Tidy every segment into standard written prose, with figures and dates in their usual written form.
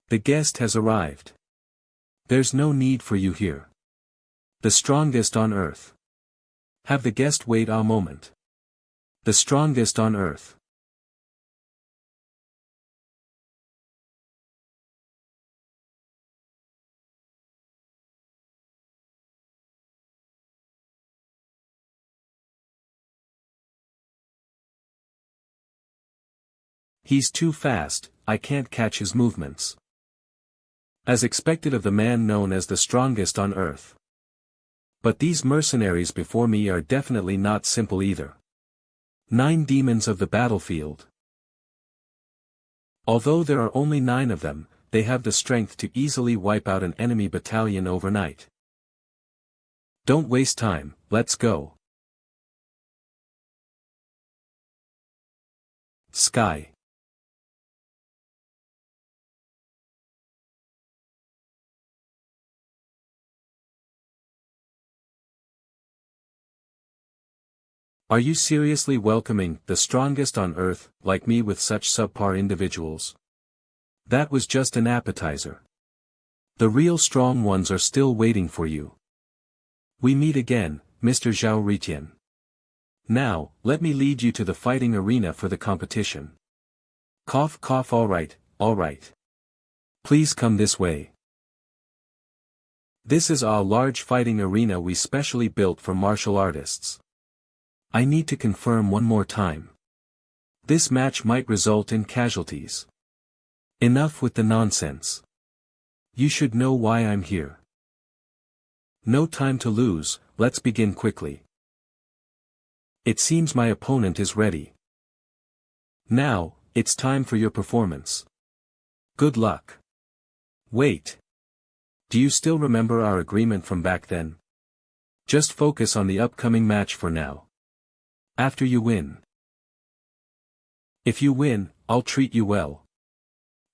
The guest has arrived. There's no need for you here. The strongest on earth. Have the guest wait a moment. The strongest on earth. He's too fast, I can't catch his movements. As expected of the man known as the strongest on earth. But these mercenaries before me are definitely not simple either. 9 demons of the battlefield. Although there are only 9 of them, they have the strength to easily wipe out an enemy battalion overnight. Don't waste time, let's go. Sky. Are you seriously welcoming the strongest on earth, like me with such subpar individuals? That was just an appetizer. The real strong ones are still waiting for you. We meet again, Mr. Zhao Ritian. Now, let me lead you to the fighting arena for the competition. Cough cough, alright. Please come this way. This is our large fighting arena we specially built for martial artists. I need to confirm one more time. This match might result in casualties. Enough with the nonsense. You should know why I'm here. No time to lose, let's begin quickly. It seems my opponent is ready. Now, it's time for your performance. Good luck. Wait. Do you still remember our agreement from back then? Just focus on the upcoming match for now. After you win. If you win, I'll treat you well.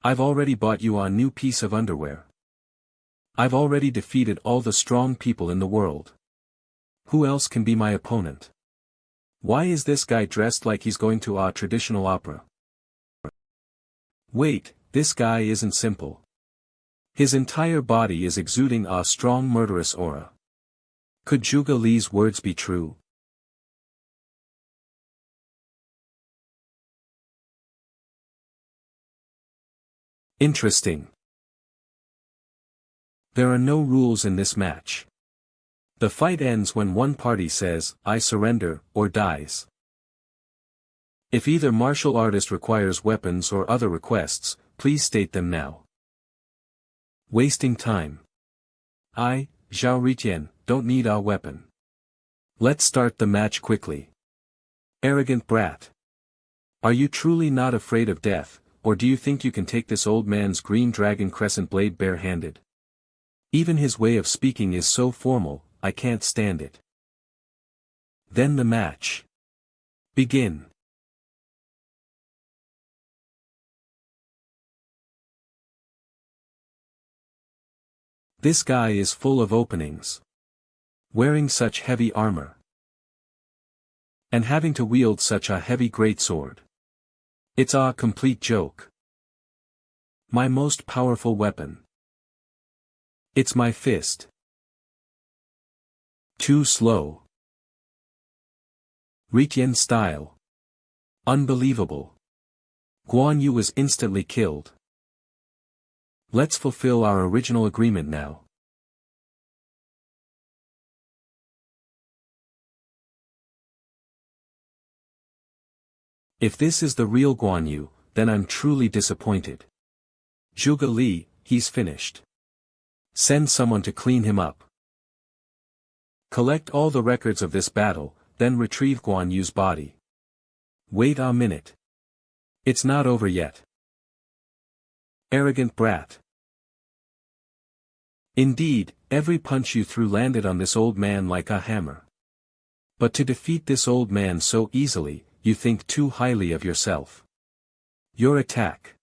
I've already bought you a new piece of underwear. I've already defeated all the strong people in the world. Who else can be my opponent? Why is this guy dressed like he's going to a traditional opera? Wait, this guy isn't simple. His entire body is exuding a strong murderous aura. Could Zhuge Li's words be true? Interesting. There are no rules in this match. The fight ends when one party says, "I surrender," or dies. If either martial artist requires weapons or other requests, please state them now. Wasting time. I, Zhao Ritian, don't need a weapon. Let's start the match quickly. Arrogant brat. Are you truly not afraid of death, or do you think you can take this old man's green dragon crescent blade bare-handed? Even his way of speaking is so formal, I can't stand it. Then the match. Begin. This guy is full of openings. Wearing such heavy armor. And having to wield such a heavy greatsword. It's a complete joke. My most powerful weapon. It's my fist. Too slow. Ritian style. Unbelievable. Guan Yu was instantly killed. Let's fulfill our original agreement now. If this is the real Guan Yu, then I'm truly disappointed. Zhuge Li, he's finished. Send someone to clean him up. Collect all the records of this battle, then retrieve Guan Yu's body. Wait a minute. It's not over yet. Arrogant brat. Indeed, every punch you threw landed on this old man like a hammer. But to defeat this old man so easily, you think too highly of yourself. Your attack.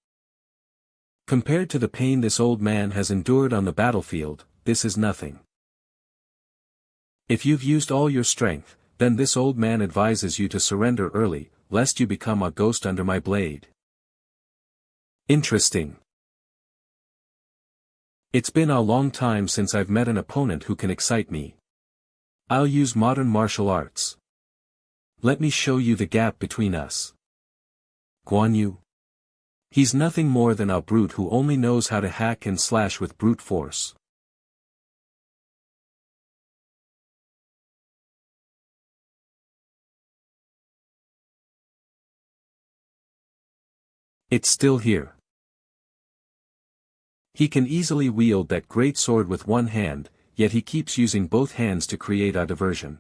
Compared to the pain this old man has endured on the battlefield, this is nothing. If you've used all your strength, then this old man advises you to surrender early, lest you become a ghost under my blade. Interesting. It's been a long time since I've met an opponent who can excite me. I'll use modern martial arts. Let me show you the gap between us. Guan Yu. He's nothing more than a brute who only knows how to hack and slash with brute force. It's still here. He can easily wield that great sword with one hand, yet he keeps using both hands to create a diversion.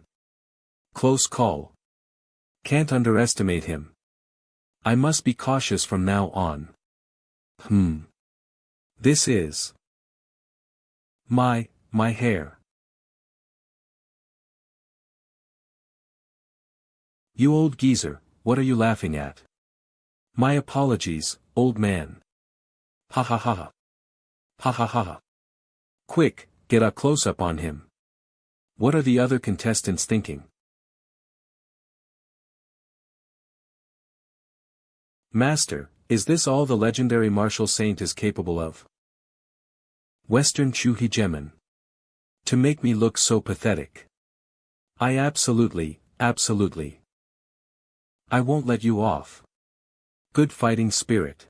Close call. Can't underestimate him. I must be cautious from now on. This is my hair. You old geezer, what are you laughing at? My apologies, old man. Ha ha ha ha. Ha ha ha ha. Quick, get a close-up on him. What are the other contestants thinking? Master, is this all the legendary martial saint is capable of? Western Chu Hegemon. To make me look so pathetic. I absolutely. I won't let you off. Good fighting spirit.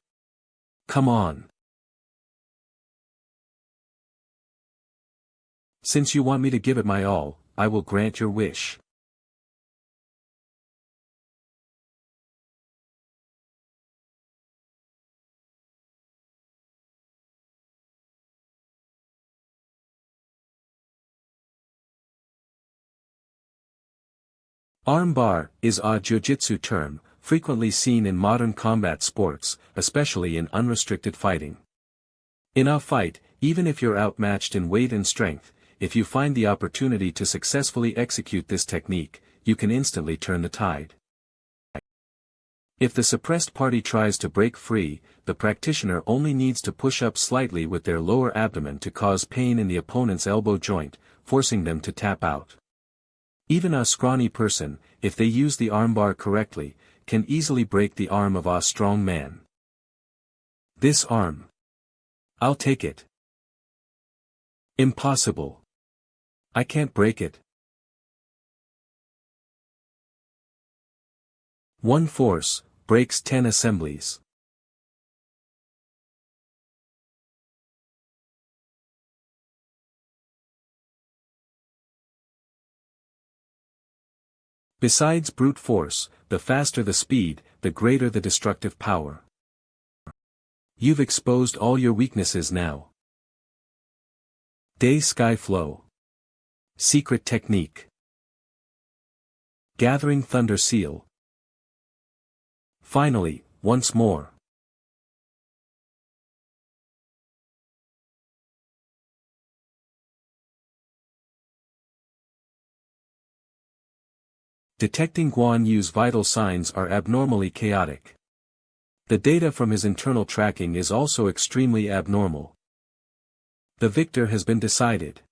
Come on. Since you want me to give it my all, I will grant your wish. Armbar is a jiu-jitsu term, frequently seen in modern combat sports, especially in unrestricted fighting. In a fight, even if you're outmatched in weight and strength, if you find the opportunity to successfully execute this technique, you can instantly turn the tide. If the suppressed party tries to break free, the practitioner only needs to push up slightly with their lower abdomen to cause pain in the opponent's elbow joint, forcing them to tap out. Even a scrawny person, if they use the armbar correctly, can easily break the arm of a strong man. This arm. I'll take it. Impossible. I can't break it. One force breaks 10 assemblies. Besides brute force, the faster the speed, the greater the destructive power. You've exposed all your weaknesses now. Day Sky Flow. Secret Technique. Gathering Thunder Seal. Finally, once more. Detecting Guan Yu's vital signs are abnormally chaotic. The data from his internal tracking is also extremely abnormal. The victor has been decided.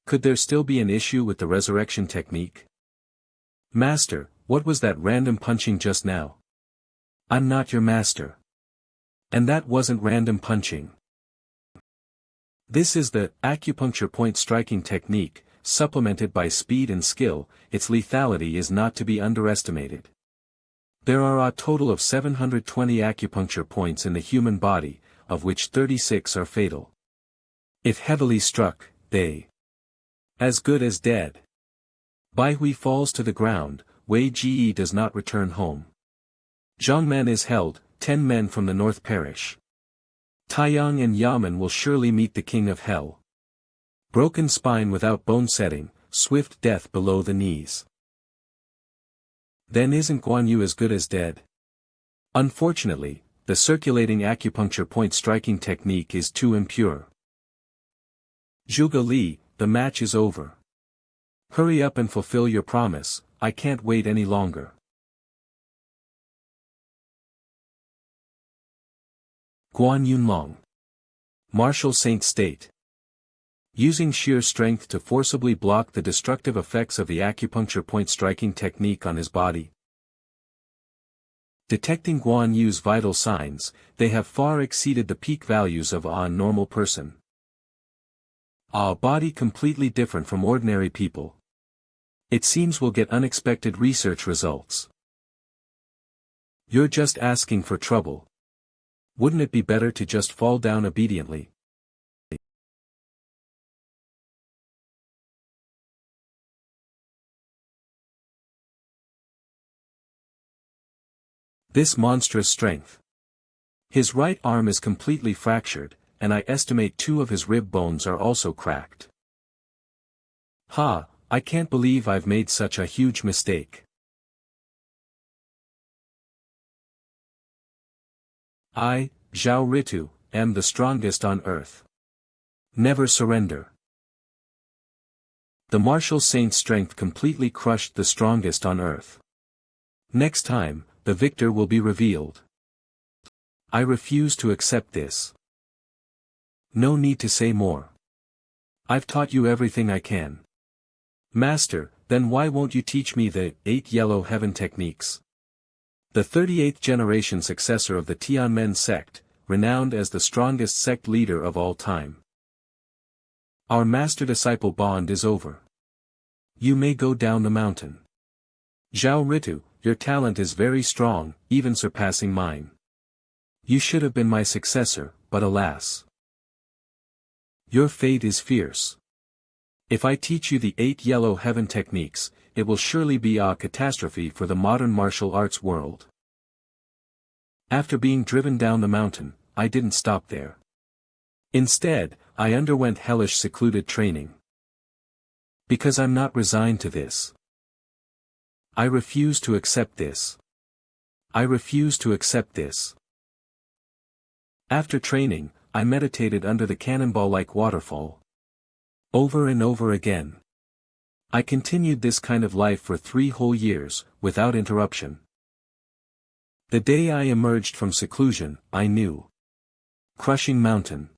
Could there still be an issue with the resurrection technique? Master, what was that random punching just now? I'm not your master. And that wasn't random punching. This is the acupuncture point striking technique, supplemented by speed and skill. Its lethality is not to be underestimated. There are a total of 720 acupuncture points in the human body, of which 36 are fatal. If heavily struck, they as good as dead. Bai Hui falls to the ground, Wei Ji does not return home. Zhangmen is held, 10 men from the north perish. Taiyang and Yamen will surely meet the king of hell. Broken spine without bone setting, swift death below the knees. Then isn't Guan Yu as good as dead? Unfortunately, the circulating acupuncture point striking technique is too impure. Zhuge Li, the match is over. Hurry up and fulfill your promise, I can't wait any longer. Guan Yunchang. Martial Saint State. Using sheer strength to forcibly block the destructive effects of the acupuncture point striking technique on his body. Detecting Guan Yu's vital signs, they have far exceeded the peak values of a normal person. A body completely different from ordinary people. It seems we'll get unexpected research results. You're just asking for trouble. Wouldn't it be better to just fall down obediently? This monstrous strength. His right arm is completely fractured, and I estimate 2 of his rib bones are also cracked. Ha, I can't believe I've made such a huge mistake. I, Zhao Ritu, am the strongest on earth. Never surrender. The martial saint's strength completely crushed the strongest on earth. Next time, the victor will be revealed. I refuse to accept this. No need to say more. I've taught you everything I can. Master, then why won't you teach me the 8 yellow heaven techniques? The 38th generation successor of the Tianmen sect, renowned as the strongest sect leader of all time. Our master-disciple bond is over. You may go down the mountain. Zhao Ritu, your talent is very strong, even surpassing mine. You should have been my successor, but alas. Your fate is fierce. If I teach you the 8 yellow heaven techniques, it will surely be a catastrophe for the modern martial arts world. After being driven down the mountain, I didn't stop there. Instead, I underwent hellish secluded training. Because I'm not resigned to this. I refuse to accept this. I refuse to accept this. After training, I meditated under the cannonball-like waterfall. Over and over again. I continued this kind of life for 3 whole years, without interruption. The day I emerged from seclusion, I knew. Crushing mountain.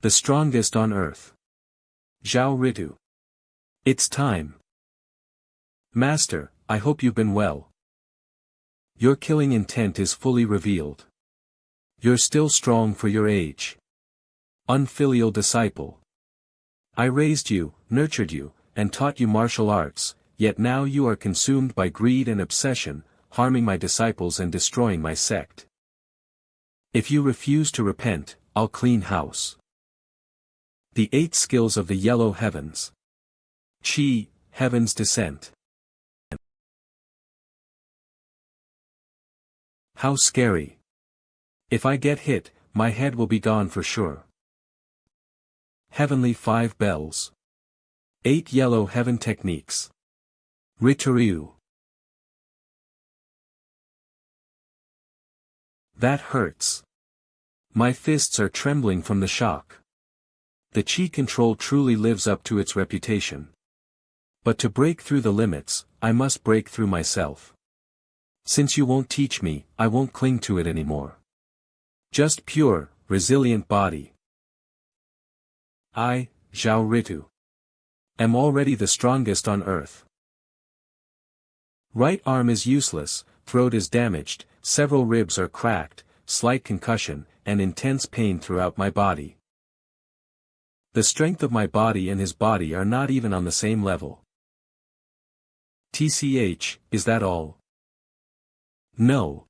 The strongest on earth. Zhao Ritu. It's time. Master, I hope you've been well. Your killing intent is fully revealed. You're still strong for your age. Unfilial disciple. I raised you, nurtured you, and taught you martial arts, yet now you are consumed by greed and obsession, harming my disciples and destroying my sect. If you refuse to repent, I'll clean house. The 8 skills of the yellow heavens. Qi, heaven's descent. How scary. If I get hit, my head will be gone for sure. Heavenly 5 bells. 8 yellow heaven techniques. Rituryu. That hurts. My fists are trembling from the shock. The Qi control truly lives up to its reputation. But to break through the limits, I must break through myself. Since you won't teach me, I won't cling to it anymore. Just pure, resilient body. I, Zhao Ritu, am already the strongest on earth. Right arm is useless, throat is damaged, several ribs are cracked, slight concussion, and intense pain throughout my body. The strength of my body and his body are not even on the same level. TCH, is that all? No.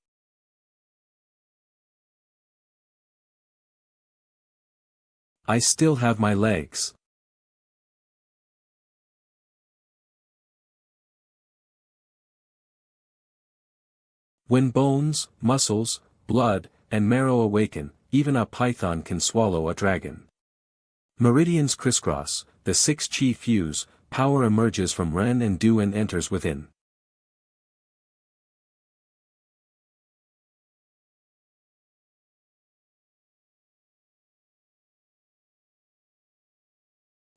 I still have my legs. When bones, muscles, blood, and marrow awaken, even a python can swallow a dragon. Meridians crisscross, the 6 Qi fuse, power emerges from Ren and Du and enters within.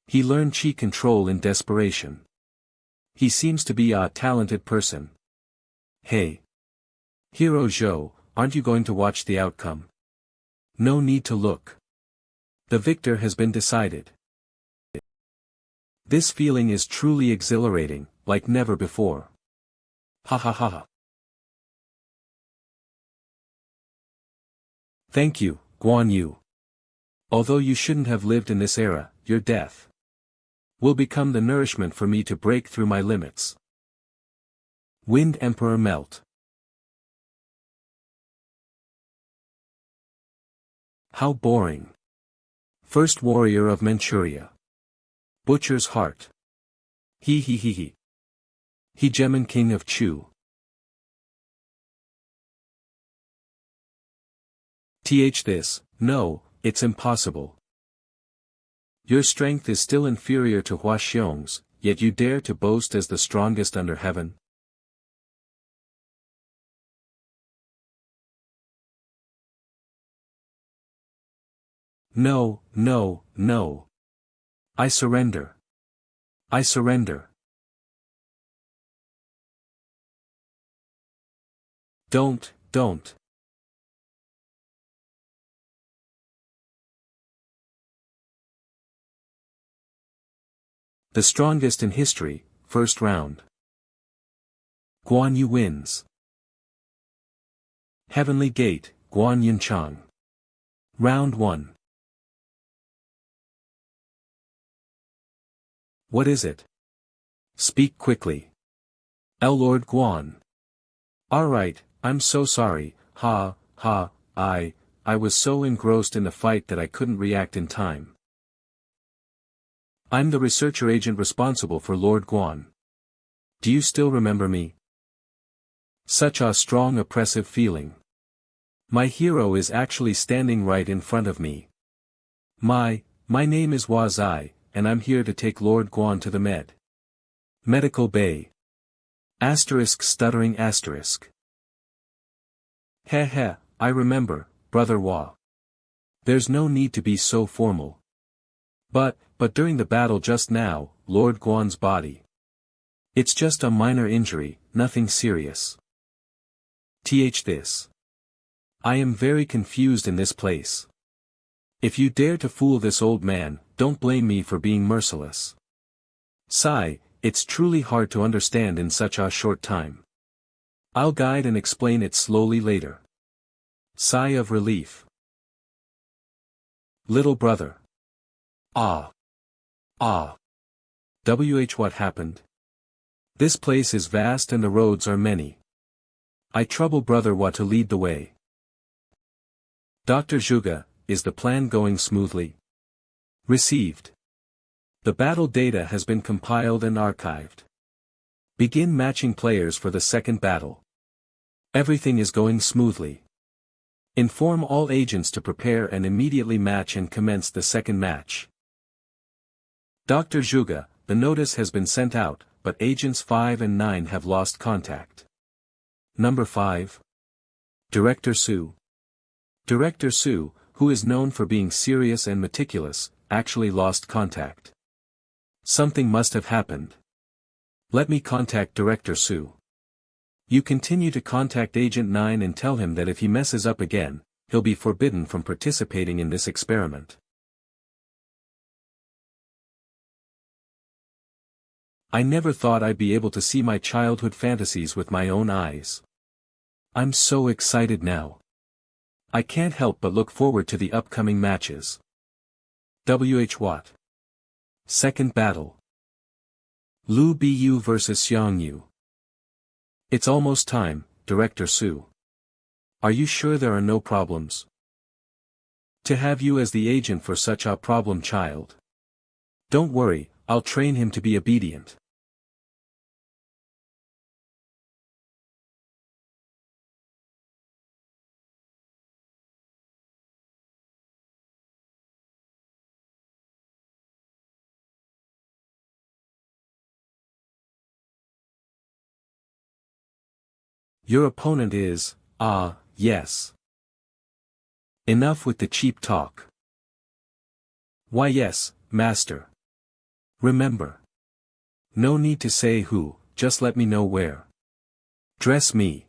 He learned Qi control in desperation. He seems to be a talented person. Hey. Hero Zhou, aren't you going to watch the outcome? No need to look. The victor has been decided. This feeling is truly exhilarating, like never before. Ha ha ha ha. Thank you, Guan Yu. Although you shouldn't have lived in this era, your death will become the nourishment for me to break through my limits. Wind Emperor melt. How boring. First warrior of Manchuria. Butcher's heart. He. Hegemon-King of Chu. This, no, it's impossible. Your strength is still inferior to Hua Xiong's, yet you dare to boast as the strongest under heaven? No. I surrender. I surrender. Don't. The strongest in history, first round. Guan Yu wins. Heavenly Gate, Guan Yunchang. Round 1. What is it? Speak quickly. Lord Guan. Alright, I'm so sorry, I was so engrossed in the fight that I couldn't react in time. I'm the researcher agent responsible for Lord Guan. Do you still remember me? Such a strong oppressive feeling. My hero is actually standing right in front of me. My name is Hua Zai, and I'm here to take Lord Guan to the medical bay. Stuttering asterisk. Heh, I remember, Brother Hua. There's no need to be so formal. But during the battle just now, Lord Guan's body. It's just a minor injury, nothing serious. This. I am very confused in this place. If you dare to fool this old man, don't blame me for being merciless. Sigh, it's truly hard to understand in such a short time. I'll guide and explain it slowly later. Sigh of relief. Little brother. What happened? This place is vast and the roads are many. I trouble Brother Hua to lead the way. Dr. Zhuge, is the plan going smoothly? Received. The battle data has been compiled and archived. Begin matching players for the second battle. Everything is going smoothly. Inform all agents to prepare and immediately match and commence the second match. Dr. Zhuge, the notice has been sent out, but agents 5 and 9 have lost contact. Number 5. Director Su. Director Su, who is known for being serious and meticulous, actually lost contact. Something must have happened. Let me contact Director Su. You continue to contact Agent 9 and tell him that if he messes up again, he'll be forbidden from participating in this experiment. I never thought I'd be able to see my childhood fantasies with my own eyes. I'm so excited now. I can't help but look forward to the upcoming matches. What? Second battle. Lü Bu vs Xiang Yu. It's almost time, Director Su. Are you sure there are no problems? To have you as the agent for such a problem child. Don't worry, I'll train him to be obedient. Your opponent is, yes. Enough with the cheap talk. Why yes, master. Remember. No need to say who, just let me know where. Dress me.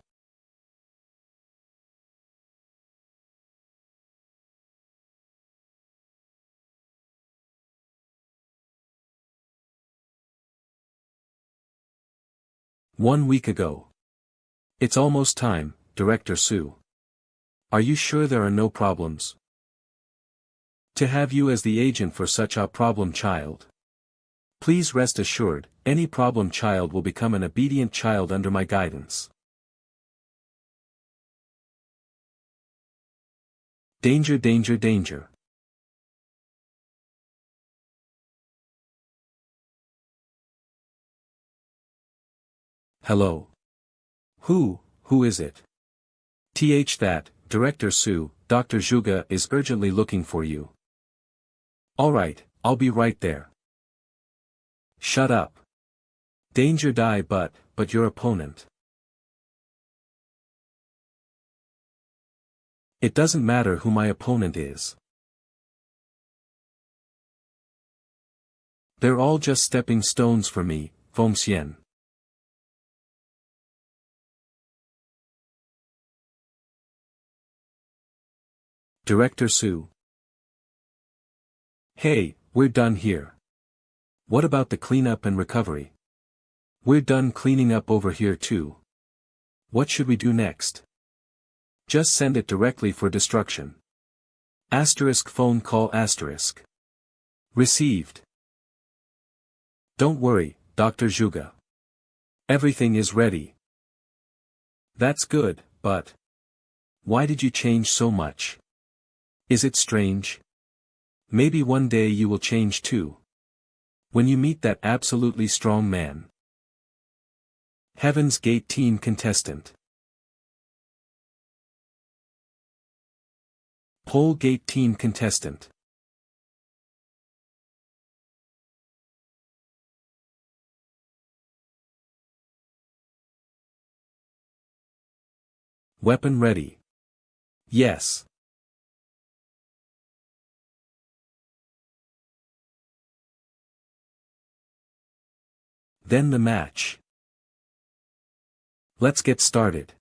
One week ago. It's almost time, Director Su. Are you sure there are no problems? To have you as the agent for such a problem child. Please rest assured, any problem child will become an obedient child under my guidance. Danger, danger, danger. Hello. Who is it? That, Director Su, Dr. Zhuge is urgently looking for you. Alright, I'll be right there. Shut up. Danger die but your opponent. It doesn't matter who my opponent is. They're all just stepping stones for me, Fengxian. Director Su. Hey, we're done here. What about the cleanup and recovery? We're done cleaning up over here too. What should we do next? Just send it directly for destruction. Asterisk phone call asterisk. Received. Don't worry, Dr. Zhuge. Everything is ready. That's good, but why did you change so much? Is it strange? Maybe one day you will change too. When you meet that absolutely strong man. Heaven's Gate Team Contestant. Pole Gate Team Contestant. Weapon ready. Yes. Then the match. Let's get started.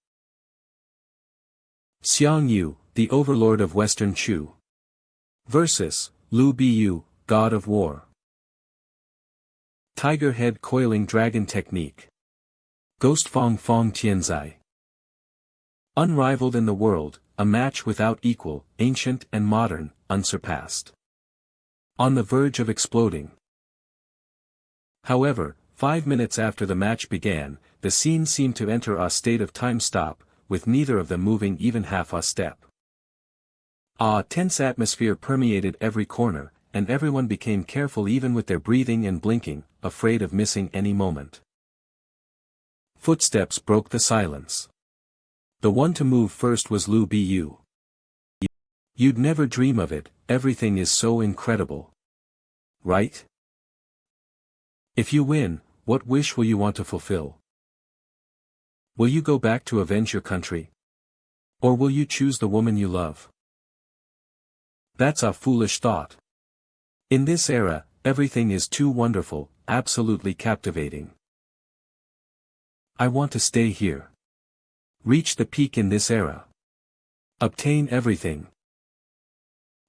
Xiang Yu, the overlord of Western Chu. Versus Lü Bu, god of war. Tiger head coiling dragon technique. Ghost Fong Fong Tianzai. Unrivaled in the world, a match without equal, ancient and modern, unsurpassed. On the verge of exploding. However, 5 minutes after the match began, the scene seemed to enter a state of time stop, with neither of them moving even half a step. A tense atmosphere permeated every corner, and everyone became careful even with their breathing and blinking, afraid of missing any moment. Footsteps broke the silence. The one to move first was Lü Bu. You'd never dream of it, everything is so incredible. Right? If you win, what wish will you want to fulfill? Will you go back to avenge your country? Or will you choose the woman you love? That's a foolish thought. In this era, everything is too wonderful, absolutely captivating. I want to stay here. Reach the peak in this era. Obtain everything.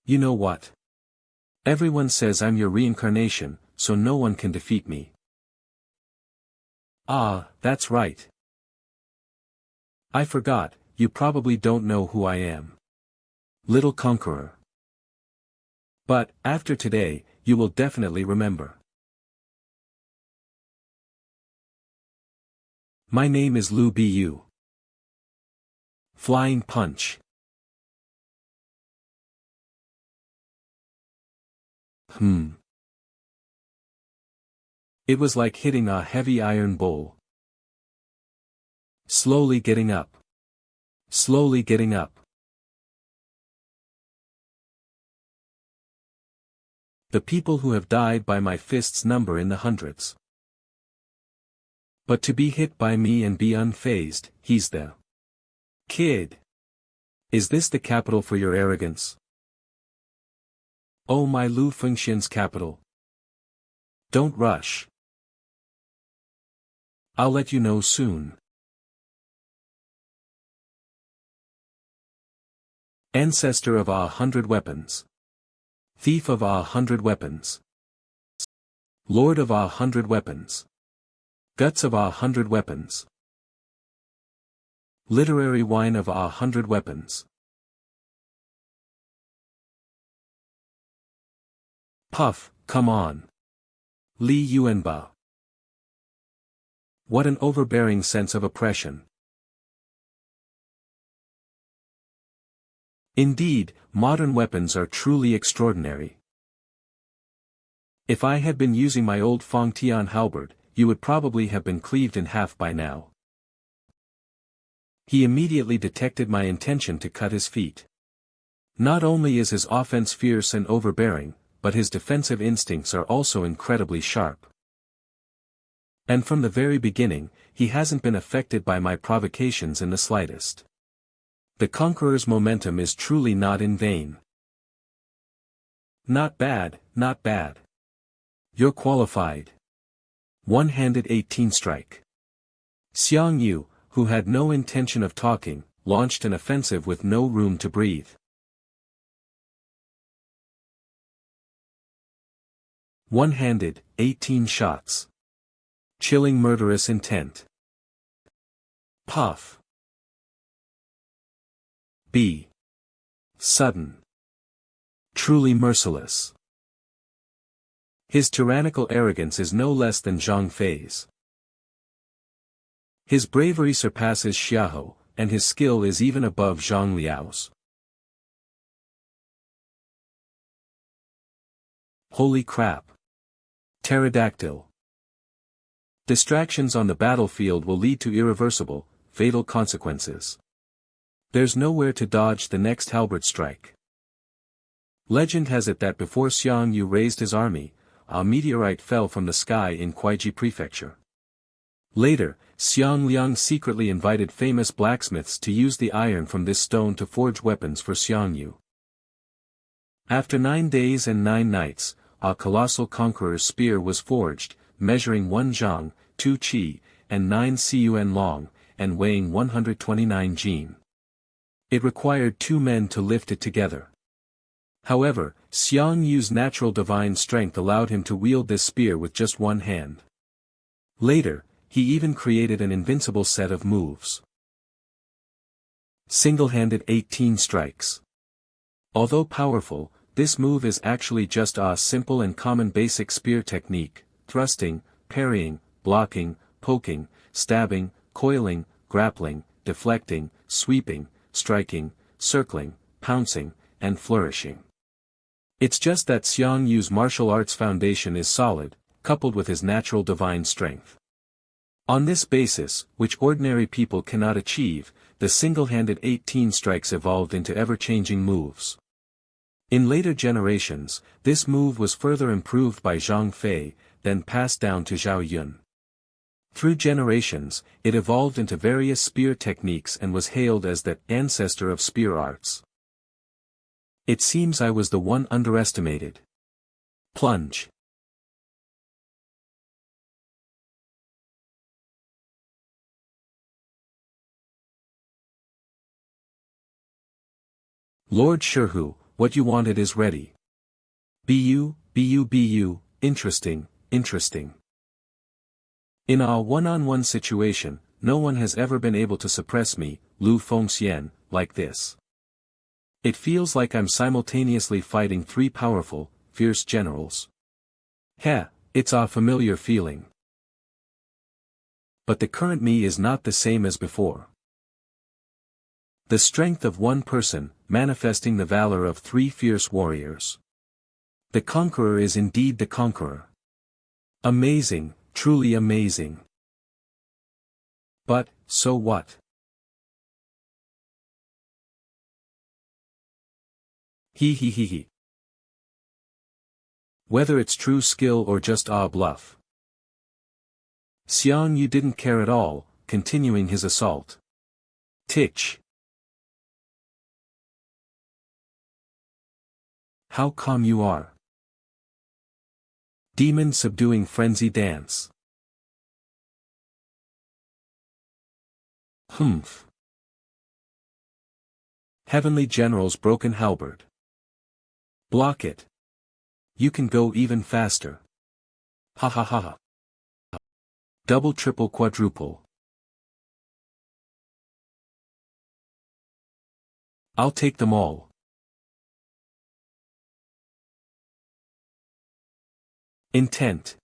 You know what? Everyone says I'm your reincarnation, so no one can defeat me. Ah, that's right. I forgot, you probably don't know who I am. Little Conqueror. But, after today, you will definitely remember. My name is Lü Bu. Flying Punch. It was like hitting a heavy iron bowl. Slowly getting up. Slowly getting up. The people who have died by my fists number in the hundreds. But to be hit by me and be unfazed, he's the kid. Is this the capital for your arrogance? Oh, my Lü Fengxian's capital. Don't rush. I'll let you know soon. Ancestor of 100 weapons. Thief of 100 weapons. Lord of 100 weapons. Guts of 100 weapons. Literary wine of 100 weapons. Puff, come on. Li Yuanba. What an overbearing sense of oppression. Indeed, modern weapons are truly extraordinary. If I had been using my old Fengtian halberd, you would probably have been cleaved in half by now. He immediately detected my intention to cut his feet. Not only is his offense fierce and overbearing, but his defensive instincts are also incredibly sharp. And from the very beginning, he hasn't been affected by my provocations in the slightest. The conqueror's momentum is truly not in vain. Not bad, not bad. You're qualified. One-handed 18 strike. Xiang Yu, who had no intention of talking, launched an offensive with no room to breathe. One-handed, 18 shots. Chilling murderous intent. Puff. B. Sudden. Truly merciless. His tyrannical arrogance is no less than Zhang Fei's. His bravery surpasses Xiahou, and his skill is even above Zhang Liao's. Holy crap. Pterodactyl. Distractions on the battlefield will lead to irreversible, fatal consequences. There's nowhere to dodge the next halberd strike. Legend has it that before Xiang Yu raised his army, a meteorite fell from the sky in Kuaiji Prefecture. Later, Xiang Liang secretly invited famous blacksmiths to use the iron from this stone to forge weapons for Xiang Yu. After 9 days and 9 nights, a colossal conqueror's spear was forged, measuring 1 zhang, 2 qi, and 9 cun long, and weighing 129 jin. It required 2 men to lift it together. However, Xiang Yu's natural divine strength allowed him to wield this spear with just 1 hand. Later, he even created an invincible set of moves. Single-handed 18 strikes. Although powerful, this move is actually just a simple and common basic spear technique: thrusting, parrying, blocking, poking, stabbing, coiling, grappling, deflecting, sweeping, striking, circling, pouncing, and flourishing. It's just that Xiang Yu's martial arts foundation is solid, coupled with his natural divine strength. On this basis, which ordinary people cannot achieve, the single-handed 18 strikes evolved into ever-changing moves. In later generations, this move was further improved by Zhang Fei, then passed down to Zhao Yun. Through generations, it evolved into various spear techniques and was hailed as the ancestor of spear arts. It seems I was the one underestimated. Plunge. Lord Shihu, what you wanted is ready. Bu, interesting, interesting. In a one-on-one situation, no one has ever been able to suppress me, Lü Fengxian, like this. It feels like I'm simultaneously fighting 3 powerful, fierce generals. Heh, it's a familiar feeling. But the current me is not the same as before. The strength of one person, manifesting the valor of 3 fierce warriors. The conqueror is indeed the conqueror. Amazing, truly amazing. But, so what? He. Whether it's true skill or just a bluff. Xiang Yu didn't care at all, continuing his assault. Titch. How calm you are. Demon subduing frenzy dance. Humph. Heavenly General's broken halberd. Block it. You can go even faster. Ha ha ha ha. Double, triple, quadruple. I'll take them all. Intent.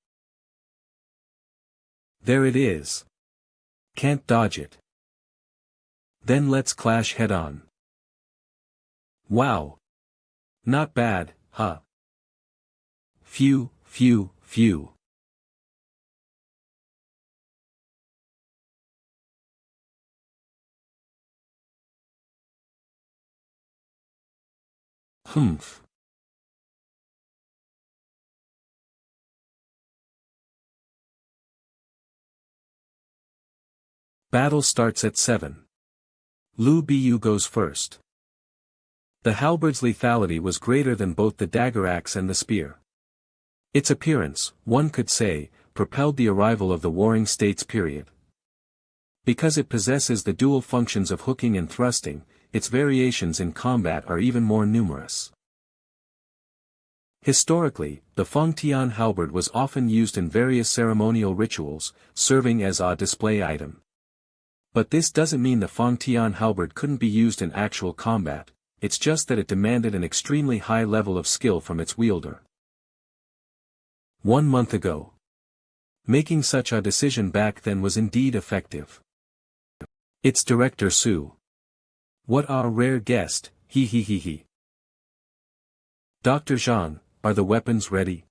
There it is. Can't dodge it. Then let's clash head-on. Wow. Not bad, huh? Phew, phew, phew. Humph. Battle starts at 7. Lü Bu goes first. The halberd's lethality was greater than both the dagger axe and the spear. Its appearance, one could say, propelled the arrival of the Warring States period. Because it possesses the dual functions of hooking and thrusting, its variations in combat are even more numerous. Historically, the Fengtian halberd was often used in various ceremonial rituals, serving as a display item. But this doesn't mean the Fengtian halberd couldn't be used in actual combat, it's just that it demanded an extremely high level of skill from its wielder. 1 month ago. Making such a decision back then was indeed effective. It's Director Su. What a rare guest, he he he he. Dr. Zhang, are the weapons ready?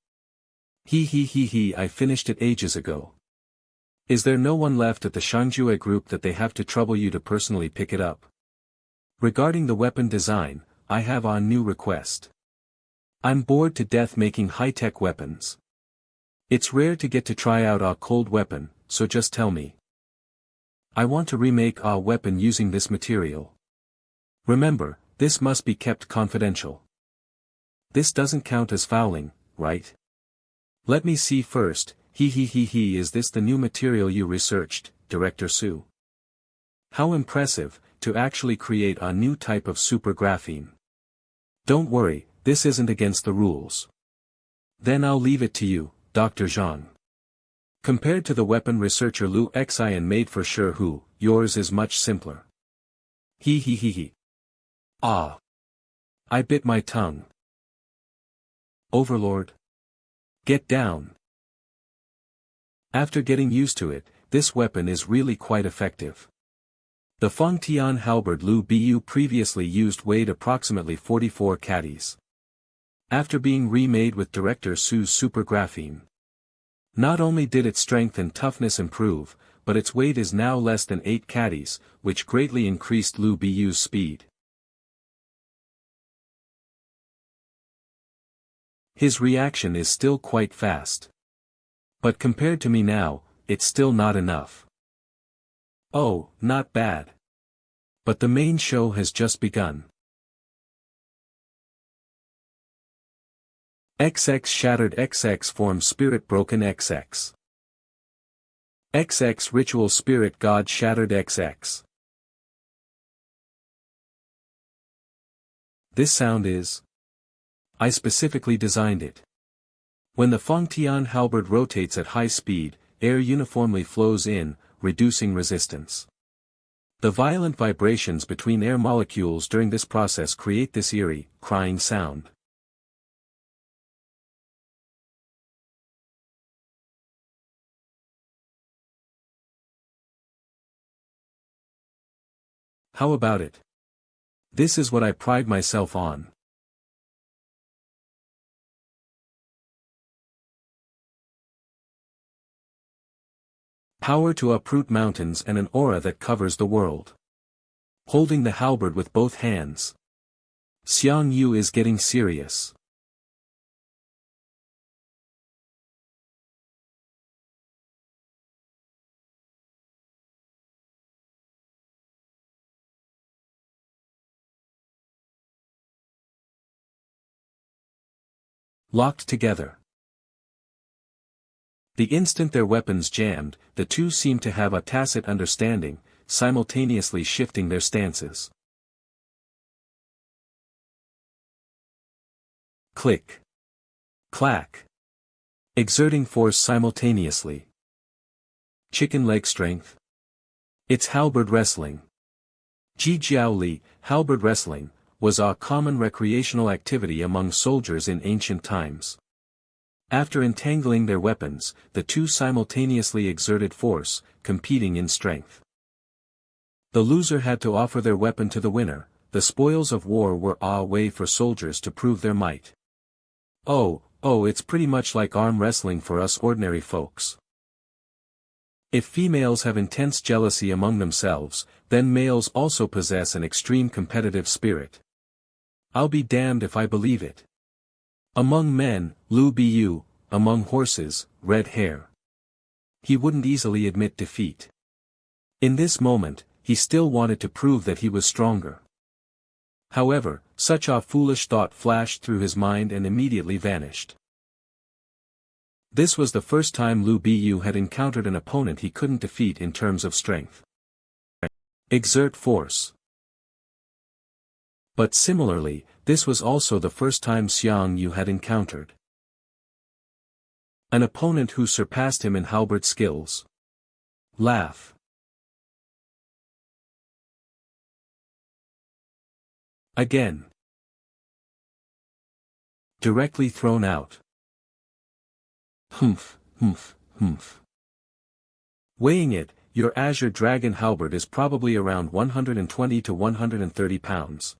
He he he he, I finished it ages ago. Is there no one left at the Xiang Yu group that they have to trouble you to personally pick it up? Regarding the weapon design, I have a new request. I'm bored to death making high-tech weapons. It's rare to get to try out a cold weapon, so just tell me. I want to remake a weapon using this material. Remember, this must be kept confidential. This doesn't count as fouling, right? Let me see first, he, is this the new material you researched, Director Su? How impressive, to actually create a new type of super graphene. Don't worry, this isn't against the rules. Then I'll leave it to you, Dr. Zhang. Compared to the weapon researcher Lü Fengxian made for sure who, yours is much simpler. He. Ah. I bit my tongue. Overlord. Get down. After getting used to it, this weapon is really quite effective. The Fengtian halberd Lü Bu previously used weighed approximately 44 caddies. After being remade with Director Su's super graphene. Not only did its strength and toughness improve, but its weight is now less than 8 caddies, which greatly increased Lü Bu's speed. His reaction is still quite fast. But compared to me now, it's still not enough. Oh, not bad. But the main show has just begun. XX shattered XX form spirit broken XX. XX ritual spirit god shattered XX. This sound is. I specifically designed it. When the Fengtian halberd rotates at high speed, air uniformly flows in, reducing resistance. The violent vibrations between air molecules during this process create this eerie, crying sound. How about it? This is what I pride myself on. Power to uproot mountains and an aura that covers the world. Holding the halberd with both hands. Xiang Yu is getting serious. Locked together. The instant their weapons jammed, the two seemed to have a tacit understanding, simultaneously shifting their stances. Click. Clack. Exerting force simultaneously. Chicken leg strength. It's halberd wrestling. Jijiao Li, halberd wrestling, was a common recreational activity among soldiers in ancient times. After entangling their weapons, the two simultaneously exerted force, competing in strength. The loser had to offer their weapon to the winner. The spoils of war were a way for soldiers to prove their might. Oh, it's pretty much like arm wrestling for us ordinary folks. If females have intense jealousy among themselves, then males also possess an extreme competitive spirit. I'll be damned if I believe it. Among men, Lü Bu, among horses, red hair. He wouldn't easily admit defeat. In this moment, he still wanted to prove that he was stronger. However, such a foolish thought flashed through his mind and immediately vanished. This was the first time Lü Bu had encountered an opponent he couldn't defeat in terms of strength. Exert force. But similarly, this was also the first time Xiang Yu had encountered an opponent who surpassed him in halberd skills. Laugh. Again. Directly thrown out. Humph. Weighing it, your Azure Dragon halberd is probably around 120 to 130 pounds.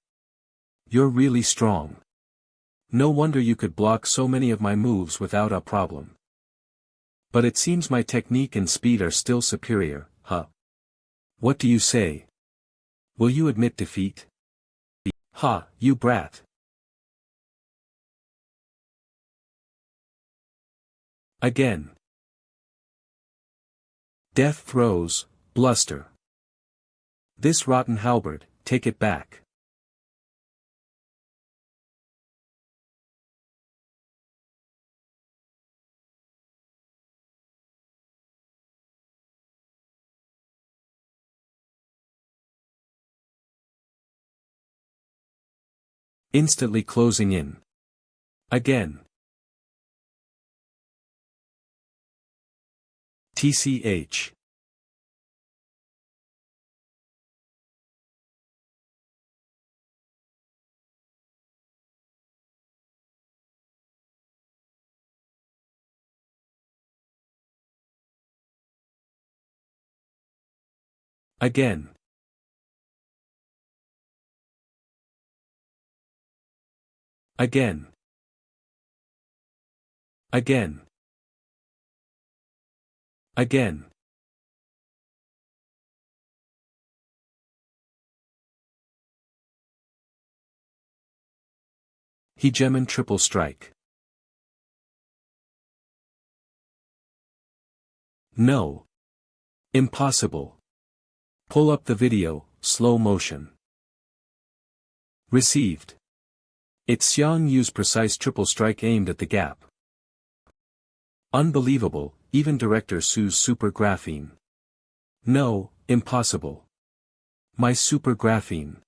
You're really strong. No wonder you could block so many of my moves without a problem. But it seems my technique and speed are still superior, huh? What do you say? Will you admit defeat? Ha, you brat. Again. Death throws, bluster. This rotten halberd, take it back. Instantly closing in. Again. TCH. Again. Again. Again. Again. Hegemon triple strike. No. Impossible. Pull up the video, slow motion. Received. It's Xiang Yu's precise triple strike aimed at the gap. Unbelievable, even director Su's super graphene. No, impossible. My super graphene.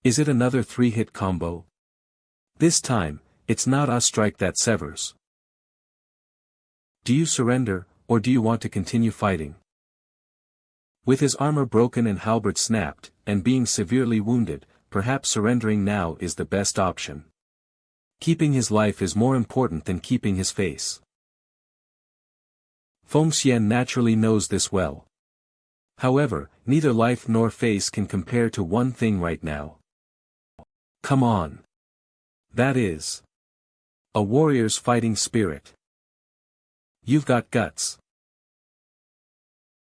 Is it another 3-hit combo? This time, it's not a strike that severs. Do you surrender, or do you want to continue fighting? With his armor broken and halberd snapped, and being severely wounded, perhaps surrendering now is the best option. Keeping his life is more important than keeping his face. Fengxian naturally knows this well. However, neither life nor face can compare to one thing right now. Come on. That is a warrior's fighting spirit. You've got guts.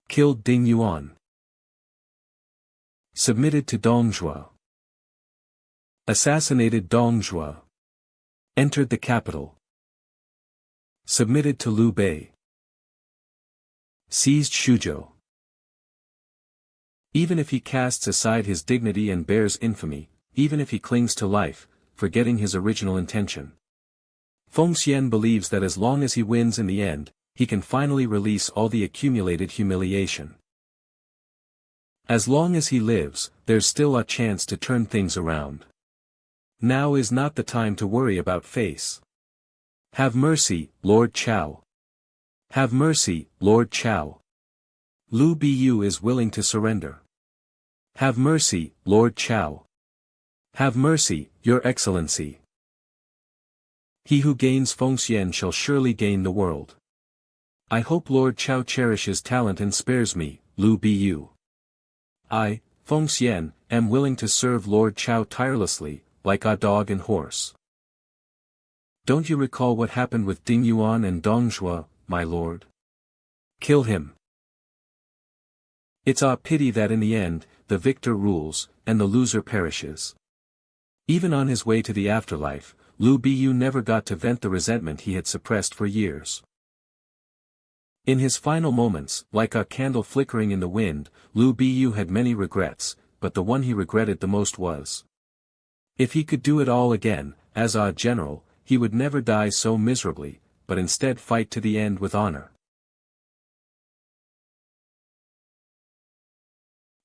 Killed Ding Yuan. Submitted to Dongjua. Assassinated Dongjua. Entered the capital. Submitted to Liu Bei. Seized Shuzhou. Even if he casts aside his dignity and bears infamy, even if he clings to life, forgetting his original intention. Fengxian believes that as long as he wins in the end, he can finally release all the accumulated humiliation. As long as he lives, there's still a chance to turn things around. Now is not the time to worry about face. Have mercy, Lord Chao. Have mercy, Lord Chao. Lü Bu is willing to surrender. Have mercy, Lord Chao. Have mercy, Your Excellency. He who gains Fengxian shall surely gain the world. I hope Lord Chao cherishes talent and spares me, Lü Bu. I, Fengxian, am willing to serve Lord Chao tirelessly, like a dog and horse. Don't you recall what happened with Ding Yuan and Dong Zhuo, my lord? Kill him. It's a pity that in the end, the victor rules, and the loser perishes. Even on his way to the afterlife, Lü Bu never got to vent the resentment he had suppressed for years. In his final moments, like a candle flickering in the wind, Lü Bu had many regrets, but the one he regretted the most was. If he could do it all again, as a general, he would never die so miserably, but instead fight to the end with honor.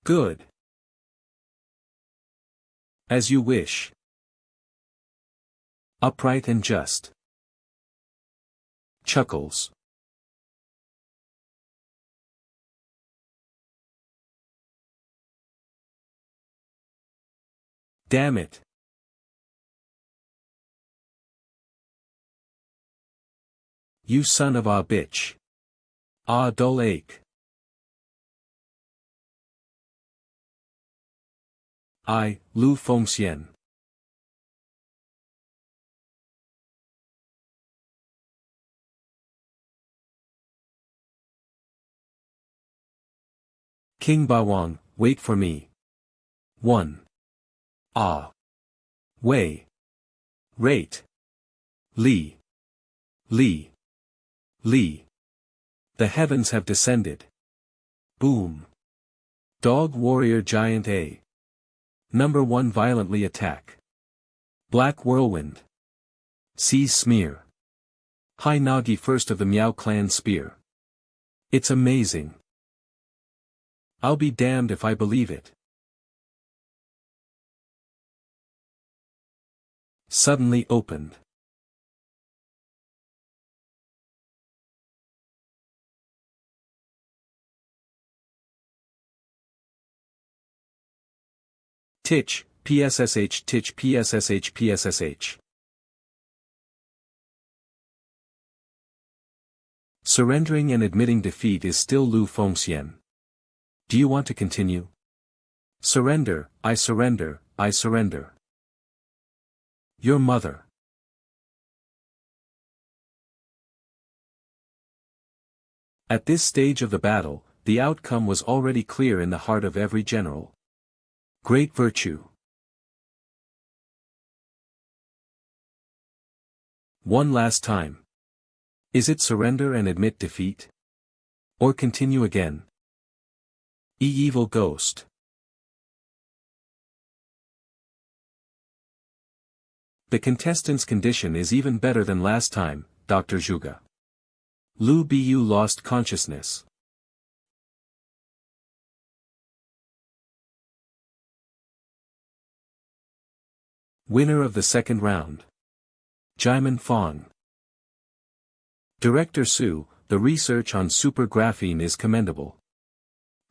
Good. As you wish. Upright and just. Chuckles. Damn it. You son of a bitch. Ah, dull ache. I, Lü Fengxian. King Bawang, wait for me. 1. Ah. Wei. Rate. Li. Li. Li. The heavens have descended. Boom. Dog Warrior Giant A. Number 1 violently attack. Black Whirlwind. Seas Smear. Hai Nagi first of the Miao clan spear. It's amazing. I'll be damned if I believe it. Suddenly opened. Titch, PSSH Titch PSSH PSSH. Surrendering and admitting defeat is still Lü Fengxian. Do you want to continue? Surrender, I surrender, I surrender. Your mother. At this stage of the battle, the outcome was already clear in the heart of every general. Great virtue. One last time. Is it surrender and admit defeat? Or continue again? Evil ghost. The contestant's condition is even better than last time, Dr. Zhuge. Lü Bu lost consciousness. Winner of the second round. Jaimin Fong. Director Su, the research on supergraphene is commendable.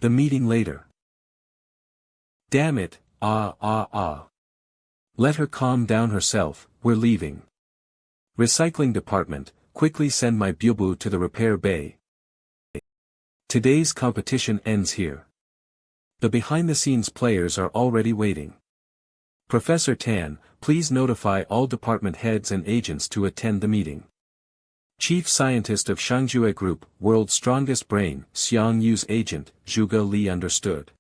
The meeting later. Damn it, Let her calm down herself, we're leaving. Recycling department, quickly send my bubu to the repair bay. Today's competition ends here. The behind-the-scenes players are already waiting. Professor Tan, please notify all department heads and agents to attend the meeting. Chief Scientist of Xiang Group, World's Strongest Brain, Xiang Yu's agent, Zhuge Li understood.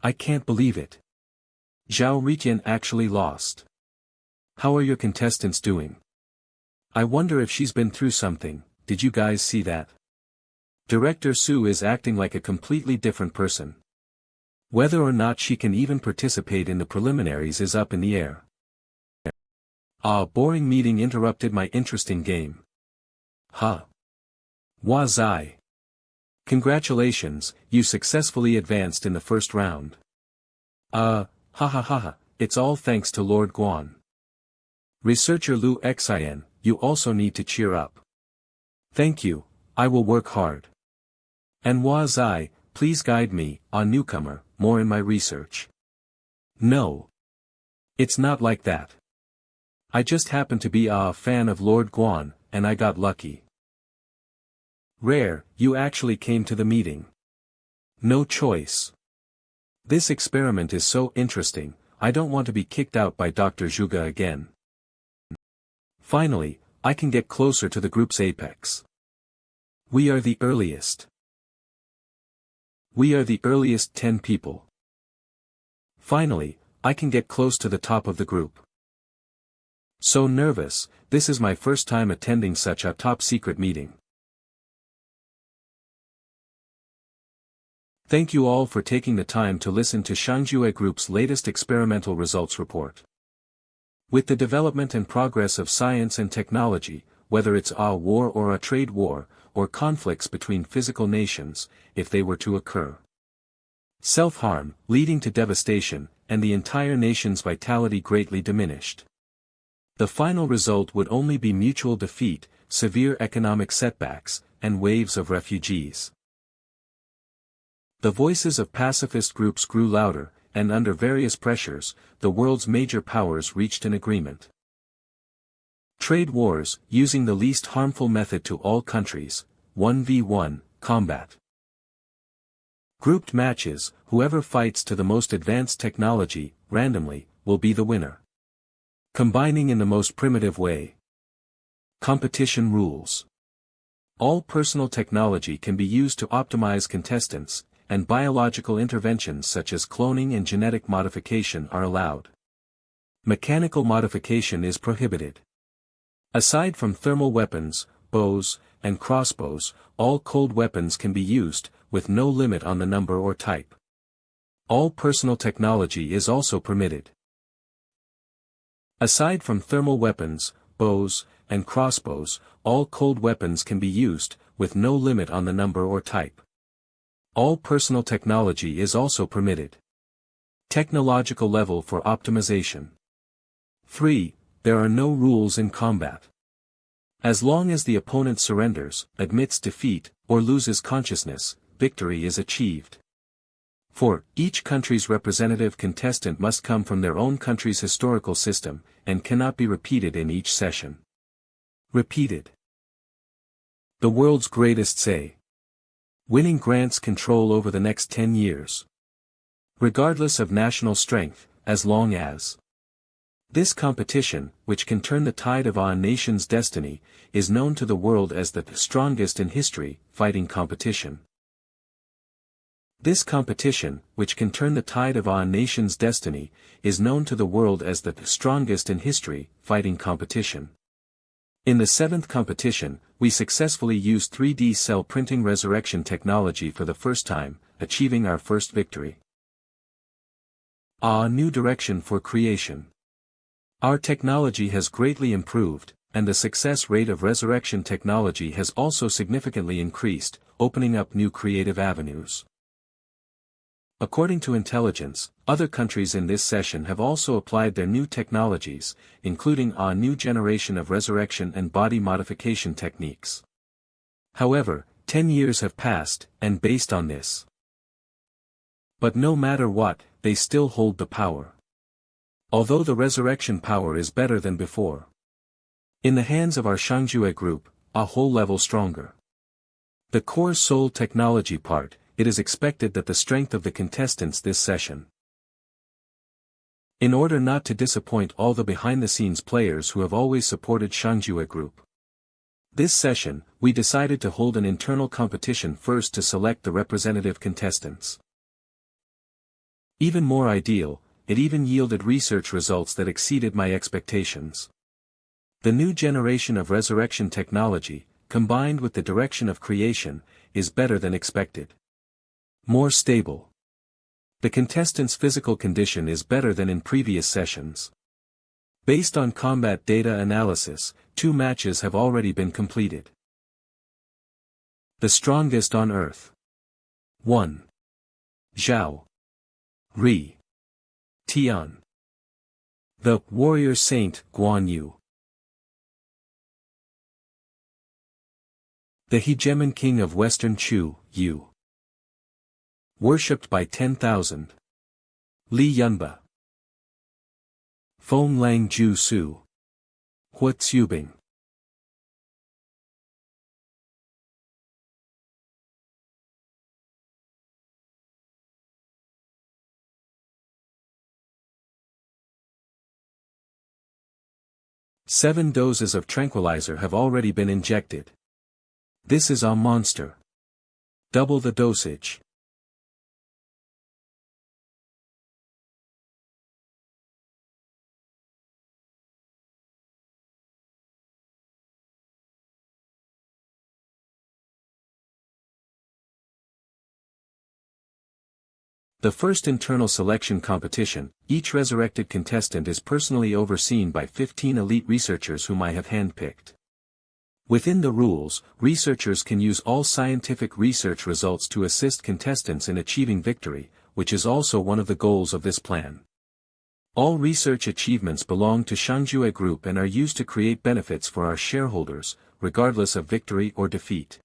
I can't believe it. Zhao Ritian actually lost. How are your contestants doing? I wonder if she's been through something, did you guys see that? Director Su is acting like a completely different person. Whether or not she can even participate in the preliminaries is up in the air. Ah, boring meeting interrupted my interesting game. Huh. Wazai. Congratulations, you successfully advanced in the first round. Ha ha ha ha, it's all thanks to Lord Guan. Researcher Lü Fengxian, you also need to cheer up. Thank you, I will work hard. And Wazai, please guide me, a newcomer, more in my research. No. It's not like that. I just happen to be a fan of Lord Guan, and I got lucky. Rare, you actually came to the meeting. No choice. This experiment is so interesting, I don't want to be kicked out by Dr. Zhuge again. Finally, I can get closer to the group's apex. We are the earliest. We are the earliest 10 people. Finally, I can get close to the top of the group. So nervous, this is my first time attending such a top-secret meeting. Thank you all for taking the time to listen to Xiang Yu Group's latest experimental results report. With the development and progress of science and technology, whether it's a war or a trade war, or conflicts between physical nations, if they were to occur, self-harm, leading to devastation, and the entire nation's vitality greatly diminished. The final result would only be mutual defeat, severe economic setbacks, and waves of refugees. The voices of pacifist groups grew louder, and under various pressures, the world's major powers reached an agreement. Trade wars, using the least harmful method to all countries, 1v1, combat. Grouped matches, whoever fights to the most advanced technology, randomly, will be the winner. Combining in the most primitive way. Competition rules. All personal technology can be used to optimize contestants, and biological interventions such as cloning and genetic modification are allowed. Mechanical modification is prohibited. Aside from thermal weapons, bows, and crossbows, all cold weapons can be used, with no limit on the number or type. All personal technology is also permitted. Aside from thermal weapons, bows, and crossbows, all cold weapons can be used, with no limit on the number or type. All personal technology is also permitted. Technological level for optimization. 3. There are no rules in combat. As long as the opponent surrenders, admits defeat, or loses consciousness, victory is achieved. 4. Each country's representative contestant must come from their own country's historical system, and cannot be repeated in each session. Repeated. The world's greatest say. Winning grants control over the next 10 years. Regardless of national strength, as long as. This competition, which can turn the tide of a nation's destiny, is known to the world as the strongest in history, fighting competition. This competition, which can turn the tide of a nation's destiny, is known to the world as the strongest in history, fighting competition. In the 7th competition, we successfully used 3D cell printing resurrection technology for the first time, achieving our first victory. A new direction for creation. Our technology has greatly improved, and the success rate of resurrection technology has also significantly increased, opening up new creative avenues. According to intelligence, other countries in this session have also applied their new technologies, including a new generation of resurrection and body modification techniques. However, 10 years have passed, and based on this. But no matter what, they still hold the power. Although the resurrection power is better than before. In the hands of our Xiang Yu group, a whole level stronger. The core soul technology part, it is expected that the strength of the contestants this session. In order not to disappoint all the behind-the-scenes players who have always supported Xiang Yu Group. This session, we decided to hold an internal competition first to select the representative contestants. Even more ideal, it even yielded research results that exceeded my expectations. The new generation of resurrection technology, combined with the direction of creation, is better than expected. More stable. The contestant's physical condition is better than in previous sessions. Based on combat data analysis, 2 matches have already been completed. The strongest on Earth. 1. Zhao. Ri. Tian. The warrior saint Guan Yu. The Hegemon-King of Western Chu, Yu. Worshipped by 10,000. Li Yunba. Feng Lang Ju Su. Hua Tsubing. Seven doses of tranquilizer have already been injected. This is a monster. Double the dosage. The first internal selection competition, each resurrected contestant is personally overseen by 15 elite researchers whom I have handpicked. Within the rules, researchers can use all scientific research results to assist contestants in achieving victory, which is also one of the goals of this plan. All research achievements belong to Xiang Yu Group and are used to create benefits for our shareholders, regardless of victory or defeat.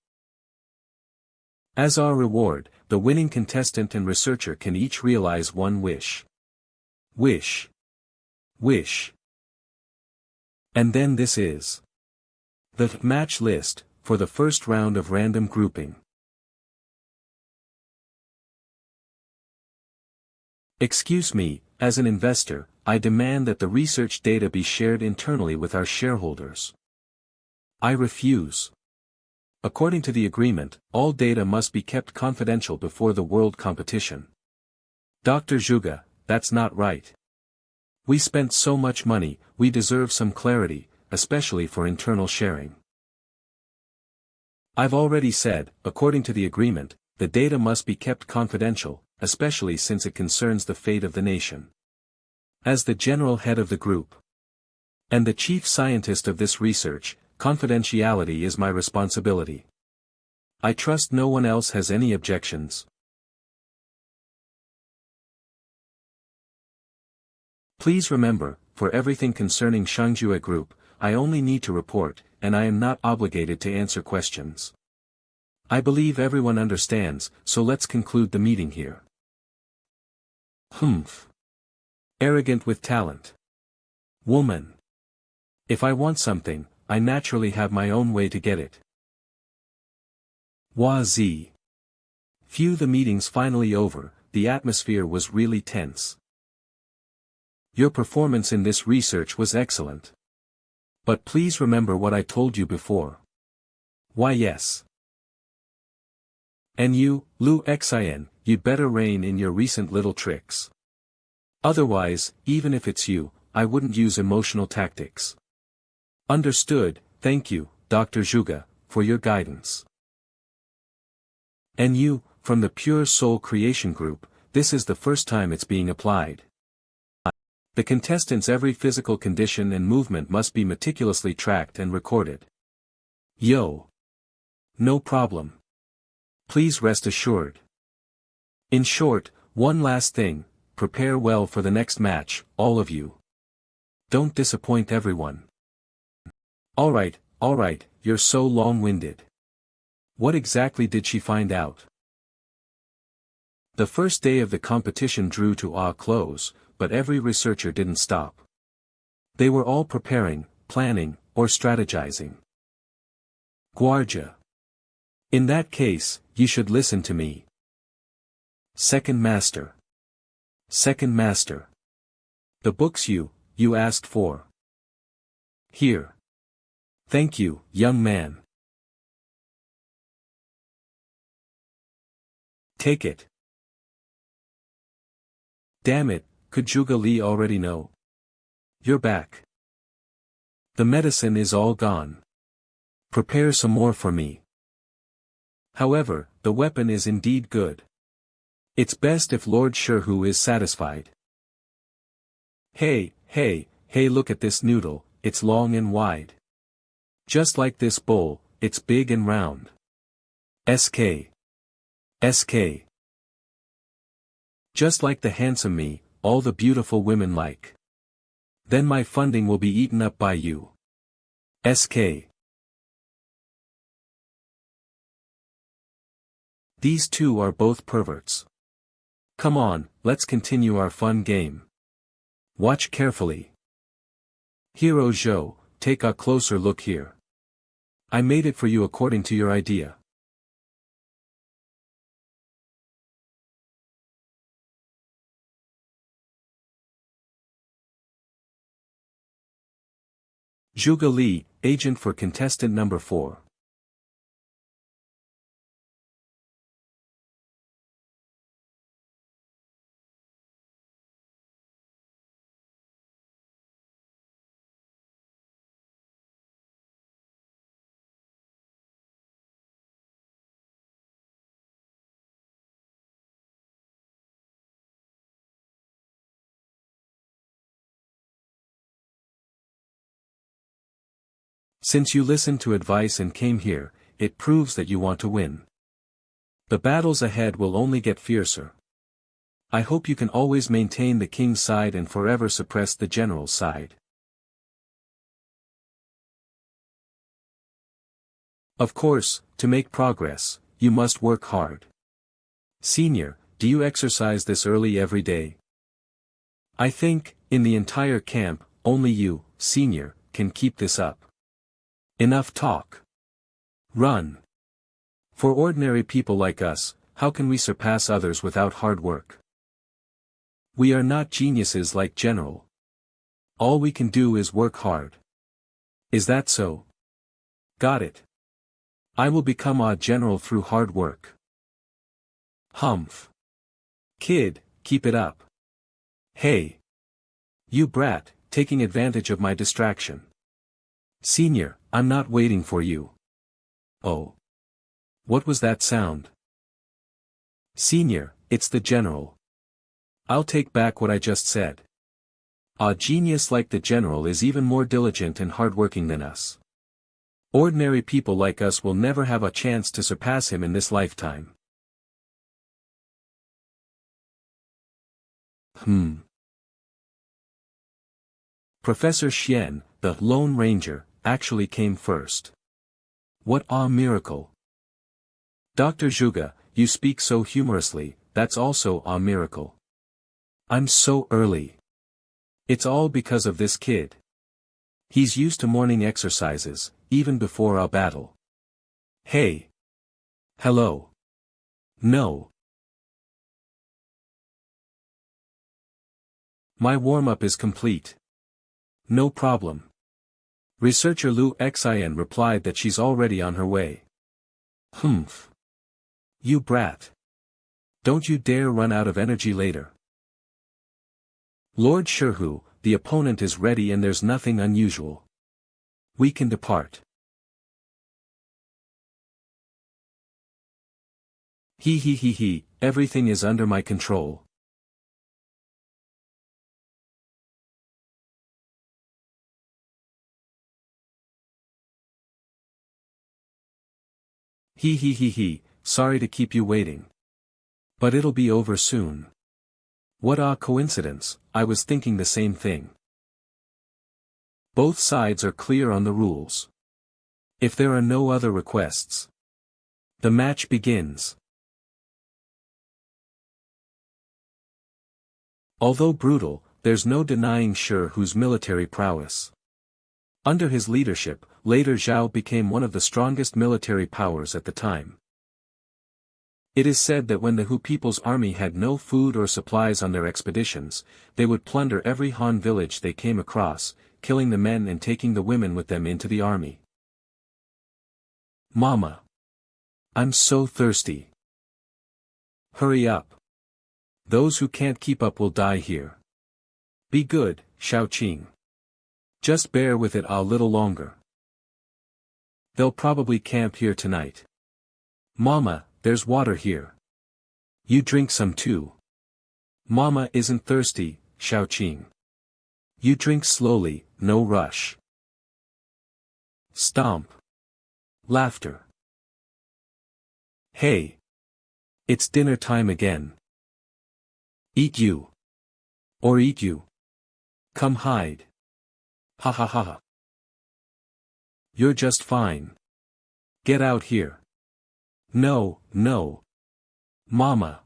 As our reward, the winning contestant and researcher can each realize one wish. Wish. Wish. And then this is the match list, for the first round of random grouping. Excuse me, as an investor, I demand that the research data be shared internally with our shareholders. I refuse. According to the agreement, all data must be kept confidential before the world competition. Dr. Zhuge, that's not right. We spent so much money, we deserve some clarity, especially for internal sharing. I've already said, according to the agreement, the data must be kept confidential, especially since it concerns the fate of the nation. As the general head of the group and the chief scientist of this research, confidentiality is my responsibility. I trust no one else has any objections. Please remember, for everything concerning Xiang Yu Group, I only need to report, and I am not obligated to answer questions. I believe everyone understands, so let's conclude the meeting here. Humph. Arrogant with talent. Woman. If I want something, I naturally have my own way to get it. Zi. Phew, the meeting's finally over, the atmosphere was really tense. Your performance in this research was excellent. But please remember what I told you before. Why yes. And you, Lü Fengxian, you'd better rein in your recent little tricks. Otherwise, even if it's you, I wouldn't use emotional tactics. Understood, thank you, Dr. Zhuge, for your guidance. And you, from the Pure Soul Creation Group, this is the first time it's being applied. The contestants' every physical condition and movement must be meticulously tracked and recorded. Yo. No problem. Please rest assured. In short, one last thing, prepare well for the next match, all of you. Don't disappoint everyone. Alright, you're so long-winded. What exactly did she find out? The first day of the competition drew to a close, but every researcher didn't stop. They were all preparing, planning, or strategizing. Guardia. In that case, you should listen to me. Second Master. Second Master. The books you asked for. Here. Thank you, young man. Take it. Damn it, could Zhuge Li already know? You're back. The medicine is all gone. Prepare some more for me. However, the weapon is indeed good. It's best if Lord Shehu is satisfied. Hey, Hey, look at this noodle, it's long and wide. Just like this bowl, it's big and round. SK. SK. Just like the handsome me, all the beautiful women like. Then my funding will be eaten up by you. SK. These two are both perverts. Come on, let's continue our fun game. Watch carefully. Hero Zhou, take a closer look here. I made it for you according to your idea. Zhuge Li, agent for contestant number 4. Since you listened to advice and came here, it proves that you want to win. The battles ahead will only get fiercer. I hope you can always maintain the king's side and forever suppress the general's side. Of course, to make progress, you must work hard. Senior, do you exercise this early every day? I think, in the entire camp, only you, Senior, can keep this up. Enough talk. Run. For ordinary people like us, how can we surpass others without hard work? We are not geniuses like General. All we can do is work hard. Is that so? Got it. I will become a general through hard work. Humph. Kid, keep it up. Hey. You brat, taking advantage of my distraction. Senior, I'm not waiting for you. Oh. What was that sound? Senior, it's the general. I'll take back what I just said. A genius like the general is even more diligent and hardworking than us. Ordinary people like us will never have a chance to surpass him in this lifetime. Professor Xian, the Lone Ranger, actually came first. What a miracle! Dr. Zhuge, you speak so humorously, that's also a miracle. I'm so early. It's all because of this kid. He's used to morning exercises, even before a battle. Hey. Hello. No. My warm-up is complete. No problem. Researcher Lü Fengxian replied that she's already on her way. Humph. You brat. Don't you dare run out of energy later. Lord Shihu, the opponent is ready and there's nothing unusual. We can depart. He, everything is under my control. He, sorry to keep you waiting. But it'll be over soon. What a coincidence, I was thinking the same thing. Both sides are clear on the rules. If there are no other requests, the match begins. Although brutal, there's no denying Shihu's military prowess. Under his leadership, later Zhao became one of the strongest military powers at the time. It is said that when the Hu people's army had no food or supplies on their expeditions, they would plunder every Han village they came across, killing the men and taking the women with them into the army. Mama. I'm so thirsty. Hurry up. Those who can't keep up will die here. Be good, Shaoqing. Just bear with it a little longer. They'll probably camp here tonight. Mama, there's water here. You drink some too. Mama isn't thirsty, Shaoqing. You drink slowly, no rush. Stomp. Laughter. Hey. It's dinner time again. Eat you. Or eat you. Come hide. Ha ha ha ha. You're just fine. Get out here. No, no. Mama.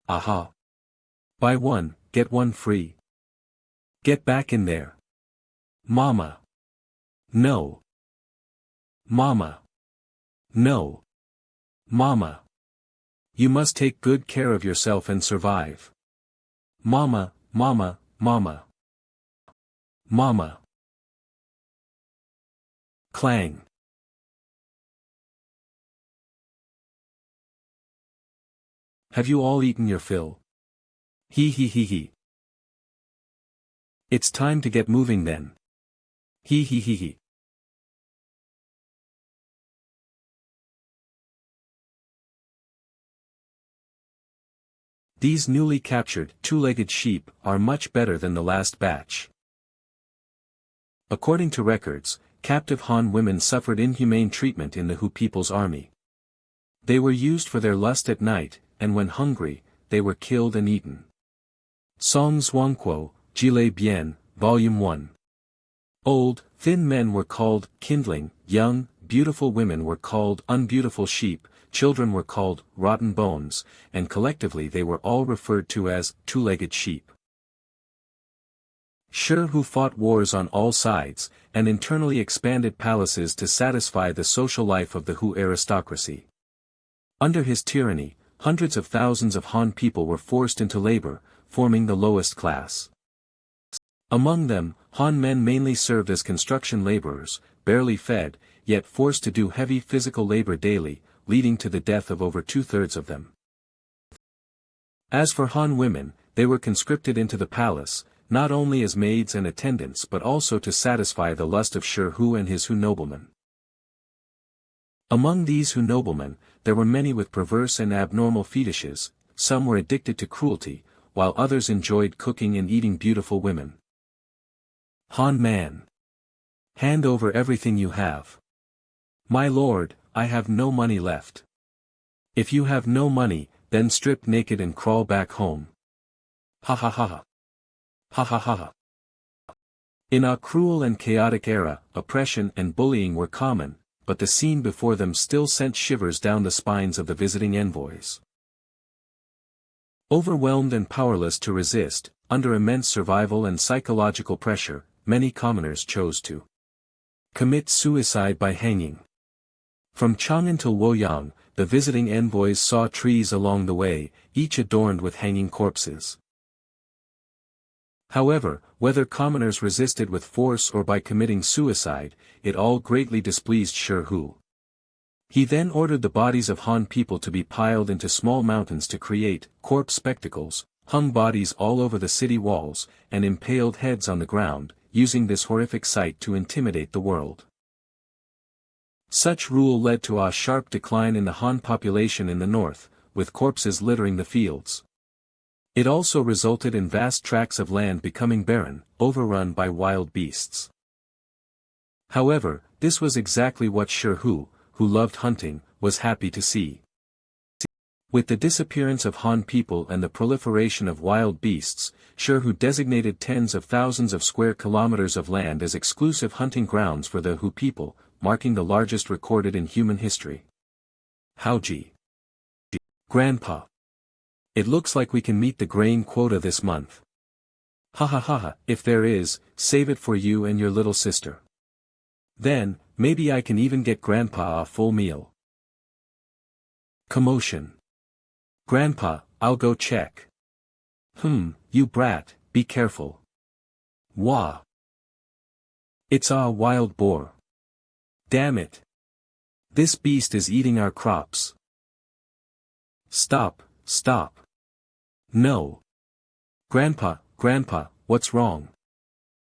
Aha. Buy one, get one free. Get back in there. Mama. No. Mama. No. Mama. You must take good care of yourself and survive. Mama, mama, mama. Mama. Clang. Have you all eaten your fill? He he he he. It's time to get moving then. He he he he. These newly captured, two-legged sheep are much better than the last batch. According to records, captive Han women suffered inhumane treatment in the Hu people's army. They were used for their lust at night, and when hungry, they were killed and eaten. Song Zhuangguo, Jile Bian, Volume 1. Old, thin men were called kindling, young, beautiful women were called unbeautiful sheep, children were called rotten bones, and collectively they were all referred to as two-legged sheep. Shi Hu fought wars on all sides, and internally expanded palaces to satisfy the social life of the Hu aristocracy. Under his tyranny, hundreds of thousands of Han people were forced into labor, forming the lowest class. Among them, Han men mainly served as construction laborers, barely fed, yet forced to do heavy physical labor daily, leading to the death of over two-thirds of them. As for Han women, they were conscripted into the palace, not only as maids and attendants but also to satisfy the lust of Shi Hu and his Hu noblemen. Among these Hu noblemen, there were many with perverse and abnormal fetishes, some were addicted to cruelty, while others enjoyed cooking and eating beautiful women. Han man. Hand over everything you have. My lord, I have no money left. If you have no money, then strip naked and crawl back home. Ha ha ha ha. Ha ha ha ha. In our cruel and chaotic era, oppression and bullying were common, but the scene before them still sent shivers down the spines of the visiting envoys. Overwhelmed and powerless to resist, under immense survival and psychological pressure, many commoners chose to commit suicide by hanging. From Chang'an till Luoyang, the visiting envoys saw trees along the way, each adorned with hanging corpses. However, whether commoners resisted with force or by committing suicide, it all greatly displeased Shi Hu. He then ordered the bodies of Han people to be piled into small mountains to create corpse spectacles, hung bodies all over the city walls, and impaled heads on the ground, using this horrific sight to intimidate the world. Such rule led to a sharp decline in the Han population in the north, with corpses littering the fields. It also resulted in vast tracts of land becoming barren, overrun by wild beasts. However, this was exactly what Shi Hu, who loved hunting, was happy to see. With the disappearance of Han people and the proliferation of wild beasts, Shi Hu designated tens of thousands of square kilometers of land as exclusive hunting grounds for the Hu people, marking the largest recorded in human history. Haoji. Grandpa. It looks like we can meet the grain quota this month. Ha ha ha ha, if there is, save it for you and your little sister. Then, maybe I can even get Grandpa a full meal. Commotion. Grandpa, I'll go check. You brat, be careful. Wah. It's a wild boar. Damn it. This beast is eating our crops. Stop, stop. No. Grandpa, what's wrong?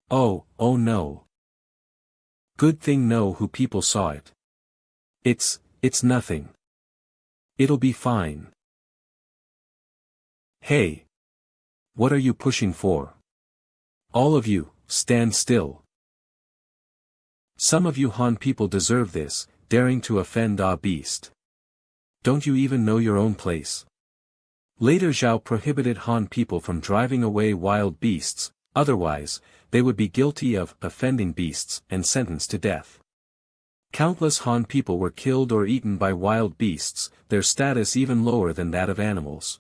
Oh no. Good thing no Hu people saw it. It's nothing. It'll be fine. Hey. What are you pushing for? All of you, stand still. Some of you Han people deserve this, daring to offend a beast. Don't you even know your own place? Later Zhao prohibited Han people from driving away wild beasts, otherwise, they would be guilty of offending beasts and sentenced to death. Countless Han people were killed or eaten by wild beasts, their status even lower than that of animals.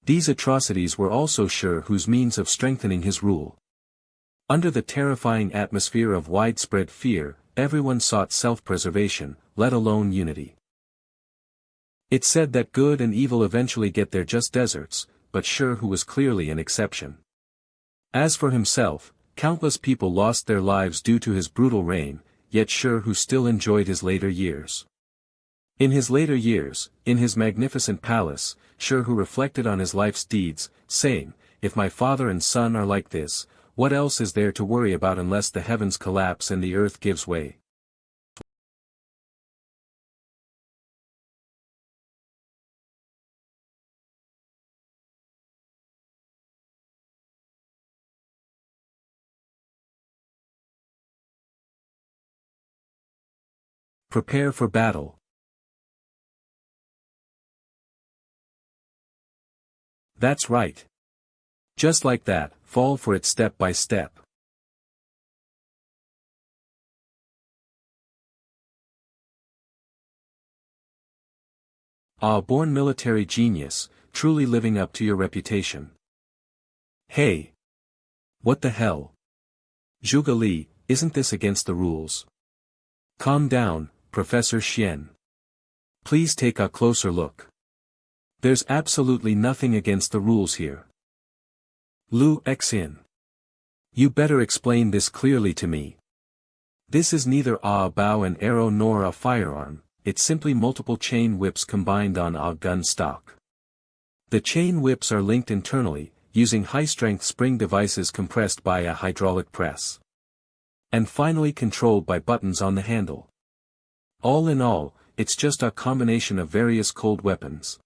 These atrocities were also Shi Hu's means of strengthening his rule. Under the terrifying atmosphere of widespread fear, everyone sought self-preservation, let alone unity. It's said that good and evil eventually get their just deserts, but Shi Hu was clearly an exception. As for himself, countless people lost their lives due to his brutal reign, yet Shi Hu still enjoyed his later years. In his later years, in his magnificent palace, Shi Hu reflected on his life's deeds, saying, "If my father and son are like this, what else is there to worry about unless the heavens collapse and the earth gives way?" Prepare for battle. That's right. Just like that, fall for it step by step. Ah, born military genius, truly living up to your reputation. Hey! What the hell? Zhuge Li, isn't this against the rules? Calm down, Professor Xian. Please take a closer look. There's absolutely nothing against the rules here. Lü Fengxian. You better explain this clearly to me. This is neither a bow and arrow nor a firearm, it's simply multiple chain whips combined on a gun stock. The chain whips are linked internally, using high-strength spring devices compressed by a hydraulic press. And finally controlled by buttons on the handle. All in all, it's just a combination of various cold weapons.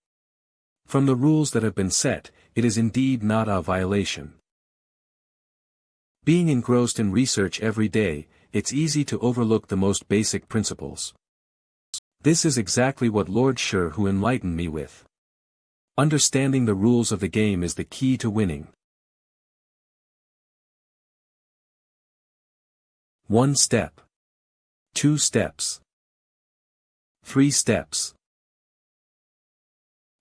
From the rules that have been set, it is indeed not a violation. Being engrossed in research every day, it's easy to overlook the most basic principles. This is exactly what Lord Shi Hu enlightened me with. Understanding the rules of the game is the key to winning. 1 step. 2 steps. 3 steps.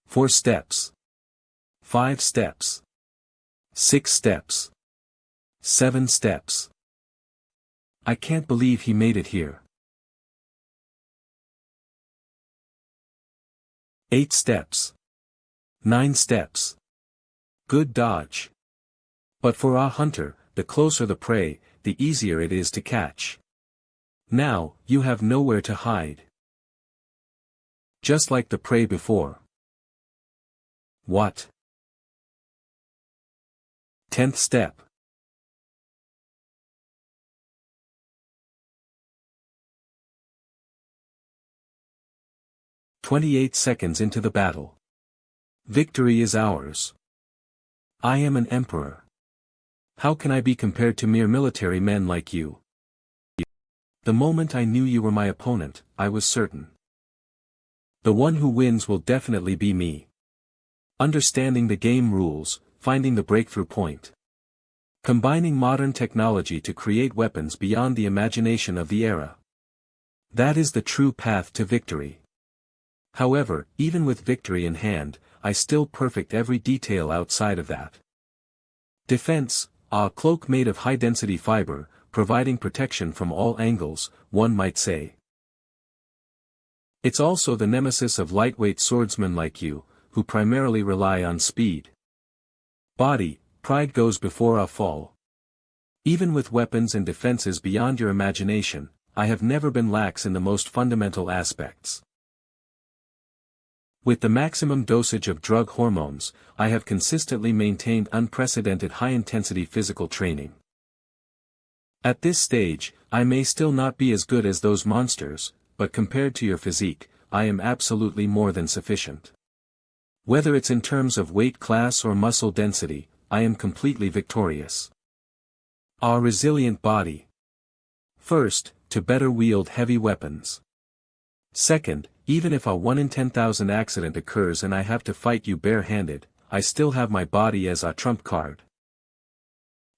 4 steps. 5 steps. 6 steps. 7 steps. I can't believe he made it here. 8 steps. 9 steps. Good dodge. But for a hunter, the closer the prey, the easier it is to catch. Now, you have nowhere to hide. Just like the prey before. What? 10th step. "28 seconds into the battle. Victory is ours. I am an emperor. How can I be compared to mere military men like you? The moment I knew you were my opponent, I was certain. The one who wins will definitely be me. Understanding the game rules, finding the breakthrough point. Combining modern technology to create weapons beyond the imagination of the era. That is the true path to victory. However, even with victory in hand, I still perfect every detail outside of that. Defense, a cloak made of high-density fiber, providing protection from all angles, one might say. It's also the nemesis of lightweight swordsmen like you, who primarily rely on speed. Body, pride goes before a fall. Even with weapons and defenses beyond your imagination, I have never been lax in the most fundamental aspects. With the maximum dosage of drug hormones, I have consistently maintained unprecedented high-intensity physical training. At this stage, I may still not be as good as those monsters, but compared to your physique, I am absolutely more than sufficient. Whether it's in terms of weight class or muscle density, I am completely victorious. Our resilient body. First, to better wield heavy weapons. Second, even if a 1 in 10,000 accident occurs and I have to fight you bare-handed, I still have my body as a trump card.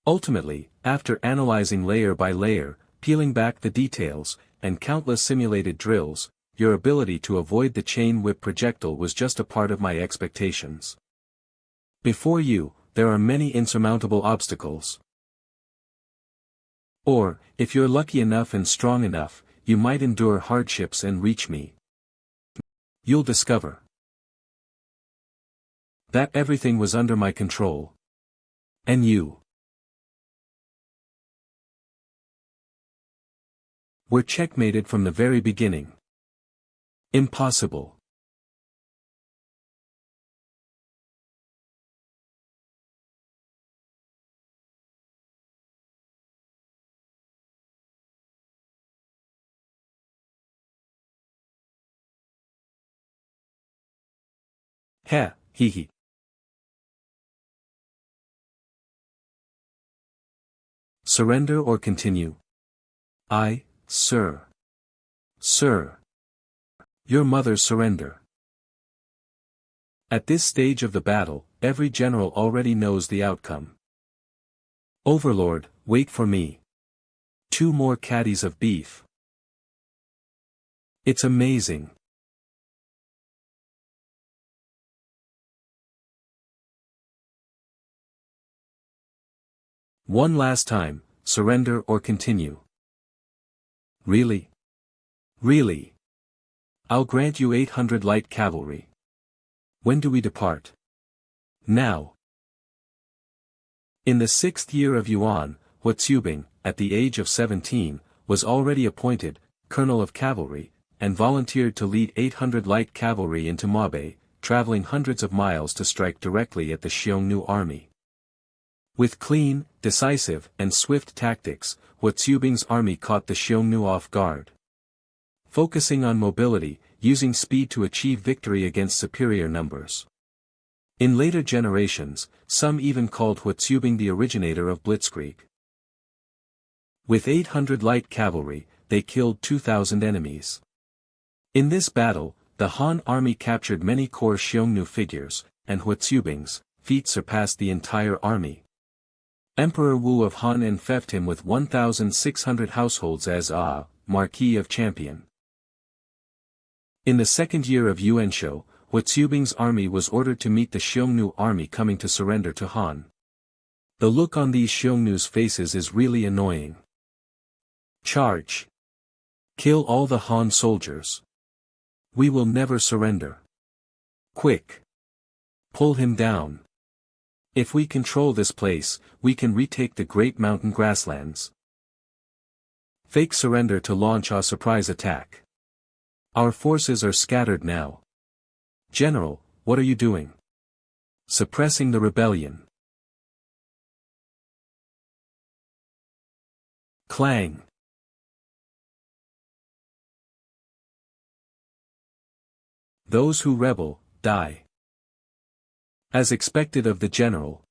Ultimately, after analyzing layer by layer, peeling back the details, and countless simulated drills, your ability to avoid the chain whip projectile was just a part of my expectations. Before you, there are many insurmountable obstacles. Or, if you're lucky enough and strong enough, you might endure hardships and reach me. You'll discover that everything was under my control. And you were checkmated from the very beginning. Impossible. Heh, hee hee. Surrender or continue? Sir. Sir. Your mother surrender. At this stage of the battle, every general already knows the outcome. Overlord, wait for me. 2 more caddies of beef. It's amazing. One last time, surrender or continue. Really? Really? I'll grant you 800 light cavalry. When do we depart? Now. In the 6th year of Yuan, Huatsubing, at the age of 17, was already appointed colonel of cavalry, and volunteered to lead 800 light cavalry into Mabe, traveling hundreds of miles to strike directly at the Xiang Yu army. With clean, decisive, and swift tactics, Huatsubing's army caught the Xiang Yu off guard. Focusing on mobility, using speed to achieve victory against superior numbers. In later generations, some even called Huatsubing the originator of Blitzkrieg. With 800 light cavalry, they killed 2,000 enemies. In this battle, the Han army captured many core Xiang Yu figures, and Huatsubing's feat surpassed the entire army. Emperor Wu of Han enfeoffed him with 1,600 households as Marquis of Champion. In the 2nd year of Yuanshou, Huatsubing's army was ordered to meet the Xiang Yu army coming to surrender to Han. The look on these Xiang Yu's faces is really annoying. Charge! Kill all the Han soldiers. We will never surrender. Quick! Pull him down. If we control this place, we can retake the great mountain grasslands. Fake surrender to launch a surprise attack. Our forces are scattered now. General, what are you doing? Suppressing the rebellion. Clang. Those who rebel, die. As expected of the general.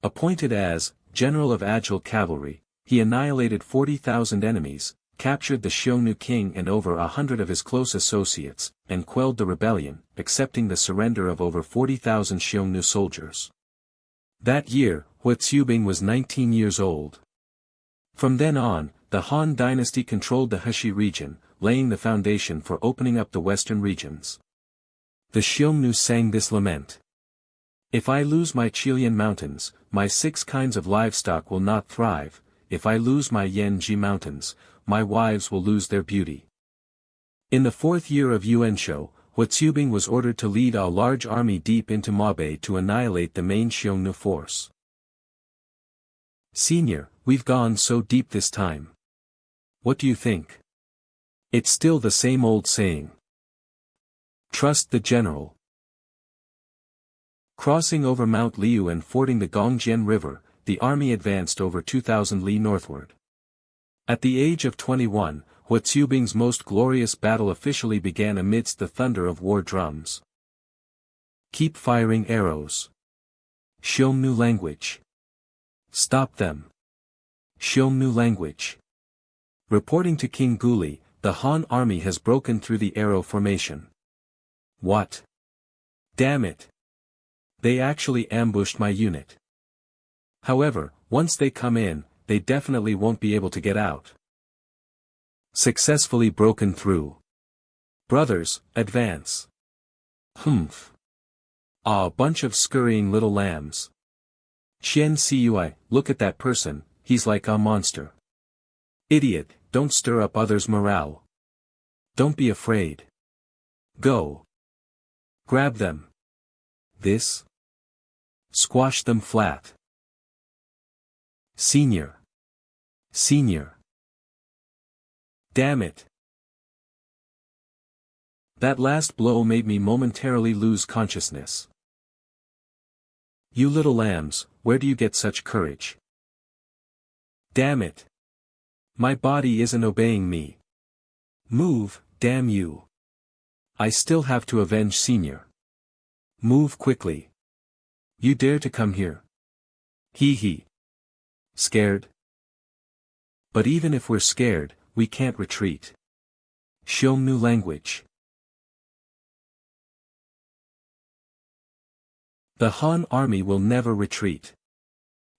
Appointed as General of Agile Cavalry, he annihilated 40,000 enemies, captured the Xiang Yu king and over 100 of his close associates, and quelled the rebellion, accepting the surrender of over 40,000 Xiang Yu soldiers. That year, Huatsubing was 19 years old. From then on, the Han dynasty controlled the Heshi region, laying the foundation for opening up the western regions. The Xiang Yu sang this lament. If I lose my Qilian mountains, my 6 kinds of livestock will not thrive. If I lose my Yanji mountains, my wives will lose their beauty. In the 4th year of Yuanshou, Huatsubing was ordered to lead a large army deep into Mabe to annihilate the main Xiang Yu force. Senior, we've gone so deep this time. What do you think? It's still the same old saying. Trust the general. Crossing over Mount Liu and fording the Gongjian River, the army advanced over 2,000 li northward. At the age of 21, Huatsubing's most glorious battle officially began amidst the thunder of war drums. Keep firing arrows. Xiang Yu language. Stop them. Xiongnu language. Reporting to King Guli, the Han army has broken through the arrow formation. What? Damn it. They actually ambushed my unit. However, once they come in, they definitely won't be able to get out. Successfully broken through. Brothers, advance. Humph. Ah, a bunch of scurrying little lambs. Xian Cui, look at that person, he's like a monster. Idiot, don't stir up others' morale. Don't be afraid. Go. Grab them. This. Squash them flat. Senior. Senior. Damn it. That last blow made me momentarily lose consciousness. You little lambs, where do you get such courage? Damn it. My body isn't obeying me. Move, damn you. I still have to avenge Senior. Move quickly. You dare to come here? Hee hee. Scared? But even if we're scared, we can't retreat. Xiongnu language. The Han army will never retreat.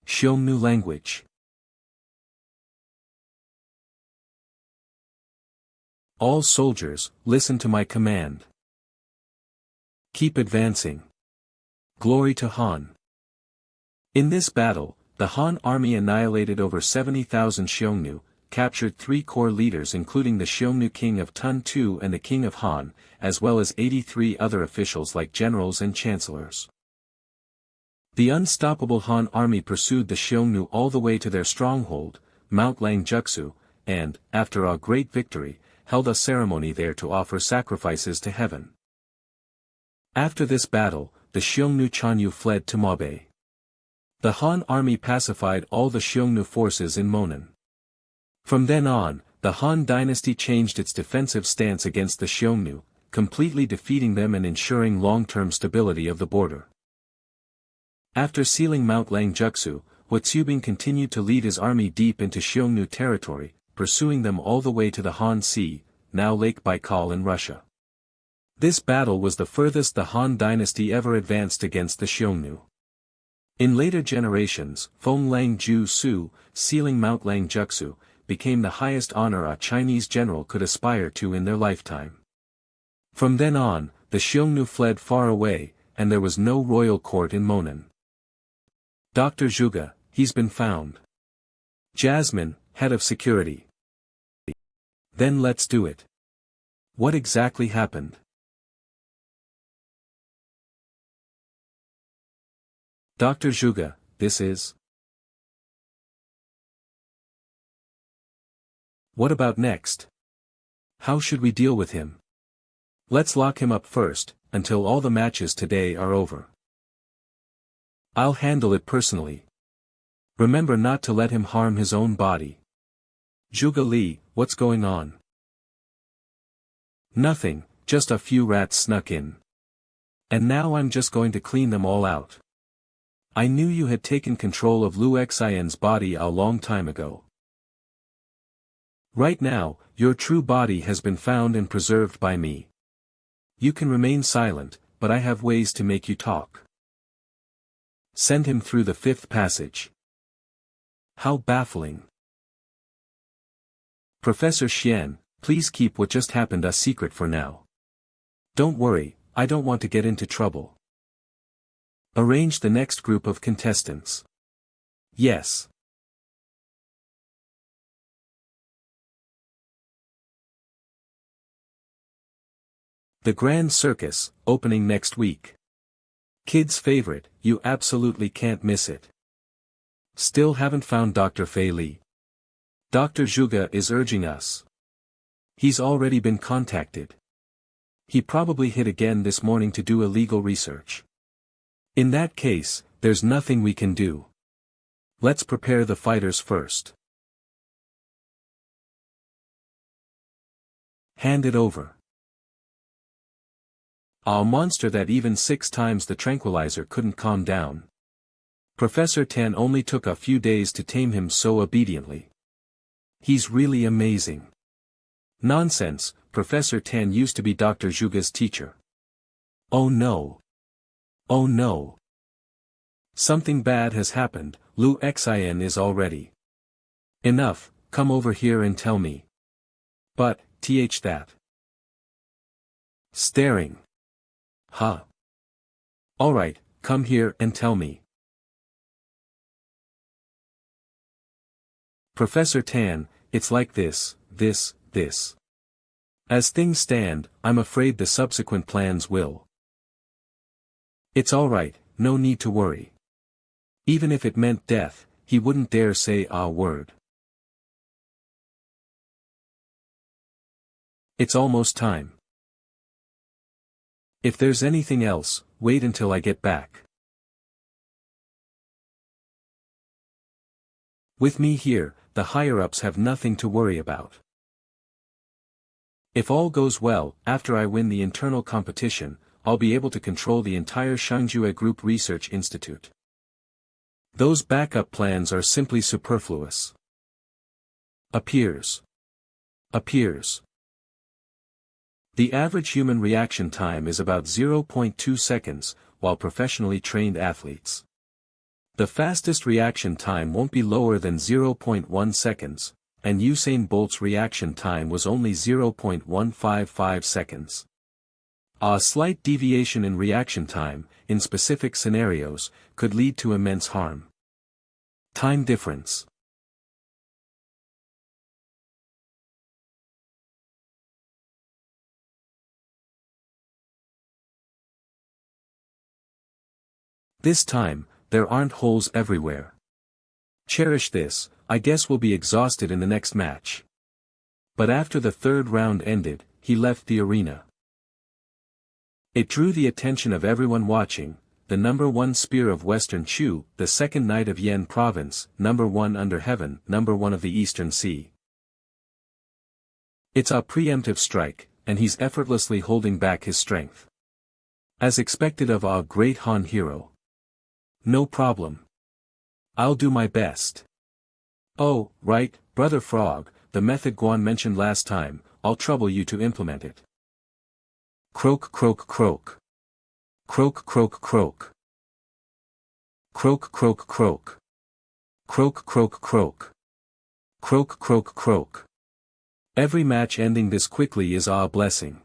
Xiongnu language. All soldiers, listen to my command. Keep advancing. Glory to Han. In this battle, the Han army annihilated over 70,000 Xiongnu, captured 3 core leaders including the Xiongnu king of Tun Tu and the king of Han, as well as 83 other officials like generals and chancellors. The unstoppable Han army pursued the Xiongnu all the way to their stronghold, Mount Langjutsu, and, after a great victory, held a ceremony there to offer sacrifices to heaven. After this battle, the Xiongnu Chanyu fled to Mabe. The Han army pacified all the Xiongnu forces in Monan. From then on, the Han dynasty changed its defensive stance against the Xiongnu, completely defeating them and ensuring long-term stability of the border. After sealing Mount Langjutsu, Huatsubing continued to lead his army deep into Xiongnu territory, pursuing them all the way to the Han Sea, now Lake Baikal in Russia. This battle was the furthest the Han dynasty ever advanced against the Xiongnu. In later generations, Feng Lang Ju Su, sealing Mount Langjutsu, became the highest honor a Chinese general could aspire to in their lifetime. From then on, the Xiongnu fled far away, and there was no royal court in Monan. Dr. Zhuge, he's been found. Jasmine, head of security. Then let's do it. What exactly happened? Dr. Zhuge, this is. What about next? How should we deal with him? Let's lock him up first, until all the matches today are over. I'll handle it personally. Remember not to let him harm his own body. Zhuge Li, what's going on? Nothing, just a few rats snuck in. And now I'm just going to clean them all out. I knew you had taken control of Lü Fengxian's body a long time ago. Right now, your true body has been found and preserved by me. You can remain silent, but I have ways to make you talk. Send him through the 5th passage. How baffling. Professor Xian, please keep what just happened a secret for now. Don't worry, I don't want to get into trouble. Arrange the next group of contestants. Yes. The Grand Circus, opening next week. Kids' favorite, you absolutely can't miss it. Still haven't found Dr. Fei Li. Dr. Zhuge is urging us. He's already been contacted. He probably hid again this morning to do illegal research. In that case, there's nothing we can do. Let's prepare the fighters first. Hand it over. A monster that even 6 times the tranquilizer couldn't calm down. Professor Tan only took a few days to tame him so obediently. He's really amazing. Nonsense, Professor Tan used to be Dr. Zhuge's teacher. Oh no. Oh no. Something bad has happened, Lü Fengxian is already. Enough, come over here and tell me. But, that. Staring. Huh. Alright, come here and tell me. Professor Tan, it's like this. As things stand, I'm afraid the subsequent plans will. It's alright, no need to worry. Even if it meant death, he wouldn't dare say a word. It's almost time. If there's anything else, wait until I get back. With me here, the higher-ups have nothing to worry about. If all goes well, after I win the internal competition, I'll be able to control the entire Xiang Yu Group Research Institute. Those backup plans are simply superfluous. Appears. The average human reaction time is about 0.2 seconds, while professionally trained athletes. The fastest reaction time won't be lower than 0.1 seconds, and Usain Bolt's reaction time was only 0.155 seconds. A slight deviation in reaction time, in specific scenarios, could lead to immense harm. Time difference. This time, there aren't holes everywhere. Cherish this, I guess we'll be exhausted in the next match. But after the third round ended, he left the arena. It drew the attention of everyone watching, the number 1 spear of Western Chu, the second knight of Yan province, number 1 under heaven, number 1 of the Eastern Sea. It's a preemptive strike, and he's effortlessly holding back his strength. As expected of a great Han hero. No problem. I'll do my best. Oh, right, Brother Frog, the method Guan mentioned last time, I'll trouble you to implement it. Croak croak croak. Croak croak croak. Croak croak croak. Croak croak croak. Croak croak croak. Every match ending this quickly is a blessing.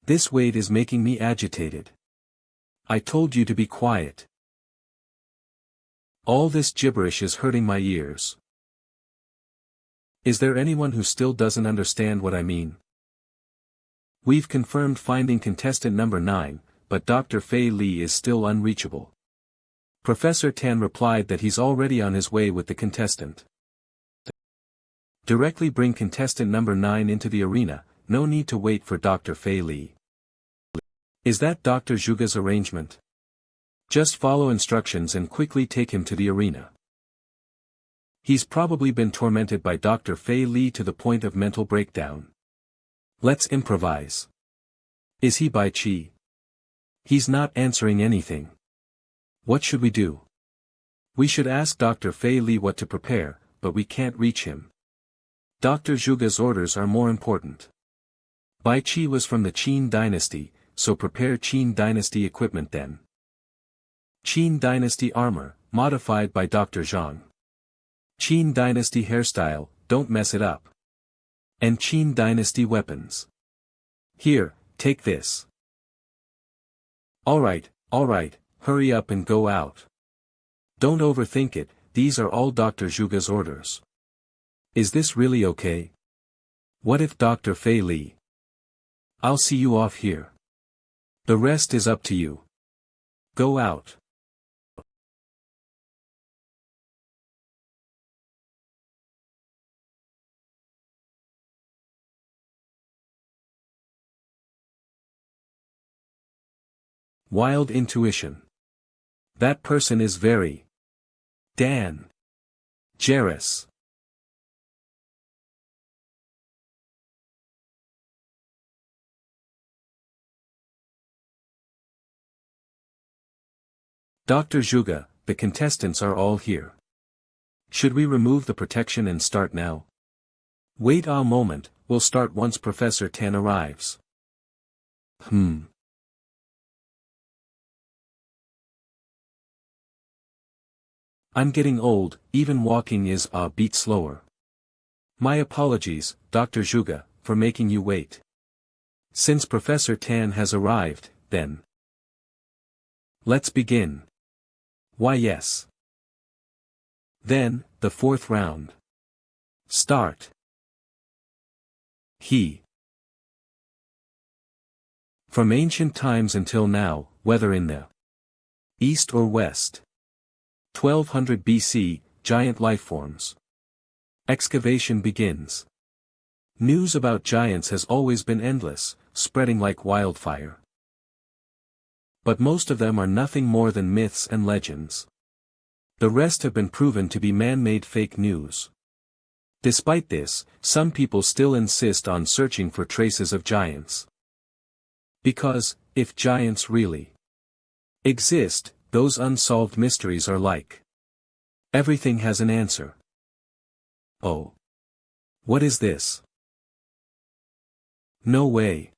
This wait is making me agitated. I told you to be quiet. All this gibberish is hurting my ears. Is there anyone who still doesn't understand what I mean? We've confirmed finding contestant number 9, but Dr. Fei Li is still unreachable. Professor Tan replied that he's already on his way with the contestant. Directly bring contestant number 9 into the arena, no need to wait for Dr. Fei Li. Is that Dr. Zhuge's arrangement? Just follow instructions and quickly take him to the arena. He's probably been tormented by Dr. Fei Li to the point of mental breakdown. Let's improvise. Is he Bai Qi? He's not answering anything. What should we do? We should ask Dr. Fei Li what to prepare, but we can't reach him. Dr. Zhuge's orders are more important. Bai Qi was from the Qin dynasty, so prepare Qin dynasty equipment then. Qin dynasty armor, modified by Dr. Zhang. Qin dynasty hairstyle, don't mess it up. And Qin dynasty weapons. Here, take this. Alright, hurry up and go out. Don't overthink it, these are all Dr. Zhuge's orders. Is this really okay? What if Dr. Fei Li? I'll see you off here. The rest is up to you. Go out. Wild intuition. That person is very dangerous. Dr. Zhuge, the contestants are all here. Should we remove the protection and start now? Wait a moment, we'll start once Professor Tan arrives. I'm getting old, even walking is a beat slower. My apologies, Dr. Zhuge, for making you wait. Since Professor Tan has arrived, then let's begin. Why yes. Then, the fourth round. Start. From ancient times until now, whether in the East or West. 1200 BC, giant lifeforms. Excavation begins. News about giants has always been endless, spreading like wildfire. But most of them are nothing more than myths and legends. The rest have been proven to be man-made fake news. Despite this, some people still insist on searching for traces of giants. Because, if giants really exist, those unsolved mysteries are like everything has an answer. Oh. What is this? No way.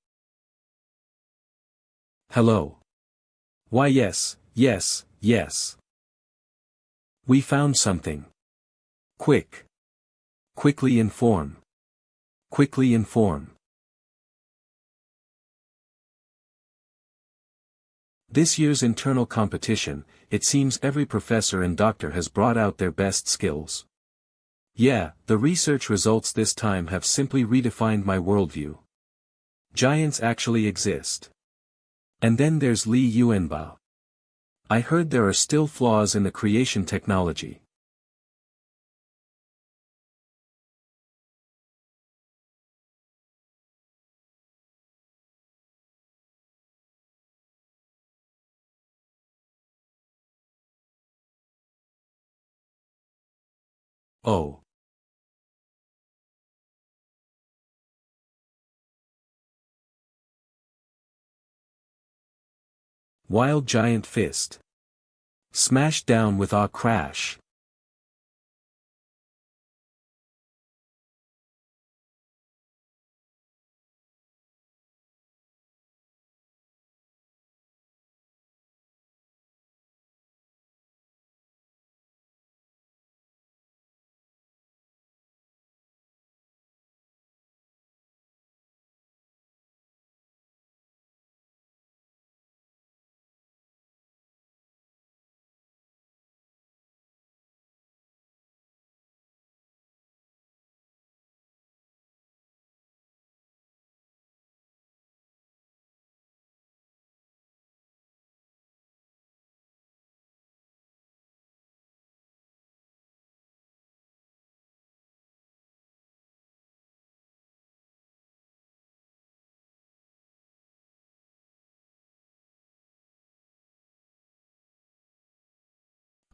Hello. Why yes, yes, yes. We found something. Quick. Quickly inform. Quickly inform. This year's internal competition, it seems every professor and doctor has brought out their best skills. Yeah, the research results this time have simply redefined my worldview. Giants actually exist. And then there's Li Yuanbao. I heard there are still flaws in the creation technology. Oh. Wild giant fist. Smashed down with a crash.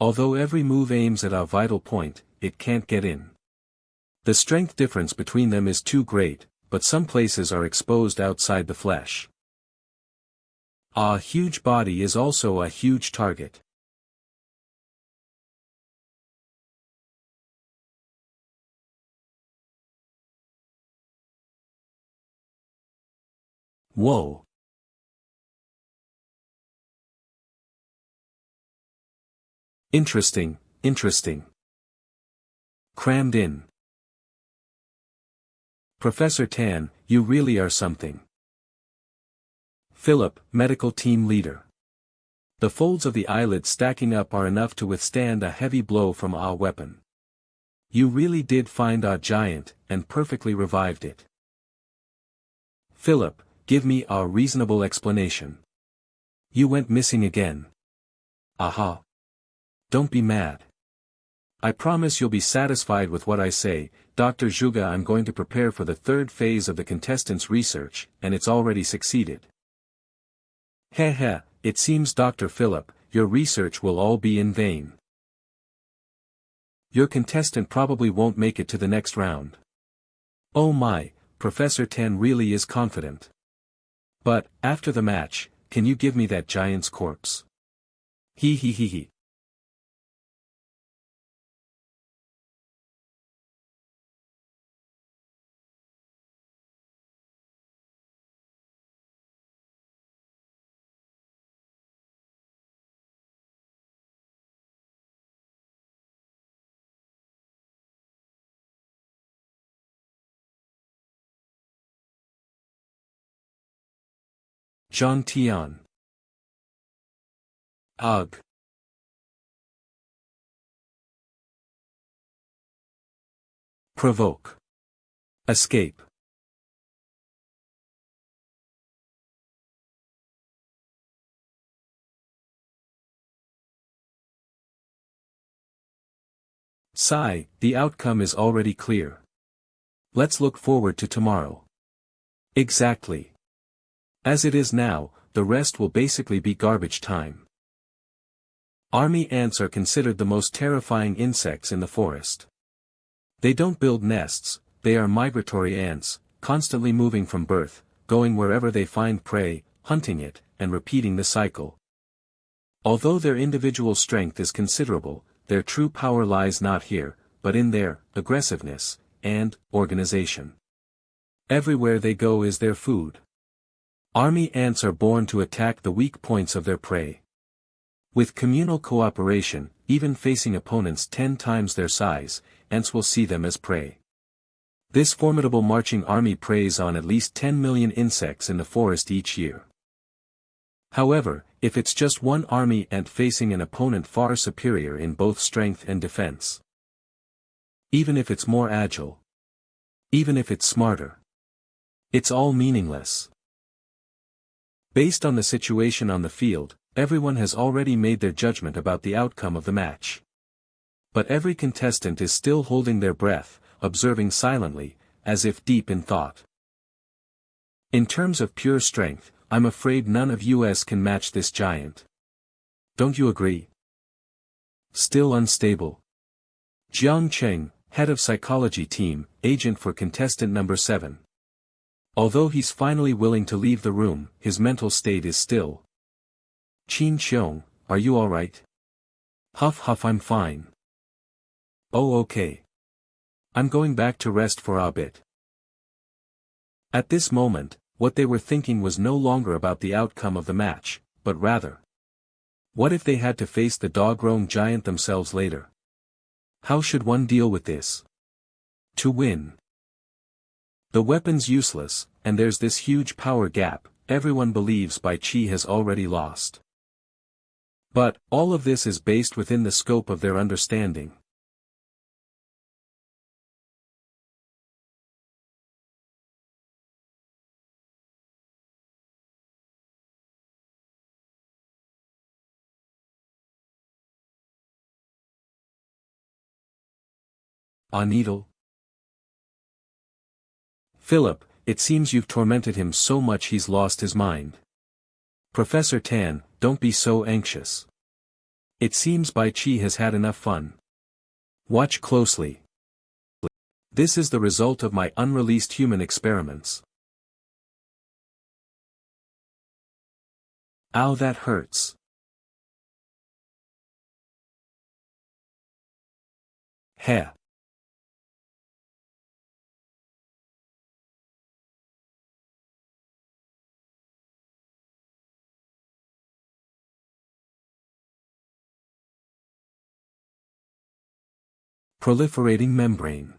Although every move aims at a vital point, it can't get in. The strength difference between them is too great, but some places are exposed outside the flesh. A huge body is also a huge target. Whoa. Interesting, interesting. Crammed in. Professor Tan, you really are something. Philip, medical team leader. The folds of the eyelid stacking up are enough to withstand a heavy blow from a weapon. You really did find a giant, and perfectly revived it. Philip, give me a reasonable explanation. You went missing again. Aha. Don't be mad. I promise you'll be satisfied with what I say, Dr. Zhuge. I'm going to prepare for the third phase of the contestants' research, and it's already succeeded. Heh, it seems Dr. Philip, your research will all be in vain. Your contestant probably won't make it to the next round. Oh my, Professor Tan really is confident. But, after the match, can you give me that giant's corpse? He. Zhang Tian. Ugh. Provoke. Escape. Sigh, the outcome is already clear. Let's look forward to tomorrow. Exactly. As it is now, the rest will basically be garbage time. Army ants are considered the most terrifying insects in the forest. They don't build nests, they are migratory ants, constantly moving from birth, going wherever they find prey, hunting it, and repeating the cycle. Although their individual strength is considerable, their true power lies not here, but in their aggressiveness and organization. Everywhere they go is their food. Army ants are born to attack the weak points of their prey. With communal cooperation, even facing opponents 10 times their size, ants will see them as prey. This formidable marching army preys on at least 10 million insects in the forest each year. However, if it's just one army ant facing an opponent far superior in both strength and defense, even if it's more agile, even if it's smarter, it's all meaningless. Based on the situation on the field, everyone has already made their judgment about the outcome of the match. But every contestant is still holding their breath, observing silently, as if deep in thought. In terms of pure strength, I'm afraid none of us can match this giant. Don't you agree? Still unstable. Jiang Cheng, head of psychology team, agent for contestant number 7. Although he's finally willing to leave the room, his mental state is still. Qin Xiong, are you alright? Huff huff, I'm fine. Oh okay. I'm going back to rest for a bit. At this moment, what they were thinking was no longer about the outcome of the match, but rather, what if they had to face the dog-grown giant themselves later? How should one deal with this? To win. The weapon's useless, and there's this huge power gap, everyone believes Bai Qi has already lost. But, all of this is based within the scope of their understanding. A needle? Philip, it seems you've tormented him so much he's lost his mind. Professor Tan, don't be so anxious. It seems Bai Qi has had enough fun. Watch closely. This is the result of my unreleased human experiments. Ow, that hurts. Heh. Proliferating membrane.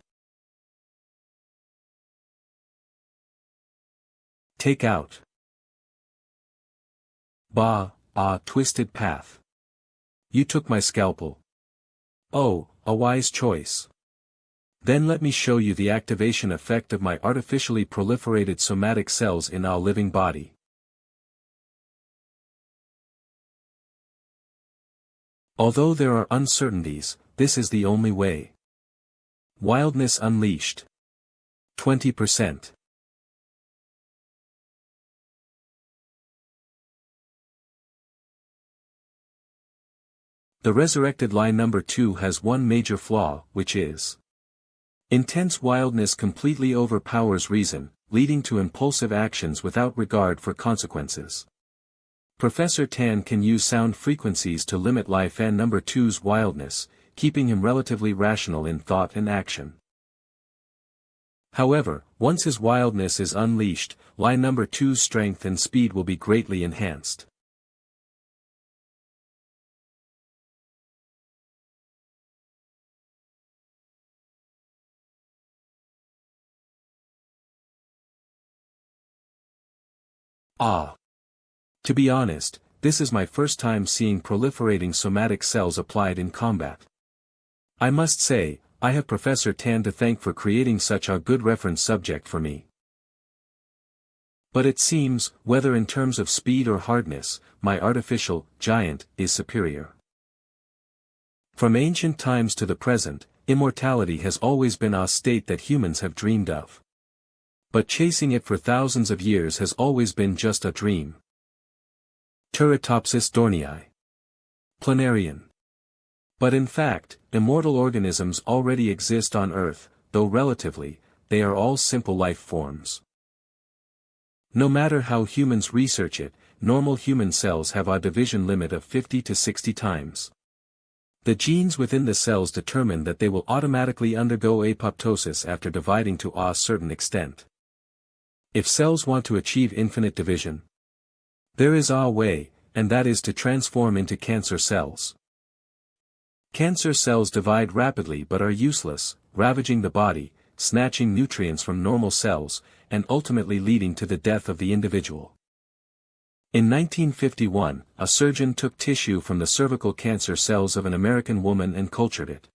Take out. Twisted path. You took my scalpel. Oh, a wise choice. Then let me show you the activation effect of my artificially proliferated somatic cells in our living body. Although there are uncertainties, this is the only way. Wildness unleashed. 20%. The resurrected line number 2 has one major flaw, which is intense wildness completely overpowers reason, leading to impulsive actions without regard for consequences. Professor Tan can use sound frequencies to limit Li Fan number 2's wildness, keeping him relatively rational in thought and action. However, once his wildness is unleashed, Li number 2's strength and speed will be greatly enhanced. Ah! To be honest, this is my first time seeing proliferating somatic cells applied in combat. I must say, I have Professor Tan to thank for creating such a good reference subject for me. But it seems, whether in terms of speed or hardness, my artificial giant is superior. From ancient times to the present, immortality has always been a state that humans have dreamed of. But chasing it for thousands of years has always been just a dream. Turritopsis dornii. Planarian. But in fact, immortal organisms already exist on Earth, though relatively, they are all simple life forms. No matter how humans research it, normal human cells have a division limit of 50 to 60 times. The genes within the cells determine that they will automatically undergo apoptosis after dividing to a certain extent. If cells want to achieve infinite division, there is a way, and that is to transform into cancer cells. Cancer cells divide rapidly but are useless, ravaging the body, snatching nutrients from normal cells, and ultimately leading to the death of the individual. In 1951, a surgeon took tissue from the cervical cancer cells of an American woman and cultured it.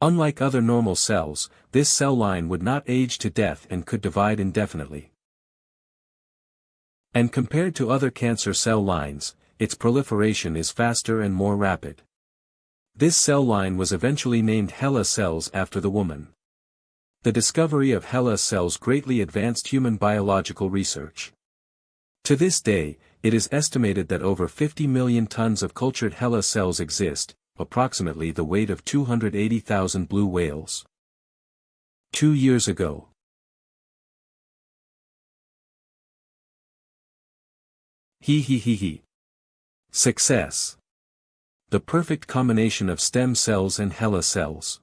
Unlike other normal cells, this cell line would not age to death and could divide indefinitely. And compared to other cancer cell lines, its proliferation is faster and more rapid. This cell line was eventually named HeLa cells after the woman. The discovery of HeLa cells greatly advanced human biological research. To this day, it is estimated that over 50 million tons of cultured HeLa cells exist, approximately the weight of 280,000 blue whales. 2 years ago. He. Success. The perfect combination of stem cells and HeLa cells.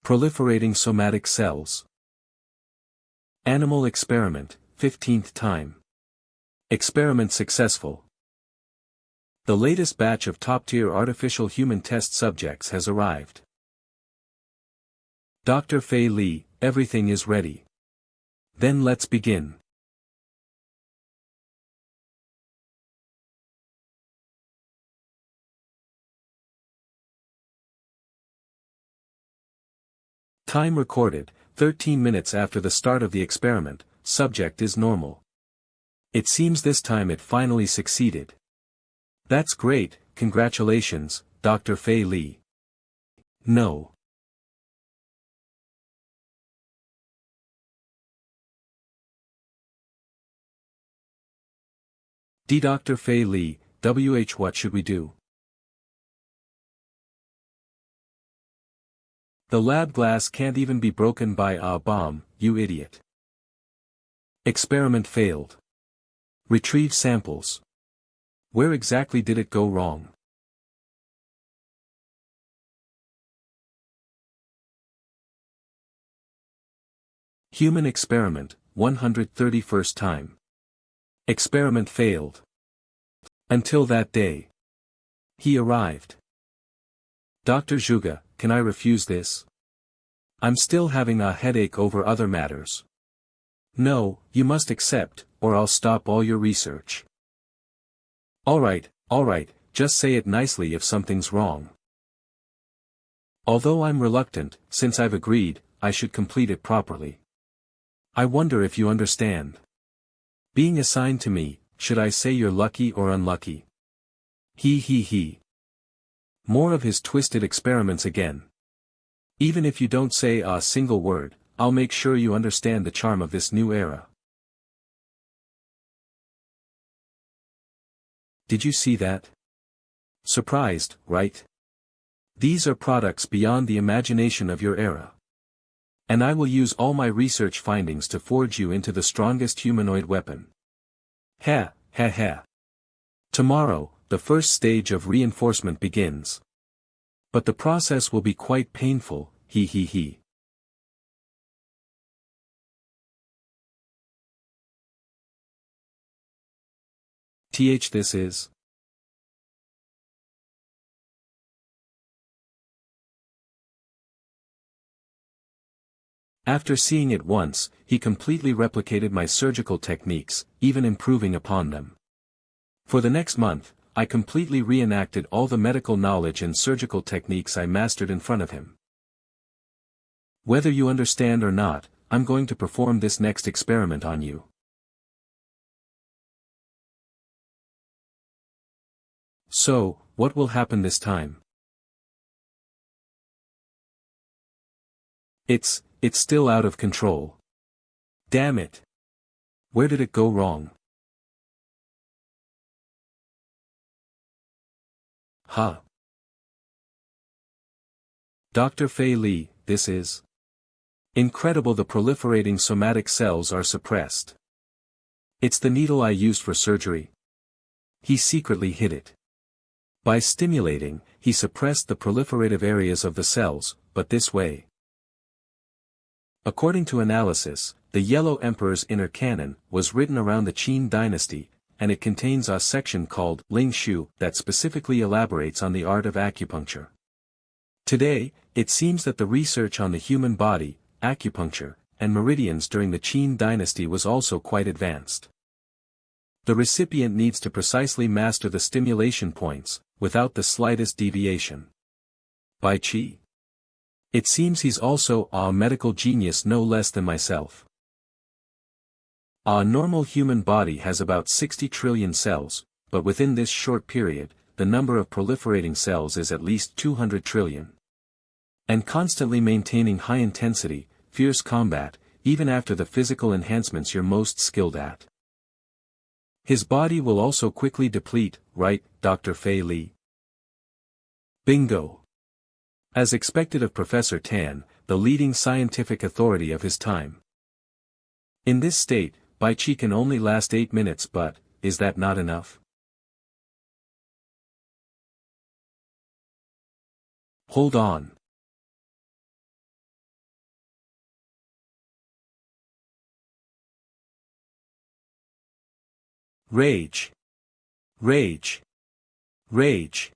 Proliferating somatic cells. Animal experiment, 15th time. Experiment successful. The latest batch of top-tier artificial human test subjects has arrived. Dr. Fei Li, everything is ready. Then let's begin. Time recorded, 13 minutes after the start of the experiment, subject is normal. It seems this time it finally succeeded. That's great, congratulations, Dr. Fei Li. No. Dr. Fei Li, what should we do? The lab glass can't even be broken by a bomb, you idiot. Experiment failed. Retrieve samples. Where exactly did it go wrong? Human experiment, 131st time. Experiment failed. Until that day. He arrived. Dr. Zhuge, can I refuse this? I'm still having a headache over other matters. No, you must accept, or I'll stop all your research. Alright, just say it nicely if something's wrong. Although I'm reluctant, since I've agreed, I should complete it properly. I wonder if you understand. Being assigned to me, should I say you're lucky or unlucky? He. More of his twisted experiments again. Even if you don't say a single word, I'll make sure you understand the charm of this new era. Did you see that? Surprised, right? These are products beyond the imagination of your era. And I will use all my research findings to forge you into the strongest humanoid weapon. Ha. Tomorrow, the first stage of reinforcement begins. But the process will be quite painful, he. This is. After seeing it once, he completely replicated my surgical techniques, even improving upon them. For the next month, I completely reenacted all the medical knowledge and surgical techniques I mastered in front of him. Whether you understand or not, I'm going to perform this next experiment on you. So, what will happen this time? It's still out of control. Damn it. Where did it go wrong? Huh. Dr. Fei Li, this is incredible. The proliferating somatic cells are suppressed. It's the needle I used for surgery. He secretly hid it. By stimulating, he suppressed the proliferative areas of the cells, but this way. According to analysis, the Yellow Emperor's inner canon was written around the Qin dynasty, and it contains a section called Ling Shu that specifically elaborates on the art of acupuncture. Today, it seems that the research on the human body, acupuncture, and meridians during the Qin dynasty was also quite advanced. The recipient needs to precisely master the stimulation points, without the slightest deviation. Bai Qi. It seems he's also a medical genius no less than myself. A normal human body has about 60 trillion cells, but within this short period, the number of proliferating cells is at least 200 trillion. And constantly maintaining high intensity, fierce combat, even after the physical enhancements you're most skilled at. His body will also quickly deplete, right, Dr. Fei Li? Bingo. As expected of Professor Tan, the leading scientific authority of his time. In this state, Bai Qi can only last 8 minutes, but, is that not enough? Hold on. Rage. Rage. Rage.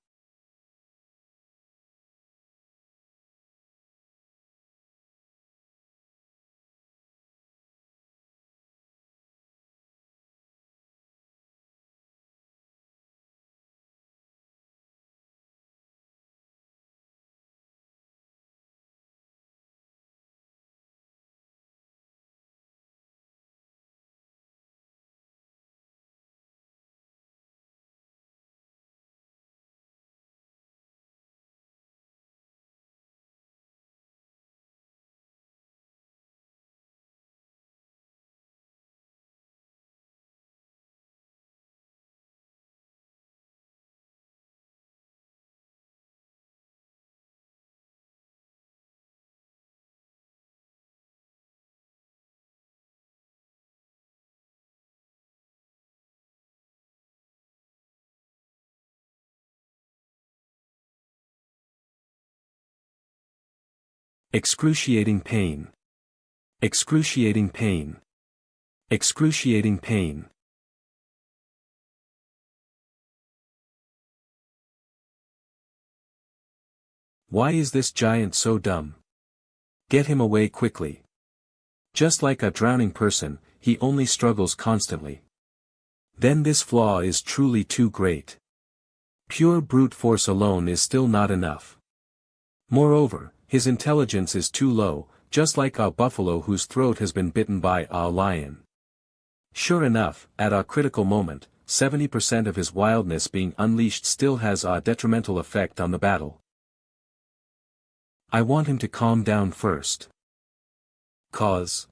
Excruciating pain. Excruciating pain. Excruciating pain. Why is this giant so dumb? Get him away quickly. Just like a drowning person, he only struggles constantly. Then this flaw is truly too great. Pure brute force alone is still not enough. Moreover, his intelligence is too low, just like a buffalo whose throat has been bitten by a lion. Sure enough, at a critical moment, 70% of his wildness being unleashed still has a detrimental effect on the battle. I want him to calm down first. Cause.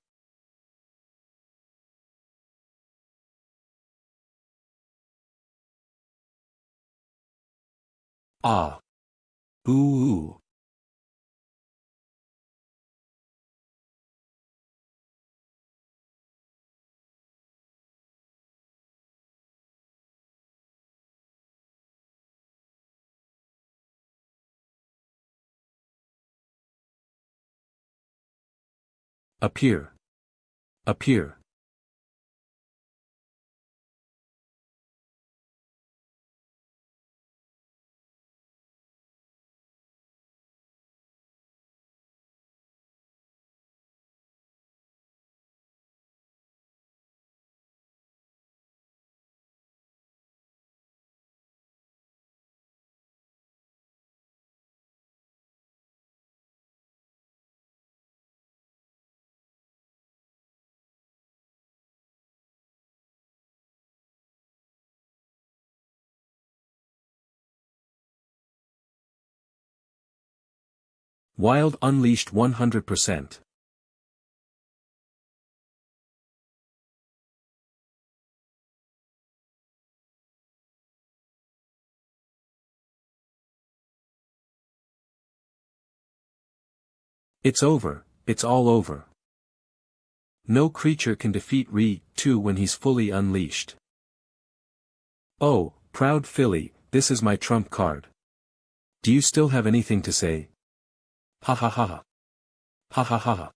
Ah. Ooh. Appear. Appear. Wild unleashed 100%. It's over, it's all over. No creature can defeat Ri Tu when he's fully unleashed. Oh, proud filly, this is my trump card. Do you still have anything to say? Ha ha ha ha. Ha ha ha ha.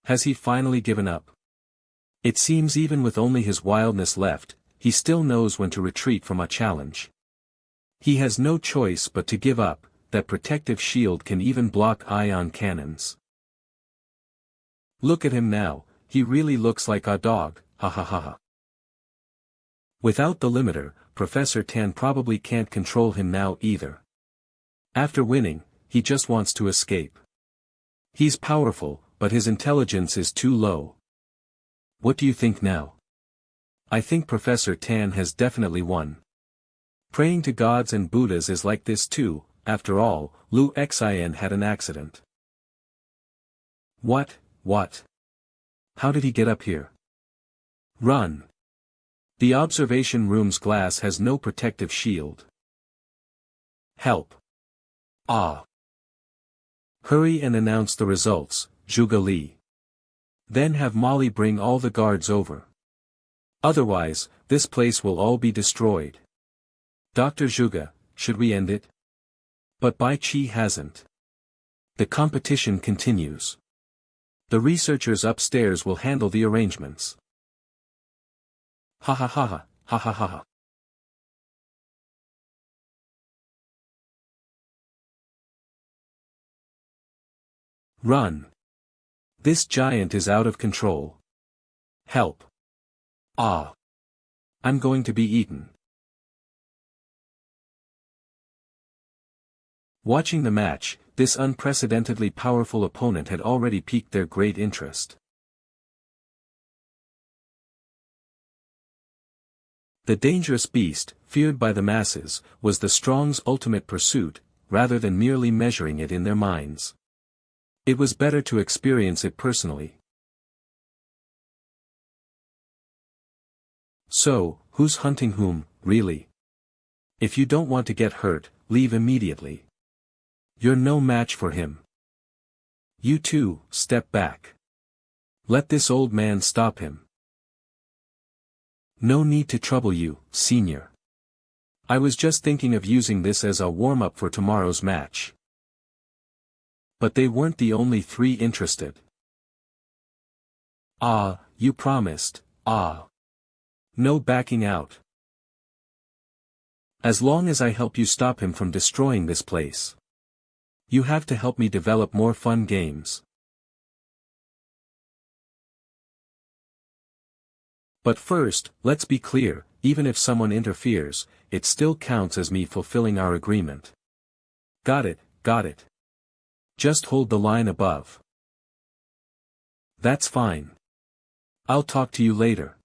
Has he finally given up? It seems even with only his wildness left, he still knows when to retreat from a challenge. He has no choice but to give up. That protective shield can even block ion cannons. Look at him now, he really looks like a dog, ha ha ha ha. Without the limiter, Professor Tan probably can't control him now either. After winning, he just wants to escape. He's powerful, but his intelligence is too low. What do you think now? I think Professor Tan has definitely won. Praying to gods and Buddhas is like this too. After all, Lü Fengxian had an accident. What? How did he get up here? Run! The observation room's glass has no protective shield. Help! Ah! Hurry and announce the results, Zhuge Li. Then have Molly bring all the guards over. Otherwise, this place will all be destroyed. Dr. Zhuge, should we end it? But Bai Qi hasn't. The competition continues. The researchers upstairs will handle the arrangements. Ha ha ha ha, ha ha ha ha. Run. This giant is out of control. Help. Ah. I'm going to be eaten. Watching the match, this unprecedentedly powerful opponent had already piqued their great interest. The dangerous beast, feared by the masses, was the strong's ultimate pursuit, rather than merely measuring it in their minds. It was better to experience it personally. So, who's hunting whom, really? If you don't want to get hurt, leave immediately. You're no match for him. You two, step back. Let this old man stop him. No need to trouble you, senior. I was just thinking of using this as a warm-up for tomorrow's match. But they weren't the only three interested. Ah, you promised, ah. No backing out. As long as I help you stop him from destroying this place. You have to help me develop more fun games. But first, let's be clear, even if someone interferes, it still counts as me fulfilling our agreement. Got it, got it. Just hold the line above. That's fine. I'll talk to you later.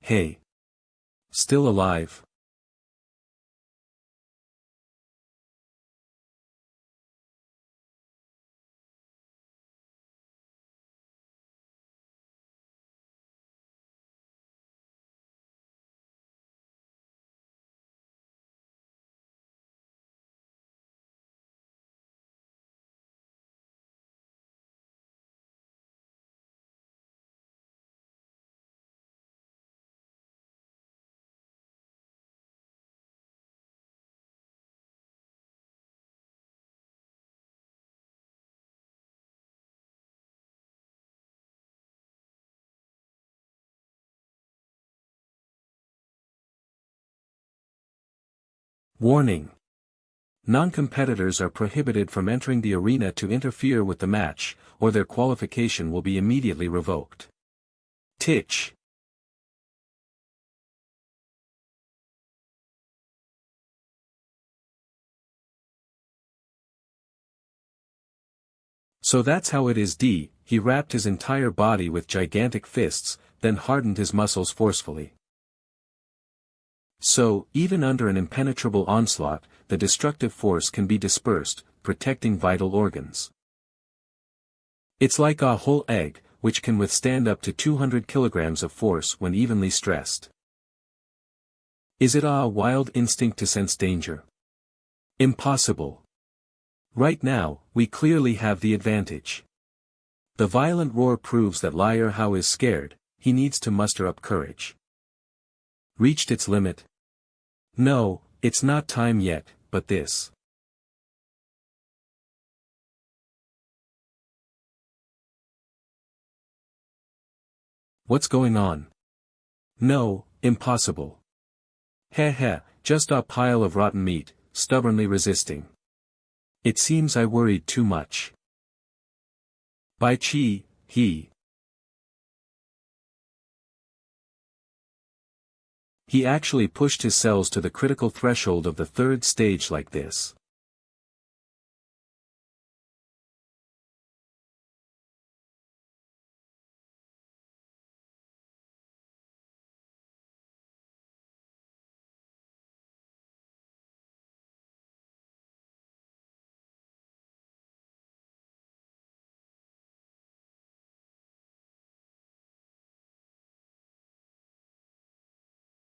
Hey. Still alive? Warning. Non-competitors are prohibited from entering the arena to interfere with the match, or their qualification will be immediately revoked. Titch. So that's how it is. He wrapped his entire body with gigantic fists, then hardened his muscles forcefully. So, even under an impenetrable onslaught, the destructive force can be dispersed, protecting vital organs. It's like a whole egg, which can withstand up to 200 kilograms of force when evenly stressed. Is it a wild instinct to sense danger? Impossible. Right now, we clearly have the advantage. The violent roar proves that Liar Hao is scared, he needs to muster up courage. Reached its limit? No, it's not time yet, but this. What's going on? No, impossible. Heh, just a pile of rotten meat, stubbornly resisting. It seems I worried too much. Bai Qi, He actually pushed his cells to the critical threshold of the third stage like this.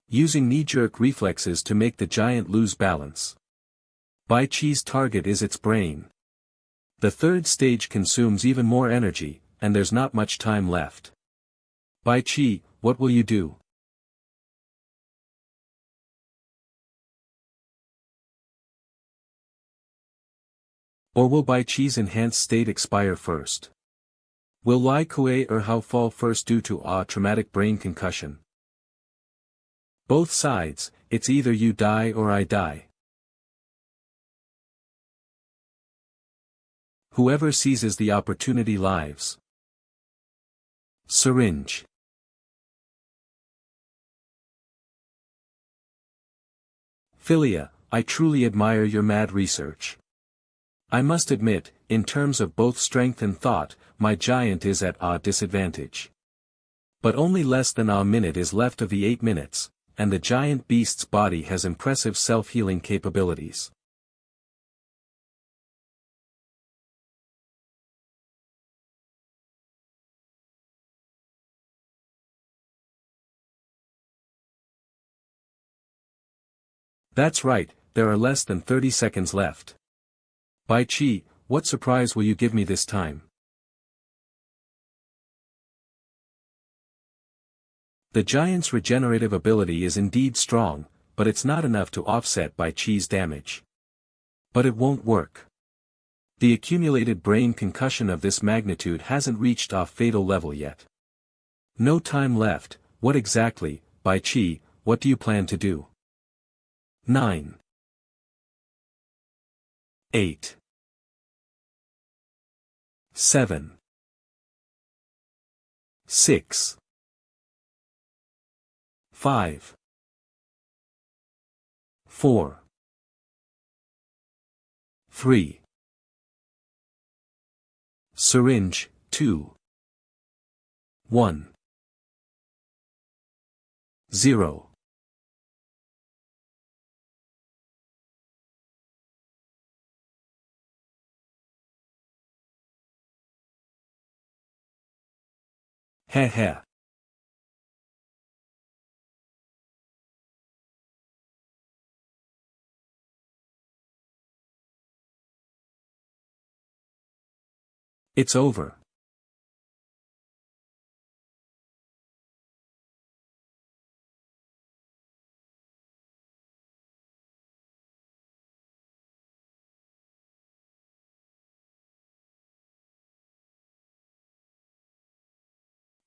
Using knee-jerk reflexes to make the giant lose balance. Bai Qi's target is its brain. The third stage consumes even more energy, and there's not much time left. Bai Qi, what will you do? Or will Bai Qi's enhanced state expire first? Will Lai Kuei or Hao fall first due to a traumatic brain concussion? Both sides, it's either you die or I die. Whoever seizes the opportunity lives. Syringe. Philia, I truly admire your mad research. I must admit, in terms of both strength and thought, my giant is at a disadvantage. But only less than a minute is left of the 8 minutes, and the giant beast's body has impressive self-healing capabilities. That's right, there are less than 30 seconds left. Bai Qi, what surprise will you give me this time? The giant's regenerative ability is indeed strong, but it's not enough to offset Bai Qi's damage. But it won't work. The accumulated brain concussion of this magnitude hasn't reached a fatal level yet. No time left. What exactly, Bai Qi, what do you plan to do? 9. 8. 7. 6. 5. 4. 3. Syringe, 2. 1. 0. Heh heh. It's over.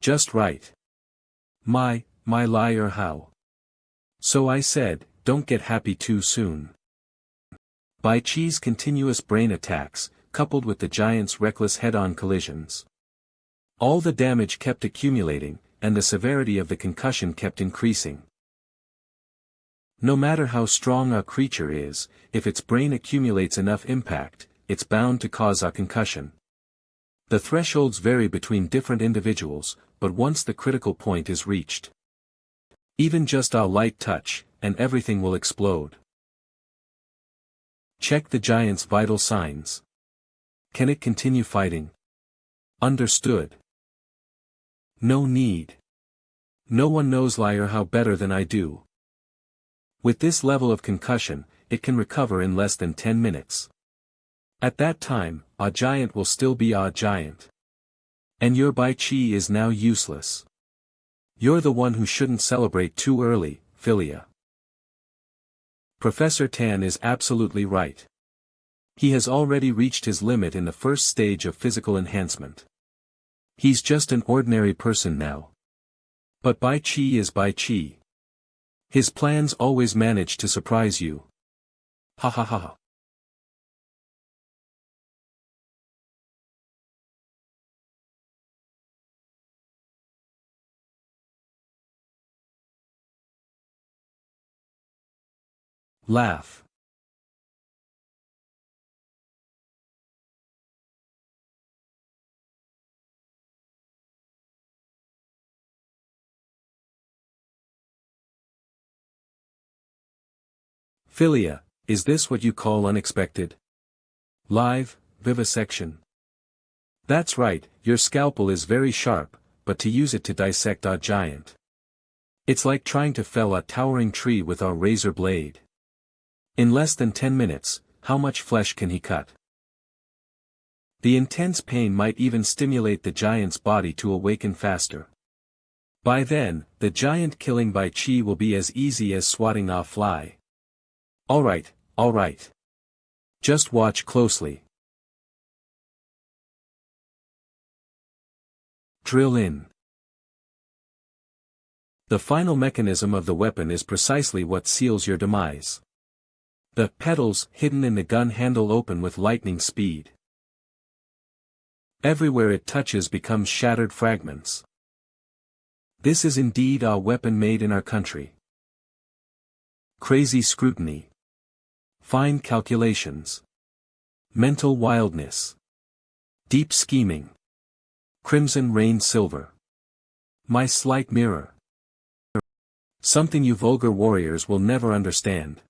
Just right. My liar how. So I said, don't get happy too soon. Bai Qi's continuous brain attacks, coupled with the giant's reckless head-on collisions. All the damage kept accumulating, and the severity of the concussion kept increasing. No matter how strong a creature is, if its brain accumulates enough impact, it's bound to cause a concussion. The thresholds vary between different individuals, but once the critical point is reached, even just a light touch, and everything will explode. Check the giant's vital signs. Can it continue fighting? Understood. No need. No one knows liar how better than I do. With this level of concussion, it can recover in less than 10 minutes. At that time, a giant will still be a giant. And your Bai Qi is now useless. You're the one who shouldn't celebrate too early, Philia. Professor Tan is absolutely right. He has already reached his limit in the first stage of physical enhancement. He's just an ordinary person now. But Bai Qi is Bai Qi. His plans always manage to surprise you. Ha ha ha. Laugh. Philia, is this what you call unexpected? Live, vivisection. That's right, your scalpel is very sharp, but to use it to dissect a giant. It's like trying to fell a towering tree with a razor blade. In less than 10 minutes, how much flesh can he cut? The intense pain might even stimulate the giant's body to awaken faster. By then, the giant killing Bai Qi will be as easy as swatting a fly. Alright. Just watch closely. Drill in. The final mechanism of the weapon is precisely what seals your demise. The petals hidden in the gun handle open with lightning speed. Everywhere it touches becomes shattered fragments. This is indeed a weapon made in our country. Crazy scrutiny. Fine calculations. Mental wildness. Deep scheming. Crimson rain silver. My slight mirror. Something you vulgar warriors will never understand.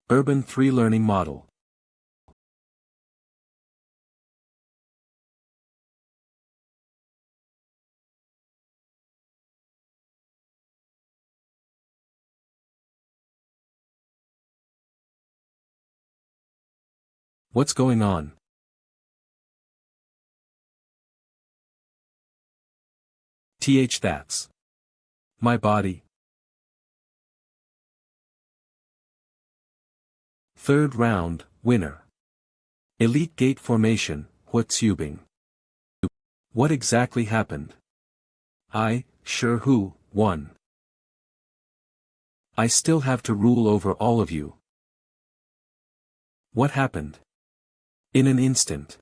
Urban 3 learning model. What's going on? That's my body. Third round, winner. Elite gate formation, Huatsubing. What exactly happened? Sure who, won. I still have to rule over all of you. What happened? In an instant.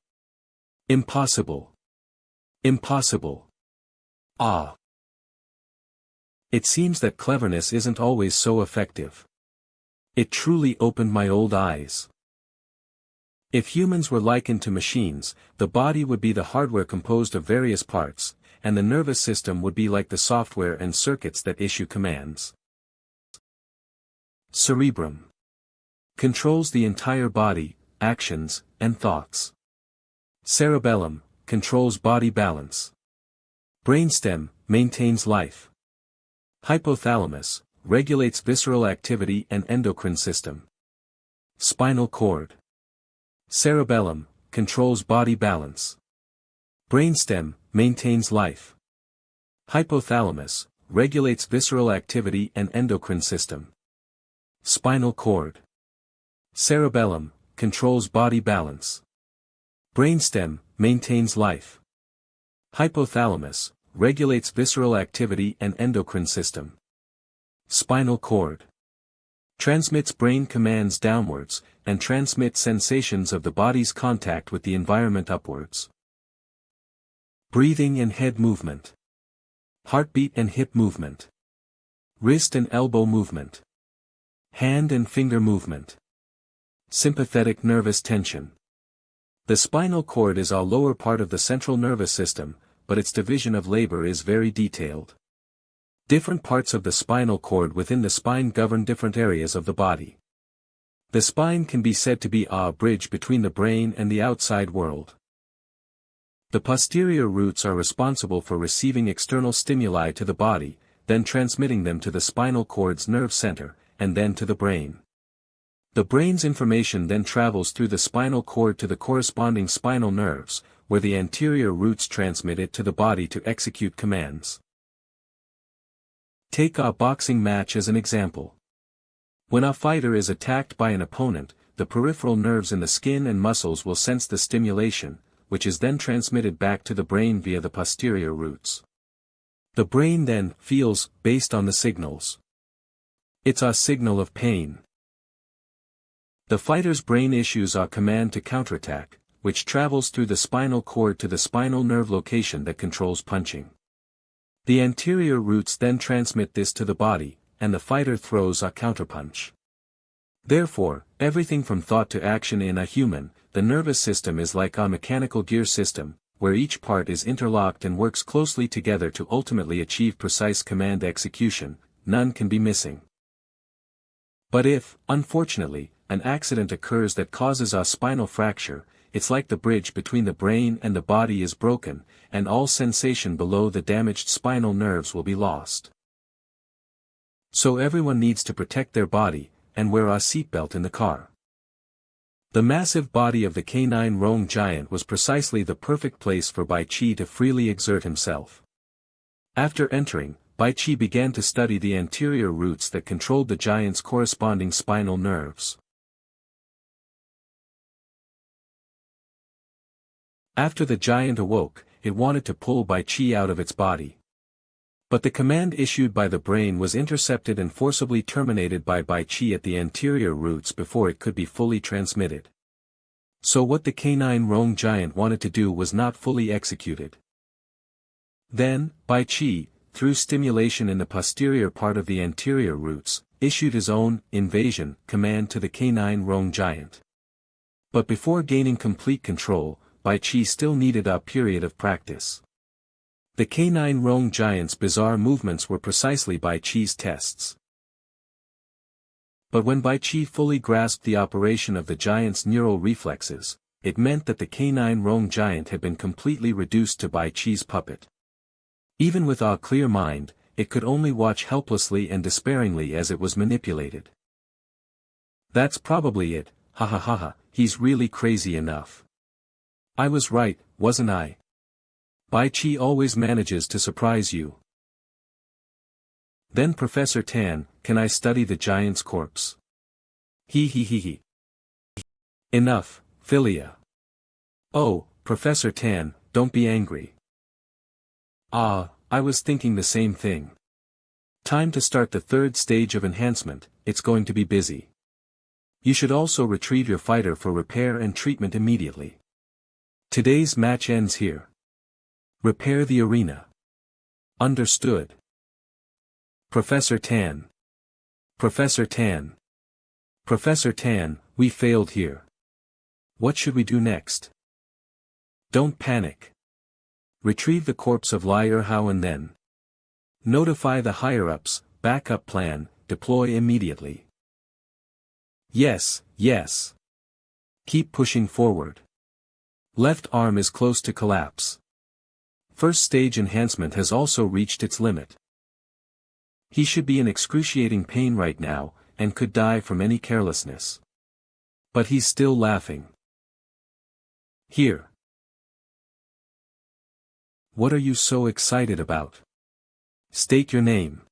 Impossible. Impossible. Ah. It seems that cleverness isn't always so effective. It truly opened my old eyes. If humans were likened to machines, the body would be the hardware composed of various parts, and the nervous system would be like the software and circuits that issue commands. Cerebrum controls the entire body, actions, and thoughts. Cerebellum controls body balance. Brainstem maintains life. Hypothalamus regulates visceral activity and endocrine system. Spinal cord. Cerebellum controls body balance. Brainstem maintains life. Hypothalamus regulates visceral activity and endocrine system. Spinal cord. Cerebellum controls body balance. Brainstem maintains life. Hypothalamus regulates visceral activity and endocrine system. Spinal cord transmits brain commands downwards, and transmits sensations of the body's contact with the environment upwards. Breathing and head movement. Heartbeat and hip movement. Wrist and elbow movement. Hand and finger movement. Sympathetic nervous tension. The spinal cord is a lower part of the central nervous system, but its division of labor is very detailed. Different parts of the spinal cord within the spine govern different areas of the body. The spine can be said to be a bridge between the brain and the outside world. The posterior roots are responsible for receiving external stimuli to the body, then transmitting them to the spinal cord's nerve center, and then to the brain. The brain's information then travels through the spinal cord to the corresponding spinal nerves, where the anterior roots transmit it to the body to execute commands. Take a boxing match as an example. When a fighter is attacked by an opponent, the peripheral nerves in the skin and muscles will sense the stimulation, which is then transmitted back to the brain via the posterior roots. The brain then feels, based on the signals. It's a signal of pain. The fighter's brain issues a command to counterattack, which travels through the spinal cord to the spinal nerve location that controls punching. The anterior roots then transmit this to the body, and the fighter throws a counterpunch. Therefore, everything from thought to action in a human, the nervous system is like a mechanical gear system, where each part is interlocked and works closely together to ultimately achieve precise command execution. None can be missing. But if, unfortunately, an accident occurs that causes a spinal fracture, it's like the bridge between the brain and the body is broken, and all sensation below the damaged spinal nerves will be lost. So everyone needs to protect their body, and wear a seatbelt in the car. The massive body of the canine roan giant was precisely the perfect place for Bai Qi to freely exert himself. After entering, Bai Qi began to study the anterior roots that controlled the giant's corresponding spinal nerves. After the giant awoke, it wanted to pull Bai Qi out of its body. But the command issued by the brain was intercepted and forcibly terminated by Bai Qi at the anterior roots before it could be fully transmitted. So what the canine roan giant wanted to do was not fully executed. Then, Bai Qi, through stimulation in the posterior part of the anterior roots, issued his own invasion command to the canine roan giant. But before gaining complete control, Bai Qi still needed a period of practice. The canine roan giant's bizarre movements were precisely Bai Qi's tests. But when Bai Qi fully grasped the operation of the giant's neural reflexes, it meant that the canine roan giant had been completely reduced to Bai Qi's puppet. Even with a clear mind, it could only watch helplessly and despairingly as it was manipulated. That's probably it, ha ha ha ha, he's really crazy enough. I was right, wasn't I? Bai Qi always manages to surprise you. Then Professor Tan, can I study the giant's corpse? He. Enough, Philia. Oh, Professor Tan, don't be angry. Ah, I was thinking the same thing. Time to start the third stage of enhancement, it's going to be busy. You should also retrieve your fighter for repair and treatment immediately. Today's match ends here. Repair the arena. Understood. Professor Tan. Professor Tan. Professor Tan, we failed here. What should we do next? Don't panic. Retrieve the corpse of Lai Erhao and then notify the higher-ups, backup plan, deploy immediately. Yes, yes. Keep pushing forward. Left arm is close to collapse. First stage enhancement has also reached its limit. He should be in excruciating pain right now, and could die from any carelessness. But he's still laughing. Here. What are you so excited about? State your name.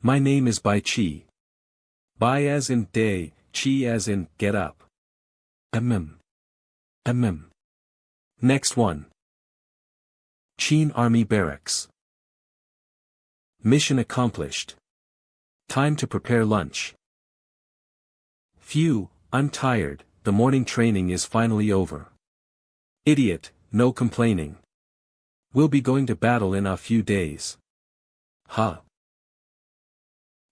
My name is Bai Qi. Bai as in day, Qi as in get up. Next one. Qin Army Barracks. Mission accomplished. Time to prepare lunch. Phew, I'm tired, the morning training is finally over. Idiot, no complaining. We'll be going to battle in a few days. Huh.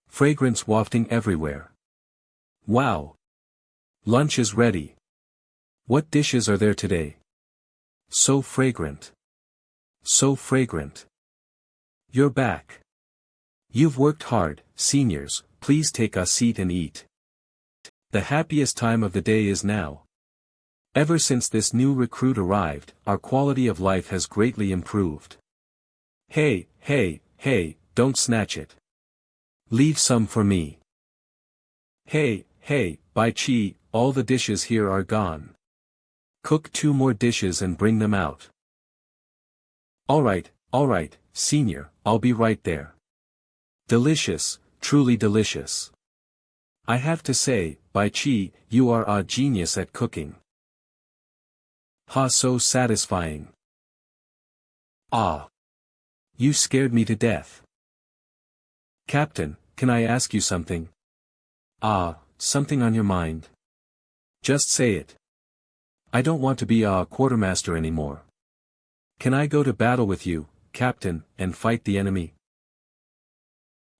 Fragrance wafting everywhere. Wow. Lunch is ready. What dishes are there today? So fragrant. So fragrant. You're back. You've worked hard, seniors, please take a seat and eat. The happiest time of the day is now. Ever since this new recruit arrived, our quality of life has greatly improved. Hey, don't snatch it. Leave some for me. Hey, Bai Qi, all the dishes here are gone. Cook 2 more dishes and bring them out. Alright, senior, I'll be right there. Delicious, truly delicious. I have to say, Bai Qi, you are a genius at cooking. Ha, so satisfying. Ah. You scared me to death. Captain, can I ask you something? Something on your mind. Just say it. I don't want to be a quartermaster anymore. Can I go to battle with you, Captain, and fight the enemy?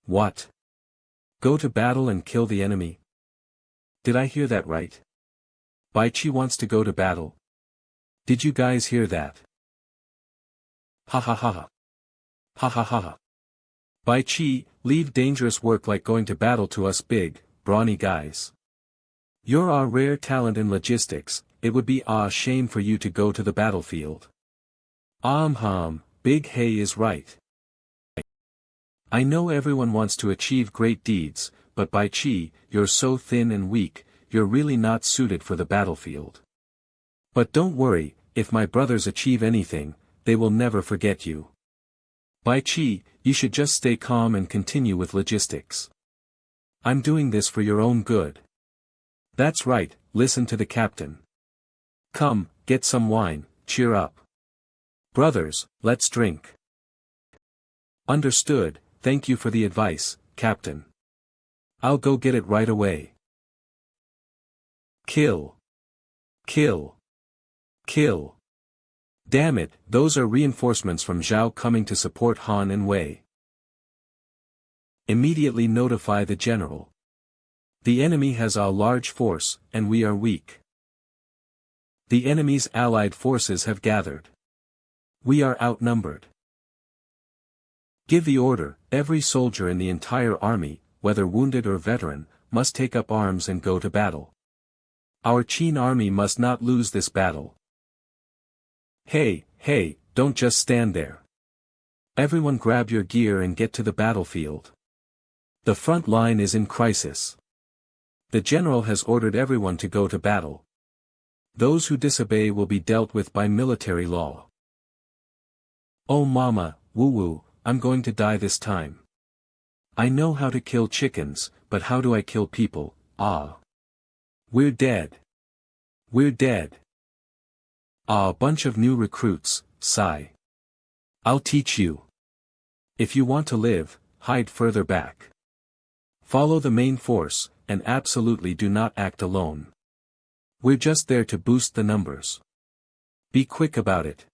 What? Go to battle and kill the enemy? Did I hear that right? Bai Qi wants to go to battle. Did you guys hear that? Ha ha ha ha. Ha ha ha ha. Bai Qi, leave dangerous work like going to battle to us big, brawny guys. You're a rare talent in logistics, it would be a shame for you to go to the battlefield. Big Hay is right. I know everyone wants to achieve great deeds, but Bai Qi, you're so thin and weak, you're really not suited for the battlefield. But don't worry, if my brothers achieve anything, they will never forget you. Bai Qi, you should just stay calm and continue with logistics. I'm doing this for your own good. That's right, listen to the captain. Come, get some wine, cheer up. Brothers, let's drink. Understood, thank you for the advice, Captain. I'll go get it right away. Kill. Kill. Kill. Damn it, those are reinforcements from Zhao coming to support Han and Wei. Immediately notify the general. The enemy has a large force, and we are weak. The enemy's allied forces have gathered. We are outnumbered. Give the order, every soldier in the entire army, whether wounded or veteran, must take up arms and go to battle. Our Qin army must not lose this battle. Hey, don't just stand there. Everyone grab your gear and get to the battlefield. The front line is in crisis. The general has ordered everyone to go to battle. Those who disobey will be dealt with by military law. Oh mama, woo-woo, I'm going to die this time. I know how to kill chickens, but how do I kill people? We're dead. We're dead. A bunch of new recruits, sigh. I'll teach you. If you want to live, hide further back. Follow the main force, and absolutely do not act alone. We're just there to boost the numbers. Be quick about it.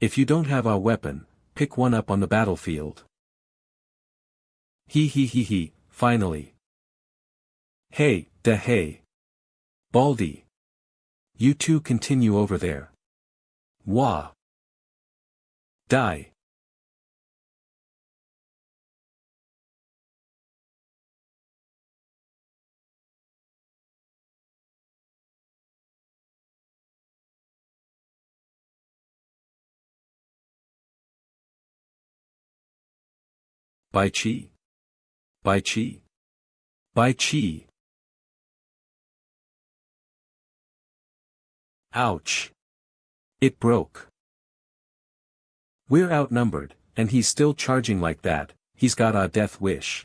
If you don't have a weapon, pick one up on the battlefield. Finally. Hey. Baldy. You two continue over there. Wah. Die. Bai Qi. Bai Qi. Bai Qi. Ouch. It broke. We're outnumbered, and he's still charging like that. He's got a death wish.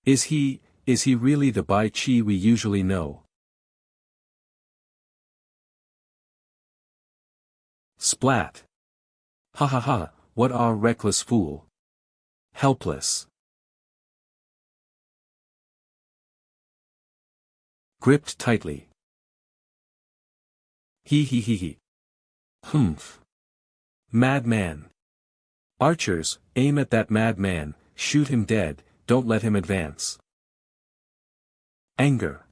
Is he really the Bai Qi we usually know? Splat. Ha ha ha, what a reckless fool. Helpless. Gripped tightly. He. Humph. Madman. Archers, aim at that madman, shoot him dead, don't let him advance. Anger.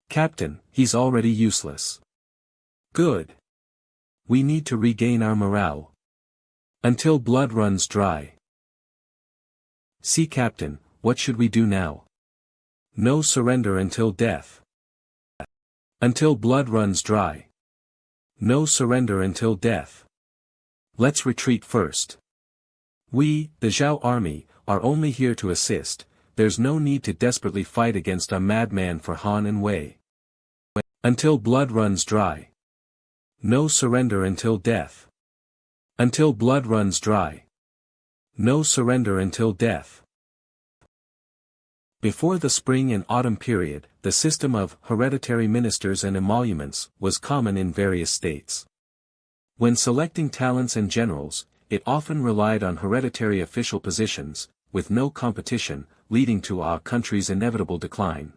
Captain, he's already useless. Good. We need to regain our morale. Until blood runs dry. See Captain, what should we do now? No surrender until death. Until blood runs dry. No surrender until death. Let's retreat first. We, the Zhao army, are only here to assist, there's no need to desperately fight against a madman for Han and Wei. Until blood runs dry. No surrender until death. Until blood runs dry. No surrender until death. Before the spring and autumn period, the system of hereditary ministers and emoluments was common in various states. When selecting talents and generals, it often relied on hereditary official positions, with no competition, leading to a country's inevitable decline.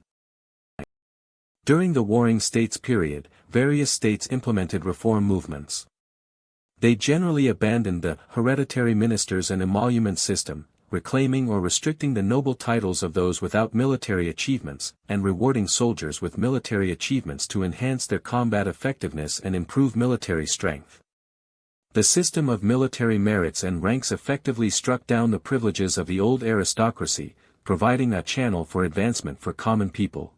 During the Warring States period, various states implemented reform movements. They generally abandoned the hereditary ministers and emolument system, reclaiming or restricting the noble titles of those without military achievements, and rewarding soldiers with military achievements to enhance their combat effectiveness and improve military strength. The system of military merits and ranks effectively struck down the privileges of the old aristocracy, providing a channel for advancement for common people.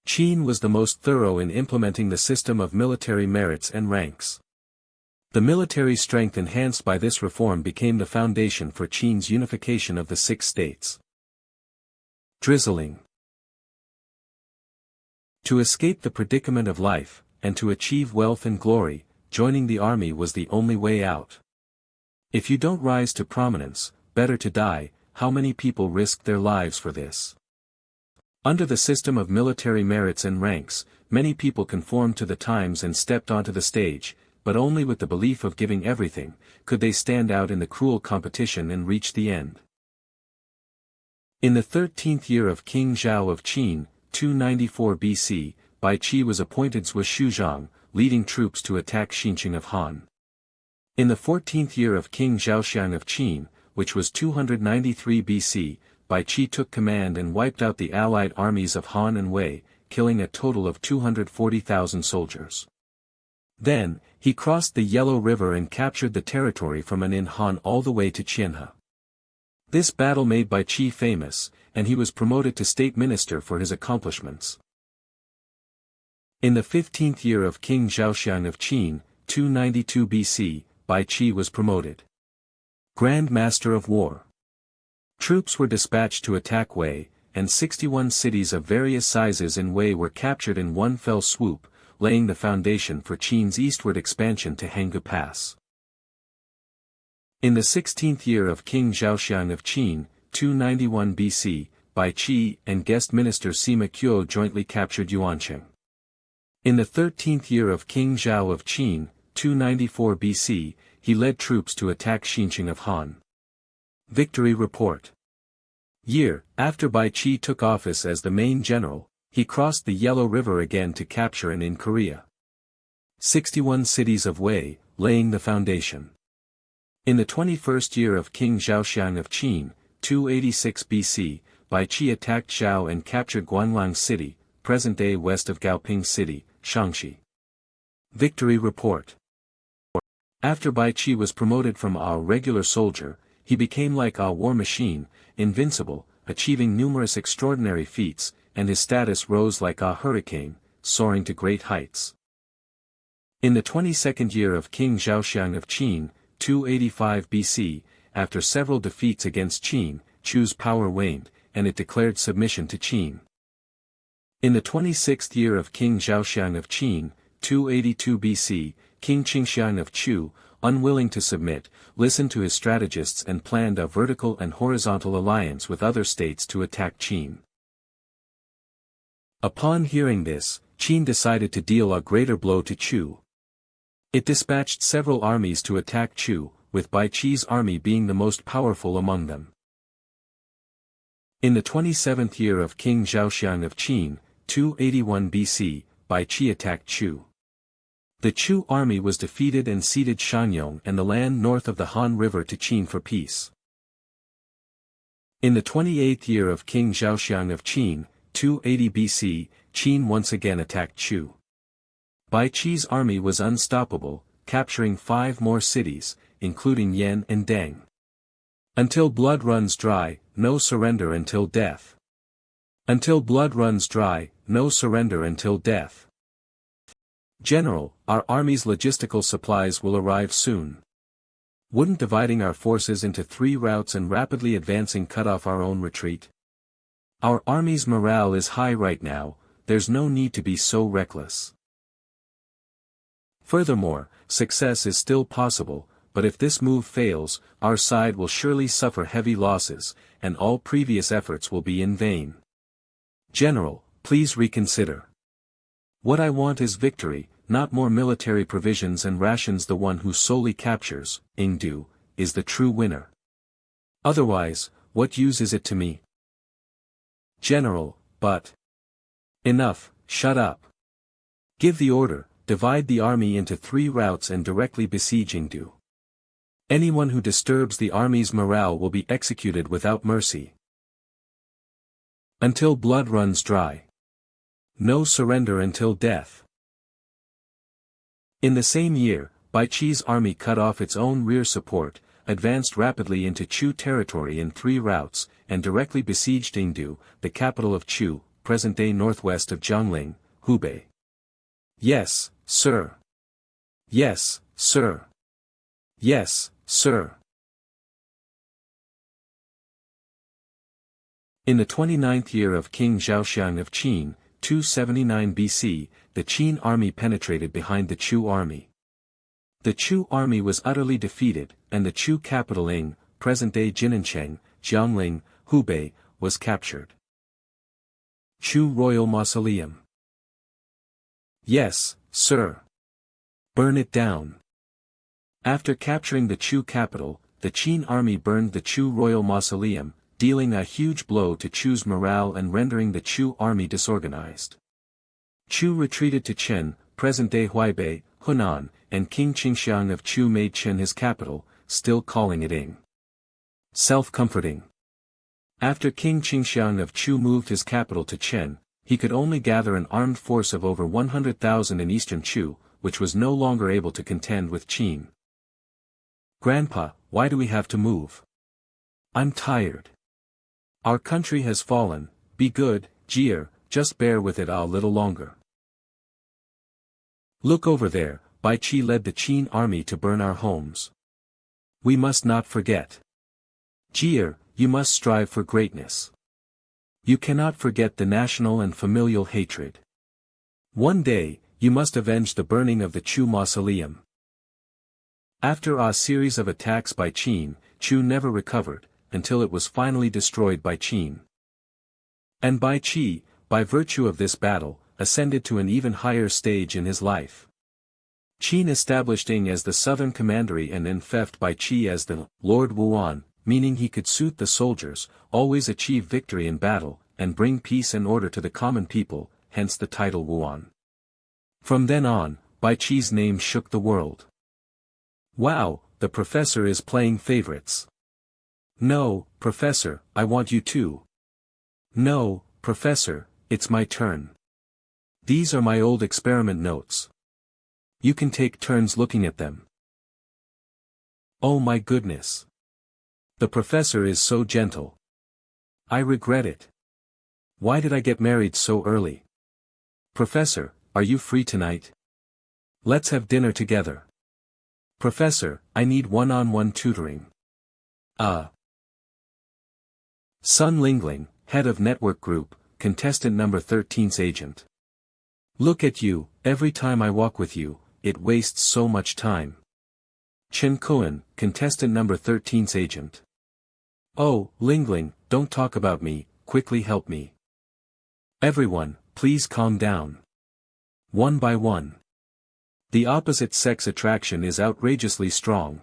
Qin was the most thorough in implementing the system of military merits and ranks. The military strength enhanced by this reform became the foundation for Qin's unification of the 6 states. Drizzling. To escape the predicament of life, and to achieve wealth and glory, joining the army was the only way out. If you don't rise to prominence, better to die. How many people risked their lives for this? Under the system of military merits and ranks, many people conformed to the times and stepped onto the stage, but only with the belief of giving everything, could they stand out in the cruel competition and reach the end. In the 13th year of King Zhao of Qin, 294 BC, Bai Qi was appointed Zhuang, leading troops to attack Xinqiang of Han. In the 14th year of King Zhaoxiang of Qin, which was 293 BC, Bai Qi took command and wiped out the allied armies of Han and Wei, killing a total of 240,000 soldiers. Then, he crossed the Yellow River and captured the territory from Anin Han all the way to Qianhe. This battle made Bai Qi famous, and he was promoted to state minister for his accomplishments. In the 15th year of King Zhaoxiang of Qin, 292 BC, Bai Qi was promoted Grand Master of War. Troops were dispatched to attack Wei, and 61 cities of various sizes in Wei were captured in one fell swoop, laying the foundation for Qin's eastward expansion to Hanggu Pass. In the 16th year of King Zhaoxiang of Qin, 291 BC, Bai Qi and guest minister Sima Qiu jointly captured Yuancheng. In the 13th year of King Zhao of Qin, 294 BC, he led troops to attack Xinqiang of Han. Victory Report. Year, after Bai Qi took office as the main general, he crossed the Yellow River again to capture Anin Korea. 61 cities of Wei, laying the foundation. In the 21st year of King Zhaoxiang of Qin, 286 BC, Bai Qi attacked Zhao and captured Guanlang City, present-day west of Gaoping City, Shaanxi. Victory Report. After Bai Qi was promoted from a regular soldier, he became like a war machine, invincible, achieving numerous extraordinary feats, and his status rose like a hurricane, soaring to great heights. In the 22nd year of King Xiang of Qin, 285 BC, after several defeats against Qin, Chu's power waned, and it declared submission to Qin. In the 26th year of King Xiang of Qin, 282 BC, King Qingxiang of Chu, unwilling to submit, listened to his strategists and planned a vertical and horizontal alliance with other states to attack Qin. Upon hearing this, Qin decided to deal a greater blow to Chu. It dispatched several armies to attack Chu, with Bai Qi's army being the most powerful among them. In the 27th year of King Xiang of Qin, 281 BC, Bai Qi attacked Chu. The Chu army was defeated and ceded Shanyong and the land north of the Han River to Qin for peace. In the 28th year of King Xiang of Qin, 280 BC, Qin once again attacked Chu. Bai Qi's army was unstoppable, capturing 5 more cities, including Yan and Deng. Until blood runs dry, no surrender until death. Until blood runs dry, no surrender until death. General, our army's logistical supplies will arrive soon. Wouldn't dividing our forces into 3 routes and rapidly advancing cut off our own retreat? Our army's morale is high right now, there's no need to be so reckless. Furthermore, success is still possible, but if this move fails, our side will surely suffer heavy losses, and all previous efforts will be in vain. General, please reconsider. What I want is victory, not more military provisions and rations. The one who solely captures, Ingdu, is the true winner. Otherwise, what use is it to me? General, but... Enough, shut up. Give the order, divide the army into 3 routes and directly besiege Ingdu. Anyone who disturbs the army's morale will be executed without mercy. Until blood runs dry. No surrender until death. In the same year, Bai Qi's army cut off its own rear support, advanced rapidly into Chu territory in 3 routes, and directly besieged Ingdu, the capital of Chu, present-day northwest of Jiangling, Hubei. Yes, sir. Yes, sir. Yes, sir. In the 29th year of King Xiang of Qin, 279 BC, the Qin army penetrated behind the Chu army. The Chu army was utterly defeated, and the Chu capital Ing, present-day Jinincheng, Jiangling, Hubei, was captured. Chu Royal Mausoleum. Yes, sir. Burn it down. After capturing the Chu capital, the Qin army burned the Chu Royal Mausoleum, dealing a huge blow to Chu's morale and rendering the Chu army disorganized. Chu retreated to Chen, present-day Huaibei, Hunan, and King Qingxiang of Chu made Chen his capital, still calling it Ing. Self-comforting. After King Qingxiang of Chu moved his capital to Chen, he could only gather an armed force of over 100,000 in eastern Chu, which was no longer able to contend with Qin. Grandpa, why do we have to move? I'm tired. Our country has fallen, be good, Jie, just bear with it a little longer. Look over there, Bai Qi led the Qin army to burn our homes. We must not forget. Jie, you must strive for greatness. You cannot forget the national and familial hatred. One day, you must avenge the burning of the Chu mausoleum. After a series of attacks by Qin, Chu never recovered, until it was finally destroyed by Qin. And Bai Qi, by virtue of this battle, ascended to an even higher stage in his life. Qin established Ing as the southern commandery and then left Bai Qi as the Lord Wuan, meaning he could suit the soldiers, always achieve victory in battle, and bring peace and order to the common people, hence the title Wuan. From then on, Bai Qi's name shook the world. Wow, the professor is playing favorites. No, Professor, I want you too. No, Professor, it's my turn. These are my old experiment notes. You can take turns looking at them. Oh my goodness. The professor is so gentle. I regret it. Why did I get married so early? Professor, are you free tonight? Let's have dinner together. Professor, I need one-on-one tutoring. Sun Lingling, head of network group, contestant number 13's agent. Look at you, every time I walk with you, it wastes so much time. Chen Kuan, contestant number 13's agent. Oh, Lingling, don't talk about me, quickly help me. Everyone, please calm down. One by one. The opposite sex attraction is outrageously strong.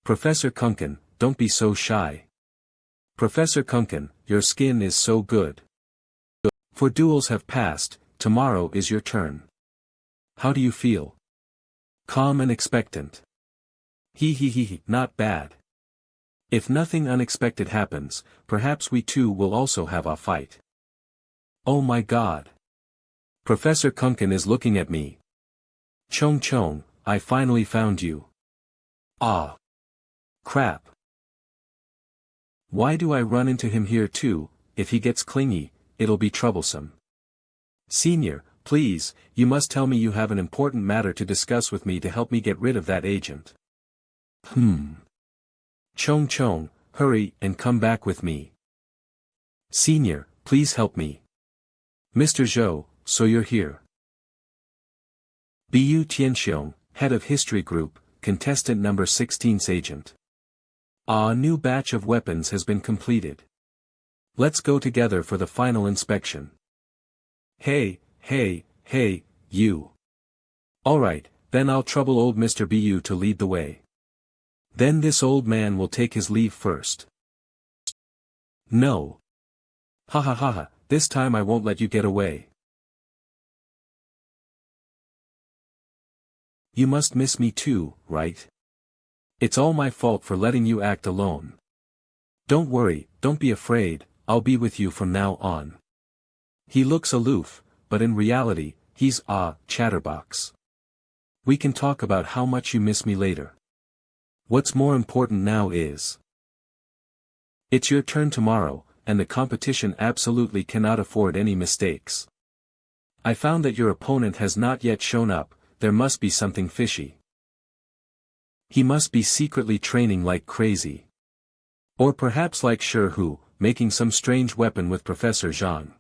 Professor Kunken, don't be so shy. Professor Kunken, your skin is so good. For duels have passed, tomorrow is your turn. How do you feel? Calm and expectant. Not bad. If nothing unexpected happens, perhaps we two will also have a fight. Oh my god. Professor Kunken is looking at me. Chong Chong, I finally found you. Ah. Crap. Why do I run into him here too? If he gets clingy, it'll be troublesome. Senior, please, you must tell me you have an important matter to discuss with me to help me get rid of that agent. Chong Chong, hurry and come back with me. Senior, please help me. Mr. Zhou, so you're here. Bu Tianxiong, head of history group, contestant number 16's agent. A new batch of weapons has been completed. Let's go together for the final inspection. Hey, you. Alright, then I'll trouble old Mr. Bu to lead the way. Then this old man will take his leave first. No. Ha, this time I won't let you get away. You must miss me too, right? It's all my fault for letting you act alone. Don't worry, don't be afraid, I'll be with you from now on. He looks aloof, but in reality, he's a chatterbox. We can talk about how much you miss me later. What's more important now is... It's your turn tomorrow, and the competition absolutely cannot afford any mistakes. I found that your opponent has not yet shown up, there must be something fishy. He must be secretly training like crazy. Or perhaps like Shi Hu, making some strange weapon with Professor Zhang.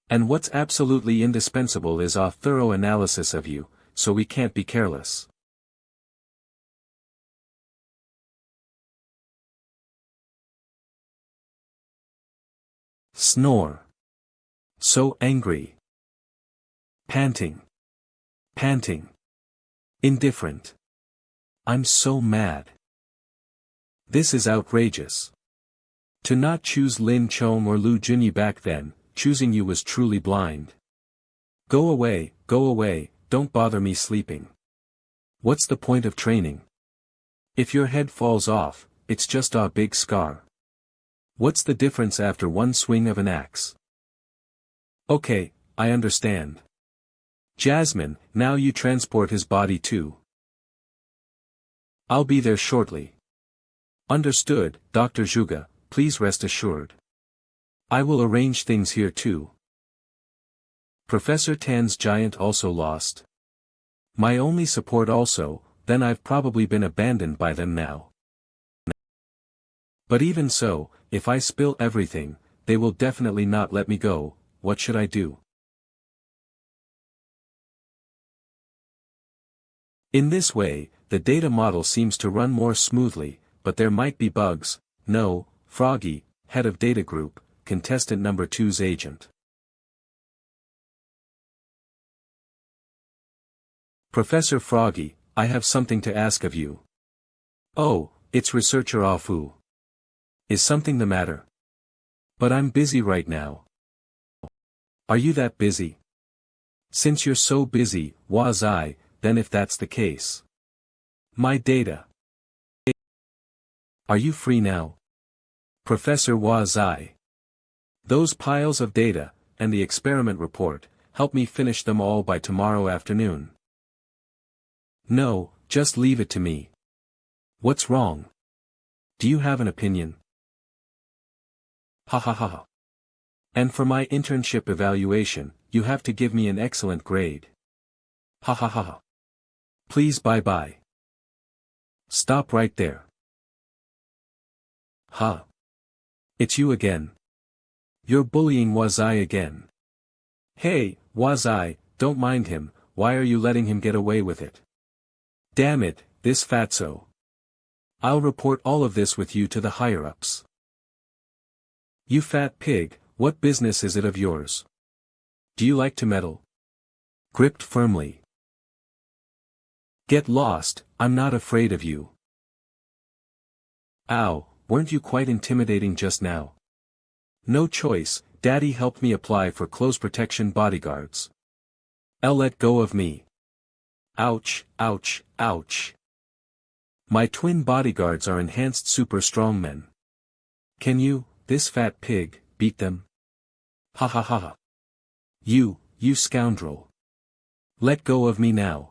And what's absolutely indispensable is a thorough analysis of you, so we can't be careless. Snore. So angry. Panting. Indifferent. I'm so mad. This is outrageous. To not choose Lin Chong or Lu Junyi back then, choosing you was truly blind. Go away, don't bother me sleeping. What's the point of training? If your head falls off, it's just a big scar. What's the difference after one swing of an axe? Okay, I understand. Jasmine, now you transport his body too. I'll be there shortly. Understood, Dr. Zhuge, please rest assured. I will arrange things here too. Professor Tan's giant also lost. My only support also, then I've probably been abandoned by them now. But even so, if I spill everything, they will definitely not let me go. What should I do? In this way, the data model seems to run more smoothly, but there might be bugs. No, Froggy, head of data group, contestant number 2's agent. Professor Froggy, I have something to ask of you. Oh, it's researcher Afu. Is something the matter? But I'm busy right now. Are you that busy? Since you're so busy, was I, then if that's the case. My data. Are you free now? Professor was I. Those piles of data, and the experiment report, help me finish them all by tomorrow afternoon. No, just leave it to me. What's wrong? Do you have an opinion? Ha ha ha ha. And for my internship evaluation, you have to give me an excellent grade. Ha ha ha ha. Please bye-bye. Stop right there. Ha. It's you again. You're bullying Wazai again. Hey, Wazai, don't mind him, why are you letting him get away with it? Damn it, this fatso. I'll report all of this with you to the higher-ups. You fat pig, what business is it of yours? Do you like to meddle? Gripped firmly. Get lost, I'm not afraid of you. Ow, weren't you quite intimidating just now? No choice, Daddy helped me apply for close protection bodyguards. Let go of me. Ouch, ouch, ouch. My twin bodyguards are enhanced super strongmen. Can you, this fat pig, beat them? Ha ha ha ha. You scoundrel. Let go of me now.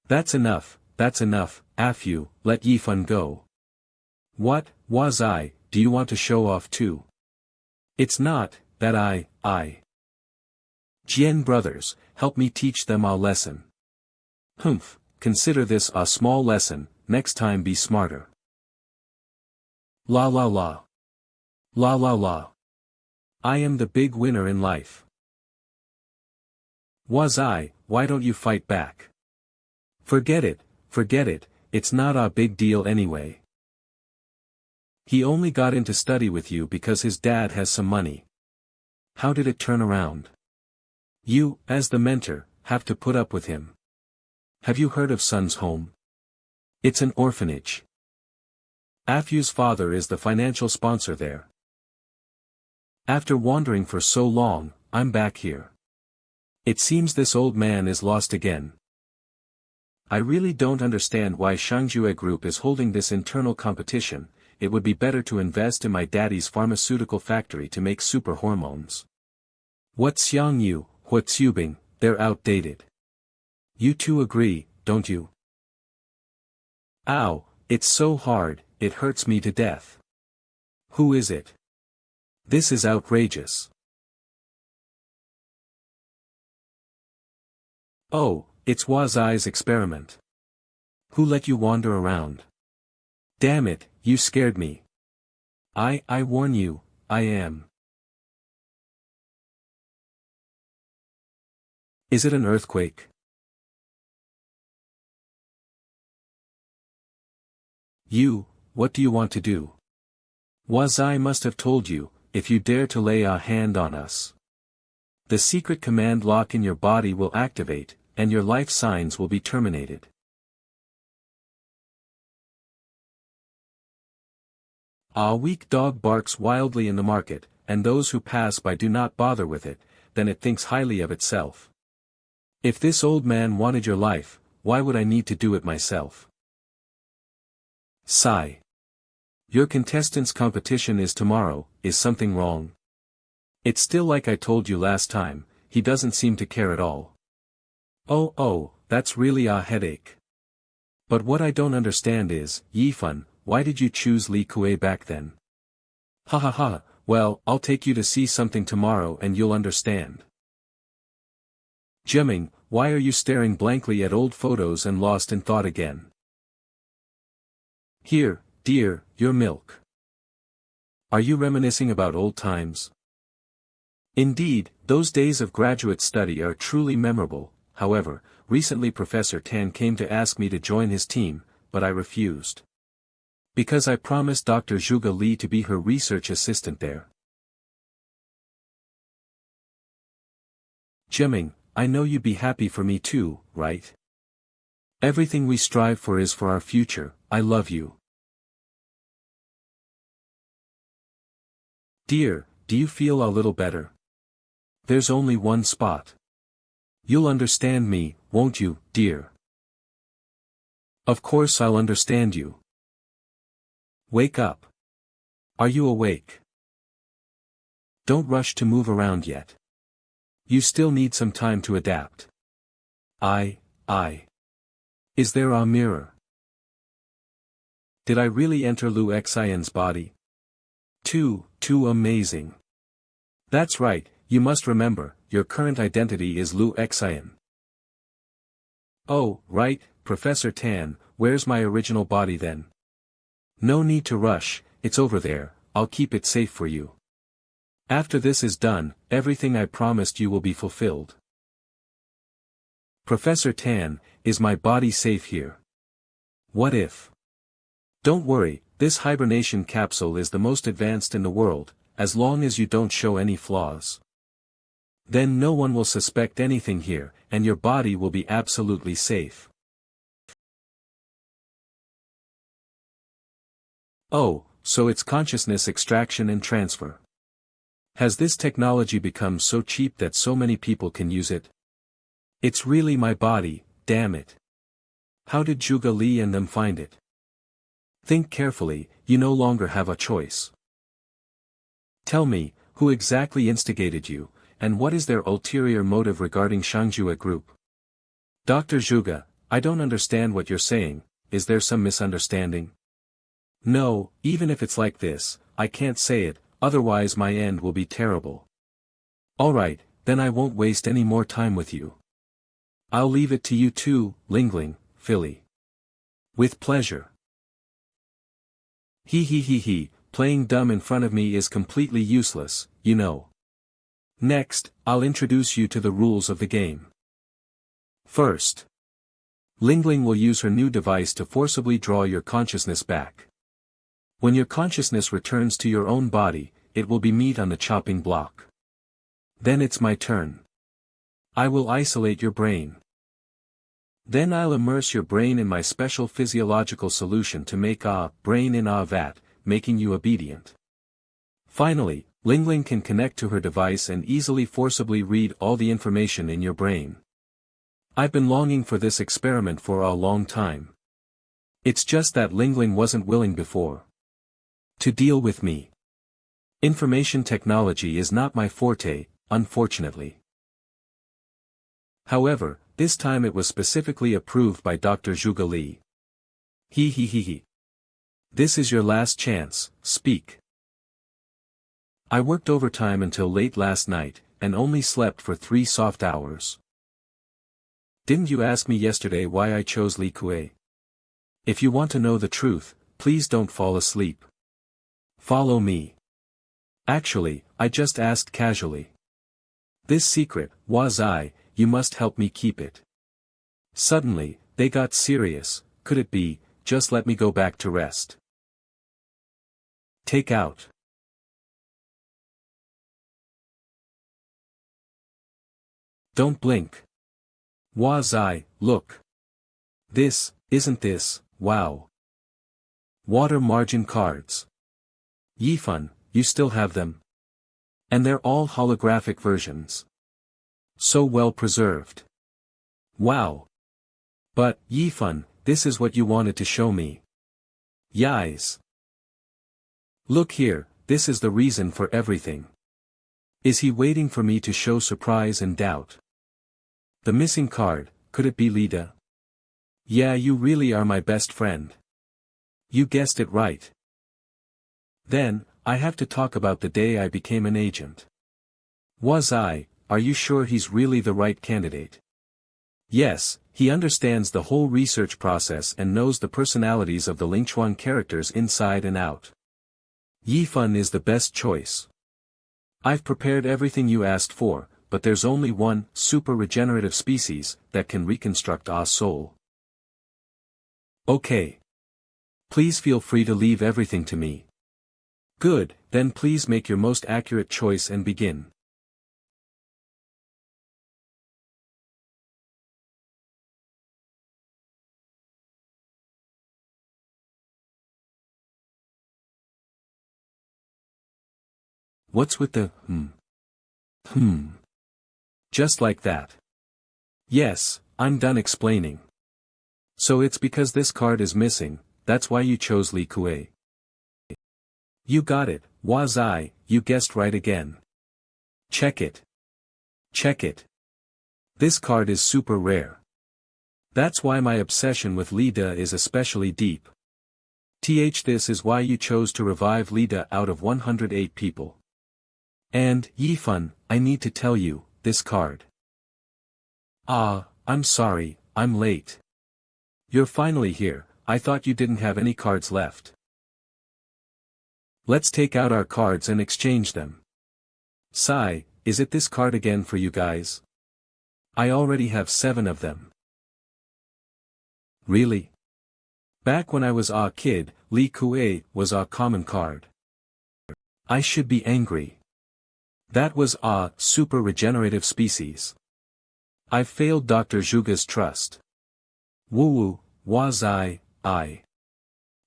That's enough, Af you, let Yifan go. What, Wazai, do you want to show off too? It's not, that I. Jian brothers, help me teach them a lesson. Humph, consider this a small lesson, next time be smarter. La la la. La la la. I am the big winner in life. Wazai, why don't you fight back? Forget it, it's not a big deal anyway. He only got into study with you because his dad has some money. How did it turn around? You, as the mentor, have to put up with him. Have you heard of Sun's Home? It's an orphanage. Afyu's father is the financial sponsor there. After wandering for so long, I'm back here. It seems this old man is lost again. I really don't understand why Xiang Yu Group is holding this internal competition. It would be better to invest in my daddy's pharmaceutical factory to make super hormones. What's Xiang Yu, what's Yubing, they're outdated. You two agree, don't you? Ow, it's so hard, it hurts me to death. Who is it? This is outrageous. Oh, it's Wazai's experiment. Who let you wander around? Damn it, you scared me. I warn you, I am. Is it an earthquake? You, what do you want to do? Wazai must have told you, if you dare to lay a hand on us. The secret command lock in your body will activate, and your life signs will be terminated. A weak dog barks wildly in the market, and those who pass by do not bother with it, then it thinks highly of itself. If this old man wanted your life, why would I need to do it myself? Sigh. Your contestant's competition is tomorrow, is something wrong? It's still like I told you last time, he doesn't seem to care at all. Oh, that's really a headache. But what I don't understand is, Yifan, why did you choose Li Kuei back then? Ha ha ha, well, I'll take you to see something tomorrow and you'll understand. Jiaming, why are you staring blankly at old photos and lost in thought again? Here, dear, your milk. Are you reminiscing about old times? Indeed, those days of graduate study are truly memorable. However, recently Professor Tan came to ask me to join his team, but I refused. Because I promised Dr. Zhuge Li to be her research assistant there. Jiaming, I know you'd be happy for me too, right? Everything we strive for is for our future, I love you. Dear, do you feel a little better? There's only one spot. You'll understand me, won't you, dear? Of course I'll understand you. Wake up. Are you awake? Don't rush to move around yet. You still need some time to adapt. I. Is there a mirror? Did I really enter Lü Fengxian's body? Too amazing. That's right, you must remember, your current identity is Lü Fengxian. Oh, right, Professor Tan, where's my original body then? No need to rush, it's over there, I'll keep it safe for you. After this is done, everything I promised you will be fulfilled. Professor Tan, is my body safe here? What if? Don't worry, this hibernation capsule is the most advanced in the world, as long as you don't show any flaws. Then no one will suspect anything here, and your body will be absolutely safe. Oh, so it's consciousness extraction and transfer. Has this technology become so cheap that so many people can use it? It's really my body, damn it. How did Zhuge Li and them find it? Think carefully, you no longer have a choice. Tell me, who exactly instigated you, and what is their ulterior motive regarding Xiang Yu group? Dr. Zhuge, I don't understand what you're saying, is there some misunderstanding? No, even if it's like this, I can't say it, otherwise my end will be terrible. Alright, then I won't waste any more time with you. I'll leave it to you too, Lingling, Philly. With pleasure. He, playing dumb in front of me is completely useless, you know. Next, I'll introduce you to the rules of the game. First, Lingling will use her new device to forcibly draw your consciousness back. When your consciousness returns to your own body, it will be meat on the chopping block. Then it's my turn. I will isolate your brain. Then I'll immerse your brain in my special physiological solution to make a brain in a vat, making you obedient. Finally, Lingling can connect to her device and easily forcibly read all the information in your brain. I've been longing for this experiment for a long time. It's just that Lingling wasn't willing before to deal with me. Information technology is not my forte, unfortunately. However, this time it was specifically approved by Dr. Zhuge Li. He. This is your last chance, speak. I worked overtime until late last night, and only slept for 3 soft hours. Didn't you ask me yesterday why I chose Li Kuei? If you want to know the truth, please don't fall asleep. Follow me. Actually, I just asked casually. This secret, was you must help me keep it. Suddenly, they got serious, could it be, just let me go back to rest. Take out. Don't blink. Was look. Isn't this, wow. Water margin cards. Yifan, you still have them? And they're all holographic versions. So well preserved. Wow. But, Yifan, this is what you wanted to show me. Yais. Look here, this is the reason for everything. Is he waiting for me to show surprise and doubt? The missing card, could it be Lida? Yeah, you really are my best friend. You guessed it right. Then, I have to talk about the day I became an agent. Are you sure he's really the right candidate? Yes, he understands the whole research process and knows the personalities of the Lingchuan characters inside and out. Yifan is the best choice. I've prepared everything you asked for, but there's only one super regenerative species that can reconstruct a soul. Okay. Please feel free to leave everything to me. Good, then please make your most accurate choice and begin. What's with the Just like that. Yes, I'm done explaining. So it's because this card is missing, that's why you chose Li Kuei. You got it, you guessed right again. Check it. Check it. This card is super rare. That's why my obsession with Li De is especially deep. This is why you chose to revive Li De out of 108 people. And, Yifan, I need to tell you, this card. Ah, I'm sorry, I'm late. You're finally here, I thought you didn't have any cards left. Let's take out our cards and exchange them. Sigh, is it this card again for you guys? I already have 7 of them. Really? Back when I was a kid, Li Kue was a common card. I should be angry. That was a super regenerative species. I've failed Dr. Zhuge's trust. Woo-woo, was I.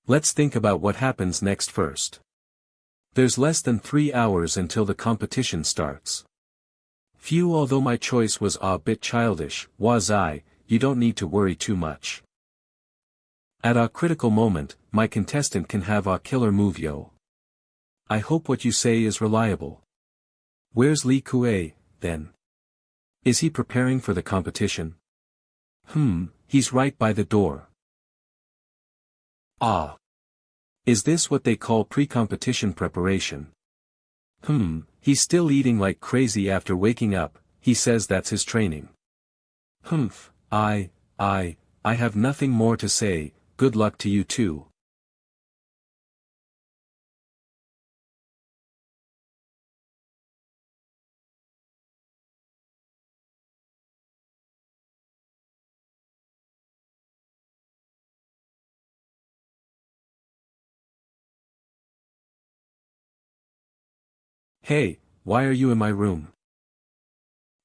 Let's think about what happens next first. There's less than 3 hours until the competition starts. Phew, although my choice was a bit childish, you don't need to worry too much. At a critical moment, my contestant can have a killer move yo. I hope what you say is reliable. Where's Li Kue, then? Is he preparing for the competition? He's right by the door. Ah. Is this what they call pre-competition preparation? He's still eating like crazy after waking up, he says that's his training. I have nothing more to say, good luck to you too. Hey, why are you in my room?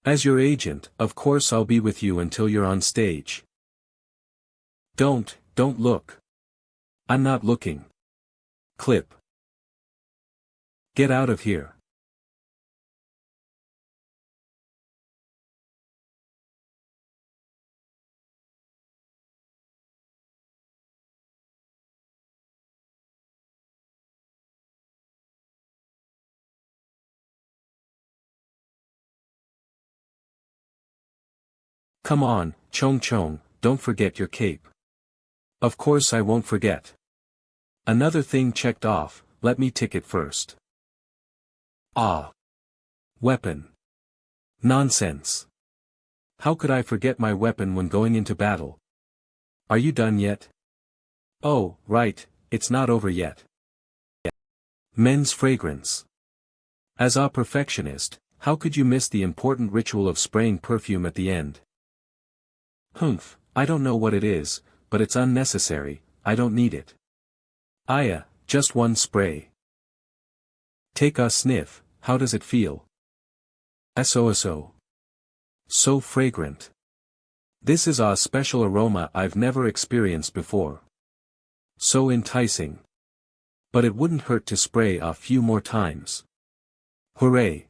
As your agent, of course I'll be with you until you're on stage. Don't look. I'm not looking. Clip. Get out of here. Come on, Chong, don't forget your cape. Of course I won't forget. Another thing checked off, let me tick it first. Ah. Weapon. Nonsense. How could I forget my weapon when going into battle? Are you done yet? Oh, right, it's not over yet. Men's fragrance. As a perfectionist, how could you miss the important ritual of spraying perfume at the end? I don't know what it is, but it's unnecessary, I don't need it. Just one spray. Take a sniff, how does it feel? So fragrant. This is a special aroma I've never experienced before. So enticing. But it wouldn't hurt to spray a few more times. Hooray!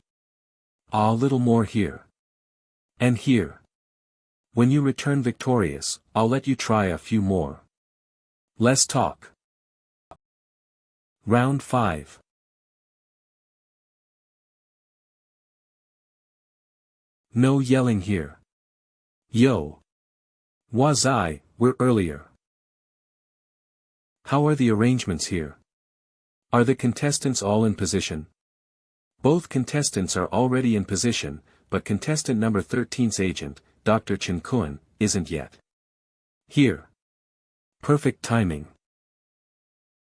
A little more here. And here. When you return victorious, I'll let you try a few more. Less talk. Round 5. No yelling here. Yo. We're earlier. How are the arrangements here? Are the contestants all in position? Both contestants are already in position, but contestant number 13's agent, Dr. Chen Kun, isn't yet. Here. Perfect timing.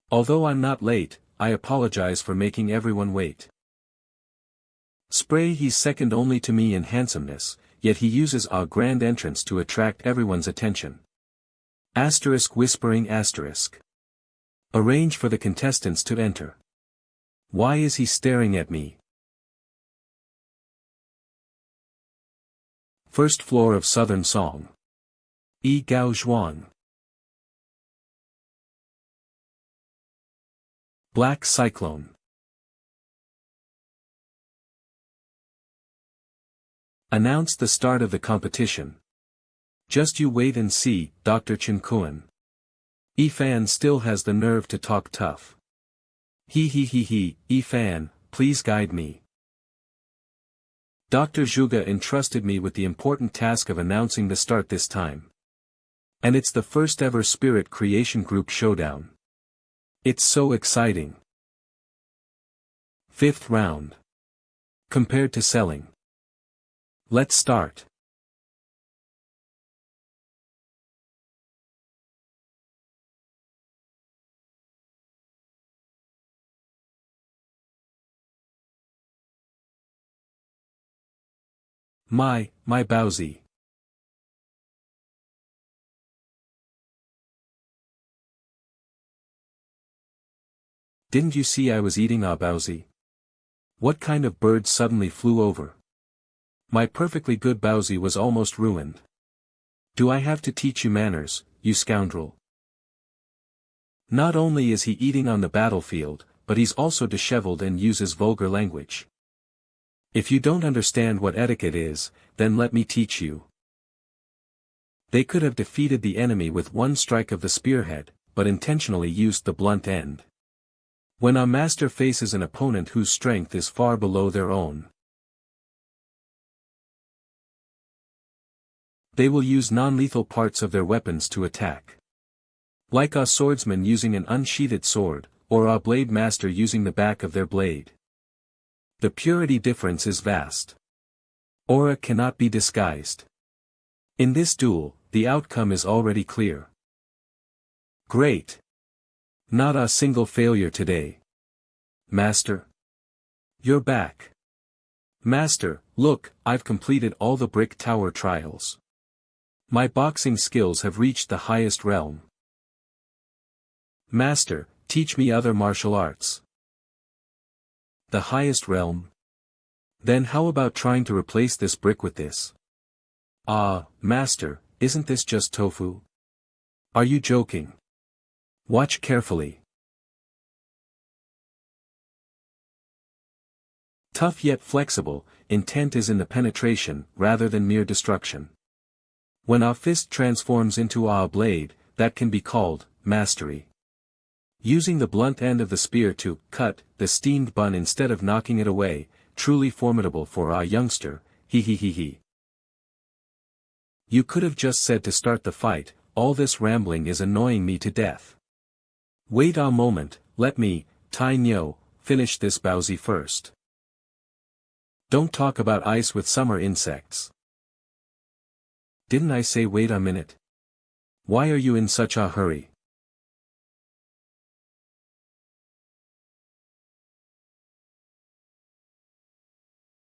Although I'm not late, I apologize for making everyone wait. Spray, he's second only to me in handsomeness, yet he uses a grand entrance to attract everyone's attention. Whispering asterisk. Arrange for the contestants to enter. Why is he staring at me? First floor of Southern Song. Yi Gao Zhuang. Black Cyclone. Announce the start of the competition. Just you wait and see, Dr. Chen Kun. Yifan still has the nerve to talk tough. Yifan, please guide me. Dr. Zhuge entrusted me with the important task of announcing the start this time. And it's the first ever Spirit Creation Group showdown. It's so exciting. Fifth round. Compared to selling. Let's start. My Bowsy. Didn't you see I was eating a Bowsy? What kind of bird suddenly flew over? My perfectly good Bowsy was almost ruined. Do I have to teach you manners, you scoundrel? Not only is he eating on the battlefield, but he's also disheveled and uses vulgar language. If you don't understand what etiquette is, then let me teach you. They could have defeated the enemy with one strike of the spearhead, but intentionally used the blunt end. When a master faces an opponent whose strength is far below their own, they will use non-lethal parts of their weapons to attack. Like a swordsman using an unsheathed sword, or a blade master using the back of their blade. The purity difference is vast. Aura cannot be disguised. In this duel, the outcome is already clear. Great. Not a single failure today. Master. You're back. Master, look, I've completed all the brick tower trials. My boxing skills have reached the highest realm. Master, teach me other martial arts. The highest realm? Then how about trying to replace this brick with this? Master, isn't this just tofu? Are you joking? Watch carefully. Tough yet flexible, intent is in the penetration, rather than mere destruction. When a fist transforms into a blade, that can be called mastery. Using the blunt end of the spear to cut the steamed bun instead of knocking it away, truly formidable for a youngster, he. You could have just said to start the fight, all this rambling is annoying me to death. Wait a moment, let me, Tai Nyo, finish this Bowsy first. Don't talk about ice with summer insects. Didn't I say wait a minute? Why are you in such a hurry?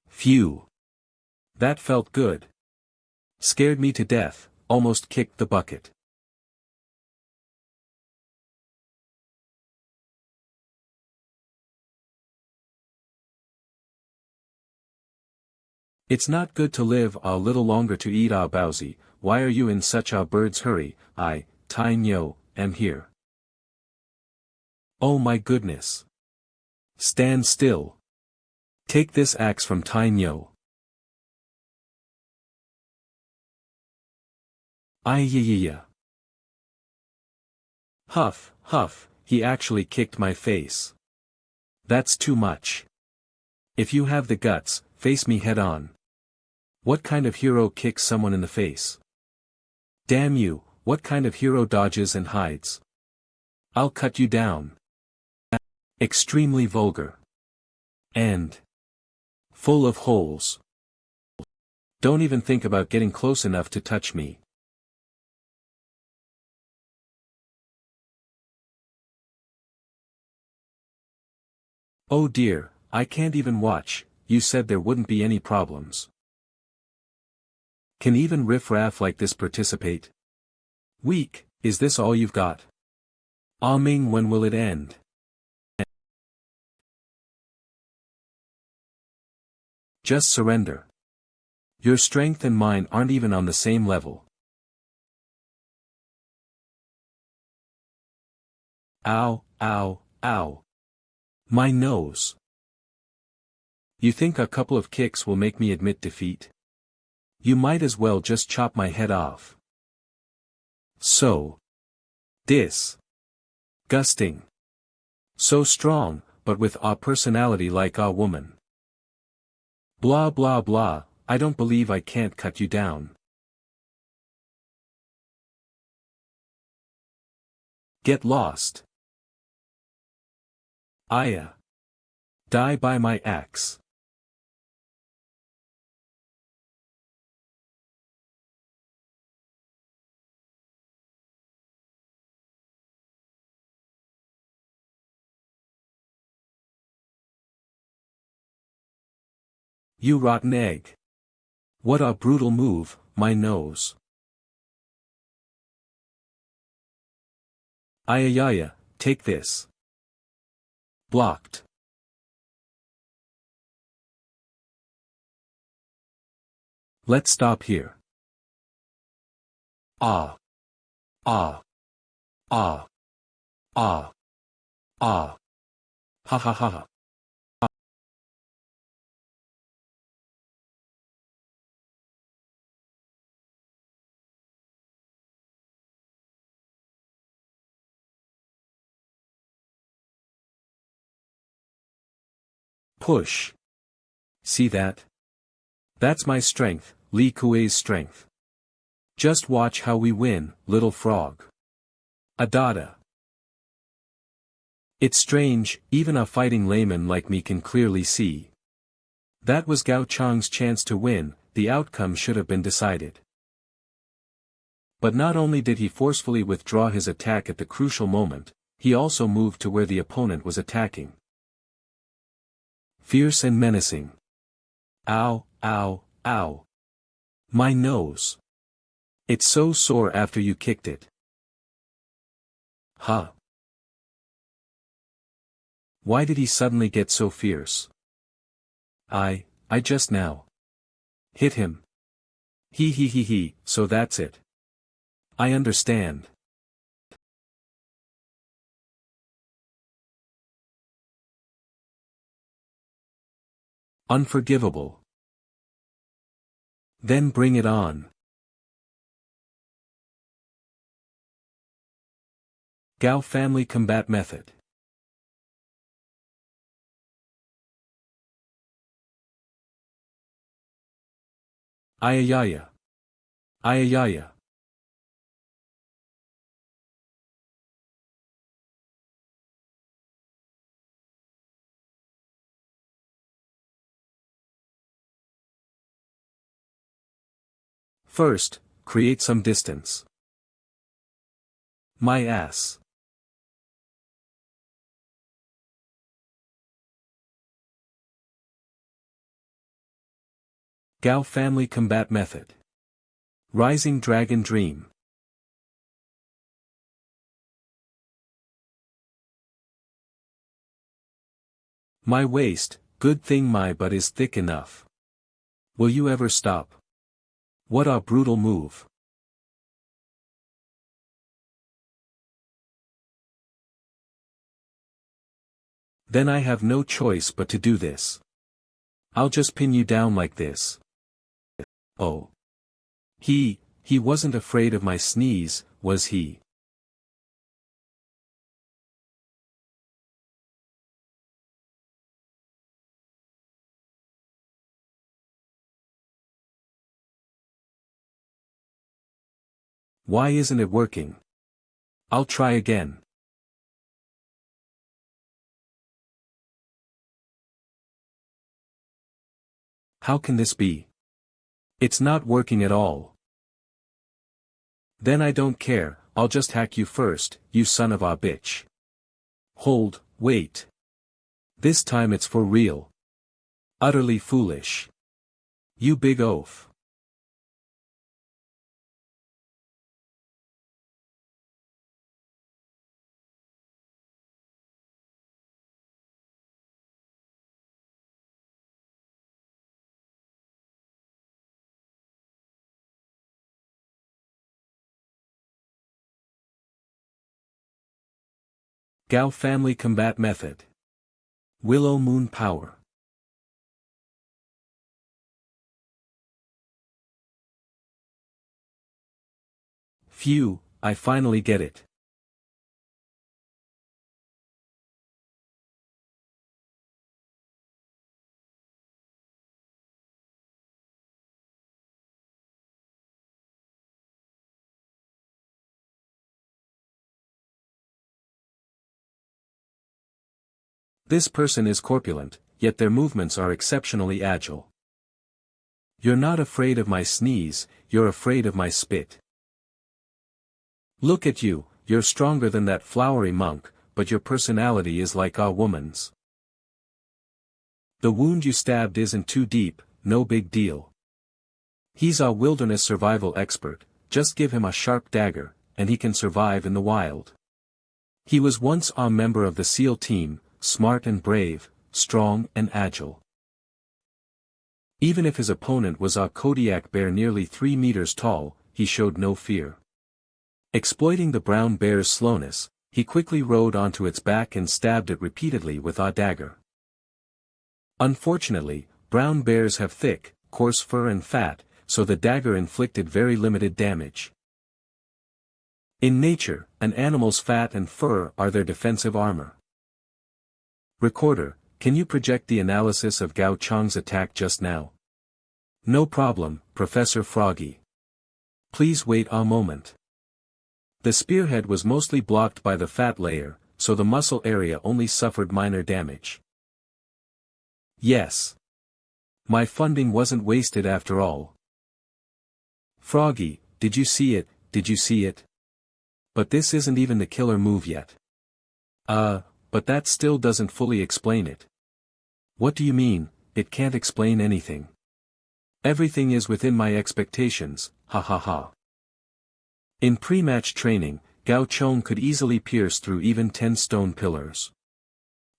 Phew. That felt good. Scared me to death, almost kicked the bucket. It's not good to live a little longer to eat a Bowsy. Why are you in such a bird's hurry? I, Tai Nyo, am here. Oh my goodness. Stand still. Take this axe from Tai Nyo. Yeah. Huff, huff, he actually kicked my face. That's too much. If you have the guts, face me head on. What kind of hero kicks someone in the face? Damn you, what kind of hero dodges and hides? I'll cut you down. Extremely vulgar. And full of holes. Don't even think about getting close enough to touch me. Oh dear, I can't even watch. You said there wouldn't be any problems. Can even riff-raff like this participate? Weak, is this all you've got? Ah Ming, when will it end? Just surrender. Your strength and mine aren't even on the same level. Ow, ow, ow. My nose. You think a couple of kicks will make me admit defeat? You might as well just chop my head off. So disgusting. So strong, but with a personality like a woman. Blah blah blah, I don't believe I can't cut you down. Get lost. Aya. Die by my axe. You rotten egg. What a brutal move, my nose. Ayayaya, take this. Blocked. Let's stop here. Ah. Ah. Ah. Ah. Ah. Ha ha ha ha. Push. See that? That's my strength, Li Kuei's strength. Just watch how we win, little frog. Adada. It's strange, even a fighting layman like me can clearly see. That was Gao Chang's chance to win, the outcome should have been decided. But not only did he forcefully withdraw his attack at the crucial moment, he also moved to where the opponent was attacking. Fierce and menacing. Ow, ow, ow. My nose. It's so sore after you kicked it. Huh. Why did he suddenly get so fierce? I just now hit him. He, so that's it. I understand. Unforgivable. Then bring it on. Gao family combat method. Ayayaya. Ayayaya. First, create some distance. My ass. Gao family combat method. Rising Dragon Dream. My waist, good thing my butt is thick enough. Will you ever stop? What a brutal move. Then I have no choice but to do this. I'll just pin you down like this. Oh. He wasn't afraid of my sneeze, was he? Why isn't it working? I'll try again. How can this be? It's not working at all. Then I don't care, I'll just hack you first, you son of a bitch. Hold, wait. This time it's for real. Utterly foolish. You big oaf. Gao family combat method. Willow Moon power. Phew, I finally get it. This person is corpulent, yet their movements are exceptionally agile. You're not afraid of my sneeze, you're afraid of my spit. Look at you, you're stronger than that flowery monk, but your personality is like a woman's. The wound you stabbed isn't too deep, no big deal. He's a wilderness survival expert, just give him a sharp dagger, and he can survive in the wild. He was once a member of the SEAL team, smart and brave, strong and agile. Even if his opponent was a Kodiak bear nearly 3 meters tall, he showed no fear. Exploiting the brown bear's slowness, he quickly rode onto its back and stabbed it repeatedly with a dagger. Unfortunately, brown bears have thick, coarse fur and fat, so the dagger inflicted very limited damage. In nature, an animal's fat and fur are their defensive armor. Recorder, can you project the analysis of Gao Chang's attack just now? No problem, Professor Froggy. Please wait a moment. The spearhead was mostly blocked by the fat layer, so the muscle area only suffered minor damage. Yes. My funding wasn't wasted after all. Froggy, did you see it, did you see it? But this isn't even the killer move yet. But that still doesn't fully explain it. What do you mean, it can't explain anything? Everything is within my expectations, ha ha ha. In pre-match training, Gao Chong could easily pierce through even 10 stone pillars.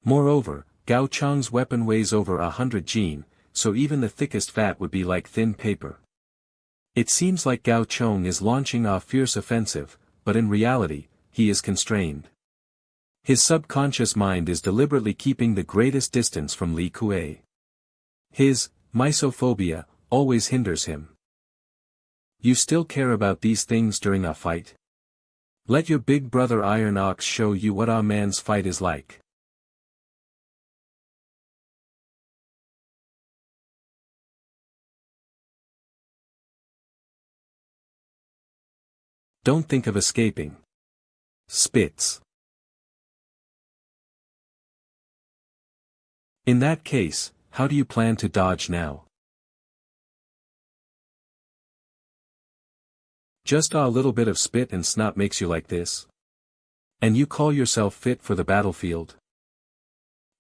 Moreover, Gao Chang's weapon weighs over 100 jin, so even the thickest fat would be like thin paper. It seems like Gao Chong is launching a fierce offensive, but in reality, he is constrained. His subconscious mind is deliberately keeping the greatest distance from Li Kuei. His misophobia always hinders him. You still care about these things during a fight? Let your big brother Iron Ox show you what a man's fight is like. Don't think of escaping. Spits. In that case, how do you plan to dodge now? Just a little bit of spit and snot makes you like this? And you call yourself fit for the battlefield?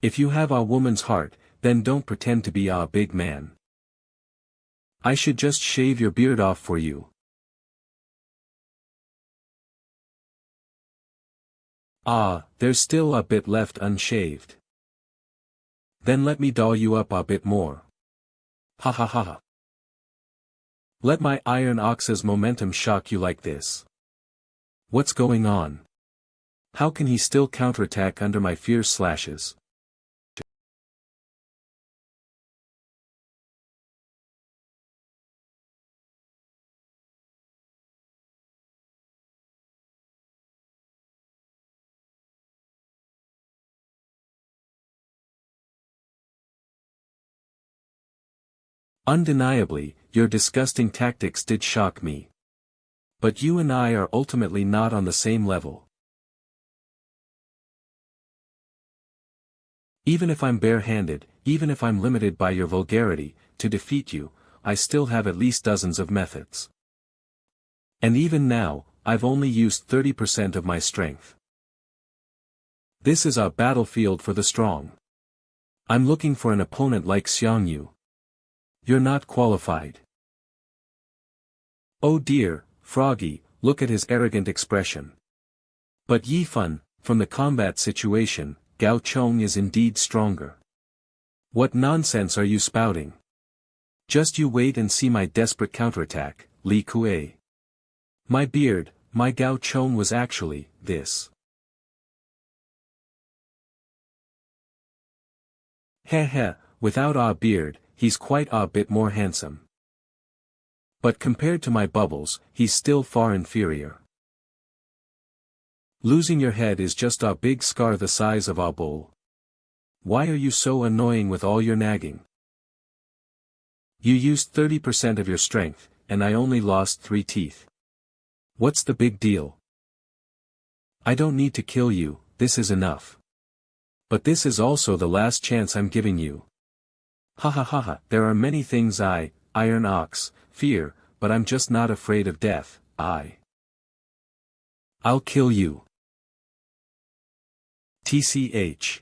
If you have a woman's heart, then don't pretend to be a big man. I should just shave your beard off for you. There's still a bit left unshaved. Then let me doll you up a bit more. Ha ha ha ha. Let my Iron Ox's momentum shock you like this. What's going on? How can he still counterattack under my fierce slashes? Undeniably, your disgusting tactics did shock me. But you and I are ultimately not on the same level. Even if I'm bare-handed, even if I'm limited by your vulgarity, to defeat you, I still have at least dozens of methods. And even now, I've only used 30% of my strength. This is a battlefield for the strong. I'm looking for an opponent like Xiang Yu. You're not qualified. Oh dear, Froggy, look at his arrogant expression. But Yifan, from the combat situation, Gao Chong is indeed stronger. What nonsense are you spouting? Just you wait and see my desperate counterattack, Li Kuei. My beard, my Gao Chong was actually, this. Heh heh, without a beard, he's quite a bit more handsome. But compared to my bubbles, he's still far inferior. Losing your head is just a big scar the size of a bowl. Why are you so annoying with all your nagging? You used 30% of your strength, and I only lost 3 teeth. What's the big deal? I don't need to kill you, this is enough. But this is also the last chance I'm giving you. Ha ha ha ha, there are many things I, Iron Ox, fear, but I'm just not afraid of death. I'll kill you. TCH.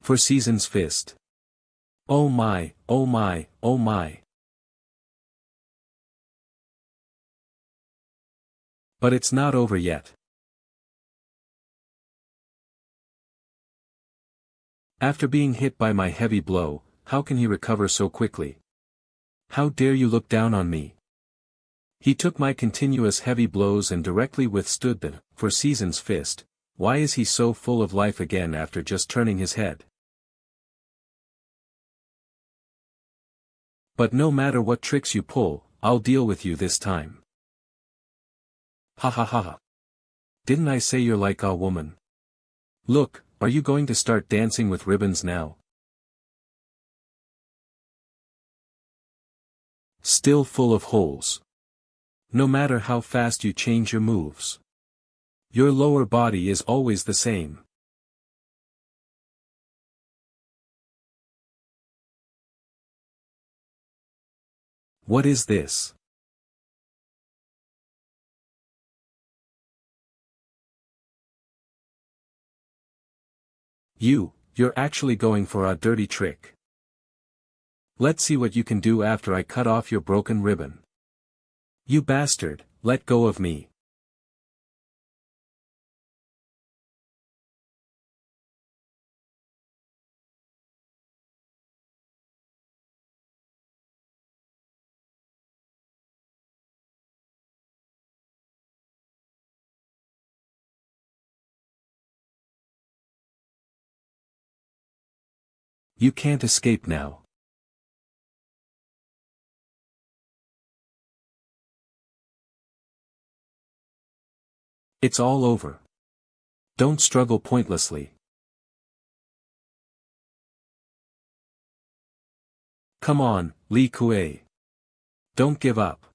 For Season's fist. Oh my, oh my, oh my. But it's not over yet. After being hit by my heavy blow, how can he recover so quickly? How dare you look down on me? He took my continuous heavy blows and directly withstood them. For Season's fist. Why is he so full of life again after just turning his head? But no matter what tricks you pull, I'll deal with you this time. Ha ha ha ha. Didn't I say you're like a woman? Look, are you going to start dancing with ribbons now? Still full of holes. No matter how fast you change your moves. Your lower body is always the same. What is this? You're actually going for a dirty trick. Let's see what you can do after I cut off your broken ribbon. You bastard, let go of me. You can't escape now. It's all over. Don't struggle pointlessly. Come on, Li Kuei. Don't give up.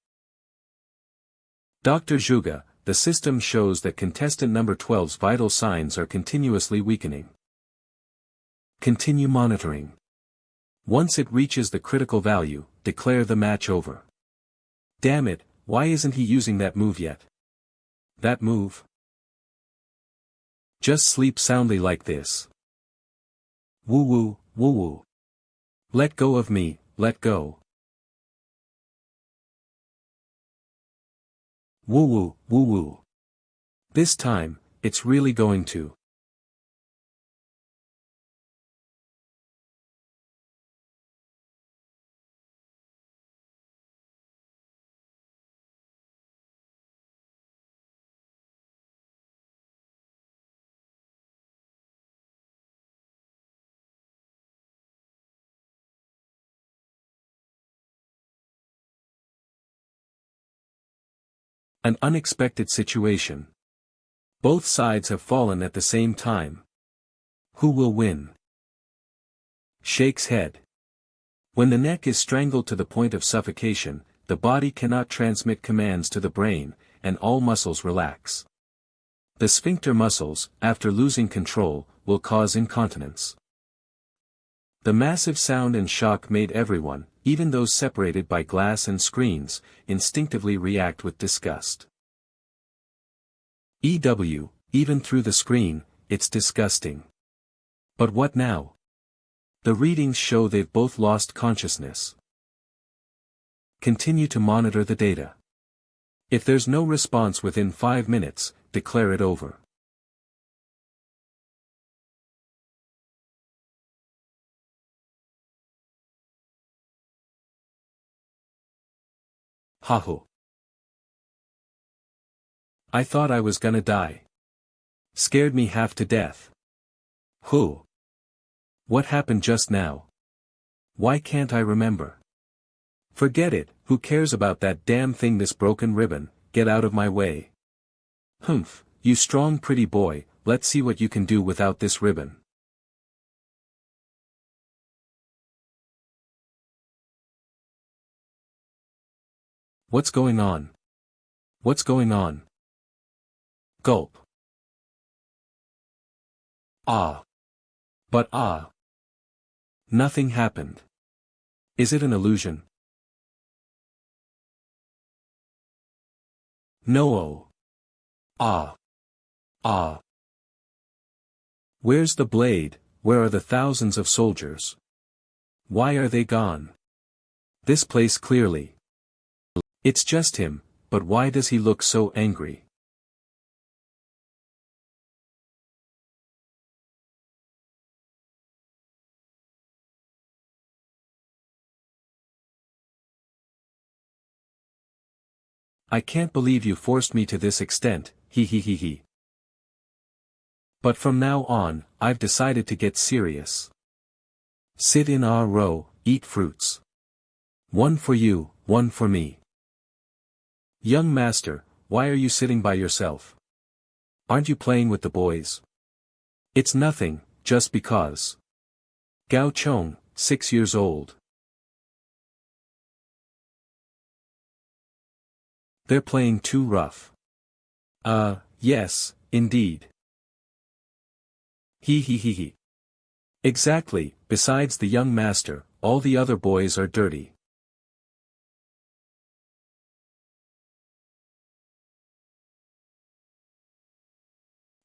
Dr. Zhuge, the system shows that contestant number 12's vital signs are continuously weakening. Continue monitoring. Once it reaches the critical value, declare the match over. Damn it, why isn't he using that move yet? That move? Just sleep soundly like this. Woo woo, woo woo. Let go of me, let go. Woo woo, woo woo. This time, it's really going to. An unexpected situation. Both sides have fallen at the same time. Who will win? Shakes head. When the neck is strangled to the point of suffocation, the body cannot transmit commands to the brain, and all muscles relax. The sphincter muscles, after losing control, will cause incontinence. The massive sound and shock made everyone, even those separated by glass and screens, instinctively react with disgust. Even through the screen, it's disgusting. But what now? The readings show they've both lost consciousness. Continue to monitor the data. If there's no response within 5 minutes, declare it over. Haho. I thought I was gonna die. Scared me half to death. Who? What happened just now? Why can't I remember? Forget it, who cares about that damn thing, this broken ribbon, get out of my way. Humph, you strong pretty boy, let's see what you can do without this ribbon. What's going on? What's going on? Gulp. Ah. But ah. Nothing happened. Is it an illusion? No. Oh. Ah. Ah. Where's the blade? Where are the thousands of soldiers? Why are they gone? This place clearly. It's just him, but why does he look so angry? I can't believe you forced me to this extent, he he he he. But from now on, I've decided to get serious. Sit in our row, eat fruits. One for you, one for me. Young master, why are you sitting by yourself? Aren't you playing with the boys? It's nothing, just because. Gao Chong, 6 years old. They're playing too rough. Yes, indeed. He he he he. Exactly, besides the young master, all the other boys are dirty.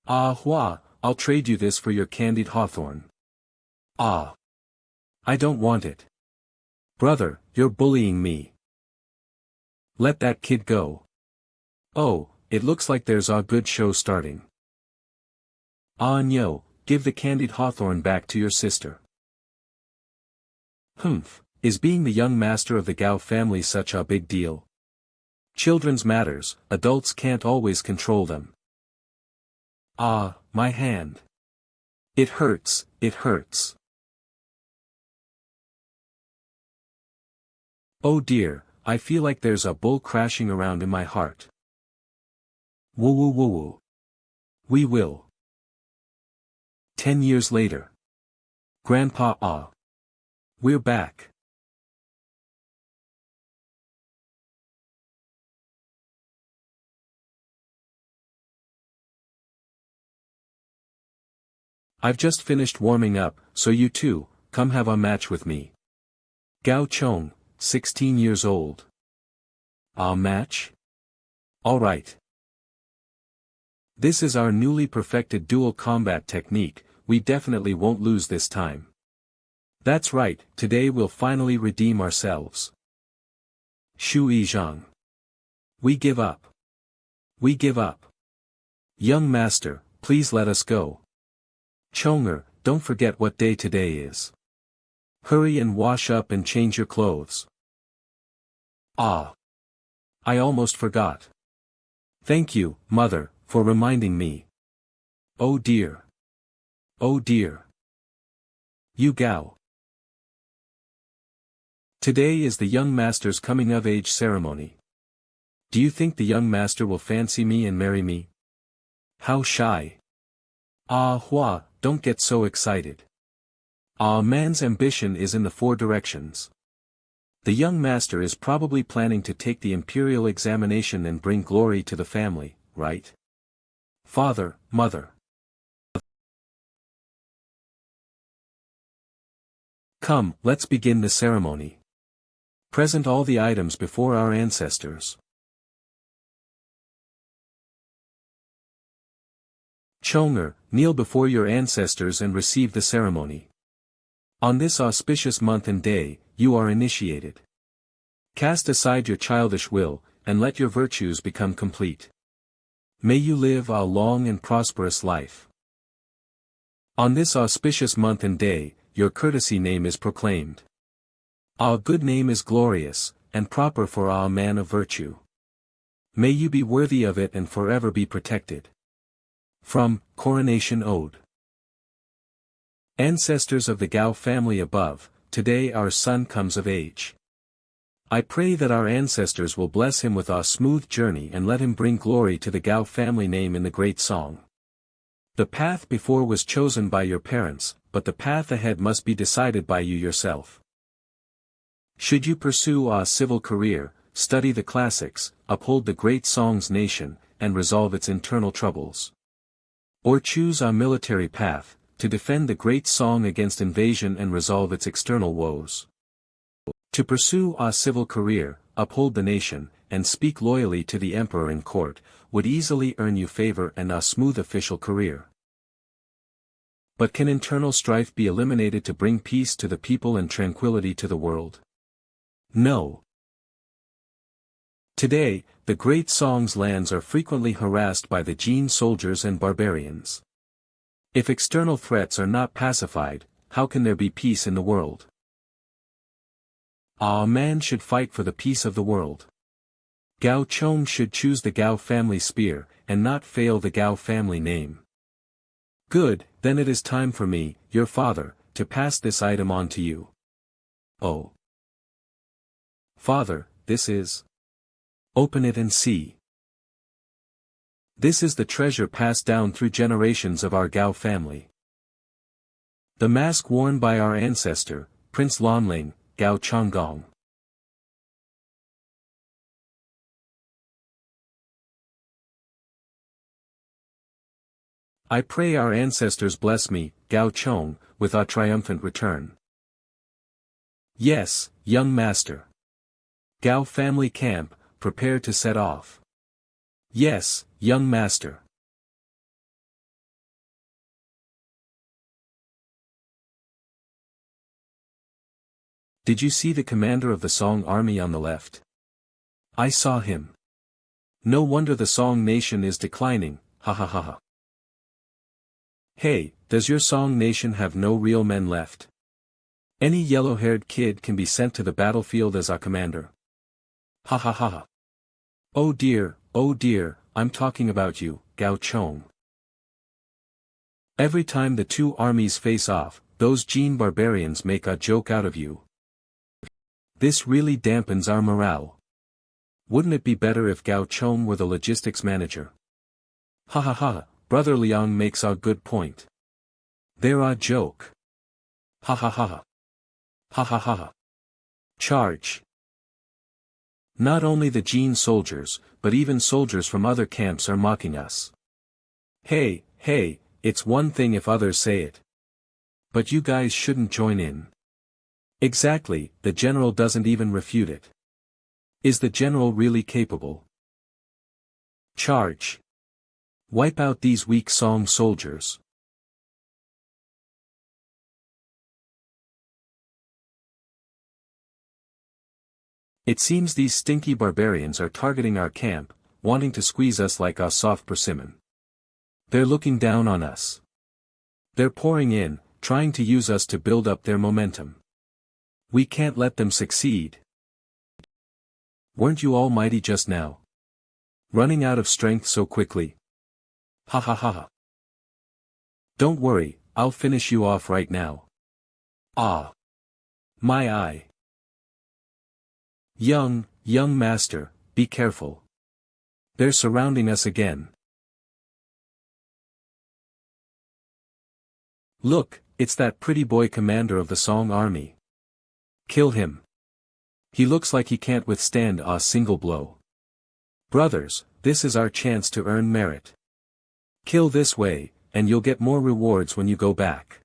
Ah Hua, I'll trade you this for your candied hawthorn. Ah. I don't want it. Brother, you're bullying me. Let that kid go. Oh, it looks like there's a good show starting. Ah no, give the candied hawthorn back to your sister. Humph, is being the young master of the Gao family such a big deal? Children's matters, adults can't always control them. Ah, my hand. It hurts, it hurts. Oh dear, I feel like there's a bull crashing around in my heart. Woo woo woo woo. We will. 10 years later. Grandpa ah. We're back. I've just finished warming up, so you two, come have a match with me. Gao Chong, 16 years old. A match? Alright. This is our newly perfected dual combat technique, we definitely won't lose this time. That's right, today we'll finally redeem ourselves. Shu Yizhang. We give up. We give up. Young master, please let us go. Chonger, don't forget what day today is. Hurry and wash up and change your clothes. Ah. I almost forgot. Thank you, mother, for reminding me. Oh dear. Oh dear. You Gao. Today is the young master's coming of age ceremony. Do you think the young master will fancy me and marry me? How shy. Ah Hua, don't get so excited. Ah man's ambition is in the 4 directions. The young master is probably planning to take the imperial examination and bring glory to the family, right? Father, mother. Come, let's begin the ceremony. Present all the items before our ancestors. Chonger, kneel before your ancestors and receive the ceremony. On this auspicious month and day, you are initiated. Cast aside your childish will, and let your virtues become complete. May you live a long and prosperous life. On this auspicious month and day, your courtesy name is proclaimed. Our good name is glorious, and proper for our man of virtue. May you be worthy of it and forever be protected. From, Coronation Ode. Ancestors of the Gao family above, today our son comes of age. I pray that our ancestors will bless him with a smooth journey and let him bring glory to the Gao family name in the great song. The path before was chosen by your parents, but the path ahead must be decided by you yourself. Should you pursue a civil career, study the classics, uphold the great Song's nation, and resolve its internal troubles. Or choose our military path, to defend the great Song against invasion and resolve its external woes. To pursue our civil career, uphold the nation, and speak loyally to the emperor in court, would easily earn you favor and a smooth official career. But can internal strife be eliminated to bring peace to the people and tranquility to the world? No. Today, the great Song's lands are frequently harassed by the Jin soldiers and barbarians. If external threats are not pacified, how can there be peace in the world? A man should fight for the peace of the world. Gao Chong should choose the Gao family spear, and not fail the Gao family name. Good, then it is time for me, your father, to pass this item on to you. Oh. Father, this is. Open it and see. This is the treasure passed down through generations of our Gao family. The mask worn by our ancestor, Prince Lanling, Gao Changgong. I pray our ancestors bless me, Gao Chong, with our triumphant return. Yes, young master. Gao family camp, prepare to set off. Yes, young master. Did you see the commander of the Song army on the left? I saw him. No wonder the Song nation is declining, ha ha ha ha. Hey, does your Song nation have no real men left? Any yellow-haired kid can be sent to the battlefield as our commander. Ha ha ha ha. Oh dear, I'm talking about you, Gao Chong. Every time the two armies face off, those Jin barbarians make a joke out of you. This really dampens our morale. Wouldn't it be better if Gao Chong were the logistics manager? Ha ha ha, Brother Liang makes a good point. They're a joke. Ha ha ha ha. Ha ha ha ha. Charge. Not only the Jin soldiers, but even soldiers from other camps are mocking us. Hey, it's one thing if others say it. But you guys shouldn't join in. Exactly, the general doesn't even refute it. Is the general really capable? Charge. Wipe out these weak Song soldiers. It seems these stinky barbarians are targeting our camp, wanting to squeeze us like a soft persimmon. They're looking down on us. They're pouring in, trying to use us to build up their momentum. We can't let them succeed. Weren't you all mighty just now? Running out of strength so quickly? Ha ha ha ha. Don't worry, I'll finish you off right now. Ah. My eye. Young master, be careful. They're surrounding us again. Look, it's that pretty boy commander of the Song army. Kill him. He looks like he can't withstand a single blow. Brothers, this is our chance to earn merit. Kill this way, and you'll get more rewards when you go back.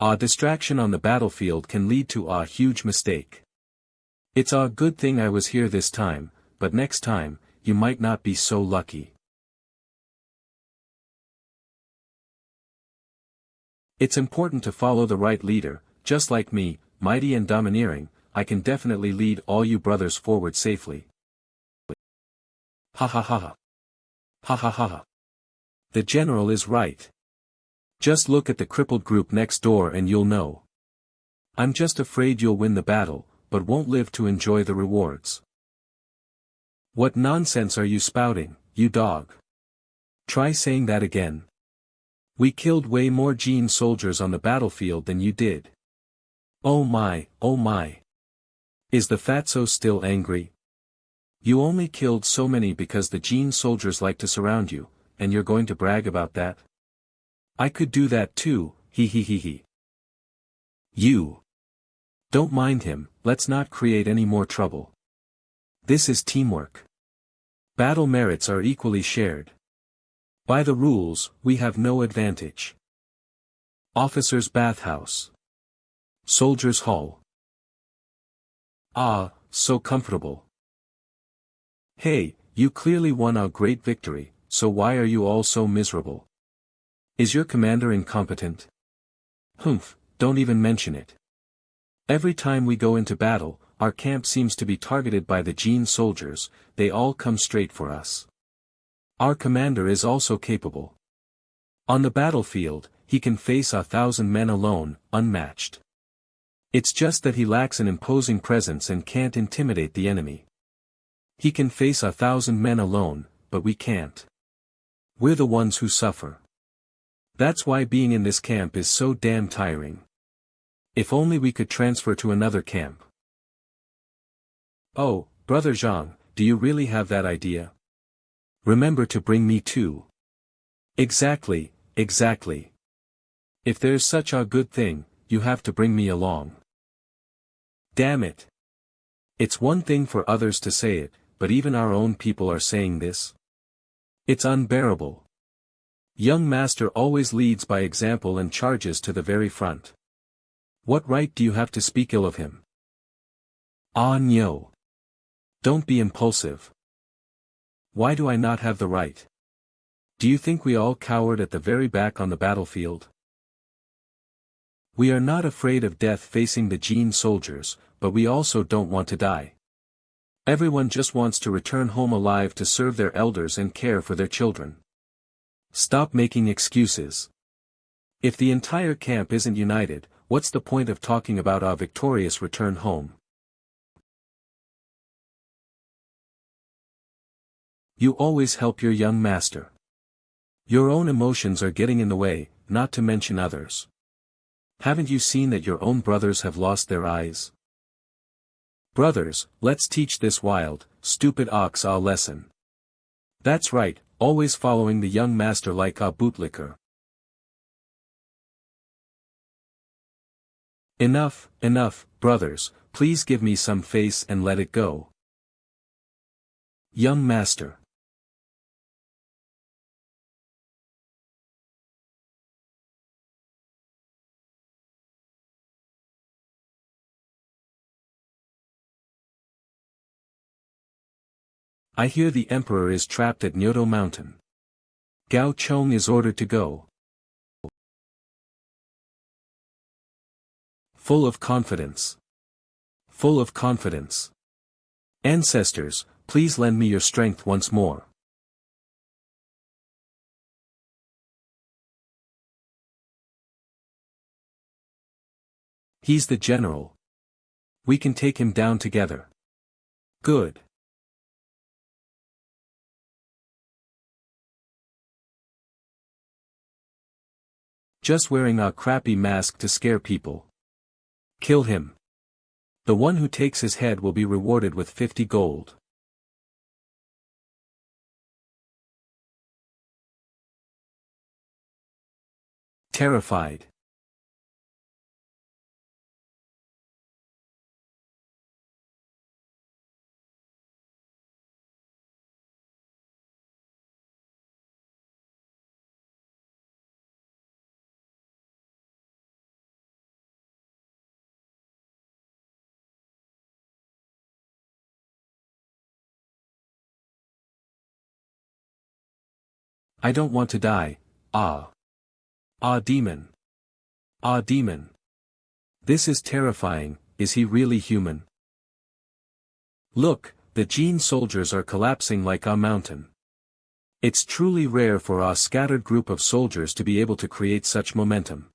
A distraction on the battlefield can lead to a huge mistake. It's a good thing I was here this time, but next time, you might not be so lucky. It's important to follow the right leader, just like me, mighty and domineering, I can definitely lead all you brothers forward safely. Ha ha ha ha. Ha ha ha ha. The general is right. Just look at the crippled group next door and you'll know. I'm just afraid you'll win the battle, but won't live to enjoy the rewards. What nonsense are you spouting, you dog? Try saying that again. We killed way more Jin soldiers on the battlefield than you did. Oh my, oh my. Is the fatso still angry? You only killed so many because the Jin soldiers like to surround you, and you're going to brag about that? I could do that too, he he he he. You. Don't mind him, let's not create any more trouble. This is teamwork. Battle merits are equally shared. By the rules, we have no advantage. Officer's bathhouse. Soldier's hall. Ah, so comfortable. Hey, you clearly won a great victory, so why are you all so miserable? Is your commander incompetent? Humph, don't even mention it. Every time we go into battle, our camp seems to be targeted by the Jin soldiers, they all come straight for us. Our commander is also capable. On the battlefield, he can face 1,000 men alone, unmatched. It's just that he lacks an imposing presence and can't intimidate the enemy. He can face 1,000 men alone, but we can't. We're the ones who suffer. That's why being in this camp is so damn tiring. If only we could transfer to another camp. Oh, Brother Zhang, do you really have that idea? Remember to bring me too. Exactly, exactly. If there's such a good thing, you have to bring me along. Damn it. It's one thing for others to say it, but even our own people are saying this. It's unbearable. Young master always leads by example and charges to the very front. What right do you have to speak ill of him? Ah no. Don't be impulsive. Why do I not have the right? Do you think we all cowered at the very back on the battlefield? We are not afraid of death facing the Jin soldiers, but we also don't want to die. Everyone just wants to return home alive to serve their elders and care for their children. Stop making excuses. If the entire camp isn't united, what's the point of talking about our victorious return home? You always help your young master. Your own emotions are getting in the way, not to mention others. Haven't you seen that your own brothers have lost their eyes? Brothers, let's teach this wild, stupid ox a lesson. That's right, always following the young master like a bootlicker. Enough, enough, brothers, please give me some face and let it go. Young master. I hear the emperor is trapped at Nyoto Mountain. Gao Chong is ordered to go. Full of confidence. Full of confidence. Ancestors, please lend me your strength once more. He's the general. We can take him down together. Good. Just wearing a crappy mask to scare people. Kill him. The one who takes his head will be rewarded with 50 gold. Terrified. I don't want to die, ah. Ah demon. Ah demon. This is terrifying, is he really human? Look, the Jin soldiers are collapsing like a mountain. It's truly rare for a scattered group of soldiers to be able to create such momentum.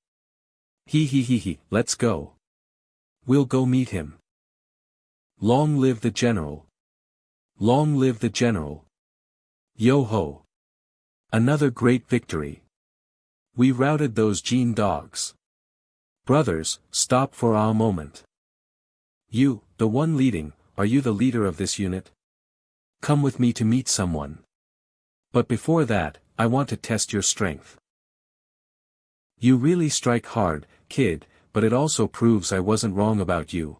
He, let's go. We'll go meet him. Long live the general. Long live the general. Yo-ho. Another great victory. We routed those Jin dogs. Brothers, stop for a moment. You, the one leading, are you the leader of this unit? Come with me to meet someone. But before that, I want to test your strength. You really strike hard, kid, but it also proves I wasn't wrong about you.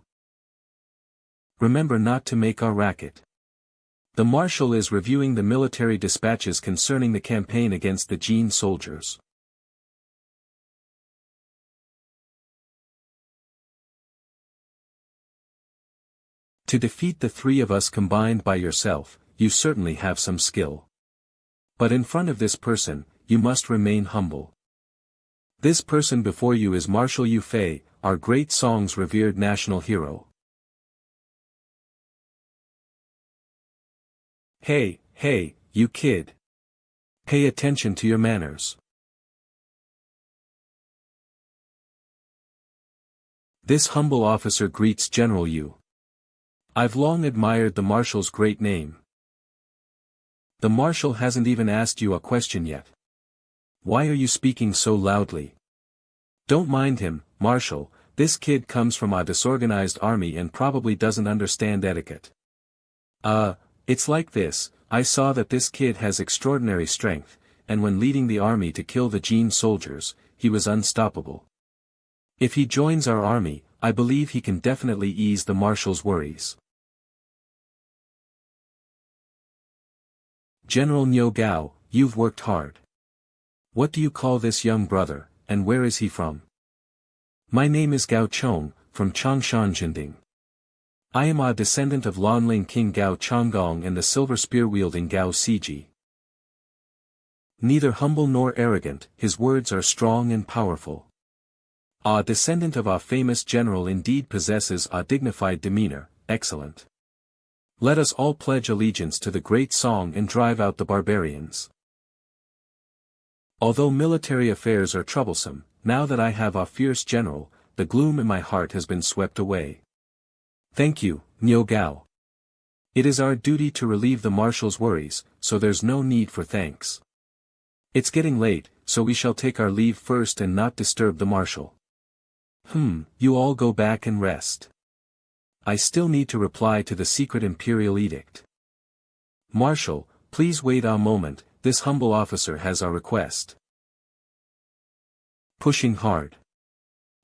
Remember not to make our racket. The marshal is reviewing the military dispatches concerning the campaign against the Jin soldiers. To defeat the three of us combined by yourself, you certainly have some skill. But in front of this person, you must remain humble. This person before you is Marshal Yu Fei, our great song's revered national hero. Hey, you kid. Pay attention to your manners. This humble officer greets General Yu. I've long admired the marshal's great name. The marshal hasn't even asked you a question yet. Why are you speaking so loudly? Don't mind him, Marshal, this kid comes from a disorganized army and probably doesn't understand etiquette. It's like this, I saw that this kid has extraordinary strength, and when leading the army to kill the Jin soldiers, he was unstoppable. If he joins our army, I believe he can definitely ease the marshal's worries. General Niu Gao, you've worked hard. What do you call this young brother, and where is he from? My name is Gao Chong, from Changshan Jinding. I am a descendant of Lanling King Gao Changgong and the silver spear-wielding Gao Siji. Neither humble nor arrogant, his words are strong and powerful. A descendant of a famous general indeed possesses a dignified demeanor, excellent. Let us all pledge allegiance to the great song and drive out the barbarians. Although military affairs are troublesome, now that I have a fierce general, the gloom in my heart has been swept away. Thank you, Niu Gao. It is our duty to relieve the marshal's worries, so there's no need for thanks. It's getting late, so we shall take our leave first and not disturb the marshal. You all go back and rest. I still need to reply to the secret imperial edict. Marshal, please wait a moment, this humble officer has a request. Pushing hard.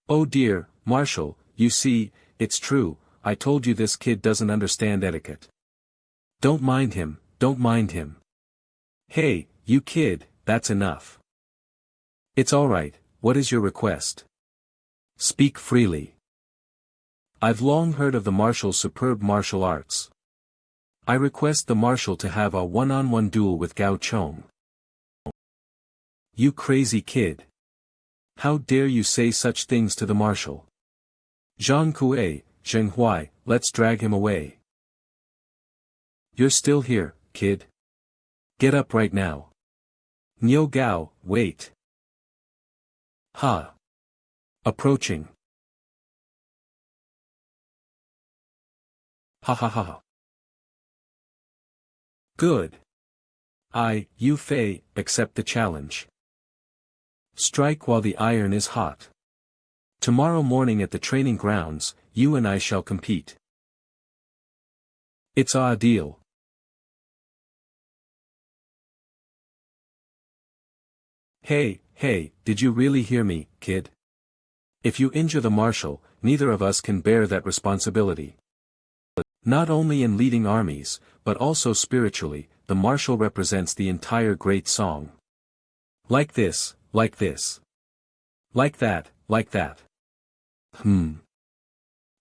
Oh dear, Marshal, you see, it's true, I told you this kid doesn't understand etiquette. Don't mind him, don't mind him. Hey, you kid, that's enough. It's alright, what is your request? Speak freely. I've long heard of the marshal's superb martial arts. I request the marshal to have a one-on-one duel with Gao Chong. You crazy kid. How dare you say such things to the marshal? Zhang Kuei, Zheng Huai, let's drag him away. You're still here, kid. Get up right now. Niu Gao, wait. Ha. Approaching. Ha ha ha. Good. I, Yu Fei, accept the challenge. Strike while the iron is hot. Tomorrow morning at the training grounds, you and I shall compete. It's a deal. Hey, did you really hear me, kid? If you injure the marshal, neither of us can bear that responsibility. Not only in leading armies, but also spiritually, the marshal represents the entire great song. Like this, like this. Like that, like that.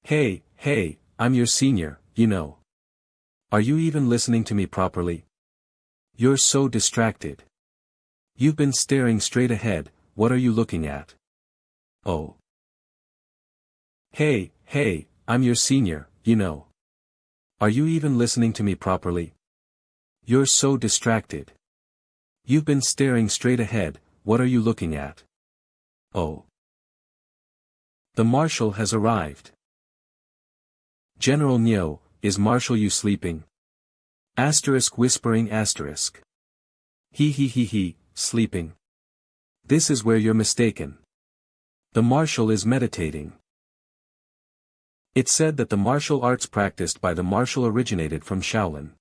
Hey, I'm your senior, you know. Are you even listening to me properly? You're so distracted. You've been staring straight ahead, what are you looking at? Oh. Hey, I'm your senior, you know. Are you even listening to me properly? You're so distracted. You've been staring straight ahead, what are you looking at? Oh. The marshal has arrived. General Niu, is Marshal Yu sleeping? Asterisk whispering asterisk. He, sleeping. This is where you're mistaken. The marshal is meditating. It's said that the martial arts practiced by the martial originated from Shaolin.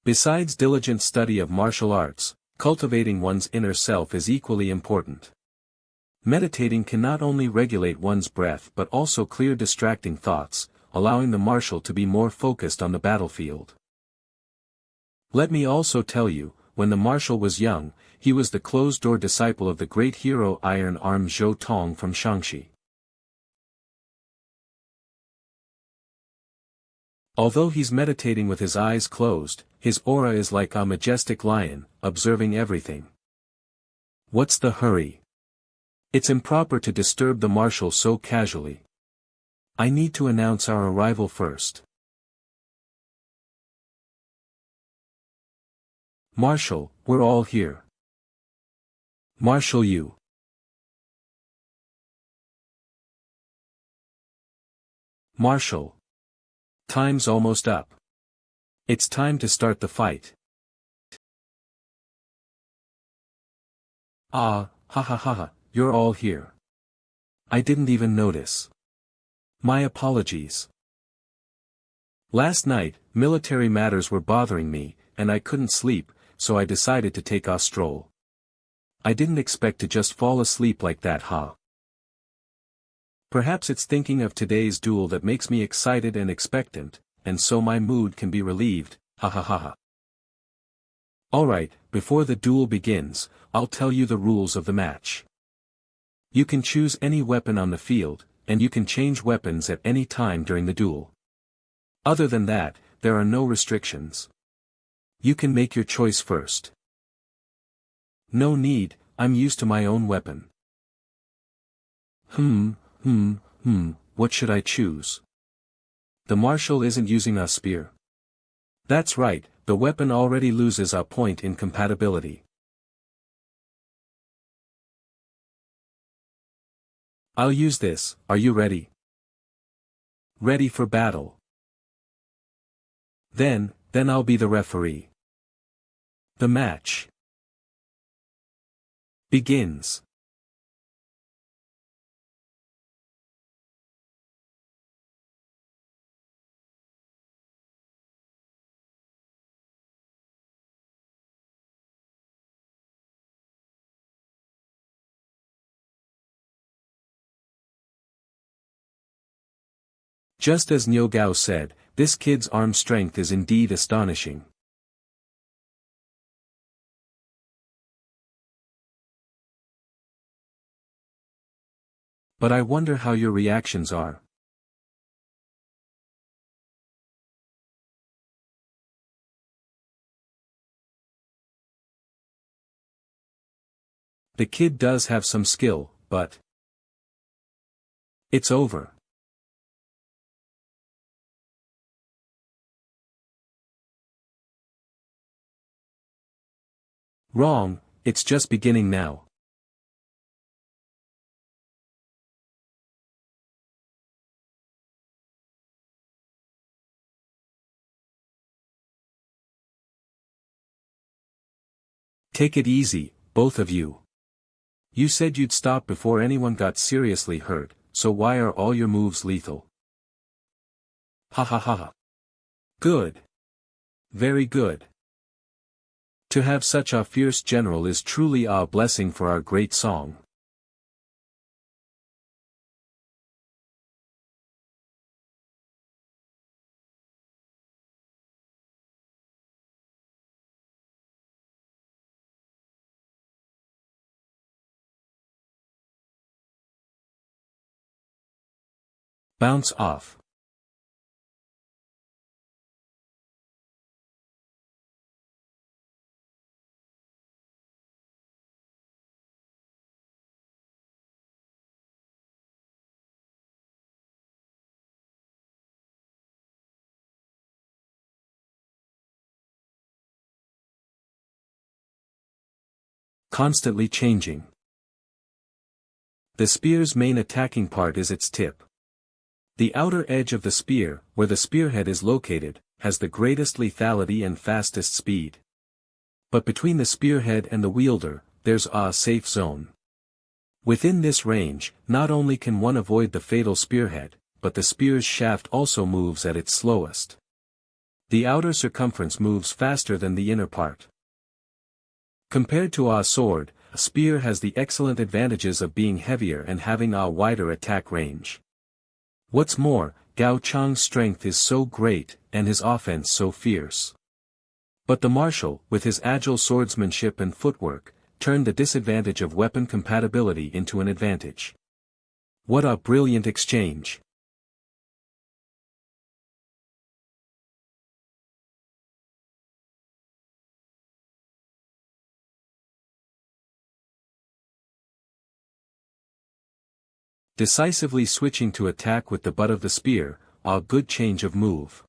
Besides diligent study of martial arts, cultivating one's inner self is equally important. Meditating can not only regulate one's breath but also clear distracting thoughts, allowing the martial to be more focused on the battlefield. Let me also tell you, when the martial was young, he was the closed-door disciple of the great hero Iron Arm Zhou Tong from Shaanxi. Although he's meditating with his eyes closed, his aura is like a majestic lion, observing everything. What's the hurry? It's improper to disturb the martial so casually. I need to announce our arrival first. Marshal, we're all here. Marshal Yu. Marshal. Time's almost up. It's time to start the fight. Ah, ha ha ha ha, you're all here. I didn't even notice. My apologies. Last night, military matters were bothering me, and I couldn't sleep, so I decided to take a stroll. I didn't expect to just fall asleep like that, huh? Perhaps it's thinking of today's duel that makes me excited and expectant, and so my mood can be relieved, ha ha ha ha. Alright, before the duel begins, I'll tell you the rules of the match. You can choose any weapon on the field, and you can change weapons at any time during the duel. Other than that, there are no restrictions. You can make your choice first. No need, I'm used to my own weapon. What should I choose? The marshal isn't using a spear. That's right, the weapon already loses a point in compatibility. I'll use this, are you ready? Ready for battle. Then I'll be the referee. The match begins. Just as Niu Gao said, this kid's arm strength is indeed astonishing. But I wonder how your reactions are. The kid does have some skill, but it's over. Wrong, it's just beginning now. Take it easy, both of you. You said you'd stop before anyone got seriously hurt, so why are all your moves lethal? Ha ha ha ha. Good. Very good. To have such a fierce general is truly a blessing for our great song. Bounce off. Constantly changing. The spear's main attacking part is its tip. The outer edge of the spear, where the spearhead is located, has the greatest lethality and fastest speed. But between the spearhead and the wielder, there's a safe zone. Within this range, not only can one avoid the fatal spearhead, but the spear's shaft also moves at its slowest. The outer circumference moves faster than the inner part. Compared to a sword, a spear has the excellent advantages of being heavier and having a wider attack range. What's more, Gao Chang's strength is so great, and his offense so fierce. But the marshal, with his agile swordsmanship and footwork, turned the disadvantage of weapon compatibility into an advantage. What a brilliant exchange! Decisively switching to attack with the butt of the spear, a good change of move.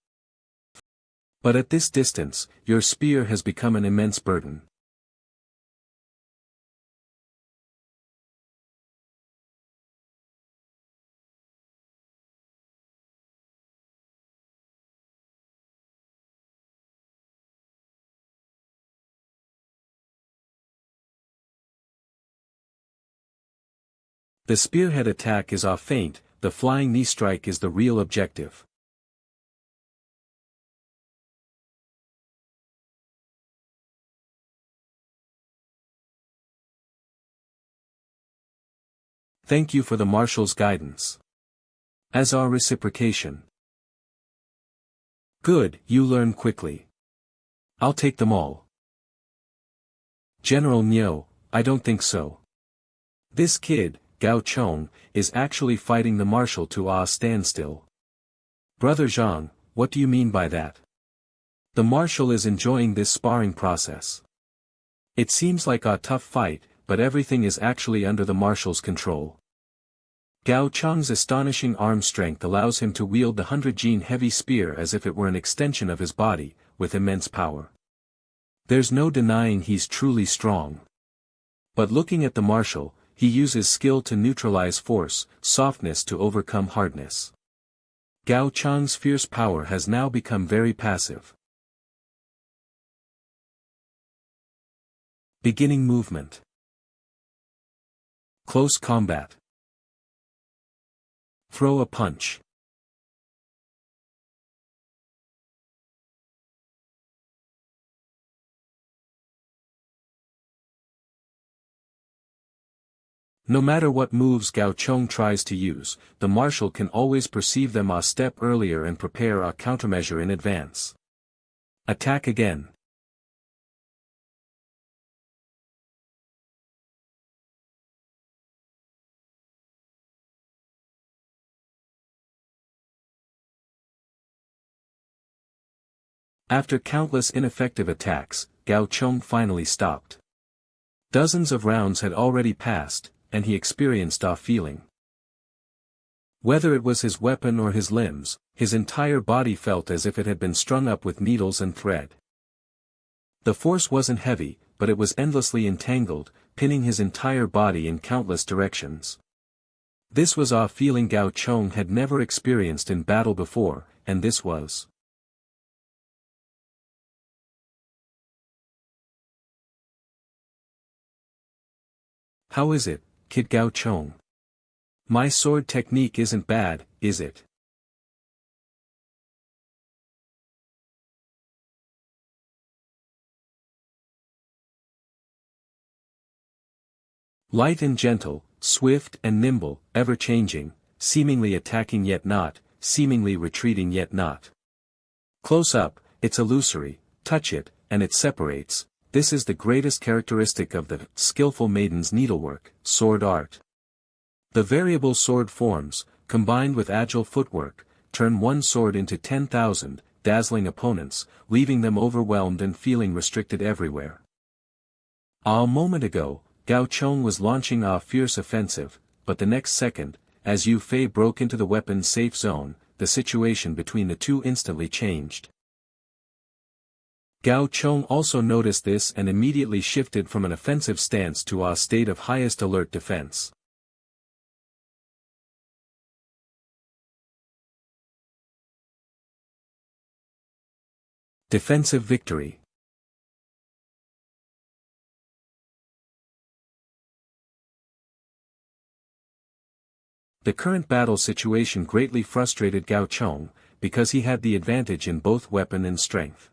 But at this distance, your spear has become an immense burden. The spearhead attack is off feint, the flying knee strike is the real objective. Thank you for the marshal's guidance. As our reciprocation. Good, you learn quickly. I'll take them all. General Nyo, I don't think so. This kid, Gao Chong, is actually fighting the marshal to a standstill. Brother Zhang, what do you mean by that? The marshal is enjoying this sparring process. It seems like a tough fight, but everything is actually under the marshal's control. Gao Chang's astonishing arm strength allows him to wield the 100-gene heavy spear as if it were an extension of his body, with immense power. There's no denying he's truly strong. But looking at the marshal, he uses skill to neutralize force, softness to overcome hardness. Gao Chang's fierce power has now become very passive. Beginning movement. Close combat. Throw a punch. No matter what moves Gao Chong tries to use, the marshal can always perceive them a step earlier and prepare a countermeasure in advance. Attack again. After countless ineffective attacks, Gao Chong finally stopped. Dozens of rounds had already passed, and he experienced a feeling. Whether it was his weapon or his limbs, his entire body felt as if it had been strung up with needles and thread. The force wasn't heavy, but it was endlessly entangled, pinning his entire body in countless directions. This was a feeling Gao Chong had never experienced in battle before, and this was. How is it, Kid Gao Chong? My sword technique isn't bad, is it? Light and gentle, swift and nimble, ever-changing, seemingly attacking yet not, seemingly retreating yet not. Close up, it's illusory, touch it, and it separates. This is the greatest characteristic of the skillful maiden's needlework, sword art. The variable sword forms, combined with agile footwork, turn one sword into 10,000, dazzling opponents, leaving them overwhelmed and feeling restricted everywhere. A moment ago, Gao Chong was launching a fierce offensive, but the next second, as Yu Fei broke into the weapon safe zone, the situation between the two instantly changed. Gao Chong also noticed this and immediately shifted from an offensive stance to a state of highest alert defense. Defensive victory. The current battle situation greatly frustrated Gao Chong, because he had the advantage in both weapon and strength.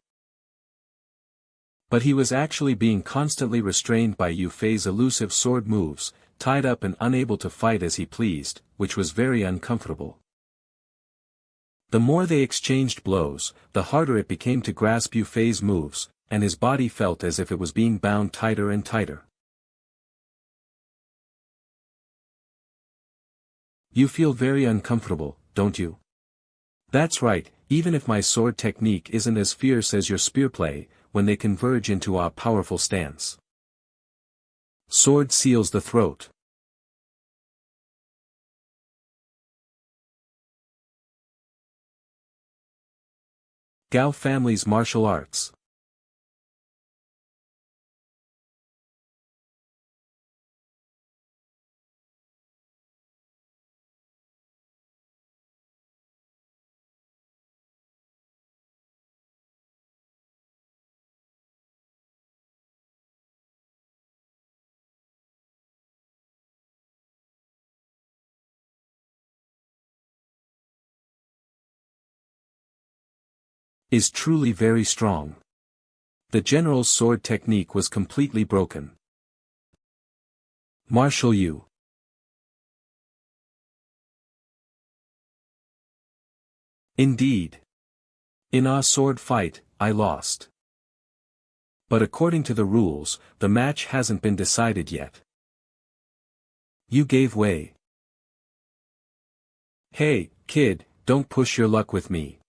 But he was actually being constantly restrained by Yu Fei's elusive sword moves, tied up and unable to fight as he pleased, which was very uncomfortable. The more they exchanged blows, the harder it became to grasp Yu Fei's moves, and his body felt as if it was being bound tighter and tighter. You feel very uncomfortable, don't you? That's right, even if my sword technique isn't as fierce as your spear play, when they converge into a powerful stance. Sword seals the throat. Gao family's martial arts. Is truly very strong. The general's sword technique was completely broken. Martial Yu. Indeed. In a sword fight, I lost. But according to the rules, the match hasn't been decided yet. You gave way. Hey, kid, don't push your luck with me.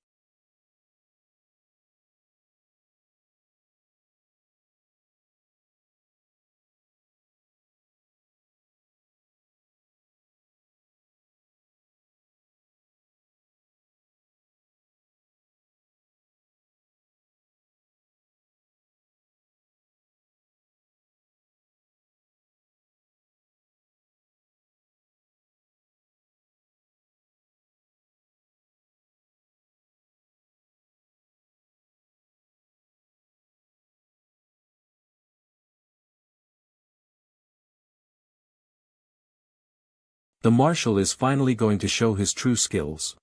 The marshal is finally going to show his true skills.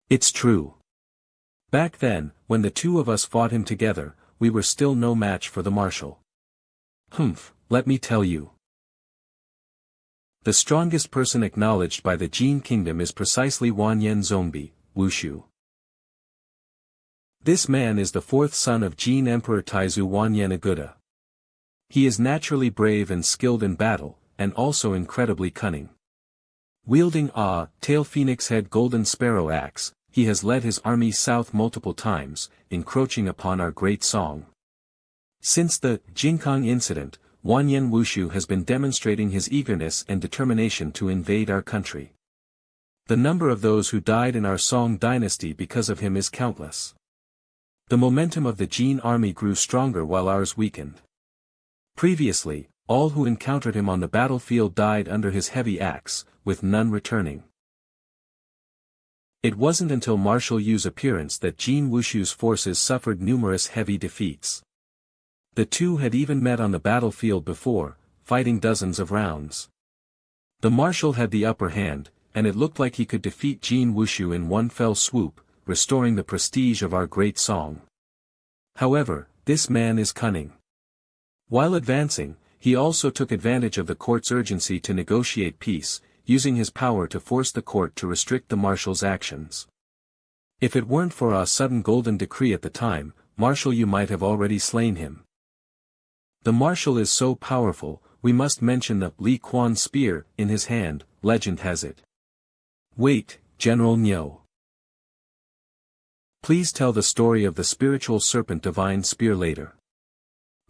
It's true. Back then, when the two of us fought him together, we were still no match for the marshal. Humph, let me tell you. The strongest person acknowledged by the Jin kingdom is precisely Wanyan Zongbi, Wushu. This man is the fourth son of Jin Emperor Taizu Wanyan Aguda. He is naturally brave and skilled in battle, and also incredibly cunning. Wielding a tail phoenix head golden sparrow axe, he has led his army south multiple times, encroaching upon our great song. Since the Jinkang incident, Wanyan Wushu has been demonstrating his eagerness and determination to invade our country. The number of those who died in our Song dynasty because of him is countless. The momentum of the Jin army grew stronger while ours weakened. Previously, all who encountered him on the battlefield died under his heavy axe, with none returning. It wasn't until Marshal Yu's appearance that Jin Wushu's forces suffered numerous heavy defeats. The two had even met on the battlefield before, fighting dozens of rounds. The marshal had the upper hand, and it looked like he could defeat Jin Wushu in one fell swoop, restoring the prestige of our great song. However, this man is cunning. While advancing, he also took advantage of the court's urgency to negotiate peace, using his power to force the court to restrict the marshal's actions. If it weren't for a sudden golden decree at the time, Marshal Yu might have already slain him. The marshal is so powerful, we must mention the Li Quan spear in his hand, legend has it. Wait, General Nyo. Please tell the story of the spiritual serpent divine spear later.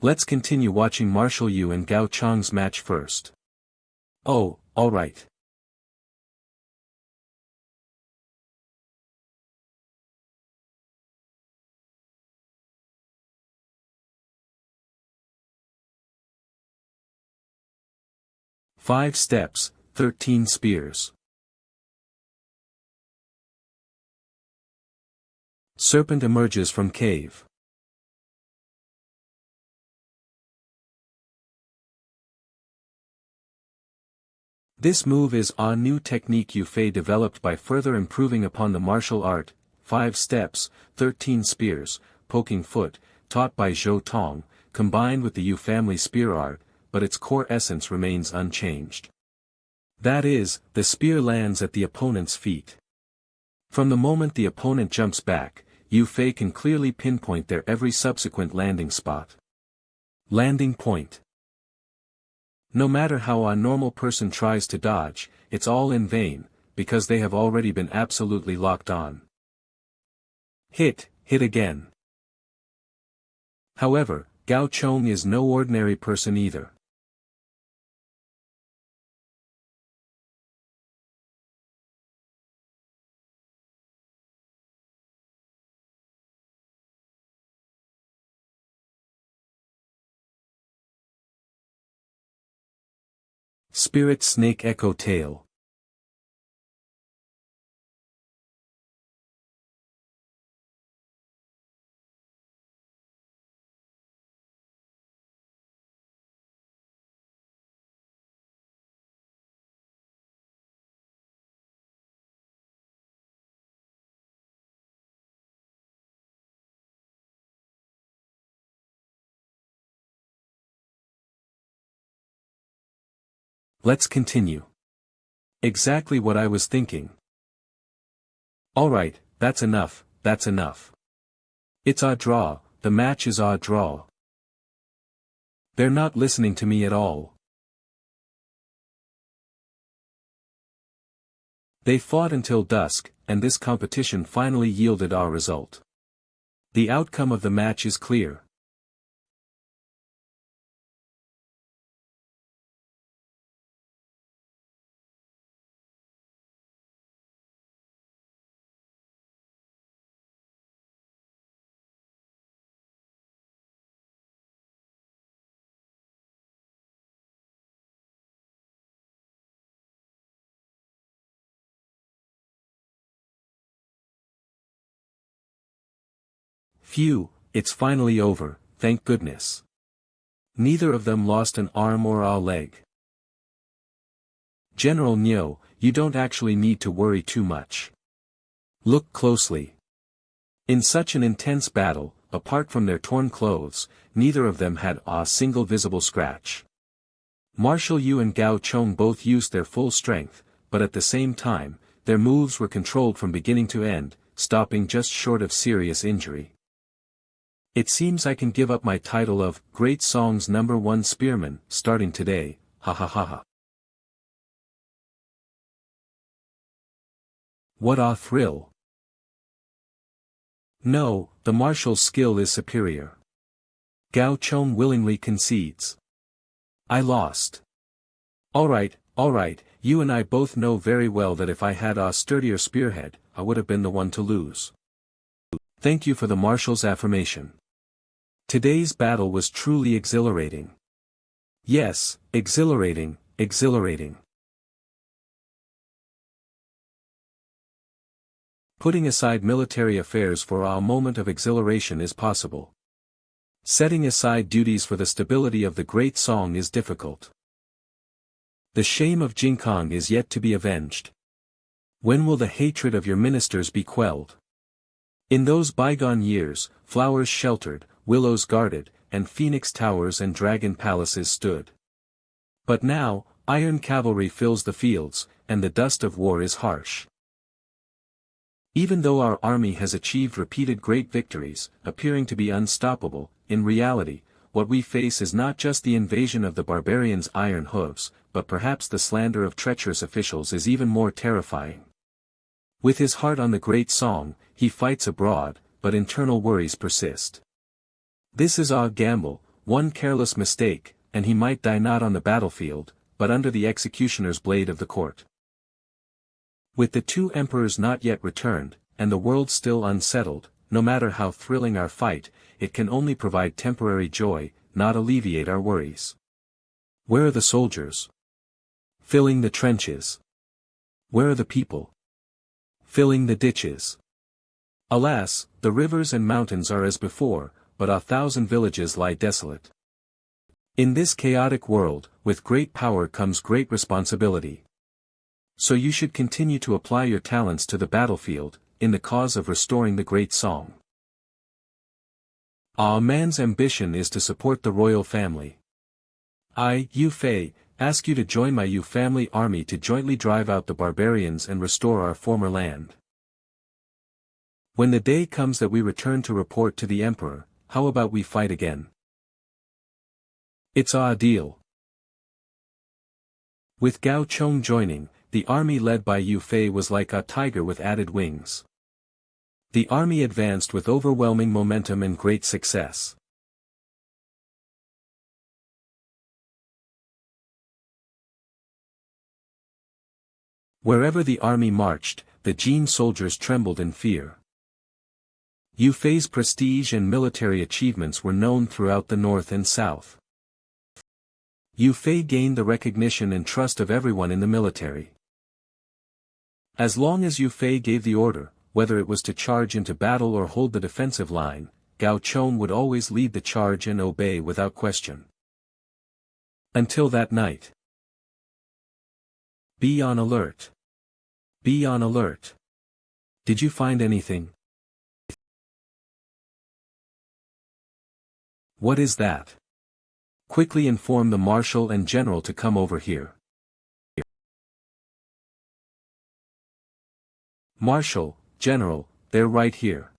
Let's continue watching Marshal Yu and Gao Chang's match first. Oh, alright. Five steps, 13 spears. Serpent emerges from cave. This move is a new technique Yu Fei developed by further improving upon the martial art, 5 steps, 13 spears, poking foot, taught by Zhou Tong, combined with the Yu family spear art, but its core essence remains unchanged. That is, the spear lands at the opponent's feet. From the moment the opponent jumps back, Yu Fei can clearly pinpoint their every subsequent landing spot. Landing point. No matter how a normal person tries to dodge, it's all in vain, because they have already been absolutely locked on. Hit again. However, Gao Chong is no ordinary person either. Spirit Snake Echo Tail. Let's continue. Exactly what I was thinking. Alright, that's enough, that's enough. It's a draw, the match is a draw. They're not listening to me at all. They fought until dusk, and this competition finally yielded a result. The outcome of the match is clear. Phew, it's finally over, thank goodness. Neither of them lost an arm or a leg. General Nyo, you don't actually need to worry too much. Look closely. In such an intense battle, apart from their torn clothes, neither of them had a single visible scratch. Marshal Yu and Gao Chong both used their full strength, but at the same time, their moves were controlled from beginning to end, stopping just short of serious injury. It seems I can give up my title of Great Song's #1 spearman, starting today, ha ha ha ha. What a thrill. No, the marshal's skill is superior. Gao Chong willingly concedes. I lost. Alright, you and I both know very well that if I had a sturdier spearhead, I would have been the one to lose. Thank you for the marshal's affirmation. Today's battle was truly exhilarating. Yes, exhilarating. Putting aside military affairs for a moment of exhilaration is possible. Setting aside duties for the stability of the great song is difficult. The shame of Jingkong is yet to be avenged. When will the hatred of your ministers be quelled? In those bygone years, flowers sheltered, willows guarded, and phoenix towers and dragon palaces stood. But now, iron cavalry fills the fields, and the dust of war is harsh. Even though our army has achieved repeated great victories, appearing to be unstoppable, in reality, what we face is not just the invasion of the barbarians' iron hooves, but perhaps the slander of treacherous officials is even more terrifying. With his heart on the great song, he fights abroad, but internal worries persist. This is a gamble, one careless mistake, and he might die not on the battlefield, but under the executioner's blade of the court. With the 2 emperors not yet returned, and the world still unsettled, no matter how thrilling our fight, it can only provide temporary joy, not alleviate our worries. Where are the soldiers? Filling the trenches. Where are the people? Filling the ditches. Alas, the rivers and mountains are as before, but 1,000 villages lie desolate. In this chaotic world, with great power comes great responsibility. So you should continue to apply your talents to the battlefield, in the cause of restoring the great song. A man's ambition is to support the royal family. I, Yu Fei, ask you to join my Yu family army to jointly drive out the barbarians and restore our former land. When the day comes that we return to report to the emperor, how about we fight again? It's a deal. With Gao Chong joining, the army led by Yu Fei was like a tiger with added wings. The army advanced with overwhelming momentum and great success. Wherever the army marched, the Jin soldiers trembled in fear. Yu Fei's prestige and military achievements were known throughout the north and south. Yu Fei gained the recognition and trust of everyone in the military. As long as Yu Fei gave the order, whether it was to charge into battle or hold the defensive line, Gao Chong would always lead the charge and obey without question. Until that night. Be on alert. Be on alert. Did you find anything? What is that? Quickly inform the marshal and general to come over here. Marshal, General, they're right here.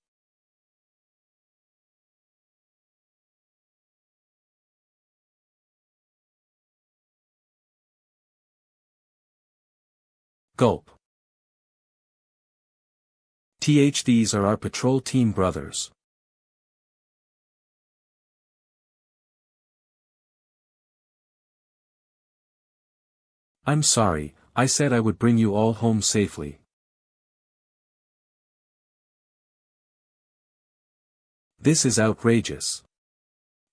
Gulp. These are our patrol team brothers. I'm sorry, I said I would bring you all home safely. This is outrageous.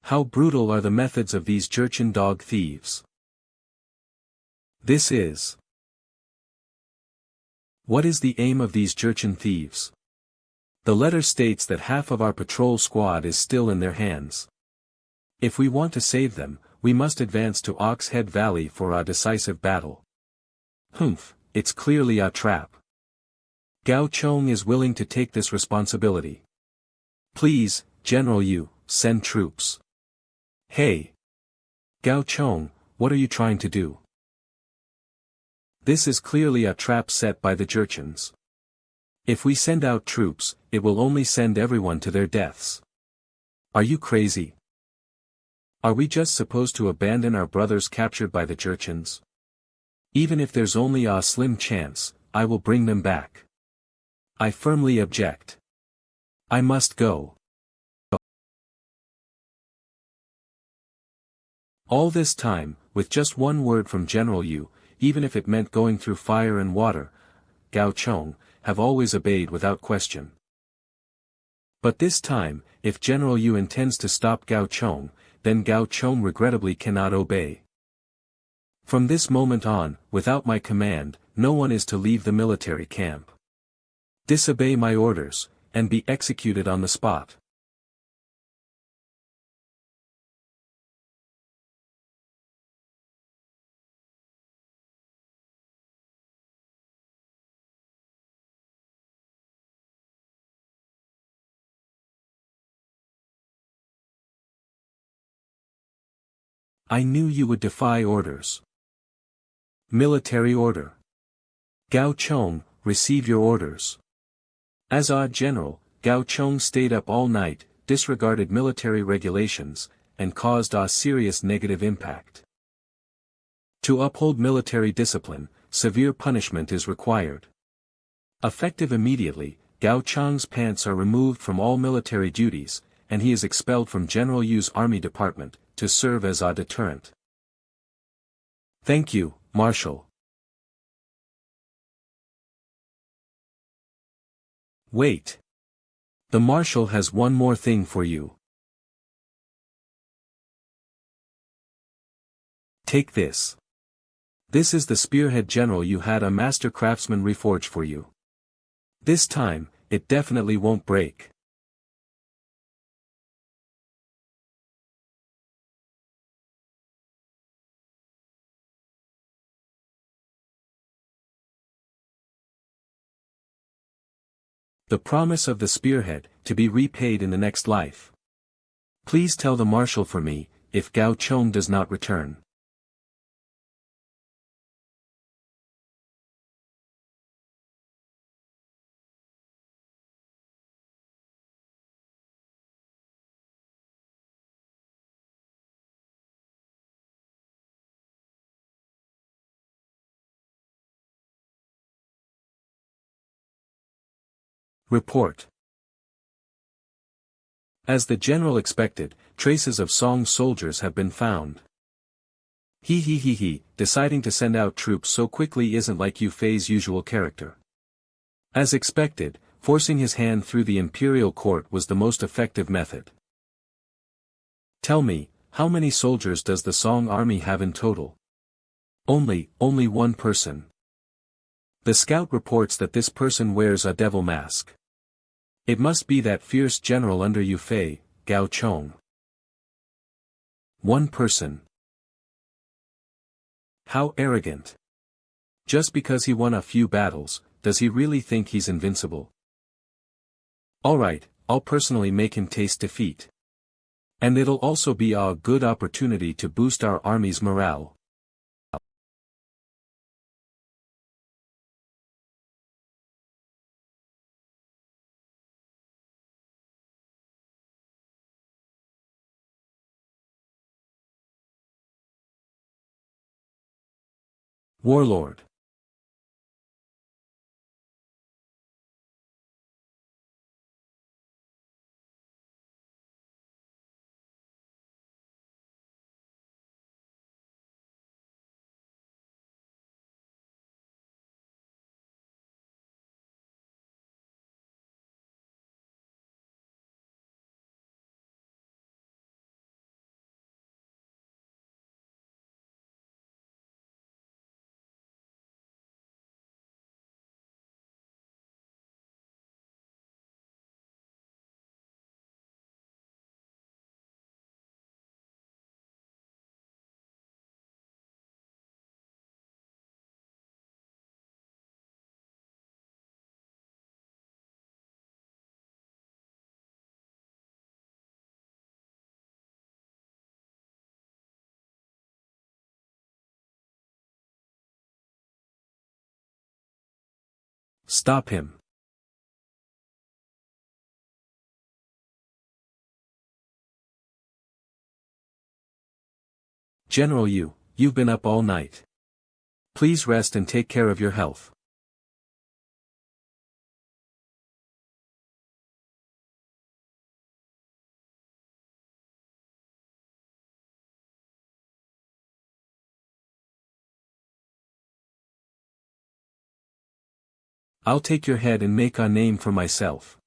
How brutal are the methods of these Jurchen dog thieves. This is. What is the aim of these Jurchen thieves? The letter states that half of our patrol squad is still in their hands. If we want to save them, we must advance to Ox Head Valley for a decisive battle. Humph, it's clearly a trap. Gao Chong is willing to take this responsibility. Please, General Yu, send troops. Hey! Gao Chong, what are you trying to do? This is clearly a trap set by the Jurchens. If we send out troops, it will only send everyone to their deaths. Are you crazy? Are we just supposed to abandon our brothers captured by the Jurchens? Even if there's only a slim chance, I will bring them back. I firmly object. I must go. All this time, with just one word from General Yu, even if it meant going through fire and water, Gao Chong, have always obeyed without question. But this time, if General Yu intends to stop Gao Chong, then Gao Chong regrettably cannot obey. From this moment on, without my command, no one is to leave the military camp. Disobey my orders, and be executed on the spot. I knew you would defy orders. Military order. Gao Chong, receive your orders. As a general, Gao Chong stayed up all night, disregarded military regulations, and caused a serious negative impact. To uphold military discipline, severe punishment is required. Effective immediately, Gao Chong's pants are removed from all military duties, and he is expelled from General Yu's army department, to serve as a deterrent. Thank you, Marshal. Wait. The Marshal has one more thing for you. Take this. This is the spearhead general you had a master craftsman reforge for you. This time, it definitely won't break. The promise of the spearhead, to be repaid in the next life. Please tell the marshal for me, if Gao Chong does not return. Report. As the general expected, traces of Song's soldiers have been found. He, deciding to send out troops so quickly isn't like Yu Fei's usual character. As expected, forcing his hand through the imperial court was the most effective method. Tell me, how many soldiers does the Song army have in total? Only one person. The scout reports that this person wears a devil mask. It must be that fierce general under Yu Fei, Gao Chong. One person. How arrogant. Just because he won a few battles, does he really think he's invincible? Alright, I'll personally make him taste defeat. And it'll also be a good opportunity to boost our army's morale. Warlord. Stop him. General Yu, you've been up all night. Please rest and take care of your health. I'll take your head and make a name for myself.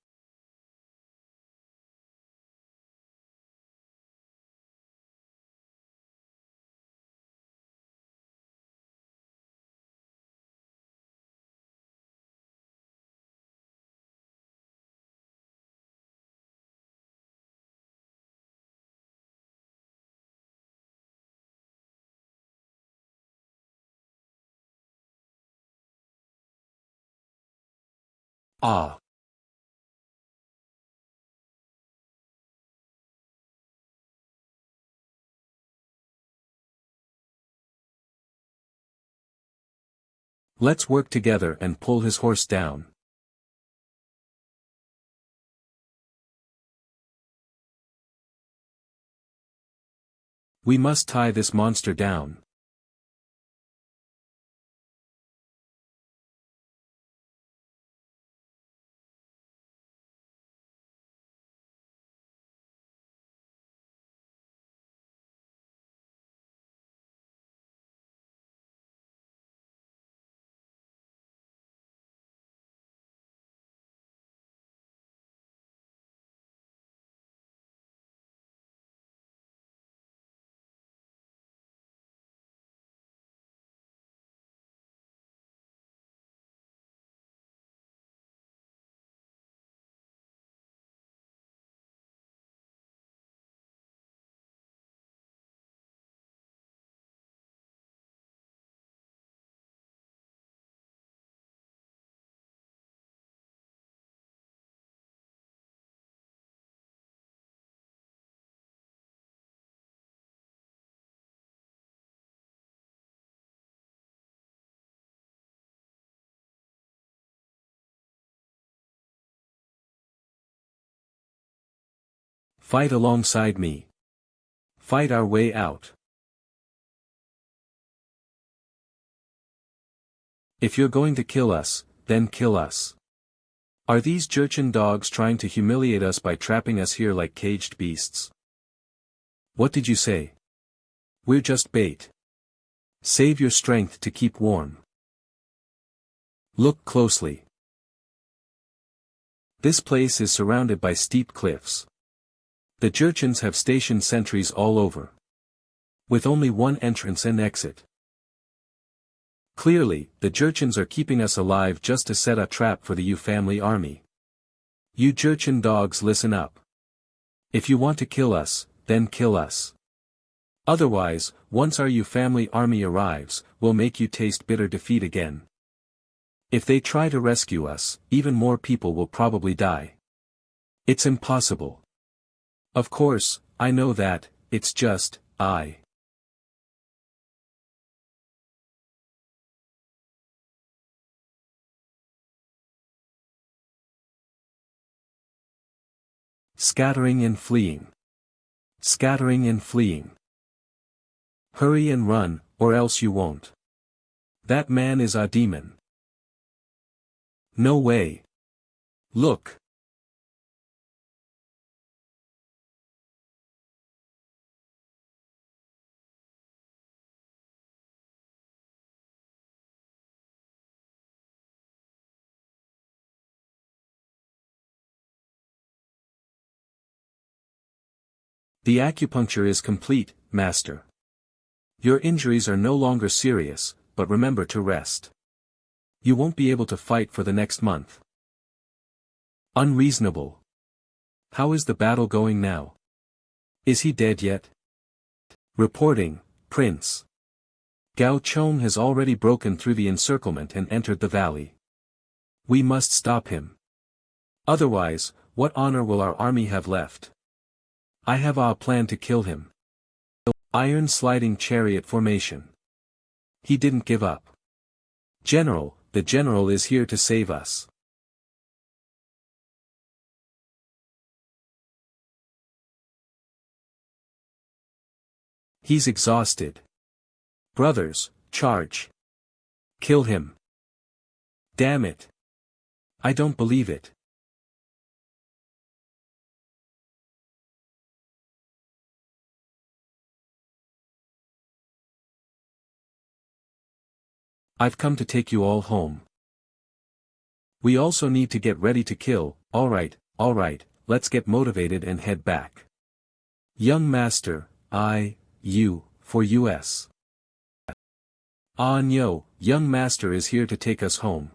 Ah. Let's work together and pull his horse down. We must tie this monster down. Fight alongside me. Fight our way out. If you're going to kill us, then kill us. Are these Jurchen dogs trying to humiliate us by trapping us here like caged beasts? What did you say? We're just bait. Save your strength to keep warm. Look closely. This place is surrounded by steep cliffs. The Jurchens have stationed sentries all over, with only one entrance and exit. Clearly, the Jurchens are keeping us alive just to set a trap for the Yu family army. You Jurchen dogs, listen up. If you want to kill us, then kill us. Otherwise, once our Yu family army arrives, we'll make you taste bitter defeat again. If they try to rescue us, even more people will probably die. It's impossible. Of course, I know that, it's just, Scattering and fleeing. Scattering and fleeing. Hurry and run, or else you won't. That man is a demon. No way. Look. The acupuncture is complete, master. Your injuries are no longer serious, but remember to rest. You won't be able to fight for the next month. Unreasonable. How is the battle going now? Is he dead yet? Reporting, Prince. Gao Chong has already broken through the encirclement and entered the valley. We must stop him. Otherwise, what honor will our army have left? I have a plan to kill him. Iron sliding chariot formation. He didn't give up. General, the general is here to save us. He's exhausted. Brothers, charge. Kill him. Damn it. I don't believe it. I've come to take you all home. We also need to get ready to kill. Alright, let's get motivated and head back. Young master, you, for US. No, young master is here to take us home.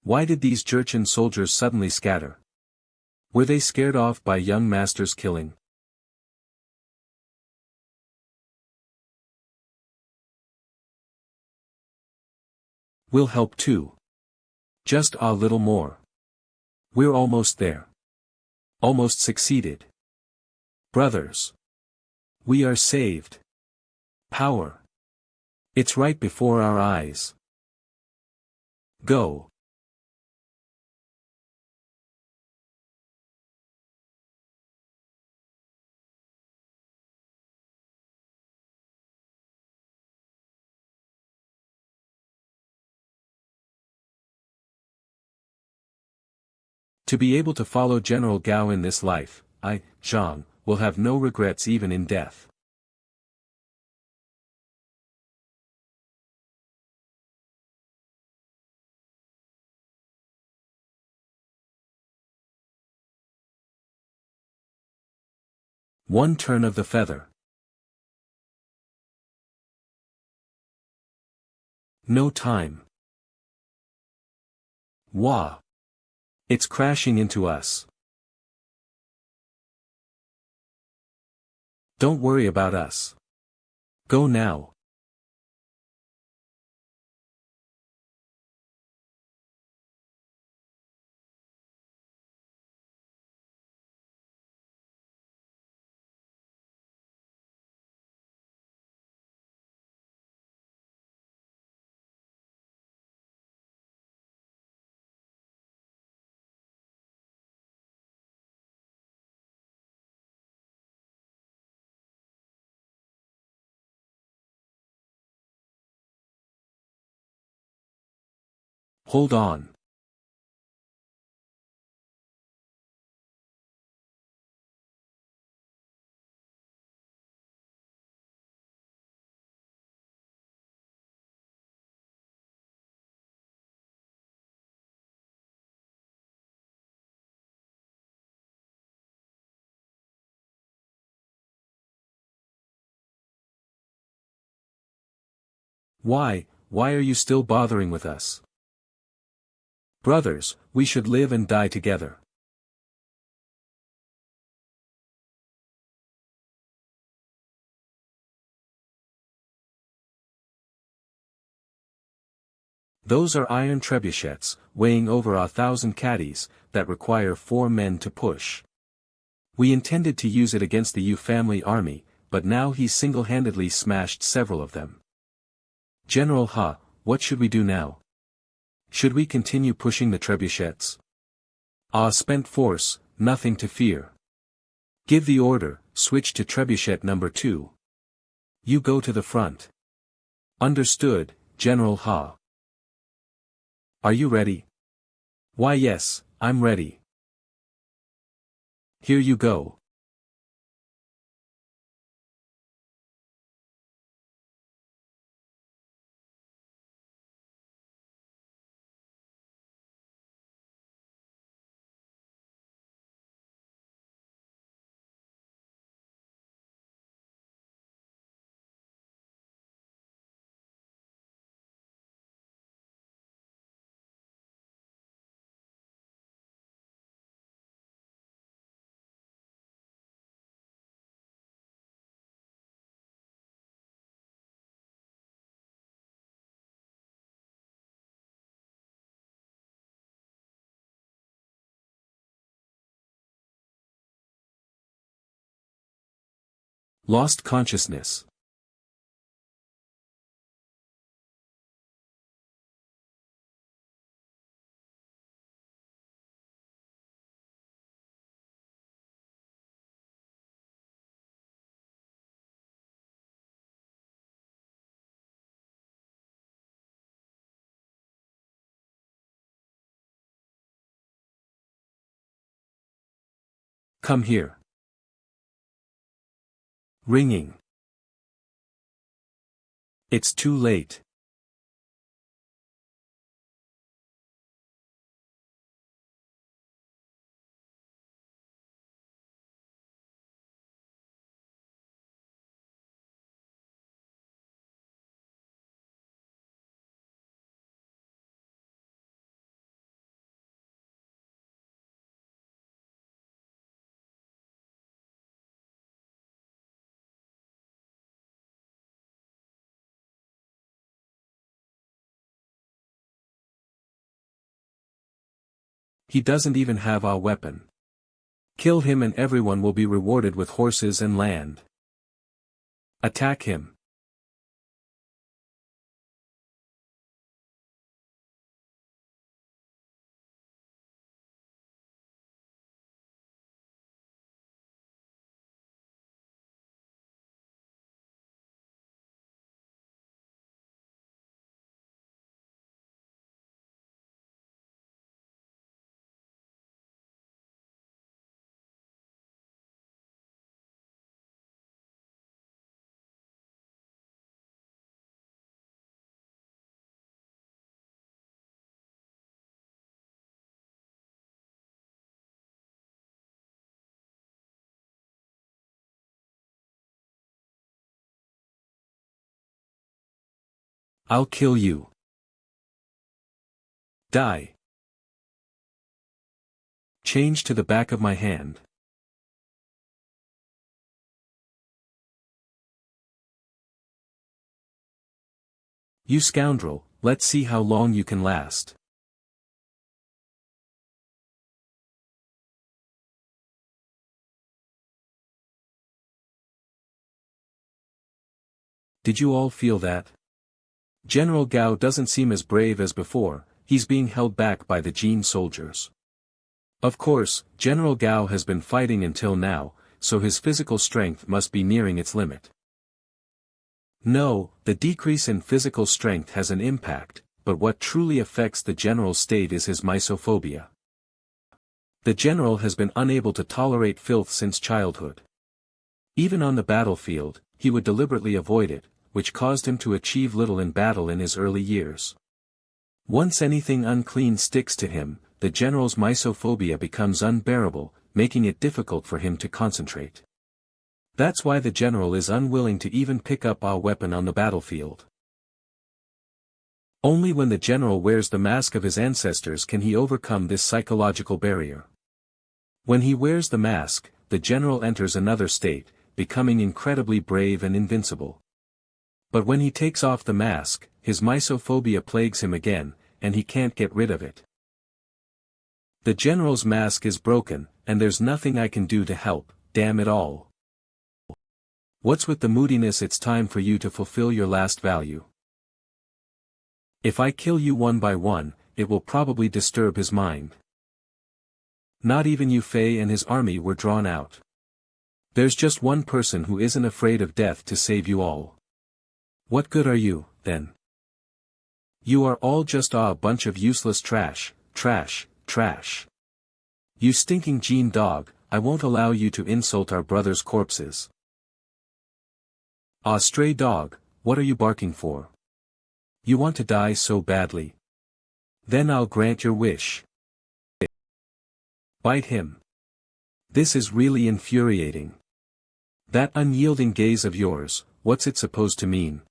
Why did these Jurchen soldiers suddenly scatter? Were they scared off by young master's killing? We'll help too. Just a little more. We're almost there. Almost succeeded. Brothers. We are saved. Power. It's right before our eyes. Go. To be able to follow General Gao in this life, Zhang, will have no regrets even in death. One turn of the feather. No time. Wah. It's crashing into us. Don't worry about us. Go now. Hold on. Why are you still bothering with us? Brothers, we should live and die together. Those are iron trebuchets, weighing over 1,000 caddies, that require 4 men to push. We intended to use it against the Yu family army, but now he's single-handedly smashed several of them. General Ha, what should we do now? Should we continue pushing the trebuchets? Spent force, nothing to fear. Give the order, switch to trebuchet number 2. You go to the front. Understood, General Ha. Are you ready? Why yes, I'm ready. Here you go. Lost consciousness. Come here. Ringing. It's too late. He doesn't even have a weapon. Kill him and everyone will be rewarded with horses and land. Attack him. I'll kill you. Die. Change to the back of my hand. You scoundrel, let's see how long you can last. Did you all feel that? General Gao doesn't seem as brave as before, he's being held back by the Jin soldiers. Of course, General Gao has been fighting until now, so his physical strength must be nearing its limit. No, the decrease in physical strength has an impact, but what truly affects the general's state is his misophobia. The general has been unable to tolerate filth since childhood. Even on the battlefield, he would deliberately avoid it, which caused him to achieve little in battle in his early years. Once anything unclean sticks to him, the general's misophobia becomes unbearable, making it difficult for him to concentrate. That's why the general is unwilling to even pick up a weapon on the battlefield. Only when the general wears the mask of his ancestors can he overcome this psychological barrier. When he wears the mask, the general enters another state, becoming incredibly brave and invincible. But when he takes off the mask, his misophobia plagues him again, and he can't get rid of it. The general's mask is broken, and there's nothing I can do to help, damn it all. What's with the moodiness? It's time for you to fulfill your last value. If I kill you one by one, it will probably disturb his mind. Not even Yu Fei and his army were drawn out. There's just one person who isn't afraid of death to save you all. What good are you, then? You are all just a bunch of useless trash, trash, trash. You stinking Gene dog, I won't allow you to insult our brothers' corpses. Ah, stray dog, what are you barking for? You want to die so badly? Then I'll grant your wish. Bite him. This is really infuriating. That unyielding gaze of yours, what's it supposed to mean?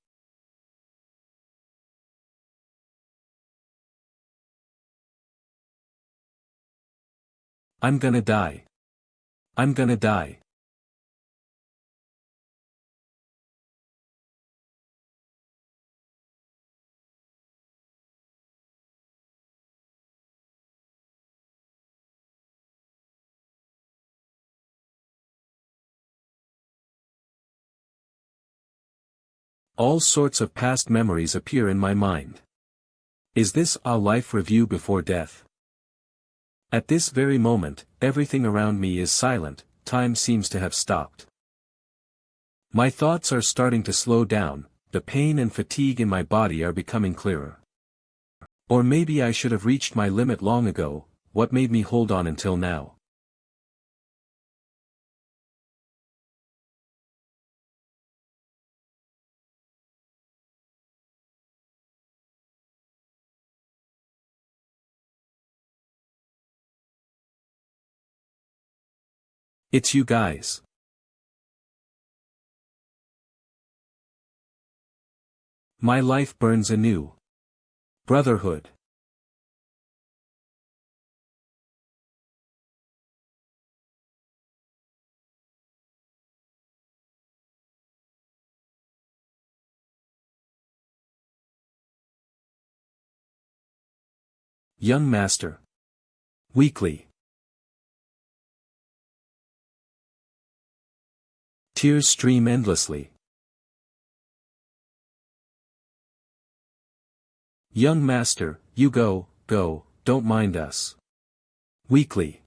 I'm gonna die. I'm gonna die. All sorts of past memories appear in my mind. Is this a life review before death? At this very moment, everything around me is silent, time seems to have stopped. My thoughts are starting to slow down, the pain and fatigue in my body are becoming clearer. Or maybe I should have reached my limit long ago, what made me hold on until now? It's you guys. My life burns anew. Brotherhood. Young master. Weekly. Tears stream endlessly. Young master, you go, don't mind us. Weekly.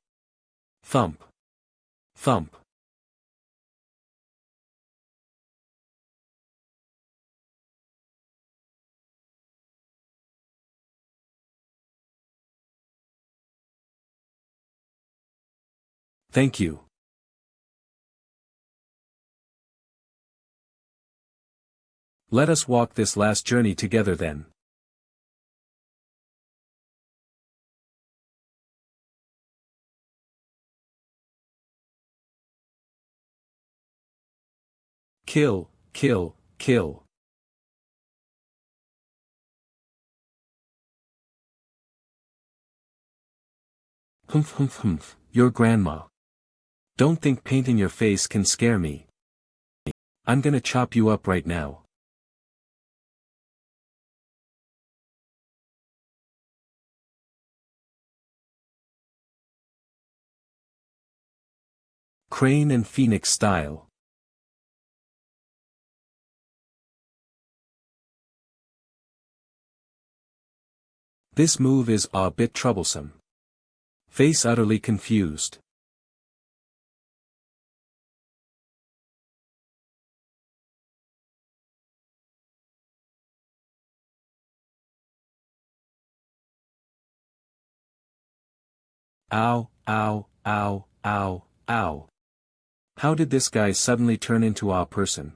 Thump. Thump. Thank you. Let us walk this last journey together then. Kill, kill, kill. Humph humph humph, your grandma. Don't think painting your face can scare me. I'm gonna chop you up right now. Crane and Phoenix style. This move is a bit troublesome. Face utterly confused. Ow, ow, ow, ow, ow. How did this guy suddenly turn into a person?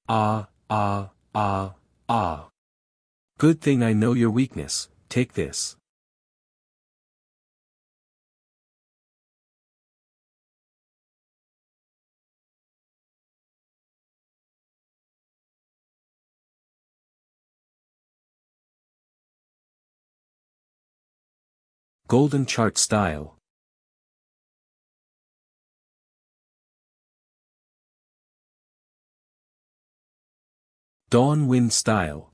Ah, ah, ah, ah. Good thing I know your weakness, take this. Golden chart style. Dawn wind style.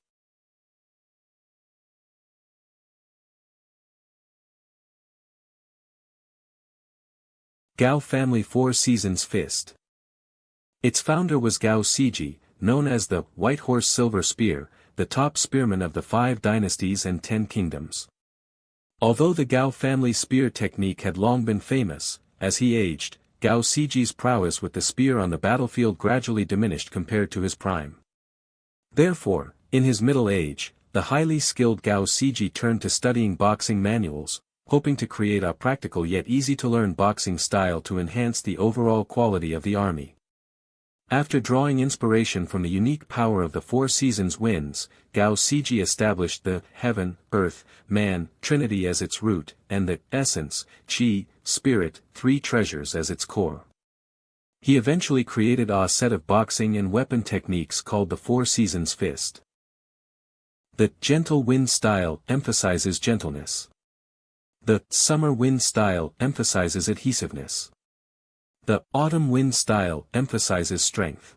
Gao family Four Seasons fist. Its founder was Gao Siji, known as the White Horse Silver Spear, the top spearman of the 5 dynasties and 10 kingdoms. Although the Gao family spear technique had long been famous, as he aged, Gao Siji's prowess with the spear on the battlefield gradually diminished compared to his prime. Therefore, in his middle age, the highly skilled Gao Siji turned to studying boxing manuals, hoping to create a practical yet easy-to-learn boxing style to enhance the overall quality of the army. After drawing inspiration from the unique power of the 4 seasons winds, Gao Siji established the heaven, earth, man, trinity as its root, and the essence, qi, spirit, 3 treasures as its core. He eventually created a set of boxing and weapon techniques called the 4 seasons fist. The gentle wind style emphasizes gentleness. The summer wind style emphasizes adhesiveness. The autumn wind style emphasizes strength.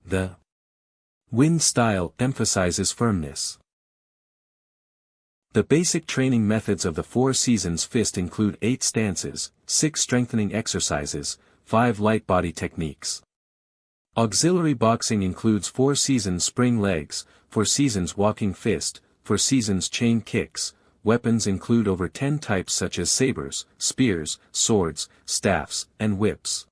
The wind style emphasizes firmness. The basic training methods of the 4 seasons fist include 8 stances, 6 strengthening exercises, 5 light body techniques. Auxiliary boxing includes 4 seasons spring legs, 4 seasons walking fist, 4 seasons chain kicks. Weapons include over 10 types such as sabers, spears, swords, staffs, and whips.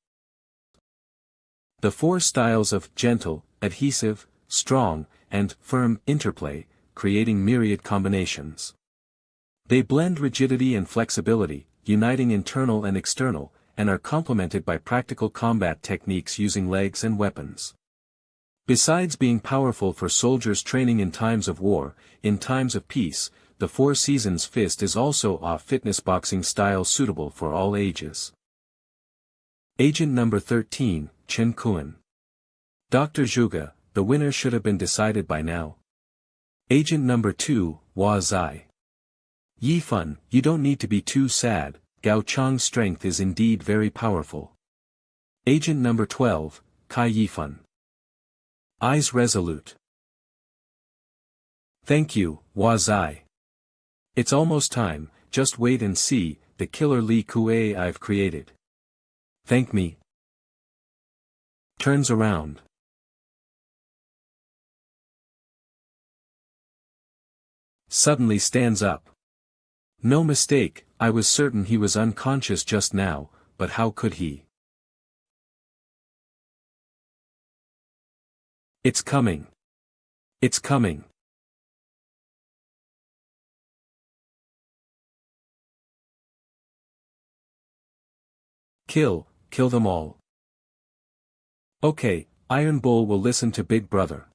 The 4 styles of gentle, adhesive, strong, and firm interplay, creating myriad combinations. They blend rigidity and flexibility, uniting internal and external, and are complemented by practical combat techniques using legs and weapons. Besides being powerful for soldiers training in times of war, in times of peace, the 4 seasons fist is also a fitness boxing style suitable for all ages. Agent number 13, Chen Kuan. Dr. Zhuge, the winner should have been decided by now. Agent number 2, Hua Zai. Yi Fun, you don't need to be too sad, Gao Chang's strength is indeed very powerful. Agent number 12, Kai Yifan. Eyes resolute. Thank you, Hua Zai. It's almost time, just wait and see, the killer Li Kuei I've created. Thank me. Turns around. Suddenly stands up. No mistake, I was certain he was unconscious just now, but how could he? It's coming. It's coming. Kill them all. Okay, Iron Bull will listen to Big Brother.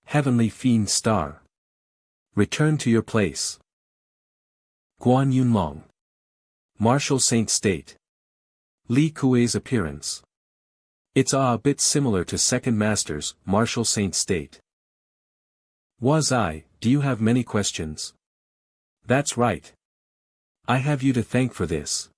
Heavenly Fiend Star. Return to your place. Guan Yunchang. Martial Saint State. Li Kuei's appearance. It's a bit similar to Second Master's Martial Saint State. Hua Zai, do you have many questions? That's right. I have you to thank for this.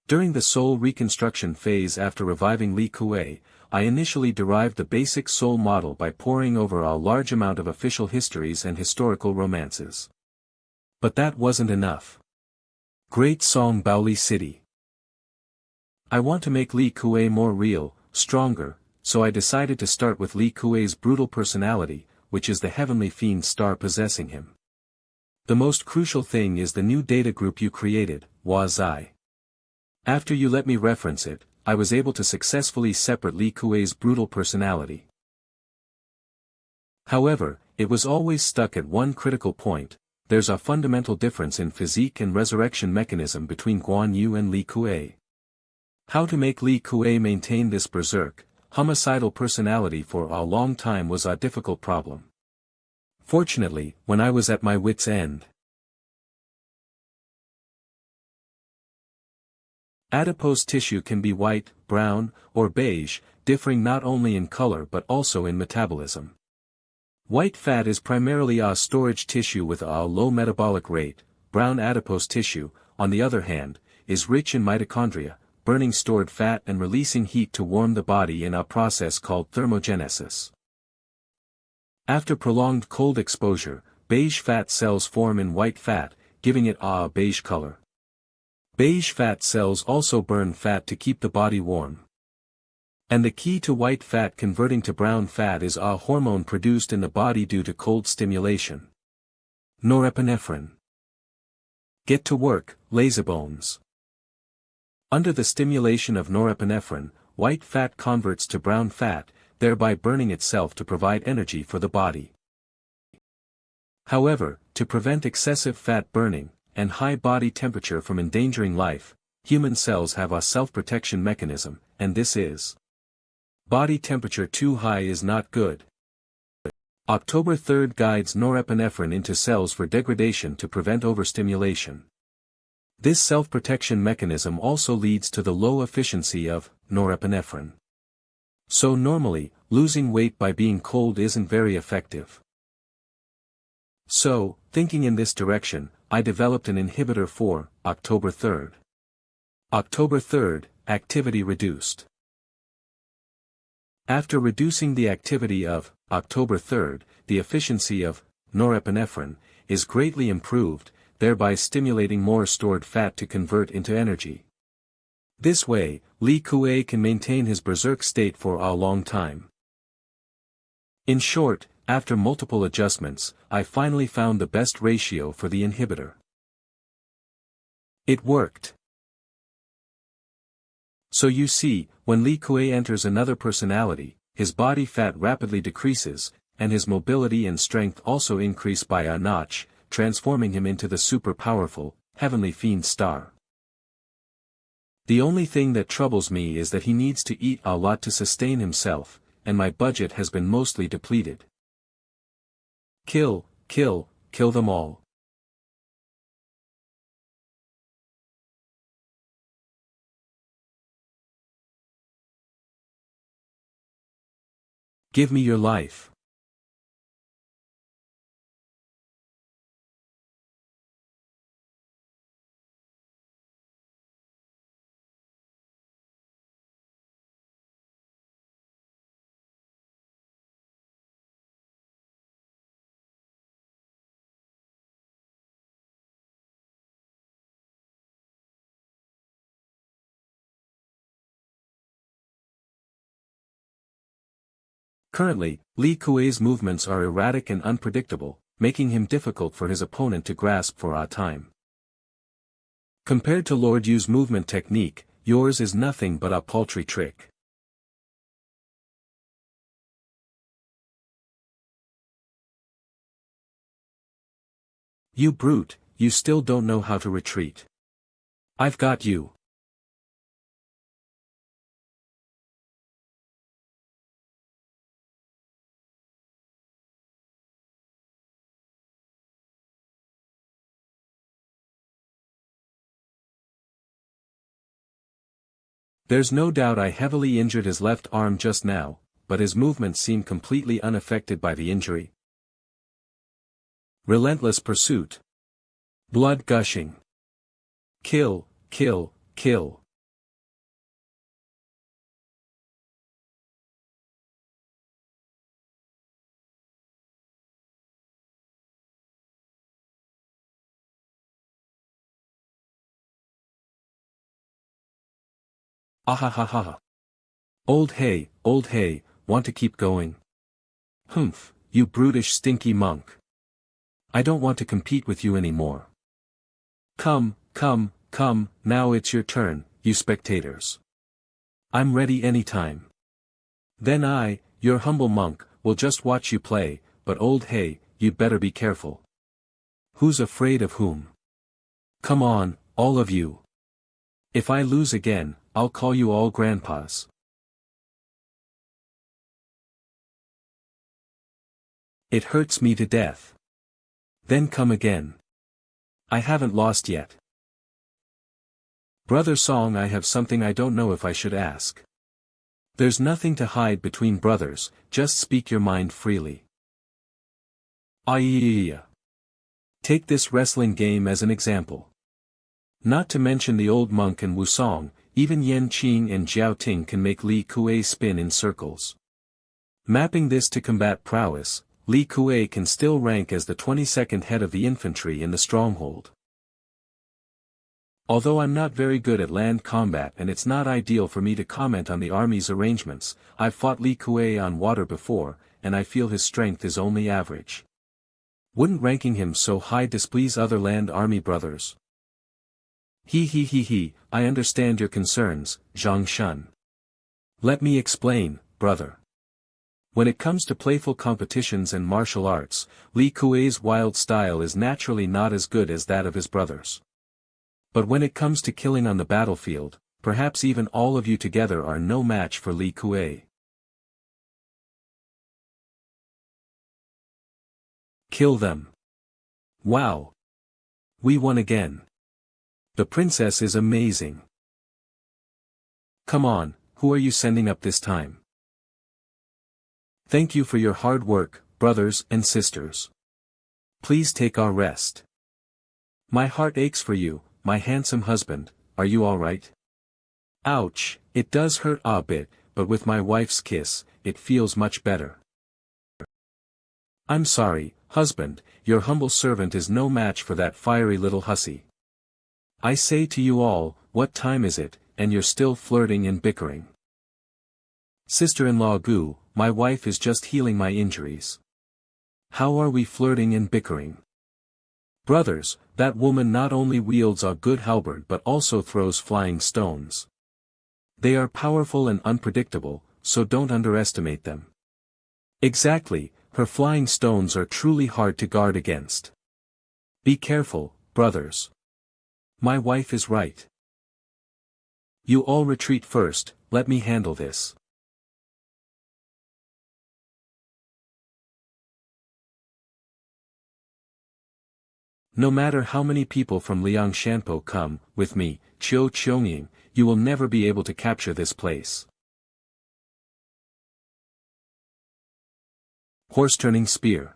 During the soul reconstruction phase after reviving Li Kuei, I initially derived the basic soul model by poring over a large amount of official histories and historical romances. But that wasn't enough. Great Song Baoli City. I want to make Li Kuei more real, stronger, so I decided to start with Li Kuei's brutal personality, which is the heavenly fiend star possessing him. The most crucial thing is the new data group you created, Hua Zai. After you let me reference it, I was able to successfully separate Li Kuei's brutal personality. However, it was always stuck at one critical point: there's a fundamental difference in physique and resurrection mechanism between Guan Yu and Li Kuei. How to make Li Kuei maintain this berserk, homicidal personality for a long time was a difficult problem. Fortunately, when I was at my wit's end, adipose tissue can be white, brown, or beige, differing not only in color but also in metabolism. White fat is primarily a storage tissue with a low metabolic rate. Brown adipose tissue, on the other hand, is rich in mitochondria, burning stored fat and releasing heat to warm the body in a process called thermogenesis. After prolonged cold exposure, beige fat cells form in white fat, giving it a beige color. Beige fat cells also burn fat to keep the body warm. And the key to white fat converting to brown fat is a hormone produced in the body due to cold stimulation: norepinephrine. Get to work, lazybones. Under the stimulation of norepinephrine, white fat converts to brown fat, thereby burning itself to provide energy for the body. However, to prevent excessive fat burning, and high body temperature from endangering life, human cells have a self-protection mechanism, and this is: body temperature too high is not good. October 3rd guides norepinephrine into cells for degradation to prevent overstimulation. This self-protection mechanism also leads to the low efficiency of norepinephrine. So normally, losing weight by being cold isn't very effective. So, thinking in this direction, I developed an inhibitor for October 3rd. October 3rd, activity reduced. After reducing the activity of October 3rd, the efficiency of norepinephrine is greatly improved, thereby stimulating more stored fat to convert into energy. This way, Li Kuei can maintain his berserk state for a long time. In short, after multiple adjustments, I finally found the best ratio for the inhibitor. It worked. So you see, when Li Kuei enters another personality, his body fat rapidly decreases, and his mobility and strength also increase by a notch, transforming him into the super powerful, heavenly fiend star. The only thing that troubles me is that he needs to eat a lot to sustain himself, and my budget has been mostly depleted. Kill, kill, kill them all. Give me your life. Currently, Li Kuei's movements are erratic and unpredictable, making him difficult for his opponent to grasp for a time. Compared to Lord Yu's movement technique, yours is nothing but a paltry trick. You brute, you still don't know how to retreat. I've got you. There's no doubt I heavily injured his left arm just now, but his movements seem completely unaffected by the injury. Relentless pursuit. Blood gushing. Kill, kill, kill. Ahahaha. Old hay, want to keep going? Humph, you brutish stinky monk. I don't want to compete with you anymore. Come, now it's your turn, you spectators. I'm ready anytime. Then I, your humble monk, will just watch you play, but old hey, you'd better be careful. Who's afraid of whom? Come on, all of you. If I lose again, I'll call you all grandpas. It hurts me to death. Then come again. I haven't lost yet. Brother Song, I have something I don't know if I should ask. There's nothing to hide between brothers, just speak your mind freely. Yeah. Take this wrestling game as an example. Not to mention the old monk and Wusong, even Yan Qing and Jiao Ting can make Li Kuei spin in circles. Mapping this to combat prowess, Li Kuei can still rank as the 22nd head of the infantry in the stronghold. Although I'm not very good at land combat and it's not ideal for me to comment on the army's arrangements, I've fought Li Kuei on water before, and I feel his strength is only average. Wouldn't ranking him so high displease other land army brothers? I understand your concerns, Zhang Shun. Let me explain, brother. When it comes to playful competitions and martial arts, Li Kuei's wild style is naturally not as good as that of his brothers. But when it comes to killing on the battlefield, perhaps even all of you together are no match for Li Kuei. Kill them. Wow. We won again. The princess is amazing. Come on, who are you sending up this time? Thank you for your hard work, brothers and sisters. Please take our rest. My heart aches for you, my handsome husband, are you all right? Ouch, it does hurt a bit, but with my wife's kiss, it feels much better. I'm sorry, husband, your humble servant is no match for that fiery little hussy. I say to you all, what time is it, and you're still flirting and bickering? Sister-in-law Gu, my wife is just healing my injuries. How are we flirting and bickering? Brothers, that woman not only wields a good halberd but also throws flying stones. They are powerful and unpredictable, so don't underestimate them. Exactly, her flying stones are truly hard to guard against. Be careful, brothers. My wife is right. You all retreat first, let me handle this. No matter how many people from Liang Shanpo come, with me, Qiu Qionying, you will never be able to capture this place. Horse-turning spear.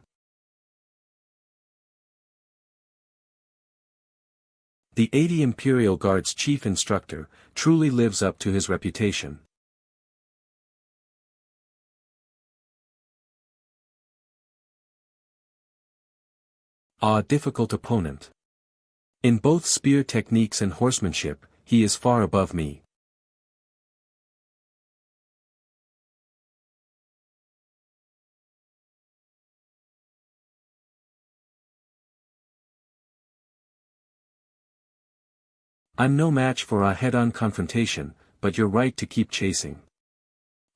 The 80 Imperial Guard's chief instructor, truly lives up to his reputation. A difficult opponent. In both spear techniques and horsemanship, he is far above me. I'm no match for a head-on confrontation, but you're right to keep chasing.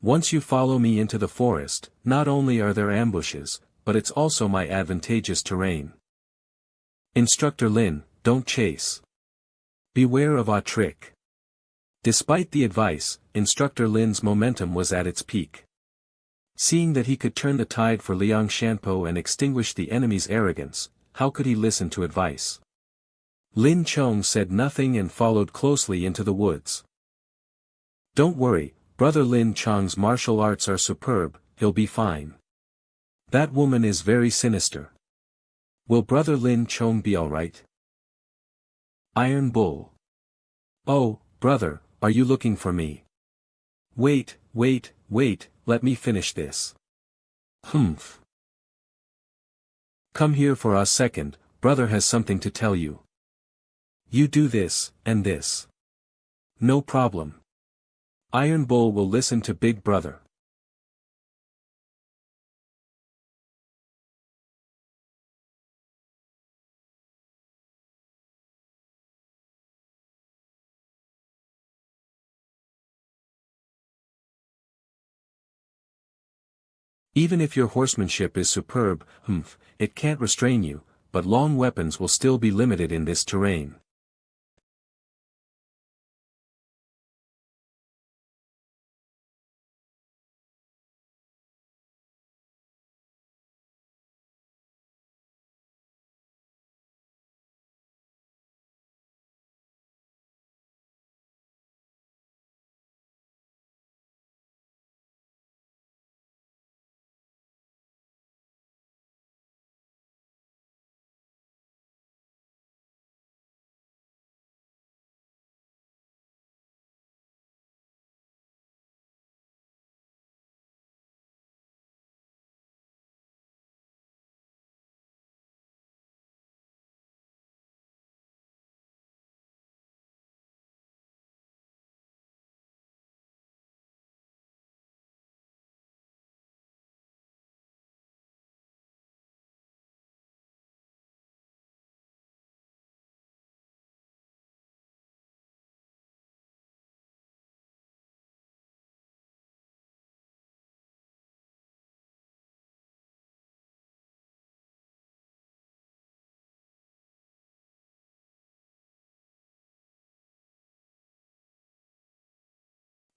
Once you follow me into the forest, not only are there ambushes, but it's also my advantageous terrain. Instructor Lin, don't chase. Beware of a trick. Despite the advice, Instructor Lin's momentum was at its peak. Seeing that he could turn the tide for Liang Shanpo and extinguish the enemy's arrogance, how could he listen to advice? Lin Chong said nothing and followed closely into the woods. Don't worry, brother Lin Chong's martial arts are superb, he'll be fine. That woman is very sinister. Will brother Lin Chong be alright? Iron Bull. Oh, brother, are you looking for me? Wait, let me finish this. Humph. Come here for a second, brother has something to tell you. You do this, and this. No problem. Iron Bull will listen to Big Brother. Even if your horsemanship is superb, it can't restrain you, but long weapons will still be limited in this terrain.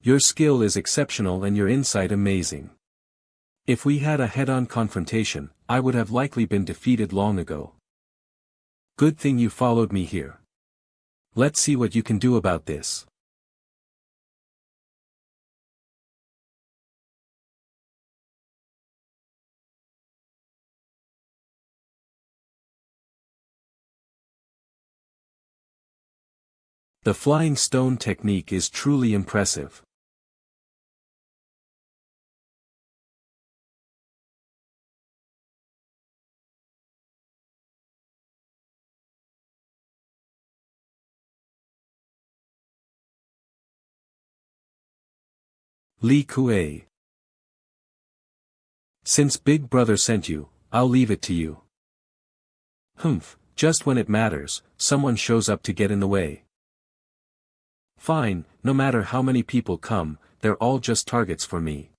Your skill is exceptional and your insight amazing. If we had a head-on confrontation, I would have likely been defeated long ago. Good thing you followed me here. Let's see what you can do about this. The flying stone technique is truly impressive. Li Kuei. Since Big Brother sent you, I'll leave it to you. Just when it matters, someone shows up to get in the way. Fine, no matter how many people come, they're all just targets for me.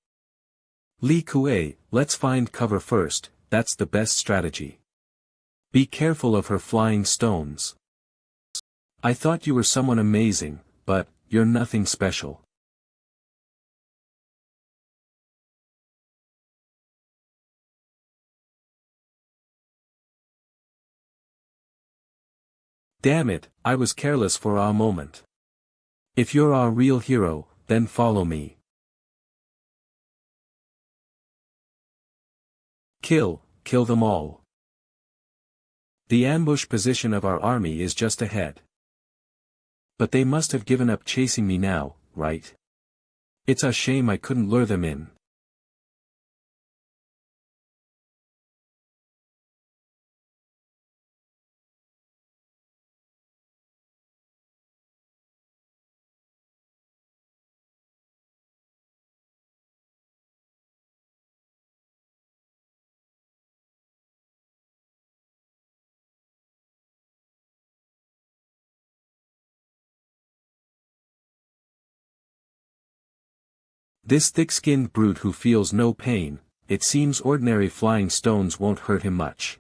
Li Kuei, let's find cover first, that's the best strategy. Be careful of her flying stones. I thought you were someone amazing, but, you're nothing special. Damn it, I was careless for a moment. If you're our real hero, then follow me. Kill them all. The ambush position of our army is just ahead. But they must have given up chasing me now, right? It's a shame I couldn't lure them in. This thick-skinned brute who feels no pain, it seems ordinary flying stones won't hurt him much.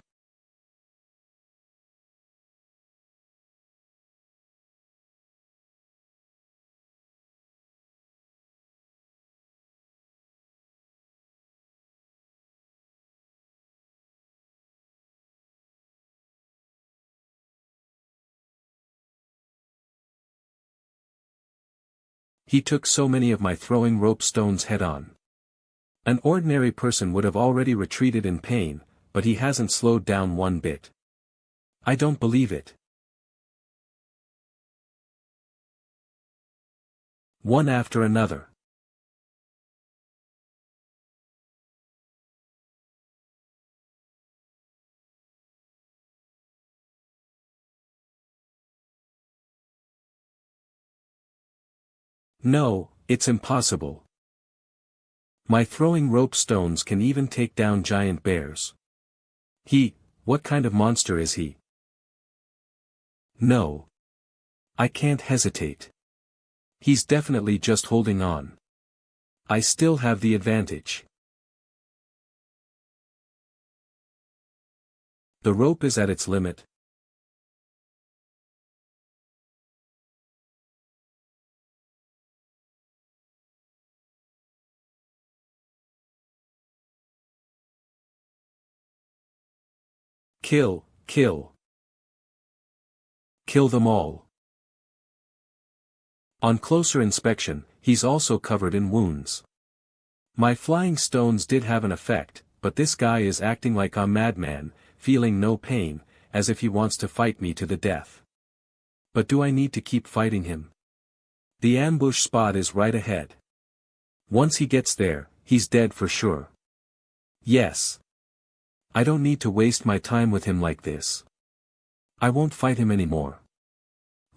He took so many of my throwing rope stones head-on. An ordinary person would have already retreated in pain, but he hasn't slowed down one bit. I don't believe it. One after another. No, it's impossible. My throwing rope stones can even take down giant bears. What kind of monster is he? No. I can't hesitate. He's definitely just holding on. I still have the advantage. The rope is at its limit. Kill, kill. Kill them all. On closer inspection, he's also covered in wounds. My flying stones did have an effect, but this guy is acting like a madman, feeling no pain, as if he wants to fight me to the death. But do I need to keep fighting him? The ambush spot is right ahead. Once he gets there, he's dead for sure. Yes. I don't need to waste my time with him like this. I won't fight him anymore.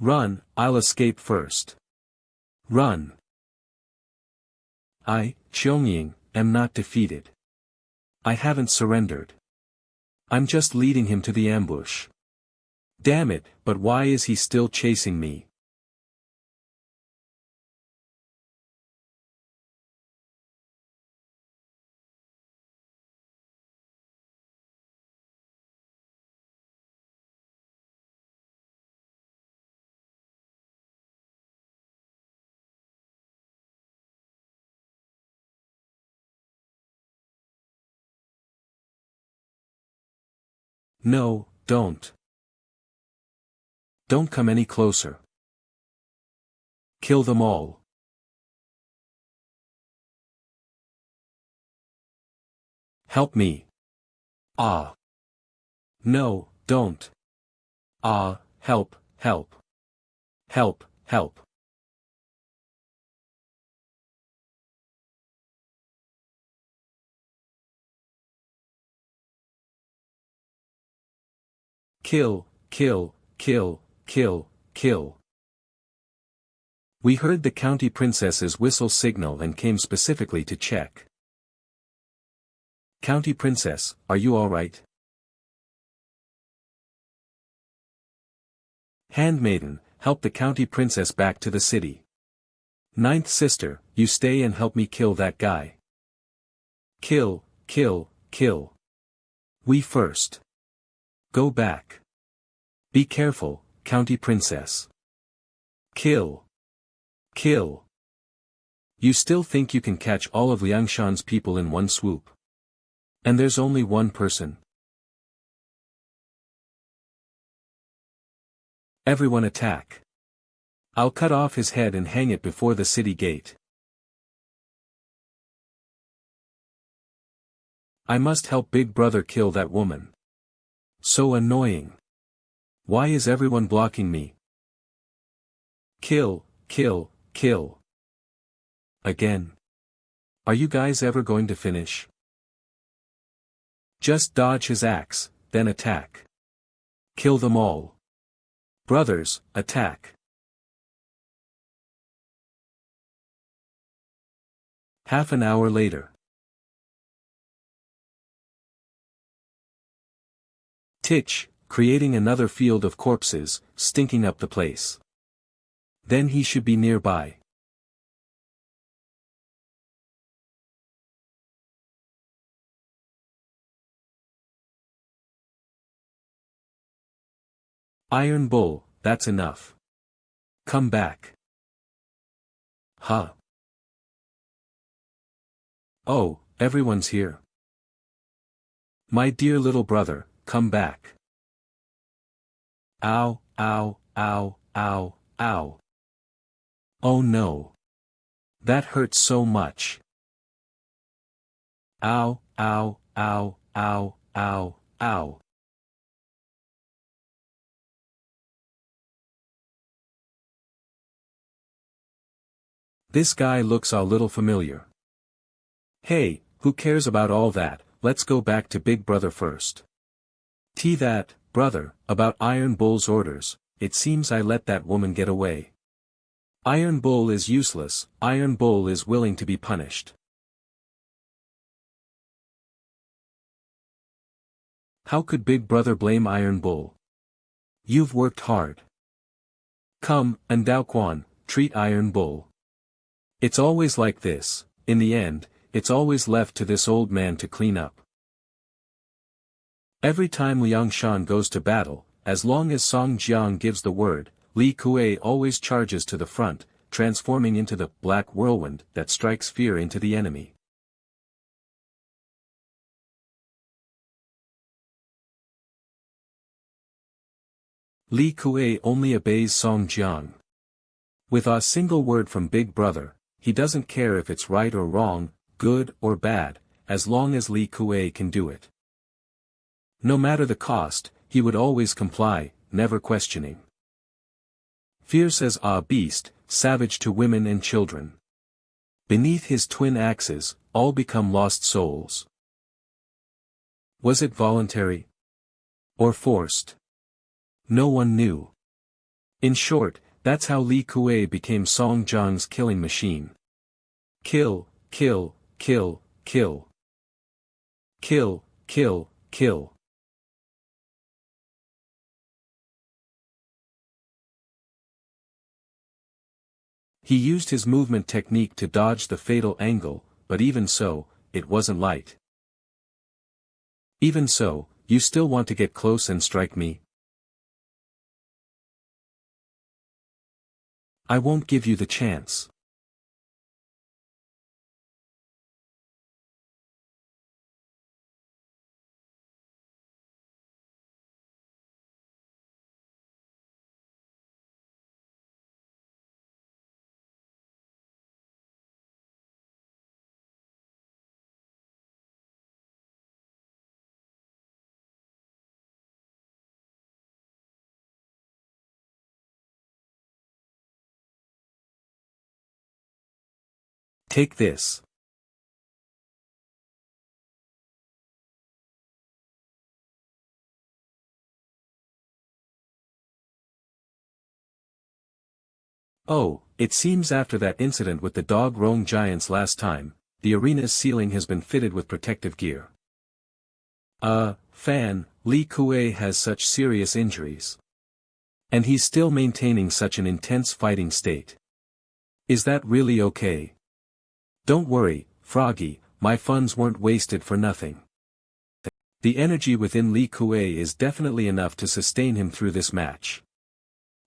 Run, I'll escape first. Run. I, Xiang, am not defeated. I haven't surrendered. I'm just leading him to the ambush. Damn it, but why is he still chasing me? No, don't. Don't come any closer. Kill them all. Help me. Ah. No, don't. Ah, help, help. Help, help. Kill, kill, kill, kill, kill. We heard the county princess's whistle signal and came specifically to check. County princess, are you alright? Handmaiden, help the county princess back to the city. Ninth sister, you stay and help me kill that guy. Kill, kill, kill. We first. Go back. Be careful, county princess. Kill. Kill. You still think you can catch all of Liangshan's people in one swoop? And there's only one person. Everyone attack. I'll cut off his head and hang it before the city gate. I must help Big Brother kill that woman. So annoying. Why is everyone blocking me? Kill, kill, kill. Again. Are you guys ever going to finish? Just dodge his axe, then attack. Kill them all. Brothers, attack. Half an hour later. Titch, creating another field of corpses, stinking up the place. Then he should be nearby. Iron Bull, that's enough. Come back. Huh? Oh, everyone's here. My dear little brother, come back. Ow, ow, ow, ow, ow. Oh no. That hurts so much. Ow, ow, ow, ow, ow, ow. This guy looks a little familiar. Hey, who cares about all that, let's go back to Big Brother first. That, brother, about Iron Bull's orders, it seems I let that woman get away. Iron Bull is useless, Iron Bull is willing to be punished. How could Big Brother blame Iron Bull? You've worked hard. Come, and Daoquan, treat Iron Bull. It's always like this, in the end, it's always left to this old man to clean up. Every time Liangshan goes to battle, as long as Song Jiang gives the word, Li Kuei always charges to the front, transforming into the black whirlwind that strikes fear into the enemy. Li Kuei only obeys Song Jiang. With a single word from Big Brother, he doesn't care if it's right or wrong, good or bad, as long as Li Kuei can do it. No matter the cost, he would always comply, never questioning. Fierce as a beast, savage to women and children. Beneath his twin axes, all become lost souls. Was it voluntary? Or forced? No one knew. In short, that's how Li Kuei became Song Jiang's killing machine. Kill, kill, kill, kill. Kill, kill, kill. He used his movement technique to dodge the fatal angle, but even so, it wasn't light. Even so, you still want to get close and strike me? I won't give you the chance. Take this. Oh, it seems after that incident with the dog-rong giants last time, the arena's ceiling has been fitted with protective gear. Fan, Li Kuei has such serious injuries. And he's still maintaining such an intense fighting state. Is that really okay? Don't worry, Froggy, my funds weren't wasted for nothing. The energy within Li Kuei is definitely enough to sustain him through this match.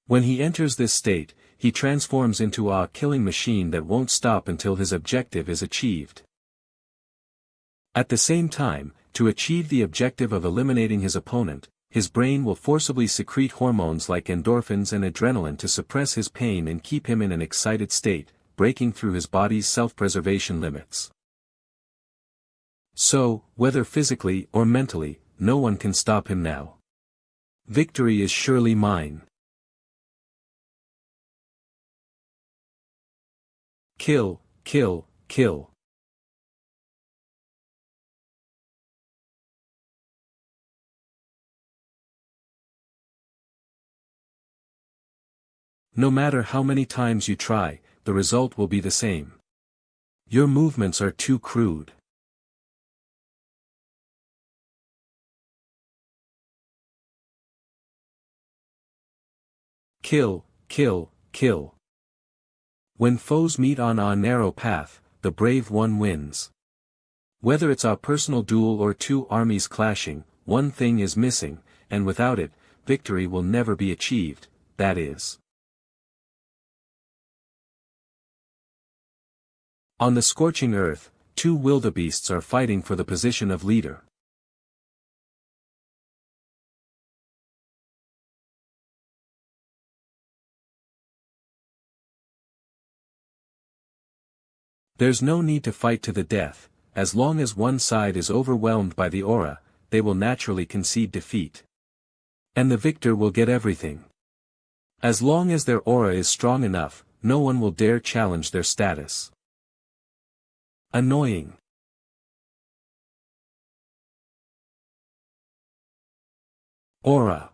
When he enters this state, he transforms into a killing machine that won't stop until his objective is achieved. At the same time, to achieve the objective of eliminating his opponent, his brain will forcibly secrete hormones like endorphins and adrenaline to suppress his pain and keep him in an excited state, breaking through his body's self-preservation limits. So, whether physically or mentally, no one can stop him now. Victory is surely mine. Kill, kill, kill. No matter how many times you try, the result will be the same. Your movements are too crude. Kill, kill, kill. When foes meet on a narrow path, the brave one wins. Whether it's a personal duel or two armies clashing, one thing is missing, and without it, victory will never be achieved, that is. On the scorching earth, two wildebeests are fighting for the position of leader. There's no need to fight to the death, as long as one side is overwhelmed by the aura, they will naturally concede defeat. And the victor will get everything. As long as their aura is strong enough, no one will dare challenge their status. Annoying. Aura.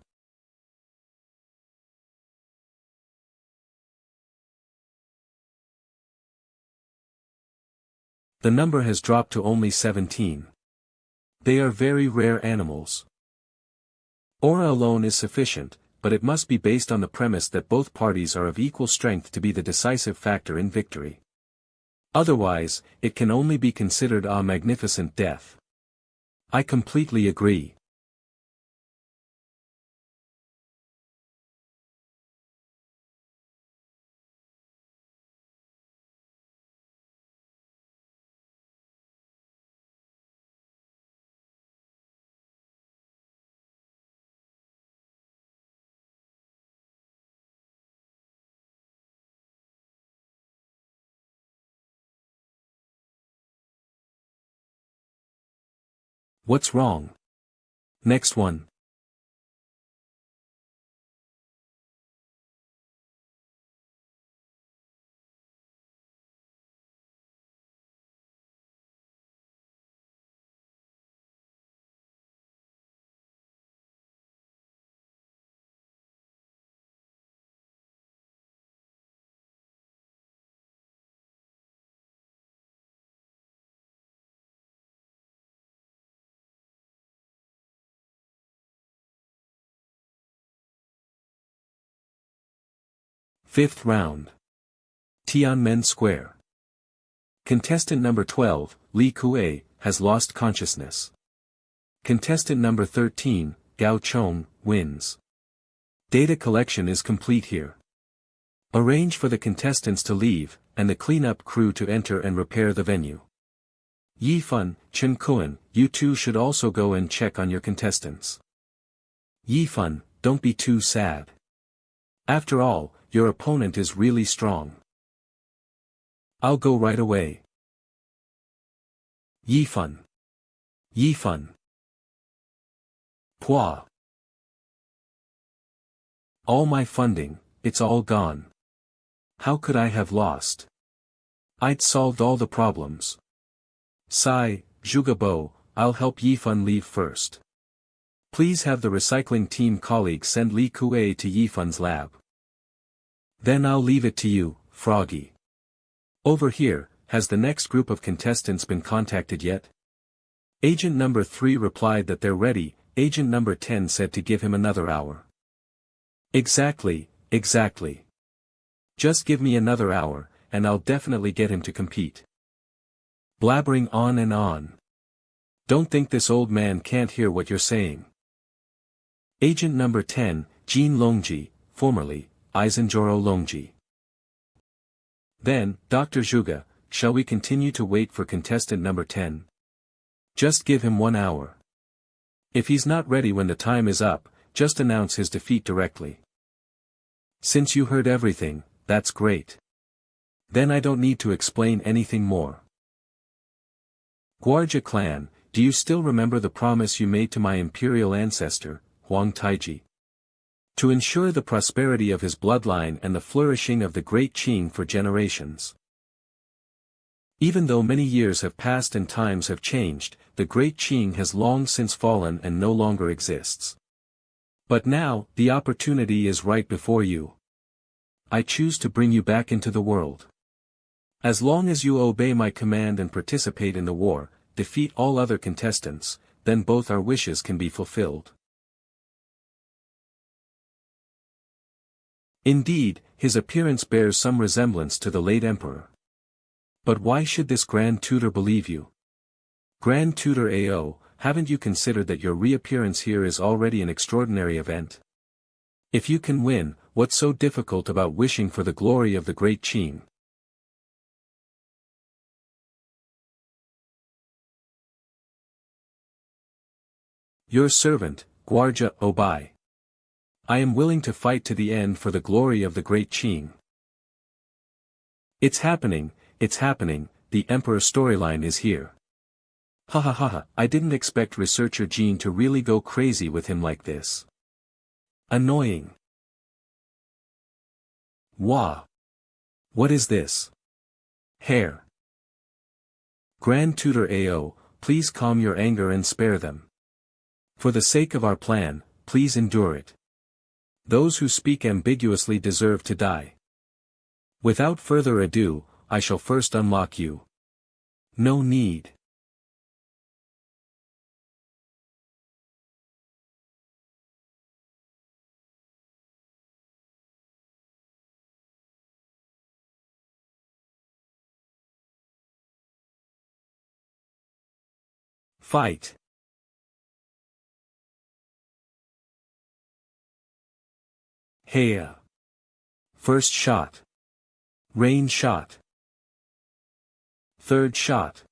The number has dropped to only 17. They are very rare animals. Aura alone is sufficient, but it must be based on the premise that both parties are of equal strength to be the decisive factor in victory. Otherwise, it can only be considered a magnificent death. I completely agree. What's wrong? Next one. Fifth round. Tiananmen Square. Contestant number 12, Li Kue, has lost consciousness. Contestant number 13, Gao Chong, wins. Data collection is complete here. Arrange for the contestants to leave, and the cleanup crew to enter and repair the venue. Yifan, Chen Kuan, you two should also go and check on your contestants. Yifan, don't be too sad. After all, your opponent is really strong. I'll go right away. Yifan. Yifan. Pua. All my funding, it's all gone. How could I have lost? I'd solved all the problems. Sai, Zhugabo, I'll help Yifan leave first. Please have the recycling team colleagues send Li Kue to Yifan's lab. Then I'll leave it to you, Froggy. Over here, has the next group of contestants been contacted yet? Agent number 3 replied that they're ready. Agent number 10 said to give him another hour. Exactly, exactly. Just give me another hour, and I'll definitely get him to compete. Blabbering on and on. Don't think this old man can't hear what you're saying. Agent number 10, Jin Longji, formerly, Aizenjoro Longji. Then, Dr. Zhuge, shall we continue to wait for contestant number 10? Just give him 1 hour. If he's not ready when the time is up, just announce his defeat directly. Since you heard everything, that's great. Then I don't need to explain anything more. Guardia clan, do you still remember the promise you made to my imperial ancestor, Huang Taiji? To ensure the prosperity of his bloodline and the flourishing of the great Qing for generations. Even though many years have passed and times have changed, the great Qing has long since fallen and no longer exists. But now, the opportunity is right before you. I choose to bring you back into the world. As long as you obey my command and participate in the war, defeat all other contestants, then both our wishes can be fulfilled. Indeed, his appearance bears some resemblance to the late emperor. But why should this Grand Tutor believe you? Grand Tutor AO, haven't you considered that your reappearance here is already an extraordinary event? If you can win, what's so difficult about wishing for the glory of the great Qing? Your servant, Guardia Oboi. I am willing to fight to the end for the glory of the great Qing. It's happening, the Emperor storyline is here. Ha ha ha ha, I didn't expect researcher Jean to really go crazy with him like this. Annoying. Wah. What is this? Hair. Grand Tutor AO, please calm your anger and spare them. For the sake of our plan, please endure it. Those who speak ambiguously deserve to die. Without further ado, I shall first unlock you. No need. Fight. Heya. First shot. Rain shot. Third shot.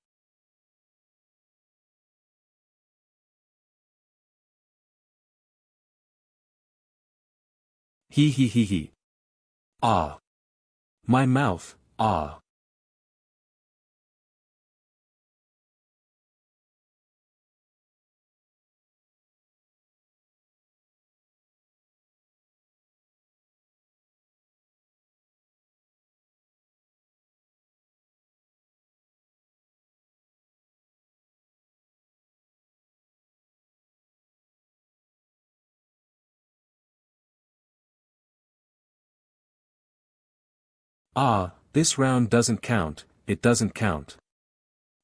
He he he he. Ah. My mouth, ah. Ah, this round doesn't count, it doesn't count.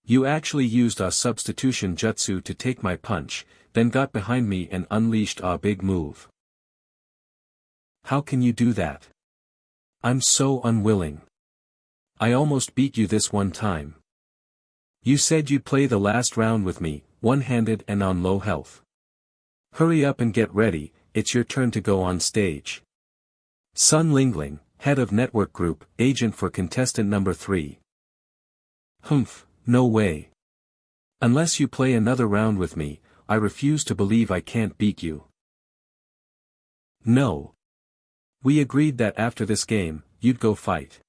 You actually used a substitution jutsu to take my punch, then got behind me and unleashed a big move. How can you do that? I'm so unwilling. I almost beat you this one time. You said you'd play the last round with me, one-handed and on low health. Hurry up and get ready, it's your turn to go on stage. Sun Lingling, head of network group, agent for contestant number 3. Humph, no way. Unless you play another round with me, I refuse to believe I can't beat you. No. We agreed that after this game, you'd go fight.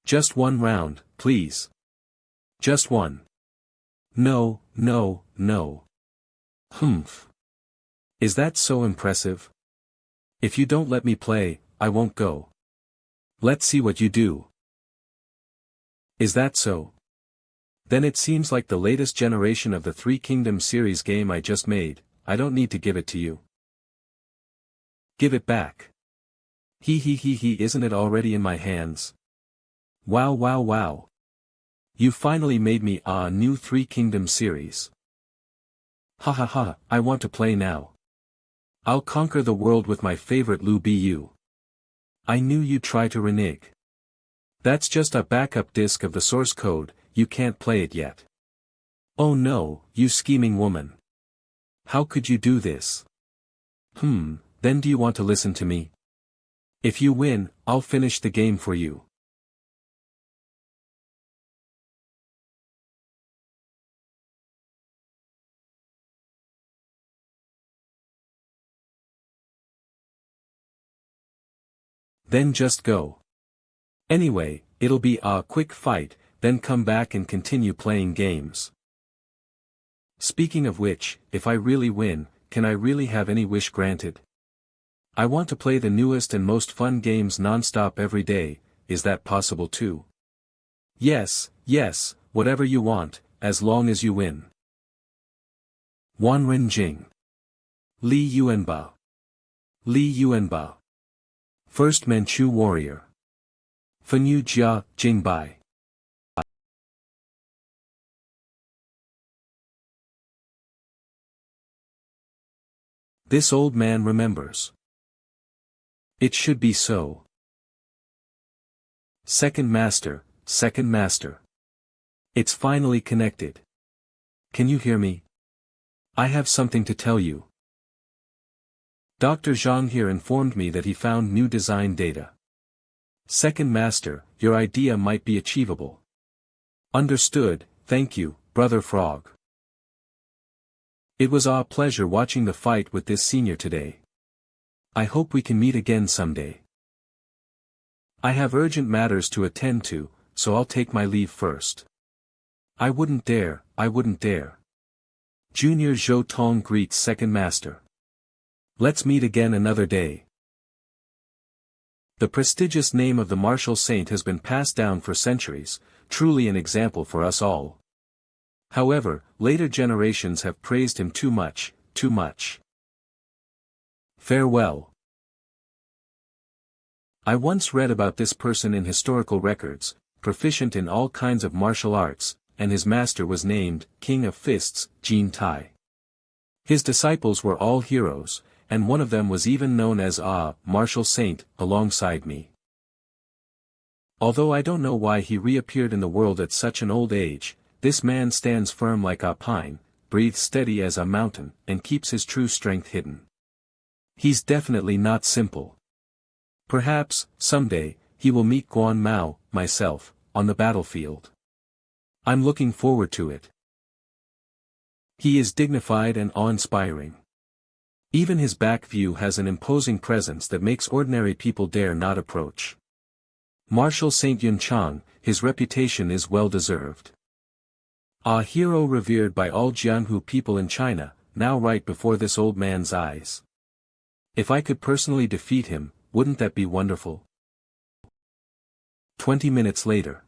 Just one round, please. Just one. No, no, no. Humph. Is that so impressive? If you don't let me play, I won't go. Let's see what you do. Is that so? Then it seems like the latest generation of the Three Kingdoms series game I just made. I don't need to give it to you. Give it back. Isn't it already in my hands? Wow wow wow. You finally made me a new Three Kingdoms series. Ha ha ha, I want to play now. I'll conquer the world with my favorite Lü Bu. I knew you'd try to renege. That's just a backup disk of the source code, you can't play it yet. Oh no, you scheming woman. How could you do this? Then do you want to listen to me? If you win, I'll finish the game for you. Then just go. Anyway, it'll be a quick fight, then come back and continue playing games. Speaking of which, if I really win, can I really have any wish granted? I want to play the newest and most fun games non-stop every day, is that possible too? Yes, yes, whatever you want, as long as you win. Wan Jing. Li Yuanba. Li Yuanba. First Manchu warrior. Fenyu Jia, Jingbai. This old man remembers. It should be so. Second master, second master. It's finally connected. Can you hear me? I have something to tell you. Dr. Zhang here informed me that he found new design data. Second master, your idea might be achievable. Understood, thank you, Brother Frog. It was a pleasure watching the fight with this senior today. I hope we can meet again someday. I have urgent matters to attend to, so I'll take my leave first. I wouldn't dare, I wouldn't dare. Junior Zhou Tong greets second master. Let's meet again another day. The prestigious name of the martial saint has been passed down for centuries, truly an example for us all. However, later generations have praised him too much, too much. Farewell. I once read about this person in historical records, proficient in all kinds of martial arts, and his master was named King of Fists, Jin Tai. His disciples were all heroes, and one of them was even known as a martial saint, alongside me. Although I don't know why he reappeared in the world at such an old age, this man stands firm like a pine, breathes steady as a mountain, and keeps his true strength hidden. He's definitely not simple. Perhaps, someday, he will meet Guan Mao, myself, on the battlefield. I'm looking forward to it. He is dignified and awe-inspiring. Even his back view has an imposing presence that makes ordinary people dare not approach. Martial Saint Yunchang, his reputation is well-deserved. A hero revered by all Jianghu people in China, now right before this old man's eyes. If I could personally defeat him, wouldn't that be wonderful? 20 minutes later.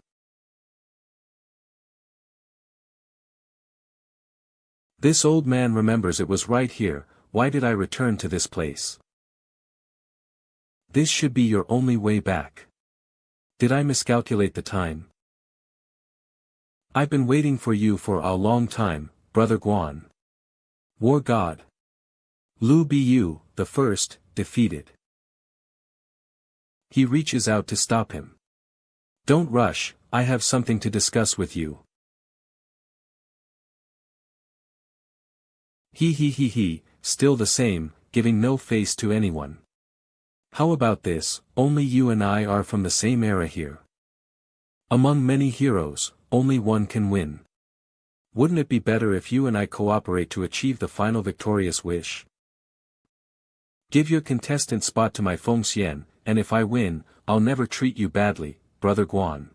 This old man remembers it was right here. Why did I return to this place? This should be your only way back. Did I miscalculate the time? I've been waiting for you for a long time, Brother Guan. War God. Lü Bu, the first, defeated. He reaches out to stop him. Don't rush, I have something to discuss with you. He, still the same, giving no face to anyone. How about this, only you and I are from the same era here. Among many heroes, only one can win. Wouldn't it be better if you and I cooperate to achieve the final victorious wish? Give your contestant spot to my Fengxian, and if I win, I'll never treat you badly, Brother Guan.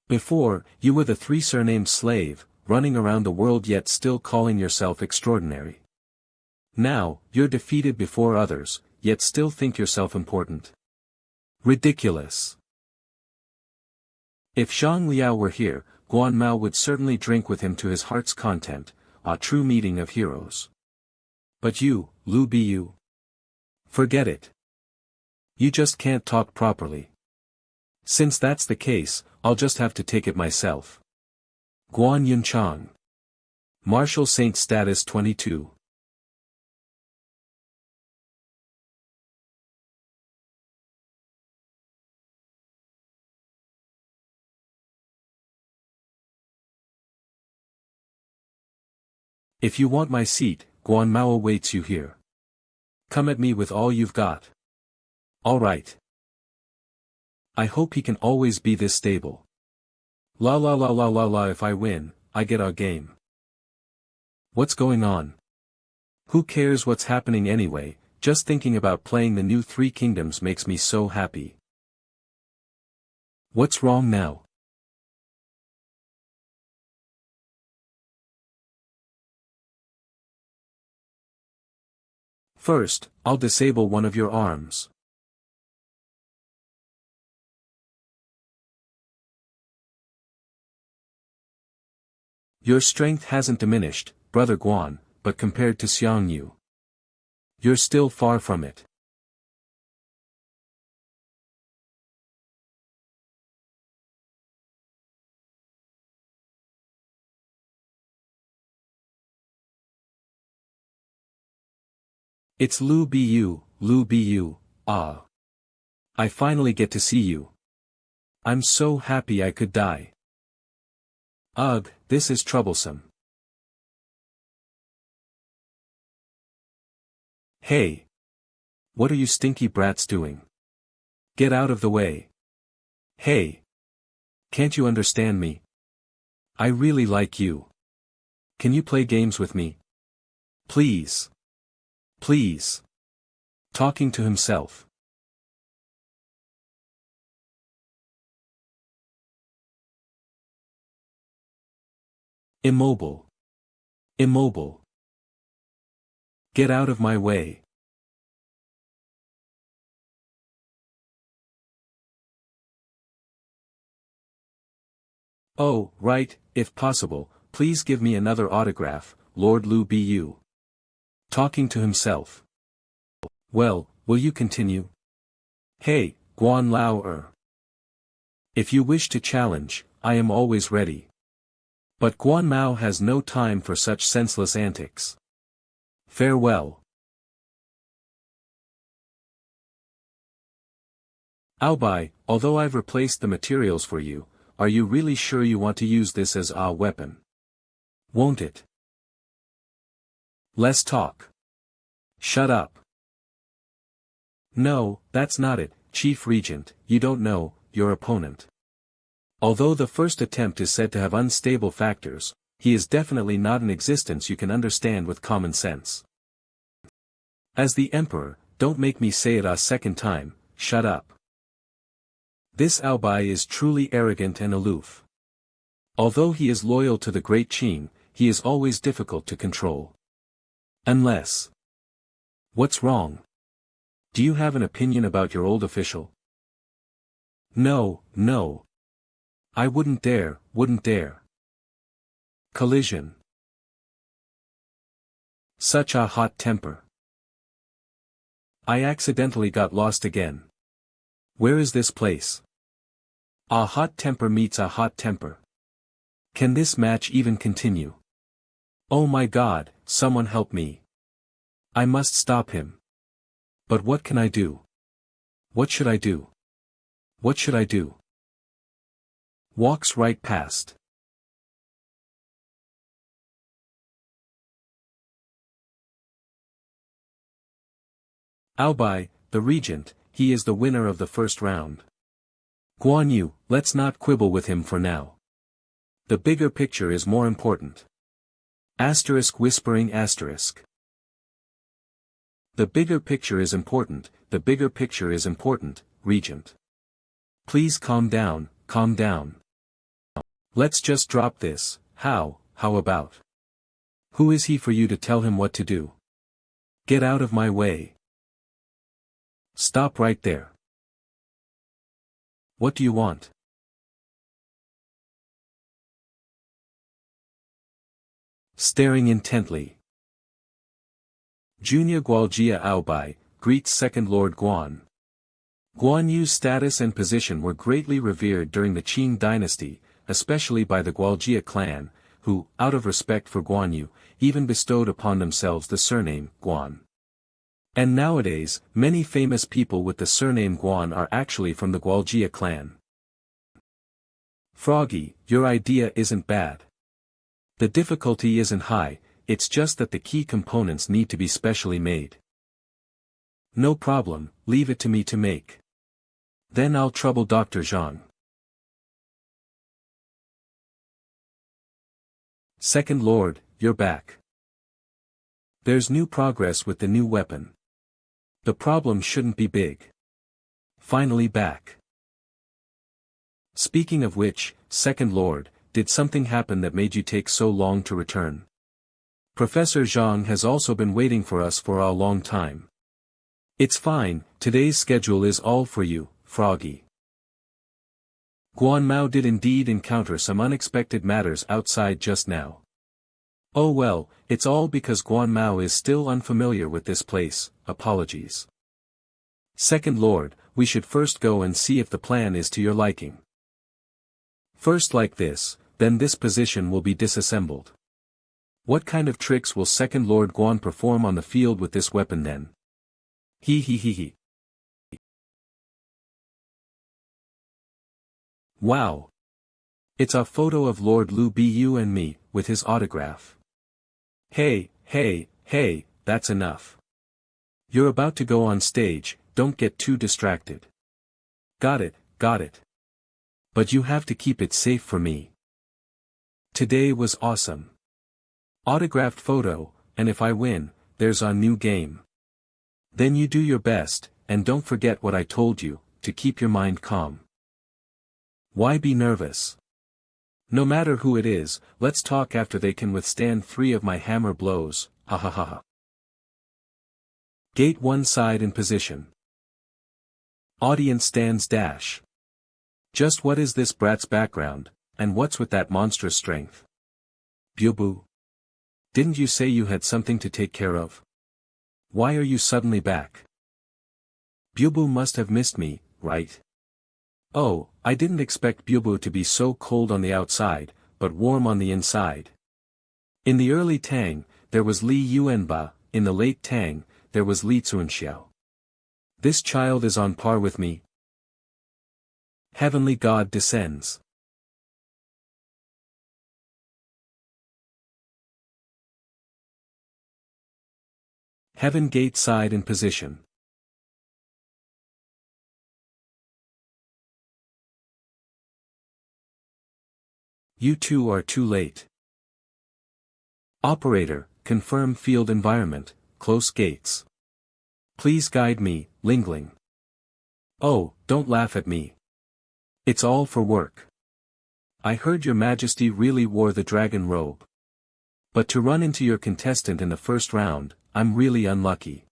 Before, you were the three-surnamed slave, running around the world yet still calling yourself extraordinary. Now, you're defeated before others, yet still think yourself important. Ridiculous. If Xiang Liao were here, Guan Mao would certainly drink with him to his heart's content, a true meeting of heroes. But you, Lü Bu. Forget it. You just can't talk properly. Since that's the case, I'll just have to take it myself. Guan Yunchang. Martial Saint Status 22. If you want my seat, Guan Mao awaits you here. Come at me with all you've got. All right. I hope he can always be this stable. La la la la la la, if I win, I get our game. What's going on? Who cares what's happening anyway, just thinking about playing the new Three Kingdoms makes me so happy. What's wrong now? First, I'll disable one of your arms. Your strength hasn't diminished, Brother Guan, but compared to Xiang Yu, you're still far from it. It's Lü Bu, ah. I finally get to see you. I'm so happy I could die. Ugh, this is troublesome. Hey! What are you stinky brats doing? Get out of the way. Hey! Can't you understand me? I really like you. Can you play games with me? Please. Please. Talking to himself. Immobile. Immobile. Get out of my way. Oh, right, if possible, please give me another autograph, Lord Lü Bu. Talking to himself. Well, will you continue? Hey, Guan Lao. If you wish to challenge, I am always ready. But Guan Mao has no time for such senseless antics. Farewell. Oboi, although I've replaced the materials for you, are you really sure you want to use this as a weapon? Won't it? Less talk. Shut up. No, that's not it, Chief Regent, you don't know, your opponent. Although the first attempt is said to have unstable factors, he is definitely not an existence you can understand with common sense. As the Emperor, don't make me say it a second time, shut up. This Oboi is truly arrogant and aloof. Although he is loyal to the great Qing, he is always difficult to control. Unless. What's wrong? Do you have an opinion about your old official? No, no. I wouldn't dare. Collision. Such a hot temper. I accidentally got lost again. Where is this place? A hot temper meets a hot temper. Can this match even continue? Oh my God, someone help me. I must stop him. But what can I do? What should I do? What should I do? Walks right past. Oboi, the regent, he is the winner of the first round. Guan Yu, let's not quibble with him for now. The bigger picture is more important. Asterisk whispering asterisk. The bigger picture is important, the bigger picture is important, regent. Please calm down, calm down. Let's just drop this, how about? Who is he for you to tell him what to do? Get out of my way. Stop right there. What do you want? Staring intently. Junior Gualjia Oboi, greets Second Lord Guan. Guan Yu's status and position were greatly revered during the Qing dynasty, especially by the Gualjia clan, who, out of respect for Guan Yu, even bestowed upon themselves the surname, Guan. And nowadays, many famous people with the surname Guan are actually from the Gualjia clan. Froggy, your idea isn't bad. The difficulty isn't high, it's just that the key components need to be specially made. No problem, leave it to me to make. Then I'll trouble Dr. Zhang. Second Lord, you're back. There's new progress with the new weapon. The problem shouldn't be big. Finally back. Speaking of which, Second Lord, did something happen that made you take so long to return? Professor Zhang has also been waiting for us for a long time. It's fine, today's schedule is all for you, Froggy. Guan Mao did indeed encounter some unexpected matters outside just now. Oh well, it's all because Guan Mao is still unfamiliar with this place, apologies. Second Lord, we should first go and see if the plan is to your liking. First like this, then this position will be disassembled. What kind of tricks will Second Lord Guan perform on the field with this weapon then? He. Wow! It's a photo of Lord Lü Bu and me, with his autograph. Hey, that's enough. You're about to go on stage, don't get too distracted. Got it. But you have to keep it safe for me. Today was awesome. Autographed photo, and if I win, there's a new game. Then you do your best, and don't forget what I told you, to keep your mind calm. Why be nervous? No matter who it is, let's talk after they can withstand 3 of my hammer blows, ha ha ha ha. Gate one side in position. Audience stands dash. Just what is this brat's background, and what's with that monstrous strength? Bu. Didn't you say you had something to take care of? Why are you suddenly back? Bu must have missed me, right? Oh, I didn't expect Bu to be so cold on the outside, but warm on the inside. In the early Tang, there was Li Yuanba, in the late Tang, there was Li Zunxiao. This child is on par with me. Heavenly God descends. Heaven gate side in position. You two are too late. Operator, confirm field environment, close gates. Please guide me, Lingling. Oh, don't laugh at me. It's all for work. I heard your majesty really wore the dragon robe. But to run into your contestant in the first round, I'm really unlucky.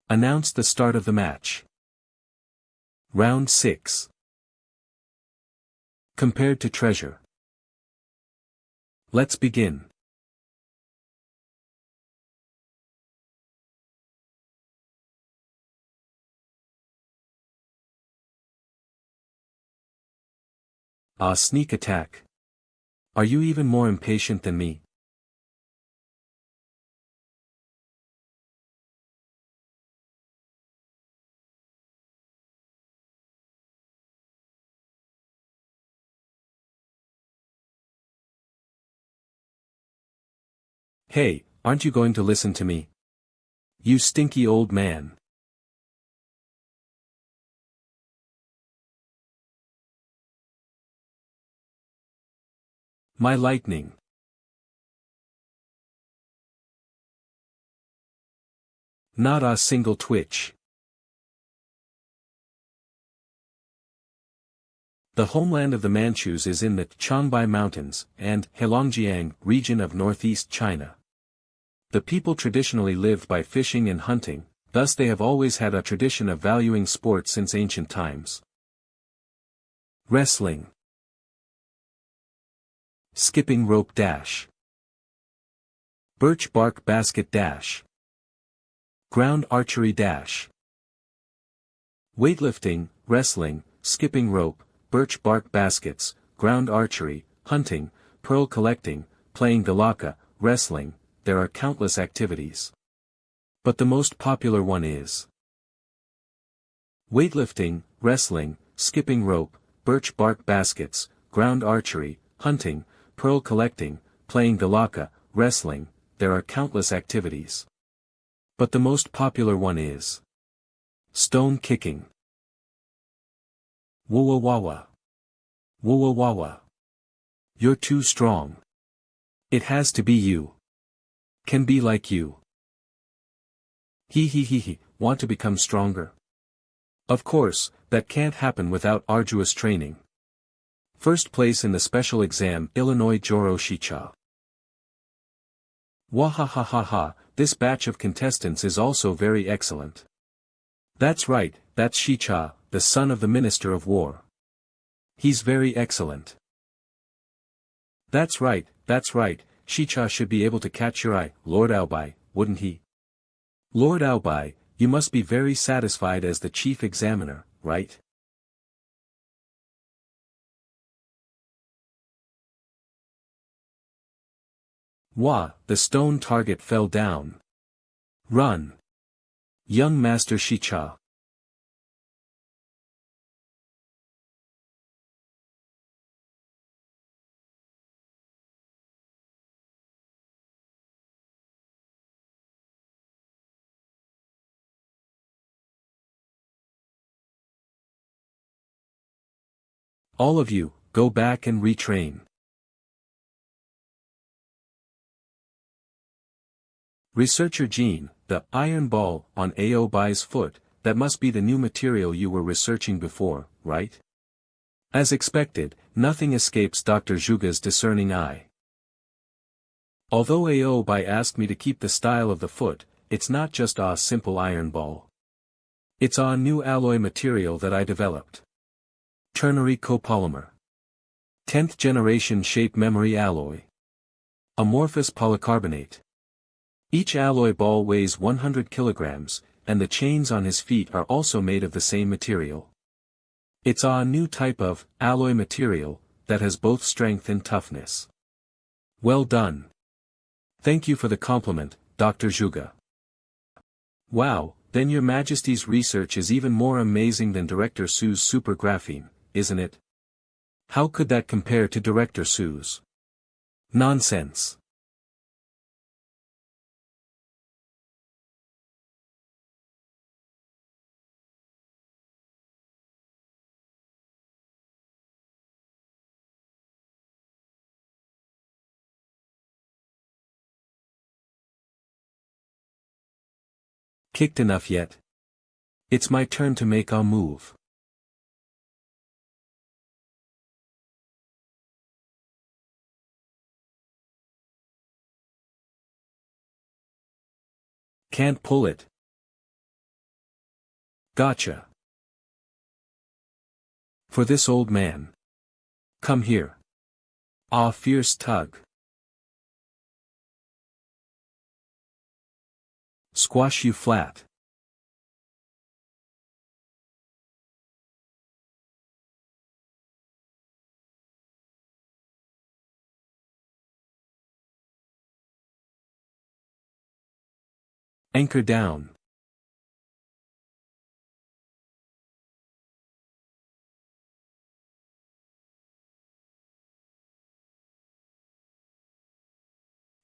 Announce the start of the match. Round 6. Compared to treasure. Let's begin. Sneak attack. Are you even more impatient than me? Hey, aren't you going to listen to me? You stinky old man. My lightning. Not a single twitch. The homeland of the Manchus is in the Changbai Mountains and Heilongjiang region of northeast China. The people traditionally lived by fishing and hunting, thus they have always had a tradition of valuing sport since ancient times. Wrestling. Skipping rope dash. Birch bark basket dash. Ground archery dash. Weightlifting, wrestling, skipping rope, birch bark baskets, ground archery, hunting, pearl collecting, playing galaka, wrestling, there are countless activities. But the most popular one is weightlifting, wrestling, skipping rope, birch bark baskets, ground archery, hunting, pearl collecting, playing galaka, wrestling, there are countless activities. But the most popular one is stone kicking. Whoa wawa. Whoa wawa. You're too strong. It has to be you. Can be like you. He, want to become stronger? Of course, that can't happen without arduous training. First place in the special exam Illinois Joro Shicha. Wahahaha, this batch of contestants is also very excellent. That's right, that's Shicha, the son of the Minister of War. He's very excellent. That's right, Shicha should be able to catch your eye, Lord Oboi, wouldn't he? Lord Oboi, you must be very satisfied as the chief examiner, right? Wah, the stone target fell down. Run. Young Master Shicha. All of you, go back and retrain. Researcher Jean, the iron ball on Aobi's foot, that must be the new material you were researching before, right? As expected, nothing escapes Dr. Zhuge's discerning eye. Although Aobi asked me to keep the style of the foot, it's not just a simple iron ball. It's a new alloy material that I developed. Ternary copolymer. 10th generation shape memory alloy. Amorphous polycarbonate. Each alloy ball weighs 100 kilograms, and the chains on his feet are also made of the same material. It's a new type of alloy material that has both strength and toughness. Well done. Thank you for the compliment, Dr. Zhuge. Wow, then your Majesty's research is even more amazing than Director Su's super graphene, isn't it? How could that compare to Director Su's? Nonsense. Kicked enough yet? It's my turn to make a move. Can't pull it. Gotcha. For this old man. Come here. Ah, fierce tug. Squash you flat. Anchor down.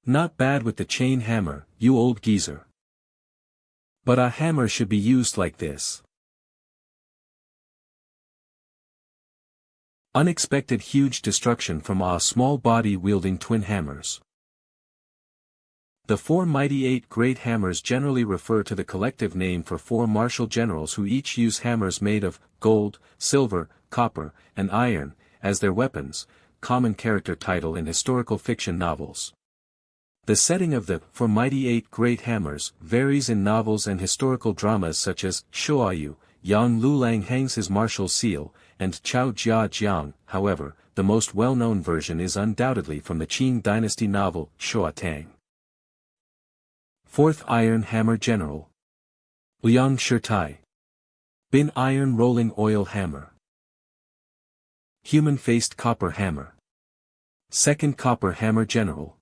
Not bad with the chain hammer, you old geezer. But a hammer should be used like this. Unexpected huge destruction from a small body wielding twin hammers. The four mighty eight great hammers generally refer to the collective name for four martial generals who each use hammers made of gold, silver, copper, and iron as their weapons, common character title in historical fiction novels. The setting of the four mighty eight great hammers varies in novels and historical dramas such as Xiang Yu, Yang Lulang hangs his martial seal, and Chao Jia Jiang. However, the most well-known version is undoubtedly from the Qing dynasty novel Shuo Tang. Fourth Iron Hammer General. Liang Shitai. Bin Iron Rolling Oil Hammer. Human-Faced Copper Hammer. Second Copper Hammer General.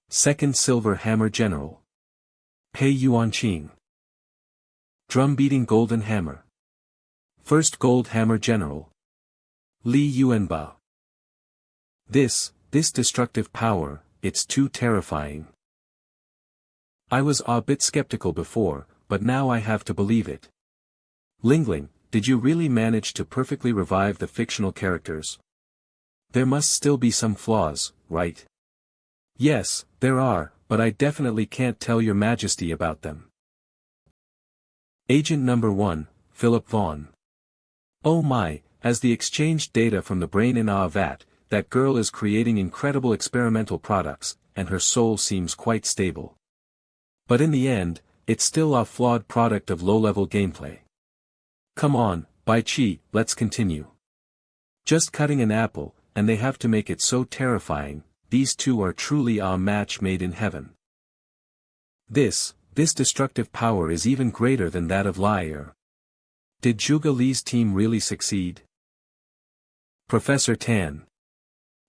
Second Silver Hammer General. Pei Yuanqing. Drum-Beating Golden Hammer. First Gold Hammer General. Li Yuanbao. This destructive power, it's too terrifying. I was a bit skeptical before, but now I have to believe it. Lingling, did you really manage to perfectly revive the fictional characters? There must still be some flaws, right? Yes, there are, but I definitely can't tell your majesty about them. Agent Number 1, Philip Vaughn. Oh my, as the exchanged data from the brain in a vat, that girl is creating incredible experimental products, and her soul seems quite stable. But in the end, it's still a flawed product of low-level gameplay. Come on, Bai Qi, let's continue. Just cutting an apple, and they have to make it so terrifying, these two are truly a match made in heaven. This destructive power is even greater than that of Liar. Did Zhuge Li's team really succeed? Professor Tan.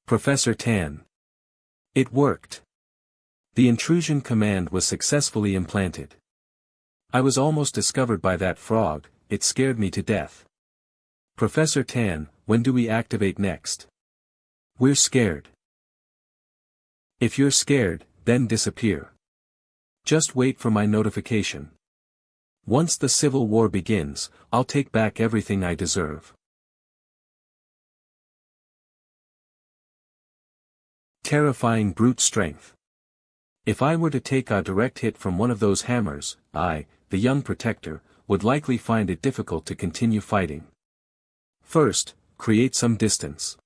Professor Tan. It worked. The intrusion command was successfully implanted. I was almost discovered by that frog, it scared me to death. Professor Tan, when do we activate next? We're scared. If you're scared, then disappear. Just wait for my notification. Once the civil war begins, I'll take back everything I deserve. Terrifying brute strength. If I were to take a direct hit from one of those hammers, I, the young protector, would likely find it difficult to continue fighting. First, create some distance.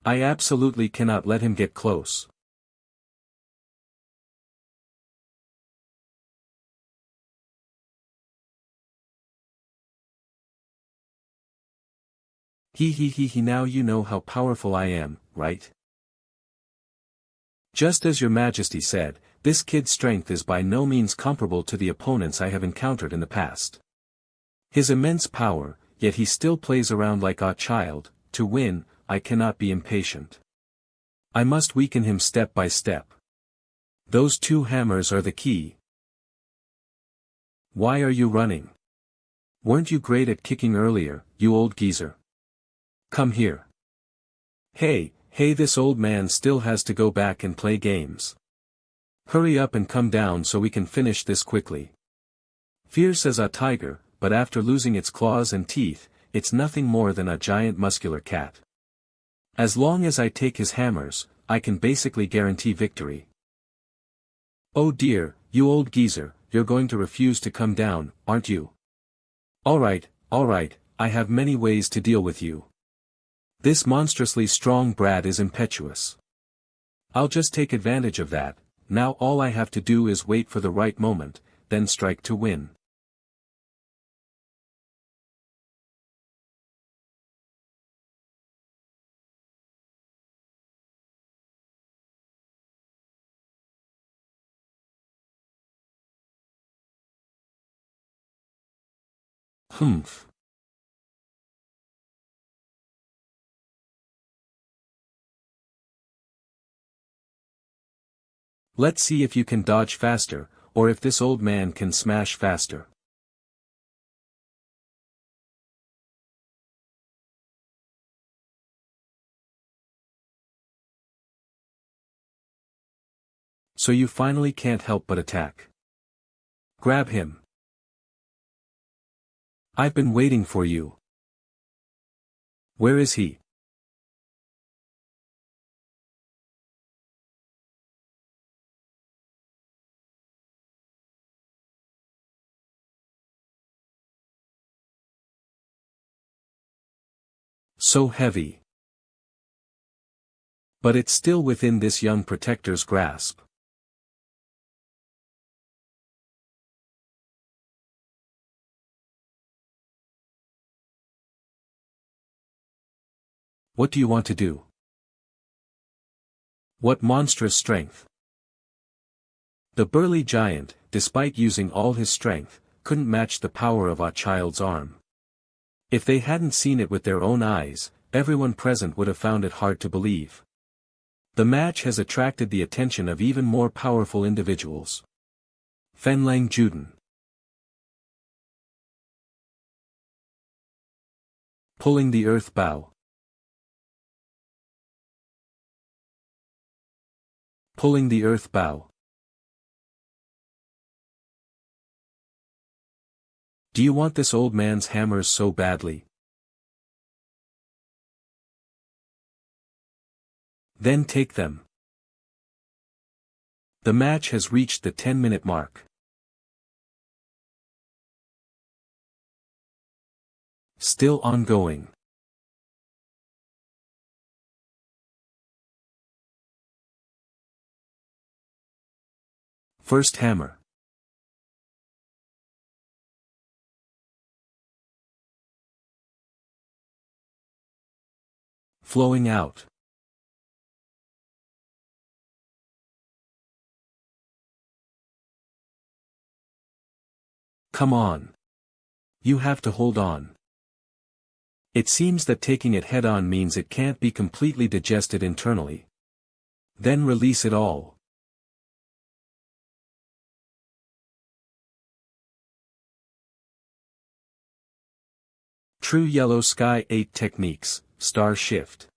I absolutely cannot let him get close. He now you know how powerful I am, right? Just as your majesty said, this kid's strength is by no means comparable to the opponents I have encountered in the past. His immense power, yet he still plays around like a child. To win, I cannot be impatient. I must weaken him step by step. Those two hammers are the key. Why are you running? Weren't you great at kicking earlier, you old geezer? Come here. Hey, this old man still has to go back and play games. Hurry up and come down so we can finish this quickly. Fierce as a tiger, but after losing its claws and teeth, it's nothing more than a giant muscular cat. As long as I take his hammers, I can basically guarantee victory. Oh dear, you old geezer, you're going to refuse to come down, aren't you? Alright, I have many ways to deal with you. This monstrously strong brat is impetuous. I'll just take advantage of that. Now all I have to do is wait for the right moment, then strike to win. Humph. Let's see if you can dodge faster, or if this old man can smash faster. So you finally can't help but attack. Grab him. I've been waiting for you. Where is he? So heavy. But it's still within this young protector's grasp. What do you want to do? What monstrous strength! The burly giant, despite using all his strength, couldn't match the power of a child's arm. If they hadn't seen it with their own eyes, everyone present would have found it hard to believe. The match has attracted the attention of even more powerful individuals. Fenlang Juden. Pulling the earth bow. Pulling the earth bow. Do you want this old man's hammers so badly? Then take them. The match has reached the 10-minute mark. Still ongoing. First hammer. Flowing out. Come on. You have to hold on. It seems that taking it head-on means it can't be completely digested internally. Then release it all. True Yellow Sky 8 Techniques, Star Shift.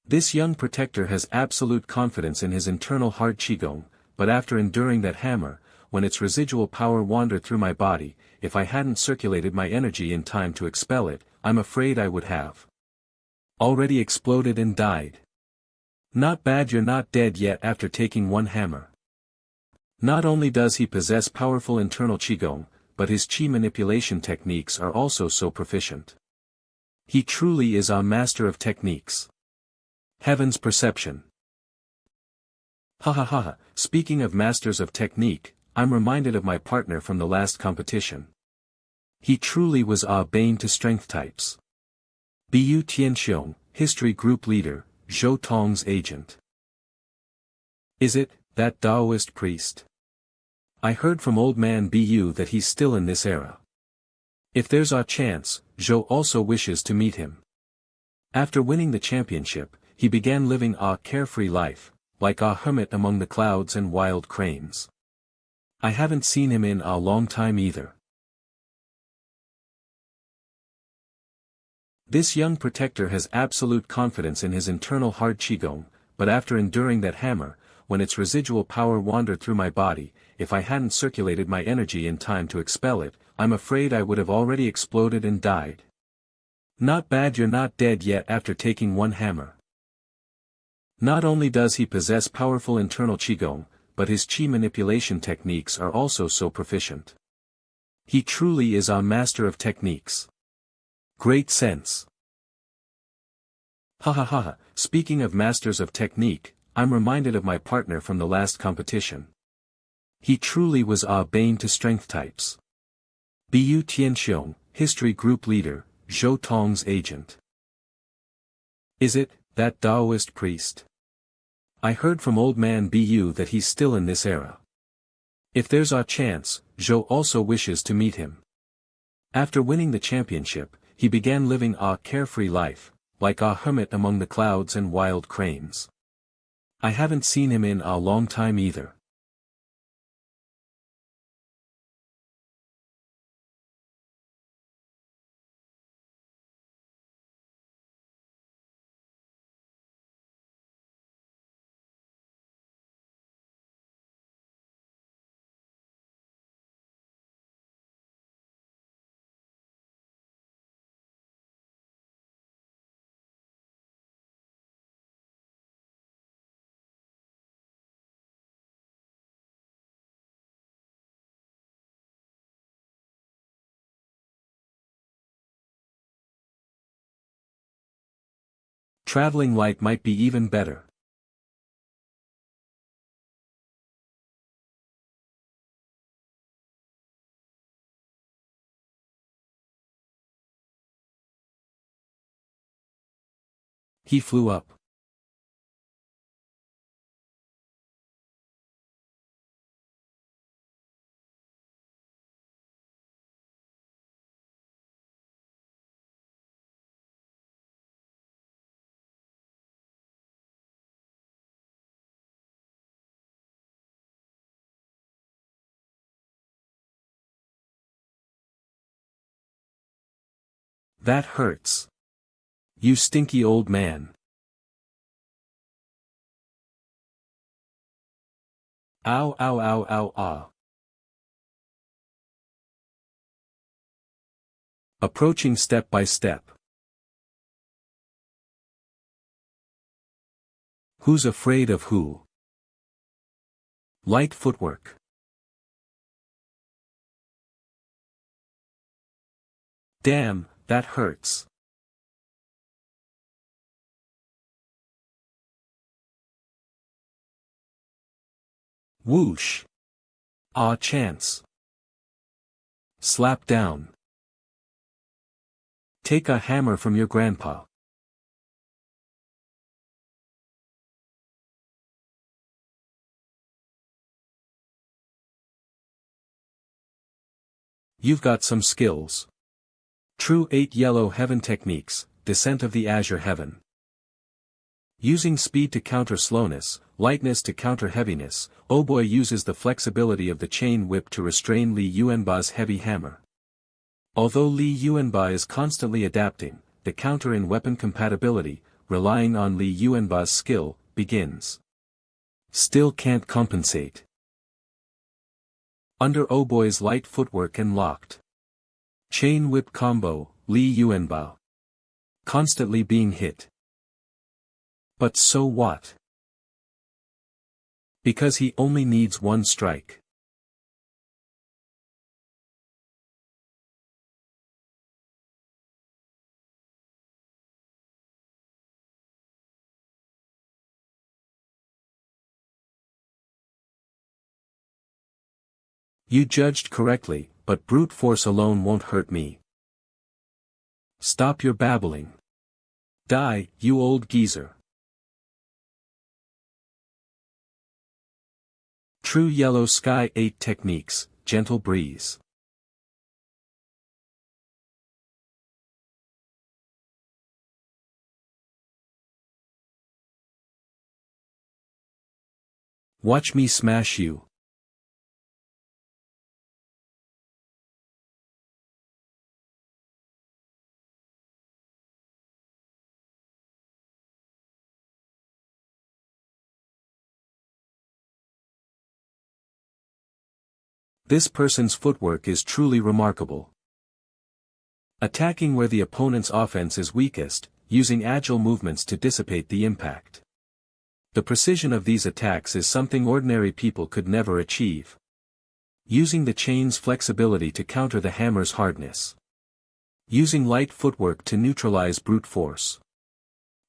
This young protector has absolute confidence in his internal hard qigong, but after enduring that hammer, when its residual power wandered through my body, if I hadn't circulated my energy in time to expel it, I'm afraid I would have already exploded and died. Not bad, you're not dead yet after taking one hammer. Not only does he possess powerful internal qigong, but his qi manipulation techniques are also so proficient. He truly is a master of techniques. Heaven's perception. Ha ha ha, speaking of masters of technique, I'm reminded of my partner from the last competition. He truly was a bane to strength types. Bu Tianxiong, History Group Leader, Zhou Tong's agent. Is it, that Taoist priest? I heard from old man Bu that he's still in this era. If there's a chance, Zhou also wishes to meet him. After winning the championship, he began living a carefree life, like a hermit among the clouds and wild cranes. I haven't seen him in a long time either. This young protector has absolute confidence in his internal hard qigong, but after enduring that hammer, when its residual power wandered through my body, if I hadn't circulated my energy in time to expel it, I'm afraid I would have already exploded and died. Not bad, you're not dead yet after taking one hammer. Not only does he possess powerful internal qigong, but his qi manipulation techniques are also so proficient. He truly is a master of techniques. Great sense. Ha ha ha, speaking of masters of technique, I'm reminded of my partner from the last competition. He truly was a bane to strength types. Bu Tianxiong, History Group Leader, Zhou Tong's agent. Is it, that Taoist priest? I heard from old man Bu that he's still in this era. If there's a chance, Zhou also wishes to meet him. After winning the championship, he began living a carefree life, like a hermit among the clouds and wild cranes. I haven't seen him in a long time either. Traveling light might be even better. He flew up. That hurts. You stinky old man. Ow ow ow ow ah. Approaching step by step. Who's afraid of who? Light footwork. Damn, that hurts. Whoosh. Ah, chance. Slap down. Take a hammer from your grandpa. You've got some skills. True 8 Yellow Heaven techniques, Descent of the Azure Heaven. Using speed to counter slowness, lightness to counter heaviness, Oboi uses the flexibility of the chain whip to restrain Li Yuanba's heavy hammer. Although Li Yuanba is constantly adapting, the counter in weapon compatibility, relying on Li Yuanba's skill, begins. Still can't compensate. Under Oboi's light footwork and locked chain whip combo, Li Yuanba constantly being hit. But so what? Because he only needs one strike. You judged correctly, but brute force alone won't hurt me. Stop your babbling. Die, you old geezer. True Yellow Sky 8 techniques, Gentle Breeze. Watch me smash you. This person's footwork is truly remarkable. Attacking where the opponent's offense is weakest, using agile movements to dissipate the impact. The precision of these attacks is something ordinary people could never achieve. Using the chain's flexibility to counter the hammer's hardness. Using light footwork to neutralize brute force.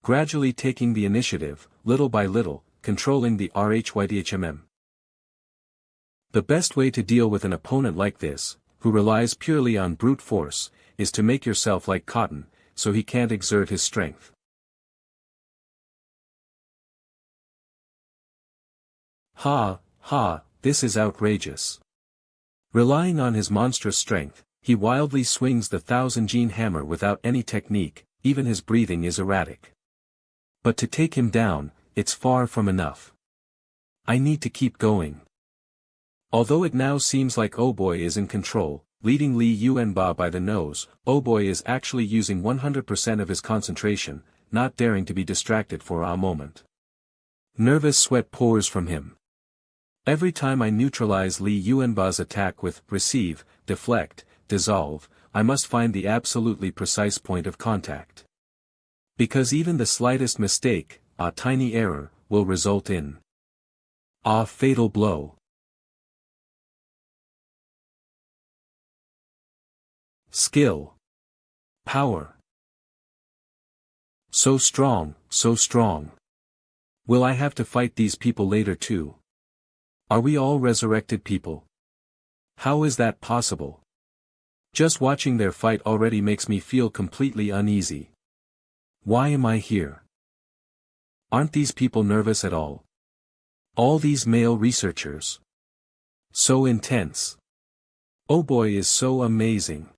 Gradually taking the initiative, little by little, controlling the RHYDHMM. The best way to deal with an opponent like this, who relies purely on brute force, is to make yourself like cotton, so he can't exert his strength. Ha, ha, this is outrageous. Relying on his monstrous strength, he wildly swings the 1000-gene hammer without any technique, even his breathing is erratic. But to take him down, it's far from enough. I need to keep going. Although it now seems like Oboi is in control, leading Li Yuanba by the nose, Oboi is actually using 100% of his concentration, not daring to be distracted for a moment. Nervous sweat pours from him. Every time I neutralize Li Yuanba's attack with receive, deflect, dissolve, I must find the absolutely precise point of contact. Because even the slightest mistake, a tiny error, will result in a fatal blow. Skill. Power. So strong, so strong. Will I have to fight these people later too? Are we all resurrected people? How is that possible? Just watching their fight already makes me feel completely uneasy. Why am I here? Aren't these people nervous at all? All these male researchers. So intense. Oboi is so amazing.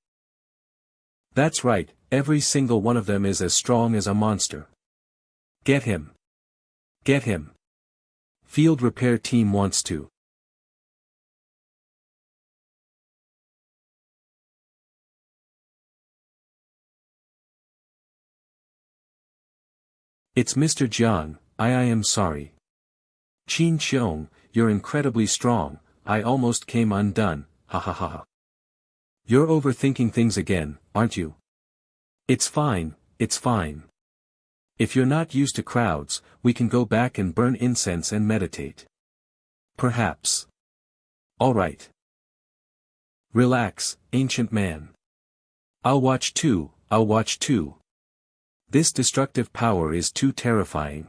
That's right, every single one of them is as strong as a monster. Get him. Get him. Field repair team wants to. It's Mr. Jiang, I am sorry. Qin Xiong, you're incredibly strong, I almost came undone, ha ha ha. You're overthinking things again, aren't you? It's fine, it's fine. If you're not used to crowds, we can go back and burn incense and meditate. Perhaps. Alright. Relax, ancient man. I'll watch too, I'll watch too. This destructive power is too terrifying.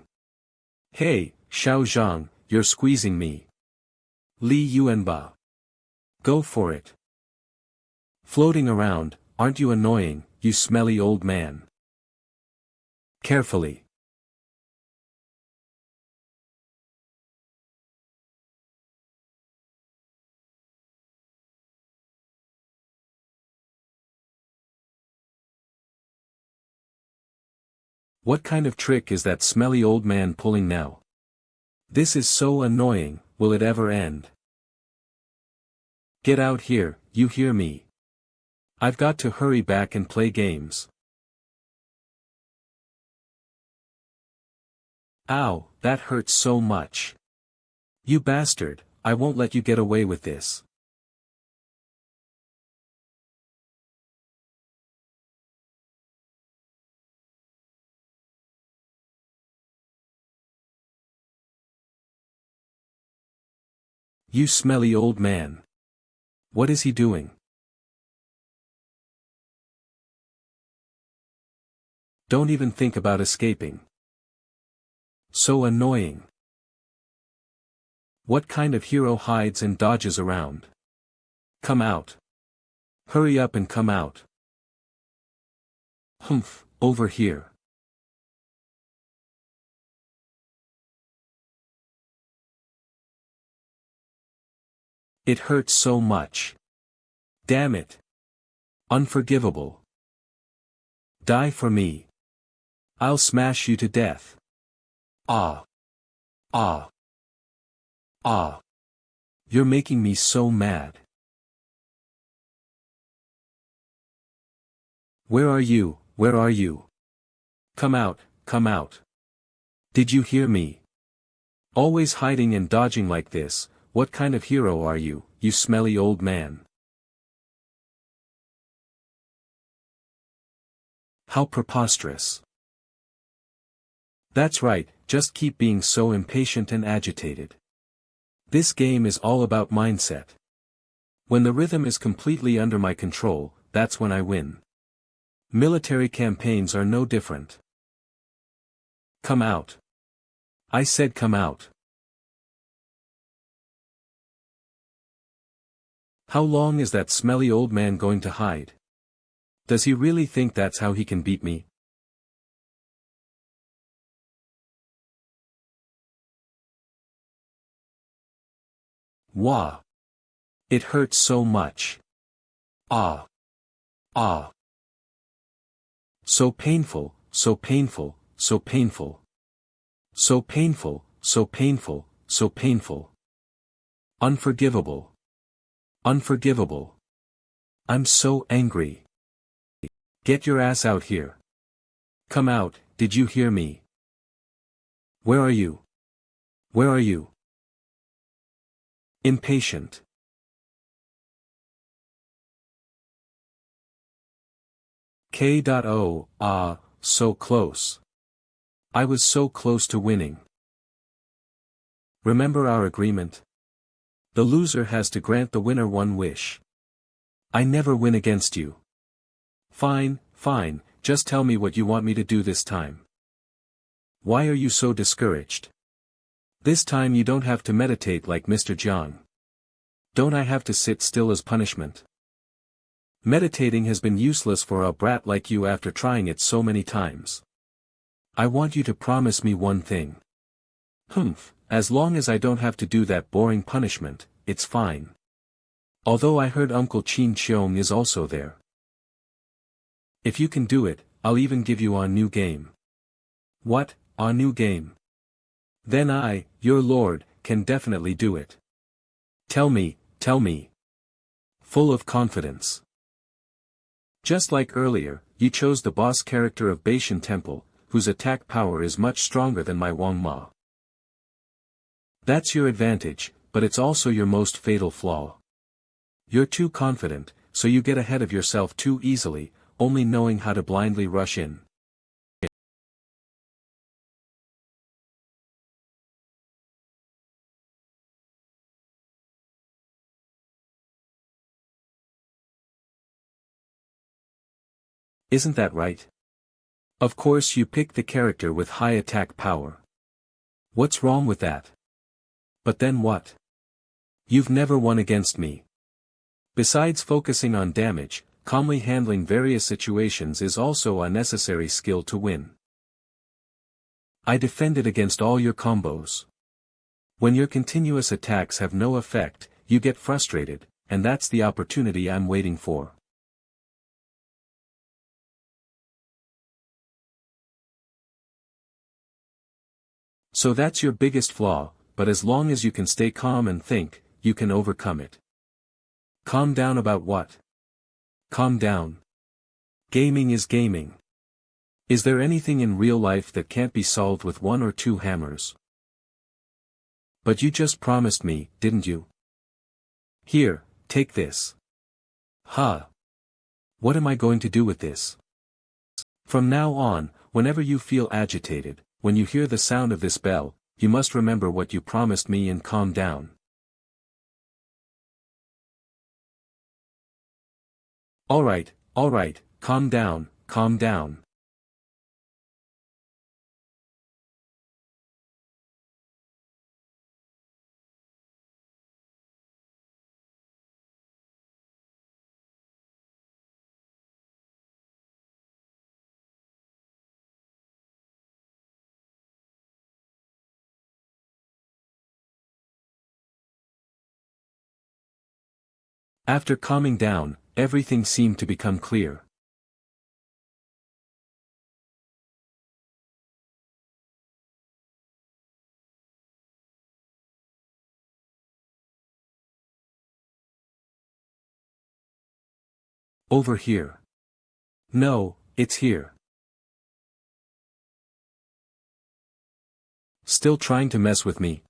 Hey, Xiao Zhang, you're squeezing me. Li Yuanba. Go for it. Floating around, aren't you annoying, you smelly old man? Carefully. What kind of trick is that smelly old man pulling now? This is so annoying, will it ever end? Get out here, you hear me? I've got to hurry back and play games. Ow, that hurts so much. You bastard, I won't let you get away with this. You smelly old man. What is he doing? Don't even think about escaping. So annoying. What kind of hero hides and dodges around? Come out. Hurry up and come out. Humph, over here. It hurts so much. Damn it. Unforgivable. Die for me. I'll smash you to death. Ah. Ah. Ah. You're making me so mad. Where are you, where are you? Come out, come out. Did you hear me? Always hiding and dodging like this, what kind of hero are you, you smelly old man? How preposterous. That's right, just keep being so impatient and agitated. This game is all about mindset. When the rhythm is completely under my control, that's when I win. Military campaigns are no different. Come out. I said come out. How long is that smelly old man going to hide? Does he really think that's how he can beat me? Wah! It hurts so much. Ah! Ah! So painful, so painful, so painful. So painful, so painful, so painful. Unforgivable. Unforgivable. I'm so angry. Get your ass out here. Come out, did you hear me? Where are you? Where are you? Impatient. K.O. Ah, so close. I was so close to winning. Remember our agreement? The loser has to grant the winner one wish. I never win against you. Fine, fine, just tell me what you want me to do this time. Why are you so discouraged? This time you don't have to meditate like Mr. Jiang. Don't I have to sit still as punishment? Meditating has been useless for a brat like you after trying it so many times. I want you to promise me one thing. Humph, as long as I don't have to do that boring punishment, it's fine. Although I heard Uncle Qin Qiong is also there. If you can do it, I'll even give you our new game. What, our new game? Then I, your lord, can definitely do it. Tell me, tell me. Full of confidence. Just like earlier, you chose the boss character of Beishan Temple, whose attack power is much stronger than my Wang Ma. That's your advantage, but it's also your most fatal flaw. You're too confident, so you get ahead of yourself too easily, only knowing how to blindly rush in. Isn't that right? Of course you picked the character with high attack power. What's wrong with that? But then what? You've never won against me. Besides focusing on damage, calmly handling various situations is also a necessary skill to win. I defended against all your combos. When your continuous attacks have no effect, you get frustrated, and that's the opportunity I'm waiting for. So that's your biggest flaw, but as long as you can stay calm and think, you can overcome it. Calm down about what? Calm down. Gaming is gaming. Is there anything in real life that can't be solved with one or two hammers? But you just promised me, didn't you? Here, take this. Huh. What am I going to do with this? From now on, whenever you feel agitated, when you hear the sound of this bell, you must remember what you promised me and calm down. Alright, calm down, calm down. After calming down, everything seemed to become clear. Over here. No, it's here. Still trying to mess with me?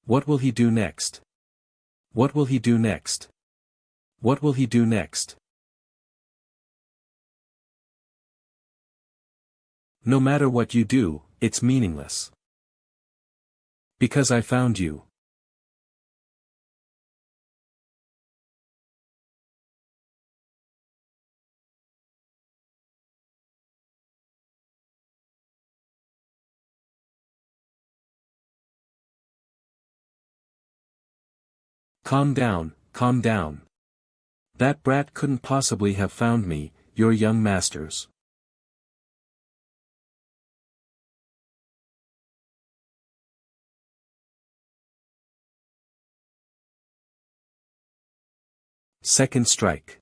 What will he do next? What will he do next? What will he do next? No matter what you do, it's meaningless. Because I found you. Calm down, calm down. That brat couldn't possibly have found me, your young masters. Second strike.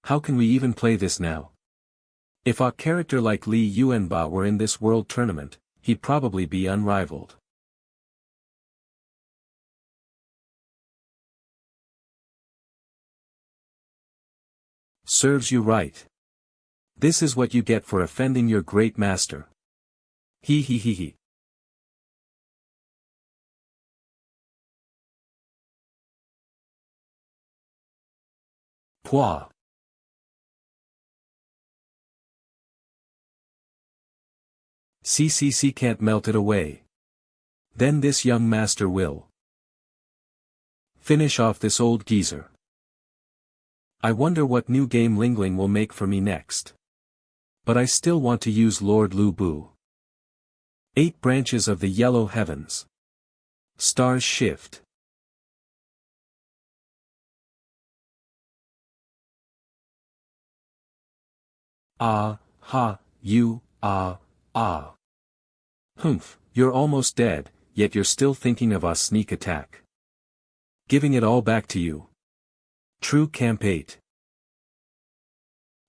How can we even play this now? If a character like Li Yuanba were in this world tournament, he'd probably be unrivaled. Serves you right. This is what you get for offending your great master. He he he he. Pua. CCC can't melt it away. Then this young master will finish off this old geezer. I wonder what new game Lingling will make for me next. But I still want to use Lord Lu Bu. 8 branches of the yellow heavens. Stars shift. Ah, ha, you, ah, ah. Humph, you're almost dead, yet you're still thinking of a sneak attack. Giving it all back to you. True Camp 8.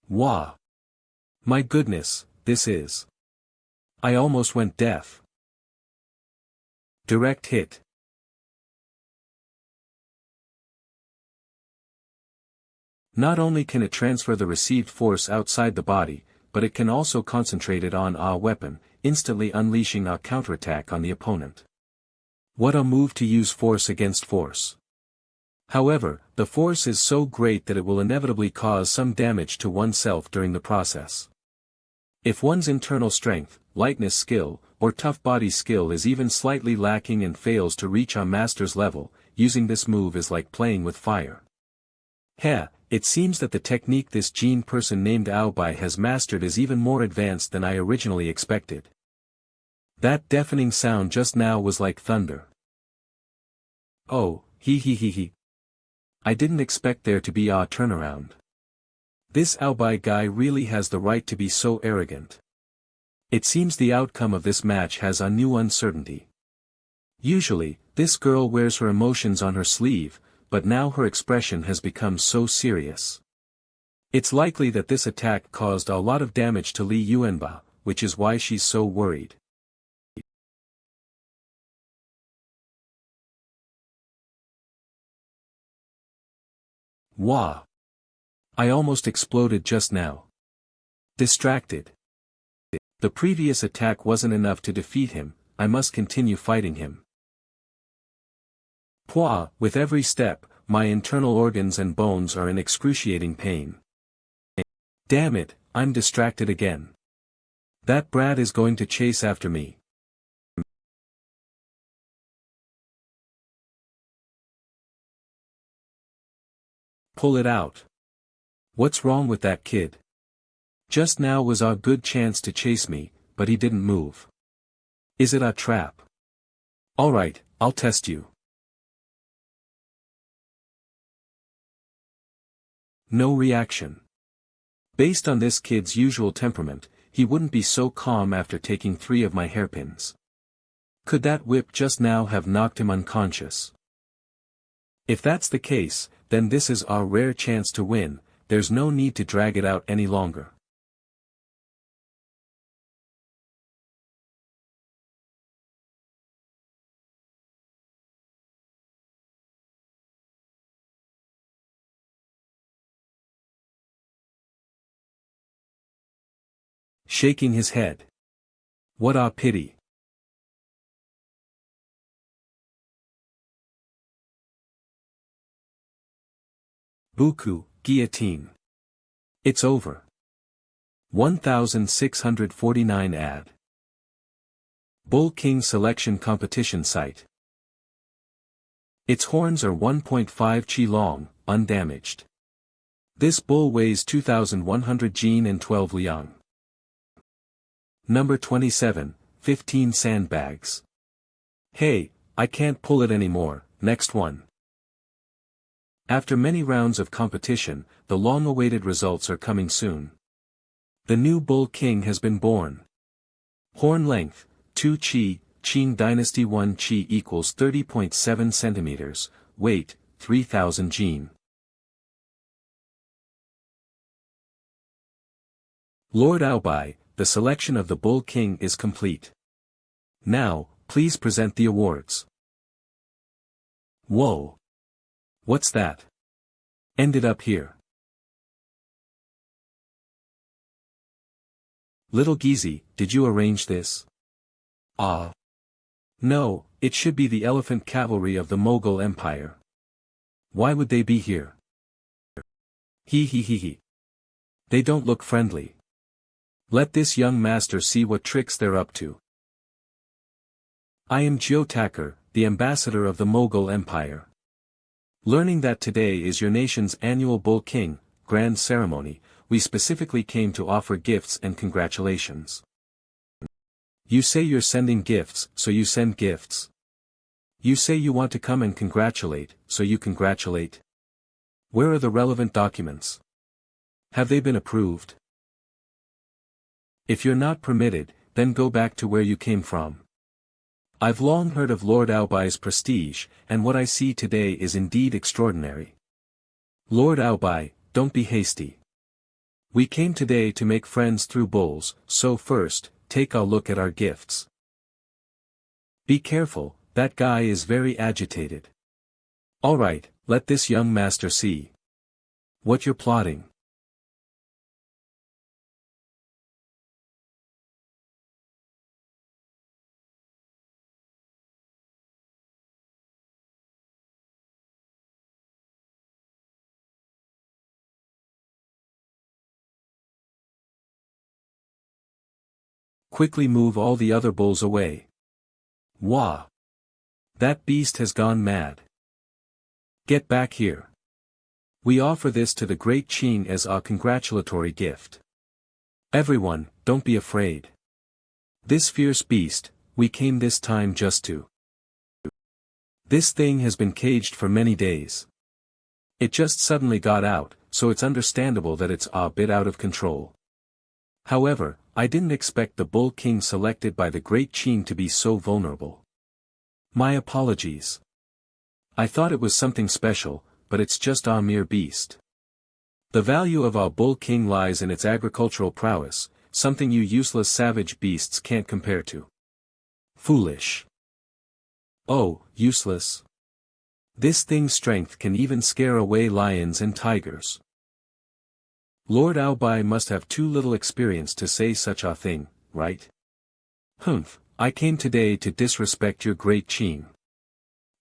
Wah. My goodness, this is. I almost went deaf. Direct hit. Not only can it transfer the received force outside the body, but it can also concentrate it on a weapon, instantly unleashing a counterattack on the opponent. What a move to use force against force. However, the force is so great that it will inevitably cause some damage to oneself during the process. If one's internal strength, lightness skill, or tough body skill is even slightly lacking and fails to reach a master's level, using this move is like playing with fire. Heh, it seems that the technique this Jin person named Oboi has mastered is even more advanced than I originally expected. That deafening sound just now was like thunder. Oh, he he he he. I didn't expect there to be a turnaround. This Oboi guy really has the right to be so arrogant. It seems the outcome of this match has a new uncertainty. Usually, this girl wears her emotions on her sleeve, but now her expression has become so serious. It's likely that this attack caused a lot of damage to Li Yuanba, which is why she's so worried. Wah! I almost exploded just now. Distracted. The previous attack wasn't enough to defeat him, I must continue fighting him. Pua, with every step, my internal organs and bones are in excruciating pain. Damn it, I'm distracted again. That brat is going to chase after me. Pull it out. What's wrong with that kid? Just now was a good chance to chase me, but he didn't move. Is it a trap? Alright, I'll test you. No reaction. Based on this kid's usual temperament, he wouldn't be so calm after taking 3 of my hairpins. Could that whip just now have knocked him unconscious? If that's the case, then this is our rare chance to win, there's no need to drag it out any longer. Shaking his head. What a pity. Buku, guillotine. It's over. 1649 ad. Bull King Selection Competition Site. Its horns are 1.5 chi long, undamaged. This bull weighs 2,100 jin and 12 liang. Number 27, 15 sandbags. Hey, I can't pull it anymore, next one. After many rounds of competition, the long-awaited results are coming soon. The new Bull King has been born. Horn length, 2 chi, Qing Dynasty 1 chi equals 30.7 centimeters, weight, 3,000 jin. Lord Oboi, the selection of the Bull King is complete. Now, please present the awards. Whoa! What's that? Ended up here. Little Geezy, did you arrange this? Ah. No, it should be the elephant cavalry of the Mughal Empire. Why would they be here? He. They don't look friendly. Let this young master see what tricks they're up to. I am Geotaker, the ambassador of the Mughal Empire. Learning that today is your nation's annual Bull King, grand ceremony, we specifically came to offer gifts and congratulations. You say you're sending gifts, so you send gifts. You say you want to come and congratulate, so you congratulate. Where are the relevant documents? Have they been approved? If you're not permitted, then go back to where you came from. I've long heard of Lord Oboi's prestige, and what I see today is indeed extraordinary. Lord Oboi, don't be hasty. We came today to make friends through bulls, so first, take a look at our gifts. Be careful, that guy is very agitated. Alright, let this young master see what you're plotting. Quickly move all the other bulls away. Wah! That beast has gone mad. Get back here. We offer this to the great Qing as a congratulatory gift. Everyone, don't be afraid. This fierce beast, we came this time just to. This thing has been caged for many days. It just suddenly got out, so it's understandable that it's a bit out of control. However, I didn't expect the Bull King selected by the great Qing to be so vulnerable. My apologies. I thought it was something special, but it's just a mere beast. The value of our Bull King lies in its agricultural prowess, something you useless savage beasts can't compare to. Foolish. Oh, useless. This thing's strength can even scare away lions and tigers. Lord Oboi must have too little experience to say such a thing, right? Humph, I came today to disrespect your great Qing.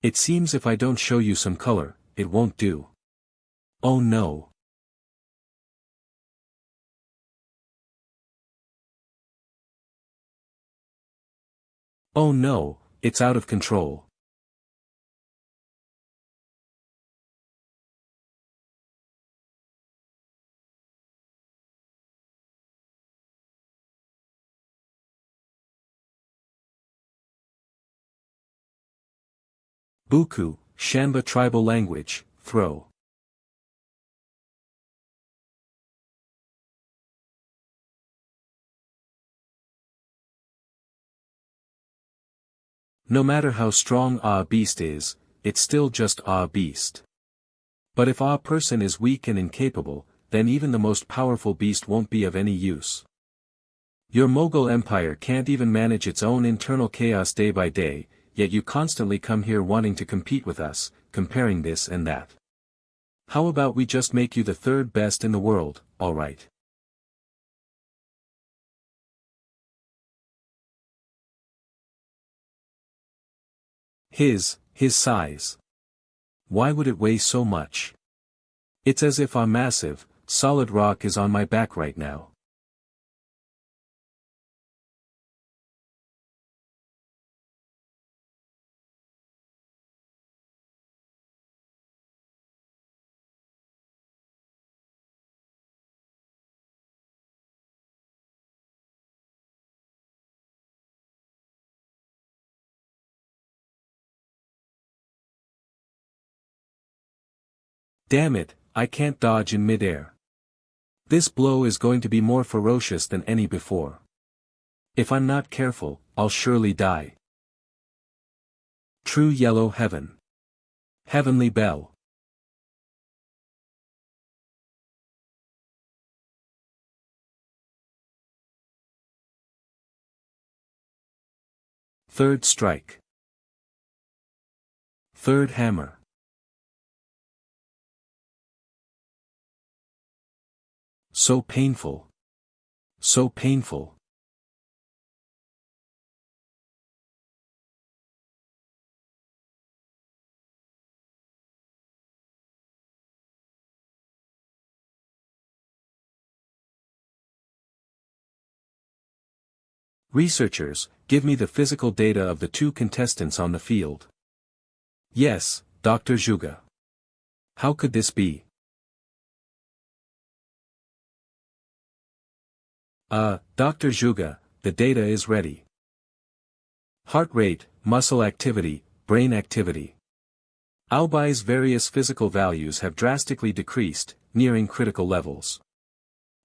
It seems if I don't show you some color, it won't do. Oh no. Oh no, it's out of control. Buku, Shanba tribal language, throw. No matter how strong a beast is, it's still just a beast. But if a person is weak and incapable, then even the most powerful beast won't be of any use. Your Mughal Empire can't even manage its own internal chaos day by day, yet you constantly come here wanting to compete with us, comparing this and that. How about we just make you the third best in the world, alright? His size. Why would it weigh so much? It's as if a massive, solid rock is on my back right now. Damn it, I can't dodge in midair. This blow is going to be more ferocious than any before. If I'm not careful, I'll surely die. True yellow heaven. Heavenly bell. Third strike. Third hammer. So painful. So painful. Researchers, give me the physical data of the two contestants on the field. Yes, Dr. Zhuge. How could this be? Dr. Zhuge, the data is ready. Heart rate, muscle activity, brain activity. Obai's various physical values have drastically decreased, nearing critical levels.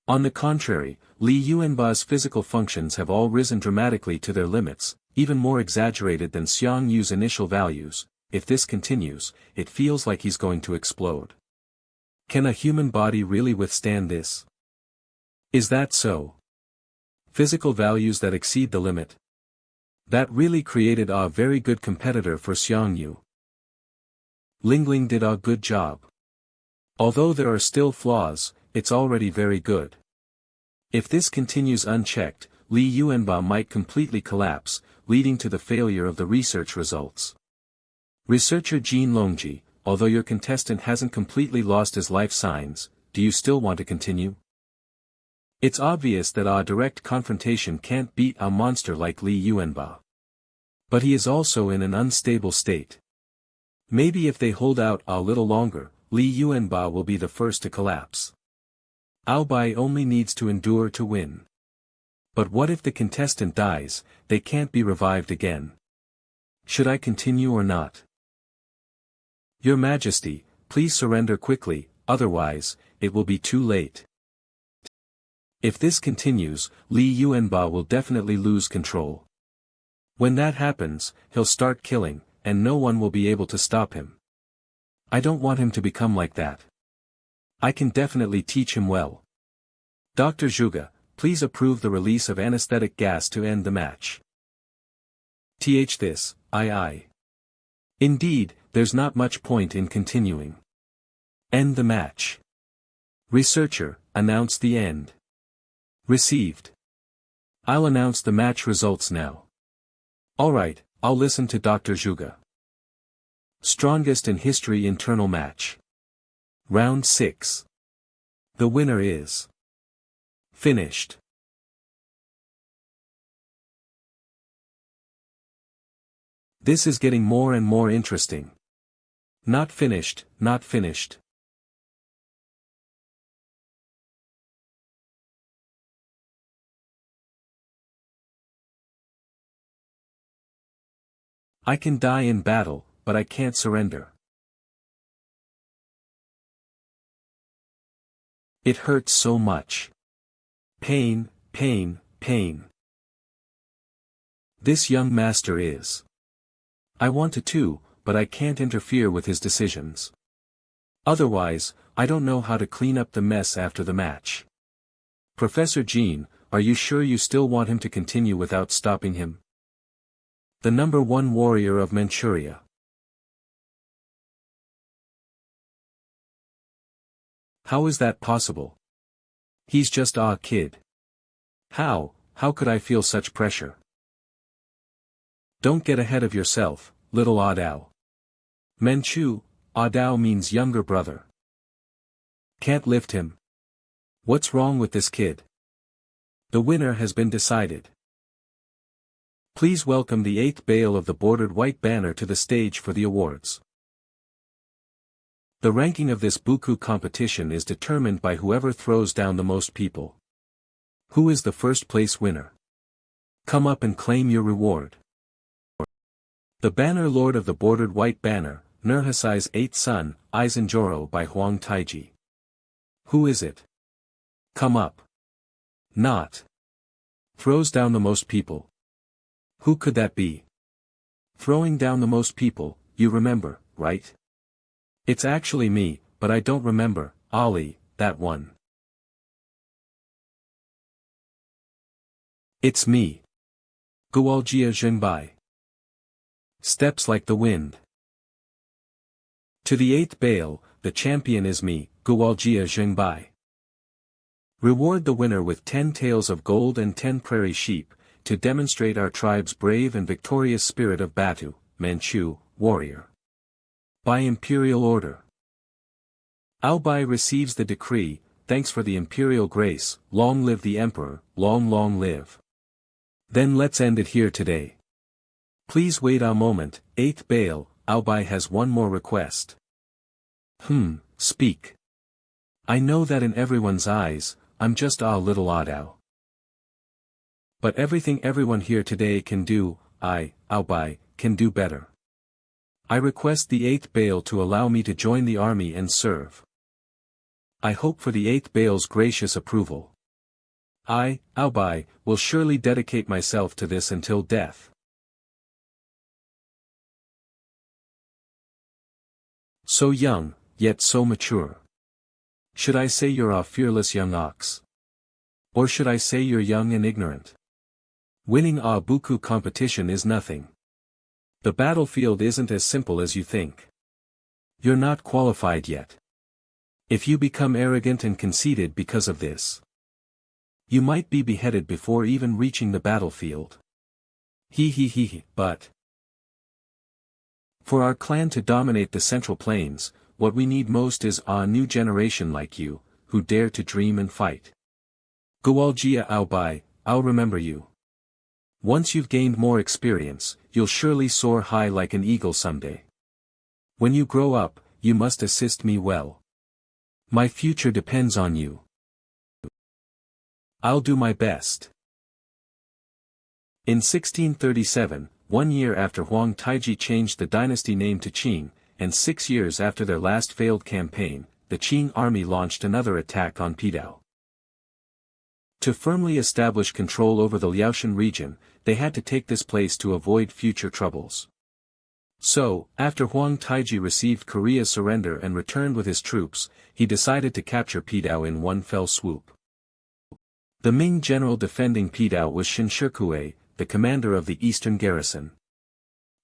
On the contrary, Li Yuanba's physical functions have all risen dramatically to their limits, even more exaggerated than Xiang Yu's initial values. If this continues, it feels like he's going to explode. Can a human body really withstand this? Is that so? Physical values that exceed the limit? That really created a very good competitor for Xiang Yu. Lingling did a good job. Although there are still flaws, it's already very good. If this continues unchecked, Li Yuanba might completely collapse, leading to the failure of the research results. Researcher Jin Longji, although your contestant hasn't completely lost his life signs, do you still want to continue? It's obvious that a direct confrontation can't beat a monster like Li Yuanba. But he is also in an unstable state. Maybe if they hold out a little longer, Li Yuanba will be the first to collapse. Oboi only needs to endure to win. But what if the contestant dies? They can't be revived again. Should I continue or not? Your Majesty, please surrender quickly, otherwise, it will be too late. If this continues, Li Yuanba will definitely lose control. When that happens, he'll start killing, and no one will be able to stop him. I don't want him to become like that. I can definitely teach him well. Dr. Zhuge, please approve the release of anesthetic gas to end the match. This, I. Indeed, there's not much point in continuing. End the match. Researcher, announce the end. Received. I'll announce the match results now. Alright, I'll listen to Dr. Zhuge. Strongest in history internal match. Round 6. The winner is finished. This is getting more and more interesting. Not finished, not finished. I can die in battle, but I can't surrender. It hurts so much. Pain, pain, pain. This young master is. I want to too, but I can't interfere with his decisions. Otherwise, I don't know how to clean up the mess after the match. Professor Jean, are you sure you still want him to continue without stopping him? The #1 warrior of Manchuria. How is that possible? He's just a kid. How could I feel such pressure? Don't get ahead of yourself, little Adao. Manchu, Adao means younger brother. Can't lift him. What's wrong with this kid? The winner has been decided. Please welcome the 8th bale of the bordered white banner to the stage for the awards. The ranking of this buku competition is determined by whoever throws down the most people. Who is the first place winner? Come up and claim your reward. The banner lord of the bordered white banner, Nurhasai's 8th son, Aizenjoro by Huang Taiji. Who is it? Come up. Not. Throws down the most people. Who could that be? Throwing down the most people, you remember, right? It's actually me, but I don't remember, Ali, that one. It's me. Guoljia Zhengbai. Steps like the wind. To the 8th bale, the champion is me, Guoljia Zhengbai. Reward the winner with 10 tails of gold and 10 prairie sheep, to demonstrate our tribe's brave and victorious spirit of Batu, Manchu, warrior. By imperial order. Oboi receives the decree, thanks for the imperial grace, long live the emperor, long long live. Then let's end it here today. Please wait a moment, 8th bale, Oboi has one more request. Speak. I know that in everyone's eyes, I'm just a little odd-ow. But everything everyone here today can do, I, Oboi, can do better. I request the 8th bale to allow me to join the army and serve. I hope for the 8th bale's gracious approval. I, Oboi, will surely dedicate myself to this until death. So young, yet so mature. Should I say you're a fearless young ox? Or should I say you're young and ignorant? Winning a buku competition is nothing. The battlefield isn't as simple as you think. You're not qualified yet. If you become arrogant and conceited because of this, you might be beheaded before even reaching the battlefield. But for our clan to dominate the Central Plains, what we need most is a new generation like you, who dare to dream and fight. Guoljia Oboi, I'll remember you. Once you've gained more experience, you'll surely soar high like an eagle someday. When you grow up, you must assist me well. My future depends on you. I'll do my best. In 1637, 1 year after Huang Taiji changed the dynasty name to Qing, and 6 years after their last failed campaign, the Qing army launched another attack on Pidao. To firmly establish control over the Liaoshan region, they had to take this place to avoid future troubles. So, after Huang Taiji received Korea's surrender and returned with his troops, he decided to capture Pidao in one fell swoop. The Ming general defending Pidao was Shinshikue, the commander of the eastern garrison.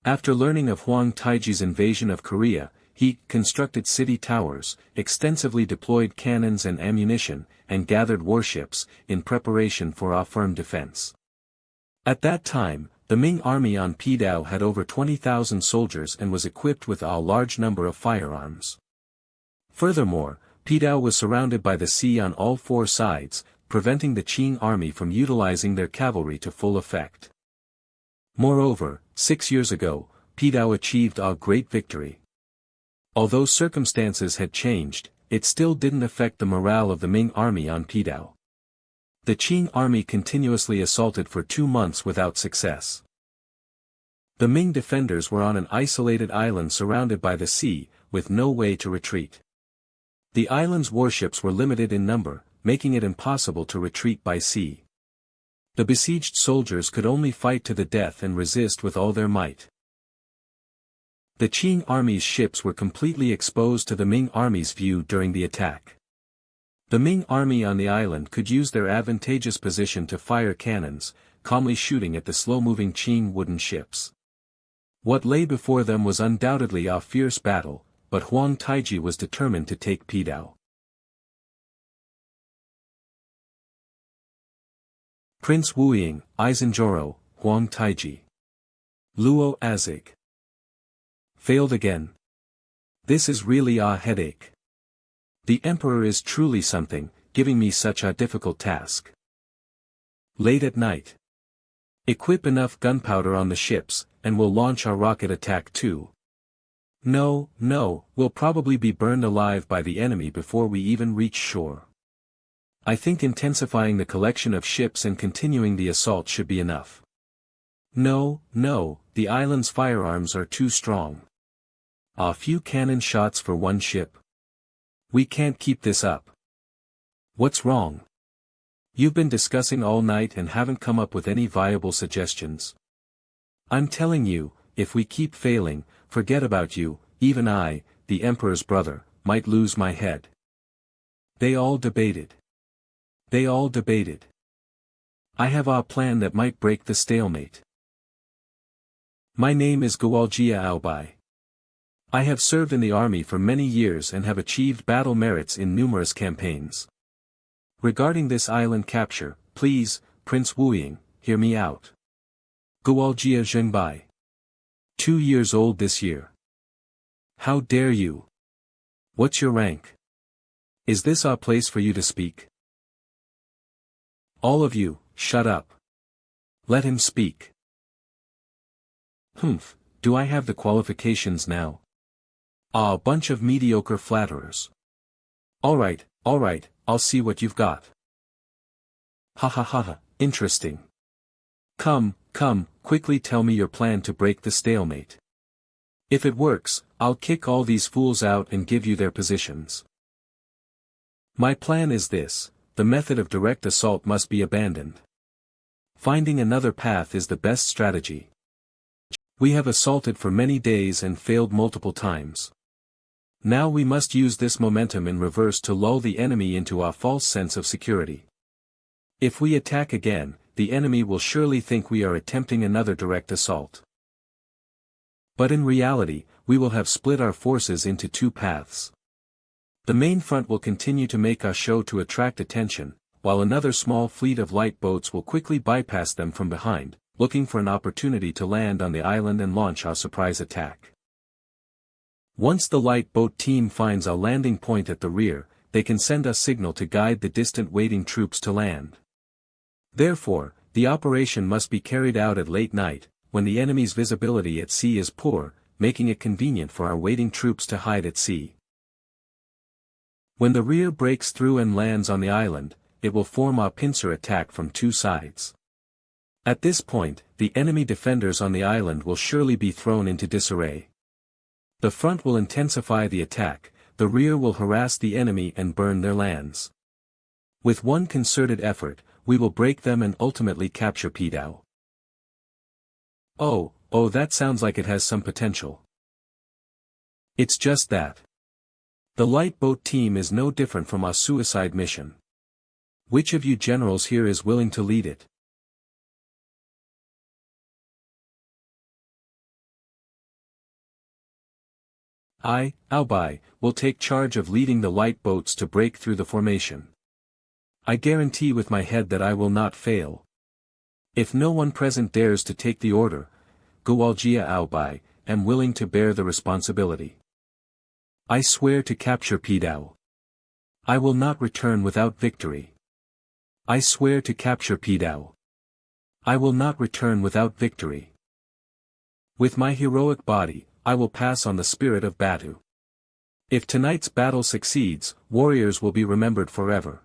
After learning of Huang Taiji's invasion of Korea, he constructed city towers, extensively deployed cannons and ammunition, and gathered warships, in preparation for a firm defense. At that time, the Ming army on Pidao had over 20,000 soldiers and was equipped with a large number of firearms. Furthermore, Pidao was surrounded by the sea on all 4 sides, preventing the Qing army from utilizing their cavalry to full effect. Moreover, 6 years ago, Pidao achieved a great victory. Although circumstances had changed, it still didn't affect the morale of the Ming army on Pidao. The Qing army continuously assaulted for 2 months without success. The Ming defenders were on an isolated island surrounded by the sea, with no way to retreat. The island's warships were limited in number, making it impossible to retreat by sea. The besieged soldiers could only fight to the death and resist with all their might. The Qing army's ships were completely exposed to the Ming army's view during the attack. The Ming army on the island could use their advantageous position to fire cannons, calmly shooting at the slow-moving Qing wooden ships. What lay before them was undoubtedly a fierce battle, but Huang Taiji was determined to take Pidao. Prince Wuying, Aizenjoro, Huang Taiji. Luo Azig. Failed again. This is really a headache. The emperor is truly something, giving me such a difficult task. Late at night. Equip enough gunpowder on the ships, and we'll launch our rocket attack too. No, we'll probably be burned alive by the enemy before we even reach shore. I think intensifying the collection of ships and continuing the assault should be enough. No, the island's firearms are too strong. A few cannon shots for one ship. We can't keep this up. What's wrong? You've been discussing all night and haven't come up with any viable suggestions. I'm telling you, if we keep failing, forget about you, even I, the emperor's brother, might lose my head. They all debated. I have a plan that might break the stalemate. My name is Oboi. I have served in the army for many years and have achieved battle merits in numerous campaigns. Regarding this island capture, please, Prince Wuying, hear me out. Guoljia Zhengbai. 2 years old this year. How dare you? What's your rank? Is this a place for you to speak? All of you, shut up. Let him speak. Humph, do I have the qualifications now? A bunch of mediocre flatterers. Alright, I'll see what you've got. Ha, interesting. Come, quickly tell me your plan to break the stalemate. If it works, I'll kick all these fools out and give you their positions. My plan is this: the method of direct assault must be abandoned. Finding another path is the best strategy. We have assaulted for many days and failed multiple times. Now we must use this momentum in reverse to lull the enemy into a false sense of security. If we attack again, the enemy will surely think we are attempting another direct assault. But in reality, we will have split our forces into two paths. The main front will continue to make a show to attract attention, while another small fleet of light boats will quickly bypass them from behind, looking for an opportunity to land on the island and launch a surprise attack. Once the light boat team finds a landing point at the rear, they can send a signal to guide the distant waiting troops to land. Therefore, the operation must be carried out at late night, when the enemy's visibility at sea is poor, making it convenient for our waiting troops to hide at sea. When the rear breaks through and lands on the island, it will form a pincer attack from two sides. At this point, the enemy defenders on the island will surely be thrown into disarray. The front will intensify the attack, the rear will harass the enemy and burn their lands. With one concerted effort, we will break them and ultimately capture Pidao. Oh, that sounds like it has some potential. It's just that. The light boat team is no different from a suicide mission. Which of you generals here is willing to lead it? I, Oboi, will take charge of leading the light boats to break through the formation. I guarantee with my head that I will not fail. If no one present dares to take the order, Guoljia Oboi, am willing to bear the responsibility. I swear to capture Pidao. I will not return without victory. I swear to capture Pidao. I will not return without victory. With my heroic body, I will pass on the spirit of Batu. If tonight's battle succeeds, warriors will be remembered forever.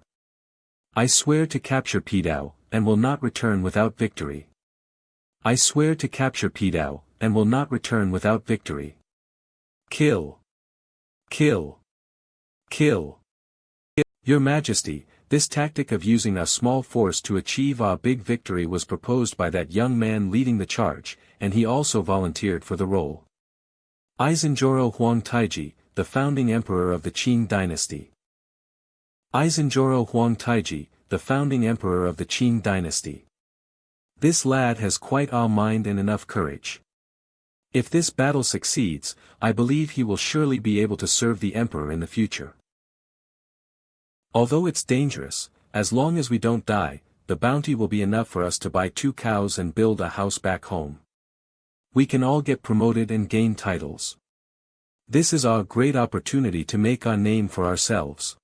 I swear to capture Pidao, and will not return without victory. I swear to capture Pidao, and will not return without victory. Kill. Kill. Kill. Your Majesty, this tactic of using a small force to achieve a big victory was proposed by that young man leading the charge, and he also volunteered for the role. Aizenjoro Huang Taiji, the founding emperor of the Qing dynasty. Aizenjoro Huang Taiji, the founding emperor of the Qing dynasty. This lad has quite a mind and enough courage. If this battle succeeds, I believe he will surely be able to serve the emperor in the future. Although it's dangerous, as long as we don't die, the bounty will be enough for us to buy 2 cows and build a house back home. We can all get promoted and gain titles. This is our great opportunity to make a name for ourselves.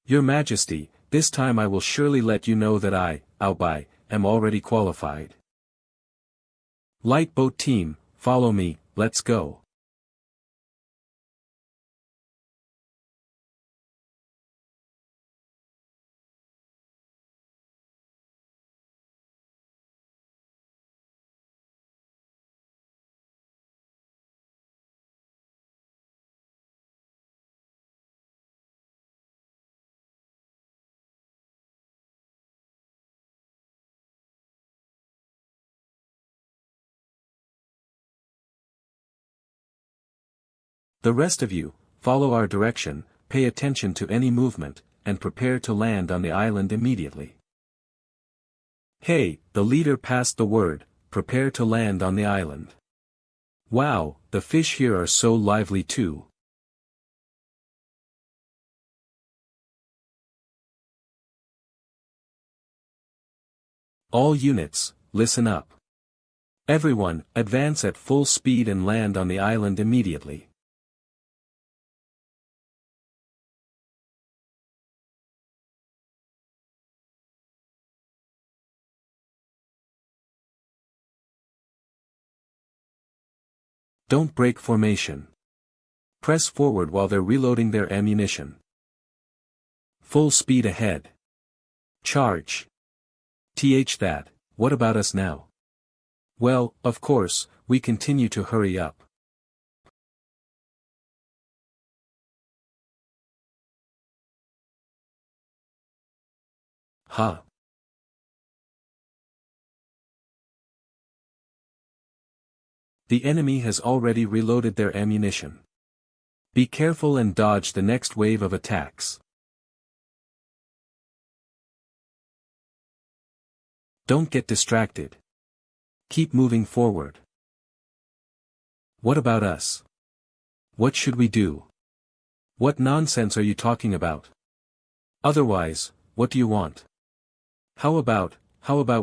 Your Majesty, this time I will surely let you know that I, Oboi, am already qualified. Light boat team, follow me, let's go. The rest of you, follow our direction, pay attention to any movement, and prepare to land on the island immediately. Hey, the leader passed the word, prepare to land on the island. Wow, the fish here are so lively too. All units, listen up. Everyone, advance at full speed and land on the island immediately. Don't break formation. Press forward while they're reloading their ammunition. Full speed ahead. Charge. That, what about us now? Well, of course, we continue to hurry up. Huh. The enemy has already reloaded their ammunition. Be careful and dodge the next wave of attacks. Don't get distracted. Keep moving forward. What about us? What should we do? What nonsense are you talking about? Otherwise, what do you want? How about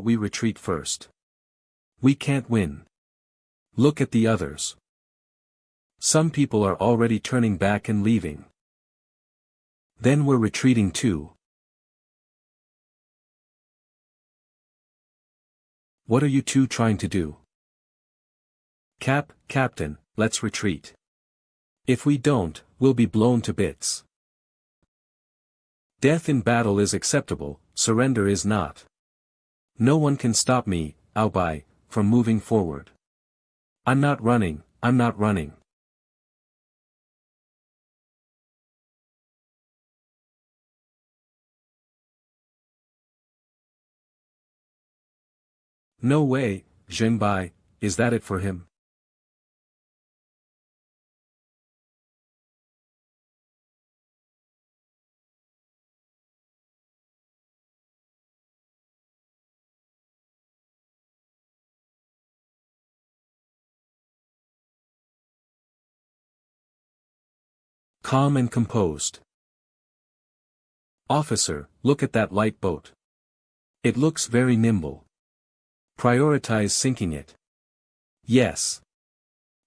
we retreat first? We can't win. Look at the others. Some people are already turning back and leaving. Then we're retreating too. What are you two trying to do? Captain, let's retreat. If we don't, we'll be blown to bits. Death in battle is acceptable, surrender is not. No one can stop me, Oboi, from moving forward. I'm not running. No way, Zhenbai, is that it for him? Calm and composed. Officer, look at that light boat. It looks very nimble. Prioritize sinking it. Yes.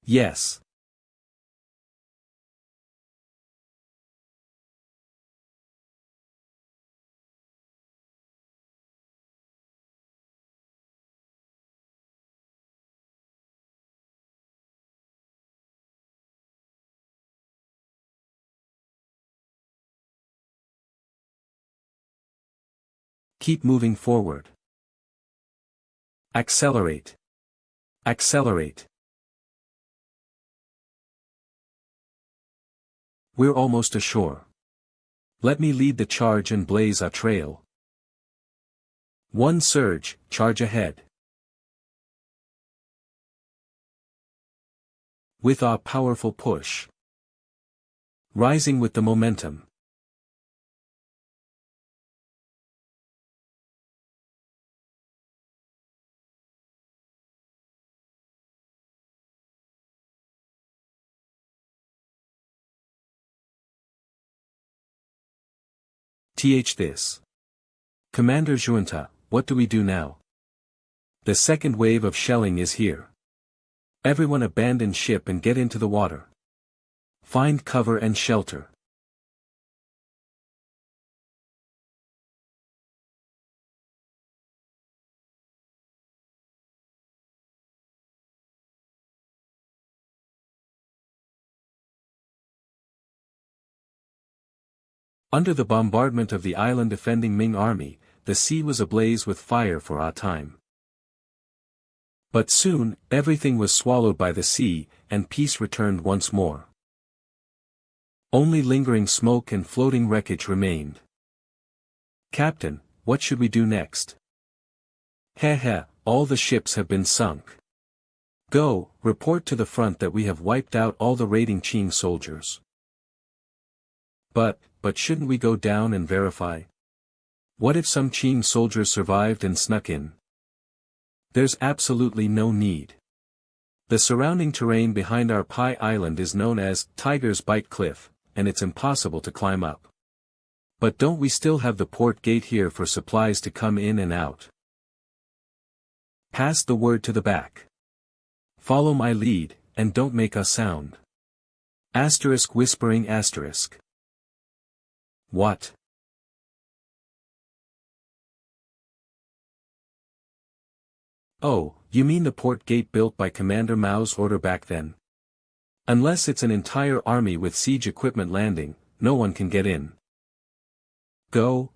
Yes. Keep moving forward. Accelerate. Accelerate. We're almost ashore. Let me lead the charge and blaze a trail. One surge, charge ahead. With our powerful push. Rising with the momentum. This. Commander Junta, what do we do now? The second wave of shelling is here. Everyone abandon ship and get into the water. Find cover and shelter. Under the bombardment of the island defending Ming army, the sea was ablaze with fire for a time. But soon, everything was swallowed by the sea, and peace returned once more. Only lingering smoke and floating wreckage remained. Captain, what should we do next? Heh, all the ships have been sunk. Go, report to the front that we have wiped out all the raiding Qing soldiers. But shouldn't we go down and verify? What if some Qing soldiers survived and snuck in? There's absolutely no need. The surrounding terrain behind our Pi Island is known as Tiger's Bite Cliff, and it's impossible to climb up. But don't we still have the port gate here for supplies to come in and out? Pass the word to the back. Follow my lead, and don't make a sound. Asterisk whispering asterisk. What? Oh, you mean the port gate built by Commander Mao's order back then? Unless it's an entire army with siege equipment landing, no one can get in. Go.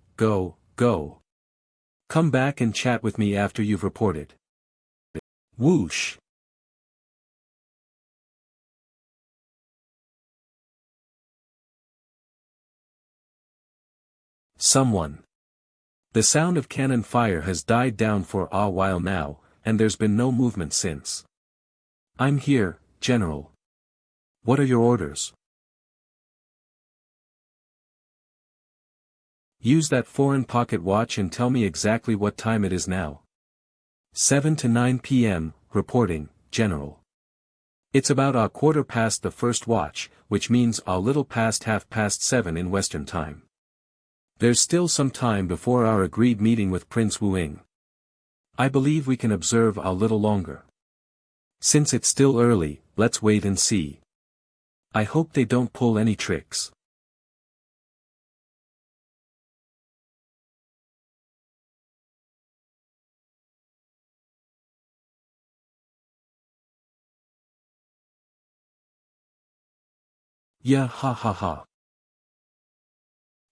Come back and chat with me after you've reported. Whoosh. Someone. The sound of cannon fire has died down for a while now, and there's been no movement since. I'm here, General. What are your orders? Use that foreign pocket watch and tell me exactly what time it is now. 7 to 9 p.m., reporting, General. It's about a quarter past the first watch, which means a little past 7:30 in Western time. There's still some time before our agreed meeting with Prince Wu-ing. I believe we can observe a little longer. Since it's still early, let's wait and see. I hope they don't pull any tricks. Yeah, ha.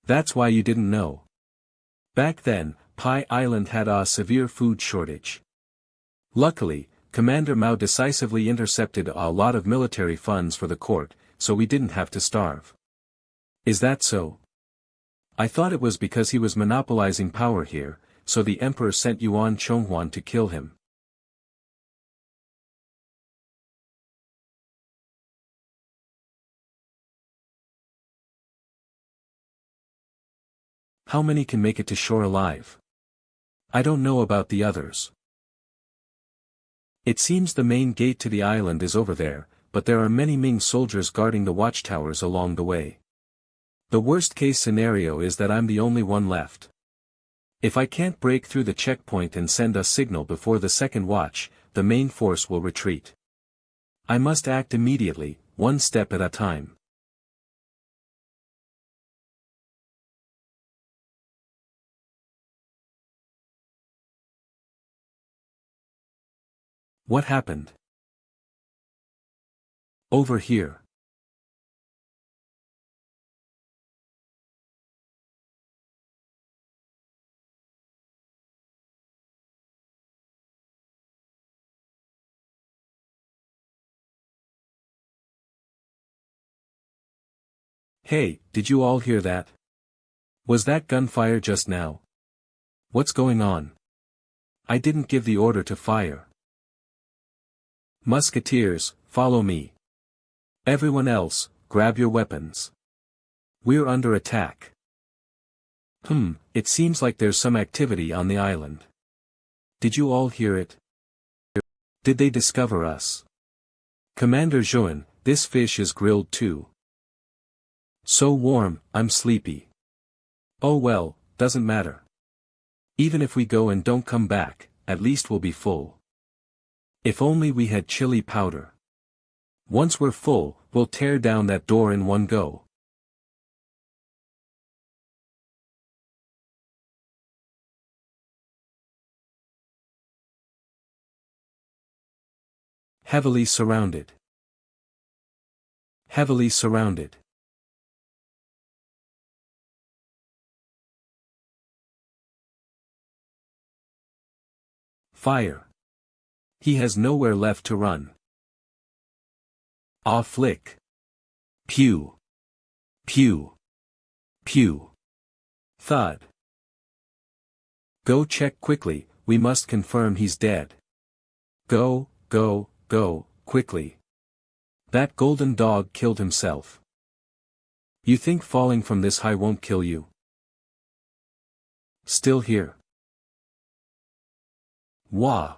That's why you didn't know. Back then, Pi Island had a severe food shortage. Luckily, Commander Mao decisively intercepted a lot of military funds for the court, so we didn't have to starve. Is that so? I thought it was because he was monopolizing power here, so the emperor sent Yuan Chonghuan to kill him. How many can make it to shore alive? I don't know about the others. It seems the main gate to the island is over there, but there are many Ming soldiers guarding the watchtowers along the way. The worst-case scenario is that I'm the only one left. If I can't break through the checkpoint and send a signal before the second watch, the main force will retreat. I must act immediately, one step at a time. What happened? Over here. Hey, did you all hear that? Was that gunfire just now? What's going on? I didn't give the order to fire. Musketeers, follow me. Everyone else, grab your weapons. We're under attack. It seems like there's some activity on the island. Did you all hear it? Did they discover us? Commander Zhuan, this fish is grilled too. So warm, I'm sleepy. Oh well, doesn't matter. Even if we go and don't come back, at least we'll be full. If only we had chili powder. Once we're full, we'll tear down that door in one go. Heavily surrounded. Heavily surrounded. Fire. He has nowhere left to run. Ah, flick. Pew. Pew. Pew. Thud. Go check quickly, we must confirm he's dead. Go, go, go, quickly. That golden dog killed himself. You think falling from this high won't kill you? Still here. Wah.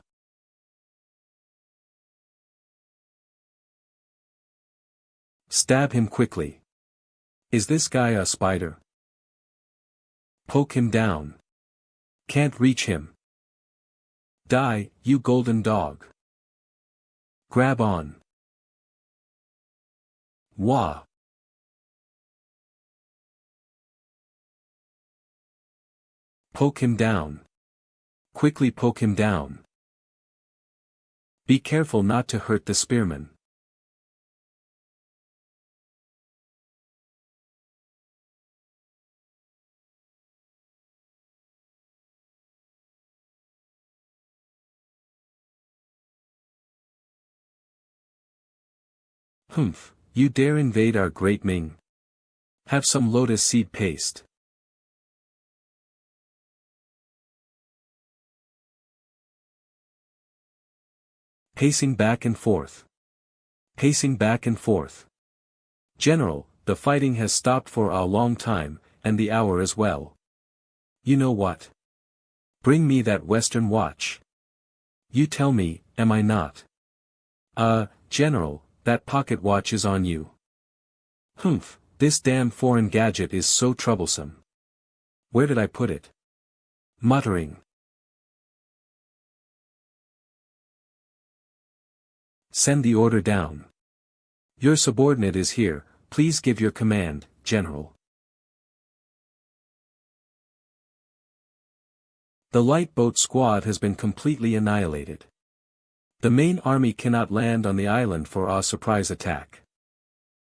Stab him quickly. Is this guy a spider? Poke him down. Can't reach him. Die, you golden dog. Grab on. Wah. Poke him down. Quickly poke him down. Be careful not to hurt the spearman. Humph, you dare invade our great Ming? Have some lotus seed paste. Pacing back and forth. Pacing back and forth. General, the fighting has stopped for a long time, and the hour as well. You know what? Bring me that Western watch. You tell me, am I not? General, that pocket watch is on you. Humph, this damn foreign gadget is so troublesome. Where did I put it? Muttering. Send the order down. Your subordinate is here, please give your command, General. The light boat squad has been completely annihilated. The main army cannot land on the island for a surprise attack.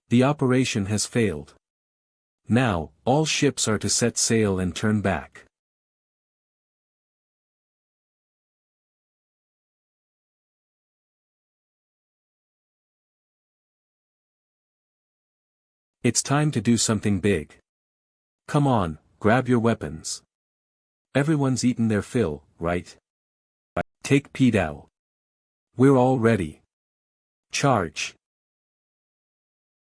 The operation has failed. Now, all ships are to set sail and turn back. It's time to do something big. Come on, grab your weapons. Everyone's eaten their fill, right? Take Pidao. We're all ready. Charge.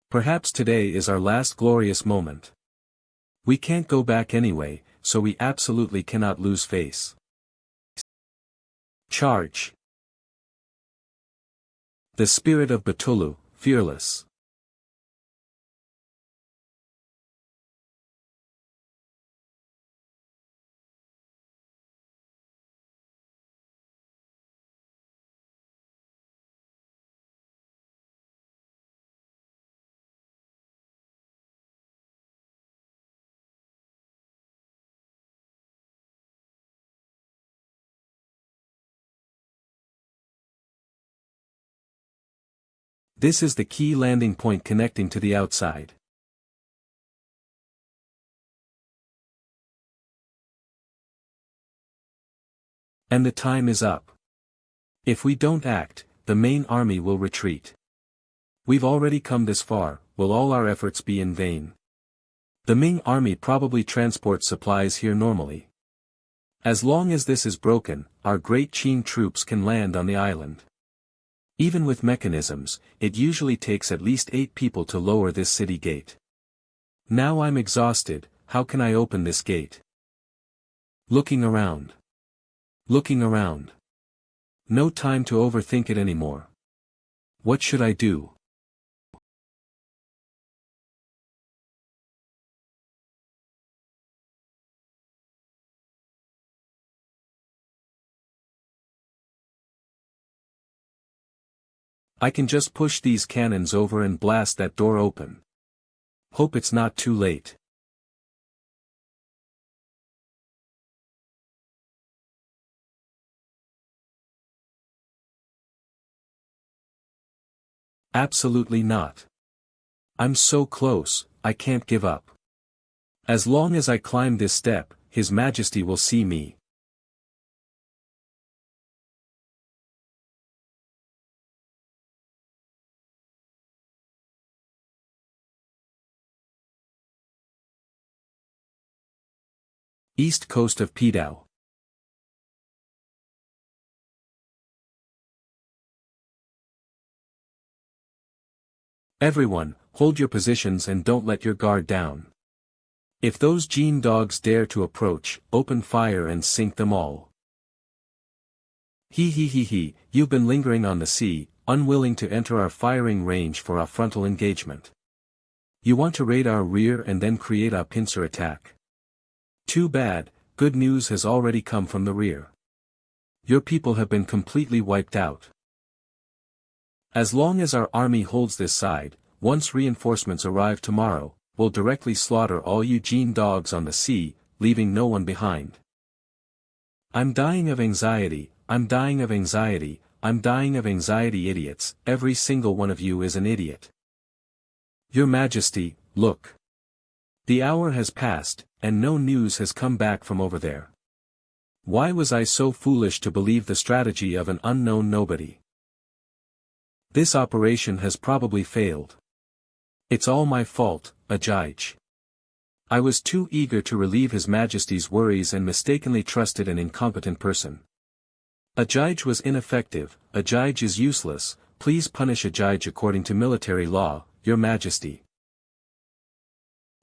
Perhaps today is our last glorious moment. We can't go back anyway, so we absolutely cannot lose face. Charge. The spirit of Batulu, fearless. This is the key landing point connecting to the outside. And the time is up. If we don't act, the main army will retreat. We've already come this far, will all our efforts be in vain? The Ming army probably transports supplies here normally. As long as this is broken, our great Qing troops can land on the island. Even with mechanisms, it usually takes at least 8 people to lower this city gate. Now I'm exhausted, how can I open this gate? Looking around. Looking around. No time to overthink it anymore. What should I do? I can just push these cannons over and blast that door open. Hope it's not too late. Absolutely not. I'm so close, I can't give up. As long as I climb this step, His Majesty will see me. East coast of Pidao. Everyone, hold your positions and don't let your guard down. If those Jin dogs dare to approach, open fire and sink them all. He, you've been lingering on the sea, unwilling to enter our firing range for our frontal engagement. You want to raid our rear and then create a pincer attack. Too bad, good news has already come from the rear. Your people have been completely wiped out. As long as our army holds this side, once reinforcements arrive tomorrow, we'll directly slaughter all you Jin dogs on the sea, leaving no one behind. I'm dying of anxiety, I'm dying of anxiety, I'm dying of anxiety, idiots, every single one of you is an idiot. Your Majesty, look. The hour has passed, and no news has come back from over there. Why was I so foolish to believe the strategy of an unknown nobody? This operation has probably failed. It's all my fault, Ajij. I was too eager to relieve His Majesty's worries and mistakenly trusted an incompetent person. Ajij was ineffective, Ajij is useless, please punish Ajij according to military law, Your Majesty.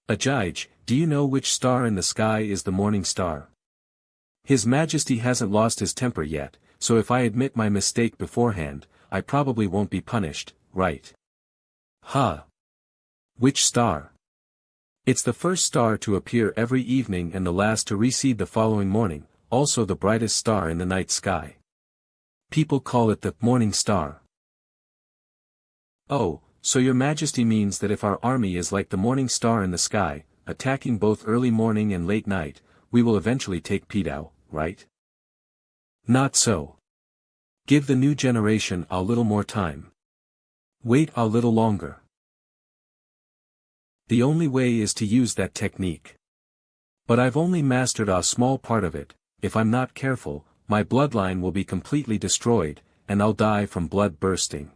Ajij, do you know which star in the sky is the morning star? His Majesty hasn't lost his temper yet, so if I admit my mistake beforehand, I probably won't be punished, right? Huh. Which star? It's the first star to appear every evening and the last to recede the following morning, also the brightest star in the night sky. People call it the morning star. Oh, so Your Majesty means that if our army is like the morning star in the sky, attacking both early morning and late night, we will eventually take Pidao, right? Not so. Give the new generation a little more time. Wait a little longer. The only way is to use that technique. But I've only mastered a small part of it. If I'm not careful, my bloodline will be completely destroyed, and I'll die from blood bursting.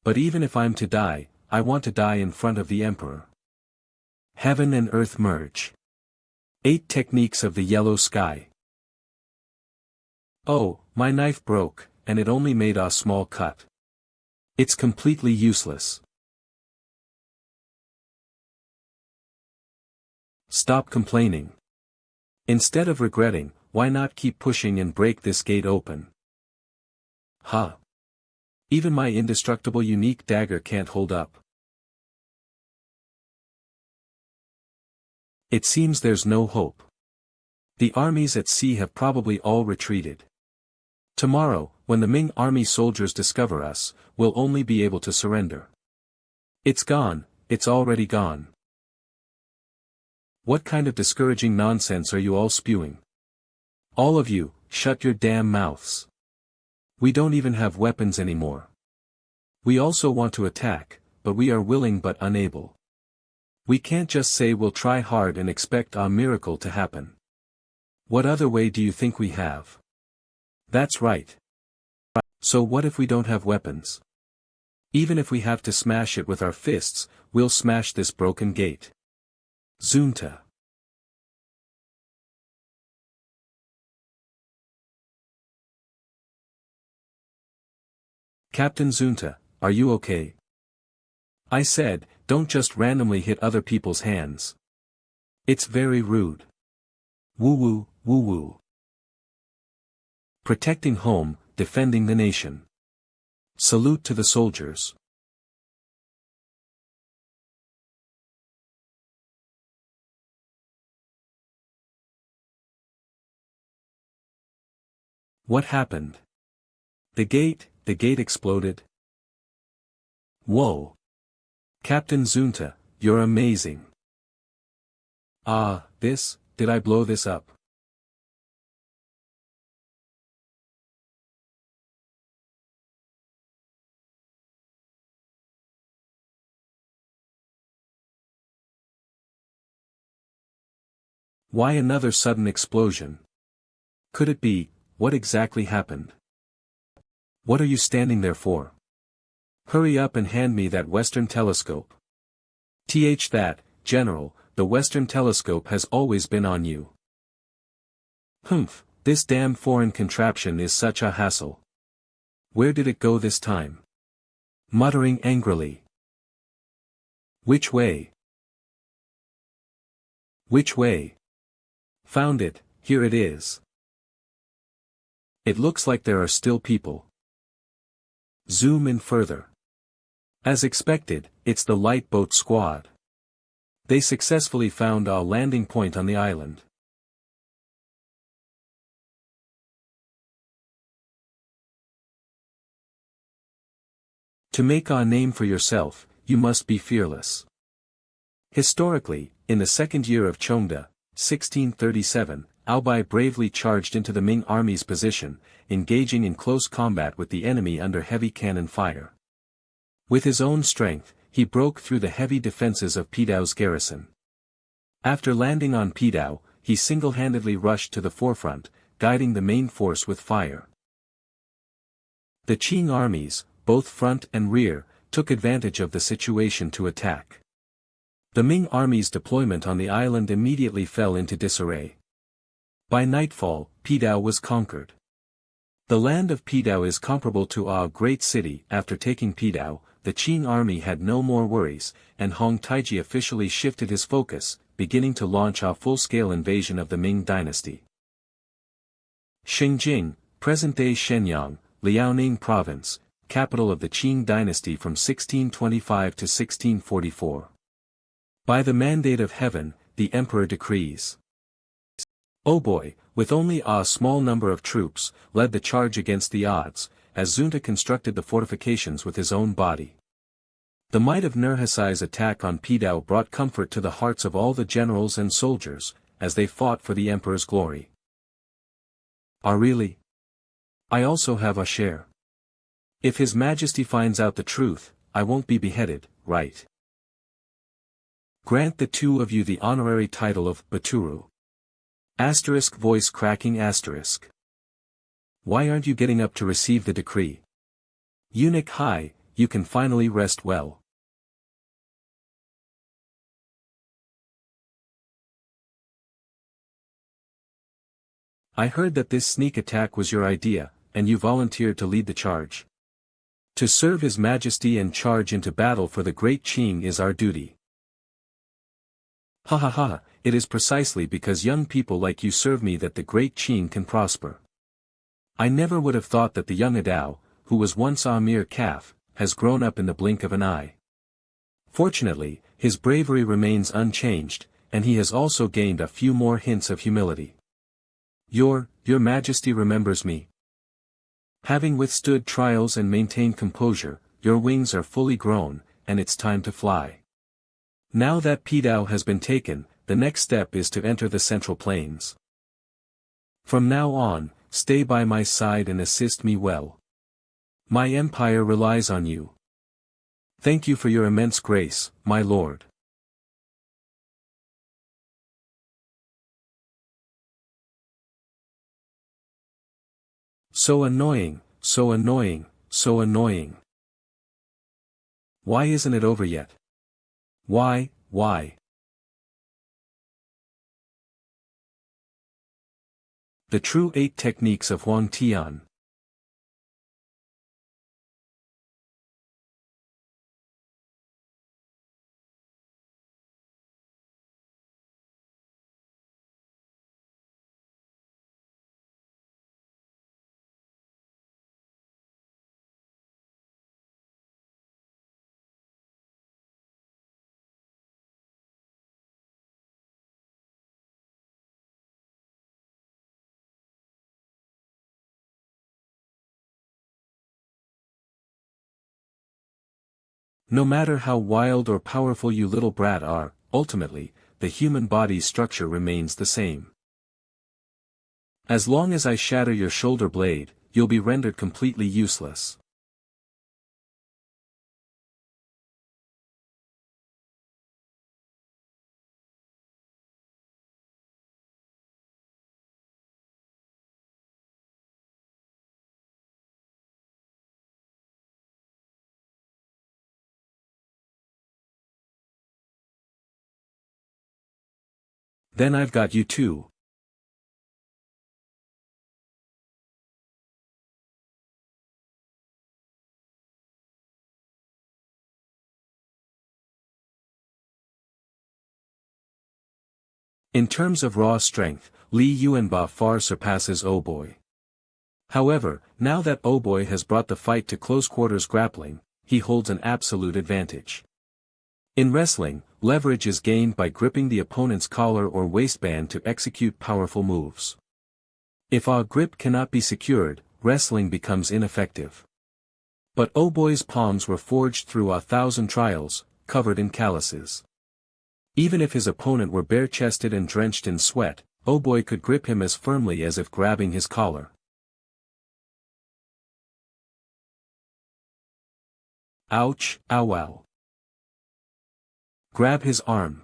But even if I'm to die, I want to die in front of the Emperor. Heaven and earth merge. 8 techniques of the yellow sky. Oh, my knife broke, and it only made a small cut. It's completely useless. Stop complaining. Instead of regretting, why not keep pushing and break this gate open? Huh. Even my indestructible unique dagger can't hold up. It seems there's no hope. The armies at sea have probably all retreated. Tomorrow, when the Ming army soldiers discover us, we'll only be able to surrender. It's gone, it's already gone. What kind of discouraging nonsense are you all spewing? All of you, shut your damn mouths. We don't even have weapons anymore. We also want to attack, but we are willing but unable. We can't just say we'll try hard and expect a miracle to happen. What other way do you think we have? That's right. So what if we don't have weapons? Even if we have to smash it with our fists, we'll smash this broken gate. Zunta. Captain Zunta, are you okay? I said, don't just randomly hit other people's hands. It's very rude. Woo woo. Protecting home, defending the nation. Salute to the soldiers. What happened? The gate exploded. Whoa! Captain Zunta, you're amazing. Ah, did I blow this up? Why another sudden explosion? Could it be, what exactly happened? What are you standing there for? Hurry up and hand me that Western telescope. That, General, the Western telescope has always been on you. Humph, this damn foreign contraption is such a hassle. Where did it go this time? Muttering angrily. Which way? Which way? Found it, here it is. It looks like there are still people. Zoom in further. As expected, it's the light boat squad. They successfully found our landing point on the island. To make a name for yourself, you must be fearless. Historically, in the second year of Chongde, 1637, Oboi bravely charged into the Ming army's position, engaging in close combat with the enemy under heavy cannon fire. With his own strength, he broke through the heavy defenses of Pidao's garrison. After landing on Pidao, he single-handedly rushed to the forefront, guiding the main force with fire. The Qing armies, both front and rear, took advantage of the situation to attack. The Ming army's deployment on the island immediately fell into disarray. By nightfall, Pidao was conquered. The land of Pidao is comparable to a great city. After taking Pidao, the Qing army had no more worries, and Hong Taiji officially shifted his focus, beginning to launch a full-scale invasion of the Ming dynasty. Xingjing, present-day Shenyang, Liaoning province, capital of the Qing dynasty from 1625 to 1644. By the mandate of heaven, the emperor decrees. Oboi, with only a small number of troops, led the charge against the odds, as Zunta constructed the fortifications with his own body. The might of Nurhasai's attack on Pidao brought comfort to the hearts of all the generals and soldiers, as they fought for the emperor's glory. Ah, really? I also have a share. If His Majesty finds out the truth, I won't be beheaded, right? Grant the two of you the honorary title of Baturu. Asterisk voice cracking asterisk. Why aren't you getting up to receive the decree? Eunuch Hai, you can finally rest well. I heard that this sneak attack was your idea, and you volunteered to lead the charge. To serve His Majesty and charge into battle for the great Qing is our duty. Ha ha ha, it is precisely because young people like you serve me that the great Qing can prosper. I never would have thought that the young Adao, who was once a mere calf, has grown up in the blink of an eye. Fortunately, his bravery remains unchanged, and he has also gained a few more hints of humility. Your Majesty remembers me. Having withstood trials and maintained composure, your wings are fully grown, and it's time to fly. Now that Pidao has been taken, the next step is to enter the Central Plains. From now on, stay by my side and assist me well. My empire relies on you. Thank you for your immense grace, my lord. So annoying, so annoying, so annoying. Why isn't it over yet? Why? The True 8 Techniques of Huang Tian. No matter how wild or powerful you little brat are, ultimately, the human body's structure remains the same. As long as I shatter your shoulder blade, you'll be rendered completely useless. Then I've got you too. In terms of raw strength, Li Yuanba far surpasses Oboi. However, now that Oboi has brought the fight to close-quarters grappling, he holds an absolute advantage. In wrestling, leverage is gained by gripping the opponent's collar or waistband to execute powerful moves. If a grip cannot be secured, wrestling becomes ineffective. But Oboi's palms were forged through 1,000 trials, covered in calluses. Even if his opponent were bare-chested and drenched in sweat, Oboi could grip him as firmly as if grabbing his collar. Ouch, ow ow. Grab his arm.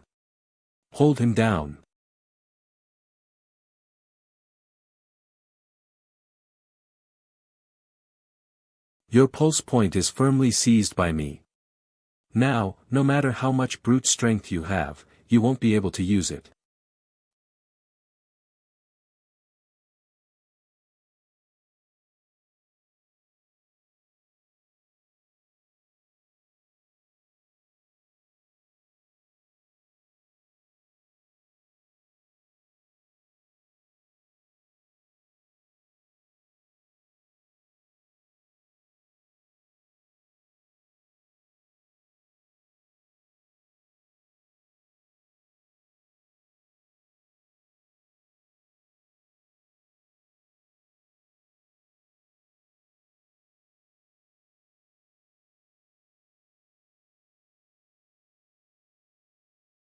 Hold him down. Your pulse point is firmly seized by me. Now, no matter how much brute strength you have, you won't be able to use it.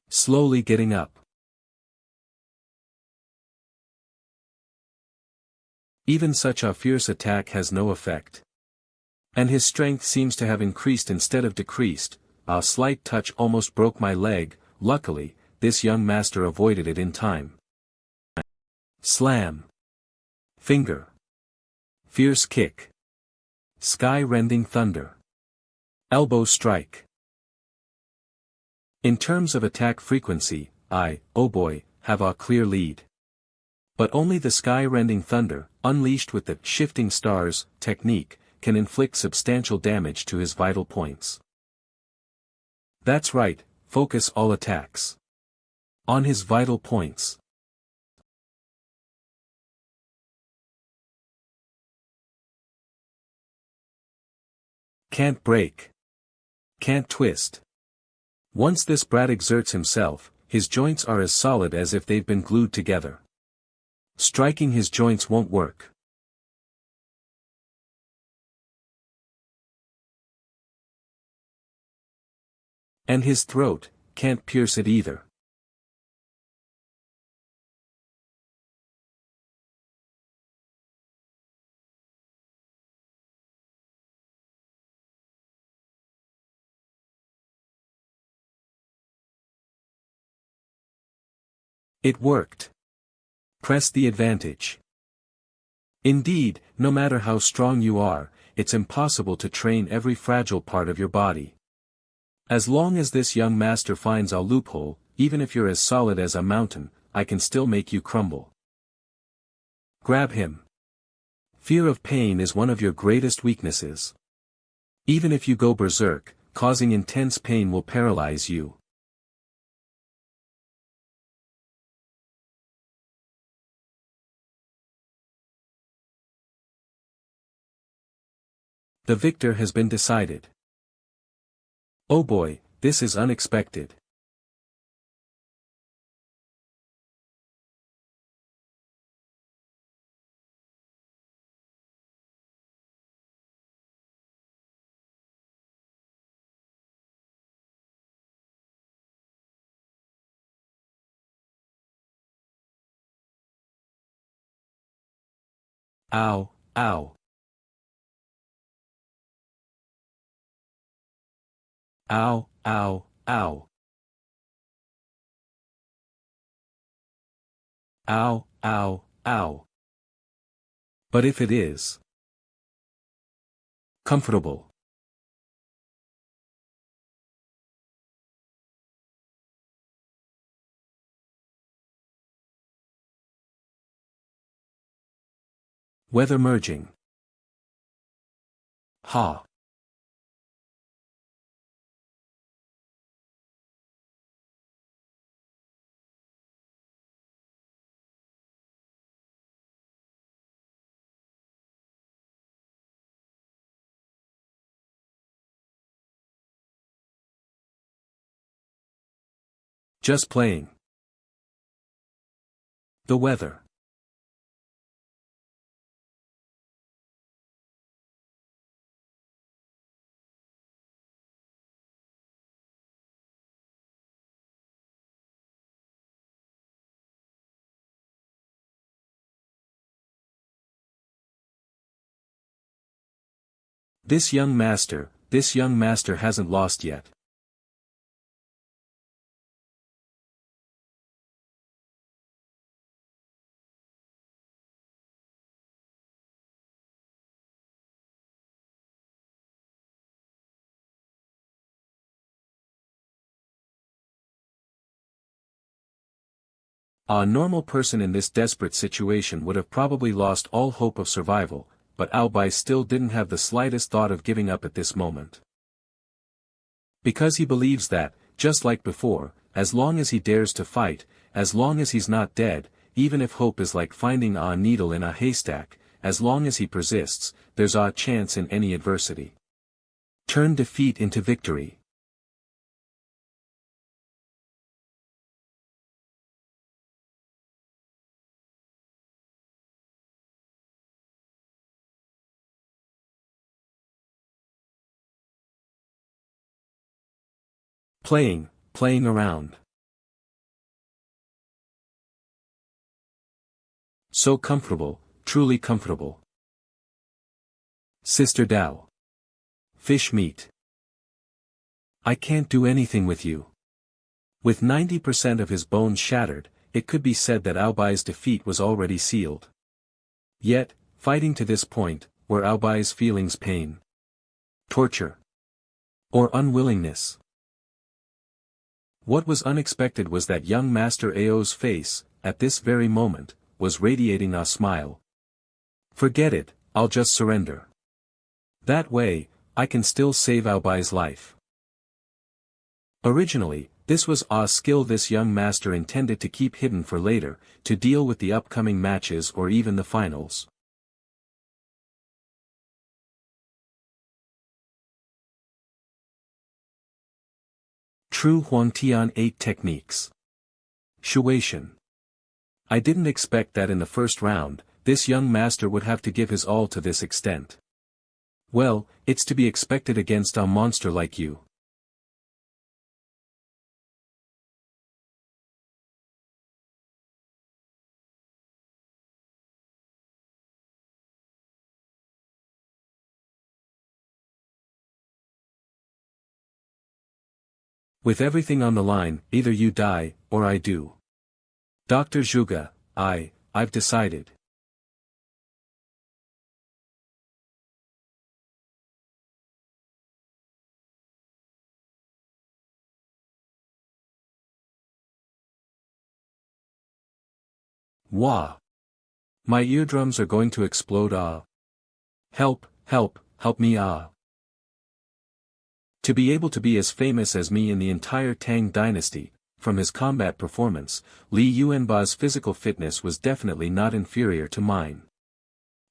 Slowly getting up. Even such a fierce attack has no effect. And his strength seems to have increased instead of decreased. A slight touch almost broke my leg. Luckily, this young master avoided it in time. Slam. Finger. Fierce kick. Sky-rending thunder. Elbow strike. In terms of attack frequency, I, Oboi, have a clear lead. But only the sky-rending thunder, unleashed with the shifting stars technique, can inflict substantial damage to his vital points. That's right, focus all attacks on his vital points. Can't break. Can't twist. Once this brat exerts himself, his joints are as solid as if they've been glued together. Striking his joints won't work. And his throat can't pierce it either. It worked. Press the advantage. Indeed, no matter how strong you are, it's impossible to train every fragile part of your body. As long as this young master finds a loophole, even if you're as solid as a mountain, I can still make you crumble. Grab him. Fear of pain is one of your greatest weaknesses. Even if you go berserk, causing intense pain will paralyze you. The victor has been decided. Oh boy, this is unexpected. Ow, ow. Ow, ow, ow. Ow, ow, ow. But if it is comfortable. Weather merging. Ha. Just playing. The weather. This young master hasn't lost yet. A normal person in this desperate situation would have probably lost all hope of survival, but Oboi still didn't have the slightest thought of giving up at this moment. Because he believes that, just like before, as long as he dares to fight, as long as he's not dead, even if hope is like finding a needle in a haystack, as long as he persists, there's a chance in any adversity. Turn defeat into victory. Playing around. So comfortable, truly comfortable. Sister Dao. Fish meat. I can't do anything with you. With 90% of his bones shattered, it could be said that Oboi's defeat was already sealed. Yet, fighting to this point, were Oboi's feelings pain, torture, or unwillingness? What was unexpected was that young Master Ao's face, at this very moment, was radiating a smile. Forget it, I'll just surrender. That way, I can still save Oboi's life. Originally, this was a skill this young master intended to keep hidden for later, to deal with the upcoming matches or even the finals. True Huangtian 8 Techniques. Shuation. I didn't expect that in the first round, this young master would have to give his all to this extent. Well, it's to be expected against a monster like you. With everything on the line, either you die, or I do. Dr. Zhuge, I've decided. Wah! My eardrums are going to explode Help, help me To be able to be as famous as me in the entire Tang dynasty, from his combat performance, Li Yuanba's physical fitness was definitely not inferior to mine.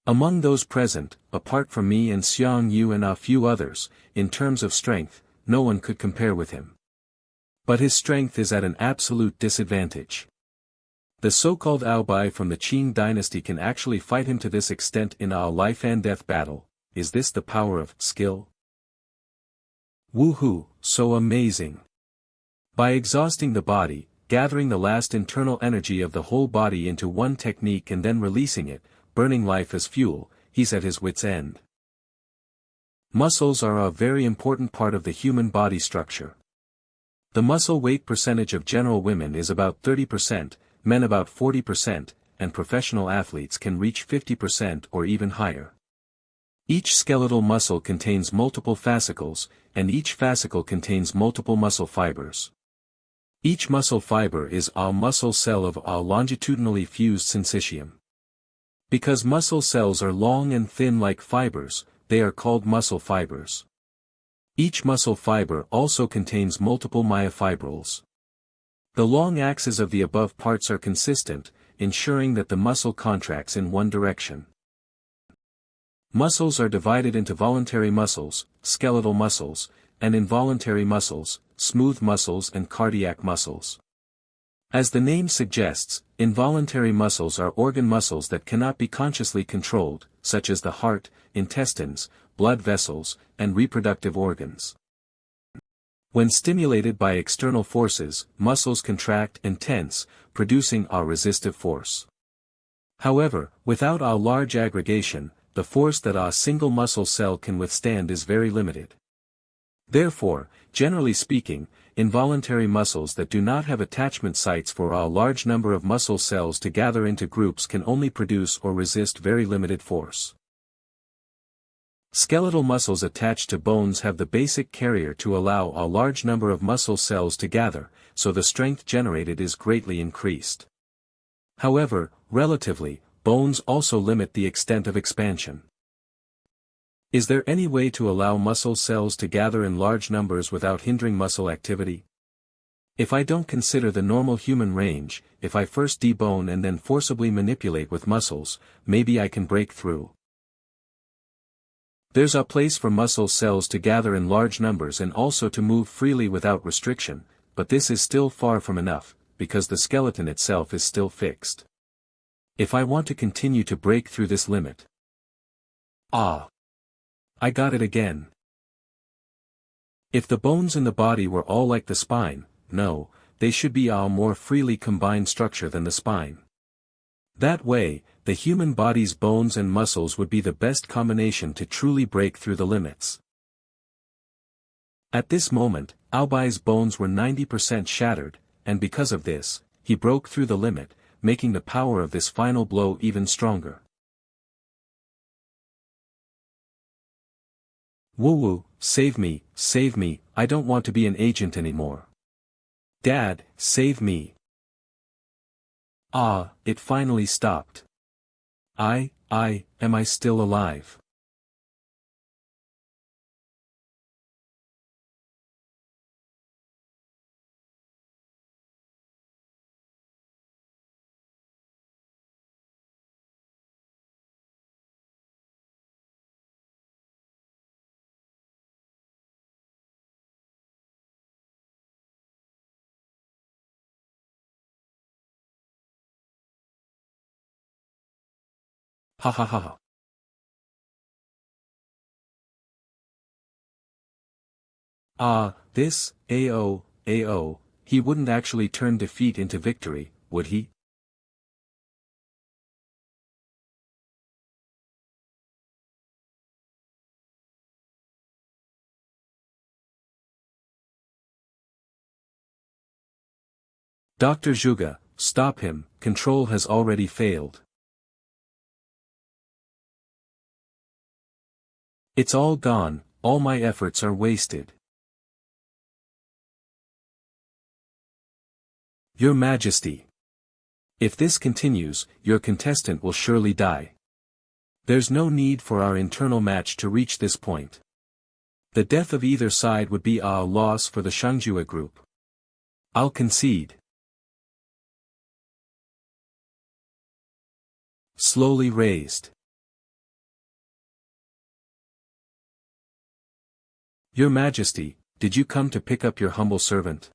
Among those present, apart from me and Xiang Yu and a few others, in terms of strength, no one could compare with him. But his strength is at an absolute disadvantage. The so-called Oboi from the Qing dynasty can actually fight him to this extent in a life-and-death battle. Is this the power of skill? Woohoo, so amazing! By exhausting the body, gathering the last internal energy of the whole body into one technique and then releasing it, burning life as fuel, he's at his wit's end. Muscles are a very important part of the human body structure. The muscle weight percentage of general women is about 30%, men about 40%, and professional athletes can reach 50% or even higher. Each skeletal muscle contains multiple fascicles, and each fascicle contains multiple muscle fibers. Each muscle fiber is a muscle cell of a longitudinally fused syncytium. Because muscle cells are long and thin like fibers, they are called muscle fibers. Each muscle fiber also contains multiple myofibrils. The long axes of the above parts are consistent, ensuring that the muscle contracts in one direction. Muscles are divided into voluntary muscles, skeletal muscles, and involuntary muscles, smooth muscles and cardiac muscles. As the name suggests, involuntary muscles are organ muscles that cannot be consciously controlled, such as the heart, intestines, blood vessels, and reproductive organs. When stimulated by external forces, muscles contract and tense, producing a resistive force. However, without a large aggregation, the force that a single muscle cell can withstand is very limited. Therefore, generally speaking, involuntary muscles that do not have attachment sites for a large number of muscle cells to gather into groups can only produce or resist very limited force. Skeletal muscles attached to bones have the basic carrier to allow a large number of muscle cells to gather, so the strength generated is greatly increased. However, relatively, bones also limit the extent of expansion. Is there any way to allow muscle cells to gather in large numbers without hindering muscle activity? If I don't consider the normal human range, if I first debone and then forcibly manipulate with muscles, maybe I can break through. There's a place for muscle cells to gather in large numbers and also to move freely without restriction, but this is still far from enough, because the skeleton itself is still fixed. If I want to continue to break through this limit. I got it again. If the bones in the body were all like the spine, no, they should be a more freely combined structure than the spine. That way, the human body's bones and muscles would be the best combination to truly break through the limits. At this moment, Obai's bones were 90% shattered, and because of this, he broke through the limit, making the power of this final blow even stronger. Woo-woo, save me, I don't want to be an agent anymore. Dad, save me. It finally stopped. Am I still alive? Ha ha ha ha. He wouldn't actually turn defeat into victory, would he? Dr. Zhuge, stop him, control has already failed. It's all gone, all my efforts are wasted. Your Majesty. If this continues, your contestant will surely die. There's no need for our internal match to reach this point. The death of either side would be a loss for the Xiang Yu group. I'll concede. Slowly raised. Your Majesty, did you come to pick up your humble servant?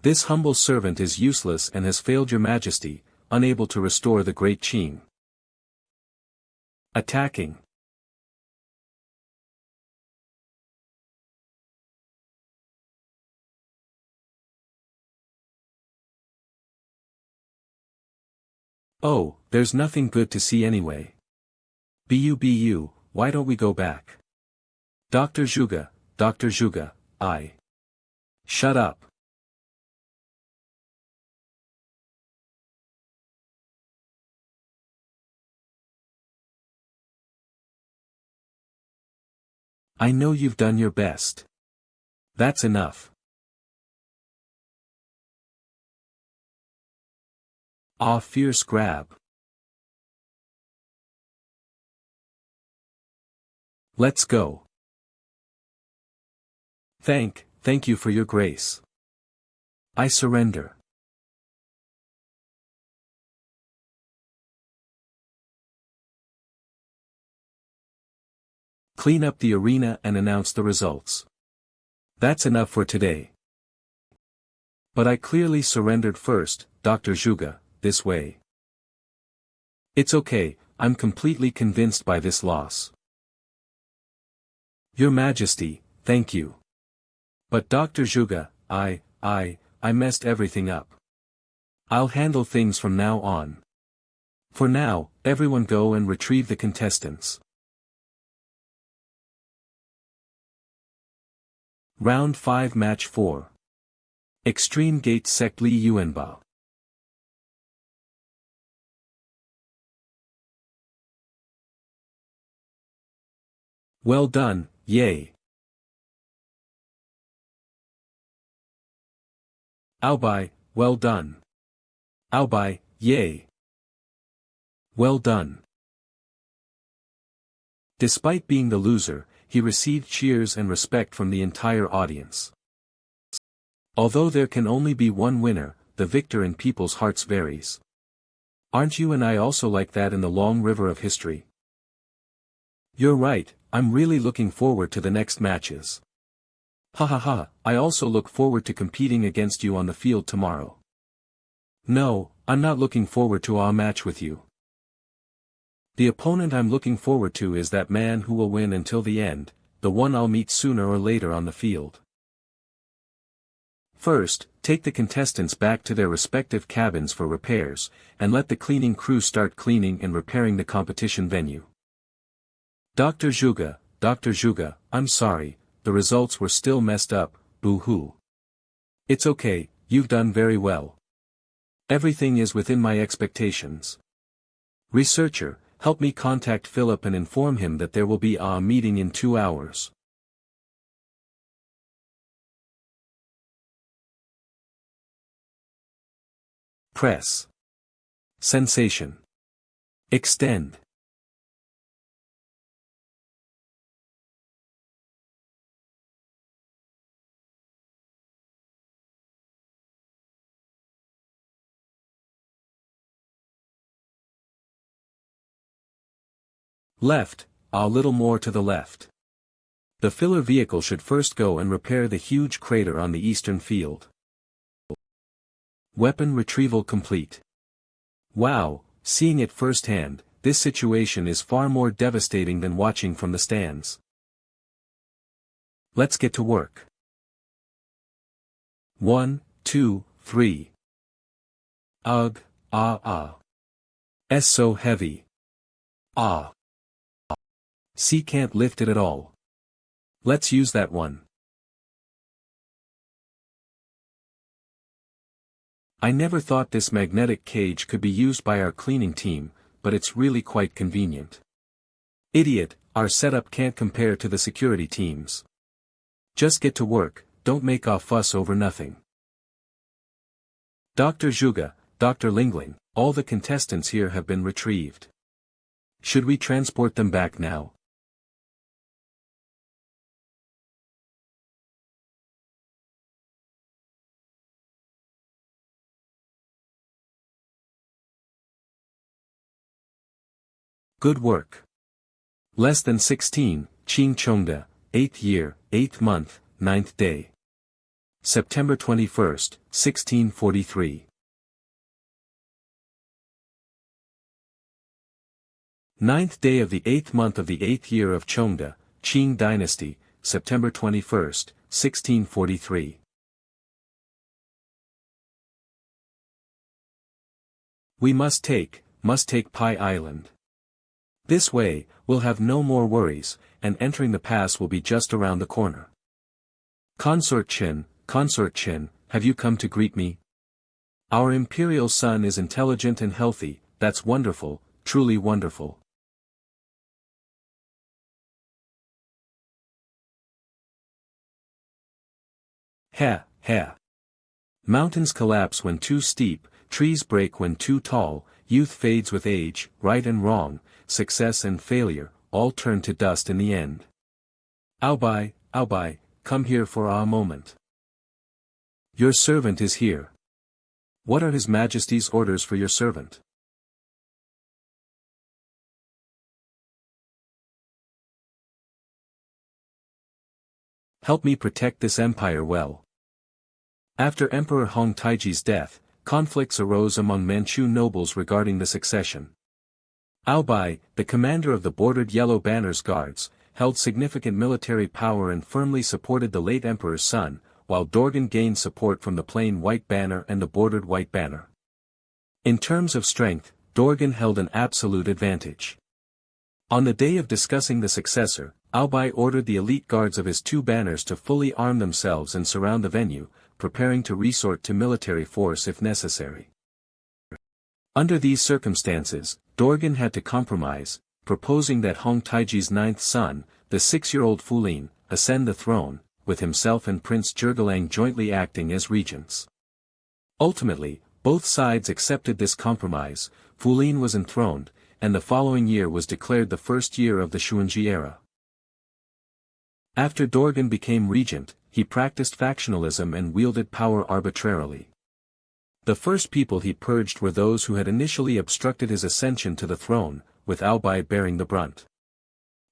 This humble servant is useless and has failed your Majesty, unable to restore the great Qing. Attacking. Oh, there's nothing good to see anyway. Bu, why don't we go back? Dr. Zhuge, I. Shut up. I know you've done your best. That's enough. Ah, fierce grab. Let's go. Thank you for your grace. I surrender. Clean up the arena and announce the results. That's enough for today. But I clearly surrendered first, Dr. Zhuge, this way. It's okay, I'm completely convinced by this loss. Your Majesty, thank you. But Dr. Zhuge, I messed everything up. I'll handle things from now on. For now, everyone go and retrieve the contestants. Round 5 Match 4. Extreme Gate Sect Li Yuanba. Well done, yay. Oboi, well done. Oboi, yay. Well done. Despite being the loser, he received cheers and respect from the entire audience. Although there can only be one winner, the victor in people's hearts varies. Aren't you and I also like that in the long river of history? You're right, I'm really looking forward to the next matches. Ha ha ha, I also look forward to competing against you on the field tomorrow. No, I'm not looking forward to our match with you. The opponent I'm looking forward to is that man who will win until the end, the one I'll meet sooner or later on the field. First, take the contestants back to their respective cabins for repairs, and let the cleaning crew start cleaning and repairing the competition venue. Dr. Zhuge, I'm sorry, the results were still messed up, boo-hoo. It's okay, you've done very well. Everything is within my expectations. Researcher, help me contact Philip and inform him that there will be a meeting in 2 hours. Press. Sensation. Extend. Left, a little more to the left. The filler vehicle should first go and repair the huge crater on the eastern field. Weapon retrieval complete. Wow, seeing it firsthand, this situation is far more devastating than watching from the stands. Let's get to work. 1, 2, 3. Ugh, S so heavy. Ah. C can't lift it at all. Let's use that one. I never thought this magnetic cage could be used by our cleaning team, but it's really quite convenient. Idiot, our setup can't compare to the security teams. Just get to work, don't make a fuss over nothing. Dr. Zhuge, Dr. Lingling, all the contestants here have been retrieved. Should we transport them back now? Good work. Less than 16, Qing Chongde, 8th year, 8th month, 9th day. September 21st, 1643. 9th day of the 8th month of the 8th year of Chongde, Qing dynasty, September 21st, 1643. We must take must take Pai Island. This way, we'll have no more worries, and entering the pass will be just around the corner. Consort Qin, have you come to greet me? Our imperial son is intelligent and healthy, that's wonderful, truly wonderful. Ha. Mountains collapse when too steep, trees break when too tall, youth fades with age, right and wrong, success and failure, all turn to dust in the end. Oboi, come here for a moment. Your servant is here. What are His Majesty's orders for your servant? Help me protect this empire well. After Emperor Hong Taiji's death, conflicts arose among Manchu nobles regarding the succession. Oboi, the commander of the bordered Yellow Banner's guards, held significant military power and firmly supported the late emperor's son, while Dorgan gained support from the plain White Banner and the bordered White Banner. In terms of strength, Dorgan held an absolute advantage. On the day of discussing the successor, Oboi ordered the elite guards of his two banners to fully arm themselves and surround the venue, preparing to resort to military force if necessary. Under these circumstances, Dorgan had to compromise, proposing that Hong Taiji's ninth son, the 6-year-old Fulin, ascend the throne, with himself and Prince Zhugelang jointly acting as regents. Ultimately, both sides accepted this compromise. Fulin was enthroned, and the following year was declared the first year of the Xuanji era. After Dorgan became regent, he practiced factionalism and wielded power arbitrarily. The first people he purged were those who had initially obstructed his ascension to the throne, with Oboi bearing the brunt.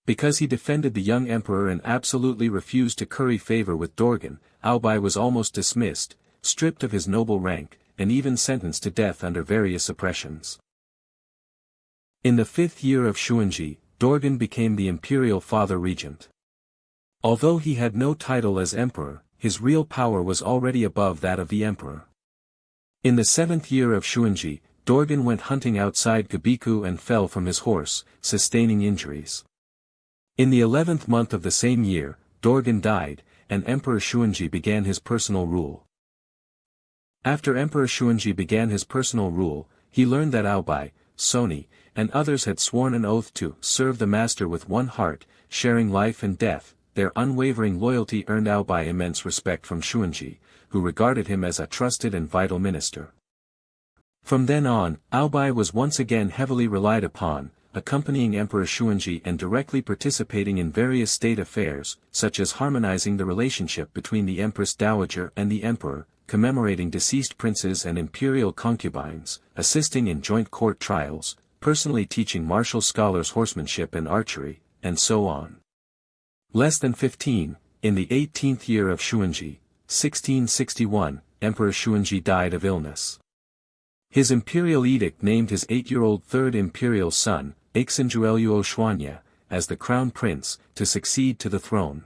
Because he defended the young emperor and absolutely refused to curry favor with Dorgan, Oboi was almost dismissed, stripped of his noble rank, and even sentenced to death under various oppressions. In the 5th year of Xuanji, Dorgan became the imperial father regent. Although he had no title as emperor, his real power was already above that of the emperor. In the 7th year of Xuanji, Dorgan went hunting outside Gabiku and fell from his horse, sustaining injuries. In the 11th month of the same year, Dorgan died, and Emperor Xuanji began his personal rule. After Emperor Xuanji began his personal rule, he learned that Oboi, Soni, and others had sworn an oath to serve the master with one heart, sharing life and death. Their unwavering loyalty earned Oboi immense respect from Xuanji, who regarded him as a trusted and vital minister. From then on, Oboi was once again heavily relied upon, accompanying Emperor Xuanji and directly participating in various state affairs, such as harmonizing the relationship between the Empress Dowager and the Emperor, commemorating deceased princes and imperial concubines, assisting in joint court trials, personally teaching martial scholars horsemanship and archery, and so on. Less than 15, in the 18th year of Xuanji, 1661, Emperor Xuanji died of illness. His imperial edict named his 8-year-old third imperial son, Xianjueluo Xuanya, as the crown prince, to succeed to the throne.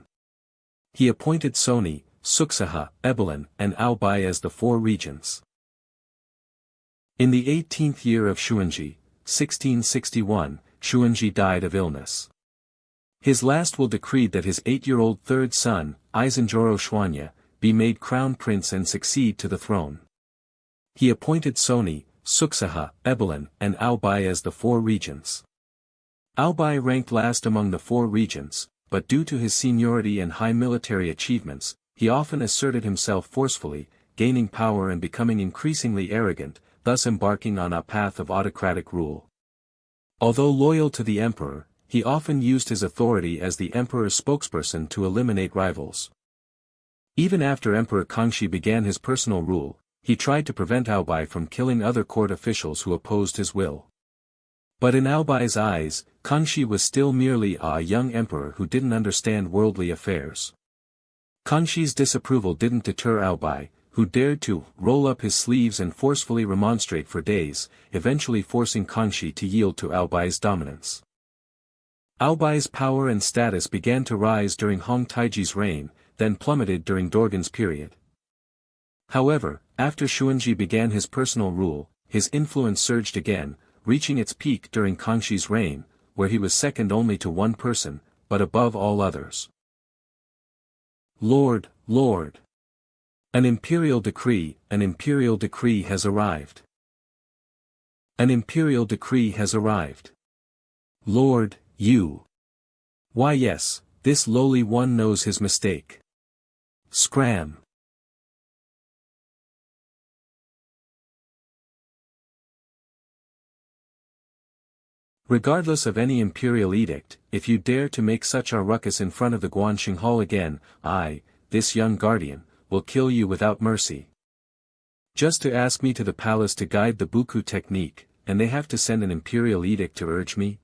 He appointed Soni, Suksaha, Ebelin, and Oboi as the 4 regents. In the 18th year of Xuanji, 1661, Xuanji died of illness. His last will decreed that his 8-year-old third son, Xianjuoro Xuanya, be made crown prince and succeed to the throne. He appointed Soni, Suksaha, Ebelin, and Oboi as the 4 regents. Oboi ranked last among the 4 regents, but due to his seniority and high military achievements, he often asserted himself forcefully, gaining power and becoming increasingly arrogant, thus embarking on a path of autocratic rule. Although loyal to the emperor, he often used his authority as the emperor's spokesperson to eliminate rivals. Even after Emperor Kangxi began his personal rule, he tried to prevent Oboi from killing other court officials who opposed his will. But in Oboi's eyes, Kangxi was still merely a young emperor who didn't understand worldly affairs. Kangxi's disapproval didn't deter Oboi, who dared to roll up his sleeves and forcefully remonstrate for days, eventually forcing Kangxi to yield to Oboi's dominance. Oboi's power and status began to rise during Hong Taiji's reign, then plummeted during Dorgan's period. However, after Xuanji began his personal rule, his influence surged again, reaching its peak during Kangxi's reign, where he was second only to one person, but above all others. Lord, Lord! An imperial decree has arrived. An imperial decree has arrived. Lord, you! Why yes, this lowly one knows his mistake. Scram! Regardless of any imperial edict, if you dare to make such a ruckus in front of the Guanxing Hall again, I, this young guardian, will kill you without mercy. Just to ask me to the palace to guide the Buku technique, and they have to send an imperial edict to urge me?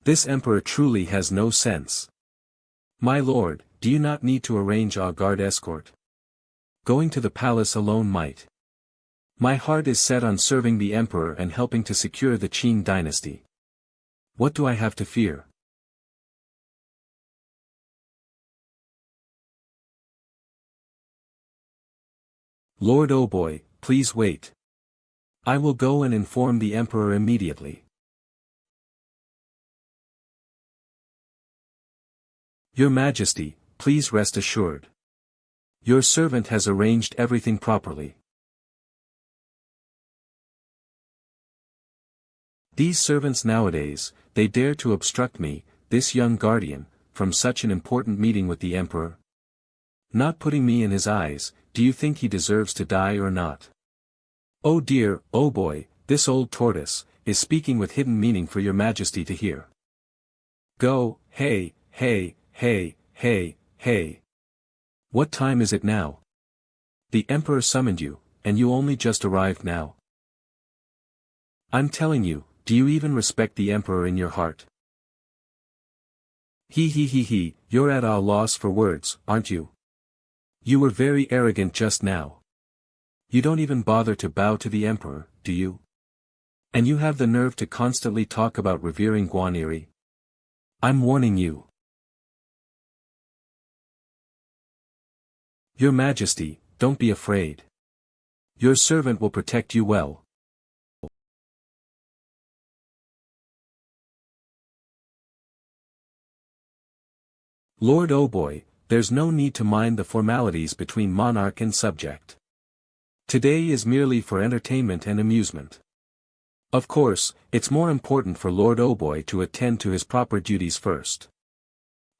This emperor truly has no sense. My lord, do you not need to arrange a guard escort? Going to the palace alone might. My heart is set on serving the emperor and helping to secure the Qing dynasty. What do I have to fear? Lord Oboi, please wait. I will go and inform the emperor immediately. Your Majesty, please rest assured. Your servant has arranged everything properly. These servants nowadays, they dare to obstruct me, this young guardian, from such an important meeting with the emperor. Not putting me in his eyes, do you think he deserves to die or not? Oh dear, oh boy, this old tortoise, is speaking with hidden meaning for your Majesty to hear. Go, hey, hey, hey, hey, hey. What time is it now? The emperor summoned you, and you only just arrived now. I'm telling you, do you even respect the emperor in your heart? He, you're at a loss for words, aren't you? You were very arrogant just now. You don't even bother to bow to the emperor, do you? And you have the nerve to constantly talk about revering Guan Iri. I'm warning you. Your Majesty, don't be afraid. Your servant will protect you well. Lord Oboi, there's no need to mind the formalities between monarch and subject. Today is merely for entertainment and amusement. Of course, it's more important for Lord Oboi to attend to his proper duties first.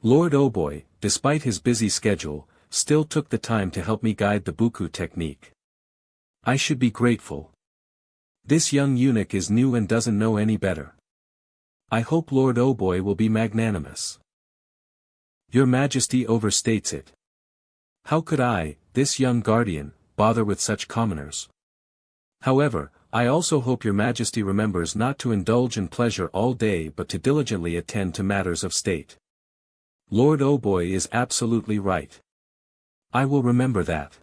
Lord Oboi, despite his busy schedule, still took the time to help me guide the Buku technique. I should be grateful. This young eunuch is new and doesn't know any better. I hope Lord Oboi will be magnanimous. Your Majesty overstates it. How could I, this young guardian, bother with such commoners? However, I also hope your Majesty remembers not to indulge in pleasure all day but to diligently attend to matters of state. Lord Oboi is absolutely right. I will remember that.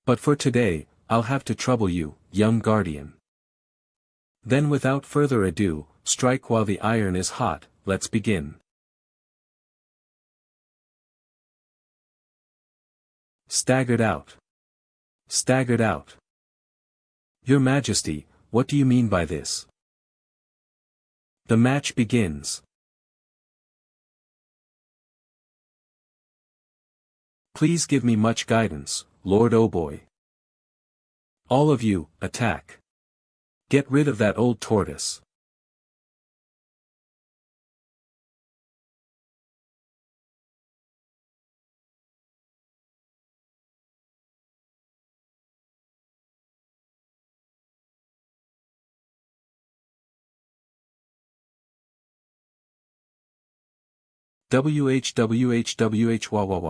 But for today, I'll have to trouble you, young guardian. Then without further ado, strike while the iron is hot, let's begin. Staggered out. Staggered out. Your Majesty, what do you mean by this? The match begins. Please give me much guidance, Lord Oboi. All of you, attack. Get rid of that old tortoise.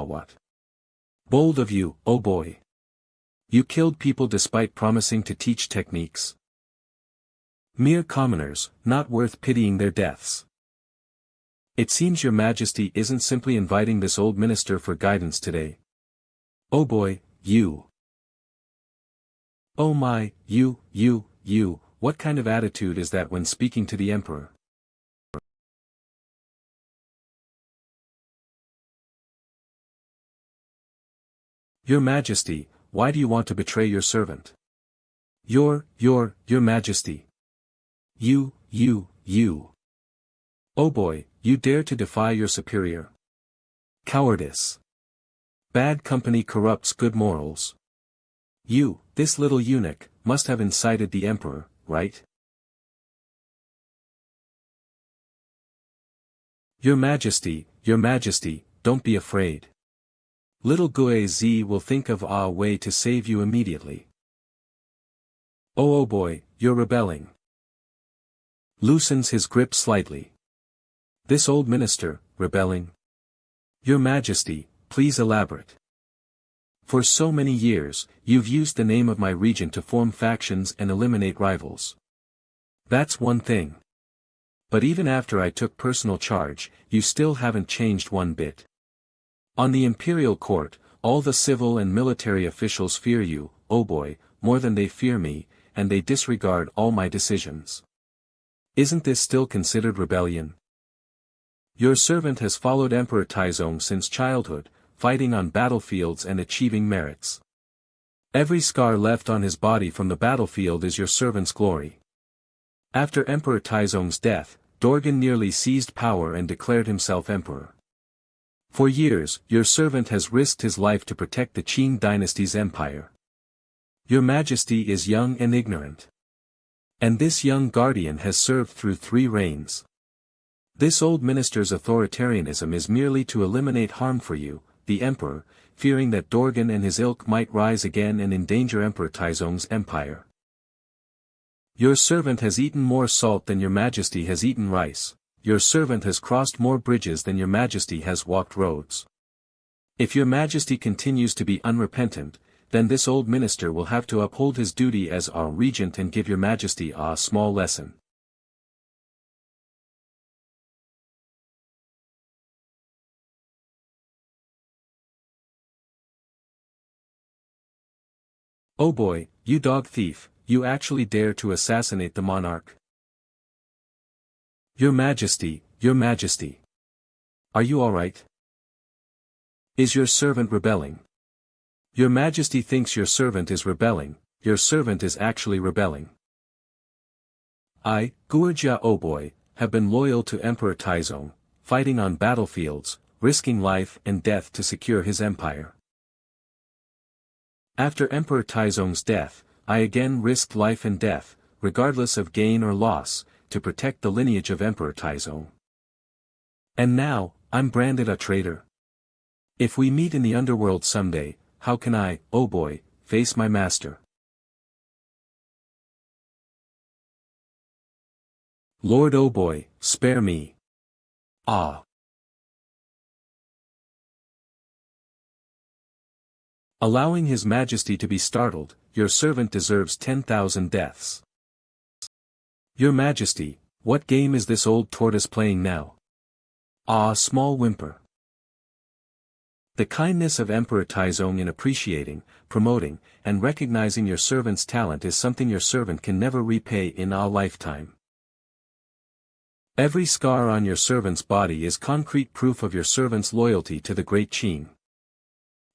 What? Bold of you, oh boy. You killed people despite promising to teach techniques. Mere commoners, not worth pitying their deaths. It seems your Majesty isn't simply inviting this old minister for guidance today. Oh boy, you. Oh my, you, what kind of attitude is that when speaking to the emperor? Your Majesty, why do you want to betray your servant? Your Majesty. You. Oboi, you dare to defy your superior? Cowardice. Bad company corrupts good morals. You, this little eunuch, must have incited the emperor, right? Your Majesty, don't be afraid. Little Guai will think of a way to save you immediately. Oh boy, you're rebelling. Loosens his grip slightly. This old minister, rebelling? Your Majesty, please elaborate. For so many years, you've used the name of my regent to form factions and eliminate rivals. That's one thing. But even after I took personal charge, you still haven't changed one bit. On the imperial court, all the civil and military officials fear you, Oboi, more than they fear me, and they disregard all my decisions. Isn't this still considered rebellion? Your servant has followed Emperor Taizong since childhood, fighting on battlefields and achieving merits. Every scar left on his body from the battlefield is your servant's glory. After Emperor Taizong's death, Dorgan nearly seized power and declared himself emperor. For years, your servant has risked his life to protect the Qing dynasty's empire. Your Majesty is young and ignorant. And this young guardian has served through 3 reigns. This old minister's authoritarianism is merely to eliminate harm for you, the emperor, fearing that Dorgan and his ilk might rise again and endanger Emperor Taizong's empire. Your servant has eaten more salt than your Majesty has eaten rice, your servant has crossed more bridges than your Majesty has walked roads. If your Majesty continues to be unrepentant, then this old minister will have to uphold his duty as our regent and give your Majesty a small lesson. Oh boy, you dog thief, you actually dare to assassinate the monarch? Your Majesty, Are you alright? Is your servant rebelling? Your Majesty thinks your servant is rebelling, your servant is actually rebelling. I, Guerjia Oboi, have been loyal to Emperor Taizong, fighting on battlefields, risking life and death to secure his empire. After Emperor Taizong's death, I again risked life and death, regardless of gain or loss, to protect the lineage of Emperor Taizong. And now, I'm branded a traitor. If we meet in the underworld someday, how can I, Oboi, face my master? Lord Oboi, spare me. Ah. Allowing His Majesty to be startled, your servant deserves 10,000 deaths. Your Majesty, what game is this old tortoise playing now? Ah, small whimper. The kindness of Emperor Taizong in appreciating, promoting, and recognizing your servant's talent is something your servant can never repay in a lifetime. Every scar on your servant's body is concrete proof of your servant's loyalty to the great Qing.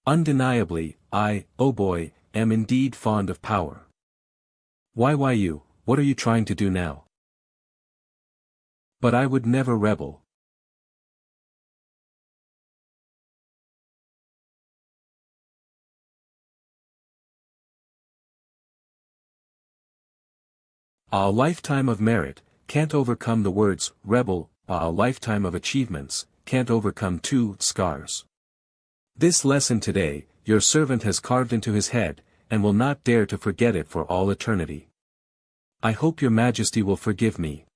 Undeniably, I, Oboi, am indeed fond of power. Why you, what are you trying to do now? But I would never rebel. A lifetime of merit can't overcome the words rebel, a lifetime of achievements can't overcome 2 scars. This lesson today, your servant has carved into his head, and will not dare to forget it for all eternity. I hope your Majesty will forgive me.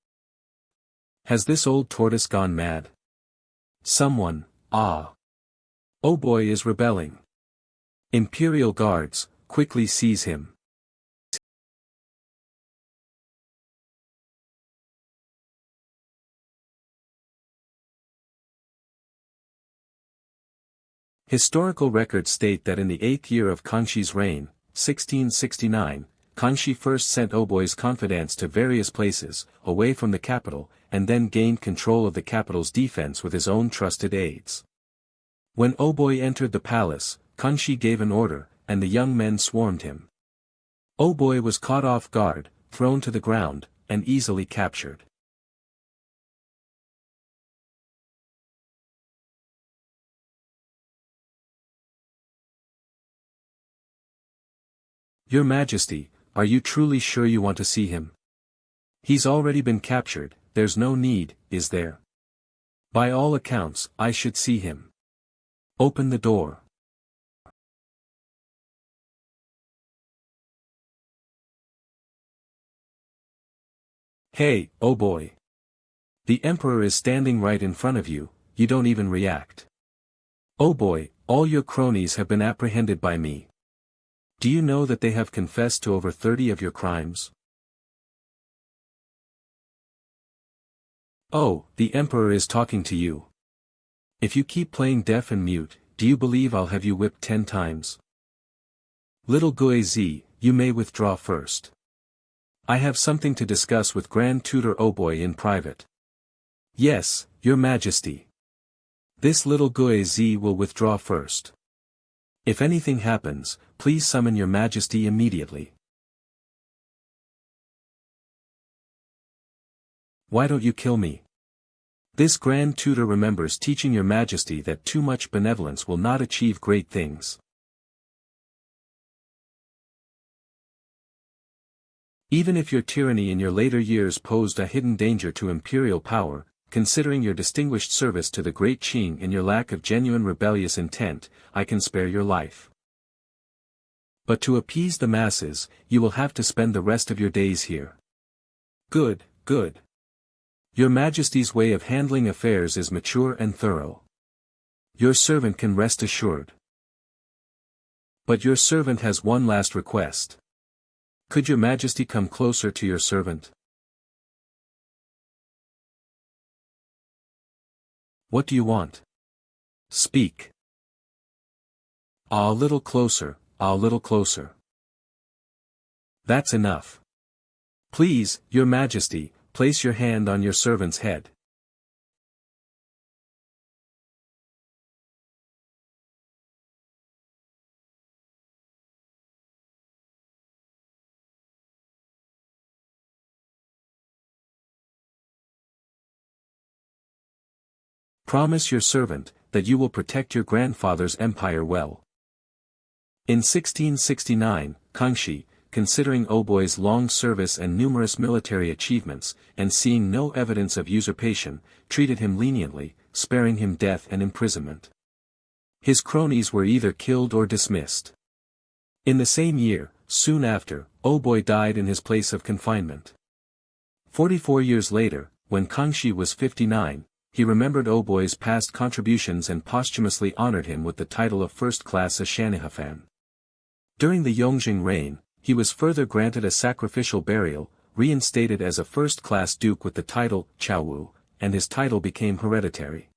Has this old tortoise gone mad? Someone, Oboi is rebelling. Imperial guards, quickly seize him. Historical records state that in the 8th year of Kangshi's reign, 1669, Kangxi first sent Oboi's confidants to various places, away from the capital, and then gained control of the capital's defense with his own trusted aides. When Oboi entered the palace, Kangxi gave an order, and the young men swarmed him. Oboi was caught off guard, thrown to the ground, and easily captured. Your Majesty, are you truly sure you want to see him? He's already been captured, there's no need, is there? By all accounts, I should see him. Open the door. Hey, Oboi. The Emperor is standing right in front of you, you don't even react. Oboi, all your cronies have been apprehended by me. Do you know that they have confessed to over 30 of your crimes? Oh, the Emperor is talking to you. If you keep playing deaf and mute, do you believe I'll have you whipped 10 times? Little Guizi, you may withdraw first. I have something to discuss with Grand Tutor Oboi in private. Yes, Your Majesty. This little Guizi will withdraw first. If anything happens, please summon Your Majesty immediately. Why don't you kill me? This Grand Tutor remembers teaching Your Majesty that too much benevolence will not achieve great things. Even if your tyranny in your later years posed a hidden danger to imperial power, considering your distinguished service to the great Qing and your lack of genuine rebellious intent, I can spare your life. But to appease the masses, you will have to spend the rest of your days here. Good, good. Your Majesty's way of handling affairs is mature and thorough. Your servant can rest assured. But your servant has one last request. Could Your Majesty come closer to your servant? What do you want? Speak. A little closer, a little closer. That's enough. Please, Your Majesty, place your hand on your servant's head. Promise your servant that you will protect your grandfather's empire well. In 1669, Kangxi, considering Oboi's long service and numerous military achievements, and seeing no evidence of usurpation, treated him leniently, sparing him death and imprisonment. His cronies were either killed or dismissed. In the same year, soon after, Oboi died in his place of confinement. 44 years later, when Kangxi was 59, he remembered Oboi's past contributions and posthumously honored him with the title of first-class Shanihafan. During the Yongjing reign, he was further granted a sacrificial burial, reinstated as a first-class duke with the title Chaowu, and his title became hereditary.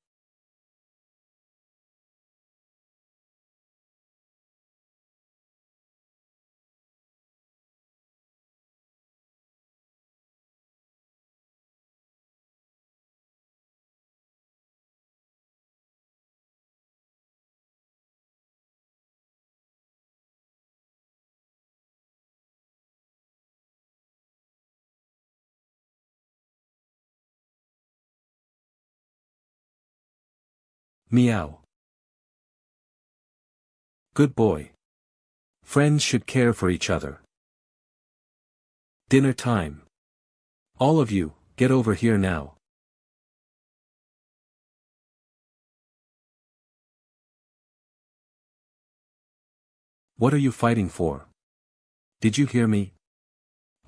Meow. Good boy. Friends should care for each other. Dinner time. All of you, get over here now. What are you fighting for? Did you hear me?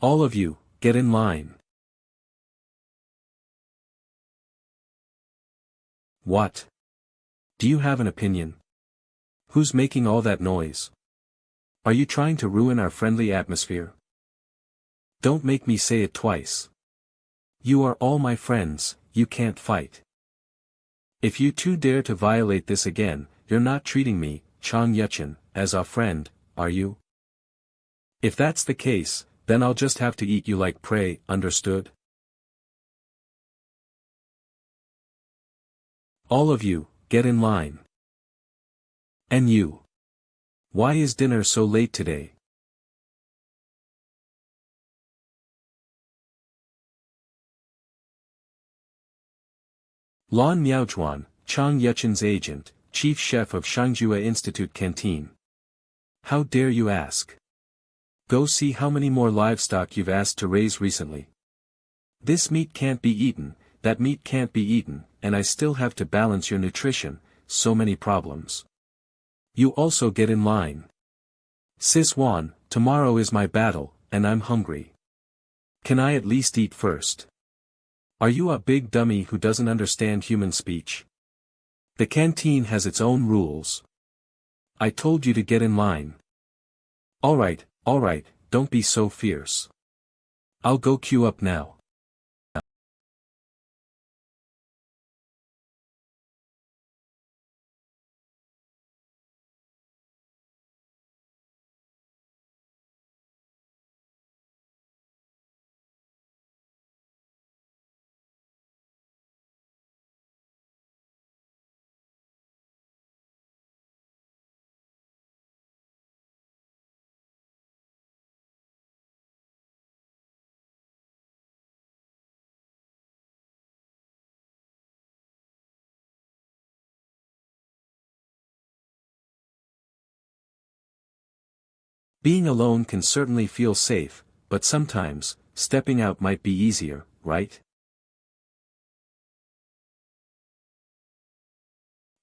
All of you, get in line. What? Do you have an opinion? Who's making all that noise? Are you trying to ruin our friendly atmosphere? Don't make me say it twice. You are all my friends, you can't fight. If you two dare to violate this again, you're not treating me, Chang Yuchen, as our friend, are you? If that's the case, then I'll just have to eat you like prey, understood? All of you, get in line. And you. Why is dinner so late today? Lan Miaojuan, Chang Yuchen's agent, chief chef of Xiang Yu Institute Canteen. How dare you ask? Go see how many more livestock you've asked to raise recently. This meat can't be eaten, that meat can't be eaten, and I still have to balance your nutrition, so many problems. You also get in line. Sis Wan, tomorrow is my battle, and I'm hungry. Can I at least eat first? Are you a big dummy who doesn't understand human speech? The canteen has its own rules. I told you to get in line. Alright, don't be so fierce. I'll go queue up now. Being alone can certainly feel safe, but sometimes, stepping out might be easier, right?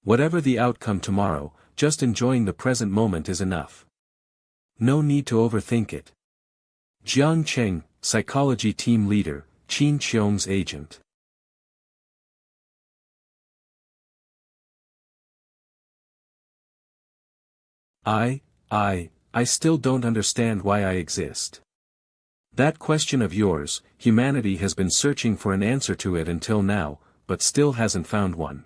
Whatever the outcome tomorrow, just enjoying the present moment is enough. No need to overthink it. Jiang Cheng, psychology team leader, Qin Qiong's agent. I still don't understand why I exist. That question of yours, humanity has been searching for an answer to it until now, but still hasn't found one.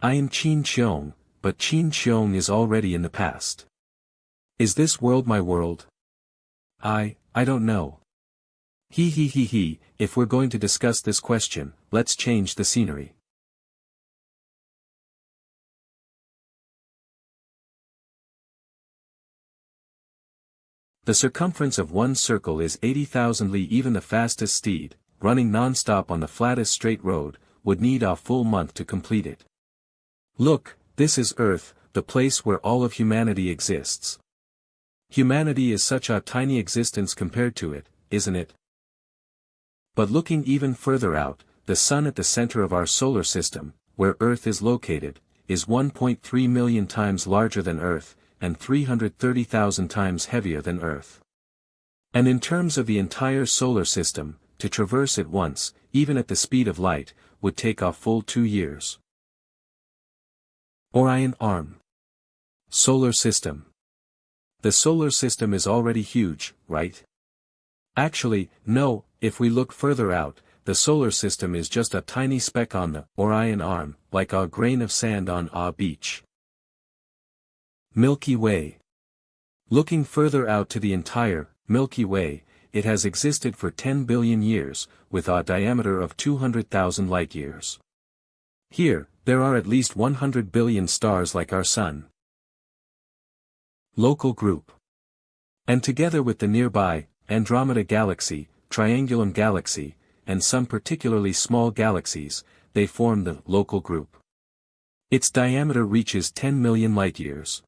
I am Qin Qiong, but Qin Qiong is already in the past. Is this world my world? I don't know. If we're going to discuss this question, let's change the scenery. The circumference of one circle is 80,000 li. Even the fastest steed, running non-stop on the flattest straight road, would need a full month to complete it. Look, this is Earth, the place where all of humanity exists. Humanity is such a tiny existence compared to it, isn't it? But looking even further out, the Sun at the center of our solar system, where Earth is located, is 1.3 million times larger than Earth, and 330,000 times heavier than Earth. And in terms of the entire solar system, to traverse it once, even at the speed of light, would take a full 2 years. Orion Arm. Solar System. The solar system is already huge, right? Actually, no, if we look further out, the solar system is just a tiny speck on the Orion Arm, like a grain of sand on a beach. Milky Way. Looking further out to the entire Milky Way, it has existed for 10 billion years, with a diameter of 200,000 light-years. Here, there are at least 100 billion stars like our Sun. Local Group. And together with the nearby Andromeda Galaxy, Triangulum Galaxy, and some particularly small galaxies, they form the Local Group. Its diameter reaches 10 million light-years.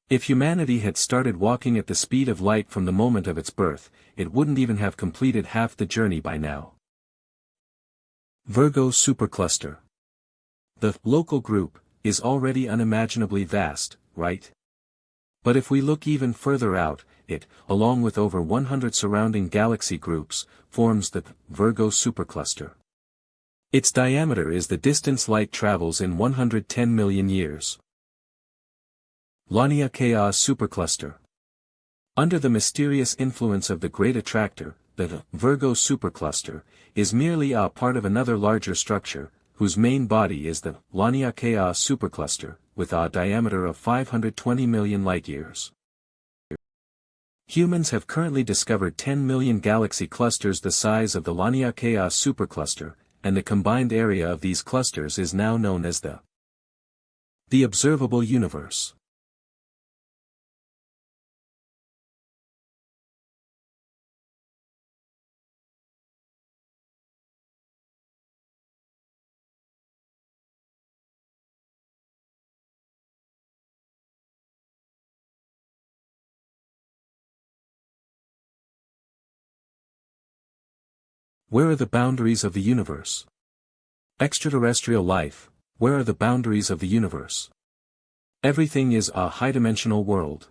If humanity had started walking at the speed of light from the moment of its birth, it wouldn't even have completed half the journey by now. Virgo Supercluster. The Local Group is already unimaginably vast, right? But if we look even further out, it, along with over 100 surrounding galaxy groups, forms the Virgo Supercluster. Its diameter is the distance light travels in 110 million years. Laniakea Supercluster. Under the mysterious influence of the Great Attractor, the Virgo Supercluster is merely a part of another larger structure, whose main body is the Laniakea Supercluster, with a diameter of 520 million light-years. Humans have currently discovered 10 million galaxy clusters the size of the Laniakea Supercluster, and the combined area of these clusters is now known as the observable universe. Where are the boundaries of the universe? Extraterrestrial life, where are the boundaries of the universe? Everything is a high-dimensional world.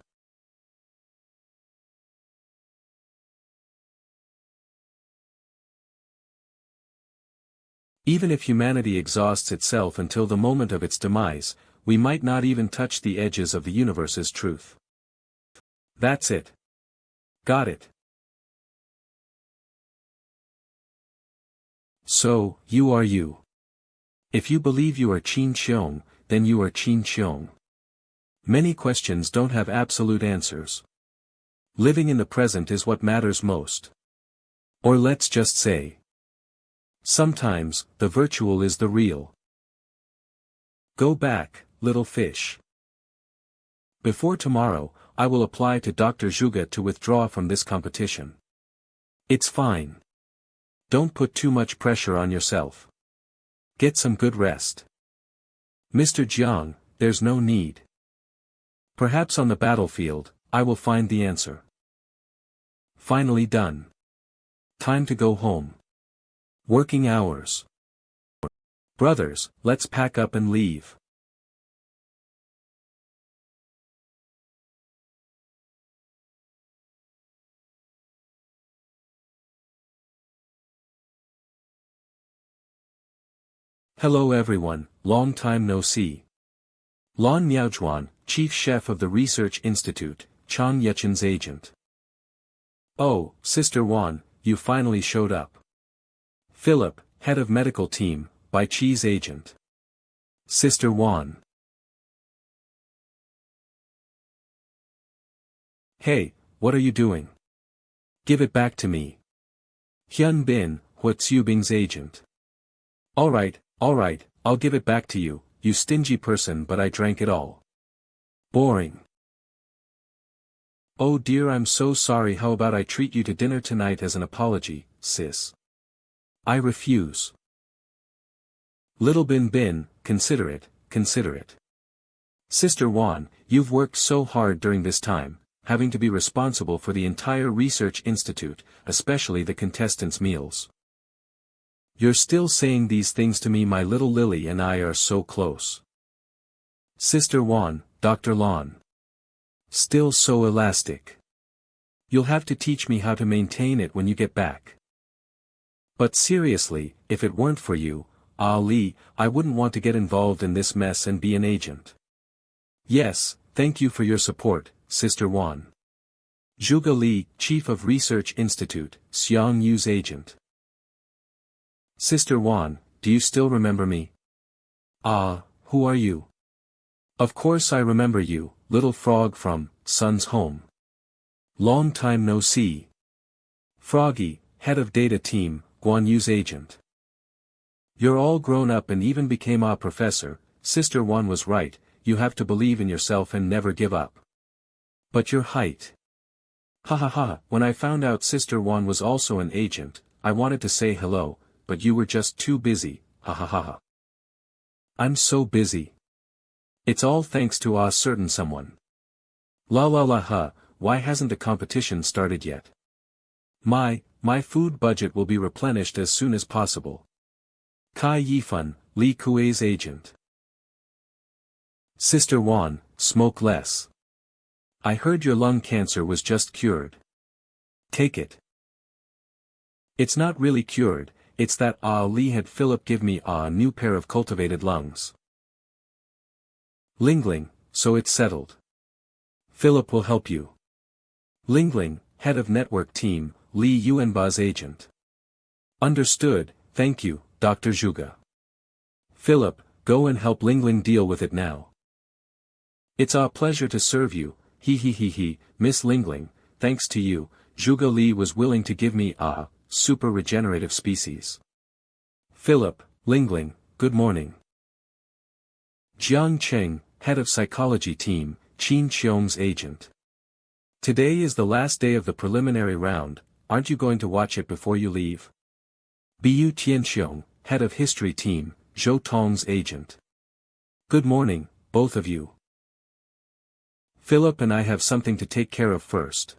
Even if humanity exhausts itself until the moment of its demise, we might not even touch the edges of the universe's truth. That's it. Got it. So, you are you. If you believe you are Qin Qiong, then you are Qin Qiong. Many questions don't have absolute answers. Living in the present is what matters most. Or let's just say, sometimes, the virtual is the real. Go back, little fish. Before tomorrow, I will apply to Dr. Zhuge to withdraw from this competition. It's fine. Don't put too much pressure on yourself. Get some good rest. Mr. Jiang, there's no need. Perhaps on the battlefield, I will find the answer. Finally done. Time to go home. Working hours. Brothers, let's pack up and leave. Hello everyone, long time no see. Lon Miaojuan, chief chef of the Research Institute, Chang Yechen's agent. Oh, Sister Wan, you finally showed up. Philip, head of medical team, Bai Chi's agent. Sister Wan. Hey, what are you doing? Give it back to me. Hyun Bin, Hua Tsubing's agent. Alright, I'll give it back to you, you stingy person, but I drank it all. Boring. Oh dear, I'm so sorry. How about I treat you to dinner tonight as an apology, sis? I refuse. Little Bin, consider it. Sister Wan, you've worked so hard during this time, having to be responsible for the entire research institute, especially the contestants' meals. You're still saying these things to me. My little Lily and I are so close. Sister Wan, Dr. Lon. Still so elastic. You'll have to teach me how to maintain it when you get back. But seriously, if it weren't for you, Ali, I wouldn't want to get involved in this mess and be an agent. Yes, thank you for your support, Sister Wan. Zhuge Li, Chief of Research Institute, Xiang Yu's agent. Sister Wan, do you still remember me? Who are you? Of course I remember you, little frog from Sun's Home. Long time no see. Froggy, head of data team, Guan Yu's agent. You're all grown up and even became a professor. Sister Wan was right, you have to believe in yourself and never give up. But your height. Ha, when I found out Sister Wan was also an agent, I wanted to say hello, but you were just too busy, ha. I'm so busy. It's all thanks to a certain someone. La, why hasn't the competition started yet? My food budget will be replenished as soon as possible. Kai Yifan, Li Kuei's agent. Sister Wan, smoke less. I heard your lung cancer was just cured. Take it. It's not really cured, it's that Li had Philip give me a new pair of cultivated lungs. Lingling, so it's settled. Philip will help you. Lingling, head of network team, Li Yuanba's agent. Understood, thank you, Dr. Zhuge. Philip, go and help Lingling deal with it now. It's a pleasure to serve you, he, Miss Lingling, thanks to you, Zhuge Li was willing to give me a super regenerative species. Philip, Lingling, good morning. Jiang Cheng, head of psychology team, Qin Qiong's agent. Today is the last day of the preliminary round, aren't you going to watch it before you leave? Bu Tianxiong, head of history team, Zhou Tong's agent. Good morning, both of you. Philip and I have something to take care of first.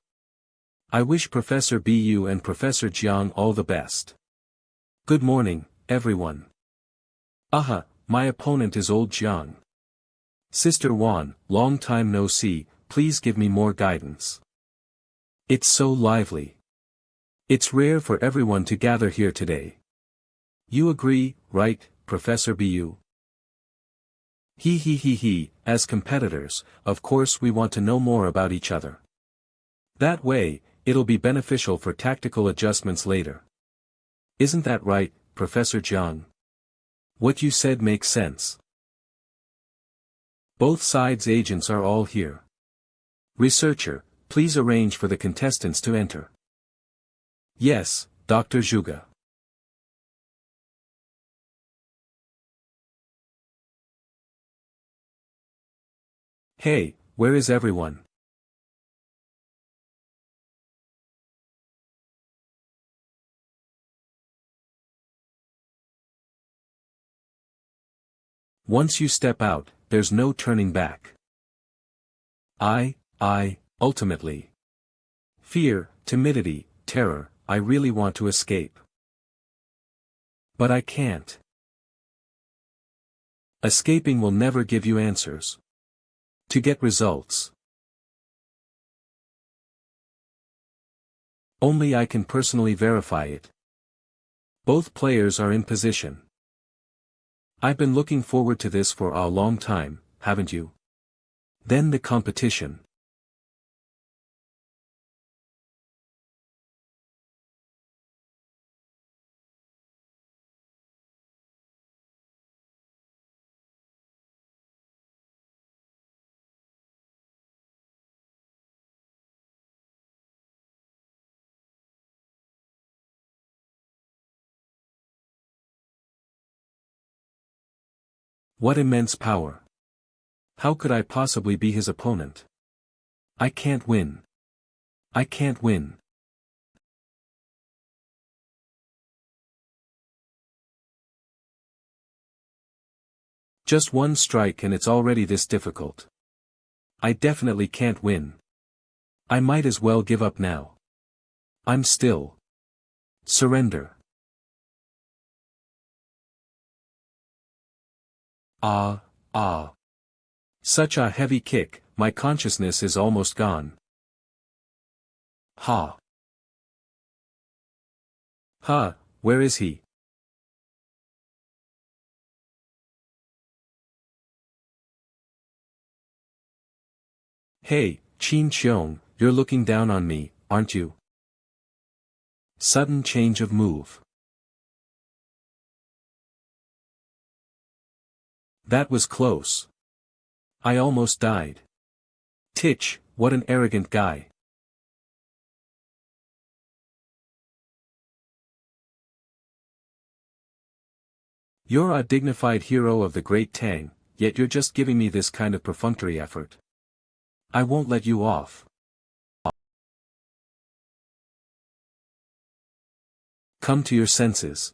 I wish Professor Bu and Professor Jiang all the best. Good morning, everyone. Aha, my opponent is old Jiang. Sister Wan, long time no see, please give me more guidance. It's so lively. It's rare for everyone to gather here today. You agree, right, Professor Bu? He, as competitors, of course we want to know more about each other. That way, it'll be beneficial for tactical adjustments later. Isn't that right, Professor Jiang? What you said makes sense. Both sides' agents are all here. Researcher, please arrange for the contestants to enter. Yes, Dr. Zhuge. Hey, where is everyone? Once you step out, there's no turning back. Ultimately. Fear, timidity, terror, I really want to escape. But I can't. Escaping will never give you answers. To get results. Only I can personally verify it. Both players are in position. I've been looking forward to this for a long time, haven't you? Then the competition. What immense power. How could I possibly be his opponent? I can't win. I can't win. Just one strike and it's already this difficult. I definitely can't win. I might as well give up now. I'm still. Surrender. Ah. Such a heavy kick, my consciousness is almost gone. Ha. Where is he? Hey, Qin Xiong, you're looking down on me, aren't you? Sudden change of move. That was close. I almost died. Titch, what an arrogant guy. You're a dignified hero of the Great Tang, yet you're just giving me this kind of perfunctory effort. I won't let you off. Come to your senses.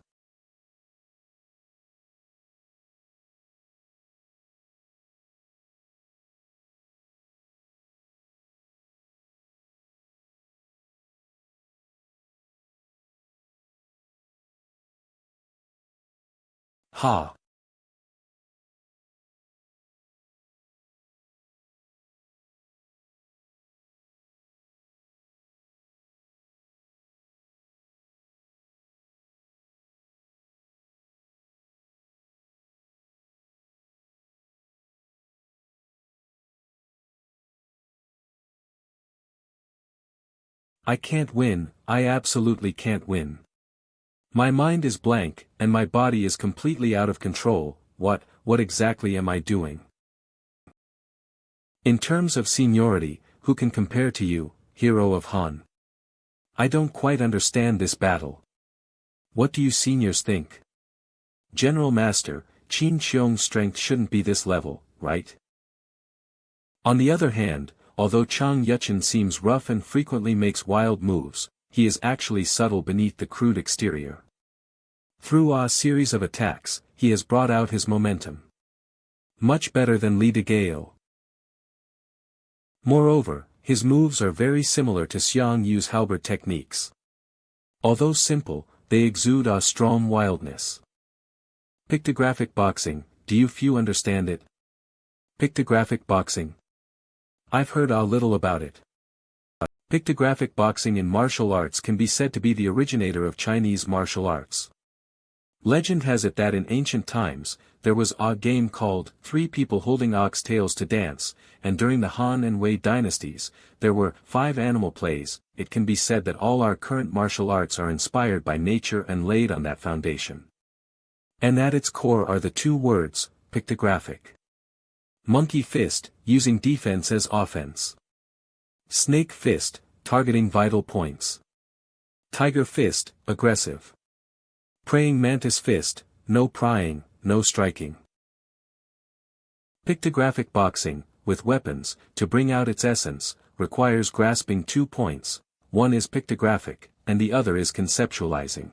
Ha. I can't win, I absolutely can't win. My mind is blank, and my body is completely out of control. What exactly am I doing? In terms of seniority, who can compare to you, hero of Han? I don't quite understand this battle. What do you seniors think? General Master, Qin Xiong's strength shouldn't be this level, right? On the other hand, although Chang Yuchen seems rough and frequently makes wild moves, he is actually subtle beneath the crude exterior. Through a series of attacks, he has brought out his momentum. Much better than Li Degao. Moreover, his moves are very similar to Xiang Yu's halberd techniques. Although simple, they exude a strong wildness. Pictographic boxing, do you few understand it? Pictographic boxing. I've heard a little about it. Pictographic boxing in martial arts can be said to be the originator of Chinese martial arts. Legend has it that in ancient times, there was a game called Three People Holding Ox Tails to Dance, and during the Han and Wei dynasties, there were 5 animal plays. It can be said that all our current martial arts are inspired by nature and laid on that foundation. And at its core are the 2 words, pictographic. Monkey fist, using defense as offense. Snake fist, targeting vital points. Tiger fist, aggressive. Praying mantis fist, no prying, no striking. Pictographic boxing, with weapons, to bring out its essence, requires grasping 2 points, one is pictographic, and the other is conceptualizing.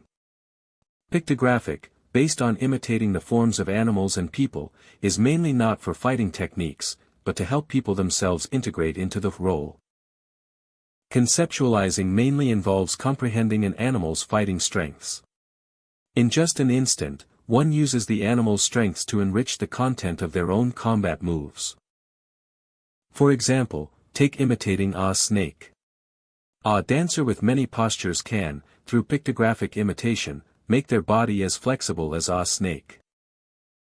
Pictographic, based on imitating the forms of animals and people, is mainly not for fighting techniques, but to help people themselves integrate into the role. Conceptualizing mainly involves comprehending an animal's fighting strengths. In just an instant, one uses the animal's strengths to enrich the content of their own combat moves. For example, take imitating a snake. A dancer with many postures can, through pictographic imitation, make their body as flexible as a snake.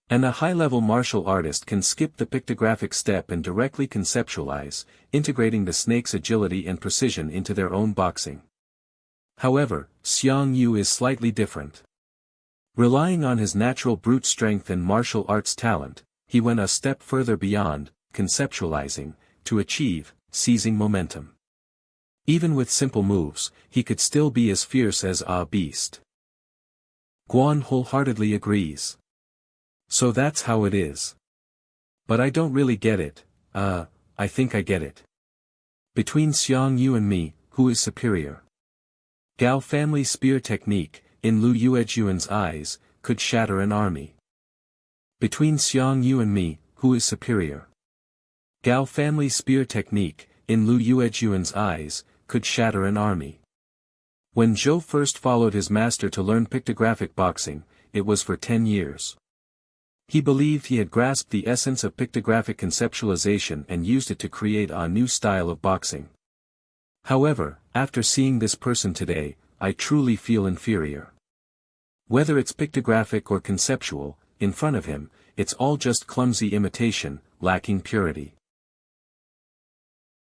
And a high-level martial artist can skip the pictographic step and directly conceptualize, integrating the snake's agility and precision into their own boxing. However, Xiang Yu is slightly different. Relying on his natural brute strength and martial arts talent, he went a step further beyond, conceptualizing, to achieve, seizing momentum. Even with simple moves, he could still be as fierce as a beast. Guan wholeheartedly agrees. So that's how it is. But I don't really get it. I think I get it. Between Xiang Yu and me, who is superior? Gao family spear technique, in Lü Yuejuan's eyes, could shatter an army. Between Xiang Yu and me, who is superior? Gao family spear technique, in Lü Yuejuan's eyes, could shatter an army. When Zhou first followed his master to learn pictographic boxing, it was for 10 years. He believed he had grasped the essence of pictographic conceptualization and used it to create a new style of boxing. However, after seeing this person today, I truly feel inferior. Whether it's pictographic or conceptual, in front of him, it's all just clumsy imitation, lacking purity.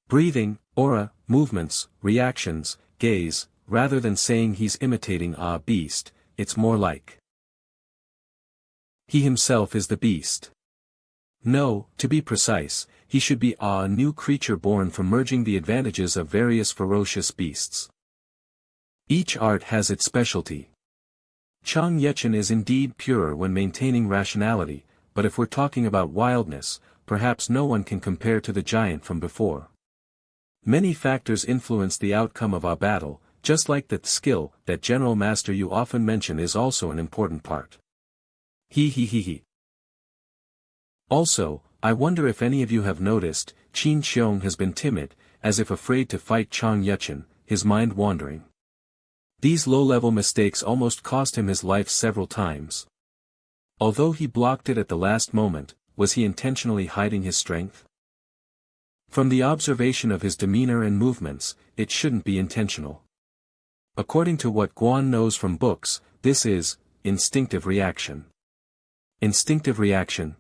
Breathing, aura, movements, reactions, gaze, rather than saying he's imitating a beast, it's more like he himself is the beast. No, to be precise, he should be a new creature born from merging the advantages of various ferocious beasts. Each art has its specialty. Chang Yechen is indeed pure when maintaining rationality, but if we're talking about wildness, perhaps no one can compare to the giant from before. Many factors influence the outcome of a battle, just like that skill that General Master you often mention is also an important part. He. Also, I wonder if any of you have noticed, Qin Xiong has been timid, as if afraid to fight Chang Yechen, his mind wandering. These low-level mistakes almost cost him his life several times. Although he blocked it at the last moment, was he intentionally hiding his strength? From the observation of his demeanor and movements, it shouldn't be intentional. According to what Guan knows from books, this is instinctive reaction. Instinctive reaction.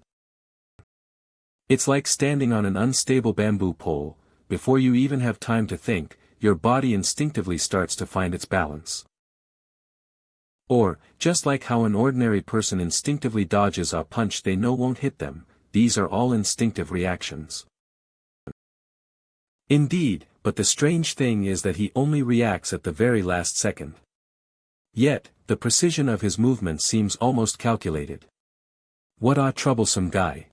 It's like standing on an unstable bamboo pole. Before you even have time to think, your body instinctively starts to find its balance. Or, just like how an ordinary person instinctively dodges a punch they know won't hit them, these are all instinctive reactions. Indeed, but the strange thing is that he only reacts at the very last second. Yet, the precision of his movement seems almost calculated. What a troublesome guy.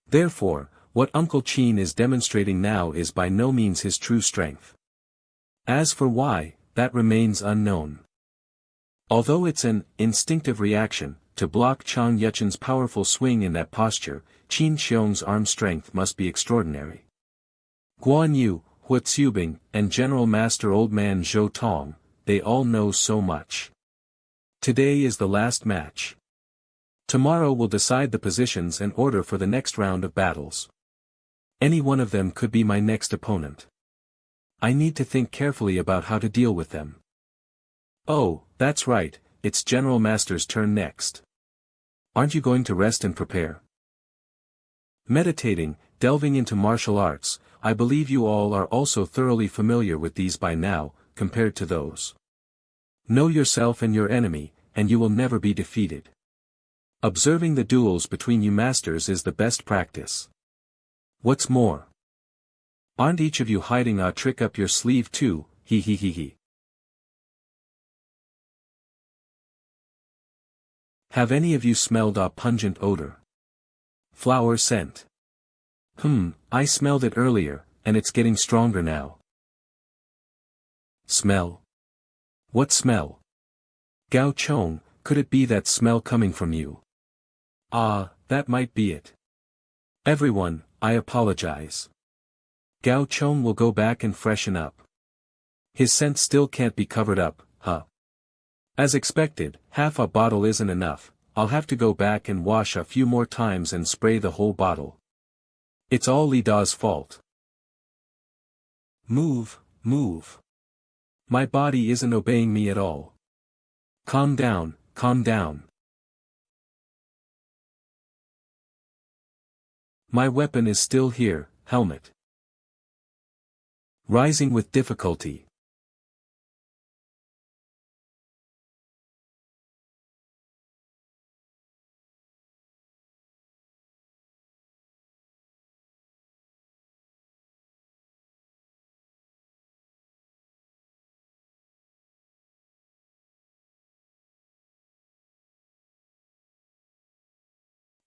Therefore, what Uncle Qin is demonstrating now is by no means his true strength. As for why, that remains unknown. Although it's an instinctive reaction, to block Chang Yechen's powerful swing in that posture, Qin Xiong's arm strength must be extraordinary. Guan Yu, Hua Tsubing, and General Master Old Man Zhou Tong, they all know so much. Today is the last match. Tomorrow will decide the positions and order for the next round of battles. Any one of them could be my next opponent. I need to think carefully about how to deal with them. Oh, that's right, it's General Master's turn next. Aren't you going to rest and prepare? Meditating, delving into martial arts, I believe you all are also thoroughly familiar with these by now, compared to those. Know yourself and your enemy, and you will never be defeated. Observing the duels between you masters is the best practice. What's more? Aren't each of you hiding a trick up your sleeve too, he he he he. Have any of you smelled a pungent odor? Flower scent. I smelled it earlier, and it's getting stronger now. Smell? What smell? Gao Chong, could it be that smell coming from you? Ah, that might be it. Everyone, I apologize. Gao Chong will go back and freshen up. His scent still can't be covered up, huh? As expected, half a bottle isn't enough, I'll have to go back and wash a few more times and spray the whole bottle. It's all Li Da's fault. Move, move. My body isn't obeying me at all. Calm down, calm down. My weapon is still here, helmet. Rising with difficulty.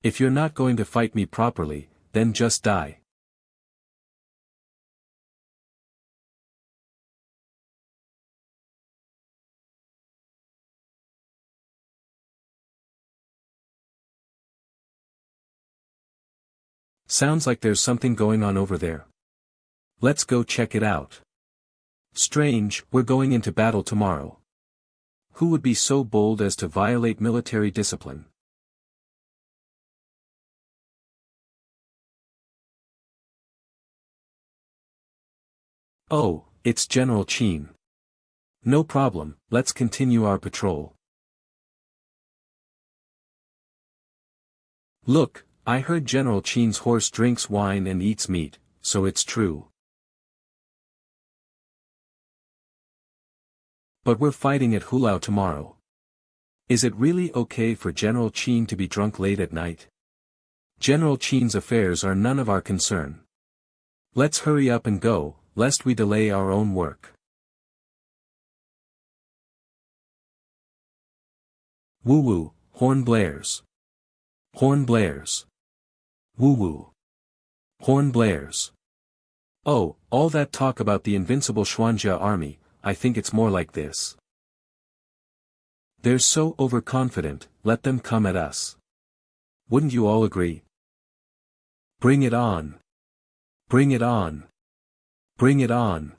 If you're not going to fight me properly, then just die. Sounds like there's something going on over there. Let's go check it out. Strange, we're going into battle tomorrow. Who would be so bold as to violate military discipline? Oh, it's General Qin. No problem, let's continue our patrol. Look, I heard General Qin's horse drinks wine and eats meat, so it's true. But we're fighting at Hulao tomorrow. Is it really okay for General Qin to be drunk late at night? General Qin's affairs are none of our concern. Let's hurry up and go, lest we delay our own work. Woo-woo, horn blares. Horn blares. Woo-woo. Horn blares. Oh, all that talk about the invincible Xuanjia army, I think it's more like this. They're so overconfident, let them come at us. Wouldn't you all agree? Bring it on. Bring it on. Bring it on.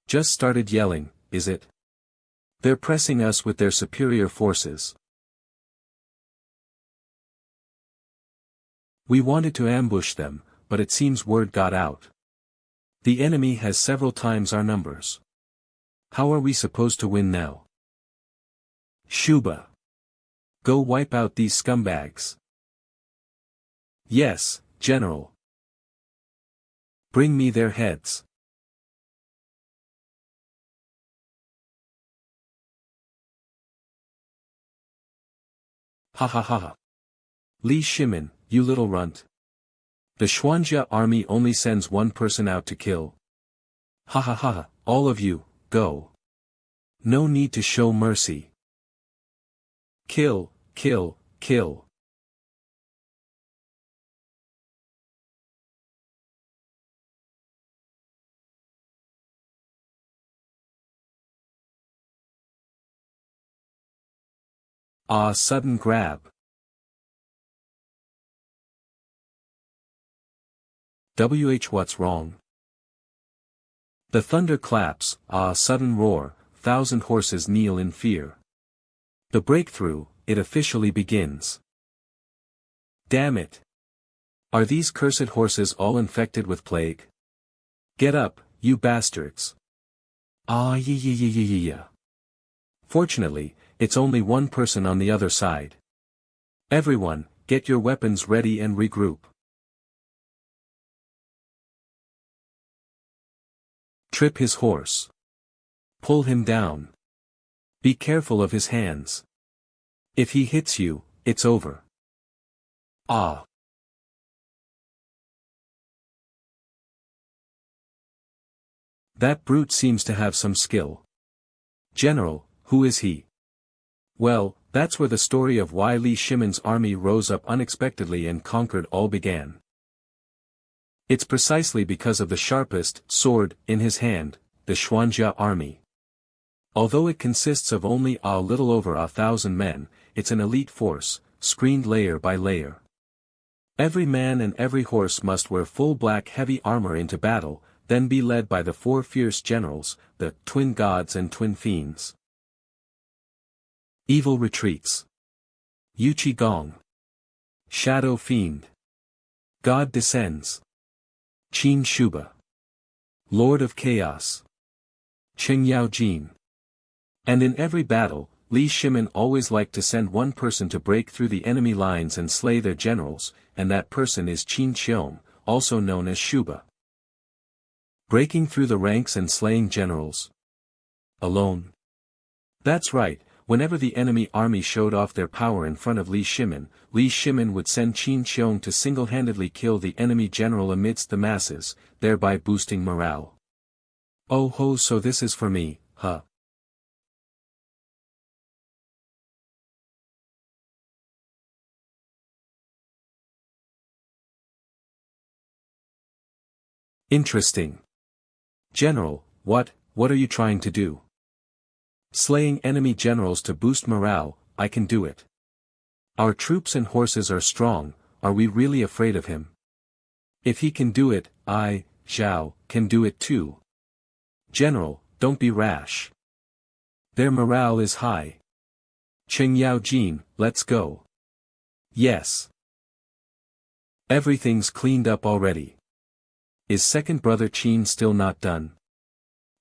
Just started yelling, is it? They're pressing us with their superior forces. We wanted to ambush them, but it seems word got out. The enemy has several times our numbers. How are we supposed to win now? Shuba. Go wipe out these scumbags. Yes, General. Bring me their heads. Ha ha ha ha. Li Shimin, you little runt. The Xuanjia army only sends one person out to kill. Ha ha ha ha, all of you, go. No need to show mercy. Kill, kill, kill. Ah, sudden grab. What's wrong? The thunder claps, ah, sudden roar, 1,000 horses kneel in fear. The breakthrough, it officially begins. Damn it! Are these cursed horses all infected with plague? Get up, you bastards! Ah yeah. Fortunately, it's only one person on the other side. Everyone, get your weapons ready and regroup. Trip his horse. Pull him down. Be careful of his hands. If he hits you, it's over. Ah. That brute seems to have some skill. General, who is he? Well, that's where the story of why Lü Shimin's army rose up unexpectedly and conquered all began. It's precisely because of the sharpest sword in his hand, the Xuanjia army. Although it consists of only a little over 1,000 men, it's an elite force, screened layer by layer. Every man and every horse must wear full black heavy armor into battle, then be led by the 4 fierce generals, the twin gods and twin fiends. Evil retreats. Yuchi Gong. Shadow fiend. God descends. Qin Shuba. Lord of Chaos. Qing Yao Jin. And in every battle, Lü Shimin always liked to send one person to break through the enemy lines and slay their generals, and that person is Qin Xiong, also known as Shuba. Breaking through the ranks and slaying generals. Alone. That's right, whenever the enemy army showed off their power in front of Lü Shimin would send Qin Xiong to single-handedly kill the enemy general amidst the masses, thereby boosting morale. Oh ho, so this is for me, huh? Interesting. General, what are you trying to do? Slaying enemy generals to boost morale, I can do it. Our troops and horses are strong, are we really afraid of him? If he can do it, I, Zhao, can do it too. General, don't be rash. Their morale is high. Qing Yao Jin, let's go. Yes. Everything's cleaned up already. Is second brother Qin still not done?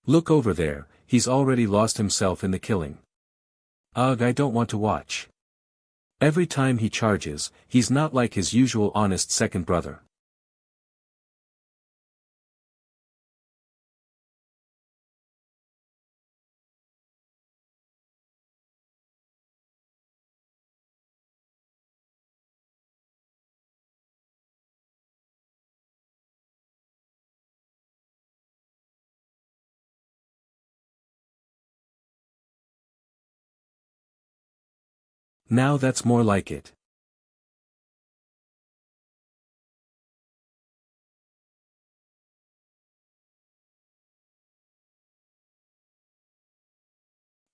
Look over there, he's already lost himself in the killing. Ugh, I don't want to watch. Every time he charges, he's not like his usual honest second brother. Now that's more like it.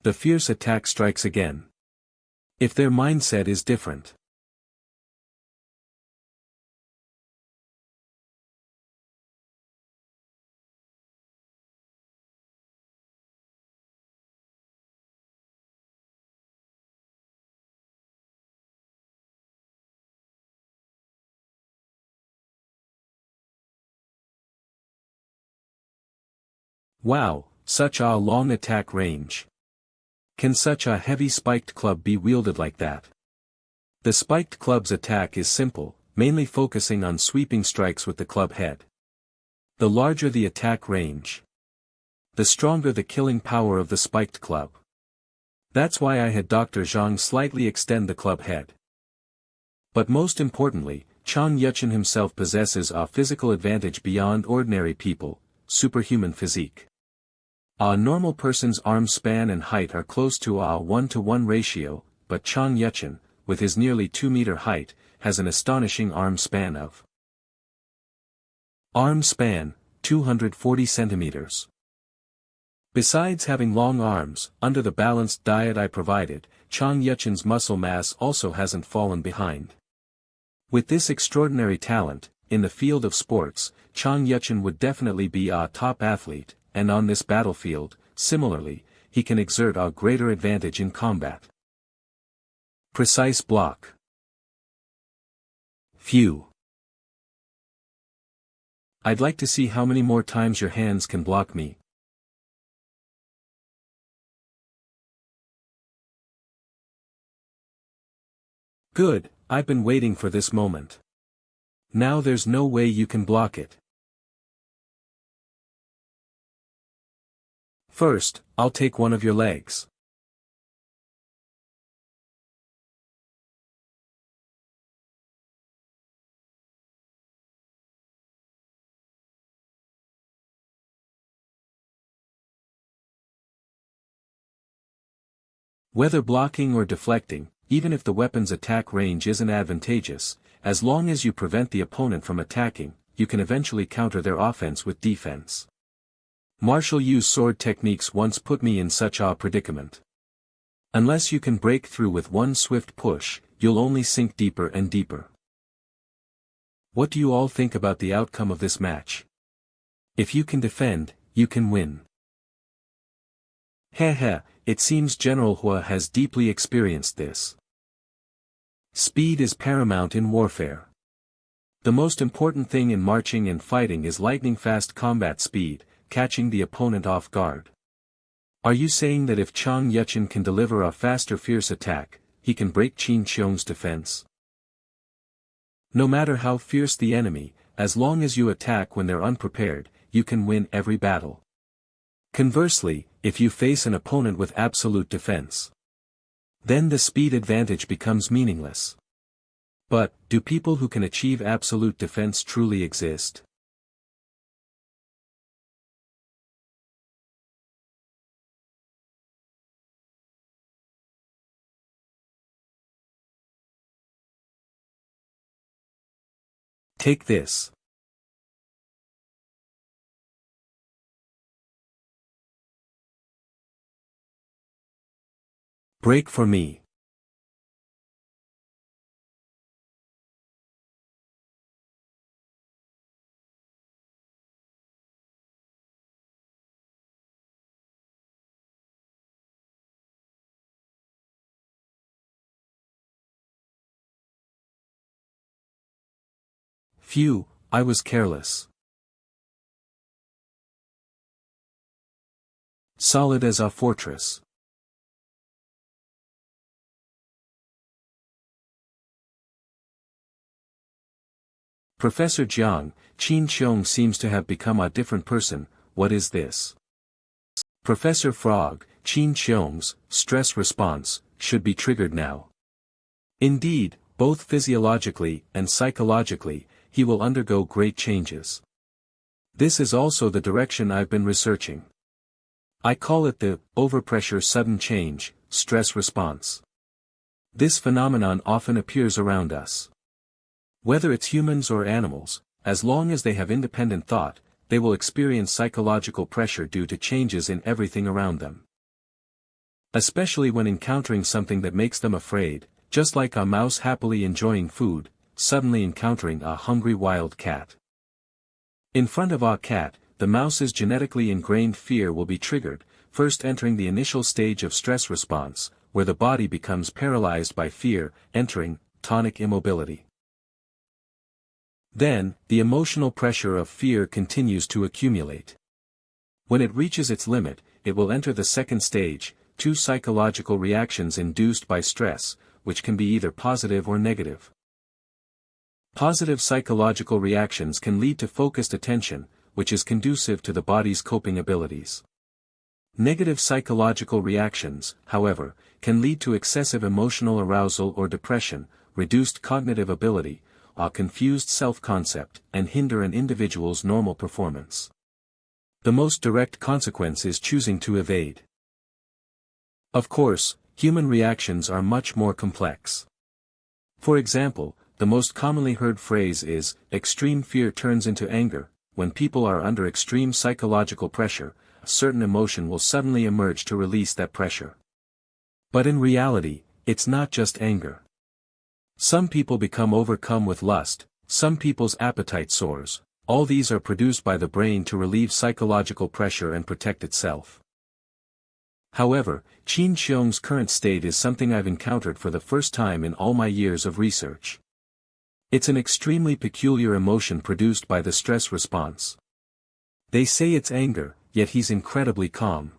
The fierce attack strikes again. If their mindset is different. Wow, such a long attack range. Can such a heavy spiked club be wielded like that? The spiked club's attack is simple, mainly focusing on sweeping strikes with the club head. The larger the attack range, the stronger the killing power of the spiked club. That's why I had Dr. Zhang slightly extend the club head. But most importantly, Chang Yuchen himself possesses a physical advantage beyond ordinary people, superhuman physique. A normal person's arm span and height are close to a 1-to-1 ratio, but Chang Yuchen, with his nearly 2-meter height, has an astonishing arm span of arm span, 240 centimeters. Besides having long arms, under the balanced diet I provided, Chang Yuchen's muscle mass also hasn't fallen behind. With this extraordinary talent, in the field of sports, Chang Yuchen would definitely be a top athlete, and on this battlefield, similarly, he can exert a greater advantage in combat. Precise block. Phew. I'd like to see how many more times your hands can block me. Good, I've been waiting for this moment. Now there's no way you can block it. First, I'll take one of your legs. Whether blocking or deflecting, even if the weapon's attack range isn't advantageous, as long as you prevent the opponent from attacking, you can eventually counter their offense with defense. Martial Yu's sword techniques once put me in such a predicament. Unless you can break through with one swift push, you'll only sink deeper and deeper. What do you all think about the outcome of this match? If you can defend, you can win. Heh, it seems General Hua has deeply experienced this. Speed is paramount in warfare. The most important thing in marching and fighting is lightning-fast combat speed, catching the opponent off guard. Are you saying that if Xiang Yu can deliver a faster fierce attack, he can break Qin Xiong's defense? No matter how fierce the enemy, as long as you attack when they're unprepared, you can win every battle. Conversely, if you face an opponent with absolute defense, then the speed advantage becomes meaningless. But, do people who can achieve absolute defense truly exist? Take this. Break for me. Phew, I was careless. Solid as a fortress. Professor Jiang, Qin Xiong seems to have become a different person. What is this? Professor Frog, Qin Xiong's stress response should be triggered now. Indeed, both physiologically and psychologically, he will undergo great changes. This is also the direction I've been researching. I call it the overpressure sudden change stress response. This phenomenon often appears around us. Whether it's humans or animals, as long as they have independent thought, they will experience psychological pressure due to changes in everything around them. Especially when encountering something that makes them afraid, just like a mouse happily enjoying food, suddenly encountering a hungry wild cat. In front of a cat, the mouse's genetically ingrained fear will be triggered, first entering the initial stage of stress response, where the body becomes paralyzed by fear, entering tonic immobility. Then, the emotional pressure of fear continues to accumulate. When it reaches its limit, it will enter the second stage, two psychological reactions induced by stress, which can be either positive or negative. Positive psychological reactions can lead to focused attention, which is conducive to the body's coping abilities. Negative psychological reactions, however, can lead to excessive emotional arousal or depression, reduced cognitive ability, a confused self-concept, and hinder an individual's normal performance. The most direct consequence is choosing to evade. Of course, human reactions are much more complex. For example, the most commonly heard phrase is, extreme fear turns into anger. When people are under extreme psychological pressure, a certain emotion will suddenly emerge to release that pressure. But in reality, it's not just anger. Some people become overcome with lust, some people's appetite soars. All these are produced by the brain to relieve psychological pressure and protect itself. However, Qin Xiong's current state is something I've encountered for the first time in all my years of research. It's an extremely peculiar emotion produced by the stress response. They say it's anger, yet he's incredibly calm.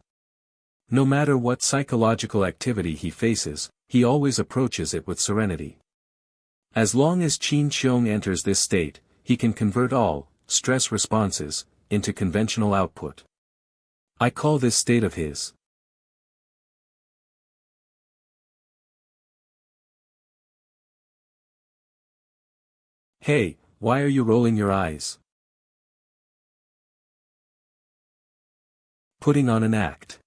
No matter what psychological activity he faces, he always approaches it with serenity. As long as Qin Xiong enters this state, he can convert all stress responses into conventional output. I call this state of his. Hey, why are you rolling your eyes? Putting on an act.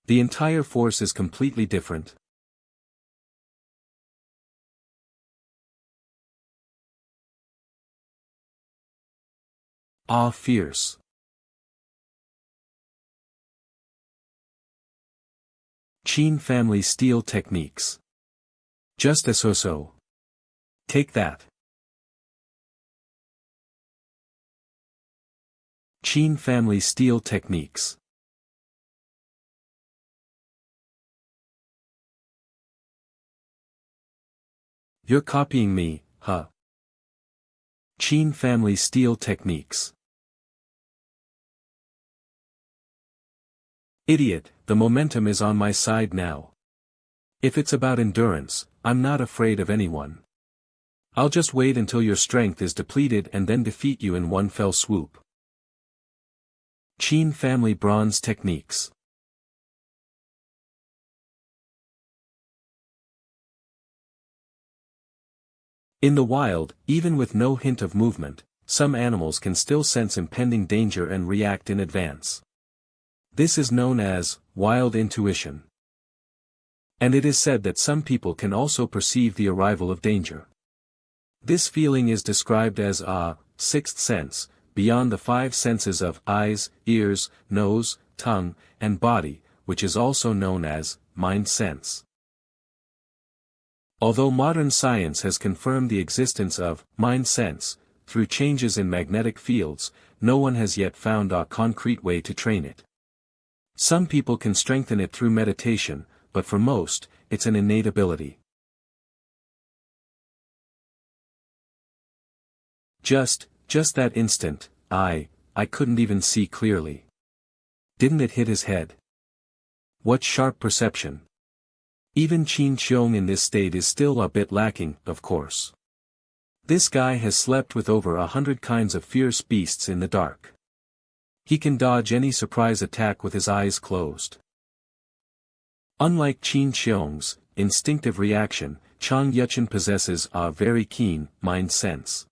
The entire force is completely different. Ah, fierce. Qin family steel techniques. Just as so. Take that. Qin family steel techniques. You're copying me, huh? Qin family steel techniques. Idiot, the momentum is on my side now. If it's about endurance, I'm not afraid of anyone. I'll just wait until your strength is depleted and then defeat you in one fell swoop. Qin family bronze techniques. In the wild, even with no hint of movement, some animals can still sense impending danger and react in advance. This is known as wild intuition. And it is said that some people can also perceive the arrival of danger. This feeling is described as a sixth sense, beyond the five senses of eyes, ears, nose, tongue, and body, which is also known as mind sense. Although modern science has confirmed the existence of mind sense through changes in magnetic fields, no one has yet found a concrete way to train it. Some people can strengthen it through meditation, but for most, it's an innate ability. Just that instant, I couldn't even see clearly. Didn't it hit his head? What sharp perception! Even Qin Xiong in this state is still a bit lacking, of course. This guy has slept with over 100 kinds of fierce beasts in the dark. He can dodge any surprise attack with his eyes closed. Unlike Qin Xiong's instinctive reaction, Xiang Yuchen possesses a very keen mind sense.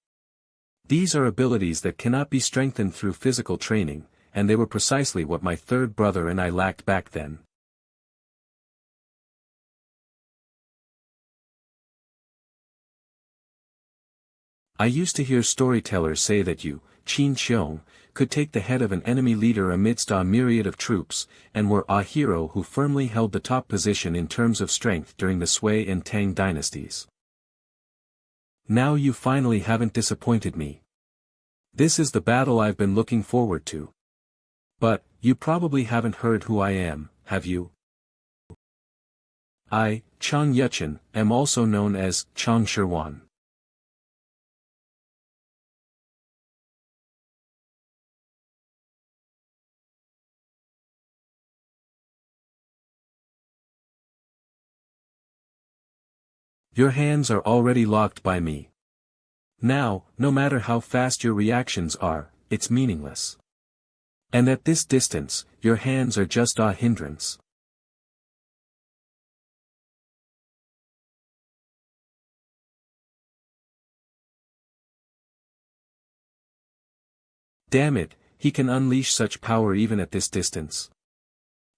These are abilities that cannot be strengthened through physical training, and they were precisely what my third brother and I lacked back then. I used to hear storytellers say that you, Qin Xiong, could take the head of an enemy leader amidst a myriad of troops, and were a hero who firmly held the top position in terms of strength during the Sui and Tang dynasties. Now you finally haven't disappointed me. This is the battle I've been looking forward to. But, you probably haven't heard who I am, have you? I, Xiang Yuchen, am also known as Xiang Shiwan. Your hands are already locked by me. Now, no matter how fast your reactions are, it's meaningless. And at this distance, your hands are just a hindrance. Damn it, he can unleash such power even at this distance.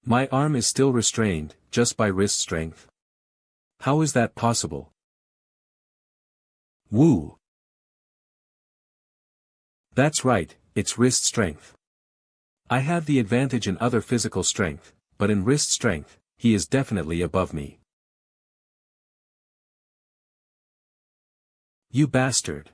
My arm is still restrained, just by wrist strength. How is that possible? Woo! That's right, it's wrist strength. I have the advantage in other physical strength, but in wrist strength, he is definitely above me. You bastard.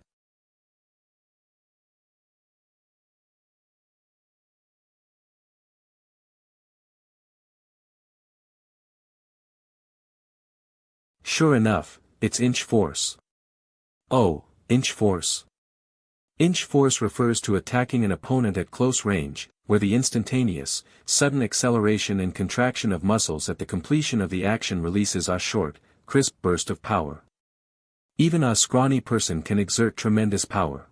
Sure enough, it's inch force. Oh, inch force. Inch force refers to attacking an opponent at close range, where the instantaneous, sudden acceleration and contraction of muscles at the completion of the action releases a short, crisp burst of power. Even a scrawny person can exert tremendous power.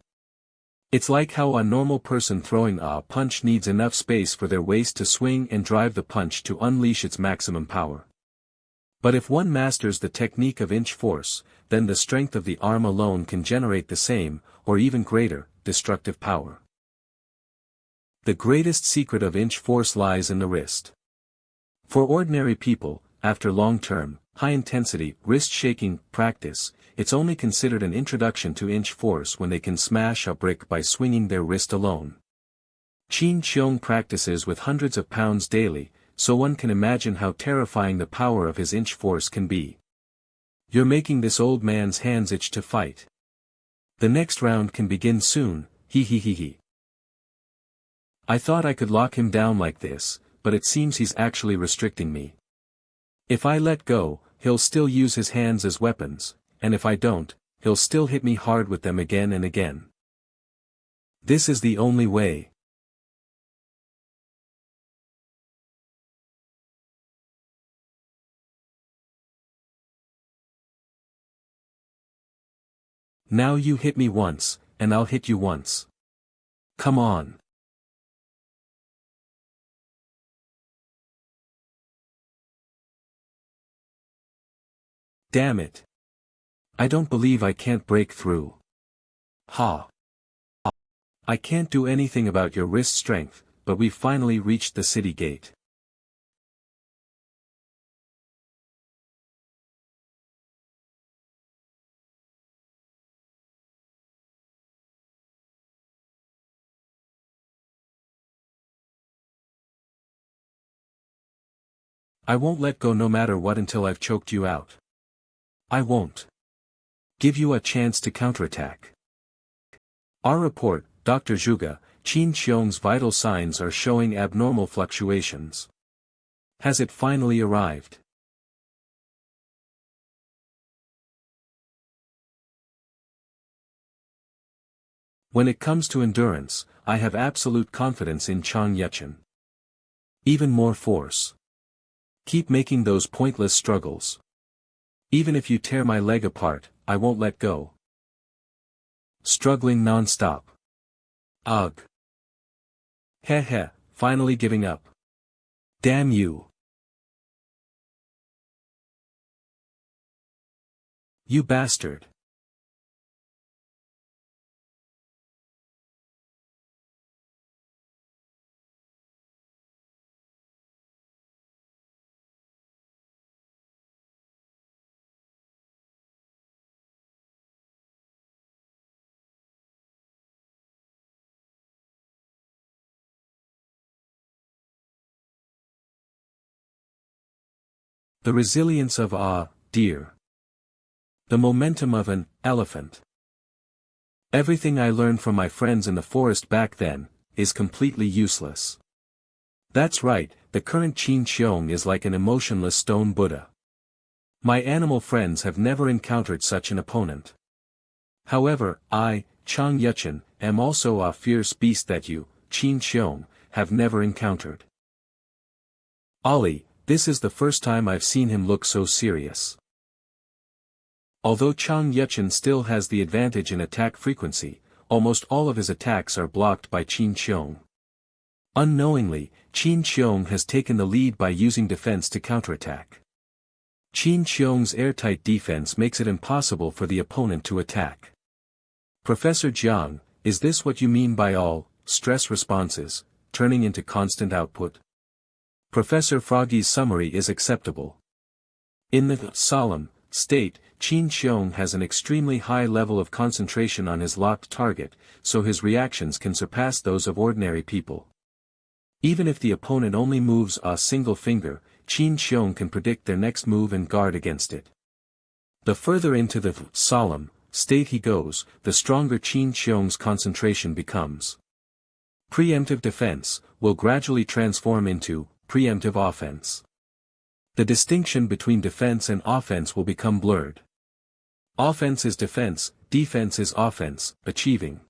It's like how a normal person throwing a punch needs enough space for their waist to swing and drive the punch to unleash its maximum power. But if one masters the technique of inch force, then the strength of the arm alone can generate the same, or even greater, destructive power. The greatest secret of inch force lies in the wrist. For ordinary people, after long-term, high-intensity, wrist-shaking practice, it's only considered an introduction to inch force when they can smash a brick by swinging their wrist alone. Qin Qiong practices with hundreds of pounds daily, so one can imagine how terrifying the power of his inch force can be. You're making this old man's hands itch to fight. The next round can begin soon, he. I thought I could lock him down like this, but it seems he's actually restricting me. If I let go, he'll still use his hands as weapons, and if I don't, he'll still hit me hard with them again and again. This is the only way. Now you hit me once, and I'll hit you once. Come on. Damn it. I don't believe I can't break through. Ha. I can't do anything about your wrist strength, but we've finally reached the city gate. I won't let go no matter what until I've choked you out. I won't give you a chance to counterattack. Our report, Dr. Zhuge, Qin Qiong's vital signs are showing abnormal fluctuations. Has it finally arrived? When it comes to endurance, I have absolute confidence in Xiang Yu. Even more force. Keep making those pointless struggles. Even if you tear my leg apart, I won't let go. Struggling non-stop. Ugh. Heh, finally giving up. Damn you. You bastard. The resilience of a deer. The momentum of an elephant. Everything I learned from my friends in the forest back then is completely useless. That's right, the current Qin Qiong is like an emotionless stone Buddha. My animal friends have never encountered such an opponent. However, I, Xiang Yu, am also a fierce beast that you, Qin Qiong, have never encountered. Ollie, this is the first time I've seen him look so serious. Although Xiang Yu still has the advantage in attack frequency, almost all of his attacks are blocked by Qin Qiong. Unknowingly, Qin Qiong has taken the lead by using defense to counterattack. Qin Qiong's airtight defense makes it impossible for the opponent to attack. Professor Jiang, is this what you mean by all stress responses turning into constant output? Professor Froggy's summary is acceptable. In the solemn state, Qin Qiong has an extremely high level of concentration on his locked target, so his reactions can surpass those of ordinary people. Even if the opponent only moves a single finger, Qin Qiong can predict their next move and guard against it. The further into the solemn state he goes, the stronger Qin Xiong's concentration becomes. Preemptive defense will gradually transform into preemptive offense. The distinction between defense and offense will become blurred. Offense is defense is offense, achieving.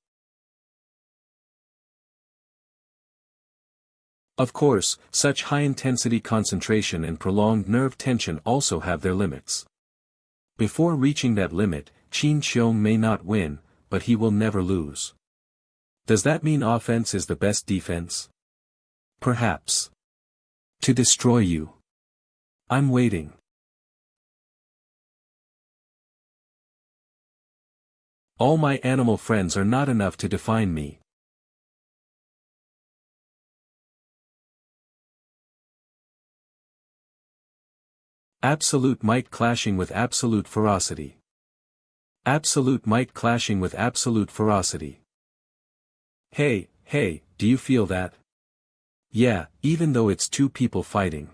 Of course, such high-intensity concentration and prolonged nerve tension also have their limits. Before reaching that limit, Qin Xiong may not win, but he will never lose. Does that mean offense is the best defense? Perhaps. To destroy you. I'm waiting. All my animal friends are not enough to define me. Absolute might clashing with absolute ferocity. Absolute might clashing with absolute ferocity. Hey, do you feel that? Yeah, even though it's two people fighting.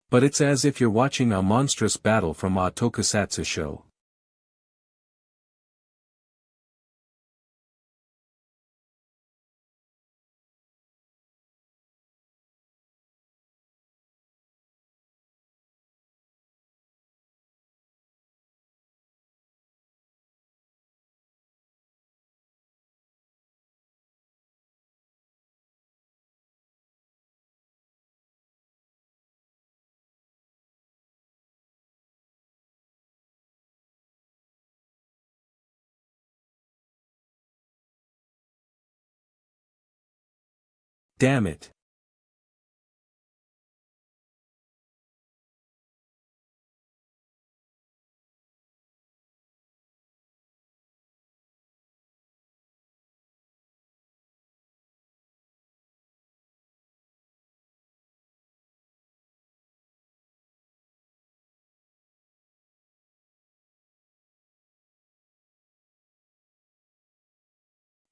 But it's as if you're watching a monstrous battle from a tokusatsu show. Damn it.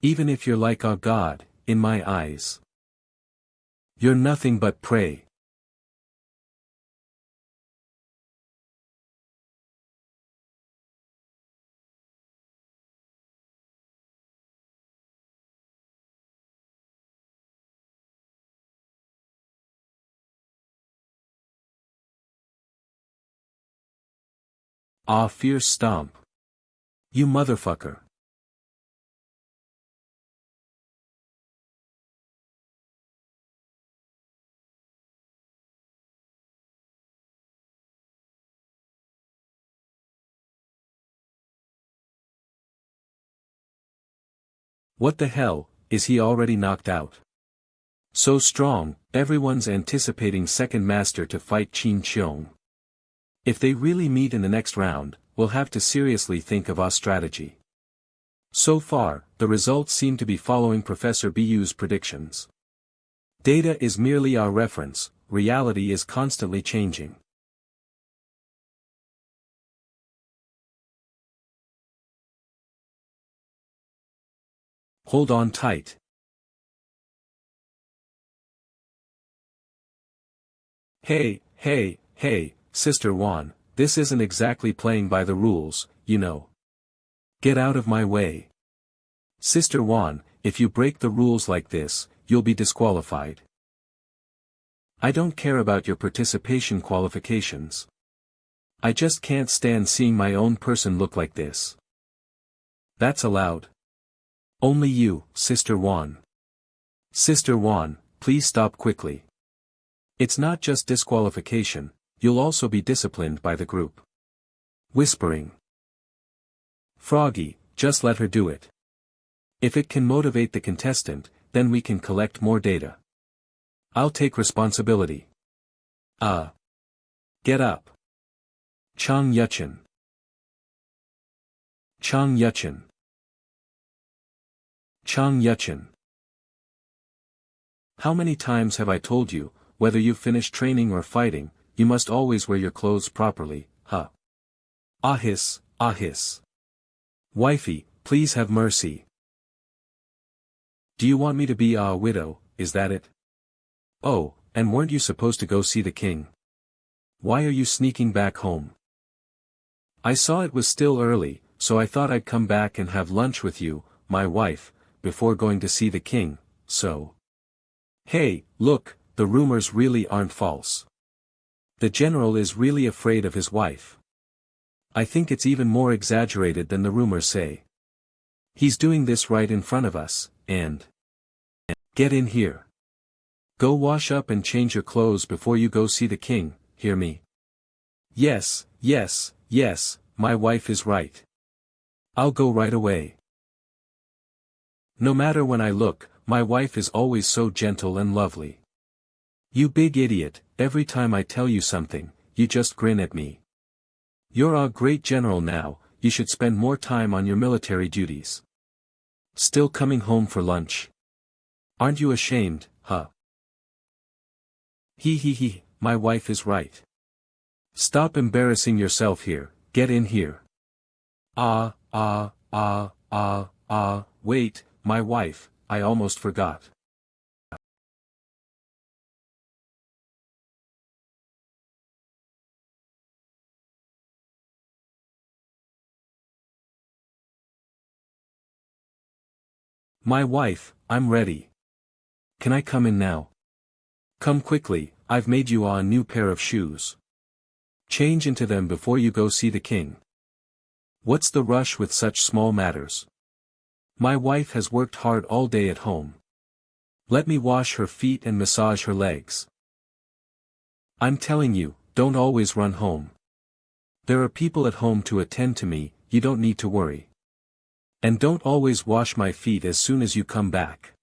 Even if you're like a god, in my eyes. You're nothing but prey. Ah, fierce stomp. You motherfucker. What the hell, is he already knocked out? So strong, everyone's anticipating second master to fight Qin Xiong. If they really meet in the next round, we'll have to seriously think of our strategy. So far, the results seem to be following Professor Buyu's predictions. Data is merely our reference, reality is constantly changing. Hold on tight. Hey, Sister Wan, this isn't exactly playing by the rules, you know. Get out of my way. Sister Wan, if you break the rules like this, you'll be disqualified. I don't care about your participation qualifications. I just can't stand seeing my own person look like this. That's allowed. Only you, Sister Wan. Sister Wan, please stop quickly. It's not just disqualification, you'll also be disciplined by the group. Whispering. Froggy, just let her do it. If it can motivate the contestant, then we can collect more data. I'll take responsibility. Get up. Xiang Yu. Xiang Yu. Xiang Yu. How many times have I told you, whether you've finished training or fighting, you must always wear your clothes properly, huh? Ahis. Wifey, please have mercy. Do you want me to be a widow, is that it? Oh, and weren't you supposed to go see the king? Why are you sneaking back home? I saw it was still early, so I thought I'd come back and have lunch with you, my wife, before going to see the king, so. Hey, look, the rumors really aren't false. The general is really afraid of his wife. I think it's even more exaggerated than the rumors say. He's doing this right in front of us, and get in here. Go wash up and change your clothes before you go see the king, hear me? Yes, yes, yes, my wife is right. I'll go right away. No matter when I look, my wife is always so gentle and lovely. You big idiot, every time I tell you something, you just grin at me. You're a great general now, you should spend more time on your military duties. Still coming home for lunch. Aren't you ashamed, huh? He, my wife is right. Stop embarrassing yourself here, get in here. Wait, my wife, I almost forgot. My wife, I'm ready. Can I come in now? Come quickly, I've made you a new pair of shoes. Change into them before you go see the king. What's the rush with such small matters? My wife has worked hard all day at home. Let me wash her feet and massage her legs. I'm telling you, don't always run home. There are people at home to attend to me, you don't need to worry. And don't always wash my feet as soon as you come back.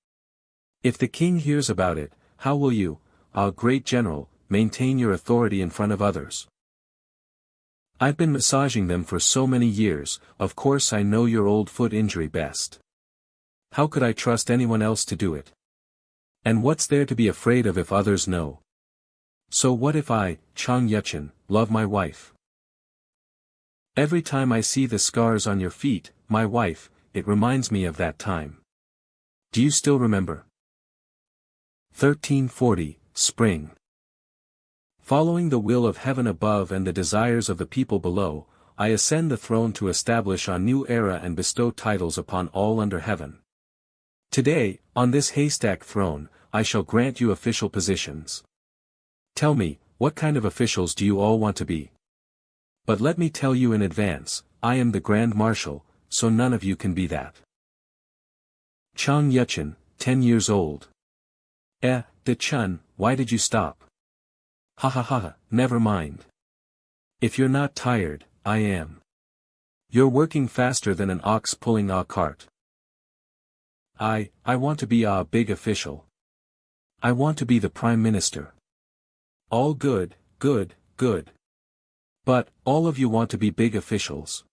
If the king hears about it, how will you, a great general, maintain your authority in front of others? I've been massaging them for so many years, of course I know your old foot injury best. How could I trust anyone else to do it? And what's there to be afraid of if others know? So what if I, Xiang Yu, love my wife? Every time I see the scars on your feet, my wife, it reminds me of that time. Do you still remember? 1340, Spring. Following the will of heaven above and the desires of the people below, I ascend the throne to establish a new era and bestow titles upon all under heaven. Today, on this haystack throne, I shall grant you official positions. Tell me, what kind of officials do you all want to be? But let me tell you in advance, I am the Grand Marshal, so none of you can be that. Xiang Yu, 10 years old. De Chun, why did you stop? Ha, never mind. If you're not tired, I am. You're working faster than an ox pulling a cart. I want to be a big official. I want to be the Prime Minister. All good. But, all of you want to be big officials.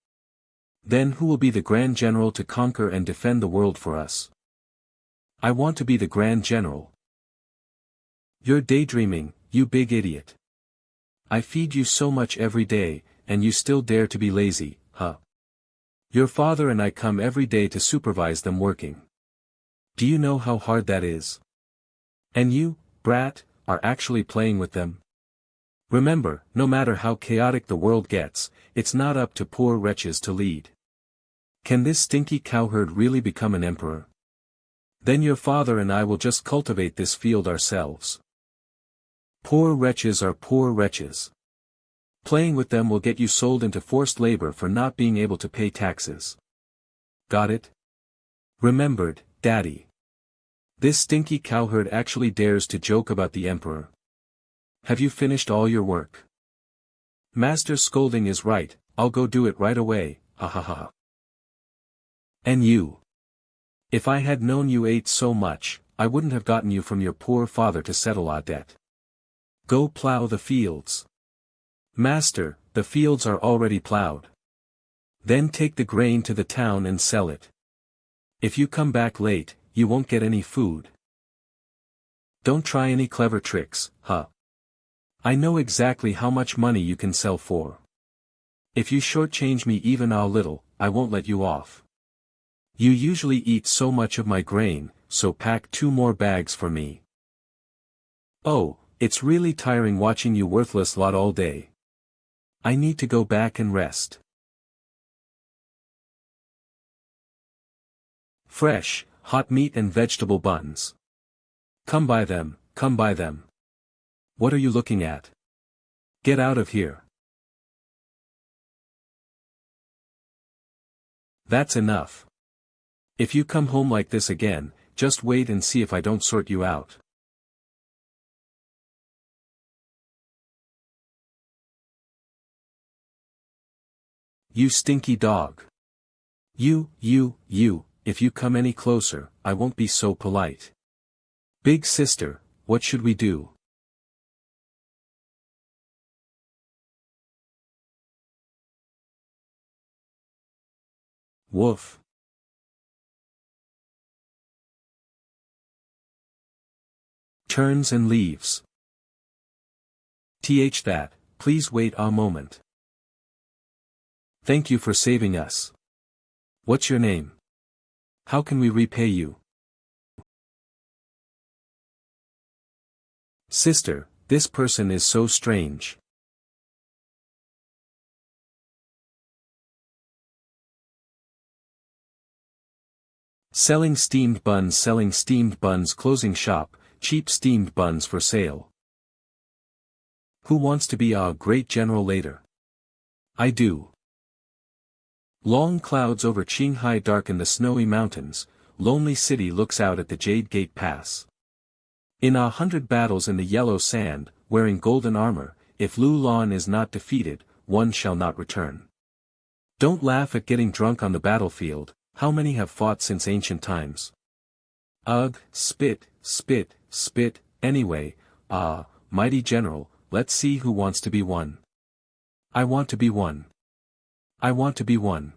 Then who will be the Grand General to conquer and defend the world for us? I want to be the Grand General. You're daydreaming, you big idiot. I feed you so much every day, and you still dare to be lazy, huh? Your father and I come every day to supervise them working. Do you know how hard that is? And you, brat, are actually playing with them? Remember, no matter how chaotic the world gets, it's not up to poor wretches to lead. Can this stinky cowherd really become an emperor? Then your father and I will just cultivate this field ourselves. Poor wretches are poor wretches. Playing with them will get you sold into forced labor for not being able to pay taxes. Got it? Remembered, Daddy. This stinky cowherd actually dares to joke about the emperor. Have you finished all your work? Master's scolding is right, I'll go do it right away, ha ha ha. And you? If I had known you ate so much, I wouldn't have gotten you from your poor father to settle our debt. Go plow the fields. Master, the fields are already plowed. Then take the grain to the town and sell it. If you come back late, you won't get any food. Don't try any clever tricks, huh? I know exactly how much money you can sell for. If you shortchange me even a little, I won't let you off. You usually eat so much of my grain, so pack 2 more bags for me. Oh, it's really tiring watching you worthless lot all day. I need to go back and rest. Fresh, hot meat and vegetable buns. Come by them, come by them. What are you looking at? Get out of here. That's enough. If you come home like this again, just wait and see if I don't sort you out. You stinky dog. You, if you come any closer, I won't be so polite. Big sister, what should we do? Woof. Turns and leaves. That, please wait a moment. Thank you for saving us. What's your name? How can we repay you? Sister, this person is so strange. Selling steamed buns, closing shop, cheap steamed buns for sale. Who wants to be our great general later? I do. Long clouds over Qinghai darken the snowy mountains, lonely city looks out at the Jade Gate Pass. In 100 battles in the yellow sand, wearing golden armor, if Lu Lan is not defeated, one shall not return. Don't laugh at getting drunk on the battlefield, how many have fought since ancient times? Ugh, spit, anyway, mighty general, let's see who wants to be one. I want to be one. I want to be one.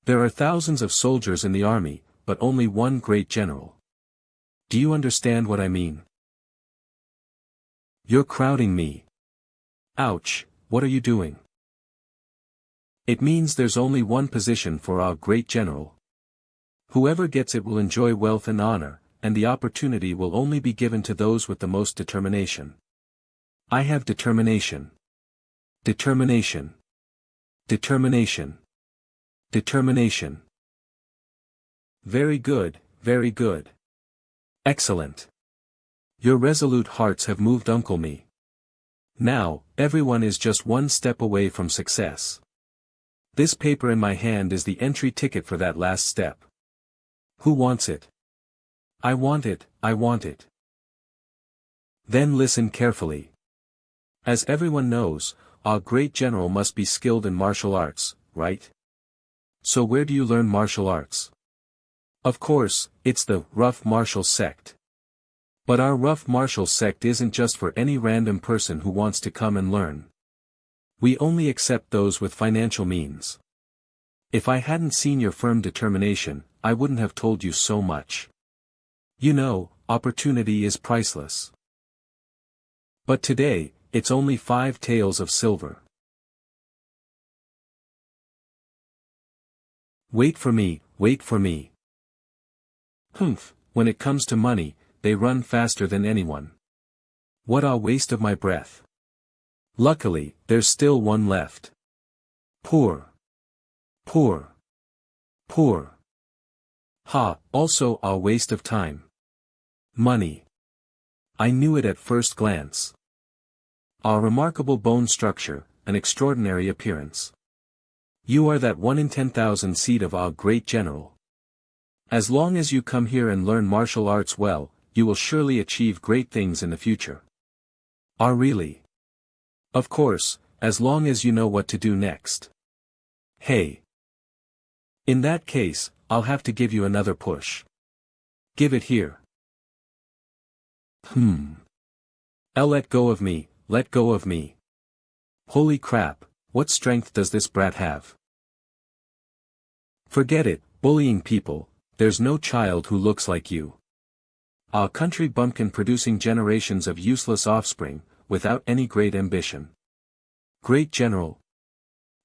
There are thousands of soldiers in the army, but only one great general. Do you understand what I mean? You're crowding me. Ouch, what are you doing? It means there's only one position for our great general. Whoever gets it will enjoy wealth and honor, and the opportunity will only be given to those with the most determination. I have determination. Determination. Determination. Determination. Very good, very good. Excellent. Your resolute hearts have moved Uncle Me. Now, everyone is just one step away from success. This paper in my hand is the entry ticket for that last step. Who wants it? I want it, I want it. Then listen carefully. As everyone knows, our great general must be skilled in martial arts, right? So where do you learn martial arts? Of course, it's the rough martial sect. But our rough martial sect isn't just for any random person who wants to come and learn. We only accept those with financial means. If I hadn't seen your firm determination, I wouldn't have told you so much. You know, opportunity is priceless. But today, it's only 5 taels of silver. Wait for me, wait for me. Humph, when it comes to money, they run faster than anyone. What a waste of my breath. Luckily, there's still one left. Poor. Poor. Poor. Ha, also a waste of time. Money. I knew it at first glance. A remarkable bone structure, an extraordinary appearance. You are that 1 in 10,000 seed of our great general. As long as you come here and learn martial arts well, you will surely achieve great things in the future. Ah, really? Of course, as long as you know what to do next. Hey. In that case, I'll have to give you another push. Give it here. Let go of me, let go of me. Holy crap, what strength does this brat have? Forget it, bullying people, there's no child who looks like you. A country bumpkin producing generations of useless offspring, without any great ambition. Great general.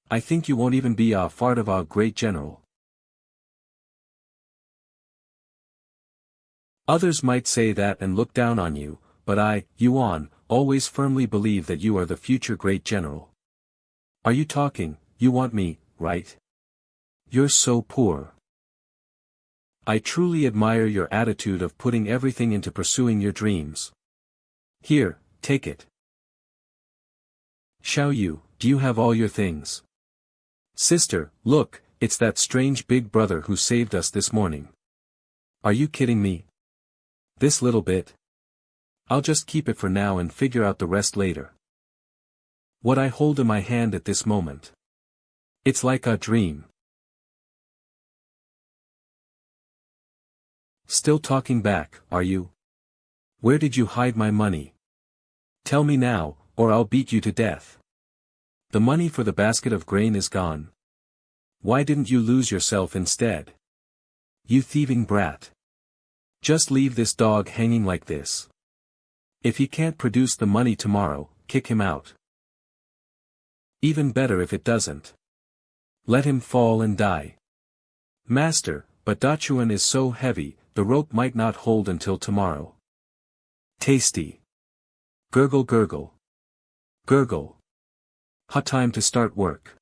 I think you won't even be a fart of our great general. Others might say that and look down on you, but I, Yuan, always firmly believe that you are the future great general. Are you talking, you want me, right? You're so poor. I truly admire your attitude of putting everything into pursuing your dreams. Here, take it. Xiao Yu, do you have all your things? Sister, look, it's that strange big brother who saved us this morning. Are you kidding me? This little bit? I'll just keep it for now and figure out the rest later. What I hold in my hand at this moment. It's like a dream. Still talking back, are you? Where did you hide my money? Tell me now, or I'll beat you to death. The money for the basket of grain is gone. Why didn't you lose yourself instead? You thieving brat. Just leave this dog hanging like this. If he can't produce the money tomorrow, kick him out. Even better if it doesn't. Let him fall and die. Master, but Dachuan is so heavy, the rope might not hold until tomorrow. Tasty. Gurgle gurgle. Gurgle. Hot time to start work.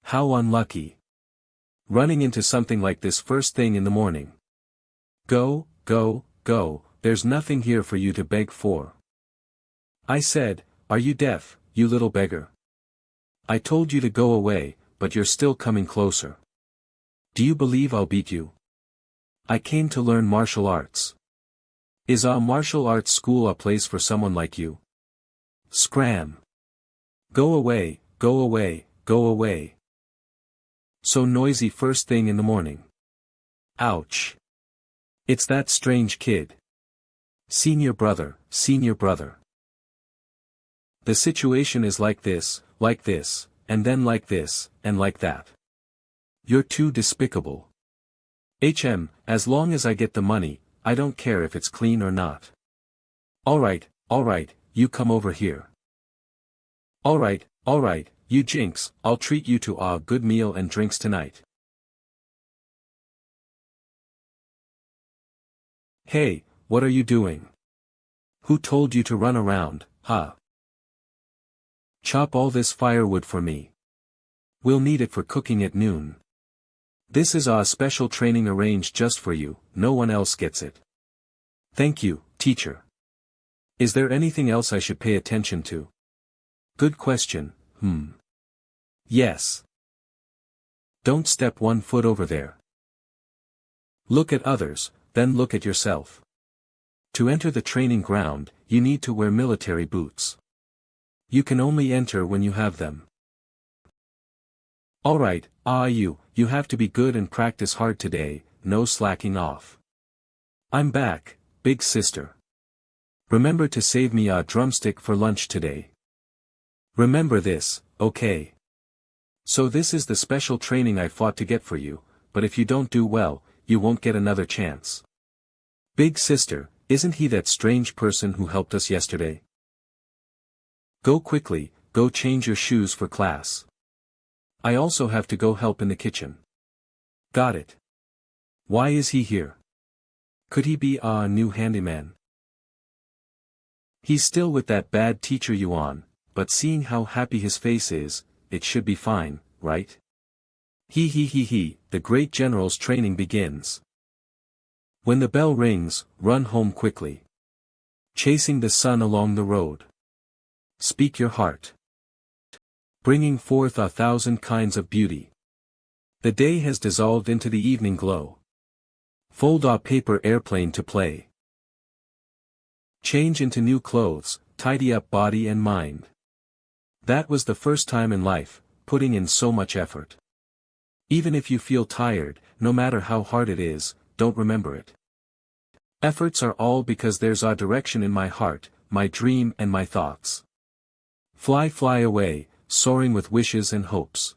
How unlucky. Running into something like this first thing in the morning. Go, go, go, there's nothing here for you to beg for. I said, are you deaf, you little beggar? I told you to go away, but you're still coming closer. Do you believe I'll beat you? I came to learn martial arts. Is a martial arts school a place for someone like you? Scram. Go away, go away, go away. So noisy first thing in the morning. Ouch. It's that strange kid. Senior brother, senior brother. The situation is like this, and then like this, and like that. You're too despicable. As long as I get the money, I don't care if it's clean or not. Alright, you come over here. Alright, you Jinx, I'll treat you to a good meal and drinks tonight. Hey, what are you doing? Who told you to run around, huh? Chop all this firewood for me. We'll need it for cooking at noon. This is a special training arranged just for you, no one else gets it. Thank you, teacher. Is there anything else I should pay attention to? Good question, Yes. Don't step 1 foot over there. Look at others, then look at yourself. To enter the training ground, you need to wear military boots. You can only enter when you have them. Alright, you have to be good and practice hard today, no slacking off. I'm back, big sister. Remember to save me a drumstick for lunch today. Remember this, okay? So this is the special training I fought to get for you, but if you don't do well, you won't get another chance. Big sister, isn't he that strange person who helped us yesterday? Go quickly, go change your shoes for class. I also have to go help in the kitchen. Got it. Why is he here? Could he be a new handyman? He's still with that bad teacher Yuan, but seeing how happy his face is, it should be fine, right? The great general's training begins. When the bell rings, run home quickly. Chasing the sun along the road. Speak your heart. Bringing forth 1,000 kinds of beauty. The day has dissolved into the evening glow. Fold a paper airplane to play. Change into new clothes, tidy up body and mind. That was the first time in life, putting in so much effort. Even if you feel tired, no matter how hard it is, don't remember it. Efforts are all because there's a direction in my heart, my dream and my thoughts. Fly away, soaring with wishes and hopes.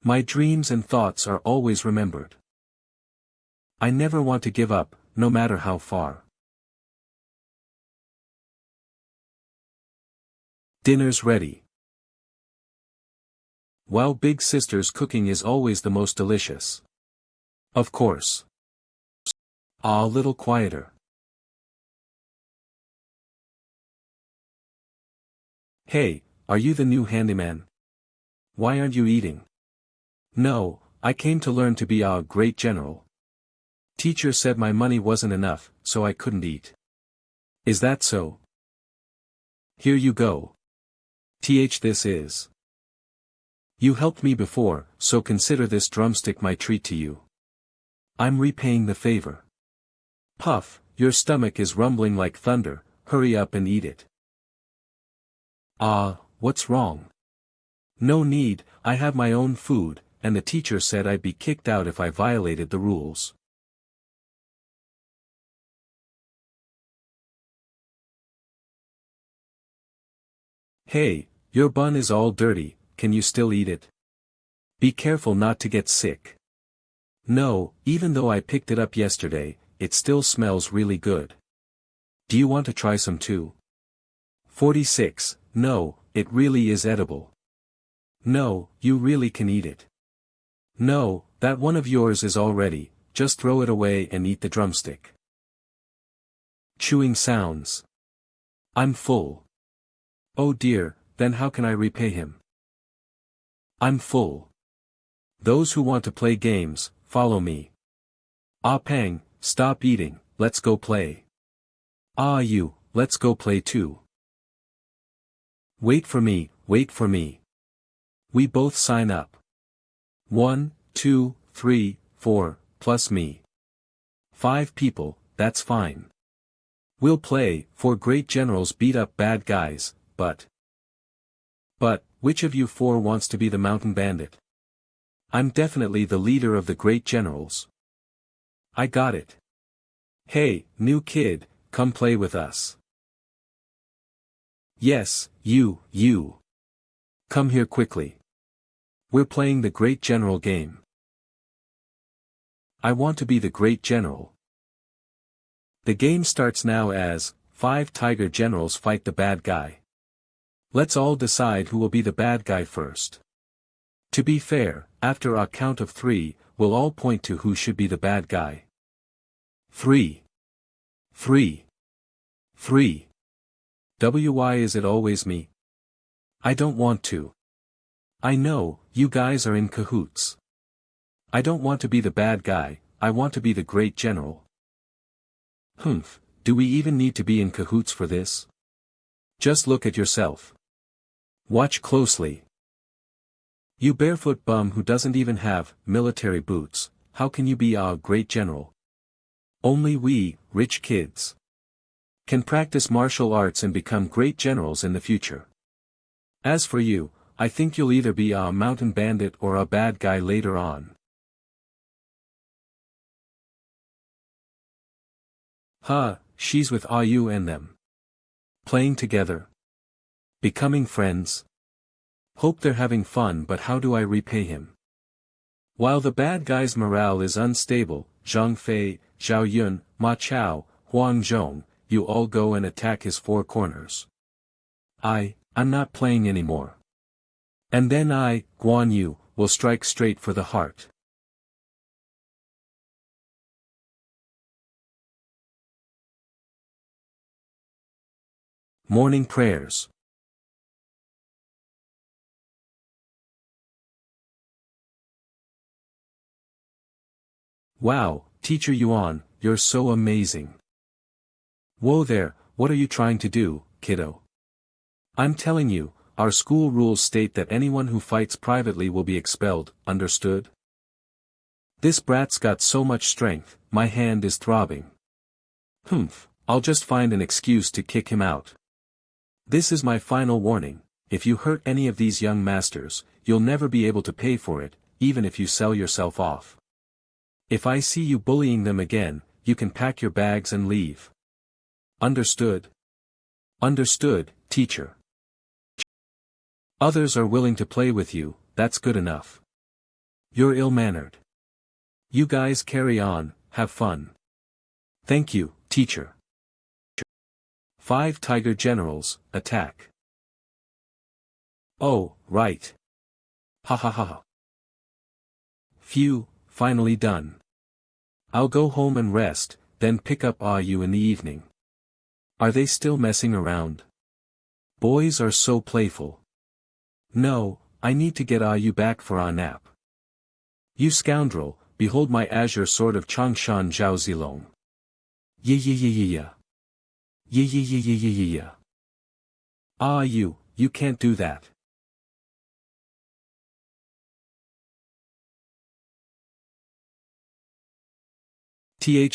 My dreams and thoughts are always remembered. I never want to give up, no matter how far. Dinner's ready. Wow, big sister's cooking is always the most delicious. Of course. A little quieter. Hey, are you the new handyman? Why aren't you eating? No, I came to learn to be a great general. Teacher said my money wasn't enough, so I couldn't eat. Is that so? Here you go. This is. You helped me before, so consider this drumstick my treat to you. I'm repaying the favor. Puff, your stomach is rumbling like thunder, hurry up and eat it. What's wrong? No need, I have my own food, and the teacher said I'd be kicked out if I violated the rules. Hey, your bun is all dirty, can you still eat it? Be careful not to get sick. No, even though I picked it up yesterday, it still smells really good. Do you want to try some too? 46, no, it really is edible. No, you really can eat it. No, that one of yours is already, just throw it away and eat the drumstick. Chewing sounds. I'm full. Oh dear, then how can I repay him? I'm full. Those who want to play games, follow me. Ah Pang, stop eating, let's go play. Ah you, let's go play too. Wait for me, wait for me. We both sign up. 1, 2, 3, 4, plus me. 5 people, that's fine. We'll play, 4 great generals beat up bad guys, but, which of you 4 wants to be the mountain bandit? I'm definitely the leader of the great generals. I got it. Hey, new kid, come play with us. Yes, you. Come here quickly. We're playing the great general game. I want to be the great general. The game starts now as 5 tiger generals fight the bad guy. Let's all decide who will be the bad guy first. To be fair, after a count of 3, we'll all point to who should be the bad guy. 3. Why is it always me? I don't want to. I know, you guys are in cahoots. I don't want to be the bad guy, I want to be the great general. Do we even need to be in cahoots for this? Just look at yourself. Watch closely. You barefoot bum who doesn't even have military boots, how can you be a great general? Only we, rich kids, can practice martial arts and become great generals in the future. As for you, I think you'll either be a mountain bandit or a bad guy later on. She's with Yu and them. Playing together. Becoming friends. Hope they're having fun, but how do I repay him? While the bad guy's morale is unstable, Zhang Fei, Zhao Yun, Ma Chao, Huang Zhong, you all go and attack his 4 corners. I'm not playing anymore. And then Guan Yu, will strike straight for the heart. Morning prayers. Wow, Teacher Yuan, you're so amazing. Whoa there, what are you trying to do, kiddo? I'm telling you, our school rules state that anyone who fights privately will be expelled, understood? This brat's got so much strength, my hand is throbbing. I'll just find an excuse to kick him out. This is my final warning, if you hurt any of these young masters, you'll never be able to pay for it, even if you sell yourself off. If I see you bullying them again, you can pack your bags and leave. Understood? Understood, teacher. Others are willing to play with you, that's good enough. You're ill-mannered. You guys carry on, have fun. Thank you, teacher. 5 tiger generals, attack. Oh, right. Ha ha ha ha. Phew, finally done. I'll go home and rest, then pick up Yu in the evening. Are they still messing around? Boys are so playful. No, I need to get Yu back for our nap. You scoundrel, behold my azure sword of Changshan Zhao Zilong. Yeah. Yeah. Ah, you can't do that.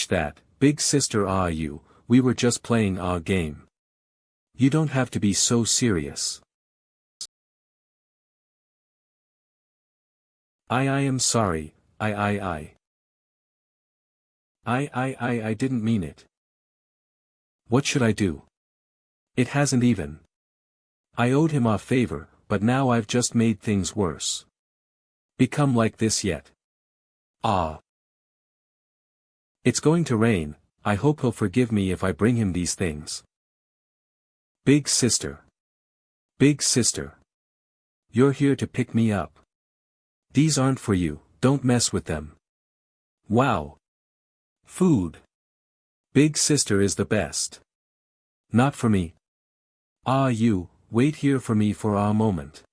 That, big sister, we were just playing a game. You don't have to be so serious. I am sorry, I didn't mean it. What should I do? It hasn't even. I owed him a favor, but now I've just made things worse. Become like this yet. Ah. It's going to rain, I hope he'll forgive me if I bring him these things. Big sister. Big sister. You're here to pick me up. These aren't for you, don't mess with them. Wow. Food. Big sister is the best. Not for me. Ah, you, wait here for me for a moment.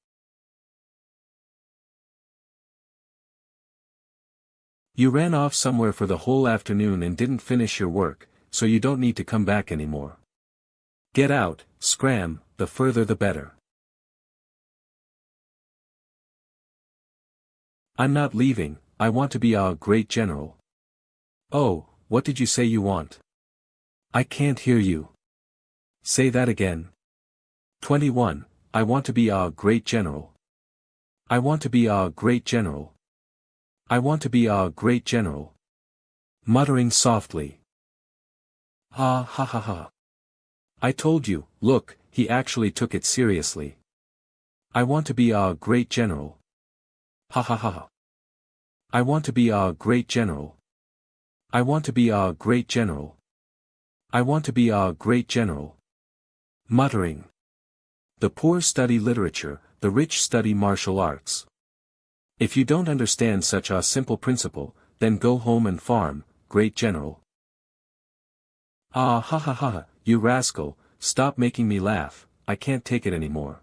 You ran off somewhere for the whole afternoon and didn't finish your work, so you don't need to come back anymore. Get out, scram, the further the better. I'm not leaving, I want to be a great general. Oh, what did you say you want? I can't hear you. Say that again. 21, I want to be a great general. I want to be a great general. I want to be a great general. Muttering softly. Ha. I told you, look, he actually took it seriously. I want to be a great general. Ha. I want to be a great general. I want to be a great general. I want to be a great general. Muttering. The poor study literature, the rich study martial arts. If you don't understand such a simple principle, then go home and farm, great general. Ah ha, you rascal, stop making me laugh, I can't take it anymore.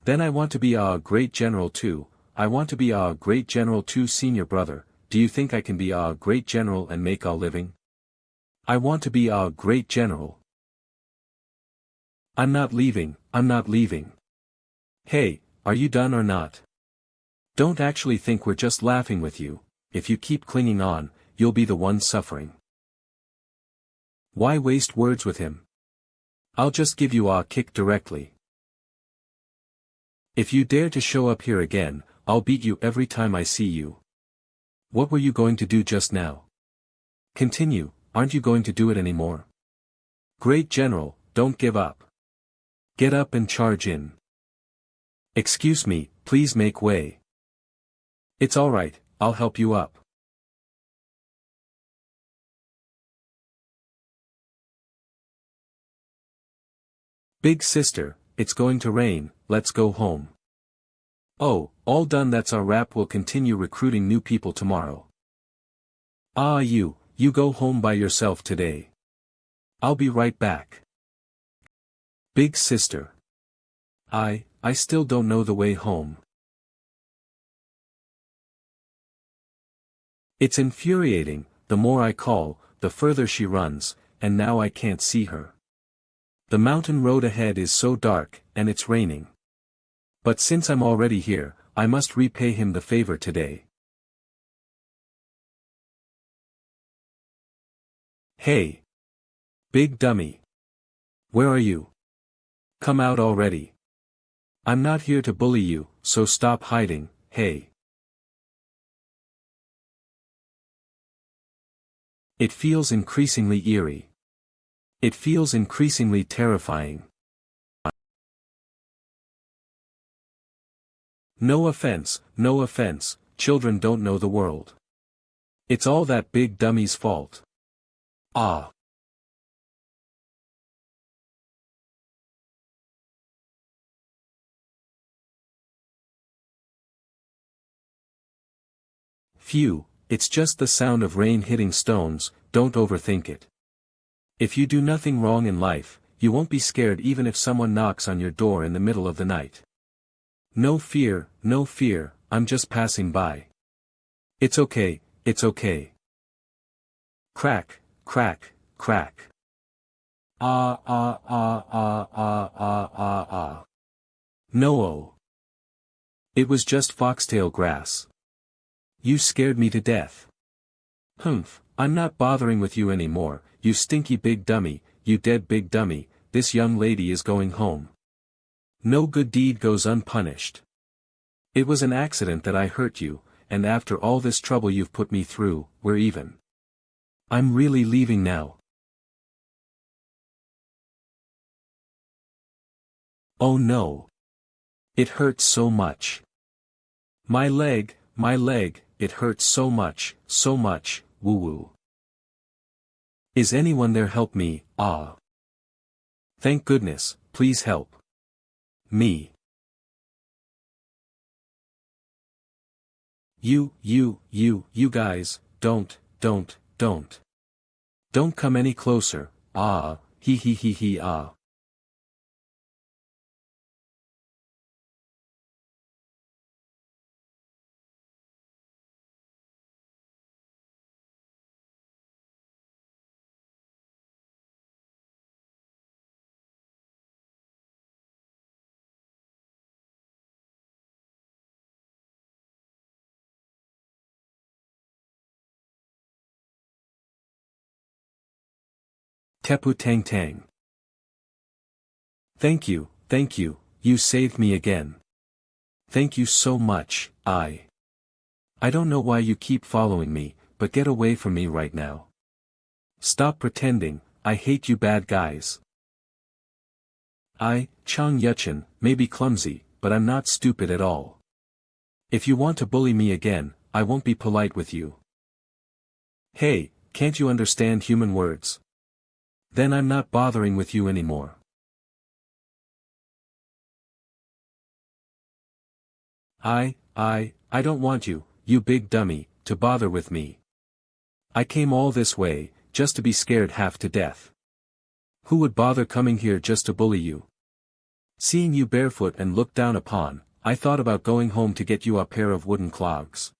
Then I want to be a great general too, I want to be a great general too, senior brother, do you think I can be a great general and make a living? I want to be a great general. I'm not leaving. Hey, are you done or not? Don't actually think we're just laughing with you, if you keep clinging on, you'll be the one suffering. Why waste words with him? I'll just give you a kick directly. If you dare to show up here again, I'll beat you every time I see you. What were you going to do just now? Continue, aren't you going to do it anymore? Great general, don't give up. Get up and charge in. Excuse me, please make way. It's alright, I'll help you up. Big sister, it's going to rain, let's go home. Oh, all done, that's our wrap, we'll continue recruiting new people tomorrow. Ah, you go home by yourself today. I'll be right back. Big sister. I still don't know the way home. It's infuriating, the more I call, the further she runs, and now I can't see her. The mountain road ahead is so dark, and it's raining. But since I'm already here, I must repay him the favor today. Hey! Big dummy! Where are you? Come out already. I'm not here to bully you, so stop hiding, hey. It feels increasingly eerie. It feels increasingly terrifying. No offense, children don't know the world. It's all that big dummy's fault. Ah. Phew, it's just the sound of rain hitting stones, don't overthink it. If you do nothing wrong in life, you won't be scared even if someone knocks on your door in the middle of the night. No fear, I'm just passing by. It's okay, it's okay. Crack, crack, crack. Ah ah ah ah ah ah ah ah. No. It was just foxtail grass. You scared me to death. Humph, I'm not bothering with you anymore, you stinky big dummy, you dead big dummy, this young lady is going home. No good deed goes unpunished. It was an accident that I hurt you, and after all this trouble you've put me through, we're even. I'm really leaving now. Oh no. It hurts so much. My leg, it hurts so much, woo-woo. Is anyone there? Help me, ah. Thank goodness, please help. Me. You guys, don't. Don't come any closer, ah, he ah. Tepu tang tang. Thank you, you saved me again. Thank you so much, I don't know why you keep following me, but get away from me right now. Stop pretending, I hate you bad guys. Xiang Yu may be clumsy, but I'm not stupid at all. If you want to bully me again, I won't be polite with you. Hey, can't you understand human words? Then I'm not bothering with you anymore. I don't want you, you big dummy, to bother with me. I came all this way, just to be scared half to death. Who would bother coming here just to bully you? Seeing you barefoot and looked down upon, I thought about going home to get you a pair of wooden clogs.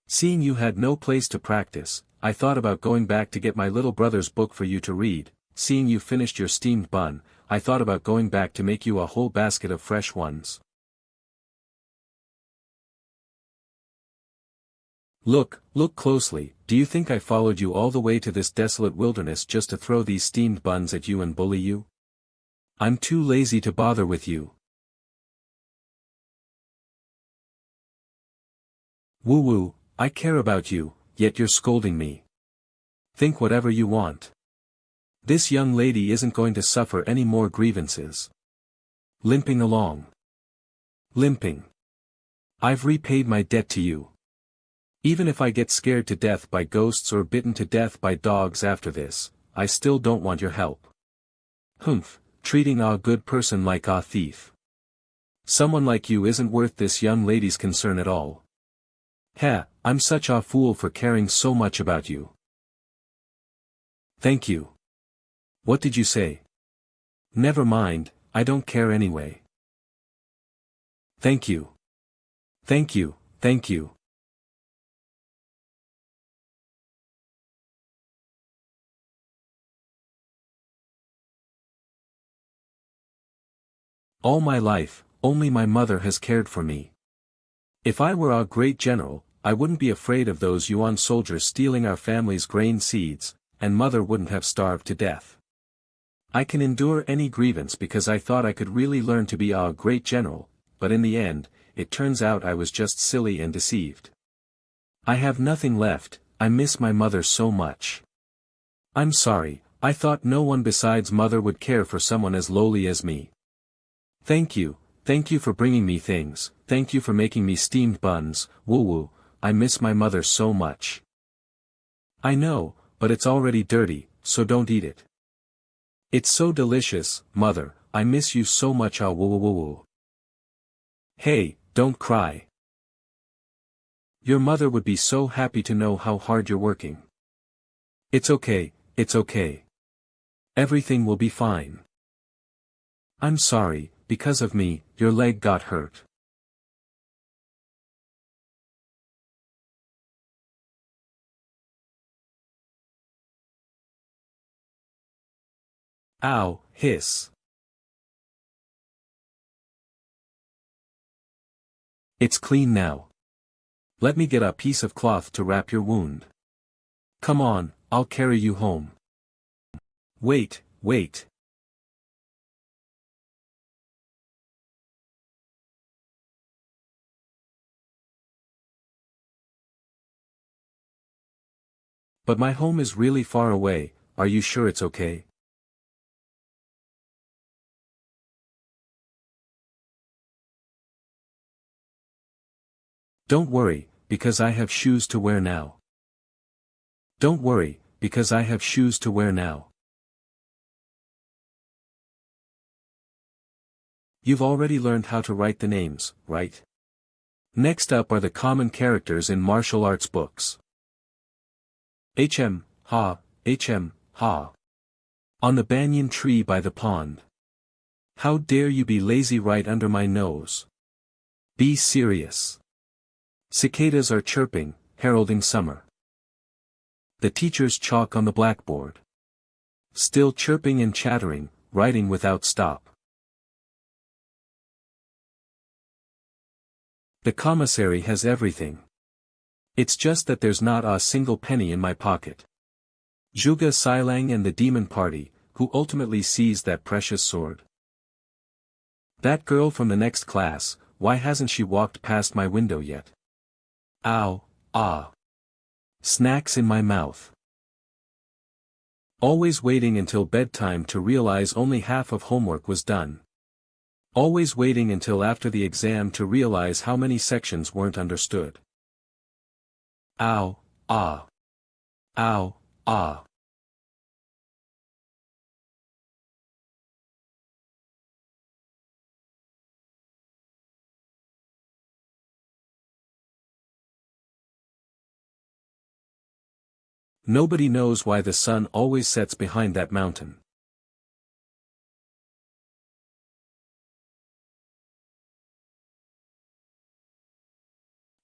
Seeing you had no place to practice, I thought about going back to get my little brother's book for you to read. Seeing you finished your steamed bun, I thought about going back to make you a whole basket of fresh ones. Look closely, do you think I followed you all the way to this desolate wilderness just to throw these steamed buns at you and bully you? I'm too lazy to bother with you. Woo-woo, I care about you, yet you're scolding me. Think whatever you want. This young lady isn't going to suffer any more grievances. Limping along. Limping. I've repaid my debt to you. Even if I get scared to death by ghosts or bitten to death by dogs after this, I still don't want your help. Humph, treating a good person like a thief. Someone like you isn't worth this young lady's concern at all. Heh, I'm such a fool for caring so much about you. Thank you. What did you say? Never mind, I don't care anyway. Thank you. Thank you. All my life, only my mother has cared for me. If I were a great general, I wouldn't be afraid of those Yuan soldiers stealing our family's grain seeds, and mother wouldn't have starved to death. I can endure any grievance because I thought I could really learn to be a great general, but in the end, it turns out I was just silly and deceived. I have nothing left, I miss my mother so much. I'm sorry, I thought no one besides mother would care for someone as lowly as me. Thank you for bringing me things, thank you for making me steamed buns, woo-woo, I miss my mother so much. I know, but it's already dirty, so don't eat it. It's so delicious, mother, I miss you so much woo-woo-woo-woo. Hey, don't cry. Your mother would be so happy to know how hard you're working. It's okay. Everything will be fine. I'm sorry, because of me, your leg got hurt. Ow, hiss. It's clean now. Let me get a piece of cloth to wrap your wound. Come on, I'll carry you home. Wait, wait. But my home is really far away, are you sure it's okay? Don't worry, because I have shoes to wear now. Don't worry, because I have shoes to wear now. You've already learned how to write the names, right? Next up are the common characters in martial arts books. Ha, ha. On the banyan tree by the pond. How dare you be lazy right under my nose? Be serious. Cicadas are chirping, heralding summer. The teacher's chalk on the blackboard. Still chirping and chattering, writing without stop. The commissary has everything. It's just that there's not a single penny in my pocket. Zhuge Sailang and the demon party, who ultimately seized that precious sword. That girl from the next class, why hasn't she walked past my window yet? Ow, ah. Snacks in my mouth. Always waiting until bedtime to realize only half of homework was done. Always waiting until after the exam to realize how many sections weren't understood. Ow, ah. Ow, ah. Nobody knows why the sun always sets behind that mountain.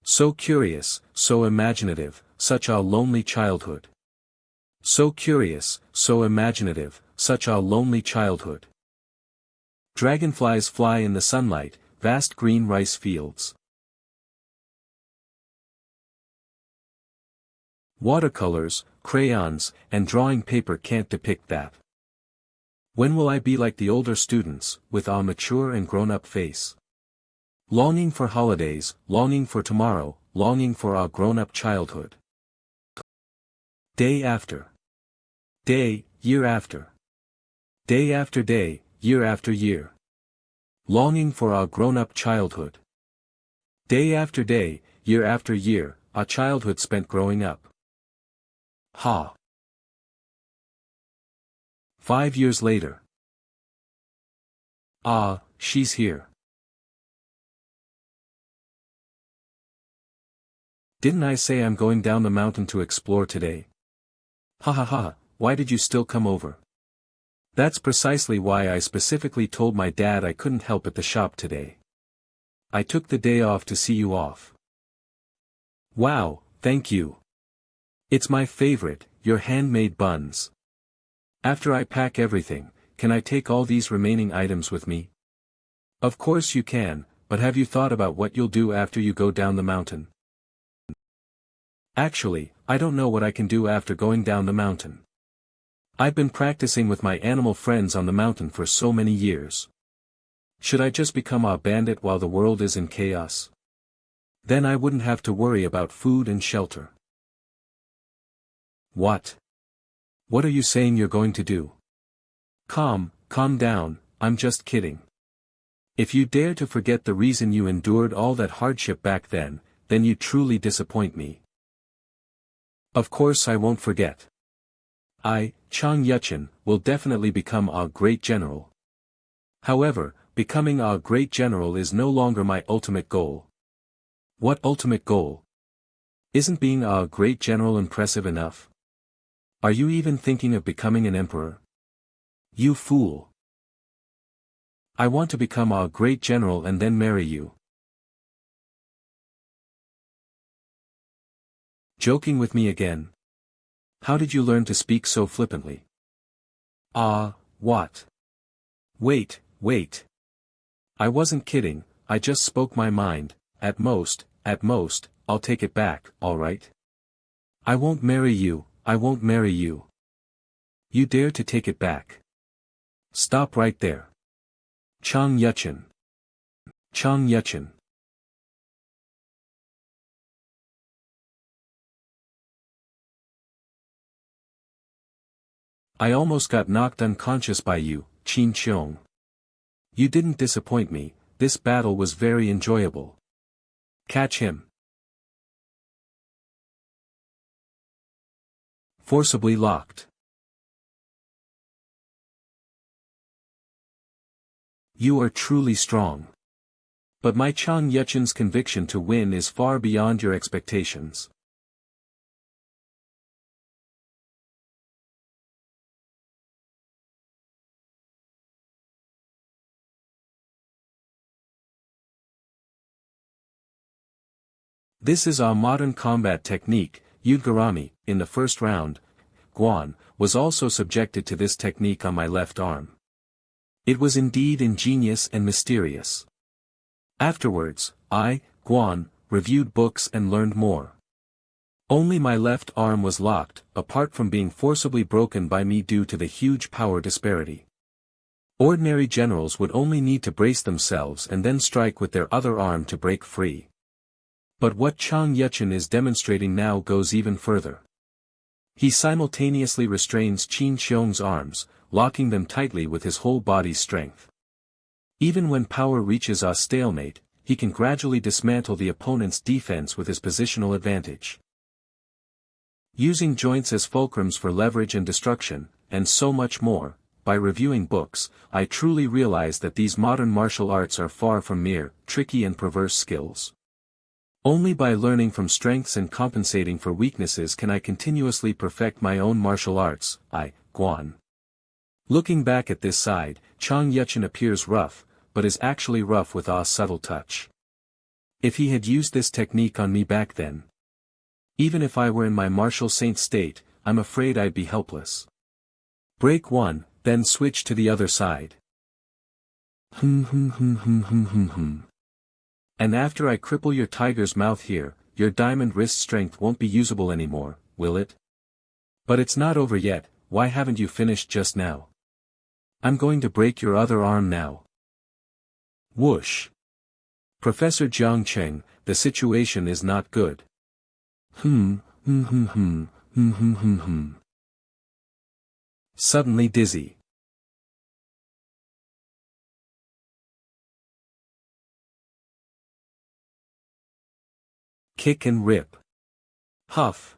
So curious, so imaginative, such a lonely childhood. So curious, so imaginative, such a lonely childhood. Dragonflies fly in the sunlight, vast green rice fields. Watercolors, crayons, and drawing paper can't depict that. When will I be like the older students, with a mature and grown-up face? Longing for holidays, longing for tomorrow, longing for a grown-up childhood. Day after day, year after day, year after year. Longing for a grown-up childhood. Day after day, year after year, a childhood spent growing up. Ha. 5 years later. Ah, she's here. Didn't I say I'm going down the mountain to explore today? Ha ha ha, why did you still come over? That's precisely why I specifically told my dad I couldn't help at the shop today. I took the day off to see you off. Wow, thank you. It's my favorite, your handmade buns. After I pack everything, can I take all these remaining items with me? Of course you can, but have you thought about what you'll do after you go down the mountain? Actually, I don't know what I can do after going down the mountain. I've been practicing with my animal friends on the mountain for so many years. Should I just become a bandit while the world is in chaos? Then I wouldn't have to worry about food and shelter. What? What are you saying you're going to do? Calm down, I'm just kidding. If you dare to forget the reason you endured all that hardship back then you truly disappoint me. Of course I won't forget. I, Xiang Yu, will definitely become a great general. However, becoming a great general is no longer my ultimate goal. What ultimate goal? Isn't being a great general impressive enough? Are you even thinking of becoming an emperor? You fool. I want to become a great general and then marry you. Joking with me again? How did you learn to speak so flippantly? what? Wait. I wasn't kidding, I just spoke my mind. At most, I'll take it back, alright? I won't marry you. You dare to take it back? Stop right there. Xiang Yu. I almost got knocked unconscious by you, Qin Qiong. You didn't disappoint me, this battle was very enjoyable. Catch him. Forcibly locked. You are truly strong. But my Xiang Yuchen's conviction to win is far beyond your expectations. This is our modern combat technique, Yudgarami. In the first round, Guan was also subjected to this technique on my left arm. It was indeed ingenious and mysterious. Afterwards, I, Guan, reviewed books and learned more. Only my left arm was locked, apart from being forcibly broken by me due to the huge power disparity. Ordinary generals would only need to brace themselves and then strike with their other arm to break free. But what Xiang Yuchen is demonstrating now goes even further. He simultaneously restrains Qin Qiong's arms, locking them tightly with his whole body's strength. Even when power reaches a stalemate, he can gradually dismantle the opponent's defense with his positional advantage. Using joints as fulcrums for leverage and destruction, and so much more, by reviewing books, I truly realize that these modern martial arts are far from mere, tricky and perverse skills. Only by learning from strengths and compensating for weaknesses can I continuously perfect my own martial arts, Guan. Looking back at this side, Xiang Yuchen appears rough, but is actually rough with a subtle touch. If he had used this technique on me back then, even if I were in my martial saint state, I'm afraid I'd be helpless. Break one, then switch to the other side. And after I cripple your tiger's mouth here, your diamond wrist strength won't be usable anymore, will it? But it's not over yet, why haven't you finished just now? I'm going to break your other arm now. Whoosh. Professor Jiang Cheng, the situation is not good. Suddenly dizzy. Kick and rip. Huff.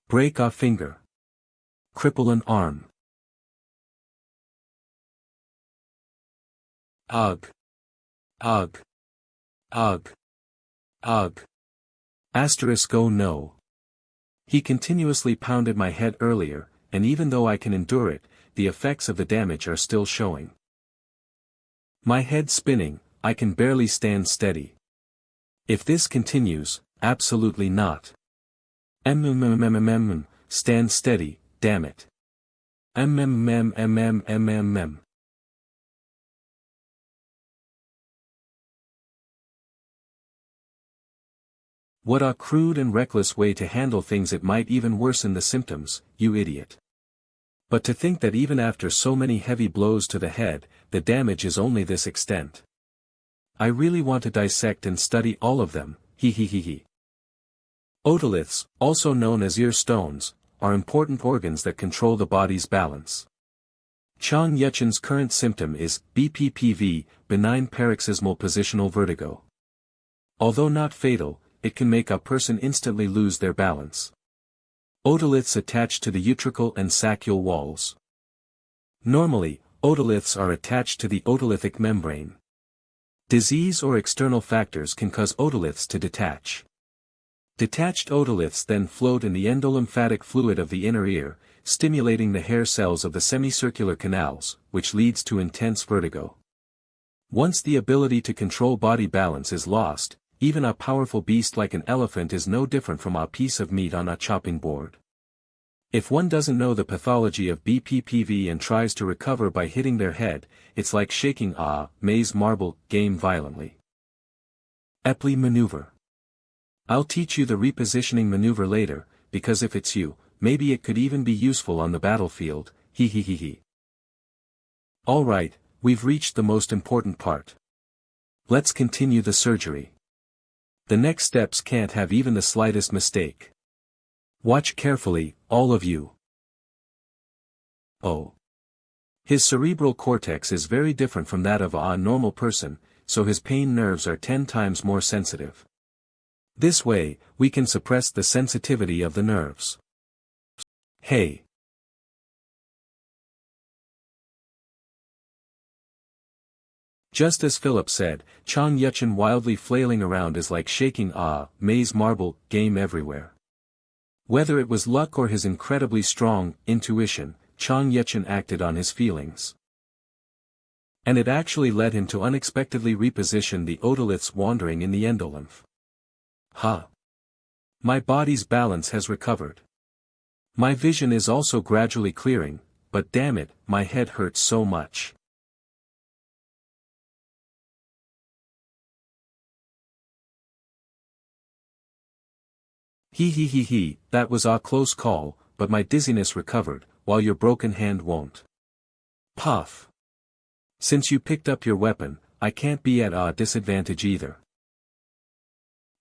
Break a finger. Cripple an arm. Ugh. Oh no. He continuously pounded my head earlier, and even though I can endure it, the effects of the damage are still showing. My head spinning, I can barely stand steady. If this continues, absolutely not. Stand steady, damn it. What a crude and reckless way to handle things. It might even worsen the symptoms, you idiot. But to think that even after so many heavy blows to the head, the damage is only this extent. I really want to dissect and study all of them, Otoliths, also known as ear stones, are important organs that control the body's balance. Xiang Yuchen's current symptom is BPPV, benign paroxysmal positional vertigo. Although not fatal, it can make a person instantly lose their balance. Otoliths attach to the utricle and saccule walls. Normally, otoliths are attached to the otolithic membrane. Disease or external factors can cause otoliths to detach. Detached otoliths then float in the endolymphatic fluid of the inner ear, stimulating the hair cells of the semicircular canals, which leads to intense vertigo. Once the ability to control body balance is lost, even a powerful beast like an elephant is no different from a piece of meat on a chopping board. If one doesn't know the pathology of BPPV and tries to recover by hitting their head, it's like shaking a maze marble game violently. Epley maneuver. I'll teach you the repositioning maneuver later, because if it's you, maybe it could even be useful on the battlefield, he. Alright, we've reached the most important part. Let's continue the surgery. The next steps can't have even the slightest mistake. Watch carefully, all of you. Oh. His cerebral cortex is very different from that of a normal person, so his pain nerves are 10 times more sensitive. This way, we can suppress the sensitivity of the nerves. Hey. Just as Philip said, Xiang Yuchen wildly flailing around is like shaking a maze marble game everywhere. Whether it was luck or his incredibly strong intuition, Xiang Yuchen acted on his feelings. And it actually led him to unexpectedly reposition the otoliths wandering in the endolymph. Ha! My body's balance has recovered. My vision is also gradually clearing, but damn it, my head hurts so much. He, that was a close call, but my dizziness recovered, while your broken hand won't. Puff. Since you picked up your weapon, I can't be at a disadvantage either.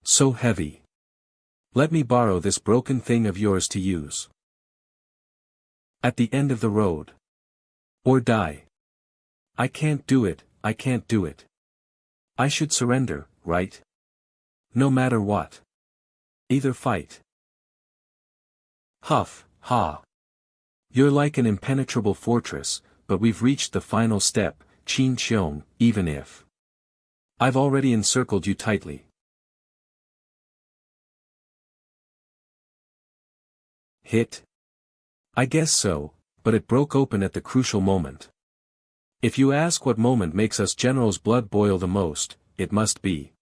So heavy. Let me borrow this broken thing of yours to use. At the end of the road. Or die. I can't do it, I can't do it. I should surrender, right? No matter what. Either fight. Huff, ha. You're like an impenetrable fortress, but we've reached the final step, Qin Xiong, even if I've already encircled you tightly. Hit? I guess so, but it broke open at the crucial moment. If you ask what moment makes us generals' blood boil the most, it must be.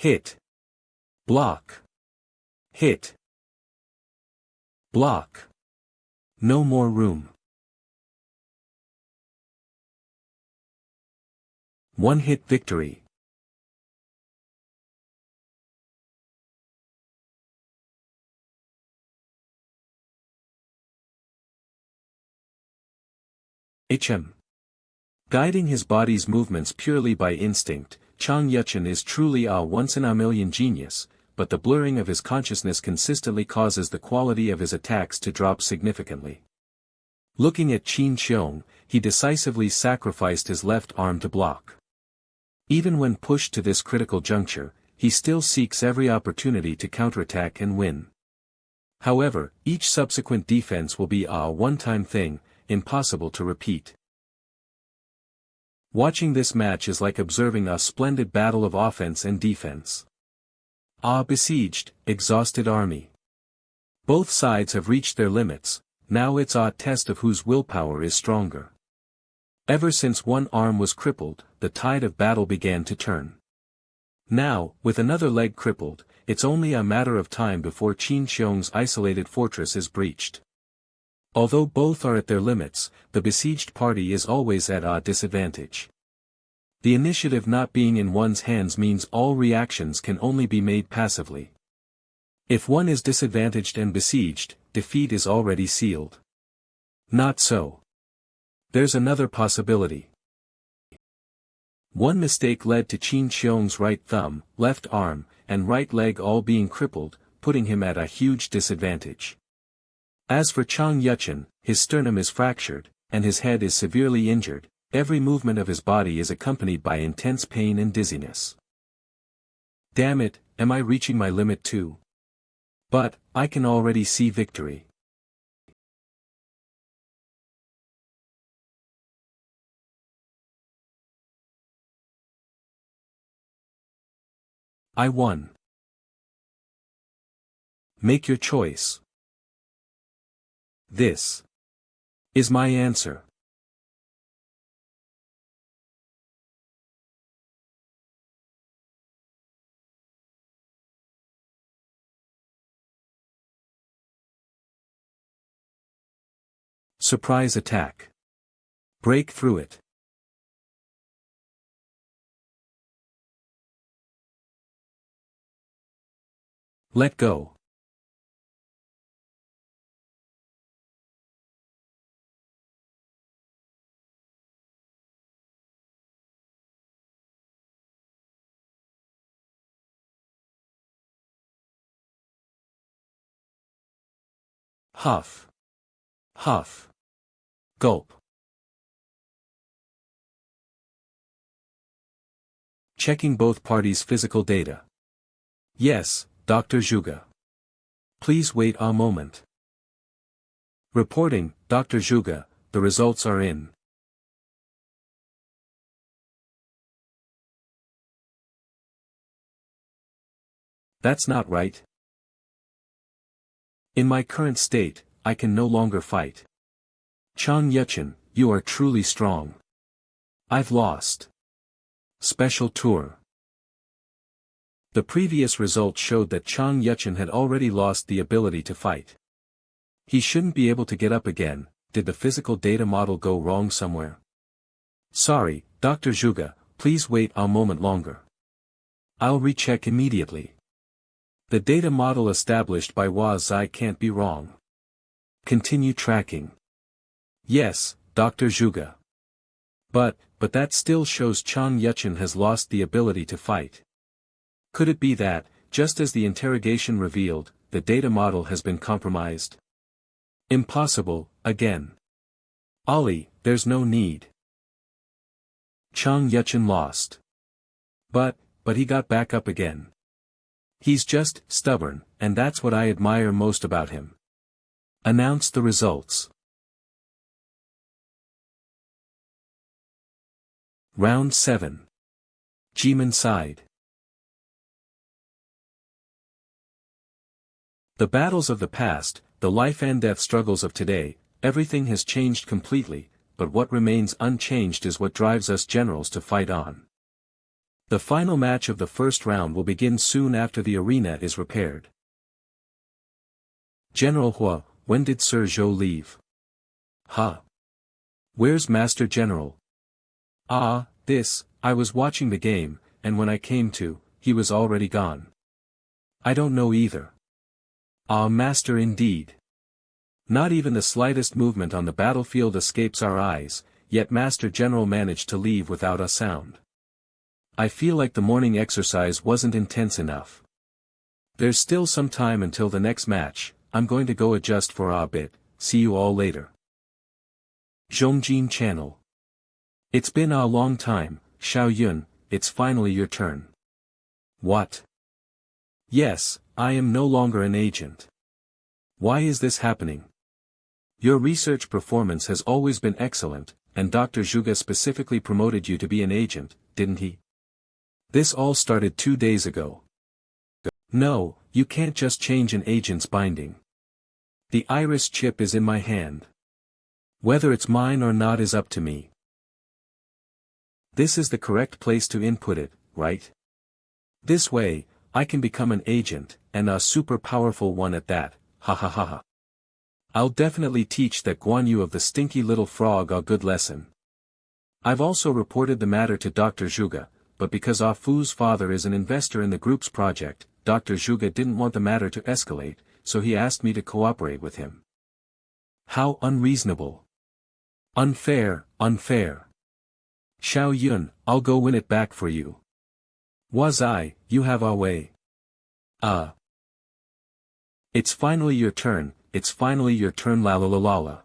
Hit. Block. Hit. Block. No more room. One-hit victory. Guiding his body's movements purely by instinct, Xiang Yuchen is truly a once-in-a-million genius, but the blurring of his consciousness consistently causes the quality of his attacks to drop significantly. Looking at Qin Xiong, he decisively sacrificed his left arm to block. Even when pushed to this critical juncture, he still seeks every opportunity to counterattack and win. However, each subsequent defense will be a one-time thing, impossible to repeat. Watching this match is like observing a splendid battle of offense and defense. A besieged, exhausted army. Both sides have reached their limits, now it's a test of whose willpower is stronger. Ever since one arm was crippled, the tide of battle began to turn. Now, with another leg crippled, it's only a matter of time before Qin Xiong's isolated fortress is breached. Although both are at their limits, the besieged party is always at a disadvantage. The initiative not being in one's hands means all reactions can only be made passively. If one is disadvantaged and besieged, defeat is already sealed. Not so. There's another possibility. One mistake led to Qin Xiong's right thumb, left arm, and right leg all being crippled, putting him at a huge disadvantage. As for Xiang Yuchen, his sternum is fractured, and his head is severely injured, every movement of his body is accompanied by intense pain and dizziness. Damn it, am I reaching my limit too? But, I can already see victory. I won. Make your choice. This is my answer. Surprise attack. Break through it. Let go. Huff. Huff. Gulp. Checking both parties' physical data. Yes, Dr. Zhuge. Please wait a moment. Reporting, Dr. Zhuge, the results are in. That's not right. In my current state, I can no longer fight. Xiang Yu, you are truly strong. I've lost. Special tour. The previous result showed that Xiang Yu had already lost the ability to fight. He shouldn't be able to get up again. Did the physical data model go wrong somewhere? Sorry, Dr. Zhuge, please wait a moment longer. I'll recheck immediately. The data model established by Hua Zai can't be wrong. Continue tracking. Yes, Dr. Zhuge. But that still shows Xiang Yu has lost the ability to fight. Could it be that, just as the interrogation revealed, the data model has been compromised? Impossible, again. Ollie, there's no need. Xiang Yu lost. But he got back up again. He's just stubborn, and that's what I admire most about him. Announce the results. Round 7. Jimin side. The battles of the past, the life and death struggles of today, everything has changed completely, but what remains unchanged is what drives us generals to fight on. The final match of the first round will begin soon after the arena is repaired. General Hua, when did Sir Zhou leave? Huh? Where's Master General? I was watching the game, and when I came to, he was already gone. I don't know either. Master indeed. Not even the slightest movement on the battlefield escapes our eyes, yet Master General managed to leave without a sound. I feel like the morning exercise wasn't intense enough. There's still some time until the next match, I'm going to go adjust for a bit, see you all later. Zhongjin Channel. It's been a long time, Xiao Yun, it's finally your turn. What? Yes, I am no longer an agent. Why is this happening? Your research performance has always been excellent, and Dr. Zhuge specifically promoted you to be an agent, didn't he? This all started 2 days ago. No, you can't just change an agent's binding. The iris chip is in my hand. Whether it's mine or not is up to me. This is the correct place to input it, right? This way, I can become an agent, and a super powerful one at that, ha ha ha ha. I'll definitely teach that Guan Yu of the stinky little frog a good lesson. I've also reported the matter to Dr. Zhuge, but because Ah Fu's father is an investor in the group's project, Dr. Zhuge didn't want the matter to escalate, so he asked me to cooperate with him. How unreasonable. Unfair, unfair. Xiao Yun, I'll go win it back for you. Hua Zai, you have a way. It's finally your turn, la la la la la.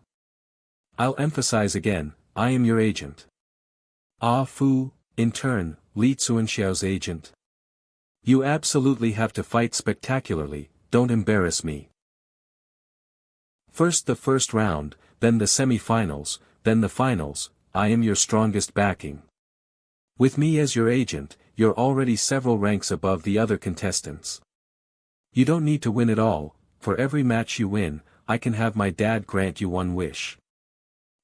I'll emphasize again, I am your agent. Ah Fu, in turn, Li Zuanxiao's agent. You absolutely have to fight spectacularly, don't embarrass me. First the first round, then the semi-finals, then the finals, I am your strongest backing. With me as your agent, you're already several ranks above the other contestants. You don't need to win it all. For every match you win, I can have my dad grant you one wish.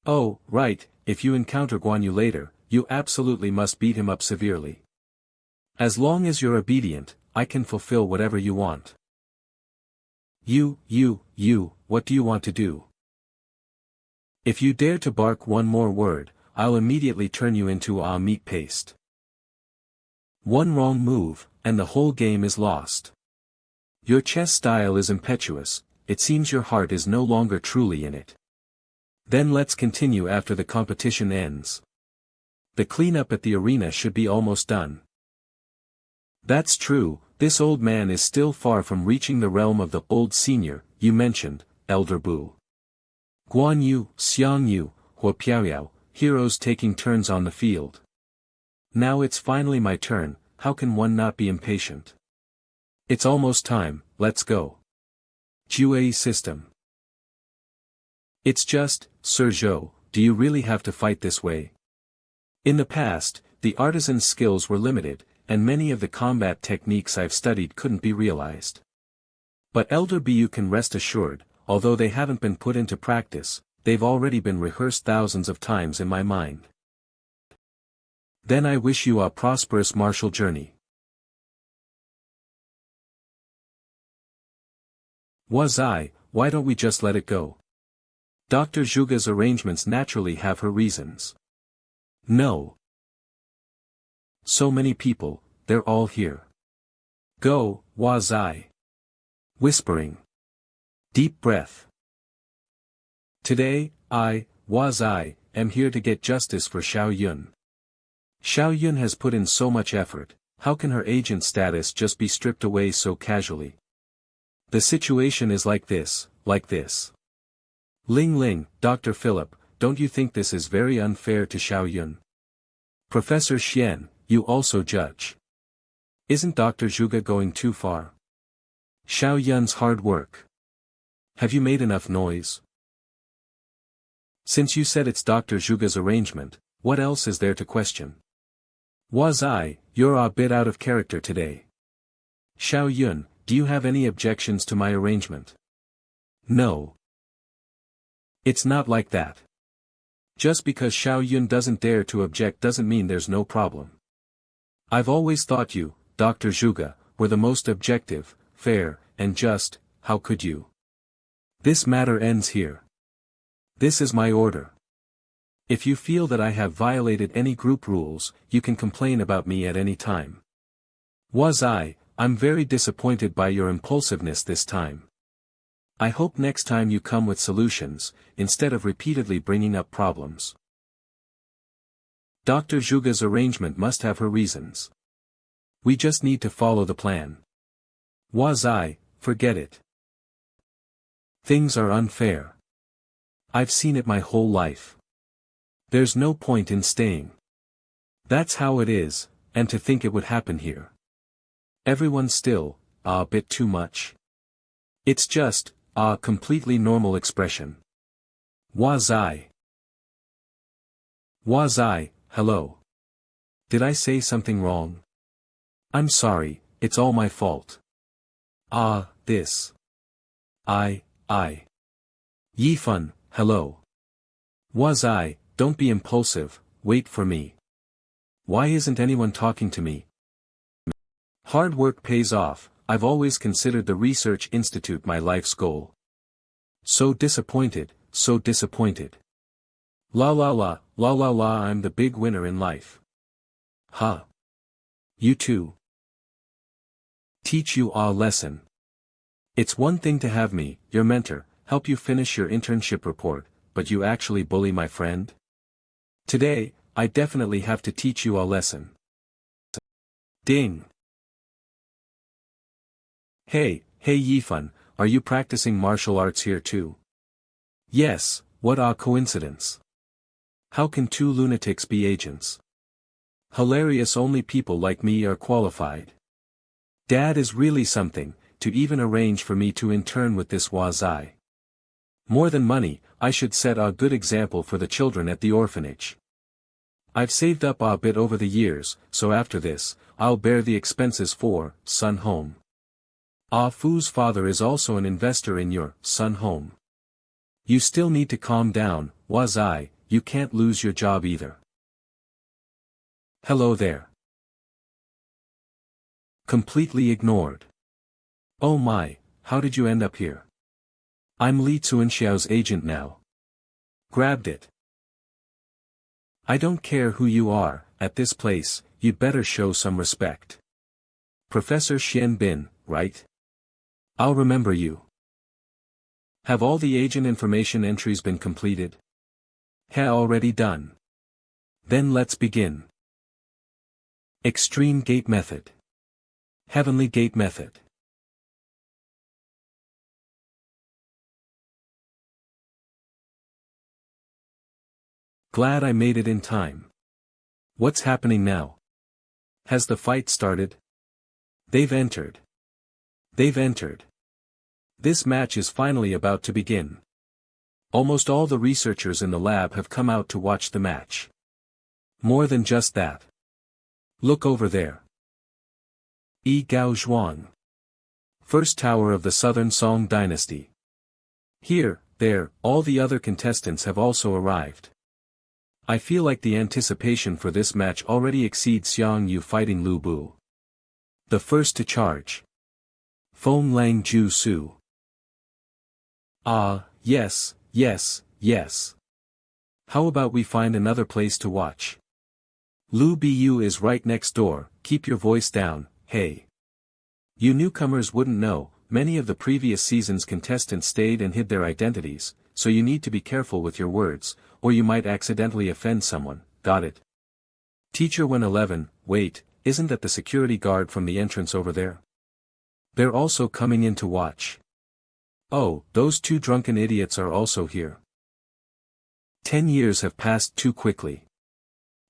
Oh, right, if you encounter Guan Yu later, you absolutely must beat him up severely. As long as you're obedient, I can fulfill whatever you want. You, what do you want to do? If you dare to bark one more word, I'll immediately turn you into a meat paste. One wrong move, and the whole game is lost. Your chess style is impetuous, it seems your heart is no longer truly in it. Then let's continue after the competition ends. The cleanup at the arena should be almost done. That's true, this old man is still far from reaching the realm of the old senior, you mentioned, Elder Bu. Guan Yu, Xiang Yu, Hua Piaoyao, heroes taking turns on the field. Now it's finally my turn, how can one not be impatient? It's almost time, let's go. Jue system. It's just, Sir Zhou, do you really have to fight this way? In the past, the artisan's skills were limited, and many of the combat techniques I've studied couldn't be realized. But Elder Bu can rest assured, although they haven't been put into practice, they've already been rehearsed thousands of times in my mind. Then I wish you a prosperous martial journey. Was I, why don't we just let it go? Dr. Zhuge's arrangements naturally have her reasons. No. So many people, they're all here. Go, was I. Whispering. Deep breath. Today, I am here to get justice for Xiao Yun. Xiao Yun has put in so much effort, how can her agent status just be stripped away so casually? The situation is like this. Ling Ling, Dr. Philip, don't you think this is very unfair to Xiao Yun? Professor Xian, you also judge. Isn't Dr. Zhuge going too far? Xiao Yun's hard work. Have you made enough noise? Since you said it's Dr. Zhuge's arrangement, what else is there to question? Was I, you're a bit out of character today. Xiao Yun, do you have any objections to my arrangement? No. It's not like that. Just because Xiao Yun doesn't dare to object doesn't mean there's no problem. I've always thought you, Dr. Zhuge, were the most objective, fair, and just, how could you? This matter ends here. This is my order. If you feel that I have violated any group rules, you can complain about me at any time. I'm very disappointed by your impulsiveness this time. I hope next time you come with solutions, instead of repeatedly bringing up problems. Dr. Zhuge's arrangement must have her reasons. We just need to follow the plan. Forget it. Things are unfair. I've seen it my whole life. There's no point in staying. That's how it is, and to think it would happen here. Everyone's still, a bit too much. It's just, a completely normal expression. Hello. Did I say something wrong? I'm sorry, it's all my fault. This. Yifan, hello. Don't be impulsive, wait for me. Why isn't anyone talking to me? Hard work pays off, I've always considered the research institute my life's goal. So disappointed, so disappointed. La, I'm the big winner in life. Huh. You too. Teach you a lesson. It's one thing to have me, your mentor, help you finish your internship report, but you actually bully my friend? Today, I definitely have to teach you a lesson. Ding. Hey Yifan, are you practicing martial arts here too? Yes, what a coincidence. How can two lunatics be agents? Hilarious, only people like me are qualified. Dad is really something, to even arrange for me to intern with this Wazai. More than money, I should set a good example for the children at the orphanage. I've saved up a bit over the years, so after this, I'll bear the expenses for Sun Home. Ah Fu's father is also an investor in your Sun Home. You still need to calm down, was I, you can't lose your job either. Hello there. Completely ignored. Oh my, how did you end up here? I'm Li Zuanxiao's agent now. Grabbed it. I don't care who you are, at this place, you'd better show some respect. Professor Xian Bin, right? I'll remember you. Have all the agent information entries been completed? Already done. Then let's begin. Extreme Gate Method. Heavenly Gate Method. Glad I made it in time. What's happening now? Has the fight started? They've entered. They've entered. This match is finally about to begin. Almost all the researchers in the lab have come out to watch the match. More than just that. Look over there. Yi Gao Zhuang. First tower of the Southern Song dynasty. Here, there, all the other contestants have also arrived. I feel like the anticipation for this match already exceeds Xiang Yu fighting Lu Bu. The first to charge. Feng Lang Ju Su. Ah, yes, yes, yes. How about we find another place to watch? Lu Bu is right next door, keep your voice down, hey. You newcomers wouldn't know, many of the previous season's contestants stayed and hid their identities, so you need to be careful with your words, or you might accidentally offend someone, got it? Teacher 111, wait, isn't that the security guard from the entrance over there? They're also coming in to watch. Oh, those two drunken idiots are also here. 10 years have passed too quickly.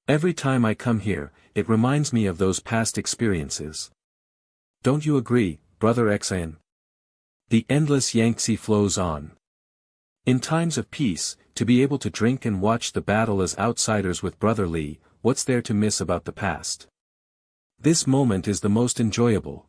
Every time I come here, it reminds me of those past experiences. Don't you agree, Brother Xian? The endless Yangtze flows on. In times of peace, to be able to drink and watch the battle as outsiders with Brother Li, what's there to miss about the past? This moment is the most enjoyable.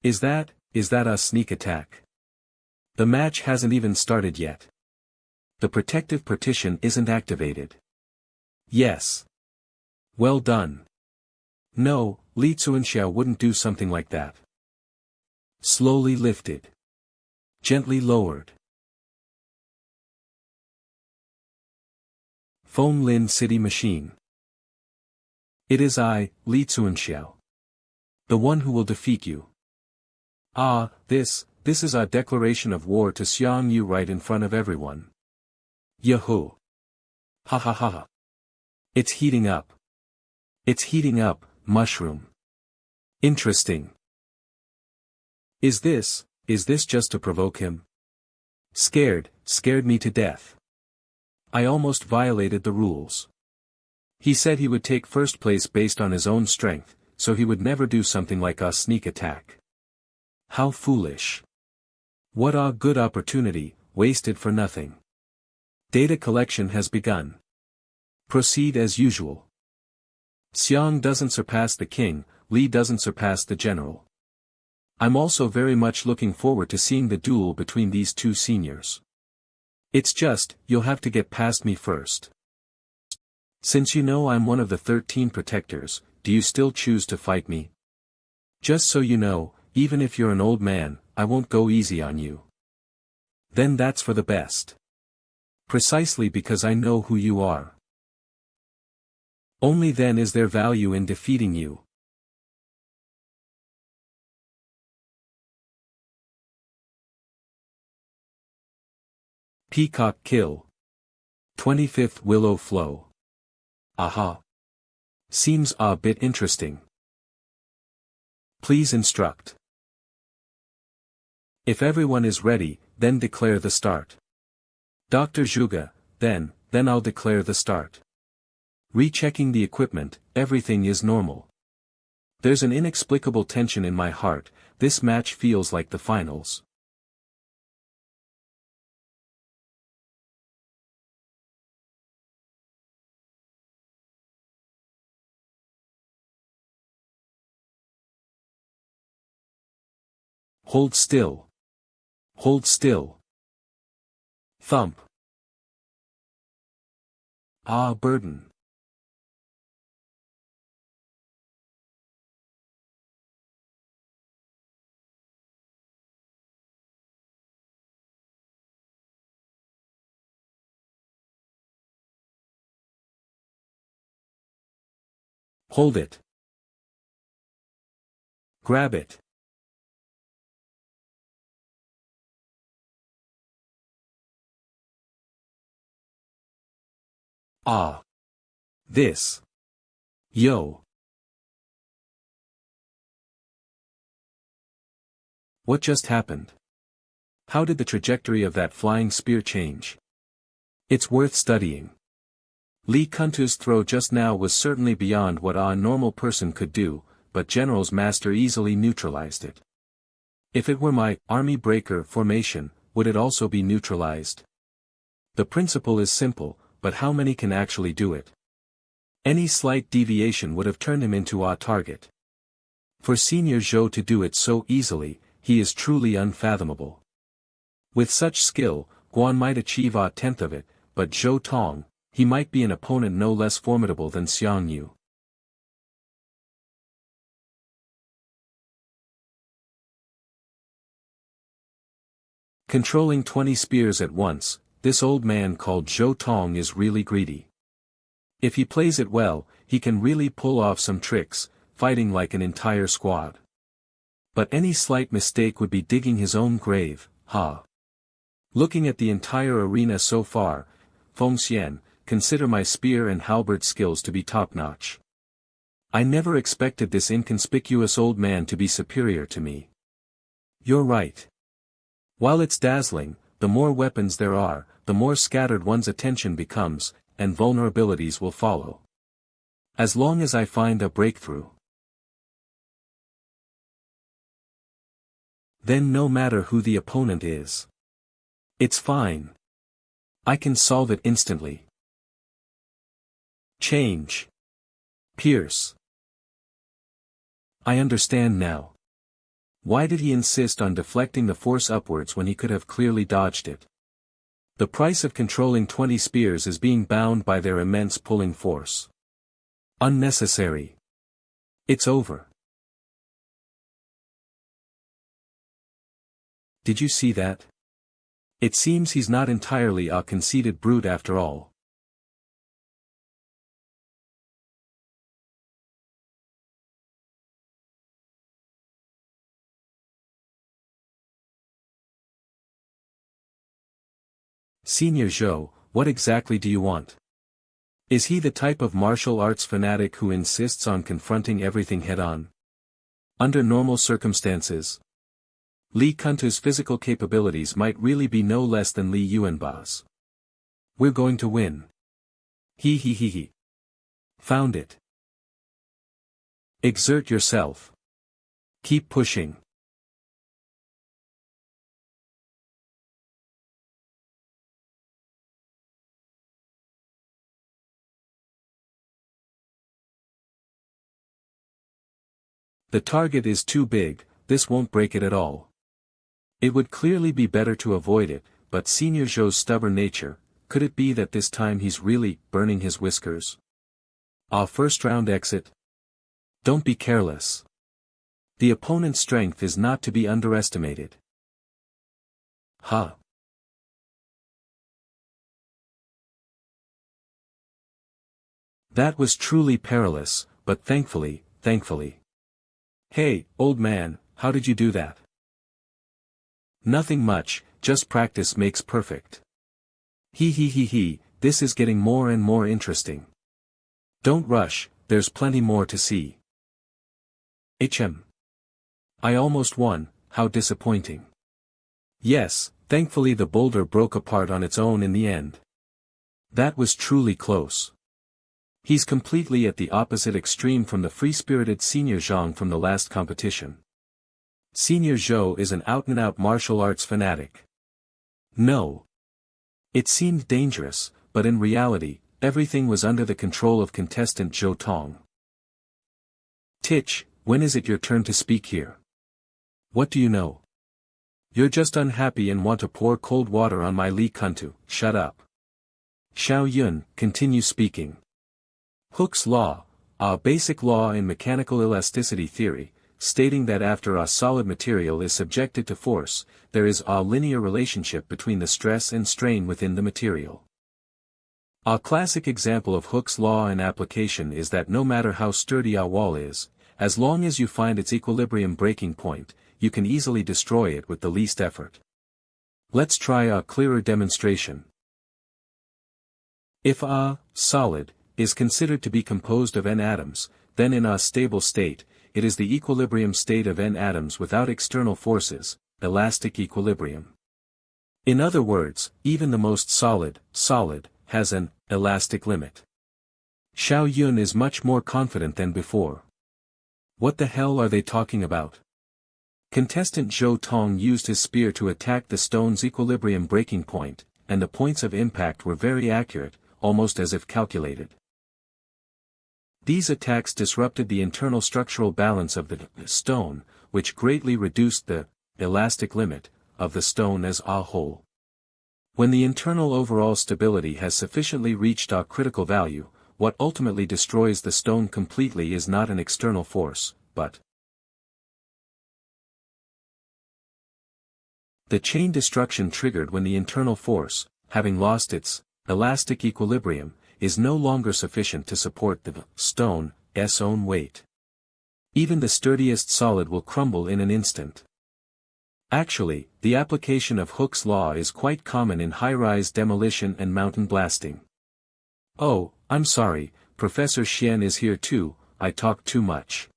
Is that a sneak attack? The match hasn't even started yet. The protective partition isn't activated. Yes. Well done. No, Li Zuanxiao wouldn't do something like that. Slowly lifted. Gently lowered. Feng Lin City Machine. It is I, Li Zuanxiao. The one who will defeat you. Ah, this is our declaration of war to Xiang Yu right in front of everyone. Yahoo! Ha ha ha ha. It's heating up. It's heating up, mushroom. Interesting. Is this just to provoke him? Scared me to death. I almost violated the rules. He said he would take first place based on his own strength, so he would never do something like a sneak attack. How foolish. What a good opportunity, wasted for nothing. Data collection has begun. Proceed as usual. Xiang doesn't surpass the king, Li doesn't surpass the general. I'm also very much looking forward to seeing the duel between these two seniors. It's just, you'll have to get past me first. Since you know I'm one of the 13 protectors, do you still choose to fight me? Just so you know, even if you're an old man, I won't go easy on you. Then that's for the best. Precisely because I know who you are. Only then is there value in defeating you. Peacock Kill. 25th Willow Flow. Aha. Seems a bit interesting. Please instruct. If everyone is ready, then declare the start. Dr. Zhuge, then, then I'll declare the start. Rechecking the equipment, everything is normal. There's an inexplicable tension in my heart, this match feels like the finals. Hold still. Hold still. Thump. Ah, burden. Hold it. Grab it. Ah. This. Yo. What just happened? How did the trajectory of that flying spear change? It's worth studying. Li Kuntu's throw just now was certainly beyond what a normal person could do, but General's master easily neutralized it. If it were my army breaker formation, would it also be neutralized? The principle is simple, but how many can actually do it? Any slight deviation would have turned him into a target. For Senior Zhou to do it so easily, he is truly unfathomable. With such skill, Guan might achieve a tenth of it, but Zhou Tong, he might be an opponent no less formidable than Xiang Yu. Controlling 20 spears at once, this old man called Zhou Tong is really greedy. If he plays it well, he can really pull off some tricks, fighting like an entire squad. But any slight mistake would be digging his own grave, ha. Looking at the entire arena so far, Fengxian, consider my spear and halberd skills to be top-notch. I never expected this inconspicuous old man to be superior to me. You're right. While it's dazzling, the more weapons there are, the more scattered one's attention becomes, and vulnerabilities will follow. As long as I find a breakthrough, then no matter who the opponent is, it's fine. I can solve it instantly. Change. Pierce. I understand now. Why did he insist on deflecting the force upwards when he could have clearly dodged it? The price of controlling 20 spears is being bound by their immense pulling force. Unnecessary. It's over. Did you see that? It seems he's not entirely a conceited brute after all. Senior Zhou, what exactly do you want? Is he the type of martial arts fanatic who insists on confronting everything head-on? Under normal circumstances, Li Kuntu's physical capabilities might really be no less than Li Yuanba's. We're going to win. He. Found it. Exert yourself. Keep pushing. The target is too big, this won't break it at all. It would clearly be better to avoid it, but Senior Zhou's stubborn nature, could it be that this time he's really burning his whiskers? First round exit. Don't be careless. The opponent's strength is not to be underestimated. Ha. That was truly perilous, but thankfully. Hey, old man, how did you do that? Nothing much, just practice makes perfect. He, this is getting more and more interesting. Don't rush, there's plenty more to see. I almost won, how disappointing. Yes, thankfully the boulder broke apart on its own in the end. That was truly close. He's completely at the opposite extreme from the free-spirited Senior Zhang from the last competition. Senior Zhou is an out-and-out martial arts fanatic. No. It seemed dangerous, but in reality, everything was under the control of contestant Zhou Tong. Titch, when is it your turn to speak here? What do you know? You're just unhappy and want to pour cold water on my Li Kuntu. Shut up. Xiao Yun, continue speaking. Hooke's law, a basic law in mechanical elasticity theory, stating that after a solid material is subjected to force, there is a linear relationship between the stress and strain within the material. A classic example of Hooke's law in application is that no matter how sturdy a wall is, as long as you find its equilibrium breaking point, you can easily destroy it with the least effort. Let's try a clearer demonstration. If a solid is considered to be composed of n atoms, then in a stable state, it is the equilibrium state of n atoms without external forces, elastic equilibrium. In other words, even the most solid, has an elastic limit. Xiao Yun is much more confident than before. What the hell are they talking about? Contestant Zhou Tong used his spear to attack the stone's equilibrium breaking point, and the points of impact were very accurate, almost as if calculated. These attacks disrupted the internal structural balance of the stone, which greatly reduced the elastic limit of the stone as a whole. When the internal overall stability has sufficiently reached a critical value, what ultimately destroys the stone completely is not an external force, but the chain destruction triggered when the internal force, having lost its elastic equilibrium, is no longer sufficient to support the stone's own weight. Even the sturdiest solid will crumble in an instant. Actually, the application of Hooke's law is quite common in high-rise demolition and mountain blasting. Oh, I'm sorry, Professor Xian is here too, I talk too much.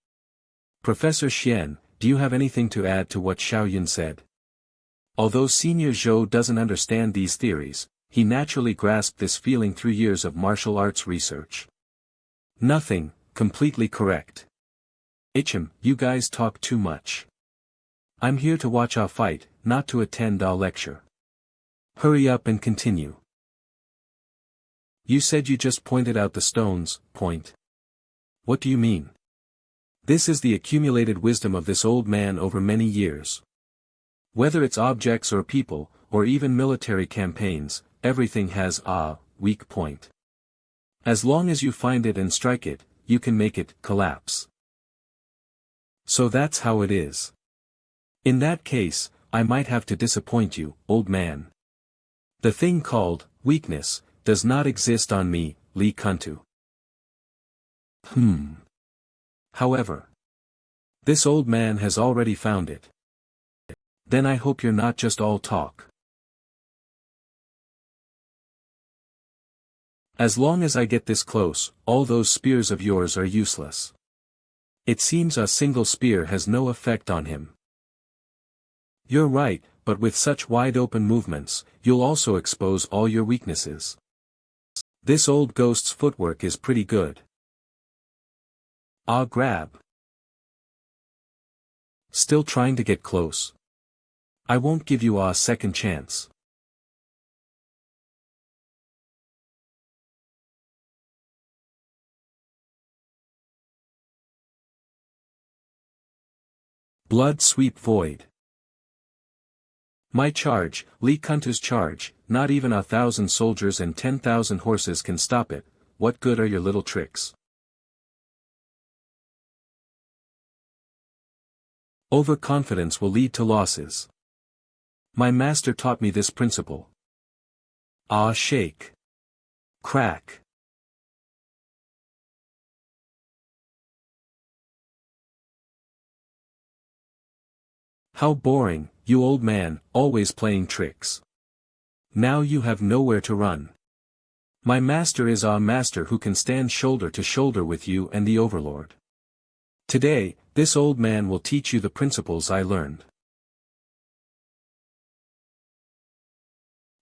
Professor Xian, do you have anything to add to what Xiao Yun said? Although Senior Zhou doesn't understand these theories, he naturally grasped this feeling through years of martial arts research. Nothing, completely correct. You guys talk too much. I'm here to watch our fight, not to attend our lecture. Hurry up and continue. You said you just pointed out the stone's point. What do you mean? This is the accumulated wisdom of this old man over many years. Whether it's objects or people, or even military campaigns, everything has a weak point. As long as you find it and strike it, you can make it collapse. So that's how it is. In that case, I might have to disappoint you, old man. The thing called weakness does not exist on me, Li Kuntu. However, this old man has already found it. Then I hope you're not just all talk. As long as I get this close, all those spears of yours are useless. It seems a single spear has no effect on him. You're right, but with such wide-open movements, you'll also expose all your weaknesses. This old ghost's footwork is pretty good. Ah, grab. Still trying to get close. I won't give you a second chance. Blood sweep void. My charge, Li Kuntu's charge, not even 1,000 soldiers and 10,000 horses can stop it. What good are your little tricks? Overconfidence will lead to losses. My master taught me this principle. Ah, shake. Crack. How boring, you old man, always playing tricks. Now you have nowhere to run. My master is a master who can stand shoulder to shoulder with you and the overlord. Today, this old man will teach you the principles I learned.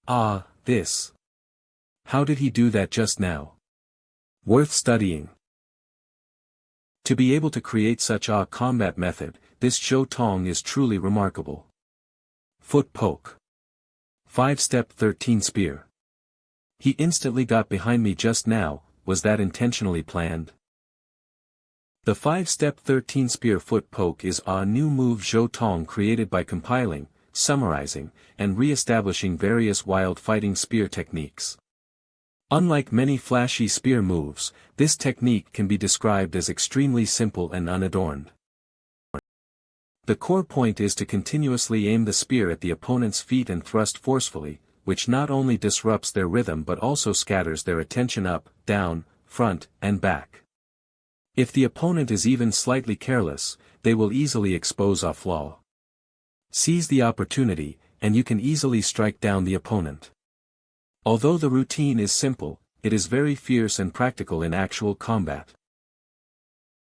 Ah, this. How did he do that just now? Worth studying. To be able to create such a combat method, this Zhou Tong is truly remarkable. Foot poke. 5-step 13 spear. He instantly got behind me just now. Was that intentionally planned? The 5-step 13 spear foot poke is a new move Zhou Tong created by compiling, summarizing, and re-establishing various wild fighting spear techniques. Unlike many flashy spear moves, this technique can be described as extremely simple and unadorned. The core point is to continuously aim the spear at the opponent's feet and thrust forcefully, which not only disrupts their rhythm but also scatters their attention up, down, front, and back. If the opponent is even slightly careless, they will easily expose a flaw. Seize the opportunity, and you can easily strike down the opponent. Although the routine is simple, it is very fierce and practical in actual combat.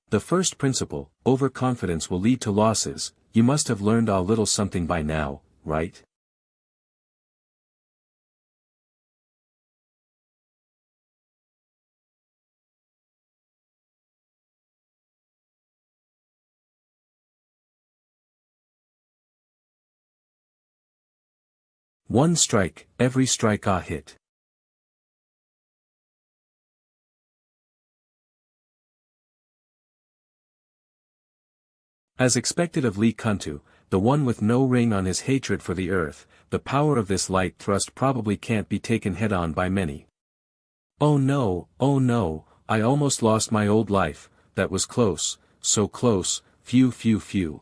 The first principle, overconfidence will lead to losses. You must have learned a little something by now, right? One strike, every strike a hit. As expected of Li Kuntu, the one with no ring on his hatred for the earth, the power of this light thrust probably can't be taken head-on by many. Oh no, I almost lost my old life. That was close, so close, phew.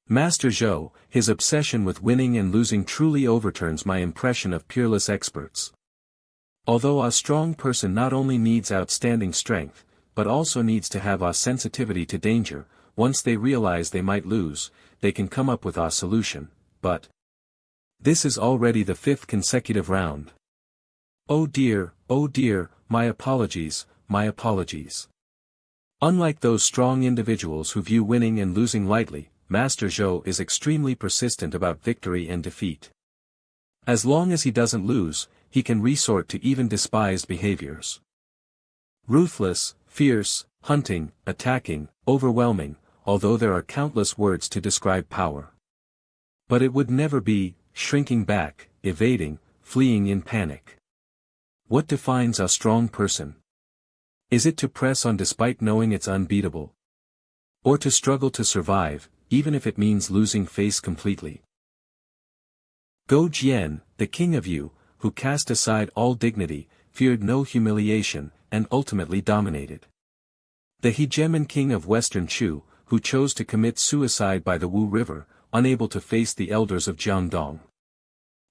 Master Zhou, his obsession with winning and losing truly overturns my impression of peerless experts. Although a strong person not only needs outstanding strength, but also needs to have a sensitivity to danger. Once they realize they might lose, they can come up with a solution, but this is already the 5th consecutive round. Oh dear, my apologies. Unlike those strong individuals who view winning and losing lightly, Master Zhou is extremely persistent about victory and defeat. As long as he doesn't lose, he can resort to even despised behaviors. Ruthless, fierce, hunting, attacking, overwhelming, although there are countless words to describe power. But it would never be, shrinking back, evading, fleeing in panic. What defines a strong person? Is it to press on despite knowing it's unbeatable? Or to struggle to survive, even if it means losing face completely? Go Jian, the king of Yu, who cast aside all dignity, feared no humiliation, and ultimately dominated. The Hegemon-King of Western Chu, who chose to commit suicide by the Wu River, unable to face the elders of Jiangdong.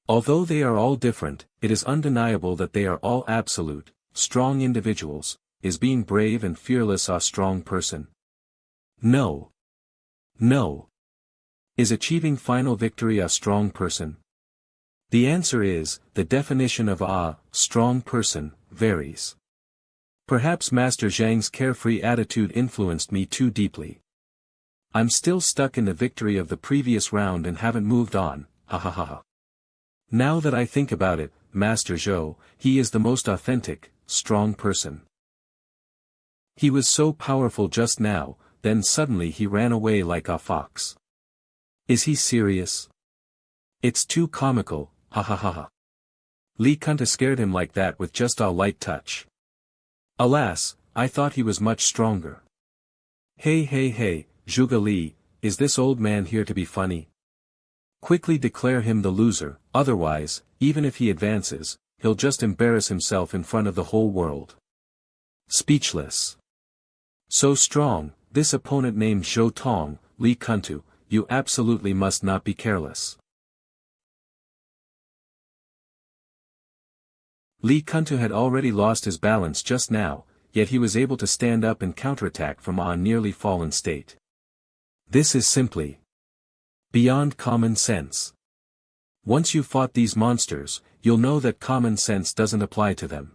Although they are all different, it is undeniable that they are all absolute, strong individuals. Is being brave and fearless a strong person? No. Is achieving final victory a strong person? The answer is, the definition of a strong person varies. Perhaps Master Zhang's carefree attitude influenced me too deeply. I'm still stuck in the victory of the previous round and haven't moved on, ha. Now that I think about it, Master Zhou, he is the most authentic, strong person. He was so powerful just now, then suddenly he ran away like a fox. Is he serious? It's too comical, ha. Li Kunta scared him like that with just a light touch. Alas, I thought he was much stronger. Hey, Zhuge Li, is this old man here to be funny? Quickly declare him the loser, otherwise, even if he advances, he'll just embarrass himself in front of the whole world. Speechless. So strong, this opponent named Zhou Tong, Li Kuntu, you absolutely must not be careless. Li Kuntu had already lost his balance just now, yet he was able to stand up and counterattack from a nearly fallen state. This is simply beyond common sense. Once you've fought these monsters, you'll know that common sense doesn't apply to them.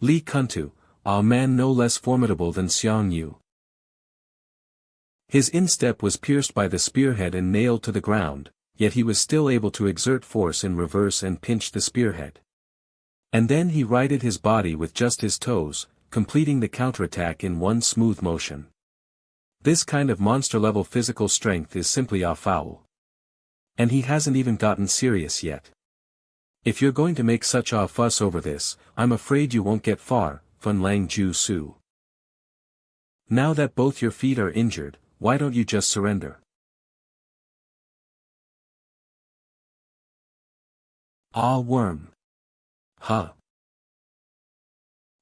Li Kuntu, a man no less formidable than Xiang Yu. His instep was pierced by the spearhead and nailed to the ground, yet he was still able to exert force in reverse and pinch the spearhead. And then he righted his body with just his toes, completing the counterattack in one smooth motion. This kind of monster-level physical strength is simply foul. And he hasn't even gotten serious yet. If you're going to make such a fuss over this, I'm afraid you won't get far, Fun Lang Ju Su. Now that both your feet are injured, why don't you just surrender? Ah, worm. Huh.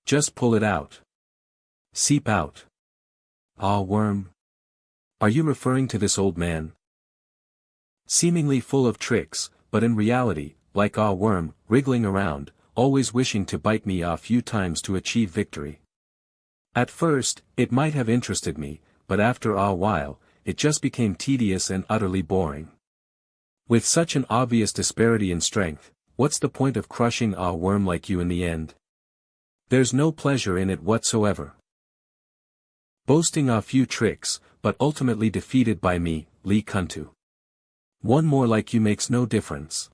Just pull it out. Seep out. Ah, worm. Are you referring to this old man? Seemingly full of tricks, but in reality, like a worm, wriggling around, always wishing to bite me a few times to achieve victory. At first, it might have interested me, but after a while, it just became tedious and utterly boring. With such an obvious disparity in strength, what's the point of crushing a worm like you in the end? There's no pleasure in it whatsoever. Boasting a few tricks, but ultimately defeated by me, Li Kuntu. One more like you makes no difference.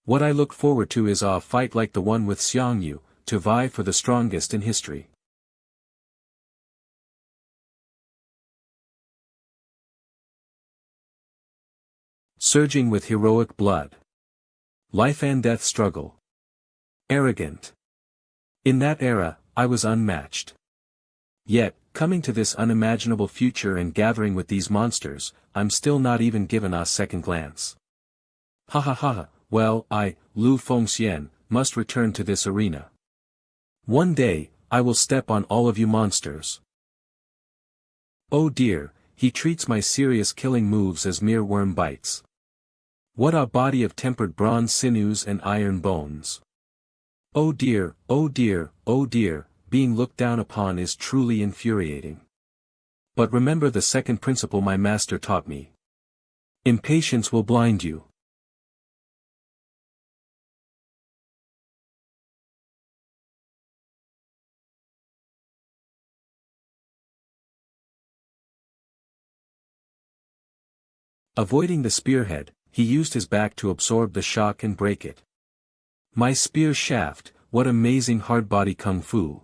What I look forward to is a fight like the one with Xiang Yu, to vie for the strongest in history. Surging with heroic blood. Life and death struggle. Arrogant. In that era, I was unmatched. Yet, coming to this unimaginable future and gathering with these monsters, I'm still not even given a second glance. Ha ha ha, well, Lü Fengxian, must return to this arena. One day, I will step on all of you monsters. Oh dear, he treats my serious killing moves as mere worm bites. What a body of tempered bronze sinews and iron bones. Oh dear, oh dear, oh dear, being looked down upon is truly infuriating. But remember the second principle my master taught me. Impatience will blind you. Avoiding the spearhead, he used his back to absorb the shock and break it. My spear shaft, what amazing hard-body kung fu.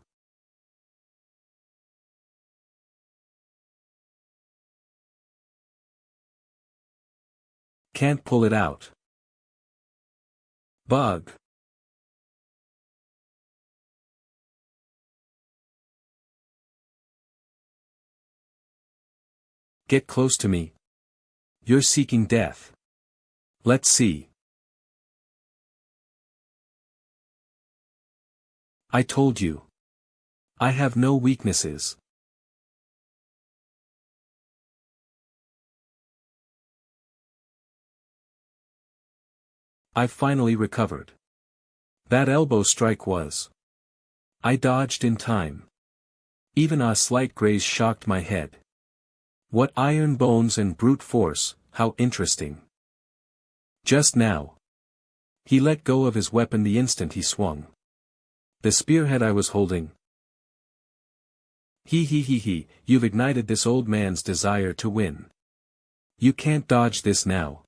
Can't pull it out. Bug. Get close to me. You're seeking death. Let's see. I told you. I have no weaknesses. I've finally recovered. That elbow strike was. I dodged in time. Even a slight graze shocked my head. What iron bones and brute force, how interesting. Just now. He let go of his weapon the instant he swung. The spearhead I was holding. He, you've ignited this old man's desire to win. You can't dodge this now.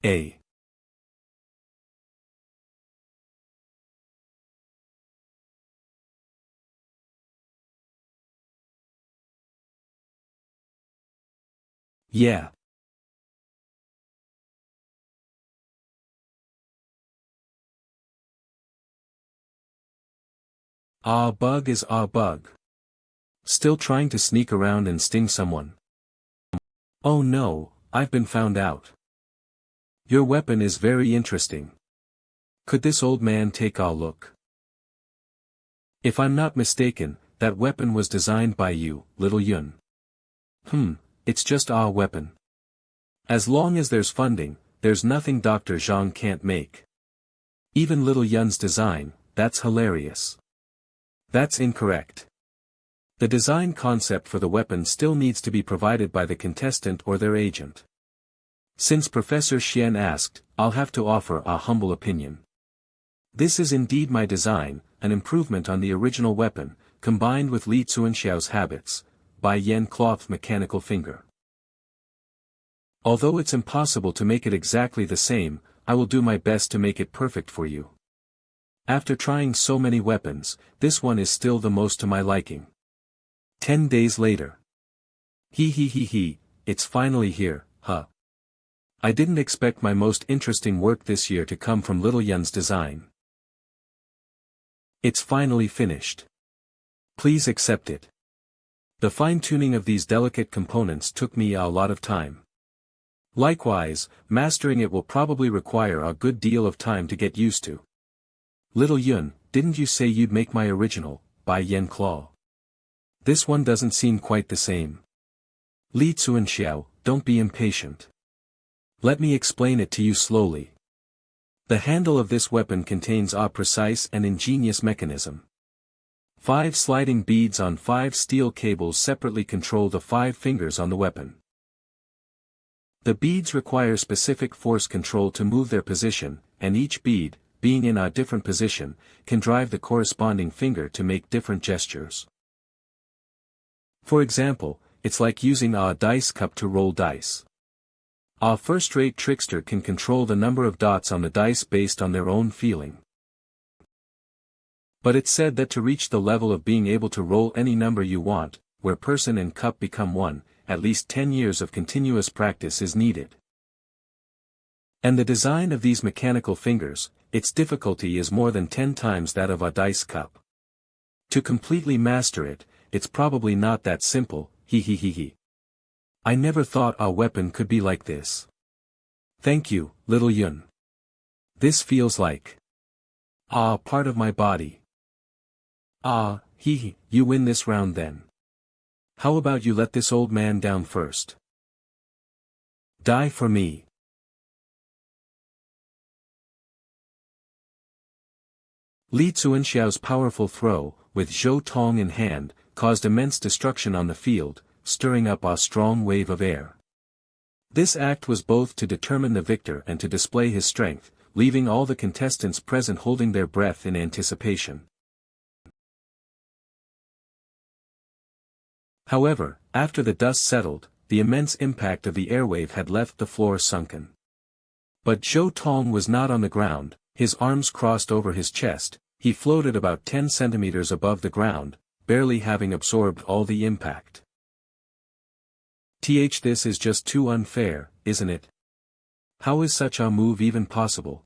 A. Yeah. Ah, bug is ah bug. Still trying to sneak around and sting someone. Oh no, I've been found out. Your weapon is very interesting. Could this old man take a look? If I'm not mistaken, that weapon was designed by you, little Yun. It's just a weapon. As long as there's funding, there's nothing Dr. Zhang can't make. Even little Yun's design, that's hilarious. That's incorrect. The design concept for the weapon still needs to be provided by the contestant or their agent. Since Professor Xian asked, I'll have to offer a humble opinion. This is indeed my design, an improvement on the original weapon, combined with Li Zuanxiao's habits, Bai Yan cloth mechanical finger. Although it's impossible to make it exactly the same, I will do my best to make it perfect for you. After trying so many weapons, this one is still the most to my liking. 10 days later. It's finally here, huh? I didn't expect my most interesting work this year to come from Little Yun's design. It's finally finished. Please accept it. The fine-tuning of these delicate components took me a lot of time. Likewise, mastering it will probably require a good deal of time to get used to. Little Yun, didn't you say you'd make my original, Bai Yan claw? This one doesn't seem quite the same. Li Zuanxiao, don't be impatient. Let me explain it to you slowly. The handle of this weapon contains a precise and ingenious mechanism. 5 sliding beads on 5 steel cables separately control the 5 fingers on the weapon. The beads require specific force control to move their position, and each bead, being in a different position, can drive the corresponding finger to make different gestures. For example, it's like using a dice cup to roll dice. A first-rate trickster can control the number of dots on the dice based on their own feeling. But it's said that to reach the level of being able to roll any number you want, where person and cup become one, at least 10 years of continuous practice is needed. And the design of these mechanical fingers, its difficulty is more than 10 times that of a dice cup. To completely master it, it's probably not that simple, I never thought a weapon could be like this. Thank you, Little Yun. This feels like part of my body. You win this round then. How about you let this old man down first? Die for me. Li Zuanxiao's powerful throw, with Zhou Tong in hand, caused immense destruction on the field, stirring up a strong wave of air. This act was both to determine the victor and to display his strength, leaving all the contestants present holding their breath in anticipation. However, after the dust settled, the immense impact of the airwave had left the floor sunken. But Zhou Tong was not on the ground, his arms crossed over his chest, he floated about 10 centimeters above the ground, barely having absorbed all the impact. This is just too unfair, isn't it? How is such a move even possible?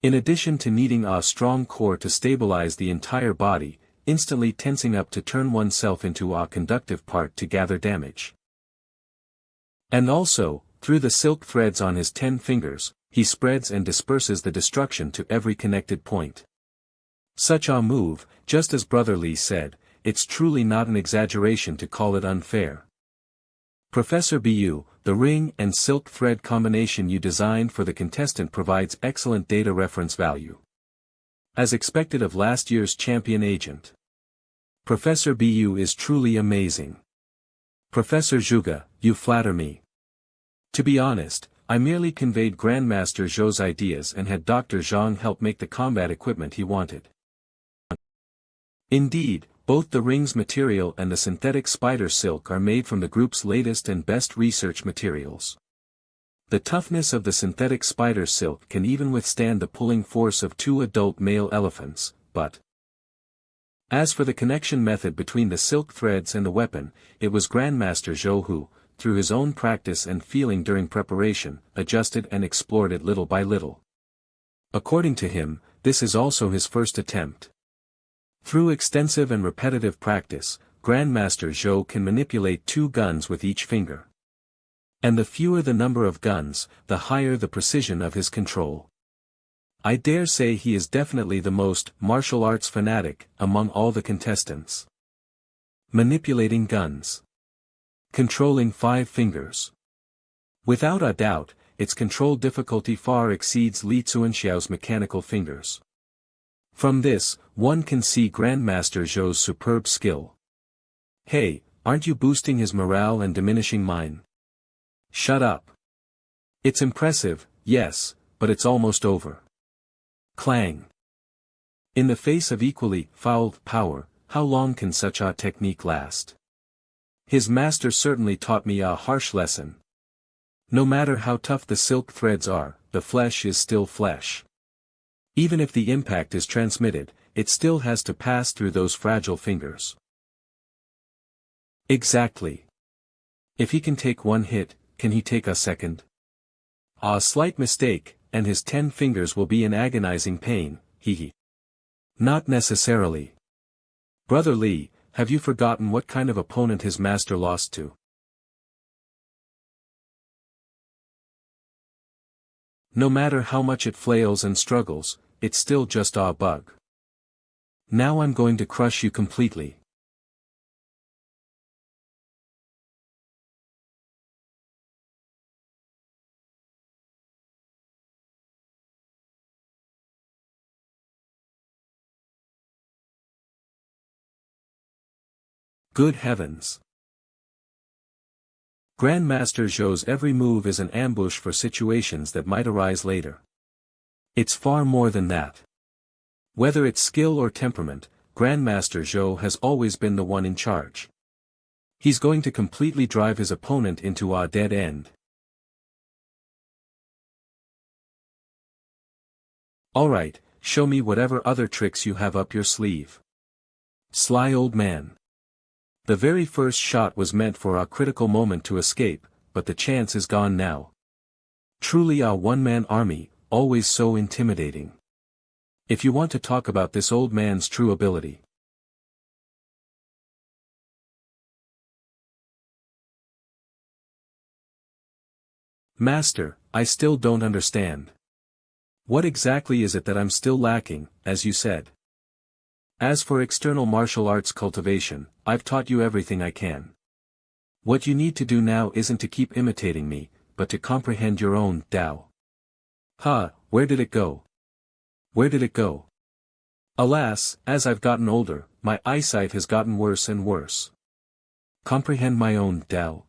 In addition to needing a strong core to stabilize the entire body, instantly tensing up to turn oneself into a conductive part to gather damage. And also, through the silk threads on his 10 fingers, he spreads and disperses the destruction to every connected point. Such a move, just as Brother Li said, it's truly not an exaggeration to call it unfair. Professor Bu, the ring and silk thread combination you designed for the contestant provides excellent data reference value. As expected of last year's champion agent. Professor Bu is truly amazing. Professor Zhuge, you flatter me. To be honest, I merely conveyed Grandmaster Zhou's ideas and had Dr. Zhang help make the combat equipment he wanted. Indeed, both the ring's material and the synthetic spider silk are made from the group's latest and best research materials. The toughness of the synthetic spider silk can even withstand the pulling force of 2 adult male elephants, but as for the connection method between the silk threads and the weapon, it was Grandmaster Zhou who, through his own practice and feeling during preparation, adjusted and explored it little by little. According to him, this is also his first attempt. Through extensive and repetitive practice, Grandmaster Zhou can manipulate 2 guns with each finger. And the fewer the number of guns, the higher the precision of his control. I dare say he is definitely the most martial arts fanatic among all the contestants. Manipulating guns. Controlling 5 fingers. Without a doubt, its control difficulty far exceeds Li Zuanxiao's mechanical fingers. From this, one can see Grandmaster Zhou's superb skill. Hey, aren't you boosting his morale and diminishing mine? Shut up. It's impressive, yes, but it's almost over. Clang. In the face of equally foul power, how long can such a technique last? His master certainly taught me a harsh lesson. No matter how tough the silk threads are, the flesh is still flesh. Even if the impact is transmitted, it still has to pass through those fragile fingers. Exactly. If he can take one hit, can he take a second? A slight mistake, and his 10 fingers will be in agonizing pain, hee. Not necessarily. Brother Li, have you forgotten what kind of opponent his master lost to? No matter how much it flails and struggles, it's still just a bug. Now I'm going to crush you completely. Good heavens. Grandmaster Zhou's every move is an ambush for situations that might arise later. It's far more than that. Whether it's skill or temperament, Grandmaster Zhou has always been the one in charge. He's going to completely drive his opponent into a dead end. Alright, show me whatever other tricks you have up your sleeve. Sly old man. The very first shot was meant for a critical moment to escape, but the chance is gone now. Truly a one-man army, always so intimidating. If you want to talk about this old man's true ability. Master, I still don't understand. What exactly is it that I'm still lacking, as you said? As for external martial arts cultivation, I've taught you everything I can. What you need to do now isn't to keep imitating me, but to comprehend your own Tao. Where did it go? Where did it go? Alas, as I've gotten older, my eyesight has gotten worse and worse. Comprehend my own Tao.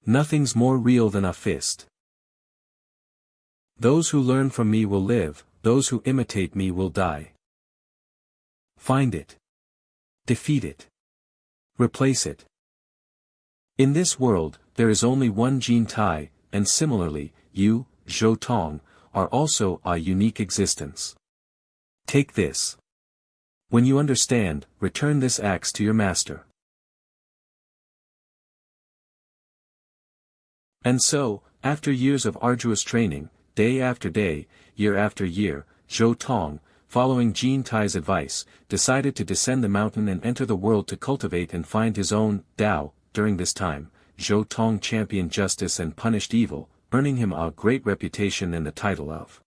Nothing's more real than a fist. Those who learn from me will live, those who imitate me will die. Find it. Defeat it. Replace it. In this world, there is only one Jin Tai, and similarly, you, Zhou Tong, are also a unique existence. Take this. When you understand, return this axe to your master. And so, after years of arduous training, day after day, year after year, Zhou Tong, following Jin Tai's advice, decided to descend the mountain and enter the world to cultivate and find his own Tao. During this time, Zhou Tong championed justice and punished evil, earning him a great reputation and the title of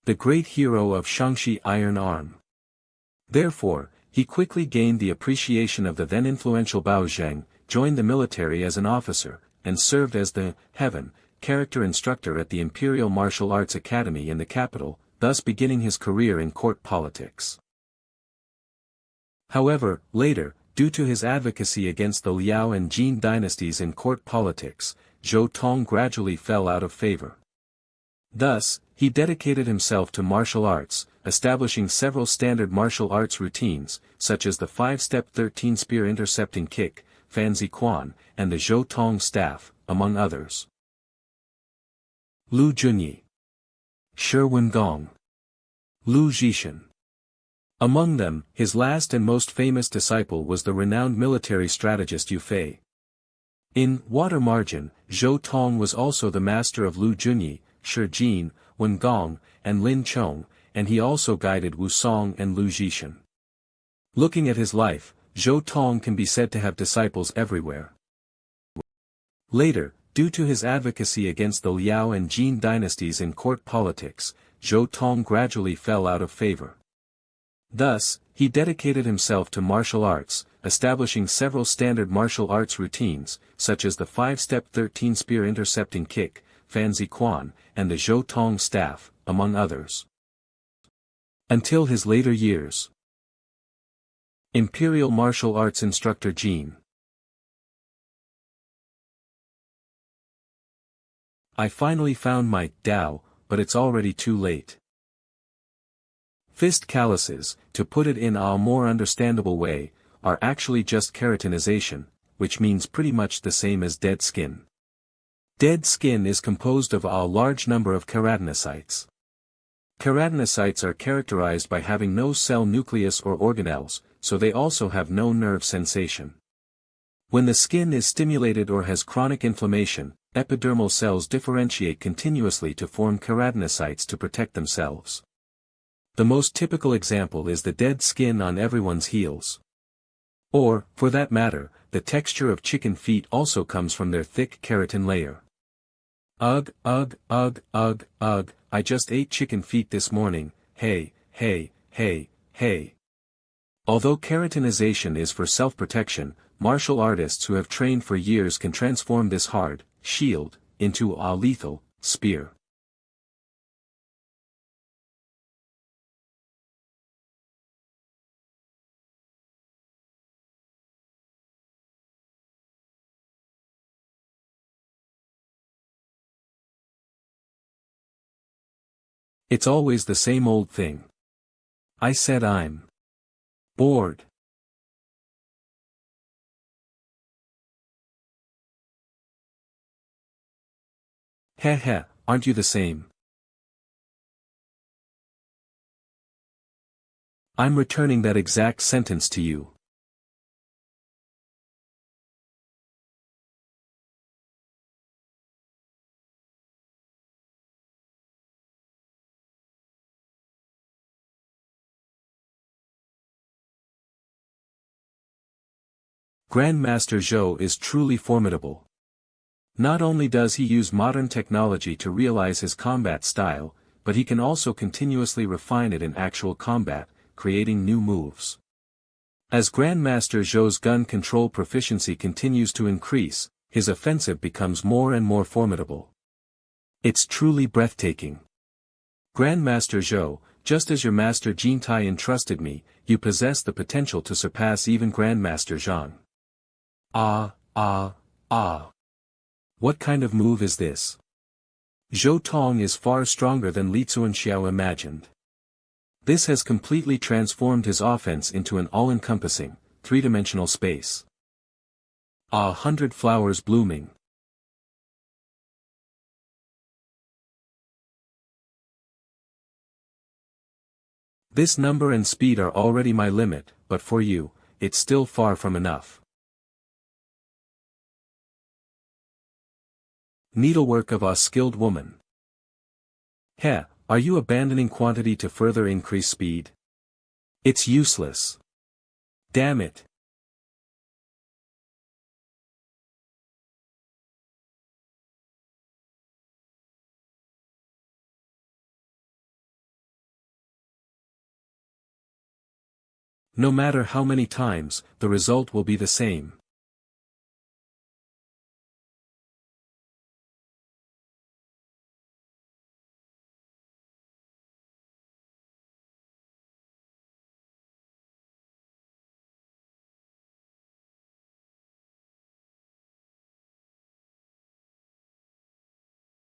the great hero of Shangxi Iron Arm. Therefore, he quickly gained the appreciation of the then influential Bao Zheng, joined the military as an officer, and served as the Heaven character instructor at the Imperial Martial Arts Academy in the capital, thus beginning his career in court politics. However, later, due to his advocacy against the Liao and Jin dynasties in court politics, Zhou Tong gradually fell out of favor. Thus, he dedicated himself to martial arts, establishing several standard martial arts routines, such as the 5-step 13-spear intercepting kick, Fanzi Quan, and the Zhou Tong staff, among others. Lu Junyi, Shi Wengong, Lu Zhishan. Among them, his last and most famous disciple was the renowned military strategist Yu Fei. In Water Margin, Zhou Tong was also the master of Lu Junyi, Shi Jin, Wengong, and Lin Chong, and he also guided Wu Song and Lu Zhishan. Looking at his life, Zhou Tong can be said to have disciples everywhere. Later, due to his advocacy against the Liao and Jin dynasties in court politics, Zhou Tong gradually fell out of favor. Thus, he dedicated himself to martial arts, establishing several standard martial arts routines, such as the 5-step 13-spear intercepting kick, Fanzi Quan, and the Zhou Tong staff, among others. Until his later years. Imperial Martial Arts Instructor Jin. I finally found my Tao, but it's already too late. Fist calluses, to put it in a more understandable way, are actually just keratinization, which means pretty much the same as dead skin. Dead skin is composed of a large number of keratinocytes. Keratinocytes are characterized by having no cell nucleus or organelles, so they also have no nerve sensation. When the skin is stimulated or has chronic inflammation, epidermal cells differentiate continuously to form keratinocytes to protect themselves. The most typical example is the dead skin on everyone's heels. Or, for that matter, the texture of chicken feet also comes from their thick keratin layer. Ugh, ugh, ugh, ugh, ugh, I just ate chicken feet this morning, hey, hey, hey, hey. Although keratinization is for self-protection, martial artists who have trained for years can transform this hard shield into a lethal spear. It's always the same old thing. I said I'm bored. Heh heh, aren't you the same? I'm returning that exact sentence to you. Grandmaster Zhou is truly formidable. Not only does he use modern technology to realize his combat style, but he can also continuously refine it in actual combat, creating new moves. As Grandmaster Zhou's gun control proficiency continues to increase, his offensive becomes more and more formidable. It's truly breathtaking. Grandmaster Zhou, just as your master Jintai entrusted me, you possess the potential to surpass even Grandmaster Zhang. Ah, ah, ah. What kind of move is this? Zhou Tong is far stronger than Li Fengxian imagined. This has completely transformed his offense into an all-encompassing, three-dimensional space. 100 flowers blooming. This number and speed are already my limit, but for you, it's still far from enough. Needlework of a skilled woman. Heh, are you abandoning quantity to further increase speed? It's useless. Damn it. No matter how many times, the result will be the same.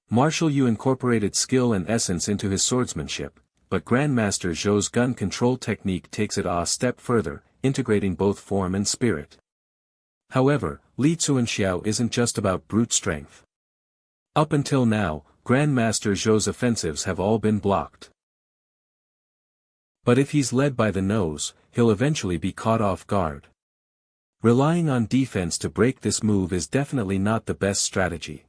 Martial Yu incorporated skill and essence into his swordsmanship, but Grandmaster Zhou's gun control technique takes it a step further, integrating both form and spirit. However, Li Fengxian isn't just about brute strength. Up until now, Grandmaster Zhou's offensives have all been blocked. But if he's led by the nose, he'll eventually be caught off guard. Relying on defense to break this move is definitely not the best strategy.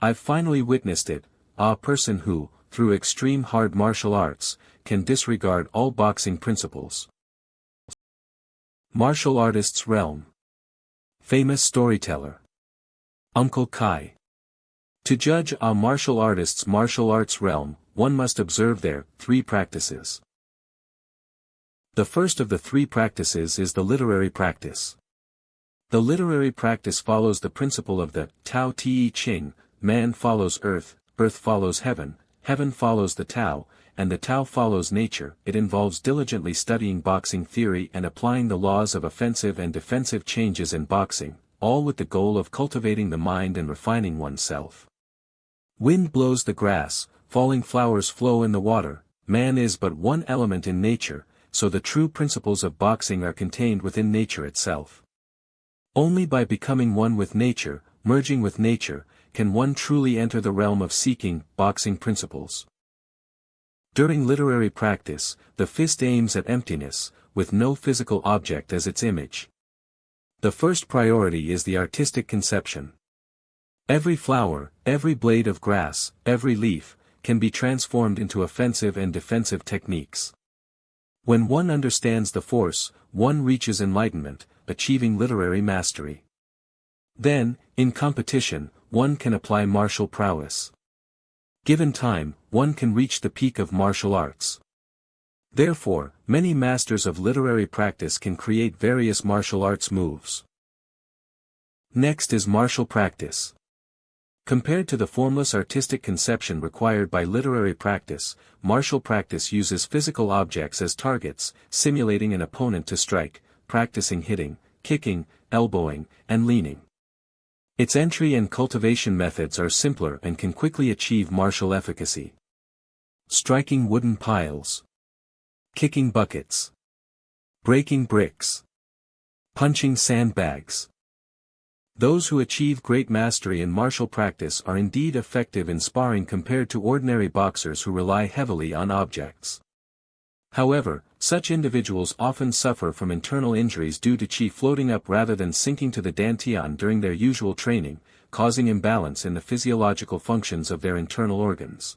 I've finally witnessed it, a person who, through extreme hard martial arts, can disregard all boxing principles. Martial Artist's Realm. Famous storyteller. Uncle Kai. To judge a martial artist's martial arts realm, one must observe their 3 practices. The first of the 3 practices is the literary practice. The literary practice follows the principle of the Tao Te Ching, man follows earth, earth follows heaven, heaven follows the Tao, and the Tao follows nature. It involves diligently studying boxing theory and applying the laws of offensive and defensive changes in boxing, all with the goal of cultivating the mind and refining oneself. Wind blows the grass, falling flowers flow in the water. Man is but one element in nature, so the true principles of boxing are contained within nature itself. Only by becoming one with nature, merging with nature, can one truly enter the realm of seeking boxing principles. During literary practice, the fist aims at emptiness, with no physical object as its image. The first priority is the artistic conception. Every flower, every blade of grass, every leaf, can be transformed into offensive and defensive techniques. When one understands the force, one reaches enlightenment, achieving literary mastery. Then, in competition, one can apply martial prowess. Given time, one can reach the peak of martial arts. Therefore, many masters of literary practice can create various martial arts moves. Next is martial practice. Compared to the formless artistic conception required by literary practice, martial practice uses physical objects as targets, simulating an opponent to strike, practicing hitting, kicking, elbowing, and leaning. Its entry and cultivation methods are simpler and can quickly achieve martial efficacy. Striking wooden piles. Kicking buckets. Breaking bricks. Punching sandbags. Those who achieve great mastery in martial practice are indeed effective in sparring compared to ordinary boxers who rely heavily on objects. However, such individuals often suffer from internal injuries due to chi floating up rather than sinking to the dantian during their usual training, causing imbalance in the physiological functions of their internal organs.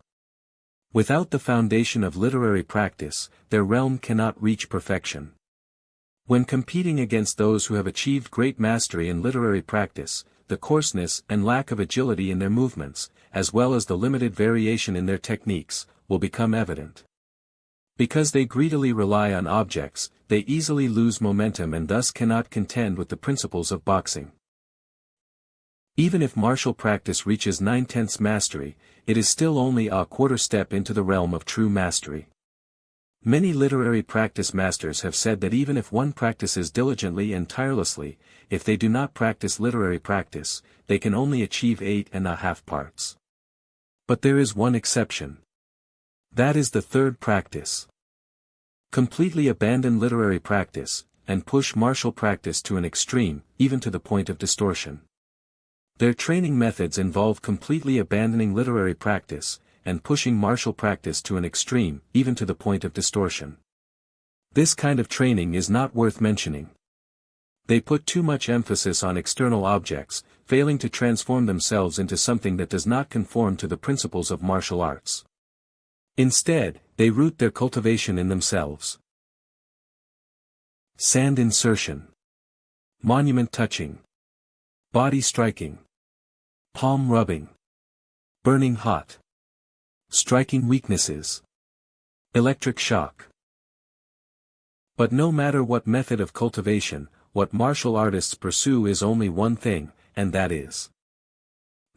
Without the foundation of literary practice, their realm cannot reach perfection. When competing against those who have achieved great mastery in literary practice, the coarseness and lack of agility in their movements, as well as the limited variation in their techniques, will become evident. Because they greedily rely on objects, they easily lose momentum and thus cannot contend with the principles of boxing. Even if martial practice reaches 9/10 mastery, it is still only a quarter step into the realm of true mastery. Many literary practice masters have said that even if one practices diligently and tirelessly, if they do not practice literary practice, they can only achieve 8.5 parts. But there is one exception. That is the third practice. Completely abandon literary practice, and push martial practice to an extreme, even to the point of distortion. Their training methods involve completely abandoning literary practice, and pushing martial practice to an extreme, even to the point of distortion. This kind of training is not worth mentioning. They put too much emphasis on external objects, failing to transform themselves into something that does not conform to the principles of martial arts. Instead, they root their cultivation in themselves. Sand insertion. Monument touching. Body striking. Palm rubbing. Burning hot. Striking weaknesses. Electric shock. But no matter what method of cultivation, what martial artists pursue is only one thing, and that is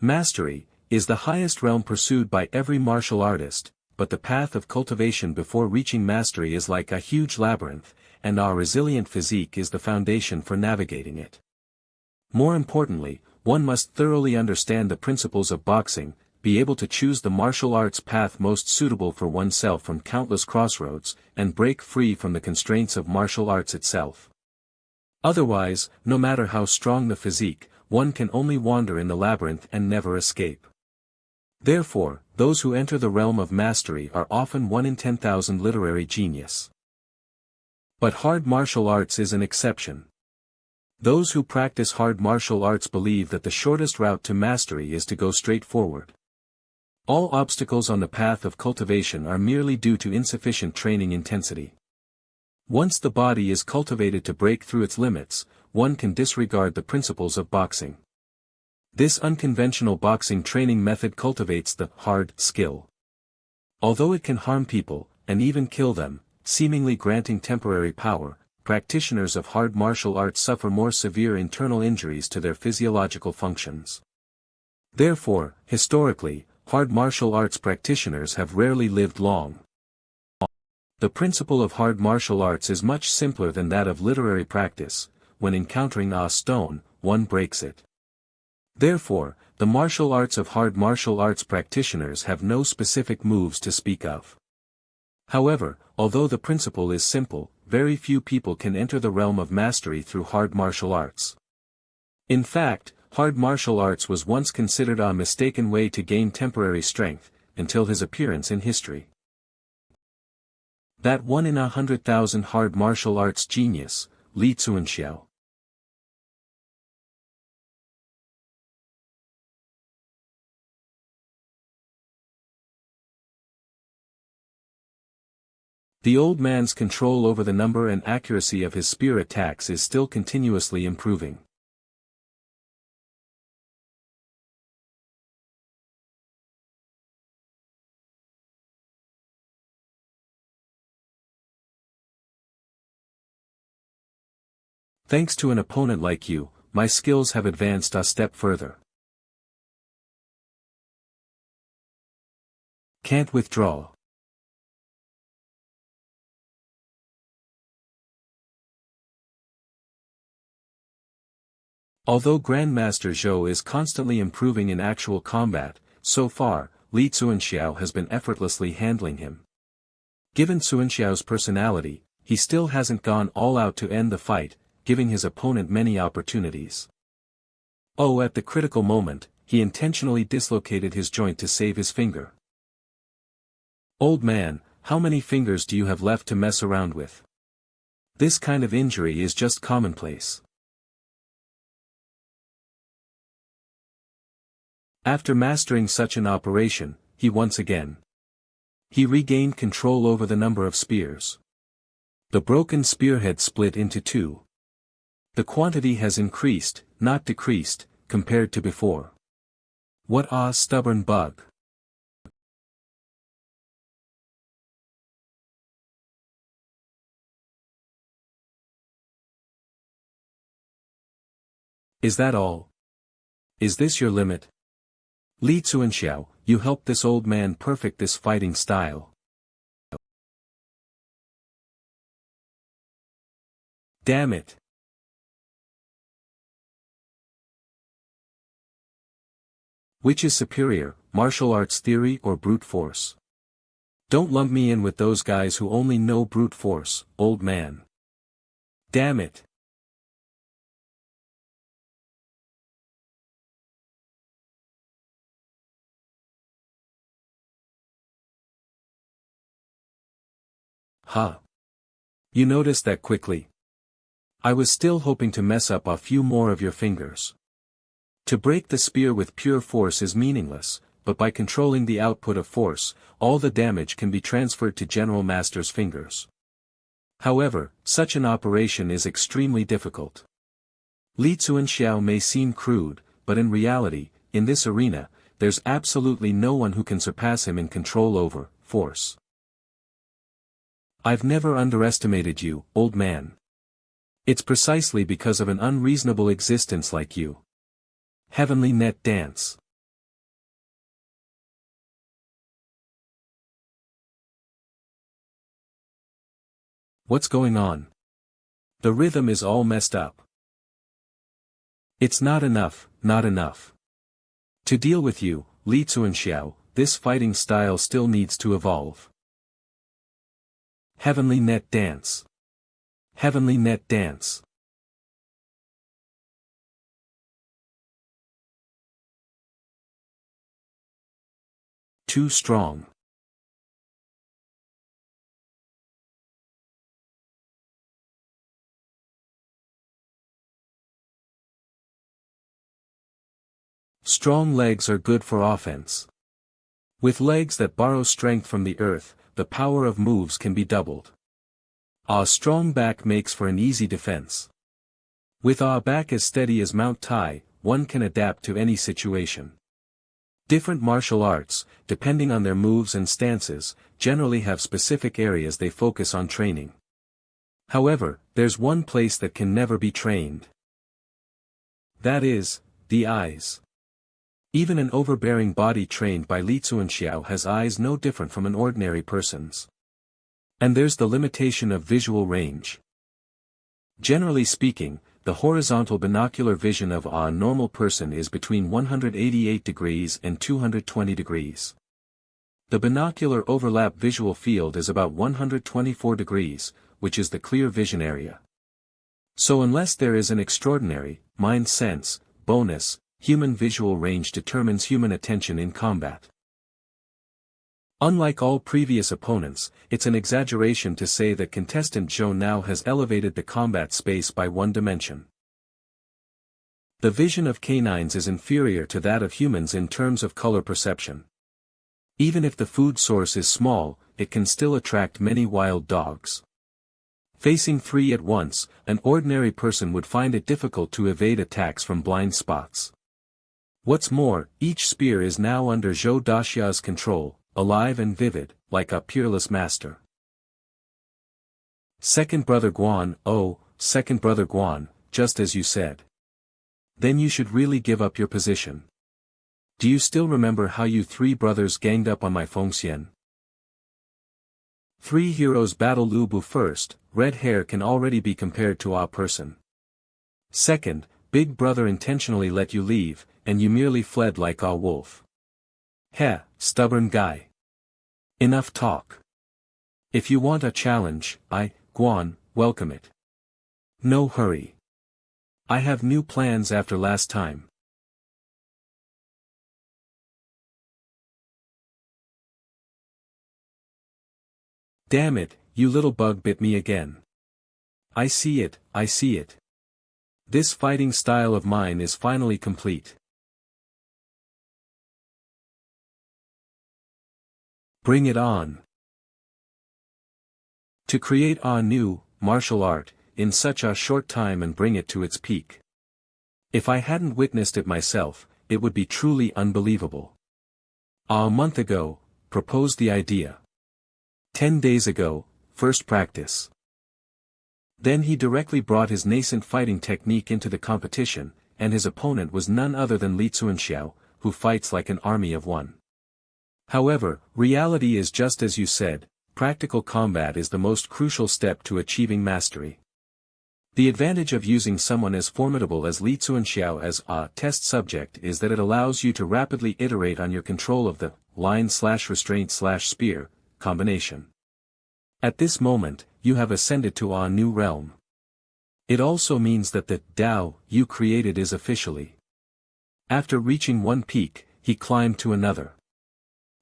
mastery, is the highest realm pursued by every martial artist, but the path of cultivation before reaching mastery is like a huge labyrinth, and our resilient physique is the foundation for navigating it. More importantly, one must thoroughly understand the principles of boxing, be able to choose the martial arts path most suitable for oneself from countless crossroads, and break free from the constraints of martial arts itself. Otherwise, no matter how strong the physique, one can only wander in the labyrinth and never escape. Therefore, those who enter the realm of mastery are often 1 in 10,000 literary genius. But hard martial arts is an exception. Those who practice hard martial arts believe that the shortest route to mastery is to go straight forward. All obstacles on the path of cultivation are merely due to insufficient training intensity. Once the body is cultivated to break through its limits, one can disregard the principles of boxing. This unconventional boxing training method cultivates the hard skill. Although it can harm people, and even kill them, seemingly granting temporary power, practitioners of hard martial arts suffer more severe internal injuries to their physiological functions. Therefore, historically, hard martial arts practitioners have rarely lived long. The principle of hard martial arts is much simpler than that of literary practice. When encountering a stone, one breaks it. Therefore, the martial arts of hard martial arts practitioners have no specific moves to speak of. However, although the principle is simple, very few people can enter the realm of mastery through hard martial arts. In fact, hard martial arts was once considered a mistaken way to gain temporary strength, until his appearance in history. That 1 in 100,000 hard martial arts genius, Lü Fengxian. The old man's control over the number and accuracy of his spear attacks is still continuously improving. Thanks to an opponent like you, my skills have advanced a step further. Can't withdraw. Although Grandmaster Zhou is constantly improving in actual combat, so far, Lü Fengxian has been effortlessly handling him. Given Fengxian's personality, he still hasn't gone all out to end the fight, giving his opponent many opportunities. Oh, at the critical moment, he intentionally dislocated his joint to save his finger. Old man, how many fingers do you have left to mess around with? This kind of injury is just commonplace. After mastering such an operation, he regained control over the number of spears. The broken spearhead split into two. The quantity has increased, not decreased, compared to before. What a stubborn bug. Is that all? Is this your limit? Lü Fengxian, you helped this old man perfect this fighting style. Damn it. Which is superior, martial arts theory or brute force? Don't lump me in with those guys who only know brute force, old man. Damn it. Huh. You noticed that quickly. I was still hoping to mess up a few more of your fingers. To break the spear with pure force is meaningless, but by controlling the output of force, all the damage can be transferred to General Master's fingers. However, such an operation is extremely difficult. Lü Fengxian may seem crude, but in reality, in this arena, there's absolutely no one who can surpass him in control over force. I've never underestimated you, old man. It's precisely because of an unreasonable existence like you. Heavenly Net Dance. What's going on? The rhythm is all messed up. It's not enough, not enough. To deal with you, Lü Fengxian, this fighting style still needs to evolve. Heavenly Net Dance. Heavenly Net Dance. Too strong. Strong legs are good for offense. With legs that borrow strength from the earth, the power of moves can be doubled. A strong back makes for an easy defense. With a back as steady as Mount Tai, one can adapt to any situation. Different martial arts, depending on their moves and stances, generally have specific areas they focus on training. However, there's one place that can never be trained. That is, the eyes. Even an overbearing body trained by Lü Fengxian has eyes no different from an ordinary person's. And there's the limitation of visual range. Generally speaking, the horizontal binocular vision of a normal person is between 188 degrees and 220 degrees. The binocular overlap visual field is about 124 degrees, which is the clear vision area. So unless there is an extraordinary, mind sense, bonus, human visual range determines human attention in combat. Unlike all previous opponents, it's an exaggeration to say that contestant Zhou now has elevated the combat space by one dimension. The vision of canines is inferior to that of humans in terms of color perception. Even if the food source is small, it can still attract many wild dogs. Facing three at once, an ordinary person would find it difficult to evade attacks from blind spots. What's more, each spear is now under Zhou Daxia's control, alive and vivid, like a peerless master. Second brother Guan, oh, second brother Guan, just as you said. Then you should really give up your position. Do you still remember how you three brothers ganged up on my Fengxian? Three heroes battle Lu Bu first, red hair can already be compared to a person. Second, big brother intentionally let you leave, and you merely fled like a wolf. Heh, stubborn guy. Enough talk. If you want a challenge, Guan, welcome it. No hurry. I have new plans after last time. Damn it, you little bug bit me again. I see it, I see it. This fighting style of mine is finally complete. Bring it on. To create a new, martial art, in such a short time and bring it to its peak. If I hadn't witnessed it myself, it would be truly unbelievable. A month ago, proposed the idea. 10 days ago, first practice. Then he directly brought his nascent fighting technique into the competition, and his opponent was none other than Lü Fengxian, who fights like an army of one. However, reality is just as you said, practical combat is the most crucial step to achieving mastery. The advantage of using someone as formidable as Lü Fengxian as a test subject is that it allows you to rapidly iterate on your control of the line/restraint/spear combination. At this moment, you have ascended to a new realm. It also means that the Tao you created is officially. After reaching one peak, he climbed to another.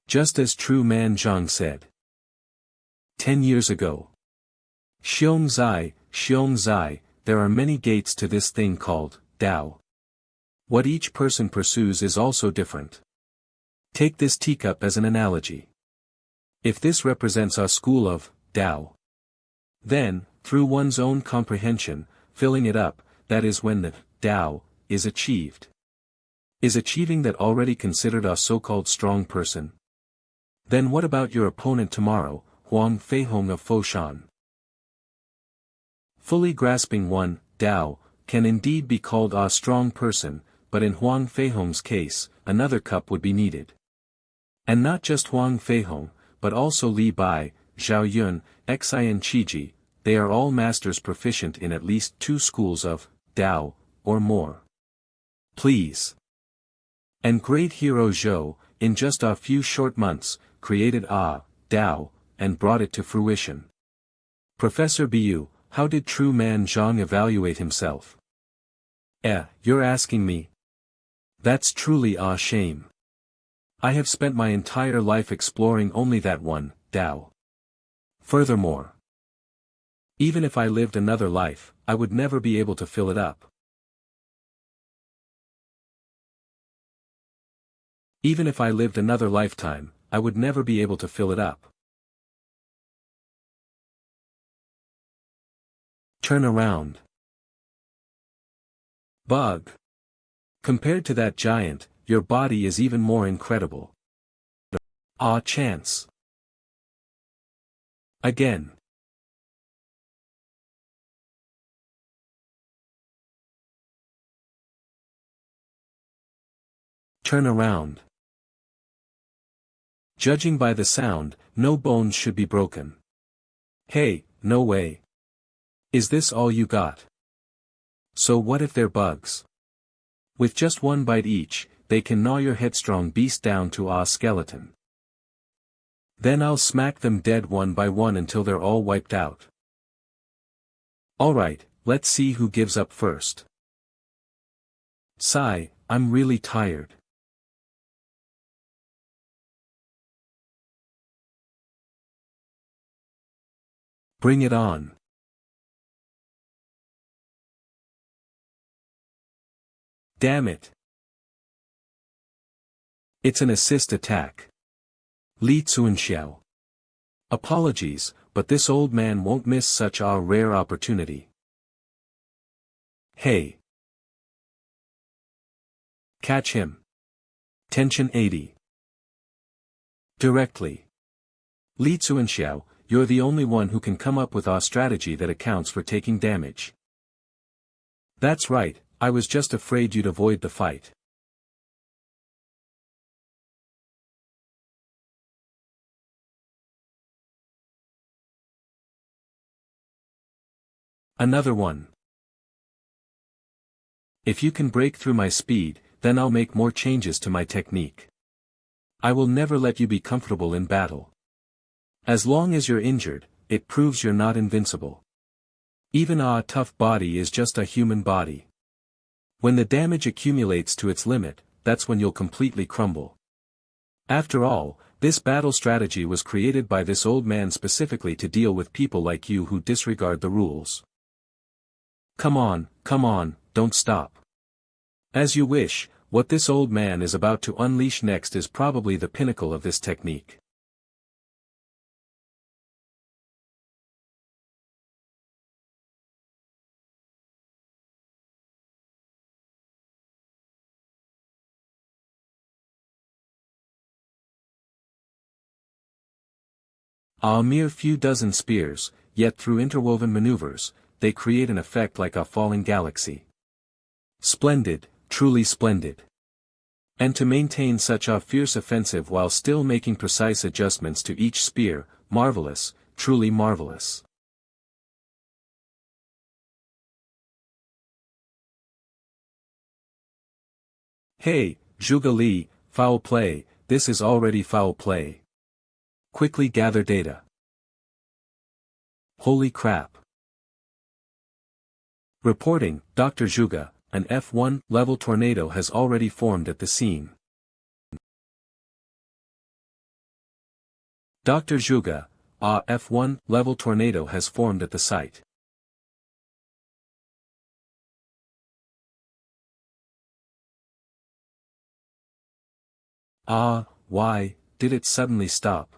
Just as true man Zhang said. 10 years ago. Xiong Zai, there are many gates to this thing called Tao. What each person pursues is also different. Take this teacup as an analogy. If this represents a school of Tao, then, through one's own comprehension, filling it up, that is when the Tao is achieved. Is achieving that already considered a so-called strong person? Then what about your opponent tomorrow, Huang Feihong of Foshan? Fully grasping one, Tao, can indeed be called a strong person, but in Huang Feihong's case, another cup would be needed. And not just Huang Feihong, but also Li Bai, Zhao Yun, Xian Qiji, they are all masters proficient in at least 2 schools of Tao, or more. Please. And great hero Zhou, in just a few short months, created a Tao, and brought it to fruition. Professor Bu, how did true man Zhang evaluate himself? You're asking me? That's truly a shame. I have spent my entire life exploring only that one, Tao. Furthermore, even if I lived another life, I would never be able to fill it up. Even if I lived another lifetime, I would never be able to fill it up. Turn around. Bug. Compared to that giant, your body is even more incredible. Ah, chance. Again. Turn around. Judging by the sound, no bones should be broken. Hey, no way. Is this all you got? So what if they're bugs? With just one bite each, they can gnaw your headstrong beast down to a skeleton. Then I'll smack them dead one by one until they're all wiped out. Alright, let's see who gives up first. Sigh, I'm really tired. Bring it on. Damn it. It's an assist attack. Lü Fengxian. Apologies, but this old man won't miss such a rare opportunity. Hey. Catch him. Tension 80. Directly. Lü Fengxian, you're the only one who can come up with a strategy that accounts for taking damage. That's right, I was just afraid you'd avoid the fight. Another one. If you can break through my speed, then I'll make more changes to my technique. I will never let you be comfortable in battle. As long as you're injured, it proves you're not invincible. Even a tough body is just a human body. When the damage accumulates to its limit, that's when you'll completely crumble. After all, this battle strategy was created by this old man specifically to deal with people like you who disregard the rules. Come on, don't stop. As you wish, what this old man is about to unleash next is probably the pinnacle of this technique. A mere few dozen spears, yet through interwoven maneuvers, they create an effect like a falling galaxy. Splendid, truly splendid. And to maintain such a fierce offensive while still making precise adjustments to each spear, marvelous, truly marvelous. Hey, Zhuge Li, foul play, this is already foul play. Quickly gather data. Holy crap. Reporting, Dr. Zhuge, an F1 level tornado has already formed at the scene. Dr. Zhuge, a F1 level tornado has formed at the site. Why did it suddenly stop?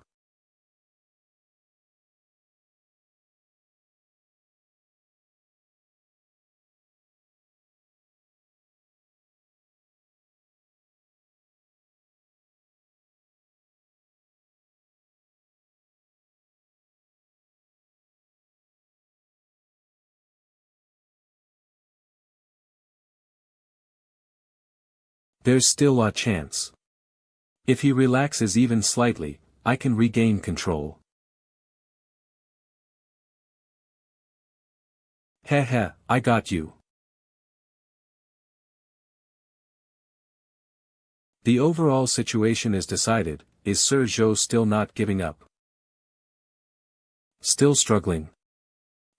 There's still a chance. If he relaxes even slightly, I can regain control. Heh, I got you. The overall situation is decided. Is Sir Zhou still not giving up? Still struggling.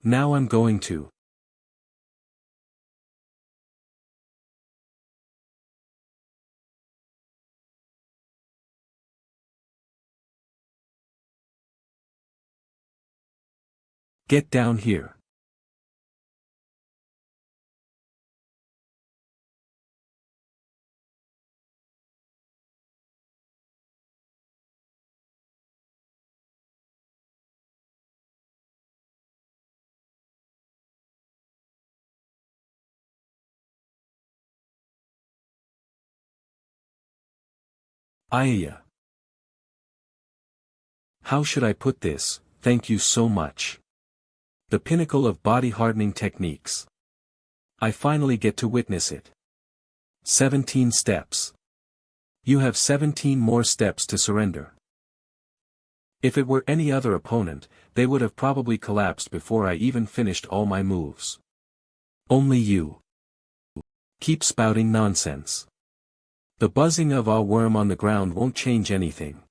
Now I'm going to. Get down here. Aiya. How should I put this? Thank you so much. The pinnacle of body hardening techniques. I finally get to witness it. 17 steps. You have 17 more steps to surrender. If it were any other opponent, they would have probably collapsed before I even finished all my moves. Only you. Keep spouting nonsense. The buzzing of our worm on the ground won't change anything.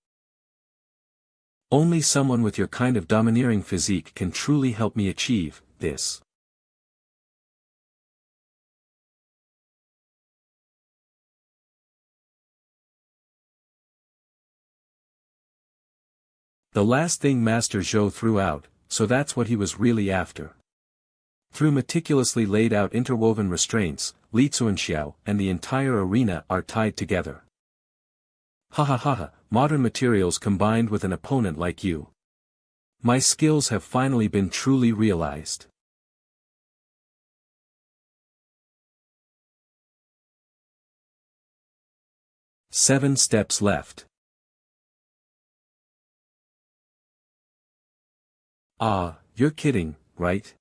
Only someone with your kind of domineering physique can truly help me achieve this. The last thing Master Zhou threw out, so that's what he was really after. Through meticulously laid out interwoven restraints, Li Zuanxiao and the entire arena are tied together. Ha ha ha ha, modern materials combined with an opponent like you. My skills have finally been truly realized. Seven steps left. Ah, you're kidding, right?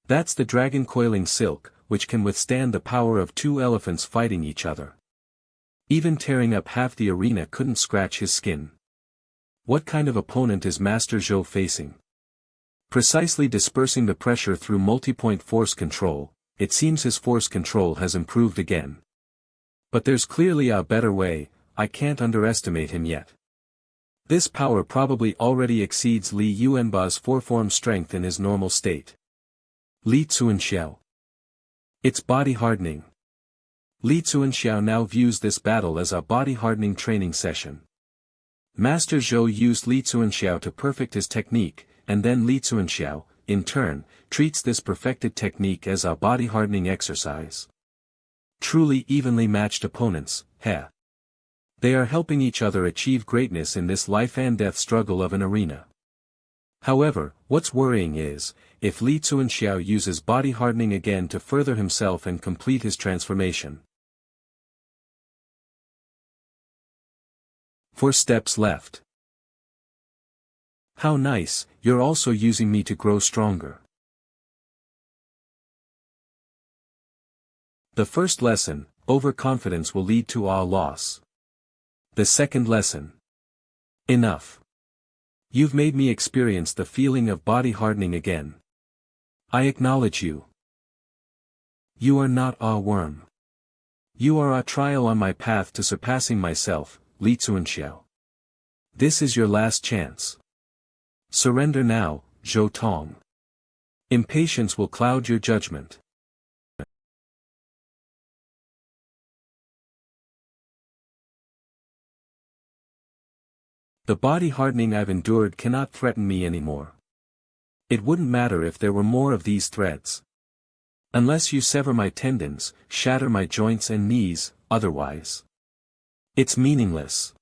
That's the dragon coiling silk, which can withstand the power of two elephants fighting each other. Even tearing up half the arena couldn't scratch his skin. What kind of opponent is Master Zhou facing? Precisely dispersing the pressure through multipoint force control, it seems his force control has improved again. But there's clearly a better way, I can't underestimate him yet. This power probably already exceeds Li Yuanba's four-form strength in his normal state. Li Zuanxiao. It's body hardening. Li Zuanxiao now views this battle as a body hardening training session. Master Zhou used Li Zuanxiao to perfect his technique, and then Li Zuanxiao, in turn, treats this perfected technique as a body hardening exercise. Truly evenly matched opponents, heh. They are helping each other achieve greatness in this life and death struggle of an arena. However, what's worrying is, if Li Zuanxiao uses body hardening again to further himself and complete his transformation. 4 steps left. How nice, you're also using me to grow stronger. The first lesson, overconfidence will lead to a loss. The second lesson. Enough. You've made me experience the feeling of body hardening again. I acknowledge you. You are not a worm. You are a trial on my path to surpassing myself, Li Zuanxiao. This is your last chance. Surrender now, Zhou Tong. Impatience will cloud your judgment. The body hardening I've endured cannot threaten me anymore. It wouldn't matter if there were more of these threads. Unless you sever my tendons, shatter my joints and knees, otherwise. It's meaningless.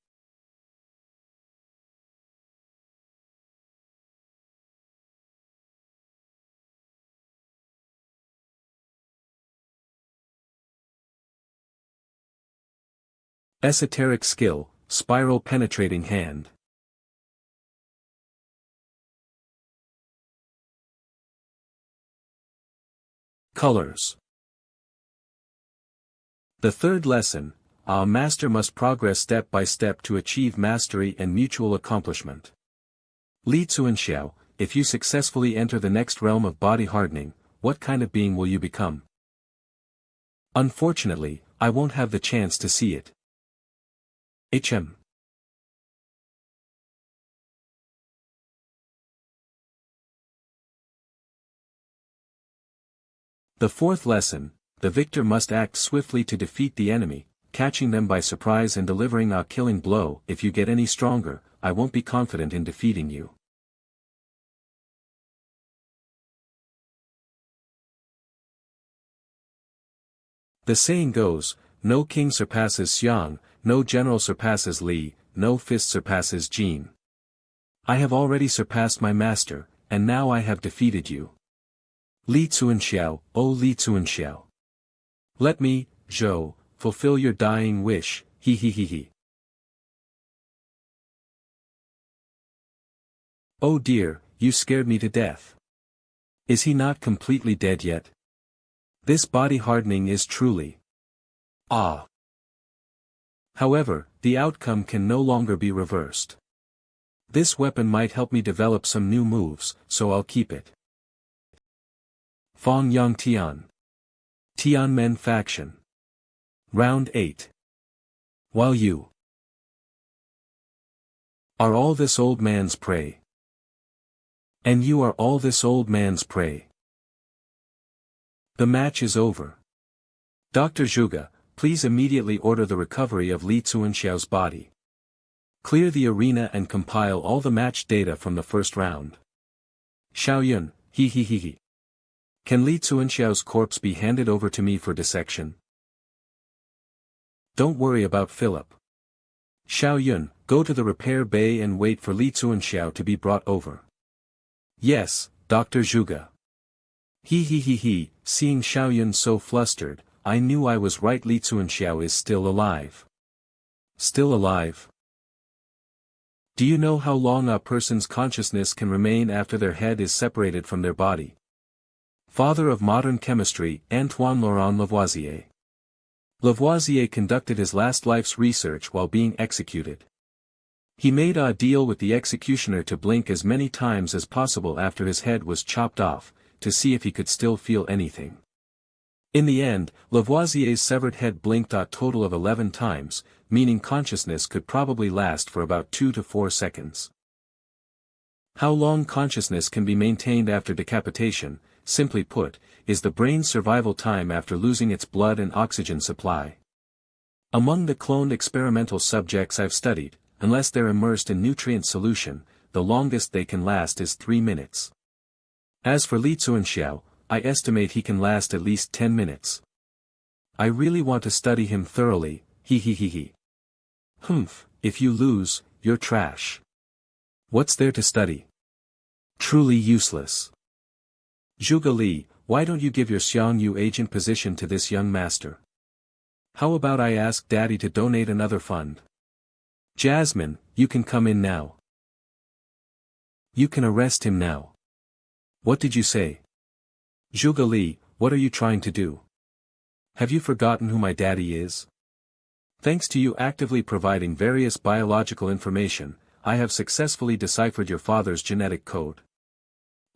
Esoteric skill, spiral penetrating hand. Colors. The third lesson, our master must progress step by step to achieve mastery and mutual accomplishment. Li Zuanxiao, if you successfully enter the next realm of body hardening, what kind of being will you become? Unfortunately, I won't have the chance to see it. HM. The fourth lesson, the victor must act swiftly to defeat the enemy, catching them by surprise and delivering a killing blow. If you get any stronger, I won't be confident in defeating you. The saying goes, no king surpasses Xiang, no general surpasses Li, no fist surpasses Jin. I have already surpassed my master, and now I have defeated you. Li Zuanxiao, O Li Zuanxiao. Let me, Zhou, fulfill your dying wish, he he he he. Oh dear, you scared me to death. Is he not completely dead yet? This body hardening is truly... Ah! However, the outcome can no longer be reversed. This weapon might help me develop some new moves, so I'll keep it. Fong Yang Tian. Tianmen Faction. Round 8. While you are all this old man's prey. And you are all this old man's prey. The match is over. Dr. Zhuge, please immediately order the recovery of Li Zuanxiao's body. Clear the arena and compile all the match data from the first round. Xiaoyun, he. Can Li Zuanxiao's corpse be handed over to me for dissection? Don't worry about Philip. Xiaoyun, go to the repair bay and wait for Li Zuanxiao to be brought over. Yes, Dr. Zhuge. He. Seeing Xiaoyun so flustered, I knew I was right. Li Zuanxiao is still alive. Still alive? Do you know how long a person's consciousness can remain after their head is separated from their body? Father of modern chemistry, Antoine Laurent Lavoisier. Lavoisier conducted his last life's research while being executed. He made a deal with the executioner to blink as many times as possible after his head was chopped off, to see if he could still feel anything. In the end, Lavoisier's severed head blinked a total of 11 times, meaning consciousness could probably last for about 2 to 4 seconds. How long consciousness can be maintained after decapitation, simply put, is the brain's survival time after losing its blood and oxygen supply. Among the cloned experimental subjects I've studied, unless they're immersed in nutrient solution, the longest they can last is 3 minutes. As for Li Zuanxiao, I estimate he can last at least 10 minutes. I really want to study him thoroughly, he. Humph, if you lose, you're trash. What's there to study? Truly useless. Zhuge Li, why don't you give your Xiang Yu agent position to this young master? How about I ask Daddy to donate another fund? Jasmine, you can come in now. You can arrest him now. What did you say? Zhuge Li, what are you trying to do? Have you forgotten who my daddy is? Thanks to you actively providing various biological information, I have successfully deciphered your father's genetic code.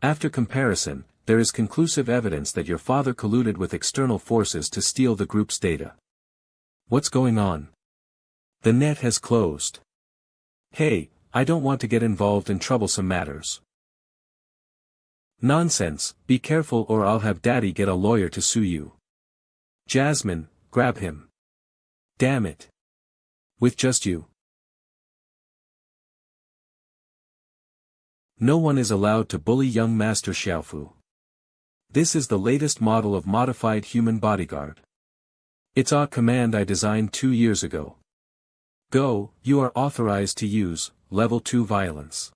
After comparison, there is conclusive evidence that your father colluded with external forces to steal the group's data. What's going on? The net has closed. Hey, I don't want to get involved in troublesome matters. Nonsense, be careful or I'll have Daddy get a lawyer to sue you. Jasmine, grab him. Damn it. With just you. No one is allowed to bully young Master Xiaofu. This is the latest model of modified human bodyguard. It's a command I designed 2 years ago. Go, you are authorized to use, level 2 violence.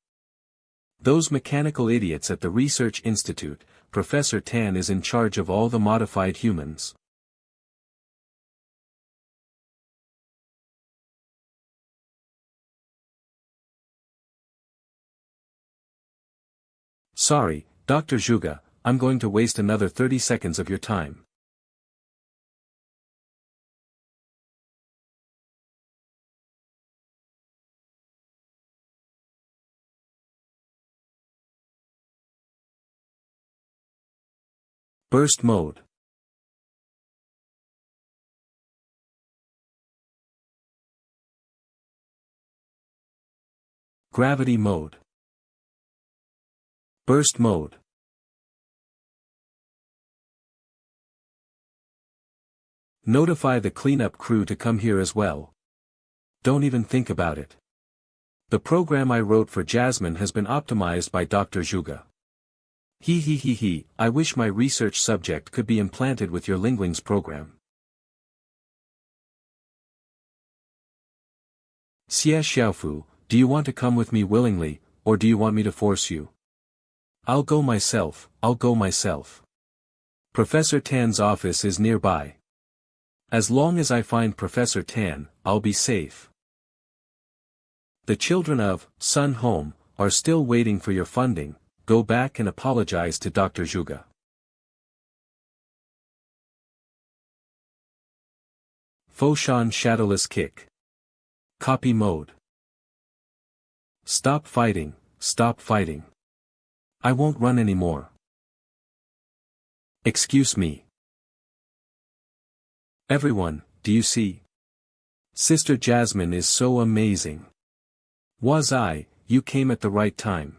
Those mechanical idiots at the Research Institute, Professor Tan is in charge of all the modified humans. Sorry, Dr. Zhuge, I'm going to waste another 30 seconds of your time. Burst mode. Gravity mode. Burst mode. Notify the cleanup crew to come here as well. Don't even think about it. The program I wrote for Jasmine has been optimized by Dr. Zhuge. I wish my research subject could be implanted with your Lingling's program. Xie Xiaofu, do you want to come with me willingly, or do you want me to force you? I'll go myself. Professor Tan's office is nearby. As long as I find Professor Tan, I'll be safe. The children of Sun Home are still waiting for your funding, go back and apologize to Dr. Zhuge. Foshan Shadowless Kick. Copy mode. Stop fighting, stop fighting. I won't run anymore. Excuse me. Everyone, do you see? Sister Jasmine is so amazing. Wazai, you came at the right time.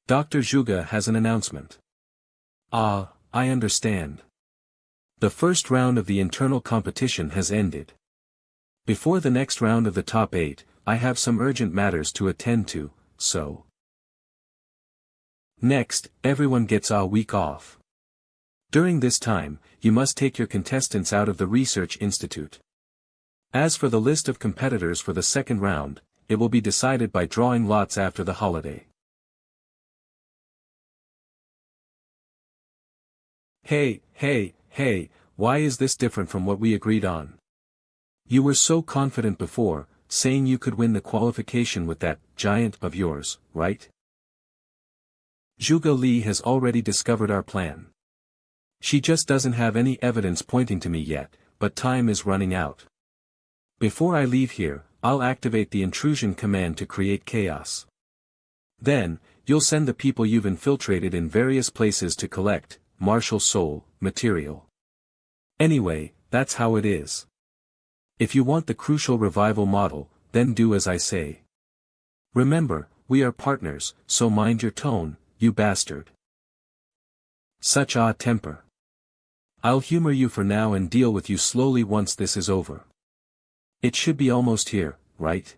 Dr. Zhuge has an announcement. Ah, I understand. The first round of the internal competition has ended. Before the next round of the top 8, I have some urgent matters to attend to, so. Next, everyone gets a week off. During this time, you must take your contestants out of the research institute. As for the list of competitors for the second round, it will be decided by drawing lots after the holiday. Hey, why is this different from what we agreed on? You were so confident before, saying you could win the qualification with that giant of yours, right? Zhuge Li has already discovered our plan. She just doesn't have any evidence pointing to me yet, but time is running out. Before I leave here, I'll activate the intrusion command to create chaos. Then, you'll send the people you've infiltrated in various places to collect, martial soul, material. Anyway, that's how it is. If you want the crucial revival model, then do as I say. Remember, we are partners, so mind your tone, you bastard. Such a temper. I'll humor you for now and deal with you slowly once this is over. It should be almost here, right?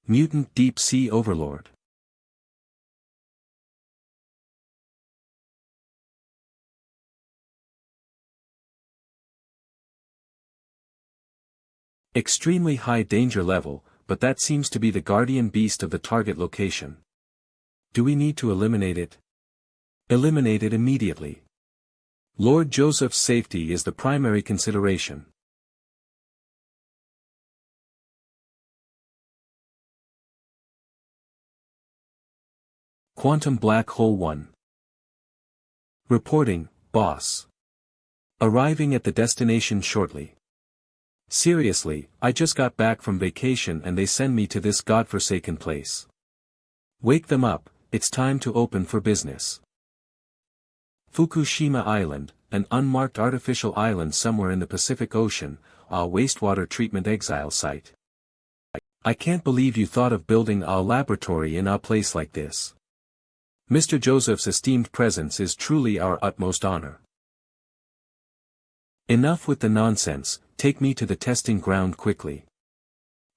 Mutant Deep Sea Overlord. Extremely high danger level, but that seems to be the guardian beast of the target location. Do we need to eliminate it? Eliminate it immediately. Lord Joseph's safety is the primary consideration. Quantum Black Hole 1. Reporting, boss. Arriving at the destination shortly. Seriously, I just got back from vacation and they send me to this godforsaken place. Wake them up, it's time to open for business. Fukushima Island, an unmarked artificial island somewhere in the Pacific Ocean, a wastewater treatment exile site. I can't believe you thought of building a laboratory in a place like this. Mr. Joseph's esteemed presence is truly our utmost honor. Enough with the nonsense, take me to the testing ground quickly.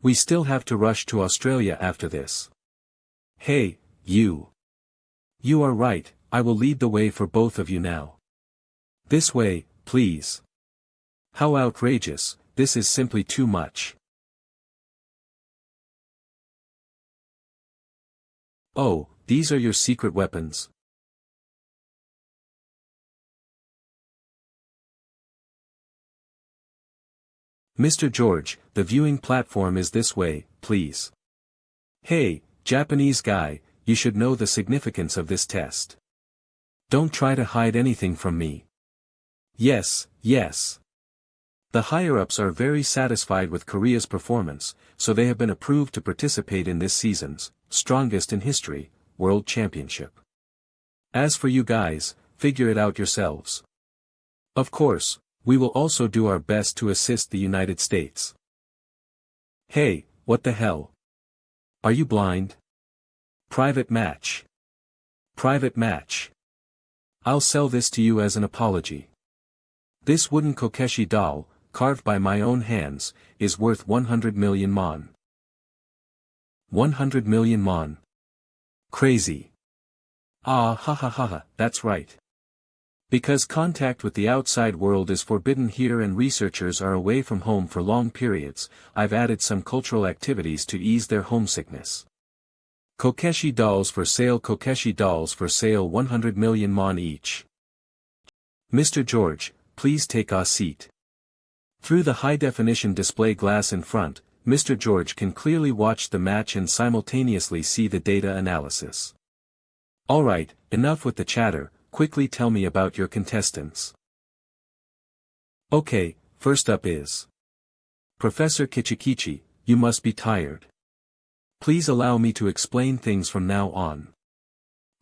We still have to rush to Australia after this. Hey, you. You are right, I will lead the way for both of you now. This way, please. How outrageous, this is simply too much. Oh, these are your secret weapons. Mr. George, the viewing platform is this way, please. Hey, Japanese guy, you should know the significance of this test. Don't try to hide anything from me. Yes. The higher-ups are very satisfied with Korea's performance, so they have been approved to participate in this season's Strongest in History World Championship. As for you guys, figure it out yourselves. Of course, we will also do our best to assist the United States. Hey, what the hell? Are you blind? Private match. Private match. I'll sell this to you as an apology. This wooden Kokeshi doll, carved by my own hands, is worth 100 million mon. 100 million mon. Crazy. Ah ha ha ha ha, that's right. Because contact with the outside world is forbidden here and researchers are away from home for long periods, I've added some cultural activities to ease their homesickness. Kokeshi dolls for sale. Kokeshi dolls for sale, 100 million mon each. Mr. George, please take a seat. Through the high-definition display glass in front, Mr. George can clearly watch the match and simultaneously see the data analysis. Alright, enough with the chatter, quickly tell me about your contestants. Okay, first up is Professor Kichikichi. You must be tired. Please allow me to explain things from now on.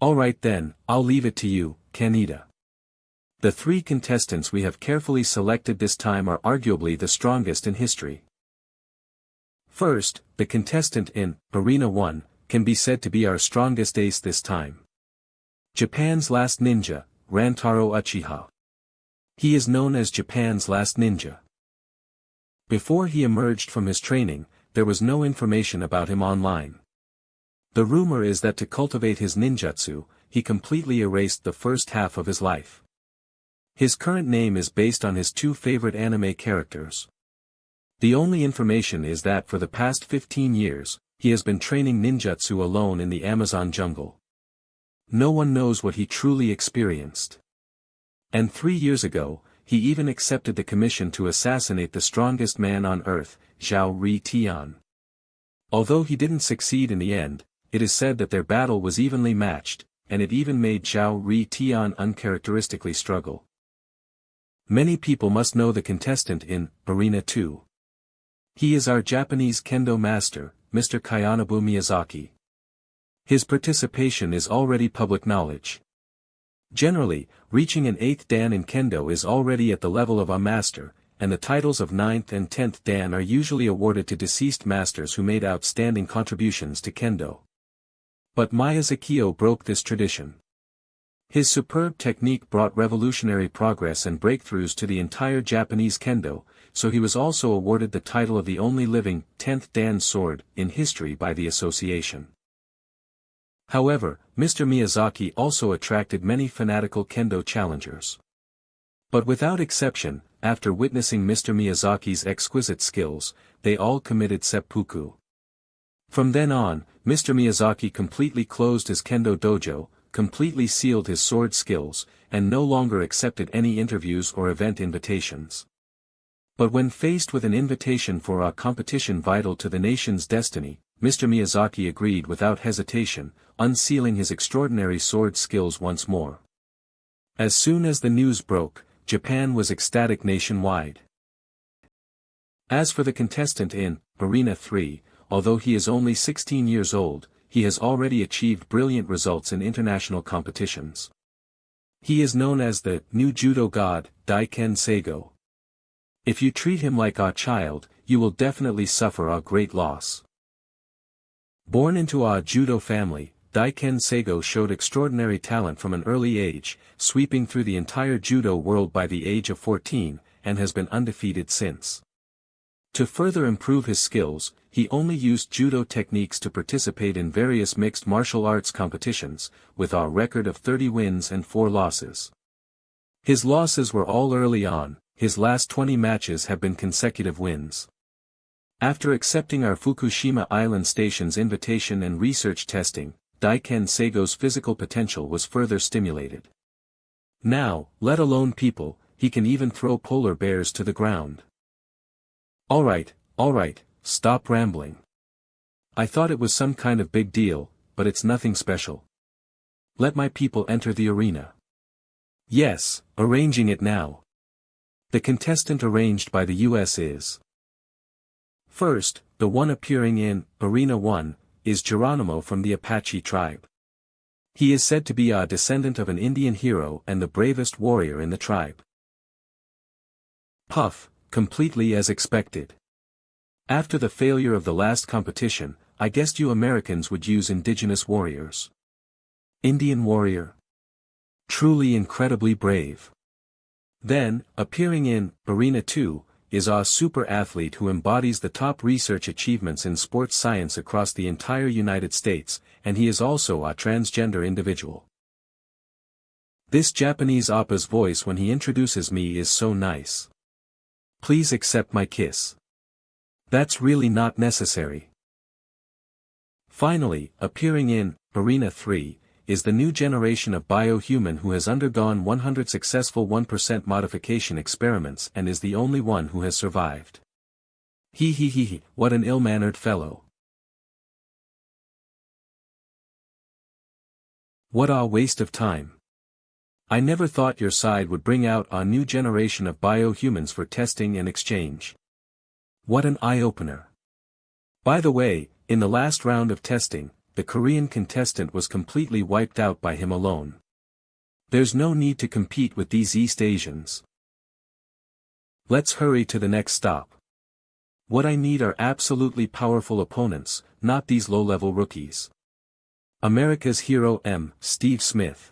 Alright then, I'll leave it to you, Kaneda. The three contestants we have carefully selected this time are arguably the strongest in history. First, the contestant in Arena 1 can be said to be our strongest ace this time. Japan's last ninja, Rantaro Uchiha. He is known as Japan's last ninja. Before he emerged from his training, there was no information about him online. The rumor is that to cultivate his ninjutsu, he completely erased the first half of his life. His current name is based on his two favorite anime characters. The only information is that for the past 15 years, he has been training ninjutsu alone in the Amazon jungle. No one knows what he truly experienced. And 3 years ago, he even accepted the commission to assassinate the strongest man on earth, Zhao Ri-Tian. Although he didn't succeed in the end, it is said that their battle was evenly matched, and it even made Zhao Ri-Tian uncharacteristically struggle. Many people must know the contestant in Arena 2. He is our Japanese kendo master, Mr. Kayanobu Miyazaki. His participation is already public knowledge. Generally, reaching an 8th dan in kendo is already at the level of a master, and the titles of 9th and 10th dan are usually awarded to deceased masters who made outstanding contributions to kendo. But Miyazaki broke this tradition. His superb technique brought revolutionary progress and breakthroughs to the entire Japanese kendo, so he was also awarded the title of the only living 10th dan sword in history by the association. However, Mr. Miyazaki also attracted many fanatical kendo challengers. But without exception, after witnessing Mr. Miyazaki's exquisite skills, they all committed seppuku. From then on, Mr. Miyazaki completely closed his kendo dojo, completely sealed his sword skills, and no longer accepted any interviews or event invitations. But when faced with an invitation for a competition vital to the nation's destiny, Mr. Miyazaki agreed without hesitation, unsealing his extraordinary sword skills once more. As soon as the news broke, Japan was ecstatic nationwide. As for the contestant in Arena 3, although he is only 16 years old, he has already achieved brilliant results in international competitions. He is known as the new judo god, Daiken Seigo. If you treat him like a child, you will definitely suffer a great loss. Born into a judo family, Daiken Seigo showed extraordinary talent from an early age, sweeping through the entire judo world by the age of 14, and has been undefeated since. To further improve his skills, he only used judo techniques to participate in various mixed martial arts competitions, with a record of 30 wins and 4 losses. His losses were all early on, his last 20 matches have been consecutive wins. After accepting our Fukushima Island Station's invitation and research testing, Daiken Seigo's physical potential was further stimulated. Now, let alone people, he can even throw polar bears to the ground. Alright, stop rambling. I thought it was some kind of big deal, but it's nothing special. Let my people enter the arena. Yes, arranging it now. The contestant arranged by the US is. First, the one appearing in Arena 1, is Geronimo from the Apache tribe. He is said to be a descendant of an Indian hero and the bravest warrior in the tribe. Puff, completely as expected. After the failure of the last competition, I guessed you Americans would use indigenous warriors. Indian warrior. Truly incredibly brave. Then, appearing in Arena 2, is a super athlete who embodies the top research achievements in sports science across the entire United States, and he is also a transgender individual. This Japanese oppa's voice when he introduces me is so nice. Please accept my kiss. That's really not necessary. Finally, appearing in Arena 3, is the new generation of biohuman who has undergone 100 successful 1% modification experiments and is the only one who has survived. He, what an ill-mannered fellow. What a waste of time. I never thought your side would bring out a new generation of biohumans for testing and exchange. What an eye-opener. By the way, in the last round of testing, the Korean contestant was completely wiped out by him alone. There's no need to compete with these East Asians. Let's hurry to the next stop. What I need are absolutely powerful opponents, not these low-level rookies. America's hero M. Steve Smith.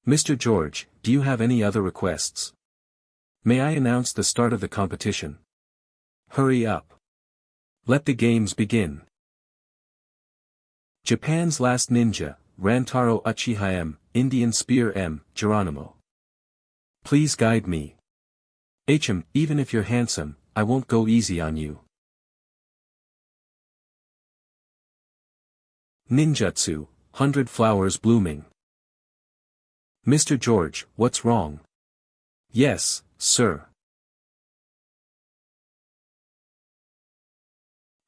Mr. George, do you have any other requests? May I announce the start of the competition? Hurry up. Let the games begin. Japan's last ninja, Rantaro Uchiha M, Indian Spear M, Geronimo. Please guide me. Even if you're handsome, I won't go easy on you. Ninjutsu, 100 flowers blooming. Mr. George, what's wrong? Yes, sir.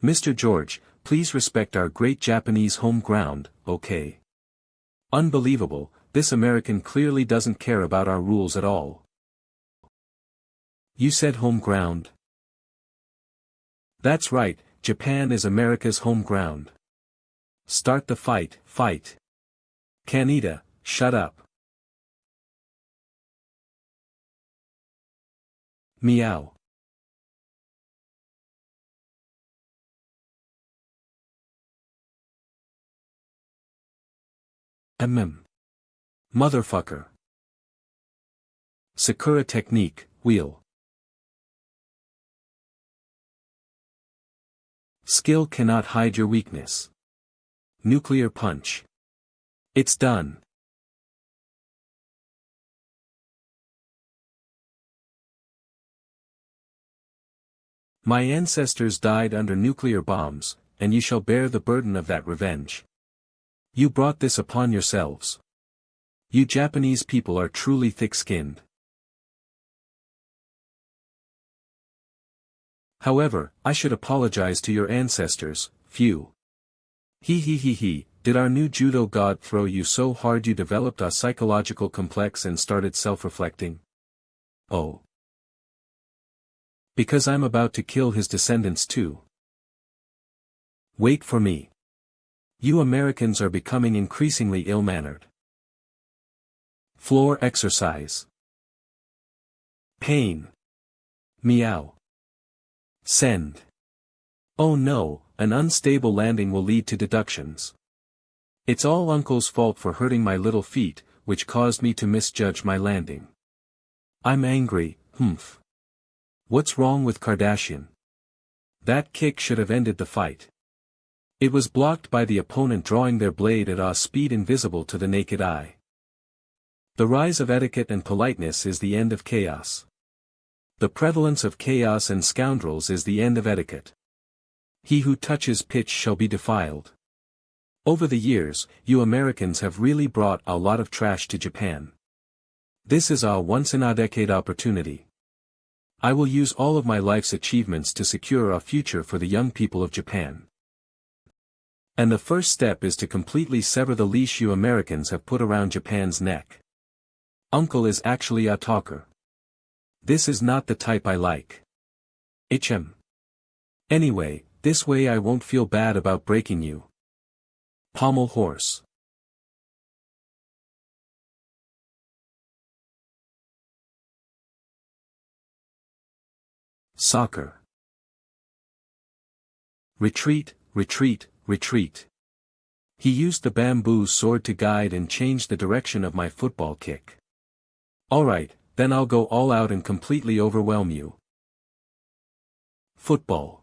Mr. George, please respect our great Japanese home ground, okay? Unbelievable, this American clearly doesn't care about our rules at all. You said home ground? That's right, Japan is America's home ground. Start the fight, fight. Kaneda, shut up. Meow. Motherfucker. Sakura technique, wheel. Skill cannot hide your weakness. Nuclear punch. It's done. My ancestors died under nuclear bombs, and you shall bear the burden of that revenge. You brought this upon yourselves. You Japanese people are truly thick-skinned. However, I should apologize to your ancestors, phew. Did our new judo god throw you so hard you developed a psychological complex and started self-reflecting? Oh. Because I'm about to kill his descendants too. Wait for me. You Americans are becoming increasingly ill-mannered. Floor exercise. Pain. Meow. Send. Oh no, an unstable landing will lead to deductions. It's all Uncle's fault for hurting my little feet, which caused me to misjudge my landing. I'm angry, humph. What's wrong with Kardashian? That kick should have ended the fight. It was blocked by the opponent drawing their blade at a speed invisible to the naked eye. The rise of etiquette and politeness is the end of chaos. The prevalence of chaos and scoundrels is the end of etiquette. He who touches pitch shall be defiled. Over the years, you Americans have really brought a lot of trash to Japan. This is a once-in-a-decade opportunity. I will use all of my life's achievements to secure a future for the young people of Japan. And the first step is to completely sever the leash you Americans have put around Japan's neck. Uncle is actually a talker. This is not the type I like. Anyway, this way I won't feel bad about breaking you. Pommel horse. Soccer. Retreat, retreat, retreat. He used the bamboo sword to guide and change the direction of my football kick. Alright, then I'll go all out and completely overwhelm you. Football.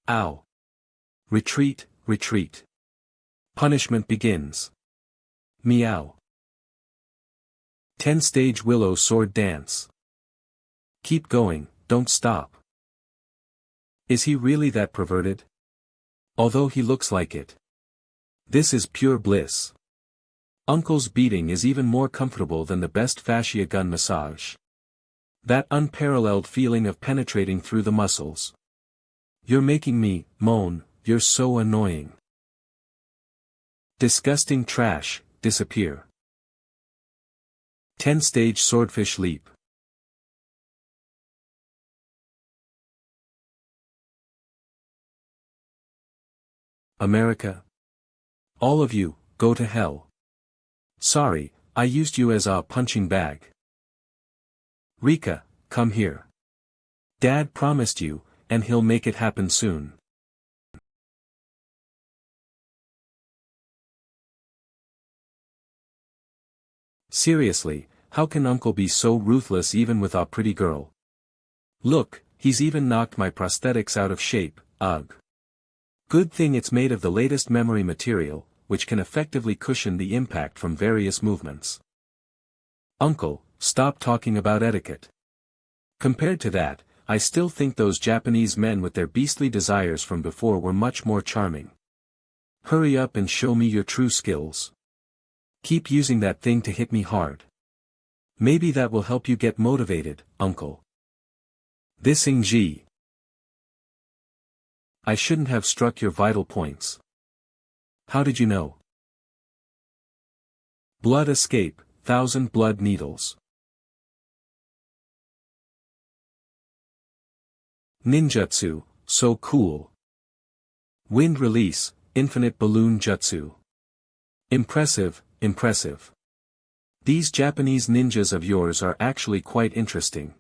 Ow. Retreat, retreat. Punishment begins. Meow. 10-stage willow sword dance. Keep going, don't stop. Is he really that perverted? Although he looks like it. This is pure bliss. Uncle's beating is even more comfortable than the best fascia gun massage. That unparalleled feeling of penetrating through the muscles. You're making me moan, you're so annoying. Disgusting trash, disappear. 10-stage swordfish leap. America. All of you, go to hell. Sorry, I used you as a punching bag. Rika, come here. Dad promised you, and he'll make it happen soon. Seriously, how can Uncle be so ruthless even with a pretty girl? Look, he's even knocked my prosthetics out of shape, ugh. Good thing it's made of the latest memory material, which can effectively cushion the impact from various movements. Uncle, stop talking about etiquette. Compared to that, I still think those Japanese men with their beastly desires from before were much more charming. Hurry up and show me your true skills. Keep using that thing to hit me hard. Maybe that will help you get motivated, Uncle. This Ingji. I shouldn't have struck your vital points. How did you know? Blood escape, 1,000 blood needles. Ninjutsu, so cool. Wind release, infinite balloon jutsu. Impressive, impressive. These Japanese ninjas of yours are actually quite interesting.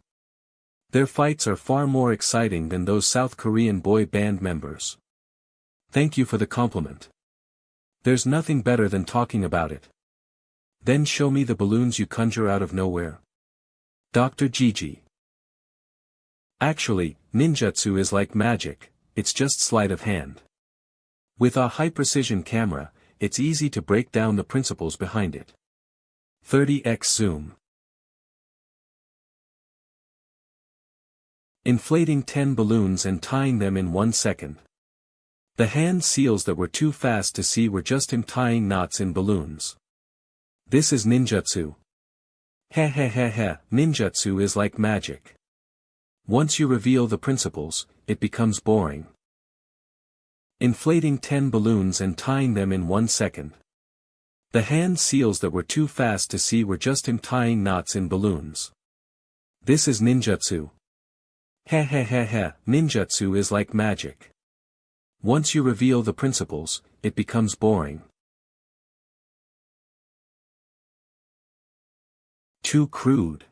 Their fights are far more exciting than those South Korean boy band members. Thank you for the compliment. There's nothing better than talking about it. Then show me the balloons you conjure out of nowhere. Dr. Gigi. Actually, ninjutsu is like magic, it's just sleight of hand. With a high-precision camera, it's easy to break down the principles behind it. 30x zoom. Inflating 10 balloons and tying them in 1 second. The hand seals that were too fast to see were just him tying knots in balloons. This is ninjutsu. Heh heh heh heh, ninjutsu is like magic. Once you reveal the principles, it becomes boring. Inflating 10 balloons and tying them in 1 second. The hand seals that were too fast to see were just him tying knots in balloons. This is ninjutsu. Heh heh heh heh, ninjutsu is like magic. Once you reveal the principles, it becomes boring. Too crude.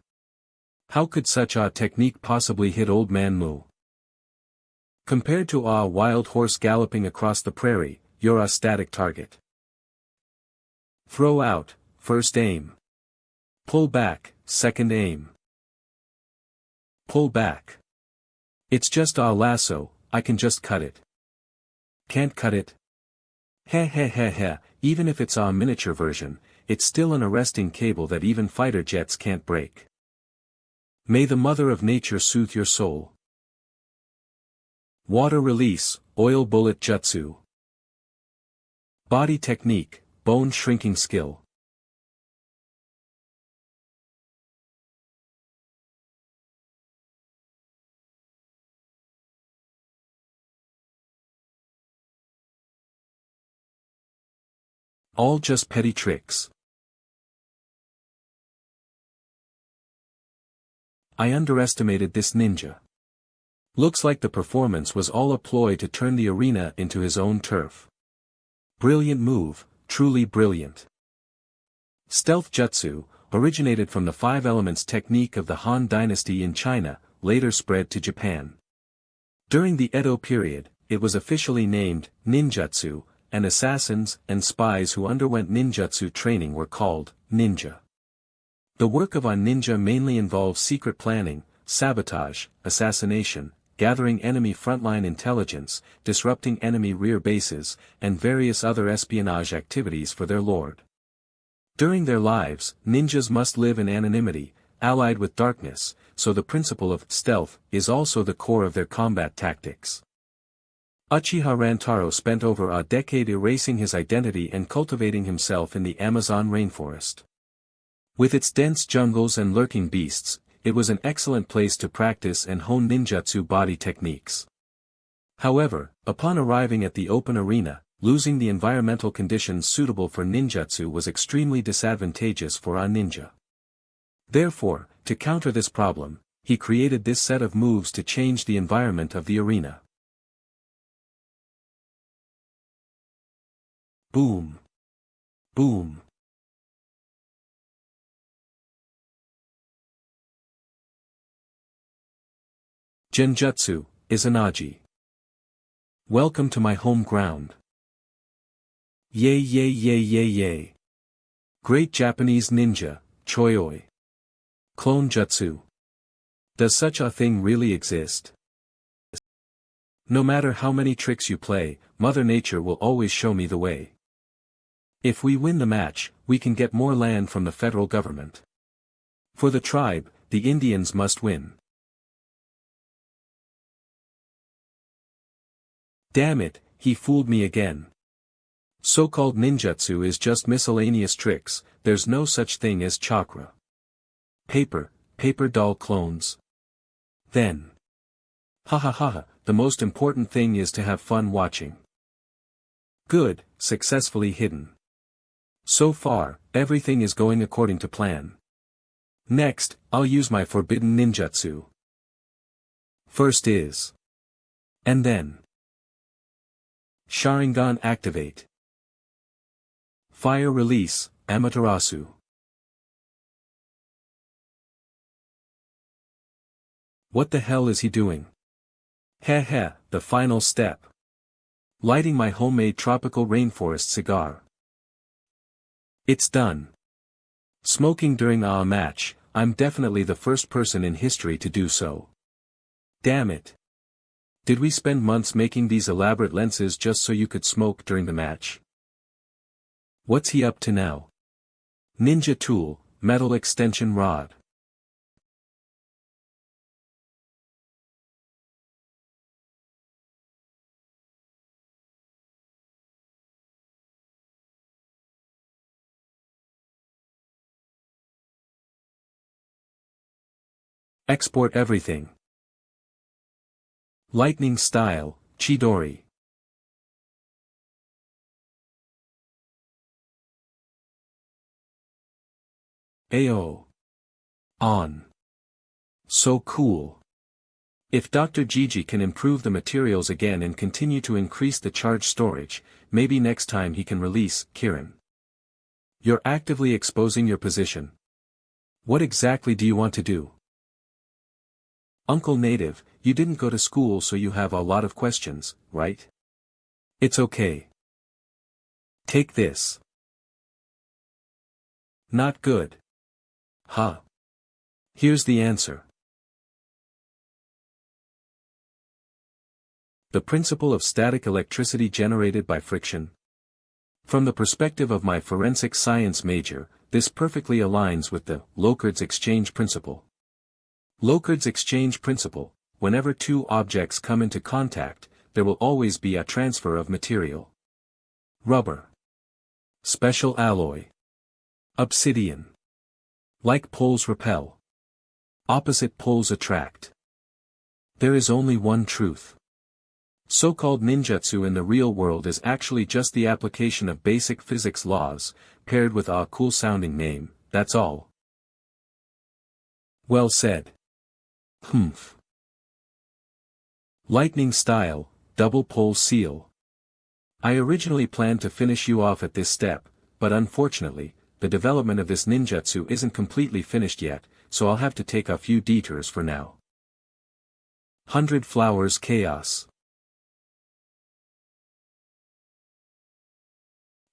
How could such a technique possibly hit old man Mu? Compared to a wild horse galloping across the prairie, you're a static target. Throw out, first aim. Pull back, second aim. Pull back. It's just a lasso, I can just cut it. Can't cut it? Heh heh heh heh, even if it's a miniature version, it's still an arresting cable that even fighter jets can't break. May the mother of nature soothe your soul. Water release, oil bullet jutsu. Body technique, bone shrinking skill. All just petty tricks. I underestimated this ninja. Looks like the performance was all a ploy to turn the arena into his own turf. Brilliant move, truly brilliant. Stealth jutsu, originated from the 5 elements technique of the Han dynasty in China, later spread to Japan. During the Edo period, it was officially named ninjutsu, and assassins and spies who underwent ninjutsu training were called ninja. The work of a ninja mainly involves secret planning, sabotage, assassination, gathering enemy frontline intelligence, disrupting enemy rear bases, and various other espionage activities for their lord. During their lives, ninjas must live in anonymity, allied with darkness, so the principle of stealth is also the core of their combat tactics. Uchiha Rantaro spent over a decade erasing his identity and cultivating himself in the Amazon rainforest. With its dense jungles and lurking beasts, it was an excellent place to practice and hone ninjutsu body techniques. However, upon arriving at the open arena, losing the environmental conditions suitable for ninjutsu was extremely disadvantageous for a ninja. Therefore, to counter this problem, he created this set of moves to change the environment of the arena. Boom. Boom. Genjutsu, Izanagi. Welcome to my home ground. Yay yay yay yay yay. Great Japanese ninja, Choyoi. Clone Jutsu. Does such a thing really exist? No matter how many tricks you play, Mother Nature will always show me the way. If we win the match, we can get more land from the federal government. For the tribe, the Indians must win. Damn it, he fooled me again. So-called ninjutsu is just miscellaneous tricks, there's no such thing as chakra. Paper doll clones. Then. Ha ha ha, the most important thing is to have fun watching. Good, successfully hidden. So far, everything is going according to plan. Next, I'll use my forbidden ninjutsu. First is. And then. Sharingan activate. Fire release, Amaterasu. What the hell is he doing? Heh heh, the final step. Lighting my homemade tropical rainforest cigar. It's done. Smoking during a match, I'm definitely the first person in history to do so. Damn it. Did we spend months making these elaborate lenses just so you could smoke during the match? What's he up to now? Ninja tool, metal extension rod. Export everything. Lightning style, Chidori. AO. On. So cool. If Dr. Gigi can improve the materials again and continue to increase the charge storage, maybe next time he can release Kirin. You're actively exposing your position. What exactly do you want to do? Uncle Native, you didn't go to school so you have a lot of questions, right? It's okay. Take this. Not good. Huh. Here's the answer. The principle of static electricity generated by friction. From the perspective of my forensic science major, this perfectly aligns with the Locard's exchange principle. Locard's exchange principle: whenever two objects come into contact, there will always be a transfer of material. Rubber. Special alloy. Obsidian. Like poles repel. Opposite poles attract. There is only one truth. So-called ninjutsu in the real world is actually just the application of basic physics laws, paired with a cool-sounding name, that's all. Well said. Humph. Lightning style, double pole seal. I originally planned to finish you off at this step, but unfortunately, the development of this ninjutsu isn't completely finished yet, so I'll have to take a few detours for now. 100 Flowers Chaos.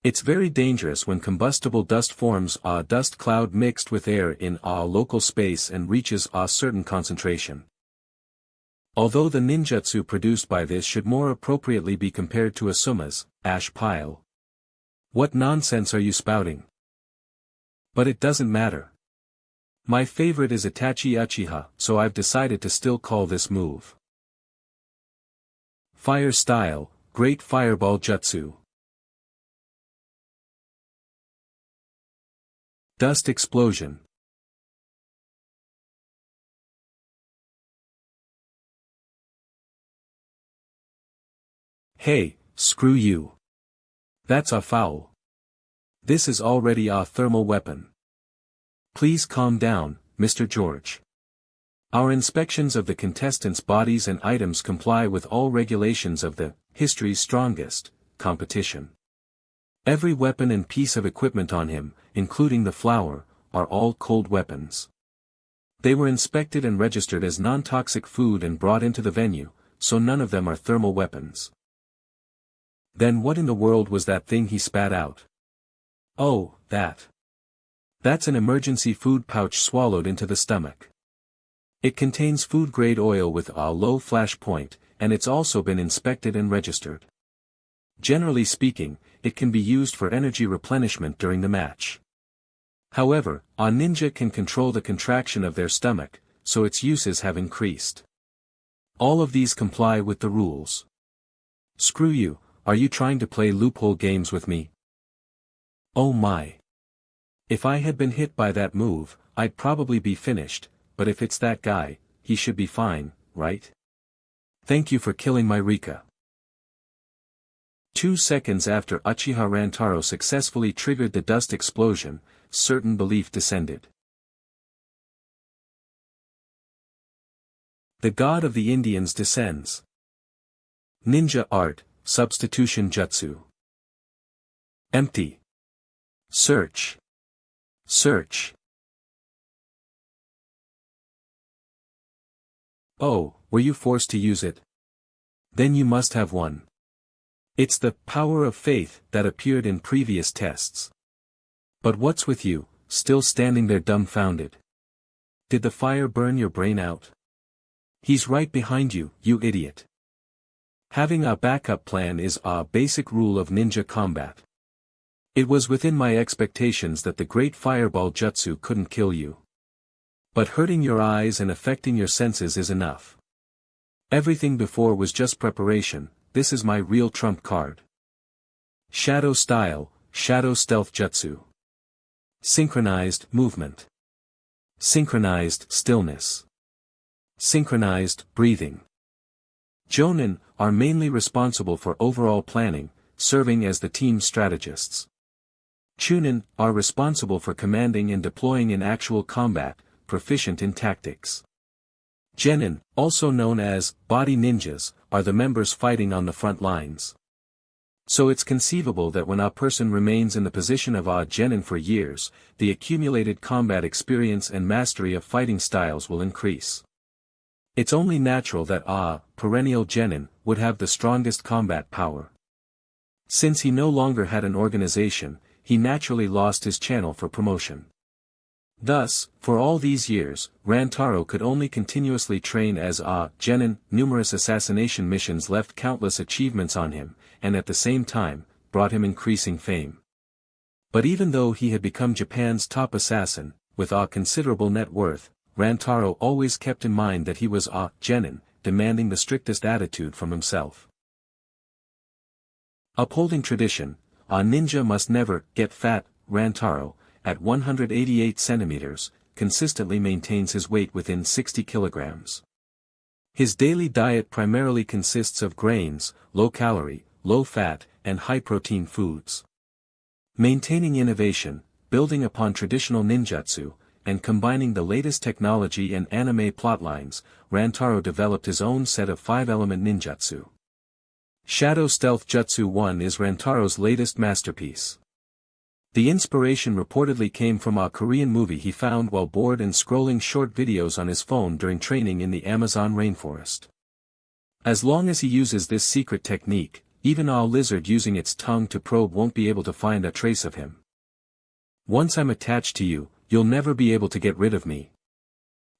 It's very dangerous when combustible dust forms a dust cloud mixed with air in a local space and reaches a certain concentration. Although the ninjutsu produced by this should more appropriately be compared to a suma's ash pile. What nonsense are you spouting? But it doesn't matter. My favorite is Itachi Uchiha, so I've decided to still call this move Fire style, Great Fireball Jutsu. Dust explosion. Hey, screw you. That's a foul. This is already a thermal weapon. Please calm down, Mr. George. Our inspections of the contestants' bodies and items comply with all regulations of the History's Strongest competition. Every weapon and piece of equipment on him, including the flower, are all cold weapons. They were inspected and registered as non-toxic food and brought into the venue, so none of them are thermal weapons. Then what in the world was that thing he spat out? Oh, that. That's an emergency food pouch swallowed into the stomach. It contains food-grade oil with a low flash point, and it's also been inspected and registered. Generally speaking, it can be used for energy replenishment during the match. However, a ninja can control the contraction of their stomach, so its uses have increased. All of these comply with the rules. Screw you, are you trying to play loophole games with me? Oh my. If I had been hit by that move, I'd probably be finished, but if it's that guy, he should be fine, right? Thank you for killing my Rika. 2 seconds after Uchiha Rantaro successfully triggered the dust explosion, certain belief descended. The god of the Indians descends. Ninja art, substitution jutsu. Empty. Search. Search. Oh, were you forced to use it? Then you must have won. It's the power of faith that appeared in previous tests. But what's with you, still standing there dumbfounded? Did the fire burn your brain out? He's right behind you, you idiot. Having a backup plan is a basic rule of ninja combat. It was within my expectations that the great fireball jutsu couldn't kill you. But hurting your eyes and affecting your senses is enough. Everything before was just preparation, this is my real trump card. Shadow style, shadow stealth jutsu. Synchronized movement. Synchronized stillness. Synchronized breathing. Jonin are mainly responsible for overall planning, serving as the team's strategists. Chunin are responsible for commanding and deploying in actual combat, proficient in tactics. Genin, also known as body ninjas, are the members fighting on the front lines. So it's conceivable that when a person remains in the position of a genin for years, the accumulated combat experience and mastery of fighting styles will increase. It's only natural that a perennial genin would have the strongest combat power. Since he no longer had an organization, he naturally lost his channel for promotion. Thus, for all these years, Rantaro could only continuously train as a genin. Numerous assassination missions left countless achievements on him, and at the same time, brought him increasing fame. But even though he had become Japan's top assassin, with a considerable net worth, Rantaro always kept in mind that he was a genin, demanding the strictest attitude from himself. Upholding tradition, a ninja must never get fat. Rantaro, at 188 centimeters, consistently maintains his weight within 60 kilograms. His daily diet primarily consists of grains, low-calorie, low-fat, and high-protein foods. Maintaining innovation, building upon traditional ninjutsu, and combining the latest technology and anime plotlines, Rantaro developed his own set of 5-element ninjutsu. Shadow Stealth Jutsu 1 is Rantaro's latest masterpiece. The inspiration reportedly came from a Korean movie he found while bored and scrolling short videos on his phone during training in the Amazon rainforest. As long as he uses this secret technique, even a lizard using its tongue to probe won't be able to find a trace of him. Once I'm attached to you, you'll never be able to get rid of me.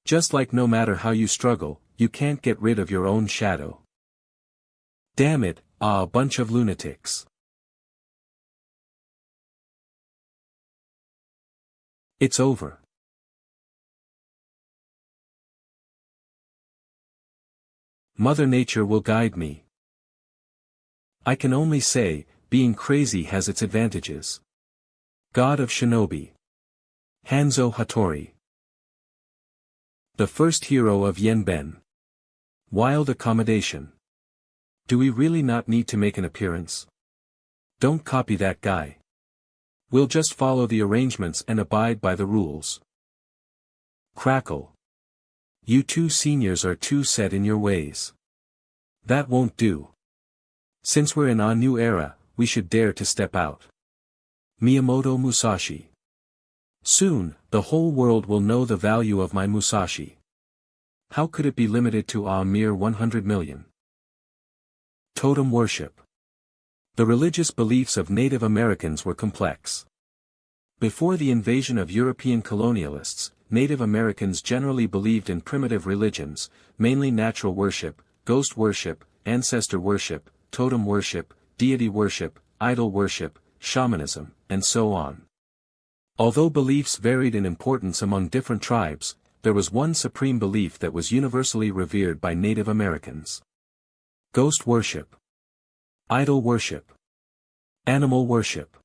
Just like no matter how you struggle, you can't get rid of your own shadow. Damn it, a bunch of lunatics. It's over. Mother Nature will guide me. I can only say, being crazy has its advantages. God of Shinobi. Hanzo Hattori. The first hero of Yenben. Wild accommodation. Do we really not need to make an appearance? Don't copy that guy. We'll just follow the arrangements and abide by the rules. Crackle. You two seniors are too set in your ways. That won't do. Since we're in a new era, we should dare to step out. Miyamoto Musashi. Soon, the whole world will know the value of my Musashi. How could it be limited to a mere 100 million? Totem worship. The religious beliefs of Native Americans were complex. Before the invasion of European colonialists, Native Americans generally believed in primitive religions, mainly natural worship, ghost worship, ancestor worship, totem worship, deity worship, idol worship, shamanism, and so on. Although beliefs varied in importance among different tribes, there was one supreme belief that was universally revered by Native Americans. Ghost worship. Idol worship. Animal worship.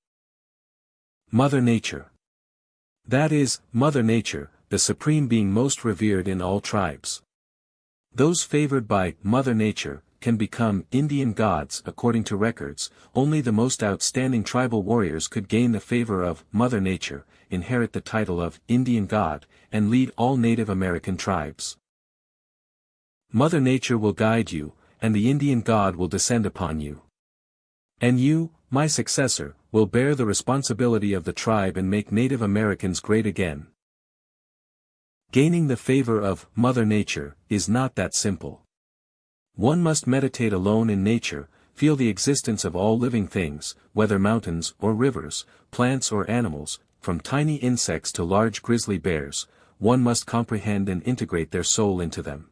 Mother Nature. That is, Mother Nature, the supreme being most revered in all tribes. Those favored by Mother Nature can become Indian gods according to records. Only the most outstanding tribal warriors could gain the favor of Mother Nature, inherit the title of Indian god, and lead all Native American tribes. Mother Nature will guide you, and the Indian god will descend upon you. And you, my successor, will bear the responsibility of the tribe and make Native Americans great again. Gaining the favor of Mother Nature is not that simple. One must meditate alone in nature, feel the existence of all living things, whether mountains or rivers, plants or animals, from tiny insects to large grizzly bears. One must comprehend and integrate their soul into them.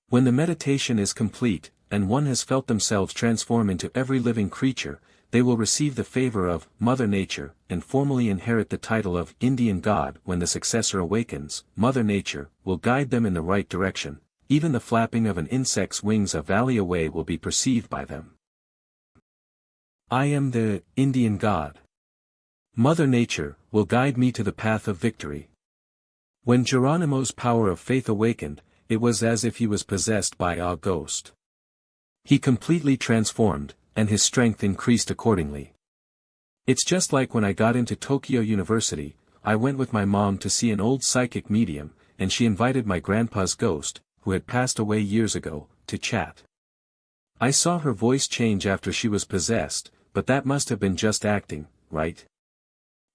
When the meditation is complete, and one has felt themselves transform into every living creature, they will receive the favor of Mother Nature, and formally inherit the title of Indian God. When the successor awakens, Mother Nature will guide them in the right direction. Even the flapping of an insect's wings a valley away will be perceived by them. I am the Indian God. Mother Nature will guide me to the path of victory. When Geronimo's power of faith awakened, it was as if he was possessed by a ghost. He completely transformed, and his strength increased accordingly. It's just like when I got into Tokyo University. I went with my mom to see an old psychic medium, and she invited my grandpa's ghost, who had passed away years ago, to chat. I saw her voice change after she was possessed, but that must have been just acting, right?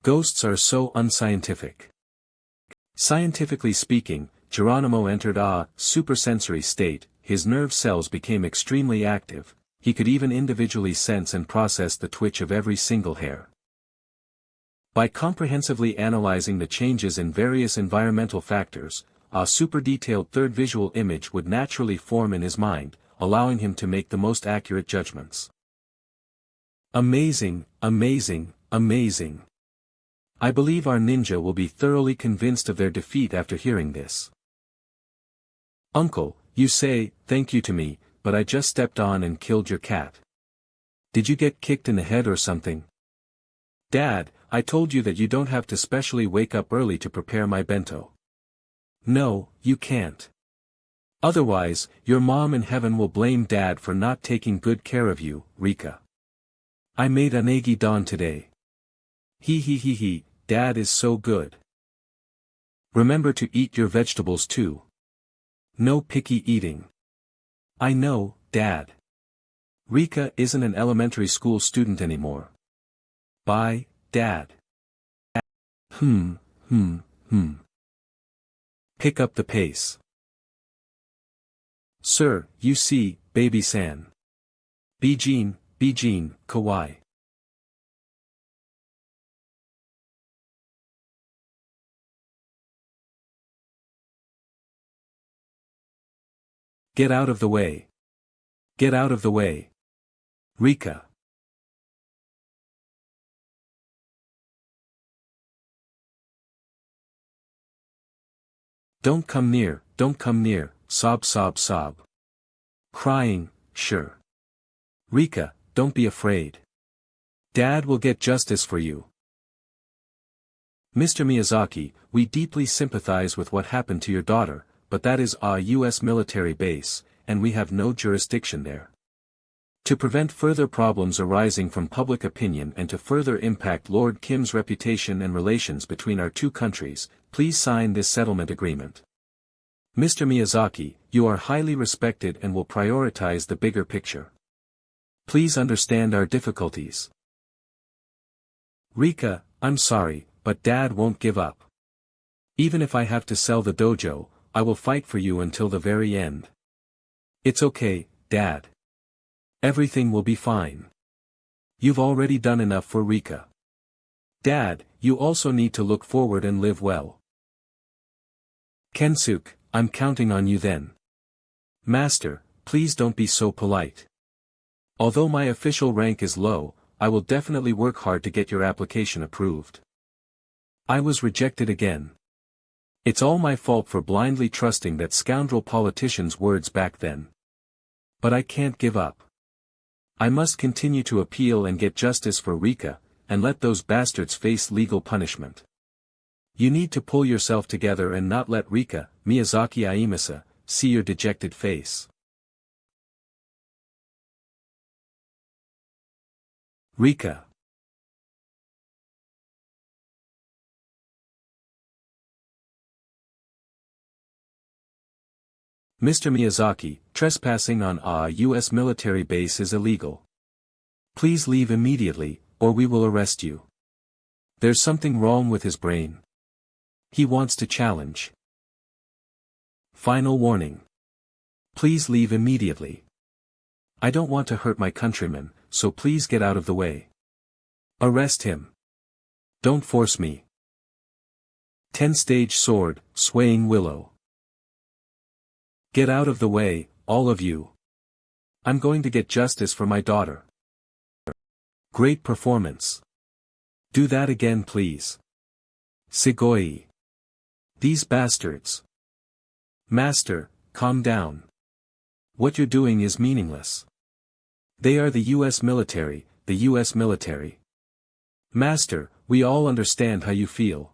Ghosts are so unscientific. Scientifically speaking, Geronimo entered a supersensory state. His nerve cells became extremely active. He could even individually sense and process the twitch of every single hair. By comprehensively analyzing the changes in various environmental factors, a super-detailed third visual image would naturally form in his mind, allowing him to make the most accurate judgments. Amazing, amazing, amazing. I believe our ninja will be thoroughly convinced of their defeat after hearing this. Uncle, you say, thank you to me, but I just stepped on and killed your cat. Did you get kicked in the head or something? Dad, I told you that you don't have to specially wake up early to prepare my bento. No, you can't. Otherwise, your mom in heaven will blame Dad for not taking good care of you, Rika. I made onagi don today. He, Dad is so good. Remember to eat your vegetables too. No picky eating. I know, Dad. Rika isn't an elementary school student anymore. Bye, Dad. Pick up the pace. Sir, you see, baby-san. Bijin, kawaii. Get out of the way. Get out of the way. Rika. Don't come near, sob. Crying, sure. Rika, don't be afraid. Dad will get justice for you. Mr. Miyazaki, we deeply sympathize with what happened to your daughter, but that is a U.S. military base, and we have no jurisdiction there. To prevent further problems arising from public opinion and to further impact Lord Kim's reputation and relations between our two countries, please sign this settlement agreement. Mr. Miyazaki, you are highly respected and will prioritize the bigger picture. Please understand our difficulties. Rika, I'm sorry, but Dad won't give up. Even if I have to sell the dojo, I will fight for you until the very end. It's okay, Dad. Everything will be fine. You've already done enough for Rika. Dad, you also need to look forward and live well. Kensuke, I'm counting on you then. Master, please don't be so polite. Although my official rank is low, I will definitely work hard to get your application approved. I was rejected again. It's all my fault for blindly trusting that scoundrel politician's words back then. But I can't give up. I must continue to appeal and get justice for Rika, and let those bastards face legal punishment. You need to pull yourself together and not let Rika, Miyazaki Aimasa, see your dejected face. Rika. Mr. Miyazaki, trespassing on a U.S. military base is illegal. Please leave immediately, or we will arrest you. There's something wrong with his brain. He wants to challenge. Final warning. Please leave immediately. I don't want to hurt my countrymen, so please get out of the way. Arrest him. Don't force me. 10-stage sword, swaying willow. Get out of the way, all of you. I'm going to get justice for my daughter. Great performance. Do that again please. Sugoi. These bastards. Master, calm down. What you're doing is meaningless. They are the U.S. military, the U.S. military. Master, we all understand how you feel.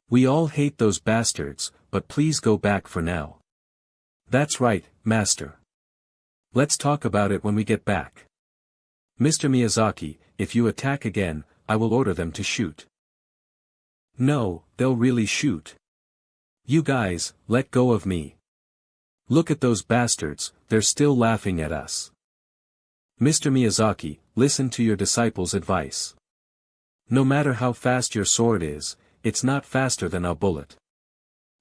We all hate those bastards, but please go back for now. That's right, Master. Let's talk about it when we get back. Mr. Miyazaki, if you attack again, I will order them to shoot. No, they'll really shoot. You guys, let go of me. Look at those bastards, they're still laughing at us. Mr. Miyazaki, listen to your disciples' advice. No matter how fast your sword is, it's not faster than a bullet.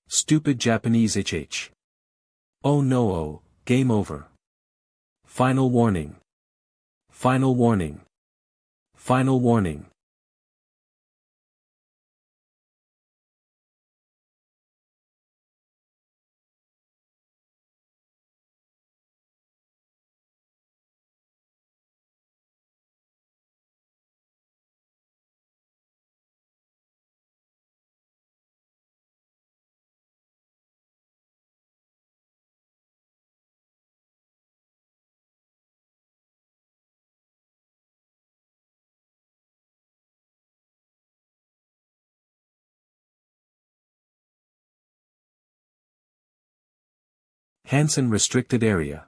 Stupid Japanese HH. Oh no, oh, game over. Final warning. Final warning. Final warning. Hansen restricted area.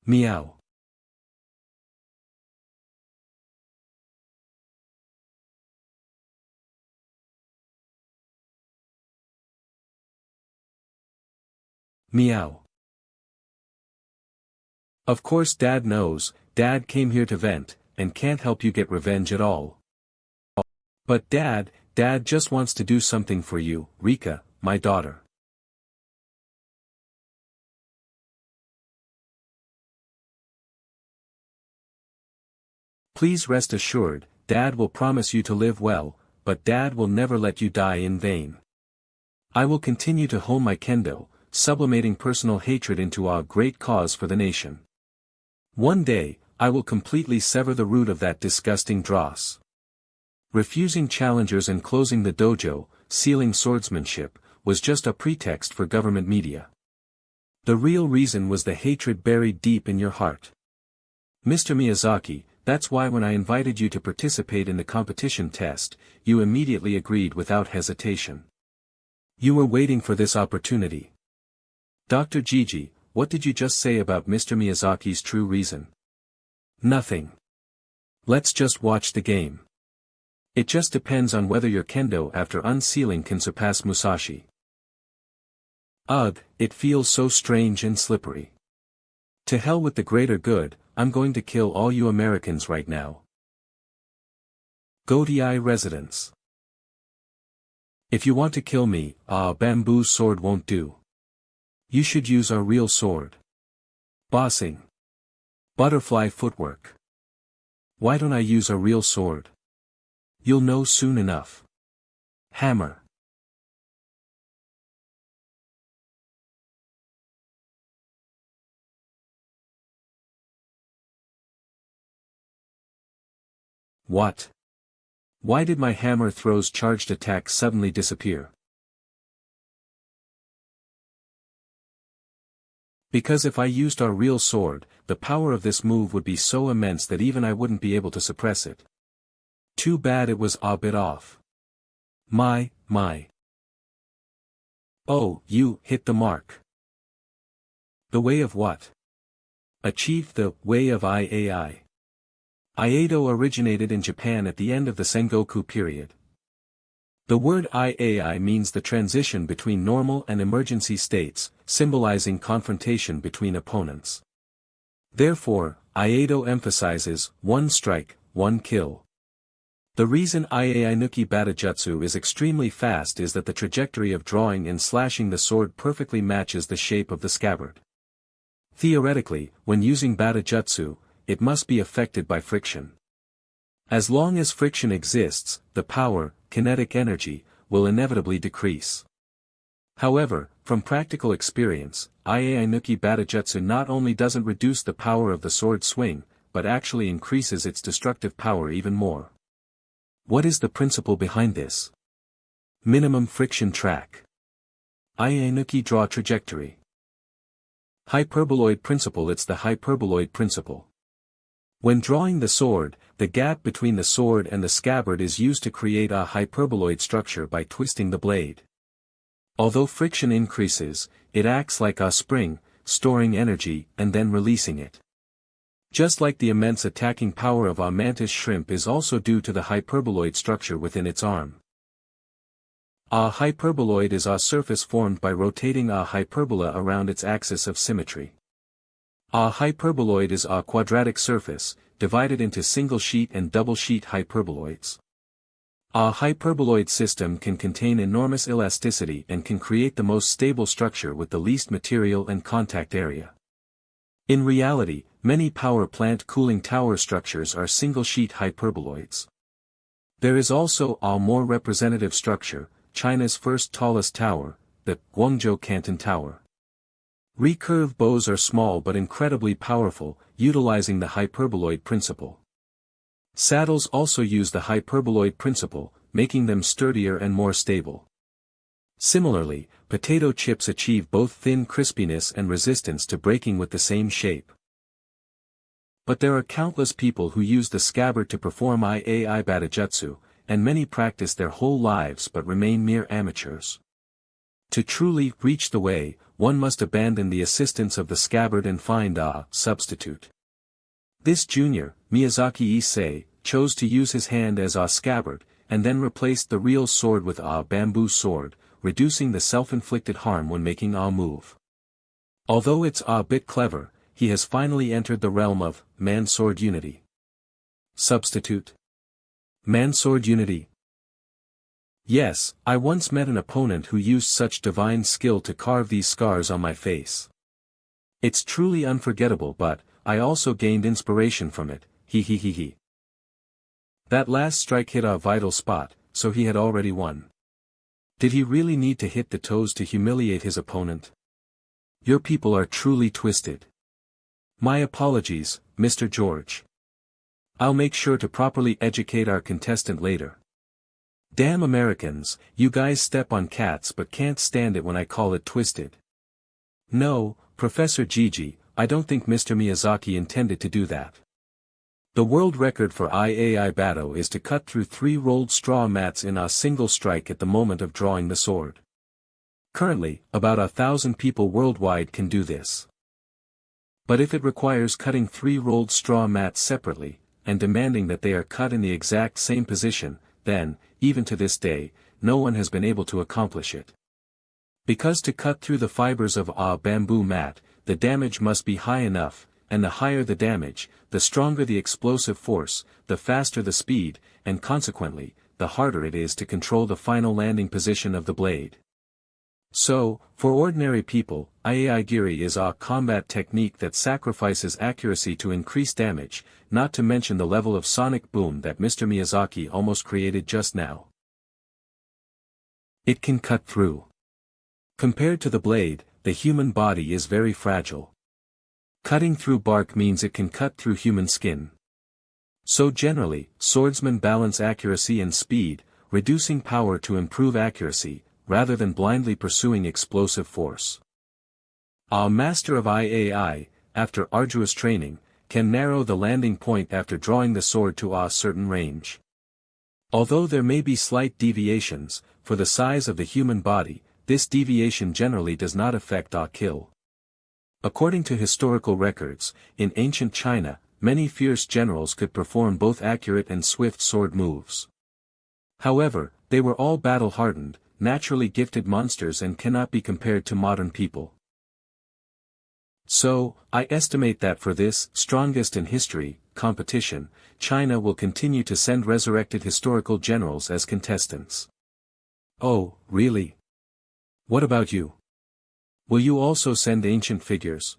Meow. Meow. Of course Dad knows, Dad came here to vent, and can't help you get revenge at all. But Dad just wants to do something for you, Rika, my daughter. Please rest assured, Dad will promise you to live well, but Dad will never let you die in vain. I will continue to hone my kendo, sublimating personal hatred into a great cause for the nation. One day, I will completely sever the root of that disgusting dross. Refusing challengers and closing the dojo, sealing swordsmanship, was just a pretext for government media. The real reason was the hatred buried deep in your heart. Mr. Miyazaki, that's why when I invited you to participate in the competition test, you immediately agreed without hesitation. You were waiting for this opportunity. Dr. Gigi, what did you just say about Mr. Miyazaki's true reason? Nothing. Let's just watch the game. It just depends on whether your kendo after unsealing can surpass Musashi. Ugh, it feels so strange and slippery. To hell with the greater good, I'm going to kill all you Americans right now. Gotei residents. If you want to kill me, a bamboo sword won't do. You should use our real sword. Bossing. Butterfly footwork. Why don't I use a real sword? You'll know soon enough. Hammer. What? Why did my hammer throw's charged attack suddenly disappear? Because if I used our real sword, the power of this move would be so immense that even I wouldn't be able to suppress it. Too bad it was a bit off. My. Oh, you hit the mark. The way of what? Achieved the way of Iai. Iaido originated in Japan at the end of the Sengoku period. The word Iai means the transition between normal and emergency states, symbolizing confrontation between opponents. Therefore, Iaido emphasizes, one strike, one kill. The reason Iai Nuki Batajutsu is extremely fast is that the trajectory of drawing and slashing the sword perfectly matches the shape of the scabbard. Theoretically, when using Batajutsu, it must be affected by friction. As long as friction exists, the power, kinetic energy, will inevitably decrease. However, from practical experience, Iai Nuki Batajutsu not only doesn't reduce the power of the sword swing, but actually increases its destructive power even more. What is the principle behind this? Minimum friction track. Iai Nuki draw trajectory. Hyperboloid principle. It's the hyperboloid principle. When drawing the sword, the gap between the sword and the scabbard is used to create a hyperboloid structure by twisting the blade. Although friction increases, it acts like a spring, storing energy and then releasing it. Just like the immense attacking power of a mantis shrimp is also due to the hyperboloid structure within its arm. A hyperboloid is a surface formed by rotating a hyperbola around its axis of symmetry. A hyperboloid is a quadratic surface, divided into single-sheet and double-sheet hyperboloids. A hyperboloid system can contain enormous elasticity and can create the most stable structure with the least material and contact area. In reality, many power plant cooling tower structures are single-sheet hyperboloids. There is also a more representative structure, China's first tallest tower, the Guangzhou Canton Tower. Recurve bows are small but incredibly powerful, utilizing the hyperboloid principle. Saddles also use the hyperboloid principle, making them sturdier and more stable. Similarly, potato chips achieve both thin crispiness and resistance to breaking with the same shape. But there are countless people who use the scabbard to perform Iai Batajutsu, and many practice their whole lives but remain mere amateurs. To truly reach the way, one must abandon the assistance of the scabbard and find a substitute. This junior, Miyazaki Issei, chose to use his hand as a scabbard, and then replaced the real sword with a bamboo sword, reducing the self-inflicted harm when making a move. Although it's a bit clever, he has finally entered the realm of man-sword unity. Substitute. Man-sword unity. Yes, I once met an opponent who used such divine skill to carve these scars on my face. It's truly unforgettable, but I also gained inspiration from it, he. That last strike hit a vital spot, so he had already won. Did he really need to hit the toes to humiliate his opponent? Your people are truly twisted. My apologies, Mr. George. I'll make sure to properly educate our contestant later. Damn Americans, you guys step on cats but can't stand it when I call it twisted. No, Professor Gigi, I don't think Mr. Miyazaki intended to do that. The world record for IAI Batto is to cut through 3 rolled straw mats in a single strike at the moment of drawing the sword. Currently, about 1,000 people worldwide can do this. But if it requires cutting 3 rolled straw mats separately, and demanding that they are cut in the exact same position, then, even to this day, no one has been able to accomplish it. Because to cut through the fibers of a bamboo mat, the damage must be high enough, and the higher the damage, the stronger the explosive force, the faster the speed, and consequently, the harder it is to control the final landing position of the blade. So, for ordinary people, Iaigiri is a combat technique that sacrifices accuracy to increase damage, not to mention the level of sonic boom that Mr. Miyazaki almost created just now. It can cut through. Compared to the blade, the human body is very fragile. Cutting through bark means it can cut through human skin. So generally, swordsmen balance accuracy and speed, reducing power to improve accuracy, rather than blindly pursuing explosive force. A master of IAI, after arduous training, can narrow the landing point after drawing the sword to a certain range. Although there may be slight deviations, for the size of the human body, this deviation generally does not affect a kill. According to historical records, in ancient China, many fierce generals could perform both accurate and swift sword moves. However, they were all battle-hardened, naturally gifted monsters and cannot be compared to modern people. So, I estimate that for this, strongest in history, competition, China will continue to send resurrected historical generals as contestants. Oh, really? What about you? Will you also send ancient figures?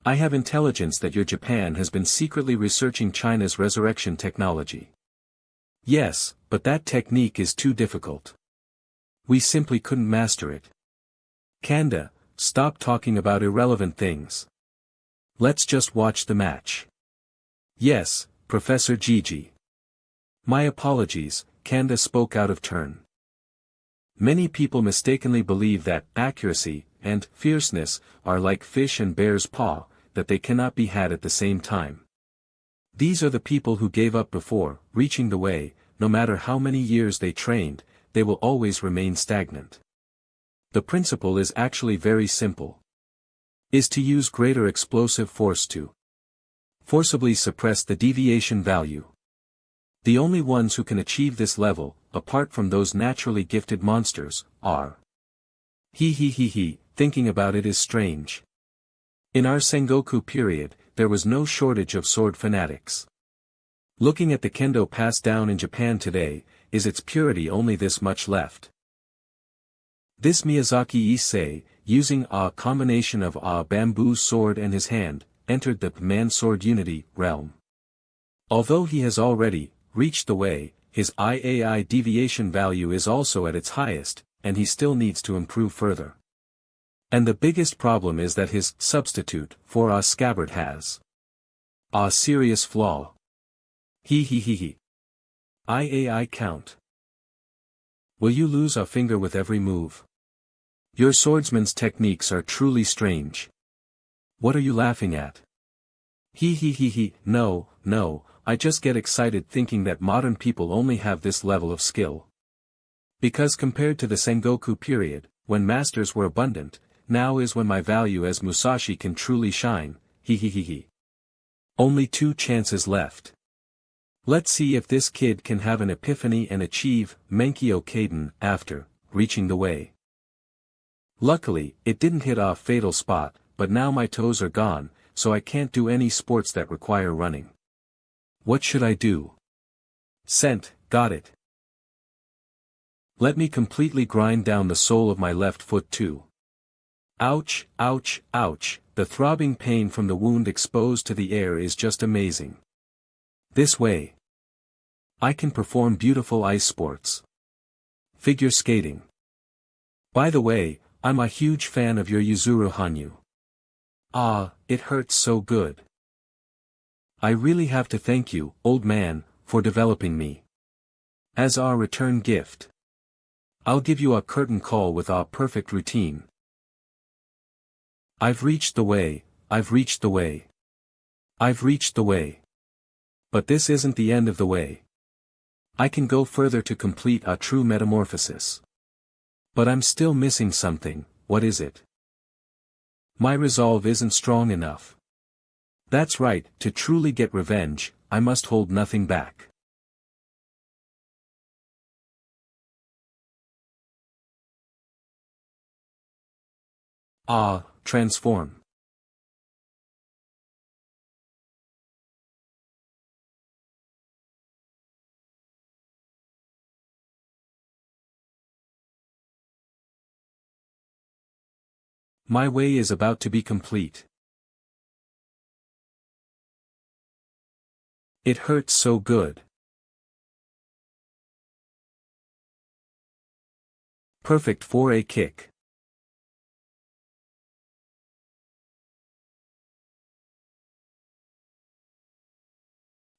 I have intelligence that your Japan has been secretly researching China's resurrection technology. Yes, but that technique is too difficult. We simply couldn't master it. Kanda, stop talking about irrelevant things. Let's just watch the match. Yes, Professor Gigi. My apologies, Kanda spoke out of turn. Many people mistakenly believe that accuracy and fierceness are like fish and bear's paw, that they cannot be had at the same time. These are the people who gave up before reaching the way. No matter how many years they trained, they will always remain stagnant. The principle is actually very simple. Is to use greater explosive force to forcibly suppress the deviation value. The only ones who can achieve this level, apart from those naturally gifted monsters, are. Thinking about it is strange. In our Sengoku period, there was no shortage of sword fanatics. Looking at the kendo passed down in Japan today, is its purity only this much left? This Miyazaki Issei, using a combination of a bamboo sword and his hand, entered the man-sword unity realm. Although he has already reached the way, his IAI deviation value is also at its highest, and he still needs to improve further. And the biggest problem is that his substitute for a scabbard has a serious flaw. IAI count. Will you lose a finger with every move? Your swordsman's techniques are truly strange. What are you laughing at? No, I just get excited thinking that modern people only have this level of skill. Because compared to the Sengoku period, when masters were abundant, now is when my value as Musashi can truly shine, Only 2 chances left. Let's see if this kid can have an epiphany and achieve Menkyo Kaden after reaching the way. Luckily, it didn't hit a fatal spot, but now my toes are gone, so I can't do any sports that require running. What should I do? Scent, got it. Let me completely grind down the sole of my left foot too. Ouch, ouch, ouch, the throbbing pain from the wound exposed to the air is just amazing. This way. I can perform beautiful ice sports. Figure skating. By the way, I'm a huge fan of your Yuzuru Hanyu. Ah, it hurts so good. I really have to thank you, old man, for developing me. As our return gift, I'll give you a curtain call with our perfect routine. I've reached the way, I've reached the way. I've reached the way. But this isn't the end of the way. I can go further to complete a true metamorphosis. But I'm still missing something. What is it? My resolve isn't strong enough. That's right, to truly get revenge, I must hold nothing back. Ah, transform. My way is about to be complete. It hurts so good. Perfect for a kick.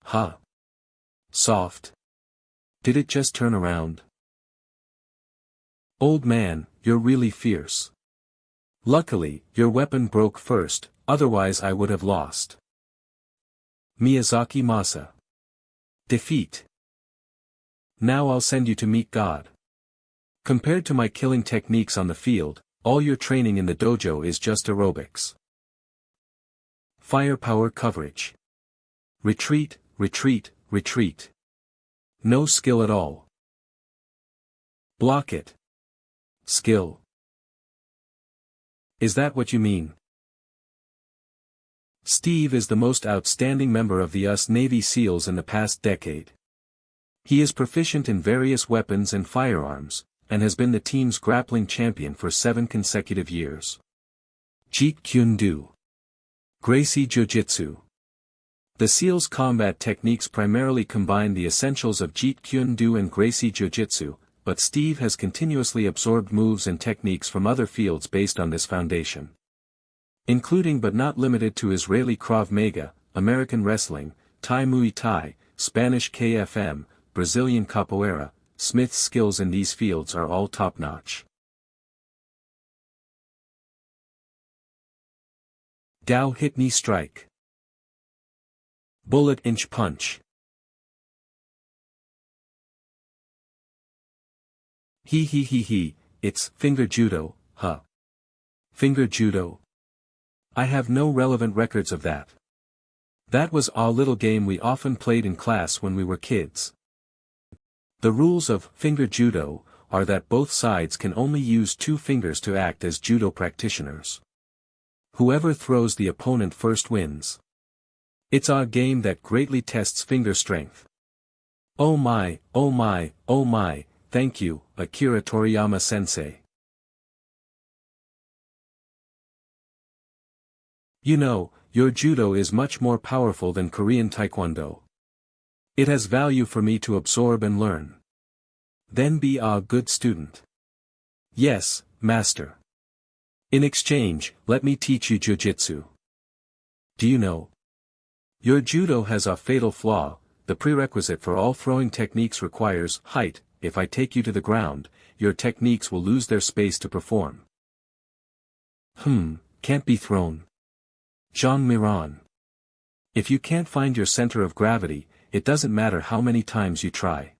Huh. Soft. Did it just turn around? Old man, you're really fierce. Luckily, your weapon broke first, otherwise I would have lost. Miyazaki Masa. Defeat. Now I'll send you to meet God. Compared to my killing techniques on the field, all your training in the dojo is just aerobics. Firepower coverage. Retreat, retreat, retreat. No skill at all. Block it. Skill. Is that what you mean? Steve is the most outstanding member of the US Navy SEALs in the past decade. He is proficient in various weapons and firearms, and has been the team's grappling champion for 7 consecutive years. Jeet Kune Do. Gracie Jiu-Jitsu. The SEALs' combat techniques primarily combine the essentials of Jeet Kune Do and Gracie Jiu-Jitsu, but Steve has continuously absorbed moves and techniques from other fields based on this foundation. Including but not limited to Israeli Krav Maga, American Wrestling, Thai Muay Thai, Spanish KFM, Brazilian Capoeira. Smith's skills in these fields are all top-notch. Dao Hit Knee Strike. Bullet Inch Punch. He, it's finger judo, huh? Finger judo? I have no relevant records of that. That was a little game we often played in class when we were kids. The rules of finger judo are that both sides can only use 2 fingers to act as judo practitioners. Whoever throws the opponent first wins. It's a game that greatly tests finger strength. Oh my, oh my, oh my. Thank you, Akira Toriyama-sensei. You know, your judo is much more powerful than Korean taekwondo. It has value for me to absorb and learn. Then be a good student. Yes, master. In exchange, let me teach you jiu-jitsu. Do you know? Your judo has a fatal flaw. The prerequisite for all throwing techniques requires height. If I take you to the ground, your techniques will lose their space to perform. Can't be thrown. Jean Miran. If you can't find your center of gravity, it doesn't matter how many times you try.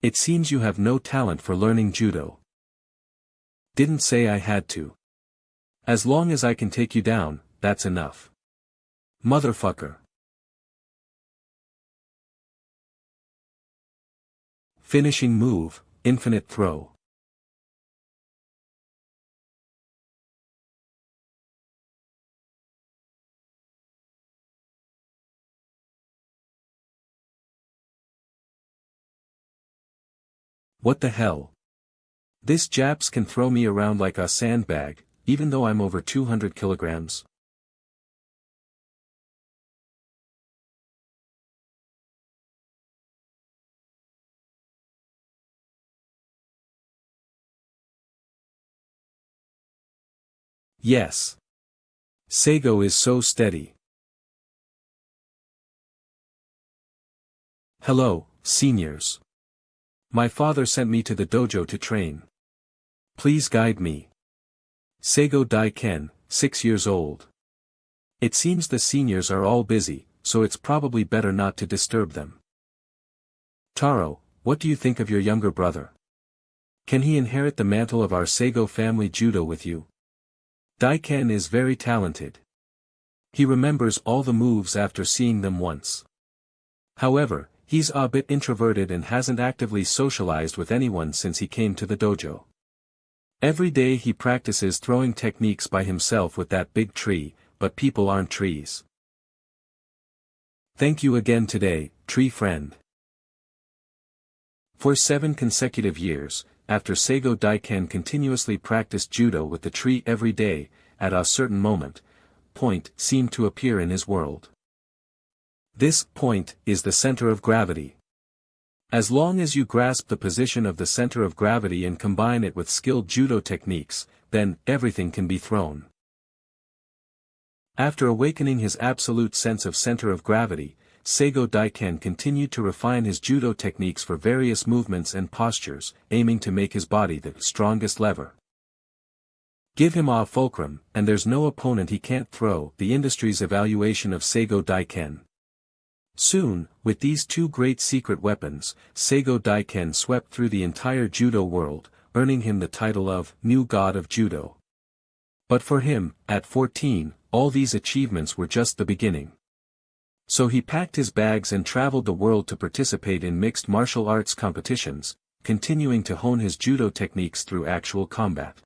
It seems you have no talent for learning judo. Didn't say I had to. As long as I can take you down, that's enough. Motherfucker. Finishing move, infinite throw. What the hell? This Japs can throw me around like a sandbag, even though I'm over 200 kilograms. Yes. Seigo is so steady. Hello, seniors. My father sent me to the dojo to train. Please guide me. Seigo Daiken, 6 years old. It seems the seniors are all busy, so it's probably better not to disturb them. Taro, what do you think of your younger brother? Can he inherit the mantle of our Seigo family judo with you? Daiken is very talented. He remembers all the moves after seeing them once. However, he's a bit introverted and hasn't actively socialized with anyone since he came to the dojo. Every day he practices throwing techniques by himself with that big tree, but people aren't trees. Thank you again today, tree friend. For 7 consecutive years, after Seigo Daiken continuously practiced judo with the tree every day, at a certain moment, point seemed to appear in his world. This point is the center of gravity. As long as you grasp the position of the center of gravity and combine it with skilled judo techniques, then everything can be thrown. After awakening his absolute sense of center of gravity, Seigo Daiken continued to refine his judo techniques for various movements and postures, aiming to make his body the strongest lever. Give him a fulcrum, and there's no opponent he can't throw. The industry's evaluation of Seigo Daiken. Soon, with these 2 great secret weapons, Seigo Daiken swept through the entire judo world, earning him the title of New God of Judo. But for him, at 14, all these achievements were just the beginning. So he packed his bags and traveled the world to participate in mixed martial arts competitions, continuing to hone his judo techniques through actual combat.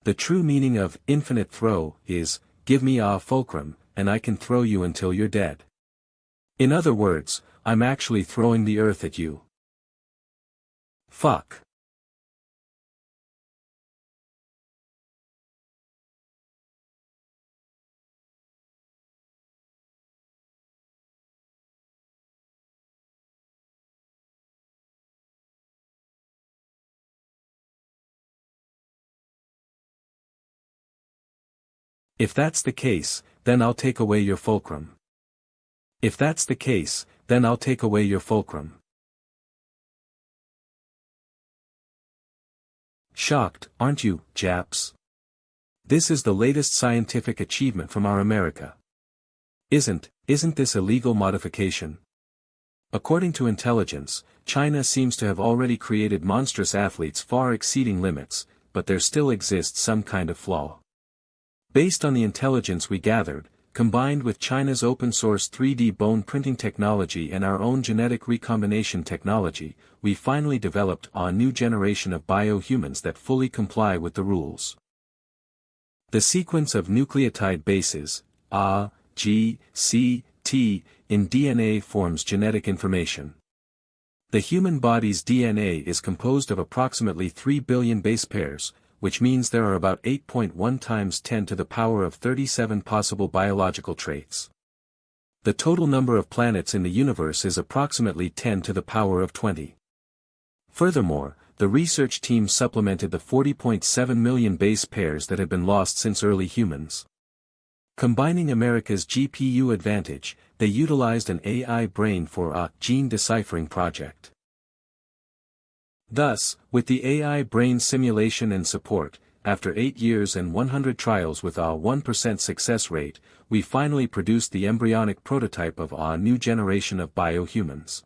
The true meaning of infinite throw is, give me a fulcrum, and I can throw you until you're dead. In other words, I'm actually throwing the earth at you. Fuck. If that's the case, then I'll take away your fulcrum. If that's the case, then I'll take away your fulcrum. Shocked, aren't you, Japs? This is the latest scientific achievement from our America. Isn't this a legal modification? According to intelligence, China seems to have already created monstrous athletes far exceeding limits, but there still exists some kind of flaw. Based on the intelligence we gathered, combined with China's open-source 3D bone printing technology and our own genetic recombination technology, we finally developed a new generation of biohumans that fully comply with the rules. The sequence of nucleotide bases, A, G, C, T, in DNA forms genetic information. The human body's DNA is composed of approximately 3 billion base pairs, which means there are about 8.1 times 10 to the power of 37 possible biological traits. The total number of planets in the universe is approximately 10 to the power of 20. Furthermore, the research team supplemented the 40.7 million base pairs that had been lost since early humans. Combining America's GPU advantage, they utilized an AI brain for a gene deciphering project. Thus, with the AI brain simulation and support, after 8 years and 100 trials with a 1% success rate, we finally produced the embryonic prototype of a new generation of biohumans.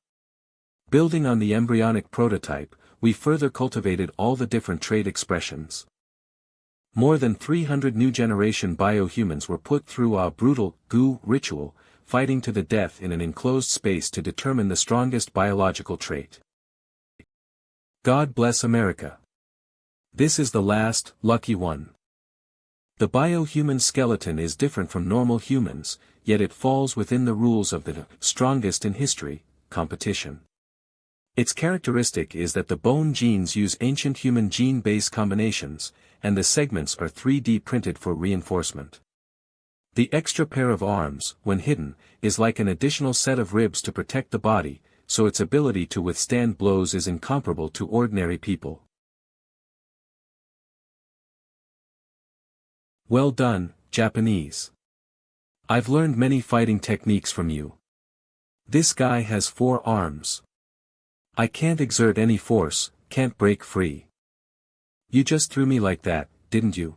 Building on the embryonic prototype, we further cultivated all the different trait expressions. More than 300 new generation biohumans were put through a brutal goo ritual, fighting to the death in an enclosed space to determine the strongest biological trait. God bless America. This is the last, lucky one. The biohuman skeleton is different from normal humans, yet it falls within the rules of the strongest in history, competition. Its characteristic is that the bone genes use ancient human gene-base combinations, and the segments are 3D printed for reinforcement. The extra pair of arms, when hidden, is like an additional set of ribs to protect the body, so its ability to withstand blows is incomparable to ordinary people. Well done, Japanese. I've learned many fighting techniques from you. This guy has 4 arms. I can't exert any force, can't break free. You just threw me like that, didn't you?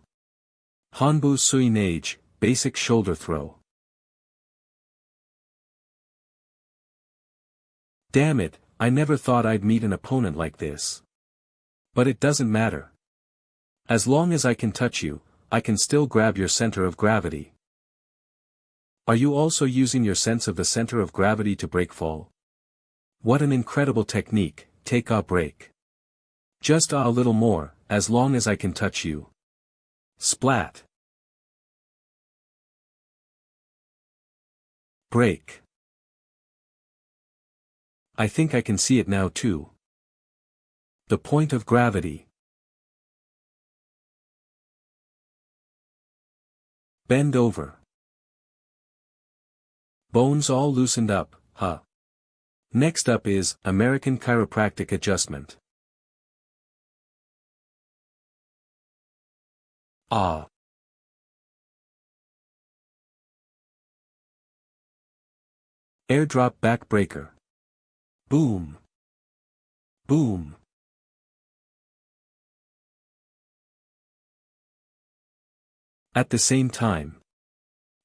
Hanbu Sui Nage, basic shoulder throw. Damn it, I never thought I'd meet an opponent like this. But it doesn't matter. As long as I can touch you, I can still grab your center of gravity. Are you also using your sense of the center of gravity to break fall? What an incredible technique, take a break. Just a little more, as long as I can touch you. Splat. Break. I think I can see it now too. The point of gravity. Bend over. Bones all loosened up, huh? Next up is American chiropractic adjustment. Ah. Airdrop backbreaker. Boom. Boom. At the same time.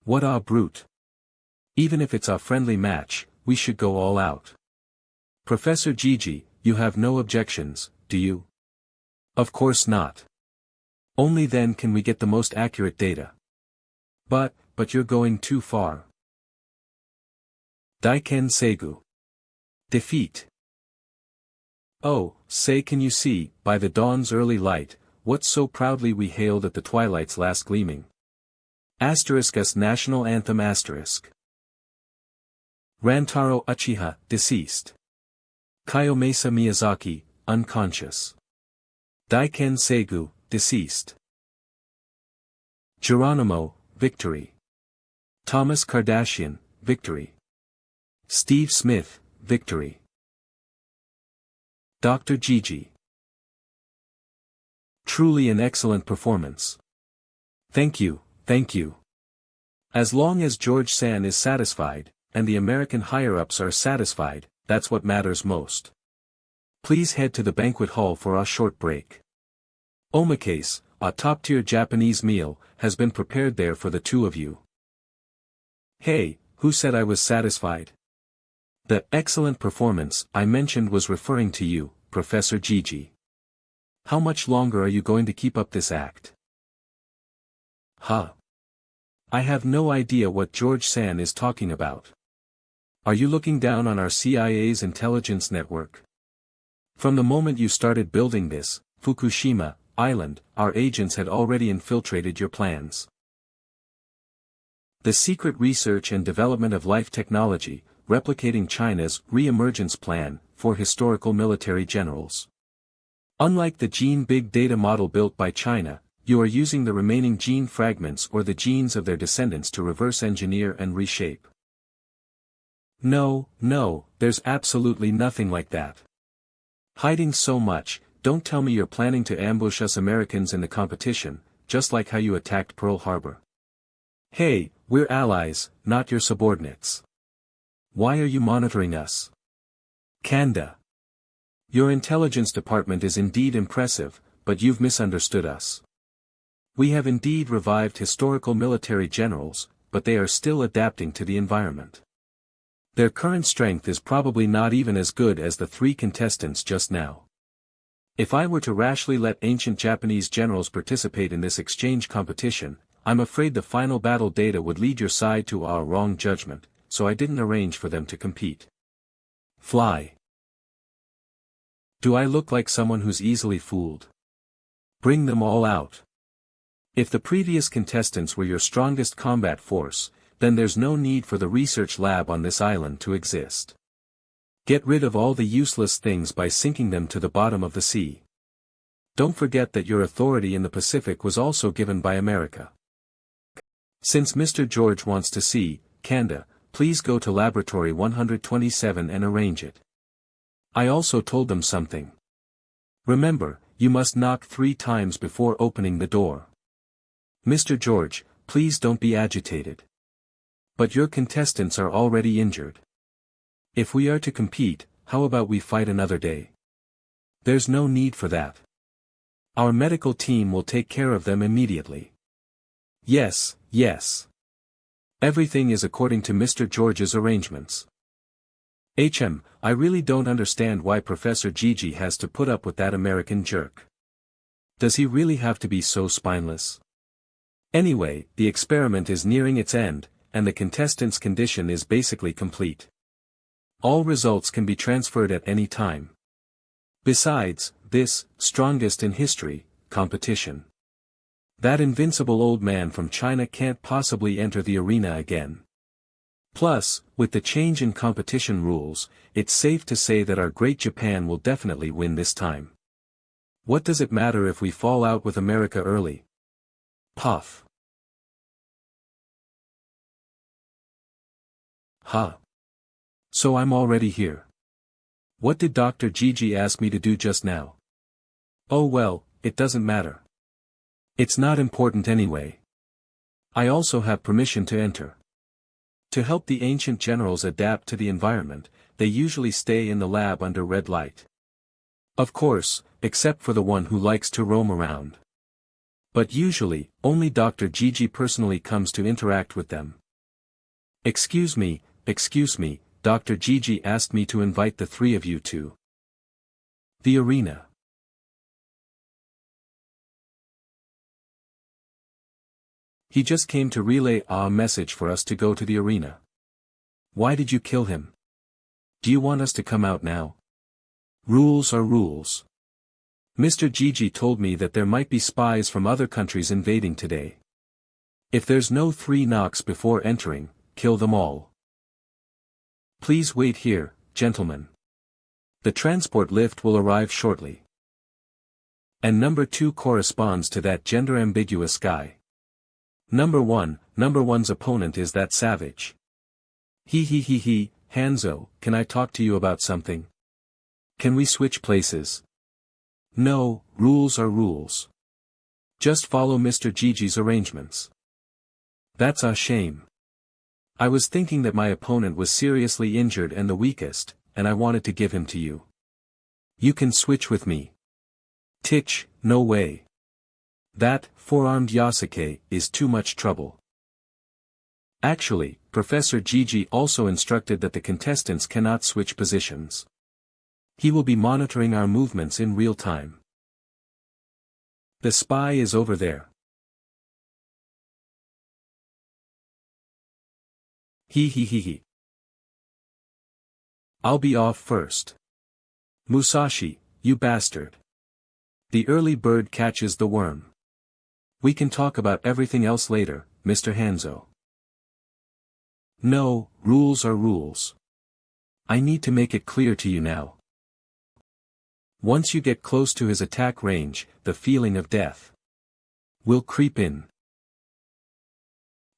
What a brute. Even if it's a friendly match, we should go all out. Professor Gigi, you have no objections, do you? Of course not. Only then can we get the most accurate data. But you're going too far. Daiken Seigu. Defeat. Oh, say can you see, by the dawn's early light, what so proudly we hailed at the twilight's last gleaming. Us National Anthem *. Rantaro Uchiha, deceased. Kiyomasa Miyazaki, unconscious. Daiken Seigu, deceased. Geronimo, victory. Thomas Kardashian, victory. Steve Smith, victory. Dr. Gigi. Truly an excellent performance. Thank you, thank you. As long as George San is satisfied, and the American higher-ups are satisfied, that's what matters most. Please head to the banquet hall for a short break. Omakase, a top-tier Japanese meal, has been prepared there for the two of you. Hey, who said I was satisfied? The excellent performance I mentioned was referring to you, Professor Gigi. How much longer are you going to keep up this act? Huh? I have no idea what George San is talking about. Are you looking down on our CIA's intelligence network? From the moment you started building this, Fukushima, island, our agents had already infiltrated your plans. The secret research and development of life technology, replicating China's re-emergence plan for historical military generals. Unlike the gene big data model built by China, you are using the remaining gene fragments or the genes of their descendants to reverse engineer and reshape. No, there's absolutely nothing like that. Hiding so much, don't tell me you're planning to ambush us Americans in the competition, just like how you attacked Pearl Harbor. Hey, we're allies, not your subordinates. Why are you monitoring us? Kanda. Your intelligence department is indeed impressive, but you've misunderstood us. We have indeed revived historical military generals, but they are still adapting to the environment. Their current strength is probably not even as good as the 3 contestants just now. If I were to rashly let ancient Japanese generals participate in this exchange competition, I'm afraid the final battle data would lead your side to our wrong judgment, so I didn't arrange for them to compete. Fly. Do I look like someone who's easily fooled? Bring them all out. If the previous contestants were your strongest combat force, then there's no need for the research lab on this island to exist. Get rid of all the useless things by sinking them to the bottom of the sea. Don't forget that your authority in the Pacific was also given by America. Since Mr. George wants to see, Kanda, please go to Laboratory 127 and arrange it. I also told them something. Remember, you must knock 3 times before opening the door. Mr. George, please don't be agitated. But your contestants are already injured. If we are to compete, how about we fight another day? There's no need for that. Our medical team will take care of them immediately. Yes, yes. Everything is according to Mr. George's arrangements. I really don't understand why Professor Gigi has to put up with that American jerk. Does he really have to be so spineless? Anyway, the experiment is nearing its end, and the contestants' condition is basically complete. All results can be transferred at any time. Besides, this, strongest in history, competition. That invincible old man from China can't possibly enter the arena again. Plus, with the change in competition rules, it's safe to say that our great Japan will definitely win this time. What does it matter if we fall out with America early? Puff. Huh. So I'm already here. What did Dr. Gigi ask me to do just now? Oh well, it doesn't matter. It's not important anyway. I also have permission to enter. To help the ancient generals adapt to the environment, they usually stay in the lab under red light. Of course, except for the one who likes to roam around. But usually, only Dr. Gigi personally comes to interact with them. Excuse me, Dr. Gigi asked me to invite the three of you to the arena. He just came to relay a message for us to go to the arena. Why did you kill him? Do you want us to come out now? Rules are rules. Mr. Gigi told me that there might be spies from other countries invading today. If there's no 3 knocks before entering, kill them all. Please wait here, gentlemen. The transport lift will arrive shortly. And number 2 corresponds to that gender-ambiguous guy. Number 1's opponent is that savage. He, Hanzo, can I talk to you about something? Can we switch places? No, rules are rules. Just follow Mr. Gigi's arrangements. That's a shame. I was thinking that my opponent was seriously injured and the weakest, and I wanted to give him to you. You can switch with me. Titch, no way. That, 4-armed Yasuke, is too much trouble. Actually, Professor Gigi also instructed that the contestants cannot switch positions. He will be monitoring our movements in real time. The spy is over there. He. I'll be off first. Musashi, you bastard. The early bird catches the worm. We can talk about everything else later, Mr. Hanzo. No, rules are rules. I need to make it clear to you now. Once you get close to his attack range, the feeling of death will creep in.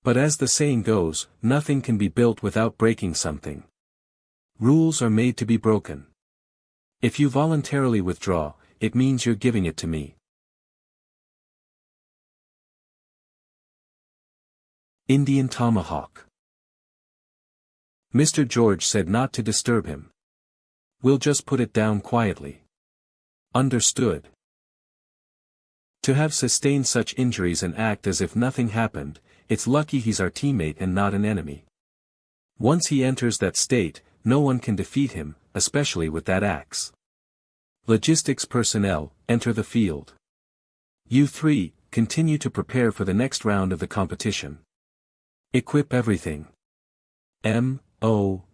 But as the saying goes, nothing can be built without breaking something. Rules are made to be broken. If you voluntarily withdraw, it means you're giving it to me. Indian tomahawk. Mr. George said not to disturb him. We'll just put it down quietly. Understood. To have sustained such injuries and act as if nothing happened, it's lucky he's our teammate and not an enemy. Once he enters that state, no one can defeat him, especially with that axe. Logistics personnel, enter the field. You 3, continue to prepare for the next round of the competition. Equip everything.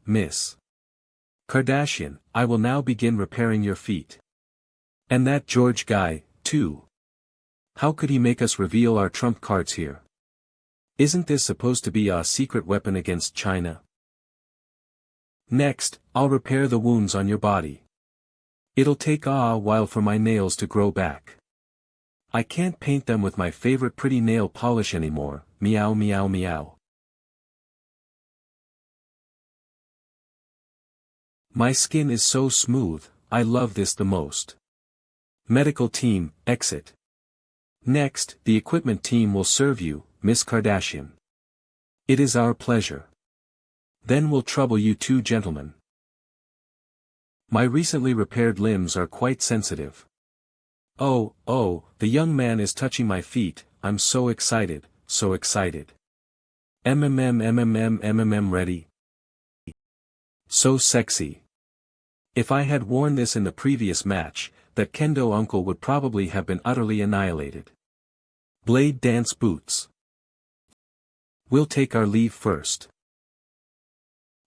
Miss Kardashian, I will now begin repairing your feet. And that George guy, too. How could he make us reveal our trump cards here? Isn't this supposed to be a secret weapon against China? Next, I'll repair the wounds on your body. It'll take a while for my nails to grow back. I can't paint them with my favorite pretty nail polish anymore, meow meow meow. My skin is so smooth, I love this the most. Medical team, exit. Next, the equipment team will serve you, Miss Kardashian. It is our pleasure. Then we'll trouble you 2 gentlemen. My recently repaired limbs are quite sensitive. Oh, the young man is touching my feet, I'm so excited, so excited. Ready. So sexy. If I had worn this in the previous match, that kendo uncle would probably have been utterly annihilated. Blade dance boots. We'll take our leave first.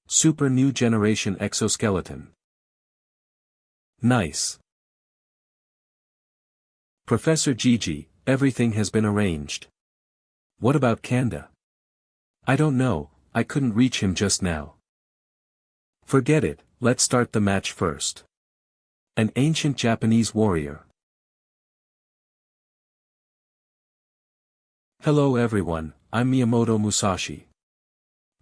Super new generation exoskeleton. Nice. Professor Gigi, everything has been arranged. What about Kanda? I don't know, I couldn't reach him just now. Forget it, let's start the match first. An ancient Japanese warrior. Hello everyone, I'm Miyamoto Musashi.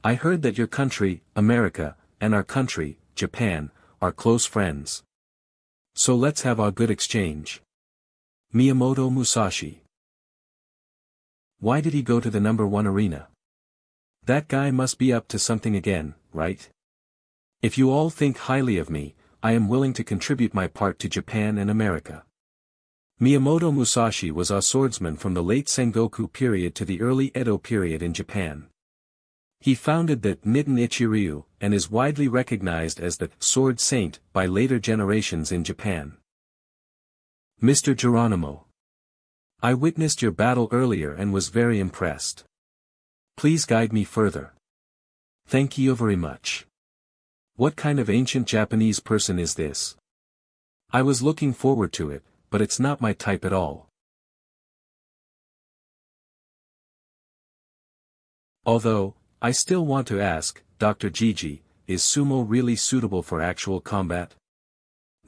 I heard that your country, America, and our country, Japan, are close friends. So let's have a good exchange. Miyamoto Musashi. Why did he go to the #1 arena? That guy must be up to something again, right? If you all think highly of me, I am willing to contribute my part to Japan and America. Miyamoto Musashi was a swordsman from the late Sengoku period to the early Edo period in Japan. He founded the Nitten Ichiryu, and is widely recognized as the Sword Saint by later generations in Japan. Mr. Geronimo. I witnessed your battle earlier and was very impressed. Please guide me further. Thank you very much. What kind of ancient Japanese person is this? I was looking forward to it, but it's not my type at all. Although, I still want to ask, Dr. Gigi, is sumo really suitable for actual combat?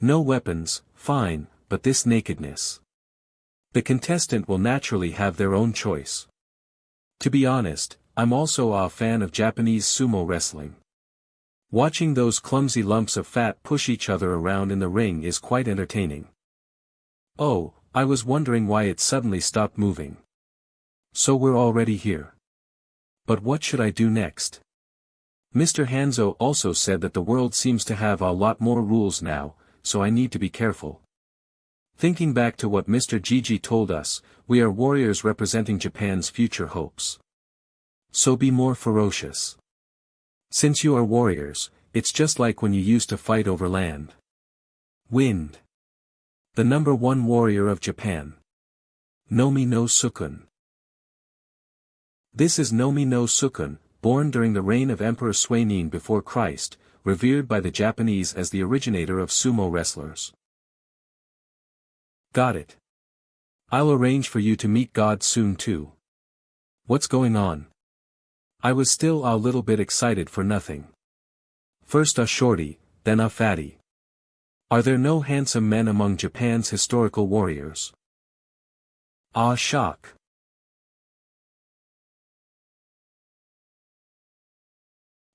No weapons, fine, but this nakedness. The contestant will naturally have their own choice. To be honest, I'm also a fan of Japanese sumo wrestling. Watching those clumsy lumps of fat push each other around in the ring is quite entertaining. Oh, I was wondering why it suddenly stopped moving. So we're already here. But what should I do next? Mr. Hanzo also said that the world seems to have a lot more rules now, so I need to be careful. Thinking back to what Mr. Gigi told us, we are warriors representing Japan's future hopes. So be more ferocious. Since you are warriors, it's just like when you used to fight over land. Wind. The #1 warrior of Japan. Nomi no Sukun. This is Nomi no Sukun, born during the reign of Emperor Suinin before Christ, revered by the Japanese as the originator of sumo wrestlers. Got it. I'll arrange for you to meet God soon too. What's going on? I was still a little bit excited for nothing. First a shorty, then a fatty. Are there no handsome men among Japan's historical warriors? Ah, shock.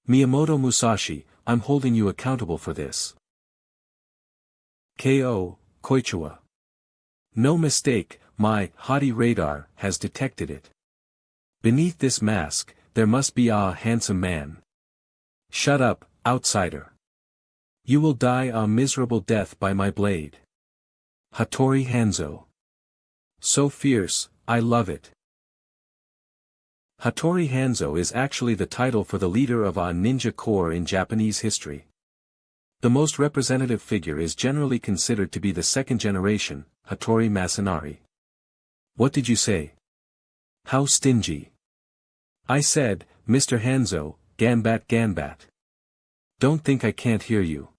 Miyamoto Musashi, I'm holding you accountable for this. Ko, Koichiwa. No mistake, my haughty radar has detected it. Beneath this mask, there must be a handsome man. Shut up, outsider. You will die a miserable death by my blade. Hattori Hanzo. So fierce, I love it. Hattori Hanzo is actually the title for the leader of a ninja corps in Japanese history. The most representative figure is generally considered to be the second generation, Hattori Masanari. What did you say? How stingy. I said, Mr. Hanzo, Ganbat. Don't think I can't hear you.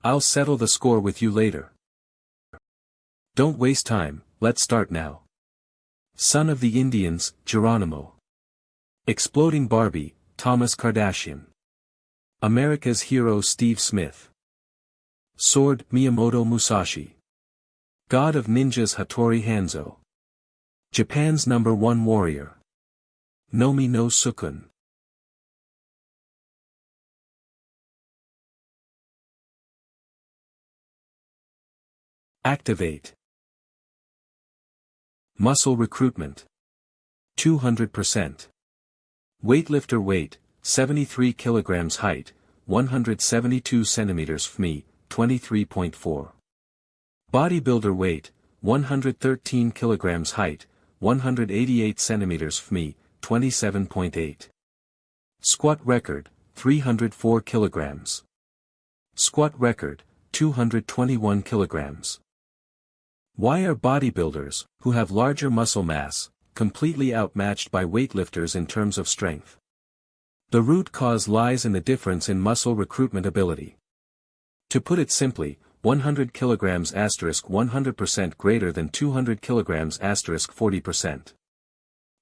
I'll settle the score with you later. Don't waste time, let's start now. Son of the Indians, Geronimo. Exploding Barbie, Thomas Kardashian. America's hero Steve Smith. Sword, Miyamoto Musashi. God of ninjas Hattori Hanzo. Japan's #1 warrior. Nomi no Sukun. Activate. Muscle recruitment. 200%. Weightlifter weight, 73 kilograms height, 172 centimeters fmi, 23.4. Bodybuilder weight, 113 kilograms height, 188 centimeters fmi, 27.8. Squat record, 304 kilograms. Squat record, 221 kilograms. Why are bodybuilders, who have larger muscle mass, completely outmatched by weightlifters in terms of strength? The root cause lies in the difference in muscle recruitment ability. To put it simply, 100 kilograms * 100% greater than 200 kilograms * 40%.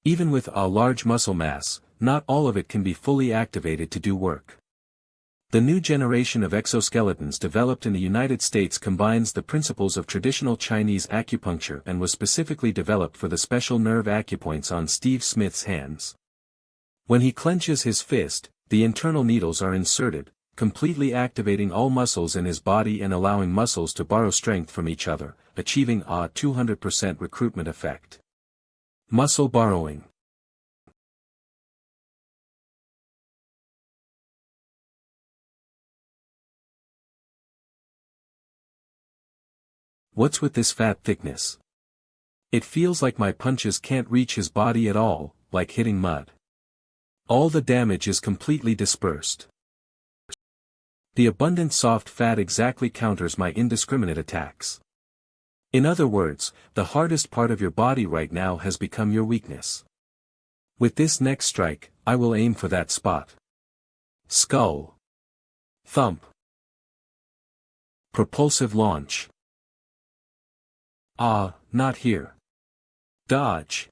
Even with a large muscle mass, not all of it can be fully activated to do work. The new generation of exoskeletons developed in the United States combines the principles of traditional Chinese acupuncture and was specifically developed for the special nerve acupoints on Steve Smith's hands. When he clenches his fist, the internal needles are inserted, completely activating all muscles in his body and allowing muscles to borrow strength from each other, achieving a 200% recruitment effect. Muscle borrowing. What's with this fat thickness? It feels like my punches can't reach his body at all, like hitting mud. All the damage is completely dispersed. The abundant soft fat exactly counters my indiscriminate attacks. In other words, the hardest part of your body right now has become your weakness. With this next strike, I will aim for that spot. Skull. Thump. Propulsive launch. Ah, not here. Dodge.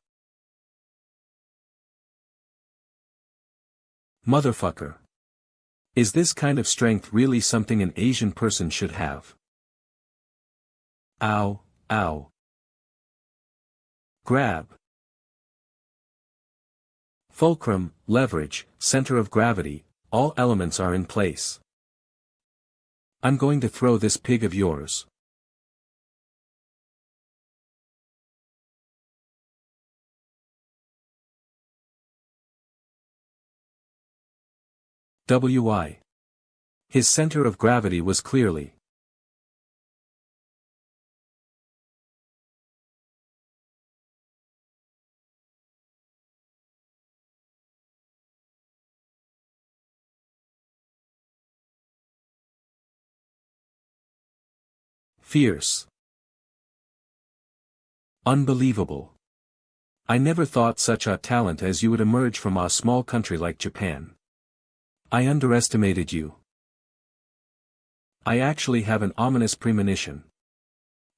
Motherfucker. Is this kind of strength really something an Asian person should have? Ow, ow. Grab. Fulcrum, leverage, center of gravity, all elements are in place. I'm going to throw this pig of yours. WI. His center of gravity was clearly. Fierce. Unbelievable. I never thought such a talent as you would emerge from a small country like Japan. I underestimated you. I actually have an ominous premonition.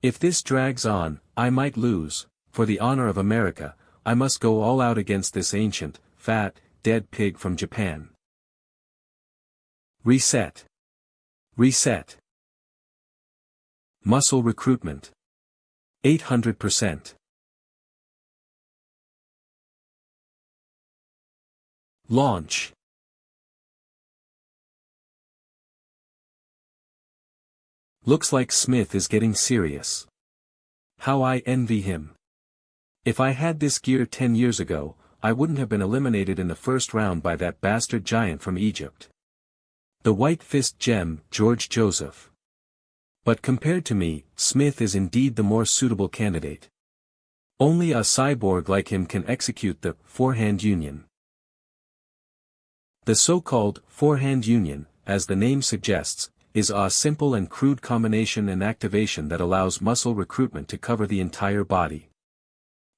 If this drags on, I might lose. For the honor of America, I must go all out against this ancient, fat, dead pig from Japan. Reset. Reset. Muscle recruitment. 800%. Launch. Looks like Smith is getting serious. How I envy him. If I had this gear 10 years ago, I wouldn't have been eliminated in the first round by that bastard giant from Egypt. The white fist gem, George Joseph. But compared to me, Smith is indeed the more suitable candidate. Only a cyborg like him can execute the forehand union. The so-called forehand union, as the name suggests, is a simple and crude combination and activation that allows muscle recruitment to cover the entire body.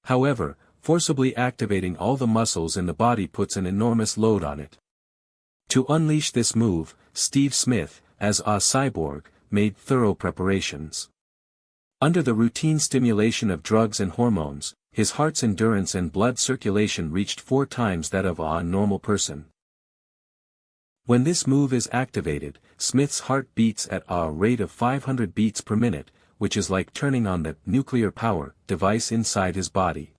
However, forcibly activating all the muscles in the body puts an enormous load on it. To unleash this move, Steve Smith, as a cyborg, made thorough preparations. Under the routine stimulation of drugs and hormones, his heart's endurance and blood circulation reached 4 times that of a normal person. When this move is activated, Smith's heart beats at a rate of 500 beats per minute, which is like turning on the nuclear power device inside his body.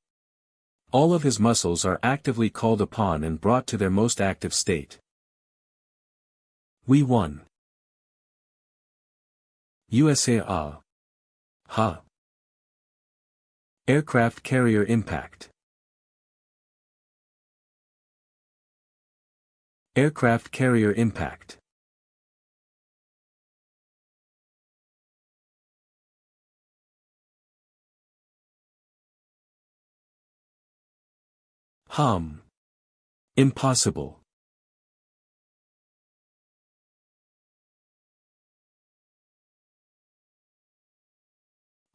All of his muscles are actively called upon and brought to their most active state. We won. USA. Ha. Aircraft carrier impact. Aircraft carrier impact. Impossible.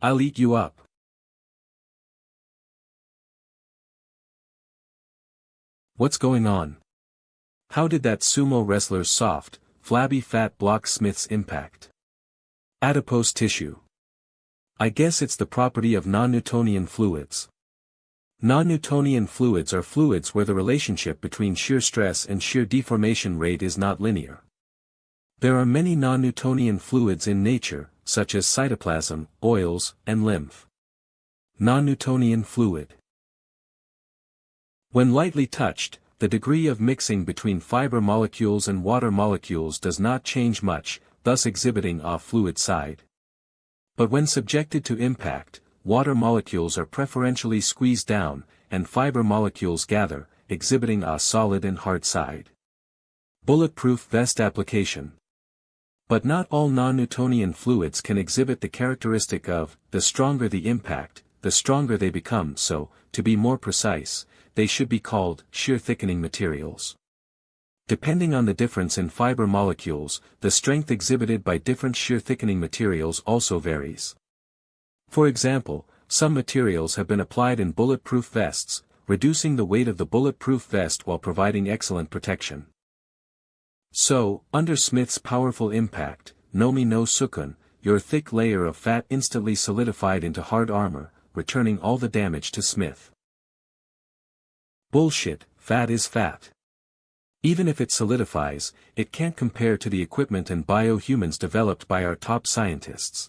I'll eat you up. What's going on? How did that sumo wrestler's soft, flabby fat block Smith's impact? Adipose tissue. I guess it's the property of non-Newtonian fluids. Non-Newtonian fluids are fluids where the relationship between shear stress and shear deformation rate is not linear. There are many non-Newtonian fluids in nature, such as cytoplasm, oils, and lymph. Non-Newtonian fluid. When lightly touched, the degree of mixing between fiber molecules and water molecules does not change much, thus exhibiting a fluid side. But when subjected to impact, water molecules are preferentially squeezed down, and fiber molecules gather, exhibiting a solid and hard side. Bulletproof vest application. But not all non-Newtonian fluids can exhibit the characteristic of, the stronger the impact, the stronger they become, so, to be more precise, they should be called shear thickening materials. Depending on the difference in fiber molecules, the strength exhibited by different shear thickening materials also varies. For example, some materials have been applied in bulletproof vests, reducing the weight of the bulletproof vest while providing excellent protection. So, under Smith's powerful impact, Nomi no Sukun, your thick layer of fat instantly solidified into hard armor, returning all the damage to Smith. Bullshit, fat is fat. Even if it solidifies, it can't compare to the equipment and biohumans developed by our top scientists.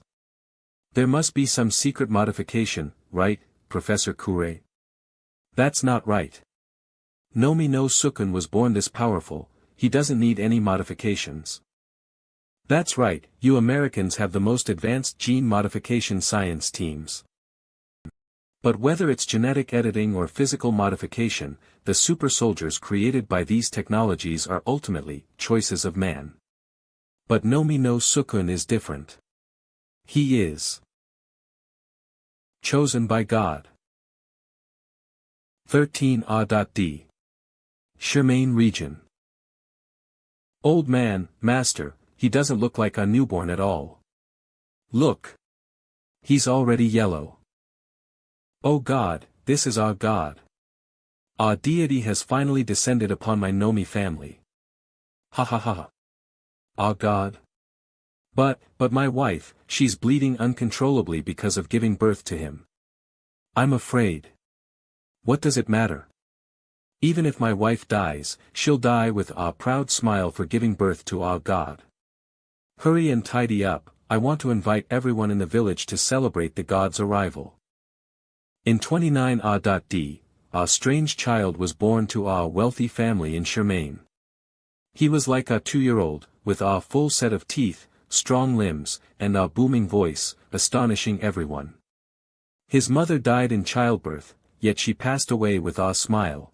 There must be some secret modification, right, Professor Kure? That's not right. Nomi no Sukun was born this powerful, he doesn't need any modifications. That's right, you Americans have the most advanced gene modification science teams. But whether it's genetic editing or physical modification, the super soldiers created by these technologies are ultimately choices of man. But Nomi no Sukun is different. He is chosen by God. 13 A.D. Xiang region. Old man, master, he doesn't look like a newborn at all. Look. He's already yellow. Oh God, this is our God. Our deity has finally descended upon my Nomi family. Ha ha ha. Our God. But my wife, she's bleeding uncontrollably because of giving birth to him. I'm afraid. What does it matter? Even if my wife dies, she'll die with a proud smile for giving birth to our God. Hurry and tidy up, I want to invite everyone in the village to celebrate the God's arrival. In 29 A.D., a strange child was born to a wealthy family in Xiang. He was like a 2-year-old, with a full set of teeth, strong limbs, and a booming voice, astonishing everyone. His mother died in childbirth, yet she passed away with a smile.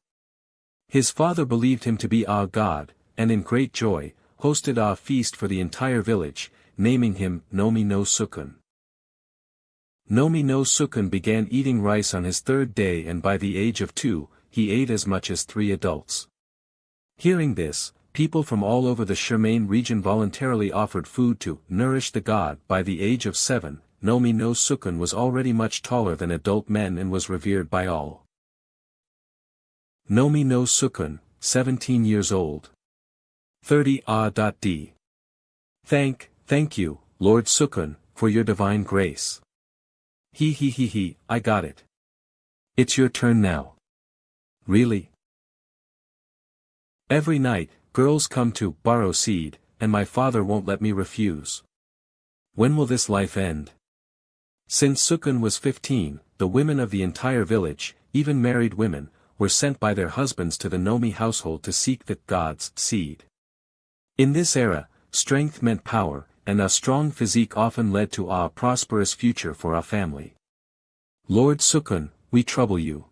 His father believed him to be a god, and in great joy, hosted a feast for the entire village, naming him Nomi no Sukun. Nomi no Sukun began eating rice on his 3rd day, and by the age of 2, he ate as much as 3 adults. Hearing this, people from all over the Xiang region voluntarily offered food to nourish the god. By the age of 7, Nomi no Sukun was already much taller than adult men and was revered by all. Nomi no Sukun, 17 years old. 30 A.D. Thank you, Lord Sukun, for your divine grace. He, I got it. It's your turn now. Really? Every night, girls come to borrow seed, and my father won't let me refuse. When will this life end? Since Sukun was 15, the women of the entire village, even married women, were sent by their husbands to the Nomi household to seek the god's seed. In this era, strength meant power, and a strong physique often led to a prosperous future for a family. Lord Sukun, we trouble you.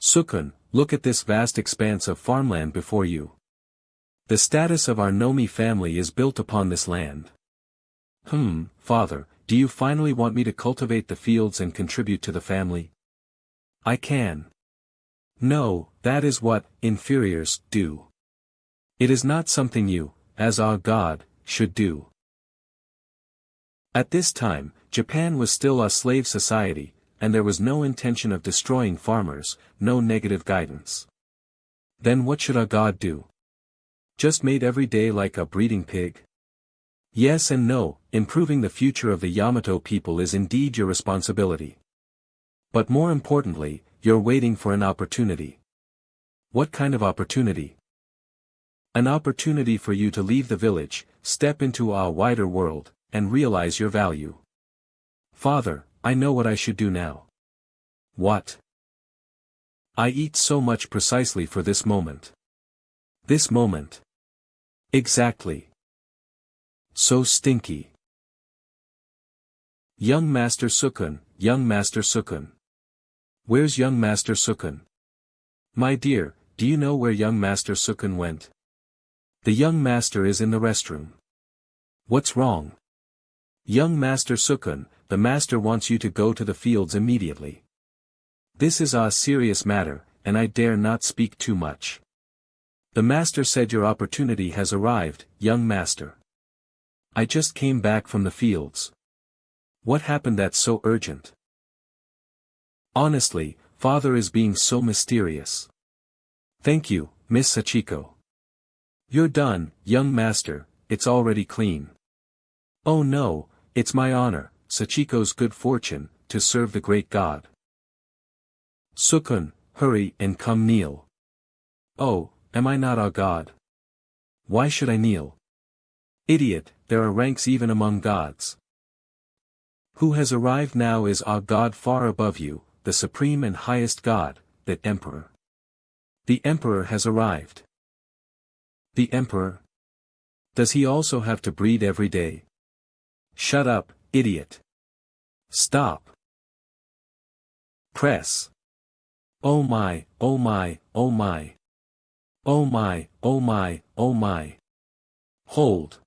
Sukun, look at this vast expanse of farmland before you. The status of our Nomi family is built upon this land. Father, do you finally want me to cultivate the fields and contribute to the family? I can. No, that is what inferiors do. It is not something you, as our god, should do. At this time, Japan was still a slave society, and there was no intention of destroying farmers, no negative guidance. Then what should our god do? Just made every day like a breeding pig? Yes and no, improving the future of the Yamato people is indeed your responsibility. But more importantly, you're waiting for an opportunity. What kind of opportunity? An opportunity for you to leave the village, step into a wider world, and realize your value. Father, I know what I should do now. What? I eat so much precisely for this moment. This moment. Exactly. So stinky. Young Master Sukun, young Master Sukun. Where's young Master Sukun? My dear, do you know where young Master Sukun went? The young master is in the restroom. What's wrong? Young Master Sukun, the master wants you to go to the fields immediately. This is a serious matter, and I dare not speak too much. The master said your opportunity has arrived, young master. I just came back from the fields. What happened that's so urgent? Honestly, father is being so mysterious. Thank you, Miss Sachiko. You're done, young master, it's already clean. Oh no, it's my honor, Sachiko's good fortune, to serve the great god. Sukun, hurry and come kneel. Oh, am I not a god? Why should I kneel? Idiot, there are ranks even among gods. Who has arrived now is our god far above you, the supreme and highest god, the emperor. The emperor has arrived. The emperor? Does he also have to breed every day? Shut up, idiot. Stop. Press. Oh my, oh my, oh my. Oh my, oh my, oh my. Hold.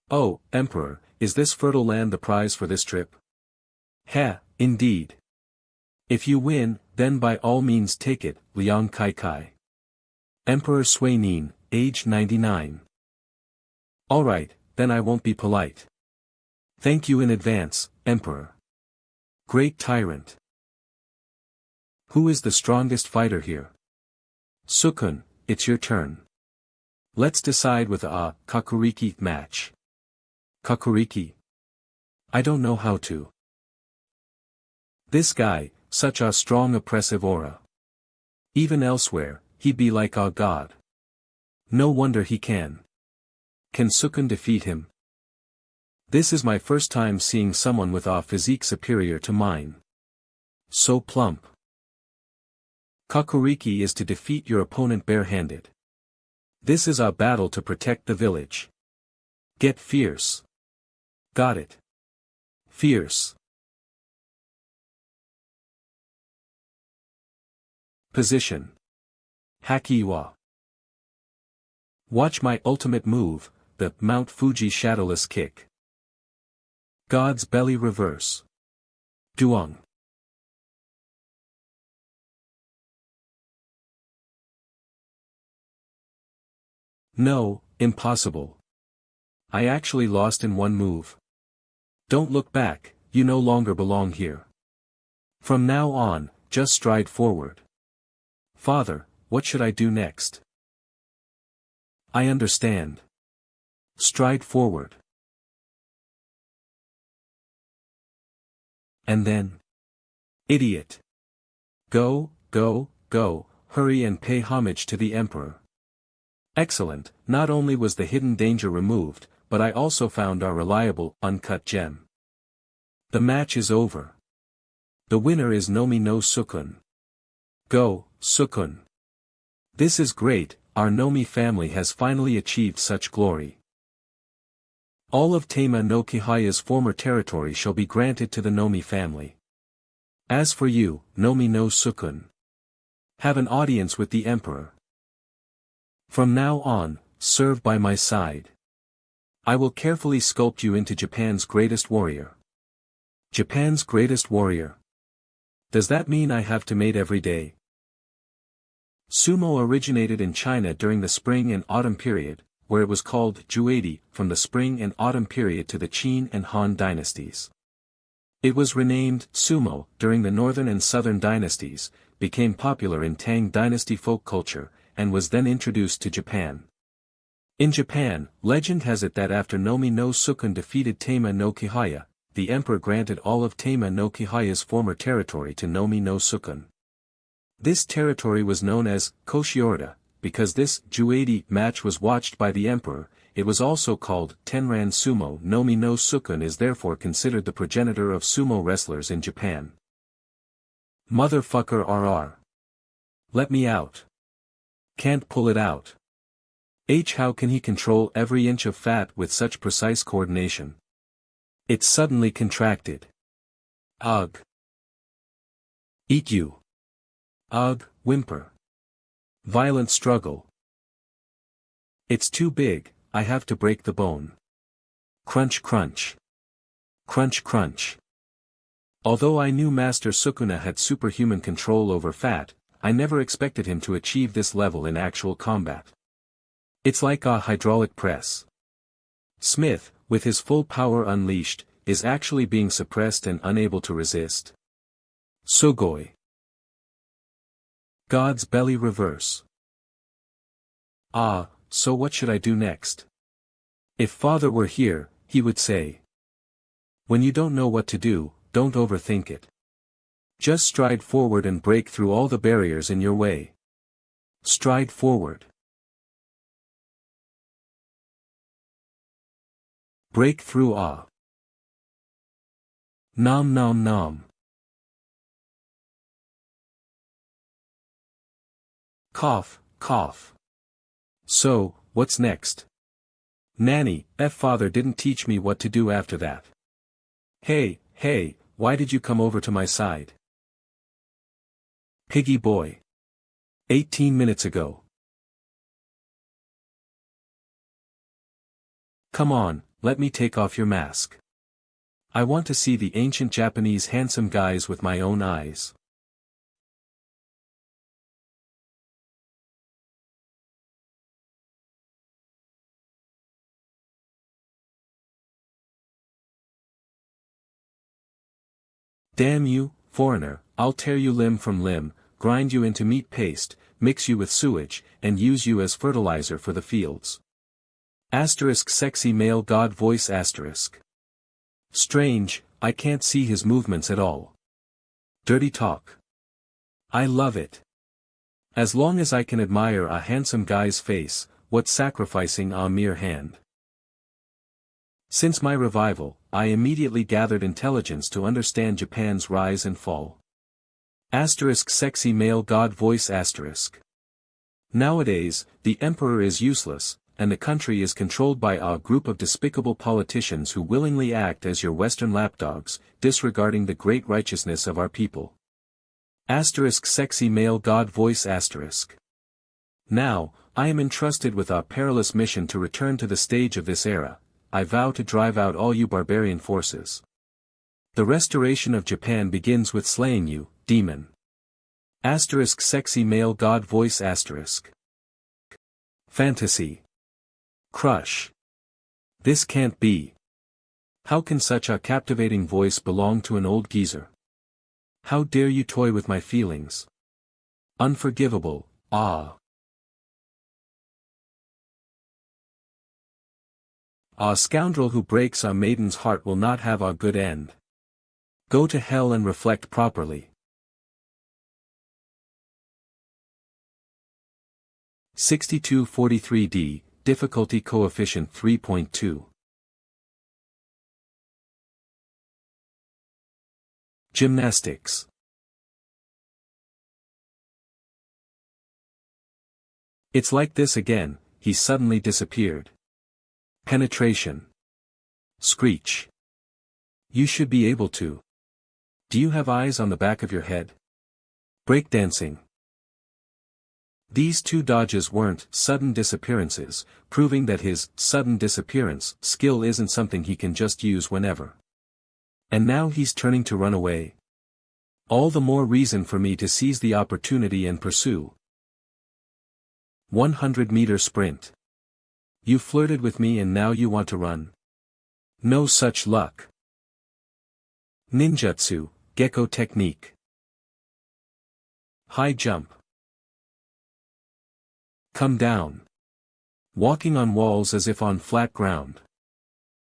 Oh, Emperor, is this fertile land the prize for this trip? Heh, indeed. If you win, then by all means take it, Liang Kai Kai. Emperor Sui Nin, age 99. Alright, then I won't be polite. Thank you in advance, Emperor. Great tyrant. Who is the strongest fighter here? Sukun, it's your turn. Let's decide with a Kakuriki match. Kakuriki? I don't know how to. This guy, such a strong oppressive aura. Even elsewhere, he'd be like our god. No wonder he can. Can Sukun defeat him? This is my first time seeing someone with a physique superior to mine. So plump. Kakuriki is to defeat your opponent barehanded. This is our battle to protect the village. Get fierce. Got it. Fierce. Position. Hakiwa. Watch my ultimate move, the Mount Fuji Shadowless Kick. God's Belly Reverse. Duong. No, impossible. I actually lost in one move. Don't look back, you no longer belong here. From now on, just stride forward. Father, what should I do next? I understand. Stride forward. And then? Idiot. Go, go, go, hurry and pay homage to the Emperor. Excellent, not only was the hidden danger removed, but I also found our reliable, uncut gem. The match is over. The winner is Nomi no Sukun. Go, Sukun. This is great, our Nomi family has finally achieved such glory. All of Tama no Kihaya's former territory shall be granted to the Nomi family. As for you, Nomi no Sukun, have an audience with the Emperor. From now on, serve by my side. I will carefully sculpt you into Japan's greatest warrior. Japan's greatest warrior. Does that mean I have to mate every day? Sumo originated in China during the spring and autumn period, where it was called Juedi, from the spring and autumn period to the Qin and Han dynasties. It was renamed Sumo during the northern and southern dynasties, became popular in Tang dynasty folk culture, and was then introduced to Japan. In Japan, legend has it that after Nomi no Sukun defeated Tama no Kihaya, the emperor granted all of Tama no Kihaya's former territory to Nomi no Sukun. This territory was known as Koshiorda, because this Juedi match was watched by the emperor. It was also called Tenran Sumo. Nomi no Sukun is therefore considered the progenitor of sumo wrestlers in Japan. Motherfucker RR. Let me out. Can't pull it out. How can he control every inch of fat with such precise coordination? It suddenly contracted. Ugh. Eat you. Ugh, whimper. Violent struggle. It's too big, I have to break the bone. Crunch crunch. Crunch crunch. Although I knew Master Sukuna had superhuman control over fat, I never expected him to achieve this level in actual combat. It's like a hydraulic press. Smith, with his full power unleashed, is actually being suppressed and unable to resist. Sugoi. God's belly reverse. Ah, so what should I do next? If father were here, he would say. When you don't know what to do, don't overthink it. Just stride forward and break through all the barriers in your way. Stride forward. Break through Nom nom nom. Cough, cough. So, what's next? Nanny, father didn't teach me what to do after that. Hey, why did you come over to my side? Piggy boy. 18 minutes ago. Come on, let me take off your mask. I want to see the ancient Japanese handsome guys with my own eyes. Damn you, foreigner, I'll tear you limb from limb, grind you into meat paste, mix you with sewage, and use you as fertilizer for the fields. Asterisk sexy male god voice asterisk. Strange, I can't see his movements at all. Dirty talk. I love it. As long as I can admire a handsome guy's face, what's sacrificing a mere hand? Since my revival, I immediately gathered intelligence to understand Japan's rise and fall. Asterisk sexy male god voice asterisk. Nowadays, the emperor is useless, and the country is controlled by a group of despicable politicians who willingly act as your Western lapdogs, disregarding the great righteousness of our people. Asterisk sexy male god voice asterisk. Now, I am entrusted with a perilous mission to return to the stage of this era. I vow to drive out all you barbarian forces. The restoration of Japan begins with slaying you, demon. Asterisk sexy male god voice asterisk. Fantasy. Crush. This can't be. How can such a captivating voice belong to an old geezer? How dare you toy with my feelings? Unforgivable, ah. A scoundrel who breaks a maiden's heart will not have a good end. Go to hell and reflect properly. 6243D, difficulty coefficient 3.2. Gymnastics. It's like this again, he suddenly disappeared. Penetration. Screech. You should be able to. Do you have eyes on the back of your head? Breakdancing. These two dodges weren't sudden disappearances, proving that his sudden disappearance skill isn't something he can just use whenever. And now he's turning to run away. All the more reason for me to seize the opportunity and pursue. 100-meter sprint. You flirted with me and now you want to run. No such luck. Ninjutsu, Gecko technique. High jump. Come down. Walking on walls as if on flat ground.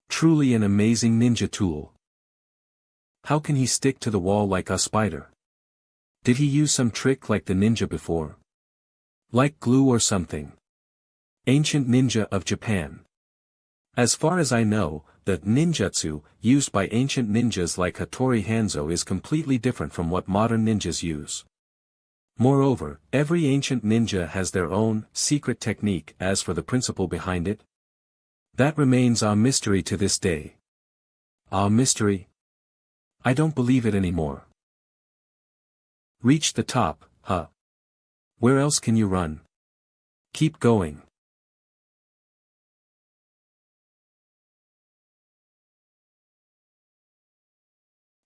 Truly an amazing ninja tool. How can he stick to the wall like a spider? Did he use some trick like the ninja before? Like glue or something? Ancient ninja of Japan. As far as I know, the ninjutsu used by ancient ninjas like Hattori Hanzo is completely different from what modern ninjas use. Moreover, every ancient ninja has their own secret technique. As for the principle behind it, that remains a mystery to this day. A mystery? I don't believe it anymore. Reach the top, huh? Where else can you run? Keep going.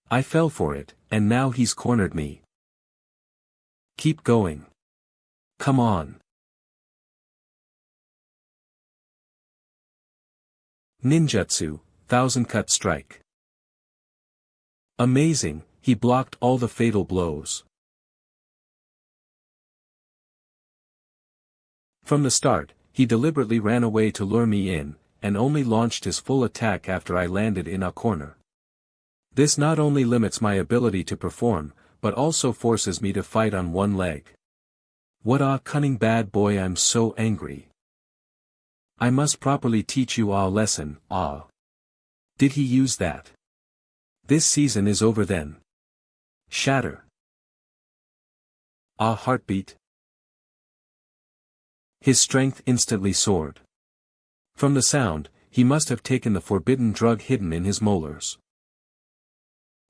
I fell for it, and now he's cornered me. Keep going. Come on. Ninjutsu, Thousand Cut Strike. Amazing, he blocked all the fatal blows. From the start, he deliberately ran away to lure me in, and only launched his full attack after I landed in a corner. This not only limits my ability to perform, but also forces me to fight on one leg. What a cunning bad boy, I'm so angry. I must properly teach you a lesson, ah. Did he use that? This season is over then. Shatter. A heartbeat. His strength instantly soared. From the sound, he must have taken the forbidden drug hidden in his molars.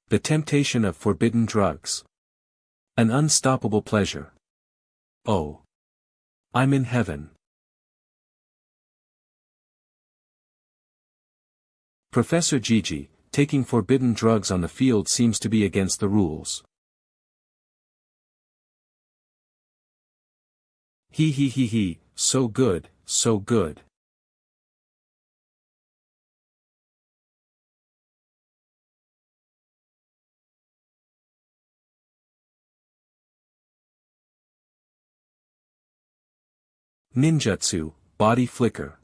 The temptation of forbidden drugs. An unstoppable pleasure. Oh. I'm in heaven. Professor Gigi, taking forbidden drugs on the field seems to be against the rules. He, so good, so good. Ninjutsu, body flicker.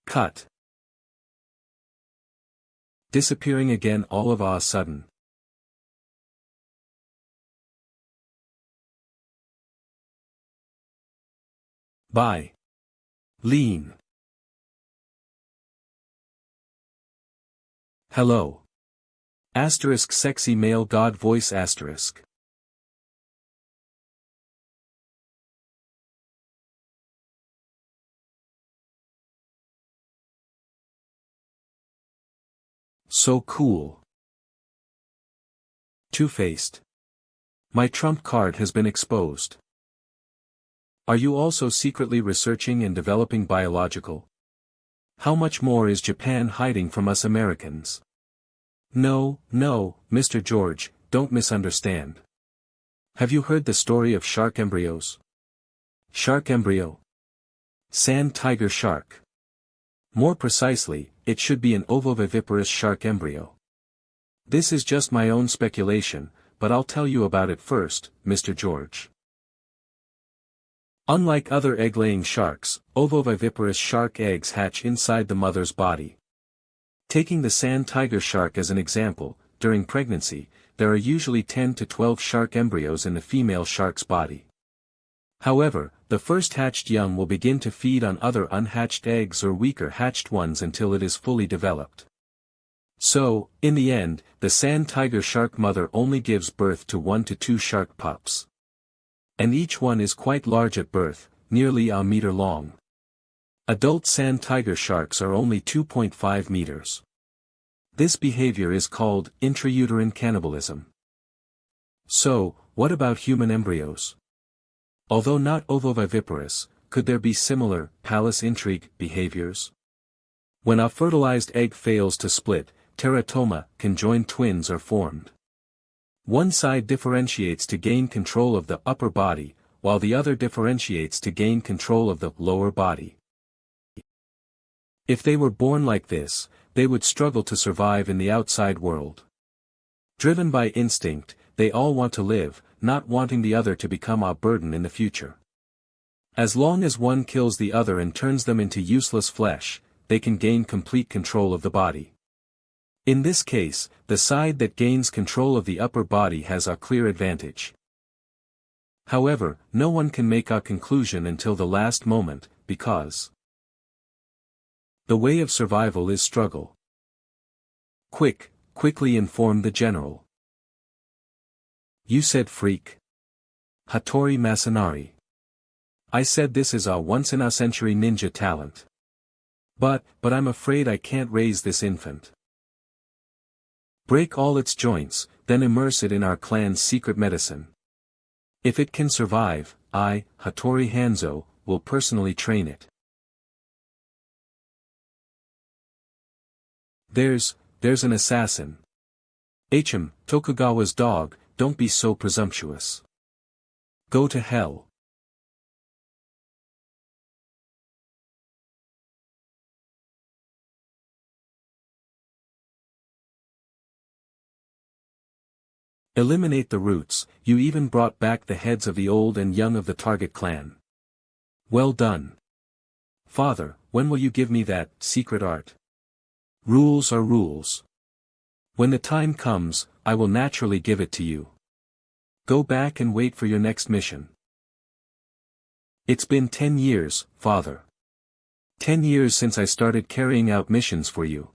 Cut. Disappearing again all of a sudden. Bye. Lean. Hello. Asterisk sexy male god voice asterisk. So cool. Two-faced. My trump card has been exposed. Are you also secretly researching and developing biological? How much more is Japan hiding from us Americans? No, Mr. George, don't misunderstand. Have you heard the story of shark embryos? Shark embryo? Sand tiger shark. More precisely, it should be an ovoviviparous shark embryo. This is just my own speculation, but I'll tell you about it first, Mr. George. Unlike other egg-laying sharks, ovoviviparous shark eggs hatch inside the mother's body. Taking the sand tiger shark as an example, during pregnancy, there are usually 10 to 12 shark embryos in the female shark's body. However, the first hatched young will begin to feed on other unhatched eggs or weaker hatched ones until it is fully developed. So, in the end, the sand tiger shark mother only gives birth to 1 to 2 shark pups. And each one is quite large at birth, nearly a meter long. Adult sand tiger sharks are only 2.5 meters. This behavior is called intrauterine cannibalism. So, what about human embryos? Although not ovoviviparous, could there be similar, palace intrigue, behaviors? When a fertilized egg fails to split, teratoma, conjoined twins are formed. One side differentiates to gain control of the upper body, while the other differentiates to gain control of the lower body. If they were born like this, they would struggle to survive in the outside world. Driven by instinct, they all want to live, not wanting the other to become a burden in the future. As long as one kills the other and turns them into useless flesh, they can gain complete control of the body. In this case, the side that gains control of the upper body has a clear advantage. However, no one can make a conclusion until the last moment, because the way of survival is struggle. Quickly inform the general. You said freak? Hattori Masanari. I said this is a once-in-a-century ninja talent. But I'm afraid I can't raise this infant. Break all its joints, then immerse it in our clan's secret medicine. If it can survive, I, Hattori Hanzo, will personally train it. There's an assassin. Tokugawa's dog, don't be so presumptuous. Go to hell. Eliminate the roots, you even brought back the heads of the old and young of the target clan. Well done. Father, when will you give me that secret art? Rules are rules. When the time comes, I will naturally give it to you. Go back and wait for your next mission. It's been 10 years, Father. 10 years since I started carrying out missions for you.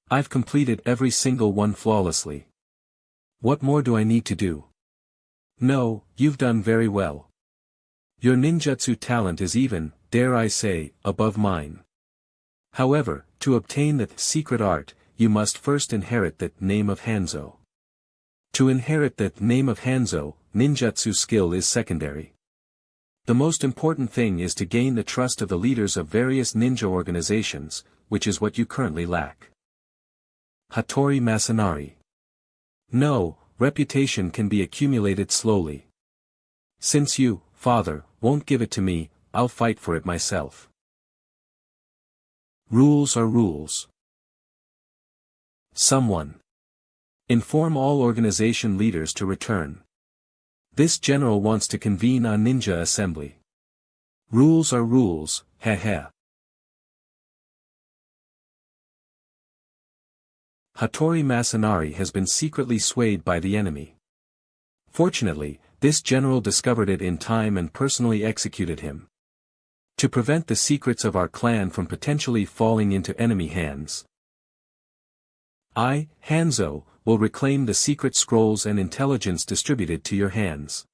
I've completed every single one flawlessly. What more do I need to do? No, you've done very well. Your ninjutsu talent is even, dare I say, above mine. However, to obtain the secret art, you must first inherit the name of Hanzo. To inherit the name of Hanzo, ninjutsu skill is secondary. The most important thing is to gain the trust of the leaders of various ninja organizations, which is what you currently lack. Hattori Masanari. No, reputation can be accumulated slowly. Since you, Father, won't give it to me, I'll fight for it myself. Rules are rules. Someone. Inform all organization leaders to return. This general wants to convene a ninja assembly. Rules are rules, heh. Hattori Masanari has been secretly swayed by the enemy. Fortunately, this general discovered it in time and personally executed him. To prevent the secrets of our clan from potentially falling into enemy hands, I, Hanzo, will reclaim the secret scrolls and intelligence distributed to your hands.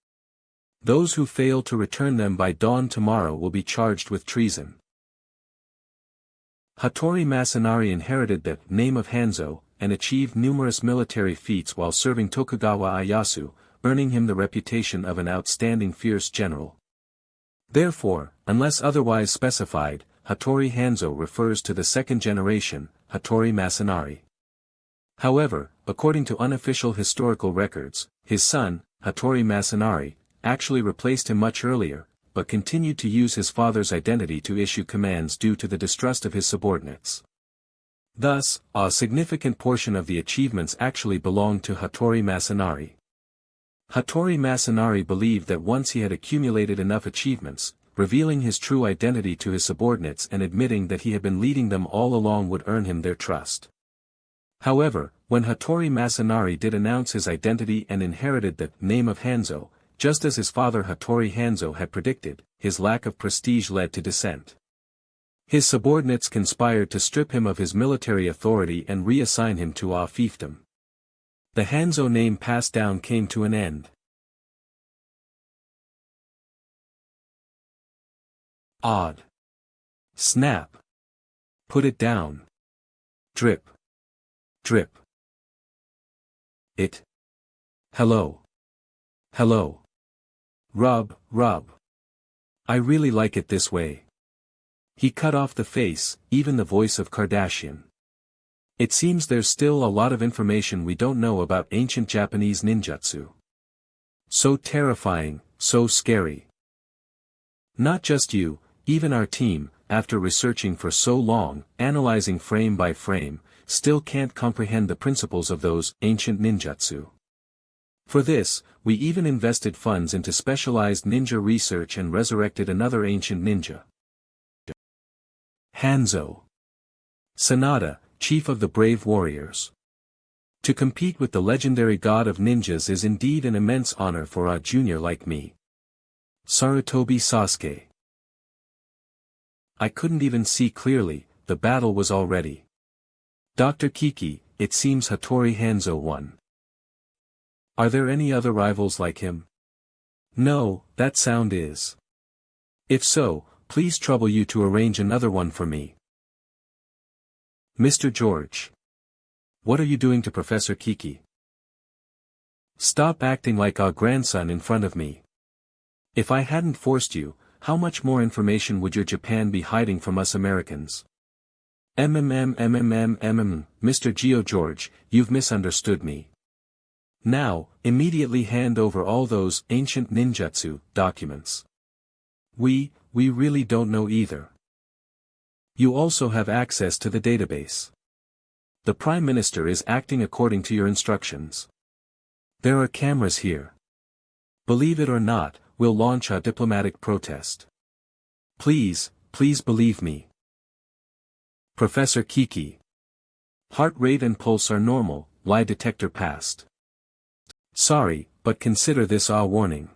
Those who fail to return them by dawn tomorrow will be charged with treason. Hattori Masanari inherited the name of Hanzo, and achieved numerous military feats while serving Tokugawa Ieyasu, earning him the reputation of an outstanding fierce general. Therefore, unless otherwise specified, Hattori Hanzo refers to the second generation, Hattori Masanari. However, according to unofficial historical records, his son, Hattori Masanari, actually replaced him much earlier, but continued to use his father's identity to issue commands due to the distrust of his subordinates. Thus, a significant portion of the achievements actually belonged to Hattori Masanari. Hattori Masanari believed that once he had accumulated enough achievements, revealing his true identity to his subordinates and admitting that he had been leading them all along would earn him their trust. However, when Hattori Masanari did announce his identity and inherited the name of Hanzo, just as his father Hattori Hanzo had predicted, his lack of prestige led to dissent. His subordinates conspired to strip him of his military authority and reassign him to a fiefdom. The Hanzo name passed down came to an end. Odd. Snap. Put it down. Drip. Drip. It. Hello. Hello. Rub, rub. I really like it this way. He cut off the face, even the voice of Kardashian. It seems there's still a lot of information we don't know about ancient Japanese ninjutsu. So terrifying, so scary. Not just you, even our team, after researching for so long, analyzing frame by frame, still can't comprehend the principles of those ancient ninjutsu. For this, we even invested funds into specialized ninja research and resurrected another ancient ninja. Hanzo. Sanada, chief of the brave warriors. To compete with the legendary god of ninjas is indeed an immense honor for a junior like me. Sarutobi Sasuke. I couldn't even see clearly, the battle was already. Dr. Kiki, it seems Hattori Hanzo won. Are there any other rivals like him? No, that sound is. If so, please trouble you to arrange another one for me. Mr. George. What are you doing to Professor Kiki? Stop acting like our grandson in front of me. If I hadn't forced you, how much more information would your Japan be hiding from us Americans? Mr. Geo George, you've misunderstood me. Now, immediately hand over all those ancient ninjutsu documents. We really don't know either. You also have access to the database. The Prime Minister is acting according to your instructions. There are cameras here. Believe it or not, we'll launch a diplomatic protest. Please believe me. Professor Kiki. Heart rate and pulse are normal, lie detector passed. Sorry, but consider this our warning.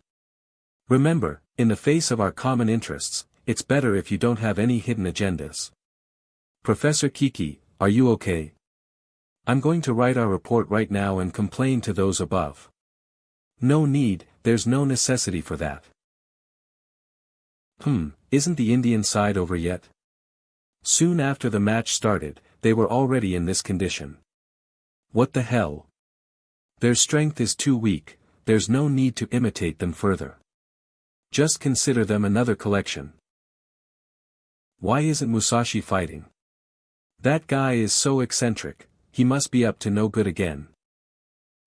Remember, in the face of our common interests, it's better if you don't have any hidden agendas. Professor Kiki, are you okay? I'm going to write our report right now and complain to those above. No need, there's no necessity for that. Isn't the Indian side over yet? Soon after the match started, they were already in this condition. What the hell? Their strength is too weak, there's no need to imitate them further. Just consider them another collection. Why isn't Musashi fighting? That guy is so eccentric, he must be up to no good again.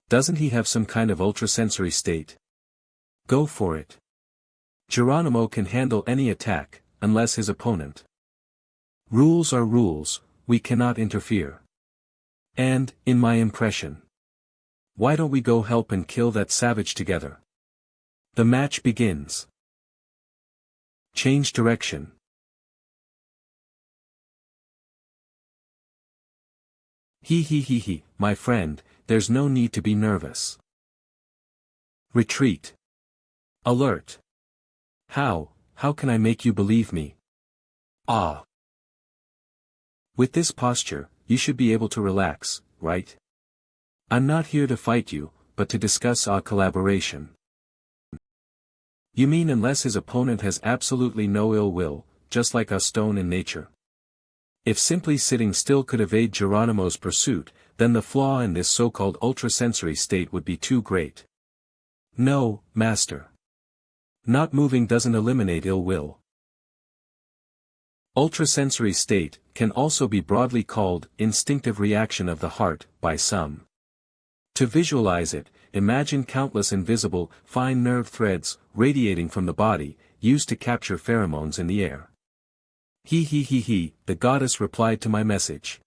Doesn't he have some kind of ultrasensory state? Go for it. Geronimo can handle any attack, unless his opponent. Rules are rules, we cannot interfere. And, in my impression. Why don't we go help and kill that savage together? The match begins. Change direction. He, my friend, there's no need to be nervous. Retreat. Alert. How can I make you believe me? Ah. With this posture, you should be able to relax, right? I'm not here to fight you, but to discuss our collaboration. You mean unless his opponent has absolutely no ill will, just like a stone in nature? If simply sitting still could evade Geronimo's pursuit, then the flaw in this so-called ultrasensory state would be too great. No, master. Not moving doesn't eliminate ill will. Ultrasensory state can also be broadly called instinctive reaction of the heart by some. To visualize it, imagine countless invisible, fine nerve threads radiating from the body, used to capture pheromones in the air. The goddess replied to my message.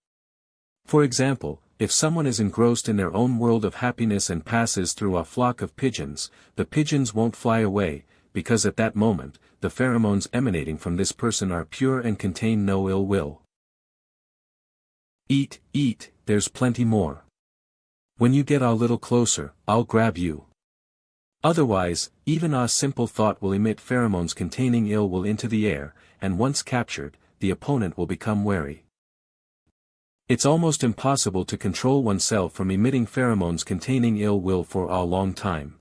For example, if someone is engrossed in their own world of happiness and passes through a flock of pigeons, the pigeons won't fly away, because at that moment, the pheromones emanating from this person are pure and contain no ill will. Eat, there's plenty more. When you get a little closer, I'll grab you. Otherwise, even a simple thought will emit pheromones containing ill will into the air, and once captured, the opponent will become wary. It's almost impossible to control oneself from emitting pheromones containing ill will for a long time.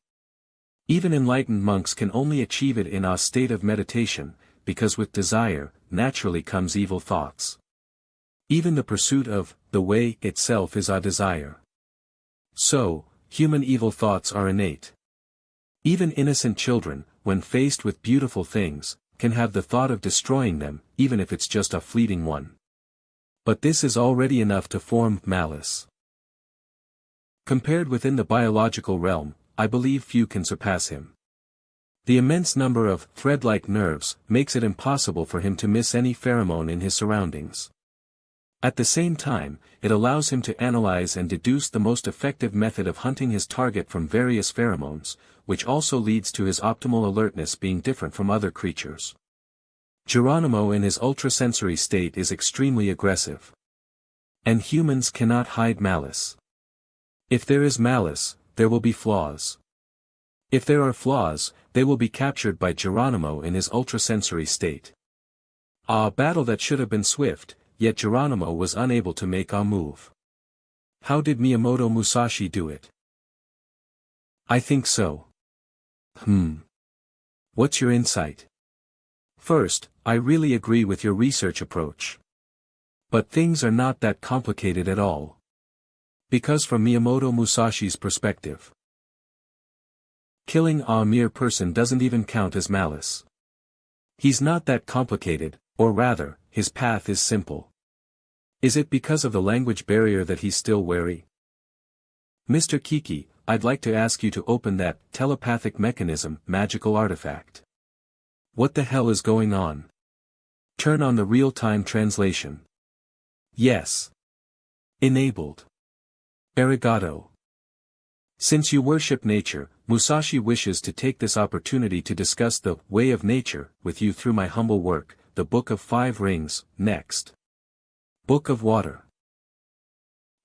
Even enlightened monks can only achieve it in a state of meditation, because with desire, naturally comes evil thoughts. Even the pursuit of the way itself is a desire. So, human evil thoughts are innate. Even innocent children, when faced with beautiful things, can have the thought of destroying them, even if it's just a fleeting one. But this is already enough to form malice. Compared within the biological realm, I believe few can surpass him. The immense number of thread-like nerves makes it impossible for him to miss any pheromone in his surroundings. At the same time, it allows him to analyze and deduce the most effective method of hunting his target from various pheromones, which also leads to his optimal alertness being different from other creatures. Geronimo in his ultrasensory state is extremely aggressive. And humans cannot hide malice. If there is malice, there will be flaws. If there are flaws, they will be captured by Geronimo in his ultrasensory state. A battle that should have been swift, yet Geronimo was unable to make a move. How did Miyamoto Musashi do it? I think so. What's your insight? First, I really agree with your research approach. But things are not that complicated at all. Because from Miyamoto Musashi's perspective, killing a mere person doesn't even count as malice. He's not that complicated, or rather, his path is simple. Is it because of the language barrier that he's still wary? Mr. Kiki, I'd like to ask you to open that telepathic mechanism magical artifact. What the hell is going on? Turn on the real-time translation. Yes. Enabled. Arigato. Since you worship nature, Musashi wishes to take this opportunity to discuss the way of nature with you through my humble work, the Book of Five Rings, next. Book of Water.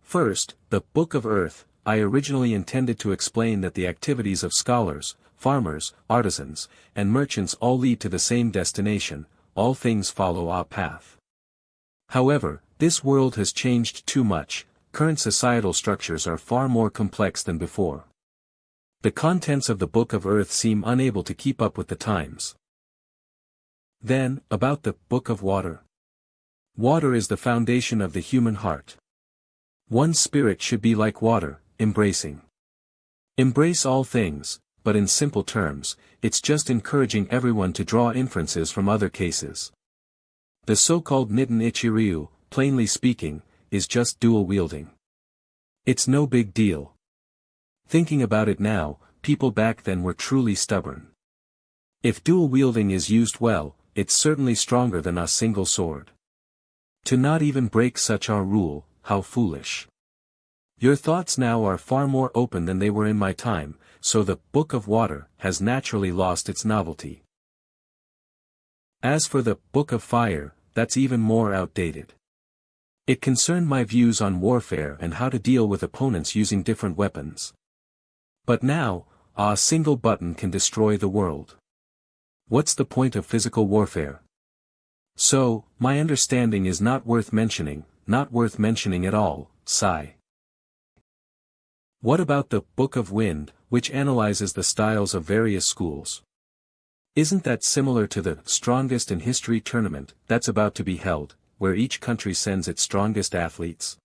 First, the Book of Earth. I originally intended to explain that the activities of scholars, farmers, artisans, and merchants all lead to the same destination, all things follow a path. However, this world has changed too much, current societal structures are far more complex than before. The contents of the Book of Earth seem unable to keep up with the times. Then, about the Book of Water. Water is the foundation of the human heart. One's spirit should be like water, embracing. Embrace all things, but in simple terms, it's just encouraging everyone to draw inferences from other cases. The so-called Nitten Ichiryu, plainly speaking, is just dual wielding. It's no big deal. Thinking about it now, people back then were truly stubborn. If dual wielding is used well, it's certainly stronger than a single sword. To not even break such a rule, how foolish. Your thoughts now are far more open than they were in my time, so the Book of Water has naturally lost its novelty. As for the Book of Fire, that's even more outdated. It concerned my views on warfare and how to deal with opponents using different weapons. But now, a single button can destroy the world. What's the point of physical warfare? So, my understanding is not worth mentioning at all, sigh. What about the Book of Wind, which analyzes the styles of various schools? Isn't that similar to the Strongest in History tournament that's about to be held, where each country sends its strongest athletes?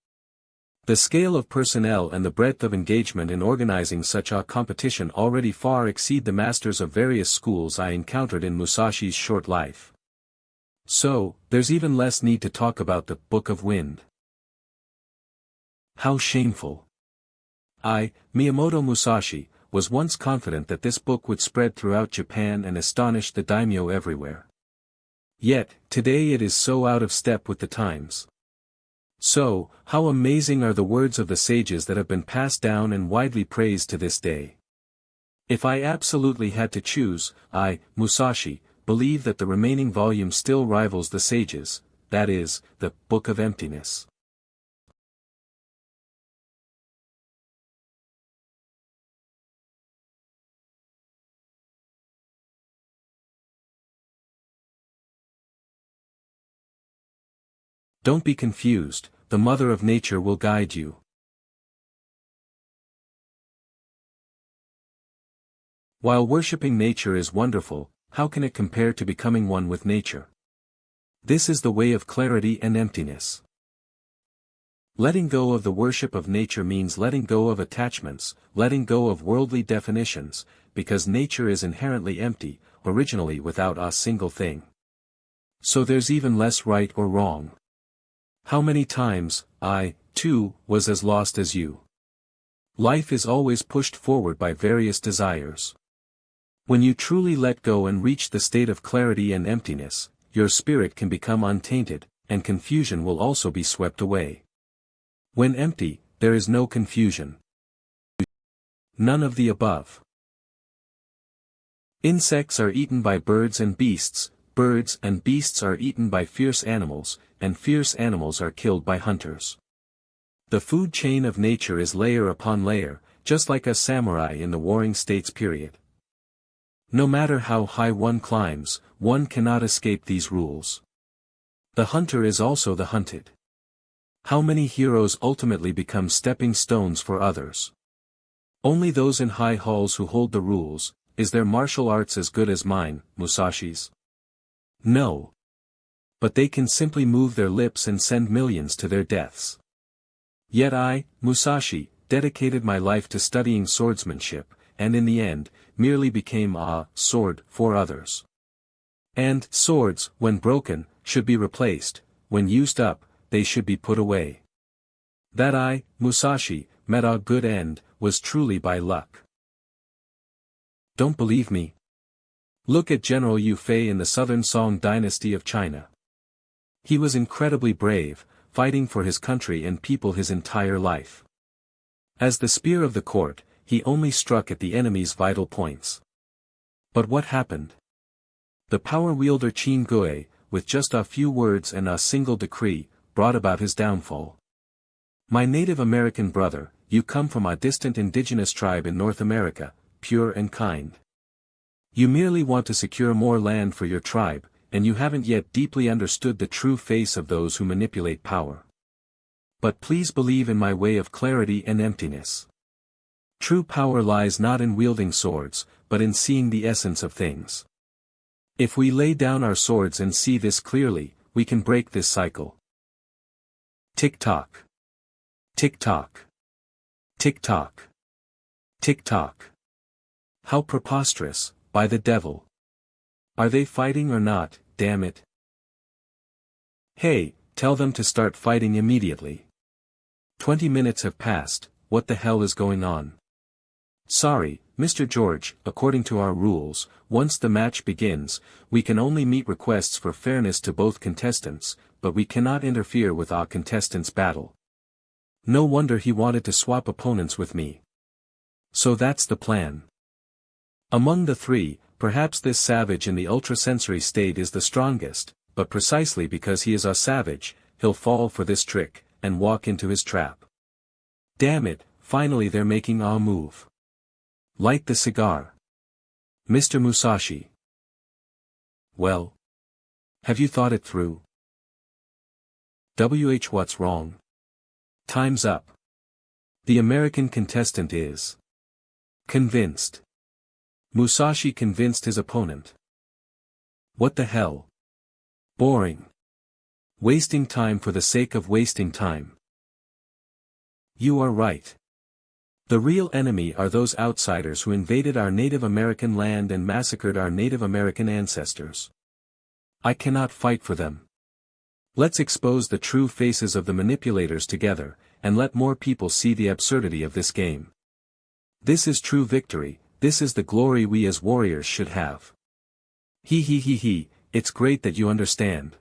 The scale of personnel and the breadth of engagement in organizing such a competition already far exceed the masters of various schools I encountered in Musashi's short life. So, there's even less need to talk about the Book of Wind. How shameful. I, Miyamoto Musashi, was once confident that this book would spread throughout Japan and astonish the daimyo everywhere. Yet, today it is so out of step with the times. So, how amazing are the words of the sages that have been passed down and widely praised to this day. If I absolutely had to choose, I, Musashi, believe that the remaining volume still rivals the sages, that is, the Book of Emptiness. Don't be confused, the Mother of Nature will guide you. While worshipping nature is wonderful, how can it compare to becoming one with nature? This is the way of clarity and emptiness. Letting go of the worship of nature means letting go of attachments, letting go of worldly definitions, because nature is inherently empty, originally without a single thing. So there's even less right or wrong. How many times, I, too, was as lost as you. Life is always pushed forward by various desires. When you truly let go and reach the state of clarity and emptiness, your spirit can become untainted, and confusion will also be swept away. When empty, there is no confusion. None of the above. Insects are eaten by birds and beasts are eaten by fierce animals, and fierce animals are killed by hunters. The food chain of nature is layer upon layer, just like a samurai in the Warring States period. No matter how high one climbs, one cannot escape these rules. The hunter is also the hunted. How many heroes ultimately become stepping stones for others? Only those in high halls who hold the rules. Is their martial arts as good as mine, Musashi's? No. But they can simply move their lips and send millions to their deaths. Yet I, Musashi, dedicated my life to studying swordsmanship, and in the end, merely became a sword for others. And swords, when broken, should be replaced, when used up, they should be put away. That I, Musashi, met a good end, was truly by luck. Don't believe me? Look at General Yu Fei in the Southern Song dynasty of China. He was incredibly brave, fighting for his country and people his entire life. As the spear of the court, he only struck at the enemy's vital points. But what happened? The power wielder Qin Gui, with just a few words and a single decree, brought about his downfall. My Native American brother, you come from a distant indigenous tribe in North America, pure and kind. You merely want to secure more land for your tribe, and you haven't yet deeply understood the true face of those who manipulate power. But please believe in my way of clarity and emptiness. True power lies not in wielding swords, but in seeing the essence of things. If we lay down our swords and see this clearly, we can break this cycle. Tick-tock. Tick-tock. Tick-tock. Tick-tock. How preposterous, by the devil. Are they fighting or not, damn it? Hey, tell them to start fighting immediately. 20 minutes have passed, what the hell is going on? Sorry, Mr. George, according to our rules, once the match begins, we can only meet requests for fairness to both contestants, but we cannot interfere with our contestants' battle. No wonder he wanted to swap opponents with me. So that's the plan. Among the three, perhaps this savage in the ultrasensory state is the strongest, but precisely because he is a savage, he'll fall for this trick, and walk into his trap. Damn it, finally they're making a move. Light the cigar. Mr. Musashi. Well? Have you thought it through? What's wrong? Time's up. The American contestant is convinced. Musashi convinced his opponent. What the hell? Boring. Wasting time for the sake of wasting time. You are right. The real enemy are those outsiders who invaded our Native American land and massacred our Native American ancestors. I cannot fight for them. Let's expose the true faces of the manipulators together, and let more people see the absurdity of this game. This is true victory, this is the glory we as warriors should have. He, it's great that you understand.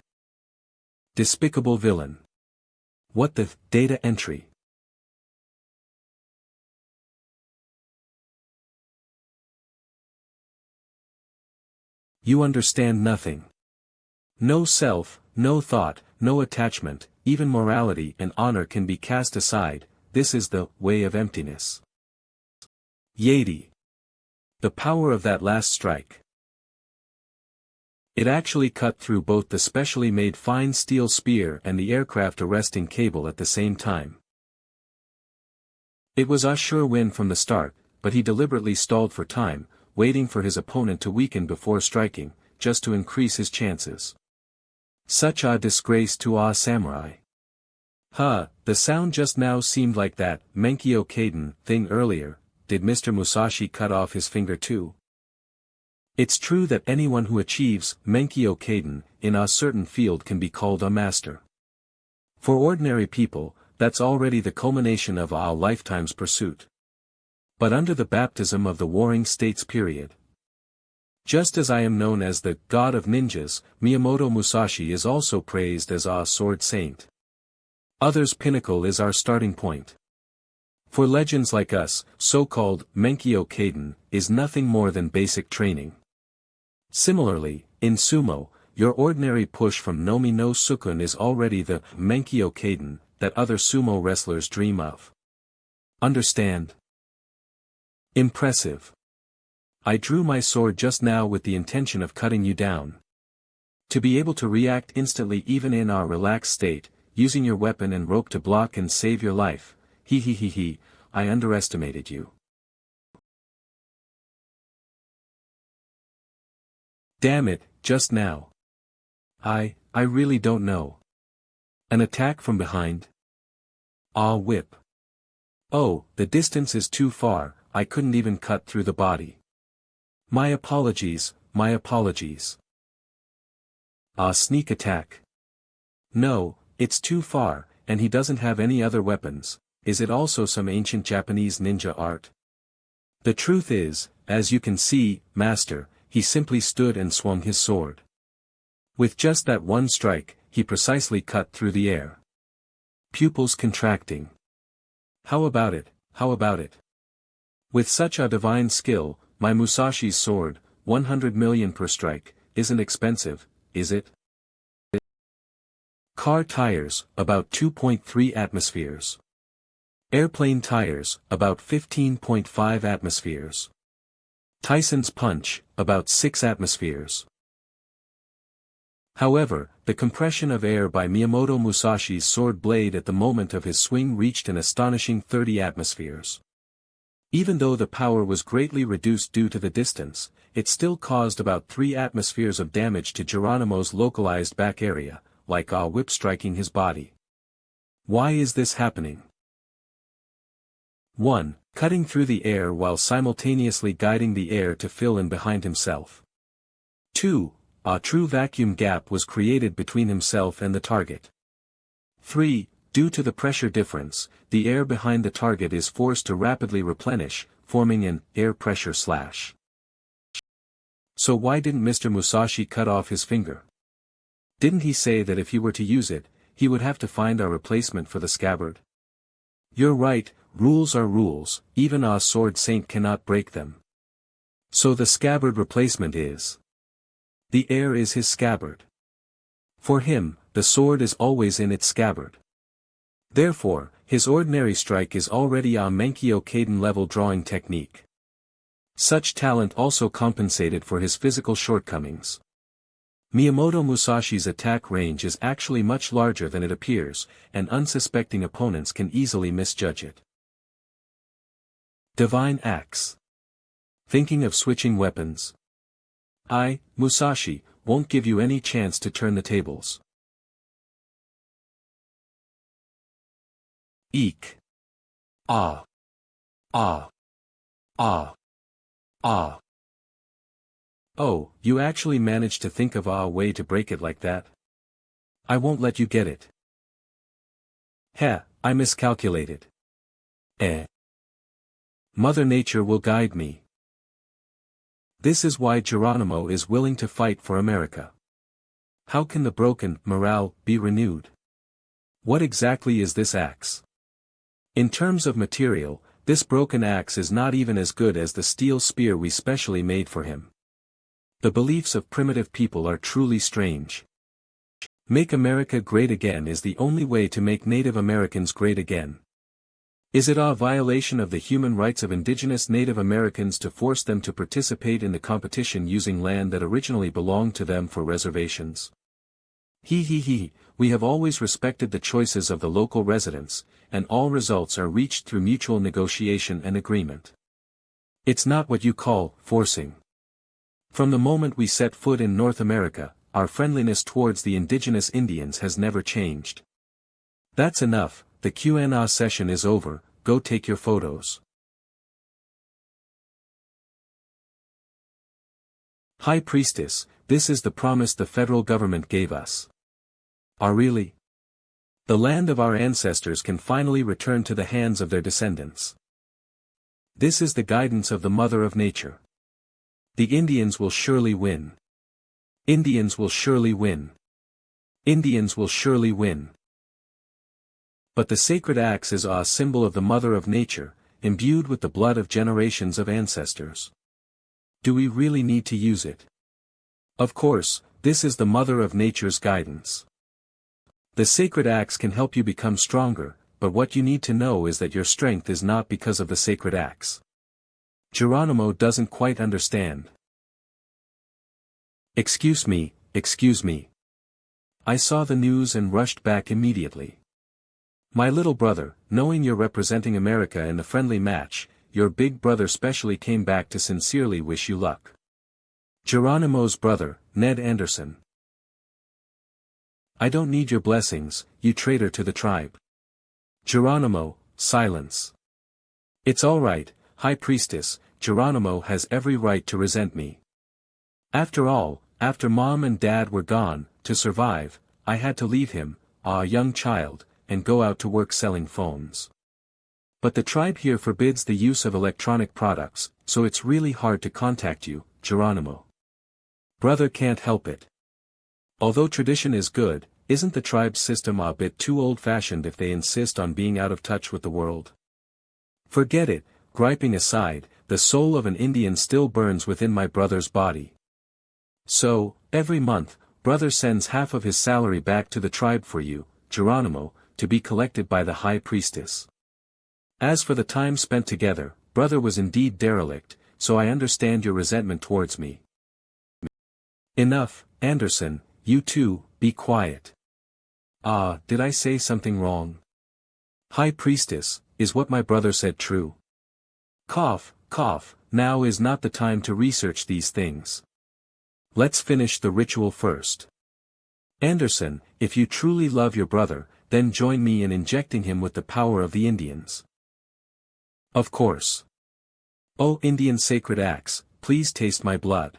Despicable villain. What the data entry? You understand nothing. No self, no thought, no attachment, even morality and honor can be cast aside, this is the way of emptiness. Yeti. The power of that last strike. It actually cut through both the specially made fine steel spear and the aircraft arresting cable at the same time. It was a sure win from the start, but he deliberately stalled for time, waiting for his opponent to weaken before striking, just to increase his chances. Such a disgrace to a samurai. Huh, the sound just now seemed like that Menkyo Kaden thing earlier. Did Mr. Musashi cut off his finger too? It's true that anyone who achieves Menkyo Kaden in a certain field can be called a master. For ordinary people, that's already the culmination of a lifetime's pursuit. But under the baptism of the Warring States period, just as I am known as the God of Ninjas, Miyamoto Musashi is also praised as a sword saint. Others' pinnacle is our starting point. For legends like us, so-called Menkyo Kaden is nothing more than basic training. Similarly, in sumo, your ordinary push from Nomi no Sukun is already the Menkyo Kaden that other sumo wrestlers dream of. Understand? Impressive. I drew my sword just now with the intention of cutting you down. To be able to react instantly even in our relaxed state, using your weapon and rope to block and save your life, I underestimated you. Damn it, just now. I really don't know. An attack from behind? Ah, whip. Oh, the distance is too far, I couldn't even cut through the body. My apologies, my apologies. Ah, sneak attack. No, it's too far, and he doesn't have any other weapons. Is it also some ancient Japanese ninja art? The truth is, as you can see, master, he simply stood and swung his sword. With just that one strike, he precisely cut through the air. Pupils contracting. How about it, how about it? With such a divine skill, my Musashi's sword, 100 million per strike, isn't expensive, is it? Car tires, about 2.3 atmospheres. Airplane tires, about 15.5 atmospheres. Tyson's punch, about 6 atmospheres. However, the compression of air by Miyamoto Musashi's sword blade at the moment of his swing reached an astonishing 30 atmospheres. Even though the power was greatly reduced due to the distance, it still caused about 3 atmospheres of damage to Geronimo's localized back area, like a whip striking his body. Why is this happening? 1. Cutting through the air while simultaneously guiding the air to fill in behind himself. 2. A true vacuum gap was created between himself and the target. 3. Due to the pressure difference, the air behind the target is forced to rapidly replenish, forming an air pressure slash. So why didn't Mr. Musashi cut off his finger? Didn't he say that if he were to use it, he would have to find a replacement for the scabbard? You're right, rules are rules, even a sword saint cannot break them. So the scabbard replacement is. The air is his scabbard. For him, the sword is always in its scabbard. Therefore, his ordinary strike is already a Menkyo Kaden level drawing technique. Such talent also compensated for his physical shortcomings. Miyamoto Musashi's attack range is actually much larger than it appears, and unsuspecting opponents can easily misjudge it. Divine Axe. Thinking of switching weapons? I, Musashi, won't give you any chance to turn the tables. Eek. Ah. Ah. Ah. Ah. Oh, you actually managed to think of a way to break it like that? I won't let you get it. Heh, I miscalculated. Mother Nature will guide me. This is why Geronimo is willing to fight for America. How can the broken morale be renewed? What exactly is this axe? In terms of material, this broken axe is not even as good as the steel spear we specially made for him. The beliefs of primitive people are truly strange. Make America great again is the only way to make Native Americans great again. Is it a violation of the human rights of indigenous Native Americans to force them to participate in the competition using land that originally belonged to them for reservations? We have always respected the choices of the local residents, and all results are reached through mutual negotiation and agreement. It's not what you call forcing. From the moment we set foot in North America, our friendliness towards the indigenous Indians has never changed. That's enough, the Q&A session is over, go take your photos. High Priestess, this is the promise the federal government gave us. Really? The land of our ancestors can finally return to the hands of their descendants. This is the guidance of the Mother of Nature. The Indians will surely win. Indians will surely win. Indians will surely win. But the sacred axe is a symbol of the Mother of Nature, imbued with the blood of generations of ancestors. Do we really need to use it? Of course, this is the Mother of Nature's guidance. The sacred axe can help you become stronger, but what you need to know is that your strength is not because of the sacred axe. Geronimo doesn't quite understand. Excuse me, excuse me. I saw the news and rushed back immediately. My little brother, knowing you're representing America in the friendly match, your big brother specially came back to sincerely wish you luck. Geronimo's brother, Ned Anderson. I don't need your blessings, you traitor to the tribe. Geronimo, silence. It's all right, High Priestess, Geronimo has every right to resent me. After all, after Mom and Dad were gone, to survive, I had to leave him, a young child, and go out to work selling phones. But the tribe here forbids the use of electronic products, so it's really hard to contact you, Geronimo. Brother can't help it. Although tradition is good, isn't the tribe's system a bit too old-fashioned if they insist on being out of touch with the world? Forget it, griping aside, the soul of an Indian still burns within my brother's body. So, every month, brother sends half of his salary back to the tribe for you, Geronimo, to be collected by the High Priestess. As for the time spent together, brother was indeed derelict, so I understand your resentment towards me. Enough, Anderson, you too, be quiet. Did I say something wrong? High Priestess, is what my brother said true? Cough, cough, now is not the time to research these things. Let's finish the ritual first. Anderson, if you truly love your brother, then join me in injecting him with the power of the Indians. Of course. O Indian sacred axe, please taste my blood.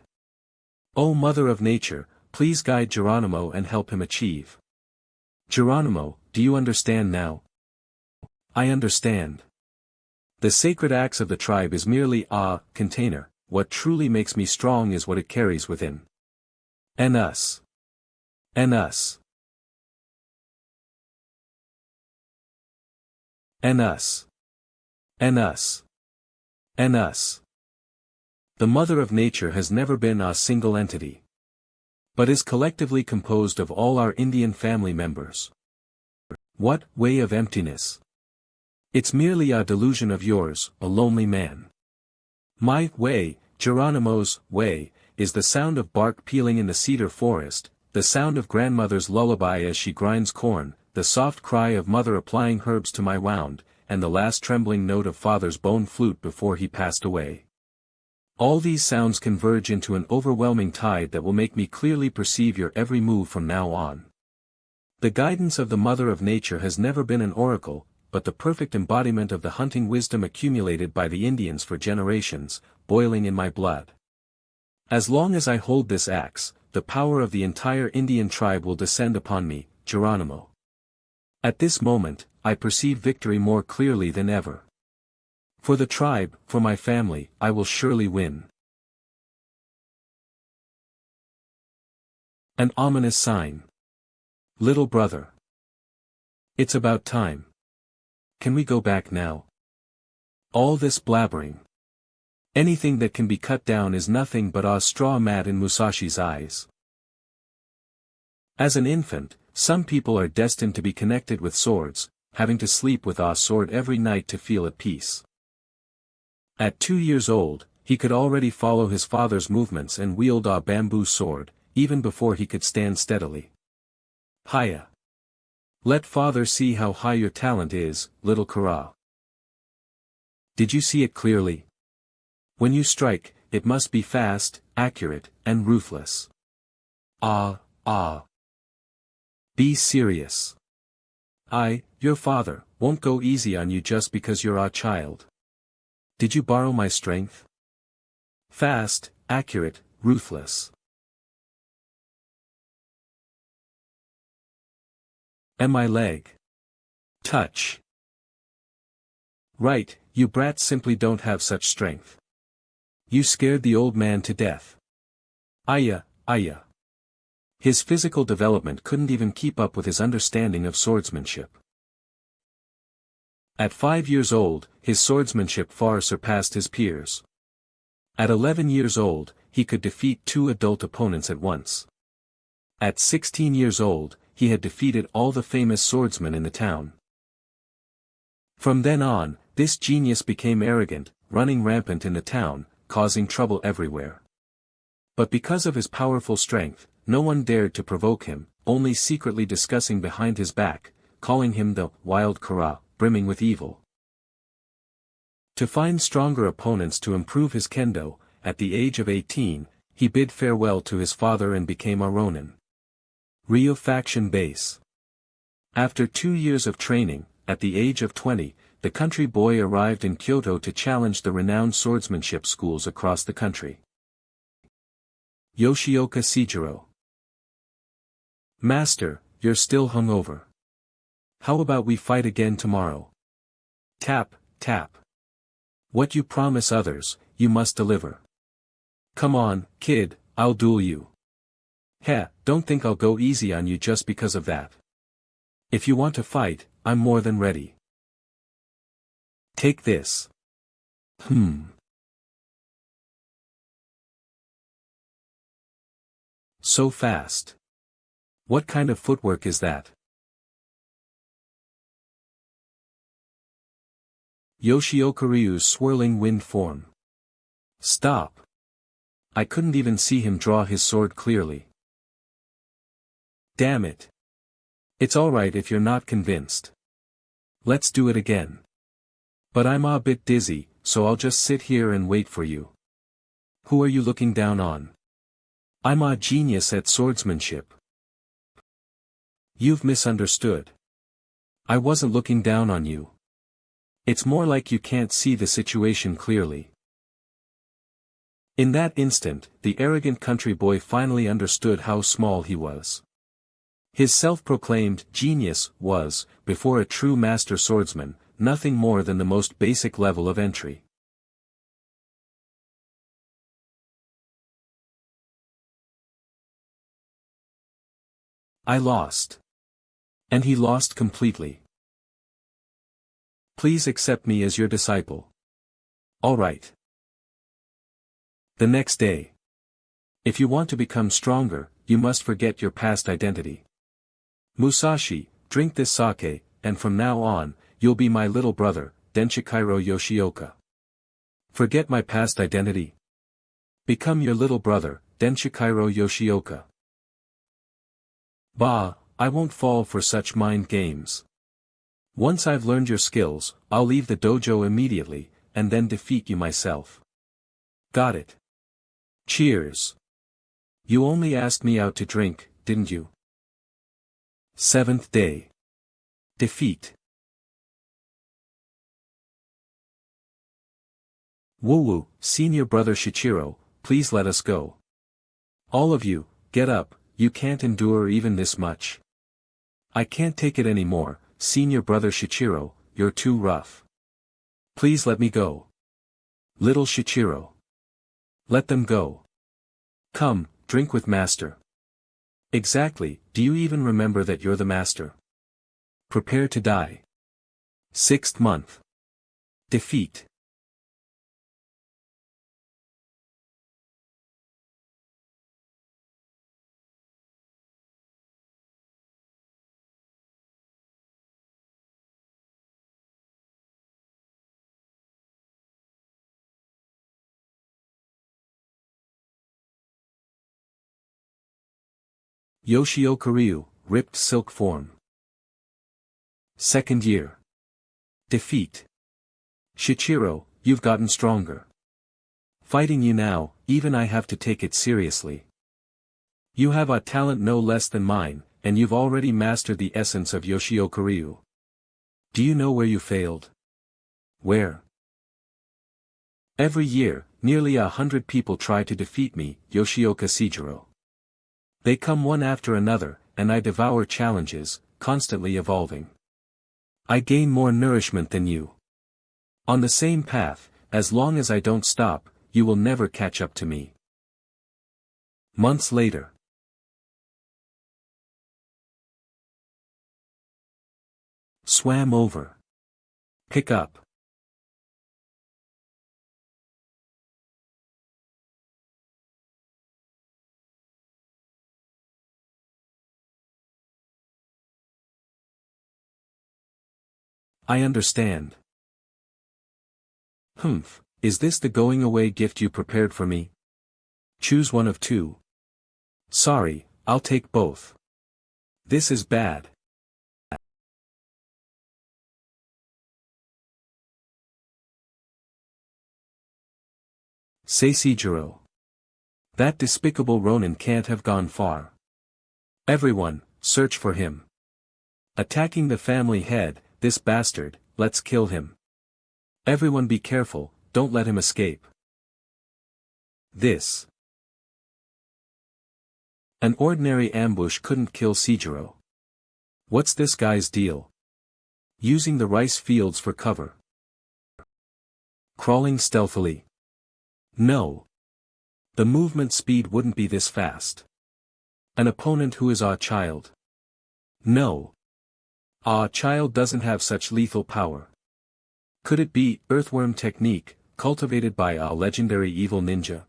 O Mother of Nature, please guide Geronimo and help him achieve. Geronimo, do you understand now? I understand. The sacred axe of the tribe is merely a container, what truly makes me strong is what it carries within. And us. And us. And us. And us. And us. The Mother of Nature has never been a single entity, but is collectively composed of all our Indian family members. What way of emptiness? It's merely a delusion of yours, a lonely man. My way, Geronimo's way, is the sound of bark peeling in the cedar forest, the sound of grandmother's lullaby as she grinds corn, the soft cry of mother applying herbs to my wound, and the last trembling note of father's bone flute before he passed away. All these sounds converge into an overwhelming tide that will make me clearly perceive your every move from now on. The guidance of the Mother of Nature has never been an oracle, but the perfect embodiment of the hunting wisdom accumulated by the Indians for generations, boiling in my blood. As long as I hold this axe, the power of the entire Indian tribe will descend upon me, Geronimo. At this moment, I perceive victory more clearly than ever. For the tribe, for my family, I will surely win. An ominous sign. Little brother. It's about time. Can we go back now? All this blabbering. Anything that can be cut down is nothing but a straw mat in Musashi's eyes. As an infant, some people are destined to be connected with swords, having to sleep with a sword every night to feel at peace. At 2 years old, he could already follow his father's movements and wield a bamboo sword, even before he could stand steadily. Hiya! Let father see how high your talent is, little Kara. Did you see it clearly? When you strike, it must be fast, accurate, and ruthless. Be serious. Your father, won't go easy on you just because you're a child. Did you borrow my strength? Fast, accurate, ruthless. And my leg. Touch. Right, you brats simply don't have such strength. You scared the old man to death. Ayah. His physical development couldn't even keep up with his understanding of swordsmanship. At 5 years old, his swordsmanship far surpassed his peers. At 11 years old, he could defeat 2 adult opponents at once. At 16 years old, he had defeated all the famous swordsmen in the town. From then on, this genius became arrogant, running rampant in the town, causing trouble everywhere. But because of his powerful strength, no one dared to provoke him, only secretly discussing behind his back, calling him the wild Kara, brimming with evil. To find stronger opponents to improve his kendo, at the age of 18, he bid farewell to his father and became a ronin. Ryu faction base. After 2 years of training, at the age of 20, the country boy arrived in Kyoto to challenge the renowned swordsmanship schools across the country. Yoshioka Seijiro. Master, you're still hungover. How about we fight again tomorrow? Tap, tap. What you promise others, you must deliver. Come on, kid, I'll duel you. Heh, don't think I'll go easy on you just because of that. If you want to fight, I'm more than ready. Take this. So fast. What kind of footwork is that? Yoshioka Ryu's swirling wind form. Stop. I couldn't even see him draw his sword clearly. Damn it. It's alright if you're not convinced. Let's do it again. But I'm a bit dizzy, so I'll just sit here and wait for you. Who are you looking down on? I'm a genius at swordsmanship. You've misunderstood. I wasn't looking down on you. It's more like you can't see the situation clearly. In that instant, the arrogant country boy finally understood how small he was. His self-proclaimed genius was, before a true master swordsman, nothing more than the most basic level of entry. I lost. And he lost completely. Please accept me as your disciple. All right. The next day. If you want to become stronger, you must forget your past identity. Musashi, drink this sake, and from now on, you'll be my little brother, Denshikairo Yoshioka. Forget my past identity. Become your little brother, Denshikairo Yoshioka. Bah, I won't fall for such mind games. Once I've learned your skills, I'll leave the dojo immediately, and then defeat you myself. Got it. Cheers. You only asked me out to drink, didn't you? 7th day. Defeat. Woo-woo, senior brother Shichiro, please let us go. All of you, get up, you can't endure even this much. I can't take it anymore, senior brother Shichiro, you're too rough. Please let me go. Little Shichiro. Let them go. Come, drink with master. Exactly, do you even remember that you're the master? Prepare to die. 6th month. Defeat. Yoshioka Ryu, ripped silk form. 2nd year. Defeat. Shichiro, you've gotten stronger. Fighting you now, even I have to take it seriously. You have a talent no less than mine, and you've already mastered the essence of Yoshioka Ryu. Do you know where you failed? Where? Every year, nearly 100 people try to defeat me, Yoshioka Seijiro. They come one after another, and I devour challenges, constantly evolving. I gain more nourishment than you. On the same path, as long as I don't stop, you will never catch up to me. Months later. Swam over. Pick up. I understand. Humph, is this the going-away gift you prepared for me? Choose one of two. Sorry, I'll take both. This is bad. Seijiro. That despicable Ronin can't have gone far. Everyone, search for him. Attacking the family head, this bastard, let's kill him. Everyone be careful, don't let him escape. This. An ordinary ambush couldn't kill Seijiro. What's this guy's deal? Using the rice fields for cover. Crawling stealthily. No. The movement speed wouldn't be this fast. An opponent who is a child. No. A child doesn't have such lethal power. Could it be earthworm technique, cultivated by a legendary evil ninja?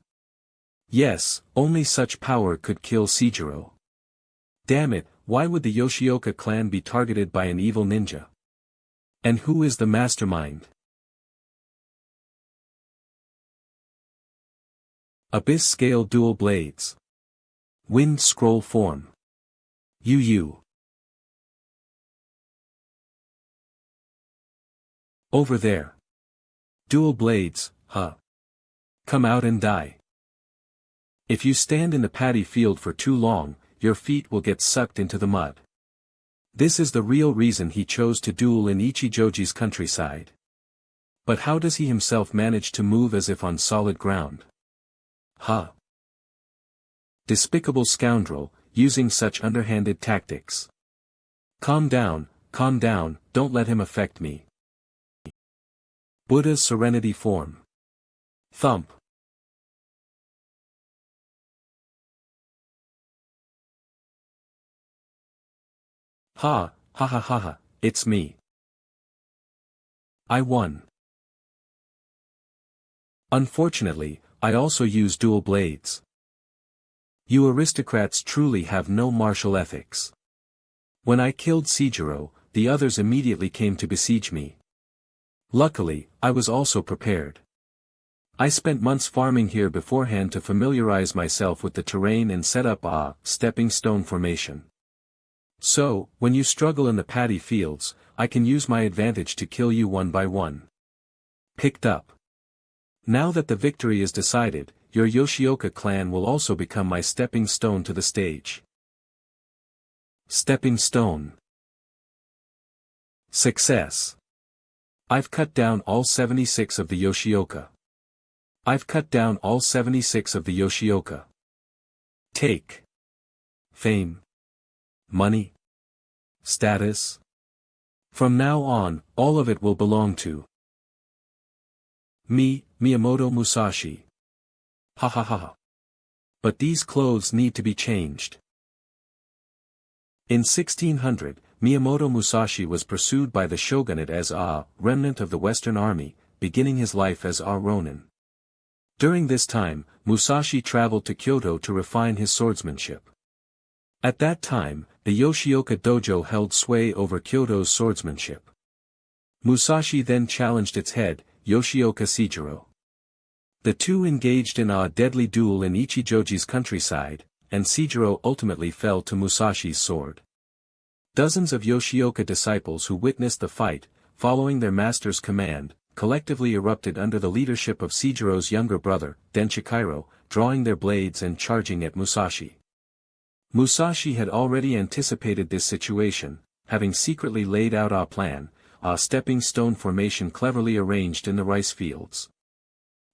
Yes, only such power could kill Seijiro. Damn it, why would the Yoshioka clan be targeted by an evil ninja? And who is the mastermind? Abyss Scale Dual Blades. Wind Scroll Form. Yu. Over there. Dual blades, huh? Come out and die. If you stand in the paddy field for too long, your feet will get sucked into the mud. This is the real reason he chose to duel in Ichijoji's countryside. But how does he himself manage to move as if on solid ground? Huh? Despicable scoundrel, using such underhanded tactics. Calm down, don't let him affect me. Buddha's Serenity Form. Thump. Ha, it's me. I won. Unfortunately, I also use dual blades. You aristocrats truly have no martial ethics. When I killed Seijiro, the others immediately came to besiege me. Luckily, I was also prepared. I spent months farming here beforehand to familiarize myself with the terrain and set up a stepping stone formation. So, when you struggle in the paddy fields, I can use my advantage to kill you one by one. Picked up. Now that the victory is decided, your Yoshioka clan will also become my stepping stone to the stage. Stepping stone. Success. I've cut down all 76 of the Yoshioka. Take. Fame. Money. Status. From now on, all of it will belong to me, Miyamoto Musashi. Ha. But these clothes need to be changed. In 1600, Miyamoto Musashi was pursued by the shogunate as a remnant of the Western Army, beginning his life as a ronin. During this time, Musashi traveled to Kyoto to refine his swordsmanship. At that time, the Yoshioka dojo held sway over Kyoto's swordsmanship. Musashi then challenged its head, Yoshioka Seijiro. The two engaged in a deadly duel in Ichijoji's countryside, and Seijiro ultimately fell to Musashi's sword. Dozens of Yoshioka disciples who witnessed the fight, following their master's command, collectively erupted under the leadership of Seijiro's younger brother, Denshikiro, drawing their blades and charging at Musashi. Musashi had already anticipated this situation, having secretly laid out a plan, a stepping stone formation cleverly arranged in the rice fields.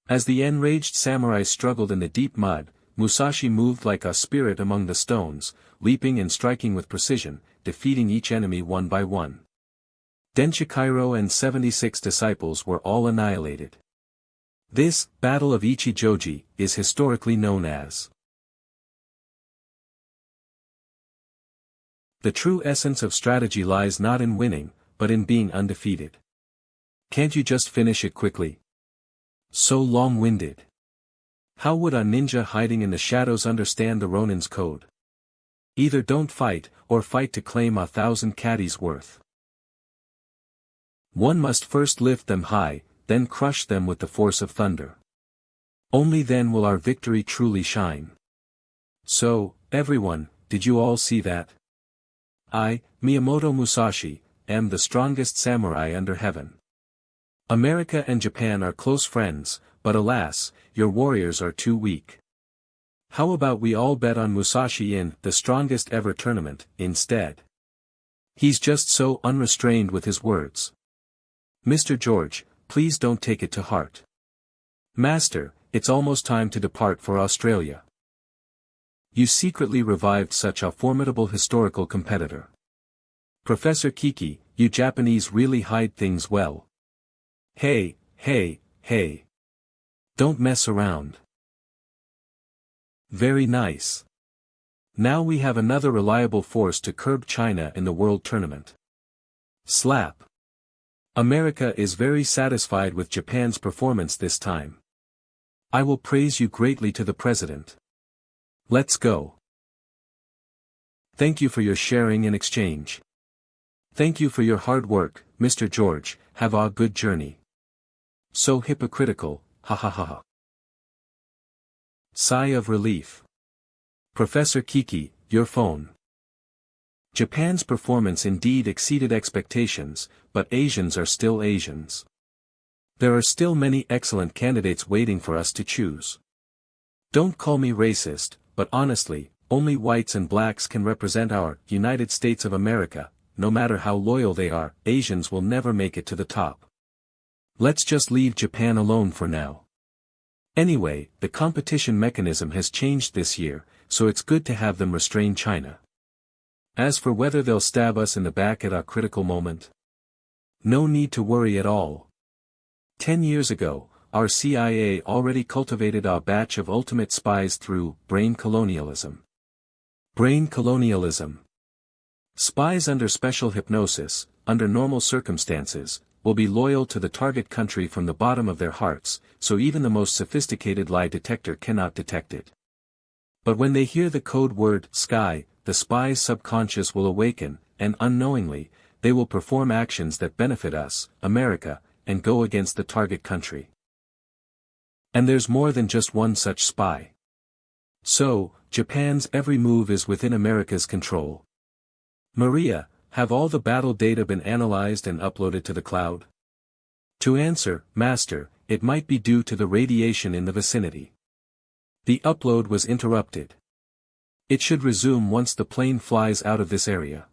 As the enraged samurai struggled in the deep mud, Musashi moved like a spirit among the stones, leaping and striking with precision, defeating each enemy one by one. Denshikairo and 76 disciples were all annihilated. This, Battle of Ichijoji, is historically known as the true essence of strategy lies not in winning, but in being undefeated. Can't you just finish it quickly? So long-winded. How would a ninja hiding in the shadows understand the Ronin's code? Either don't fight, or fight to claim 1,000 caddies worth. One must first lift them high, then crush them with the force of thunder. Only then will our victory truly shine. So, everyone, did you all see that? I, Miyamoto Musashi, am the strongest samurai under heaven. America and Japan are close friends, but alas, your warriors are too weak. How about we all bet on Musashi in the strongest ever tournament, instead? He's just so unrestrained with his words. Mr. George, please don't take it to heart. Master, it's almost time to depart for Australia. You secretly revived such a formidable historical competitor. Professor Kiki, you Japanese really hide things well. Hey, hey, hey. Don't mess around. Very nice. Now we have another reliable force to curb China in the World Tournament. Slap. America is very satisfied with Japan's performance this time. I will praise you greatly to the President. Let's go. Thank you for your sharing and exchange. Thank you for your hard work, Mr. George, have a good journey. So hypocritical, ha ha ha ha. Sigh of relief. Professor Kiki, your phone. Japan's performance indeed exceeded expectations, but Asians are still Asians. There are still many excellent candidates waiting for us to choose. Don't call me racist, but honestly, only whites and blacks can represent our United States of America. No matter how loyal they are, Asians will never make it to the top. Let's just leave Japan alone for now. Anyway, the competition mechanism has changed this year, so it's good to have them restrain China. As for whether they'll stab us in the back at a critical moment, no need to worry at all. 10 years ago, our CIA already cultivated a batch of ultimate spies through brain colonialism. Brain colonialism. Spies under special hypnosis, under normal circumstances, will be loyal to the target country from the bottom of their hearts, so even the most sophisticated lie detector cannot detect it. But when they hear the code word, sky, the spy's subconscious will awaken, and unknowingly, they will perform actions that benefit us, America, and go against the target country. And there's more than just one such spy. So, Japan's every move is within America's control. Maria, have all the battle data been analyzed and uploaded to the cloud? To answer, Master, it might be due to the radiation in the vicinity. The upload was interrupted. It should resume once the plane flies out of this area.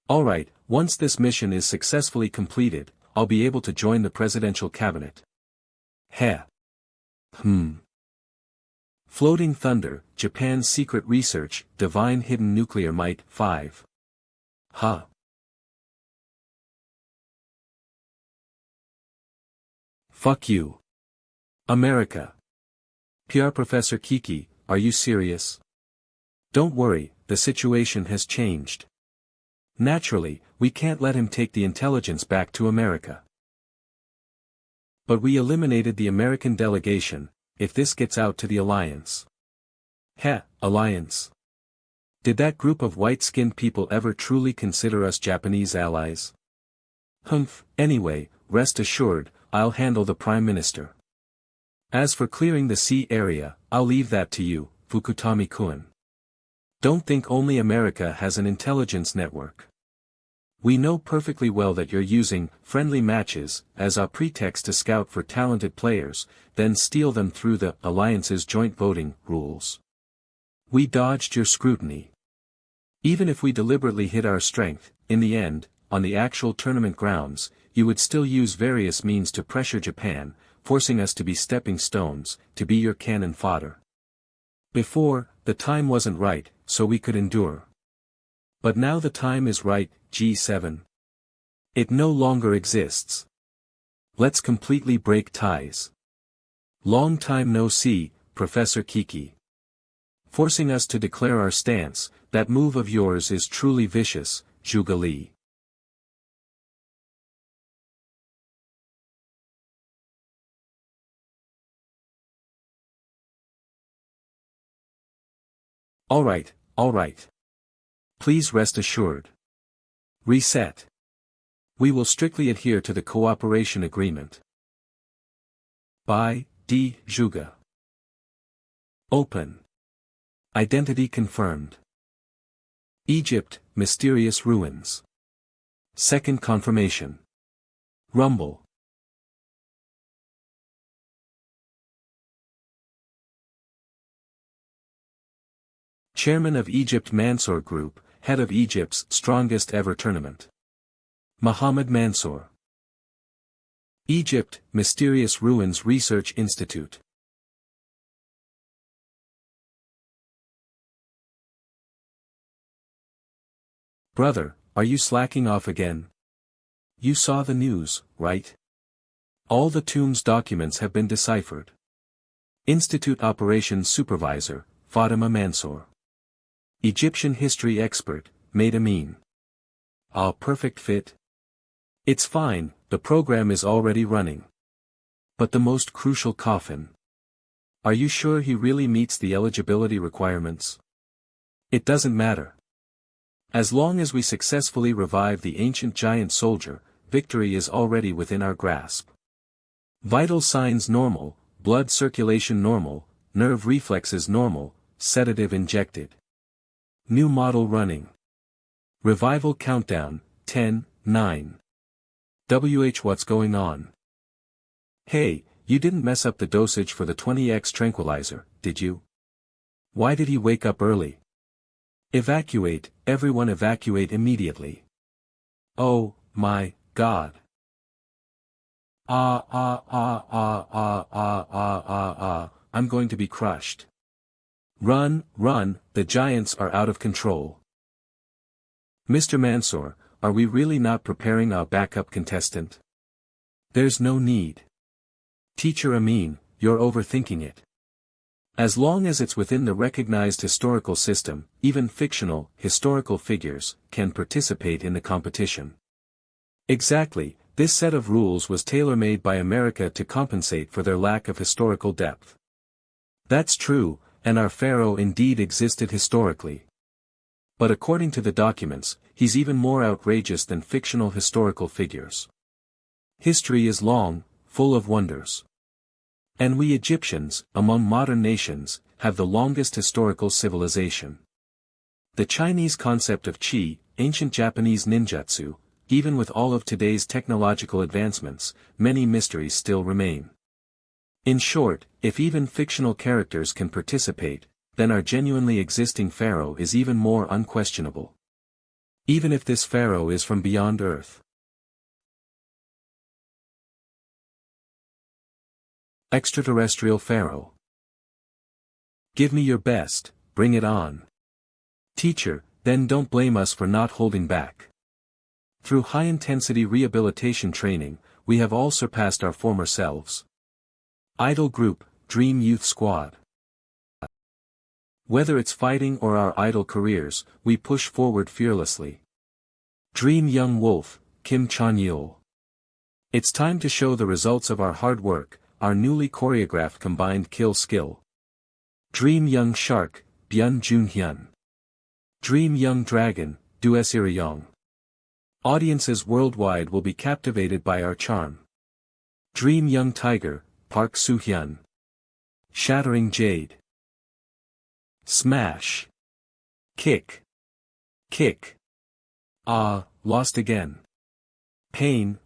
Alright, once this mission is successfully completed, I'll be able to join the presidential cabinet. Heh. Floating Thunder, Japan's Secret Research, Divine Hidden Nuclear Might, 5. Ha. Fuck you. America. PR Professor Kiki, are you serious? Don't worry, the situation has changed. Naturally, we can't let him take the intelligence back to America. But we eliminated the American delegation, if this gets out to the Alliance. Heh, Alliance. Did that group of white-skinned people ever truly consider us Japanese allies? Humph, anyway, rest assured, I'll handle the Prime Minister. As for clearing the sea area, I'll leave that to you, Fukutami-kun. Don't think only America has an intelligence network. We know perfectly well that you're using friendly matches as a pretext to scout for talented players, then steal them through the Alliance's joint voting rules. We dodged your scrutiny. Even if we deliberately hid our strength, in the end, on the actual tournament grounds, you would still use various means to pressure Japan, forcing us to be stepping stones, to be your cannon fodder. Before, the time wasn't right, so we could endure. But now the time is right, G7. It no longer exists. Let's completely break ties. Long time no see, Professor Kiki. Forcing us to declare our stance, that move of yours is truly vicious, Zhuge Li. Alright. Please rest assured. Reset. We will strictly adhere to the cooperation agreement. By, D. Zhuge. Open. Identity confirmed. Egypt, mysterious ruins. Second confirmation. Rumble. Chairman of Egypt Mansour Group, head of Egypt's strongest ever tournament. Mohammed Mansour. Egypt, Mysterious Ruins Research Institute. Brother, are you slacking off again? You saw the news, right? All the tomb's documents have been deciphered. Institute Operations Supervisor, Fatima Mansour. Egyptian history expert, Maid Amin. Ah, perfect fit. It's fine, the program is already running. But the most crucial coffin. Are you sure he really meets the eligibility requirements? It doesn't matter. As long as we successfully revive the ancient giant soldier, victory is already within our grasp. Vital signs normal, blood circulation normal, nerve reflexes normal, sedative injected. New model running. Revival countdown, 10, 9. What's going on? Hey, you didn't mess up the dosage for the 20x tranquilizer, did you? Why did he wake up early? Evacuate, everyone evacuate immediately. Oh, my God. I'm going to be crushed. Run, the giants are out of control. Mr. Mansour, are we really not preparing our backup contestant? There's no need. Teacher Amin, you're overthinking it. As long as it's within the recognized historical system, even fictional, historical figures, can participate in the competition. Exactly, this set of rules was tailor-made by America to compensate for their lack of historical depth. That's true, and our pharaoh indeed existed historically. But according to the documents, he's even more outrageous than fictional historical figures. History is long, full of wonders. And we Egyptians, among modern nations, have the longest historical civilization. The Chinese concept of qi, ancient Japanese ninjutsu, even with all of today's technological advancements, many mysteries still remain. In short, if even fictional characters can participate, then our genuinely existing pharaoh is even more unquestionable. Even if this pharaoh is from beyond Earth. Extraterrestrial pharaoh. Give me your best, bring it on. Teacher, then don't blame us for not holding back. Through high-intensity rehabilitation training, we have all surpassed our former selves. Idol Group, Dream Youth Squad. Whether it's fighting or our idol careers, we push forward fearlessly. Dream Young Wolf, Kim Chan-yeol. It's time to show the results of our hard work, our newly choreographed combined kill skill. Dream Young Shark, Byun Junhyun. Dream Young Dragon, Du Esiriyong. Audiences worldwide will be captivated by our charm. Dream Young Tiger, Park Soo-hyun. Shattering Jade. Smash. Kick. Kick. Ah, lost again. Pain.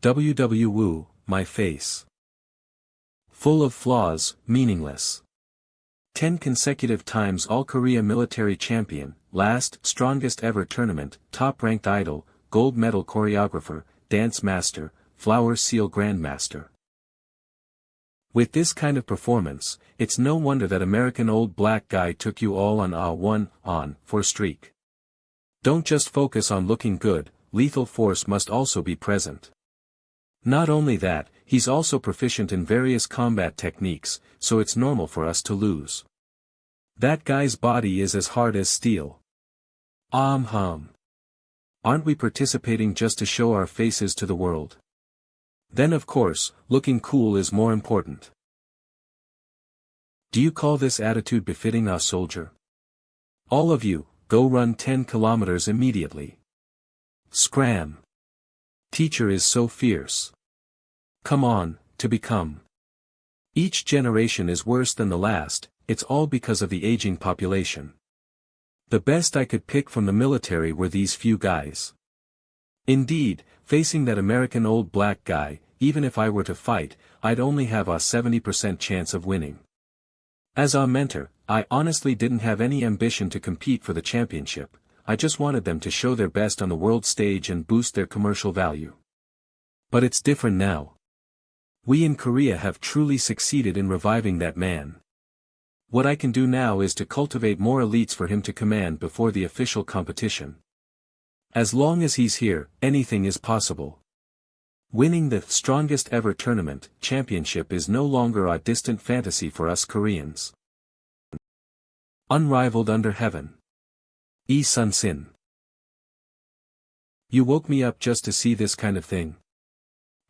WW Woo, my face. Full of flaws, meaningless. 10 consecutive times All-Korea military champion, last, strongest ever tournament, top-ranked idol, gold medal choreographer, dance master, flower seal grandmaster. With this kind of performance, it's no wonder that American old black guy took you all on a 1-on-4 streak. Don't just focus on looking good, lethal force must also be present. Not only that, he's also proficient in various combat techniques, so it's normal for us to lose. That guy's body is as hard as steel. Aren't we participating just to show our faces to the world? Then of course, looking cool is more important. Do you call this attitude befitting a soldier? All of you, go run 10 kilometers immediately. Scram. Teacher is so fierce. Come on, to become. Each generation is worse than the last, it's all because of the aging population. The best I could pick from the military were these few guys. Indeed, facing that American old black guy, even if I were to fight, I'd only have a 70% chance of winning. As a mentor, I honestly didn't have any ambition to compete for the championship, I just wanted them to show their best on the world stage and boost their commercial value. But it's different now. We in Korea have truly succeeded in reviving that man. What I can do now is to cultivate more elites for him to command before the official competition. As long as he's here, anything is possible. Winning the strongest ever tournament championship is no longer a distant fantasy for us Koreans. Unrivaled under heaven. Yi Sun-sin. You woke me up just to see this kind of thing.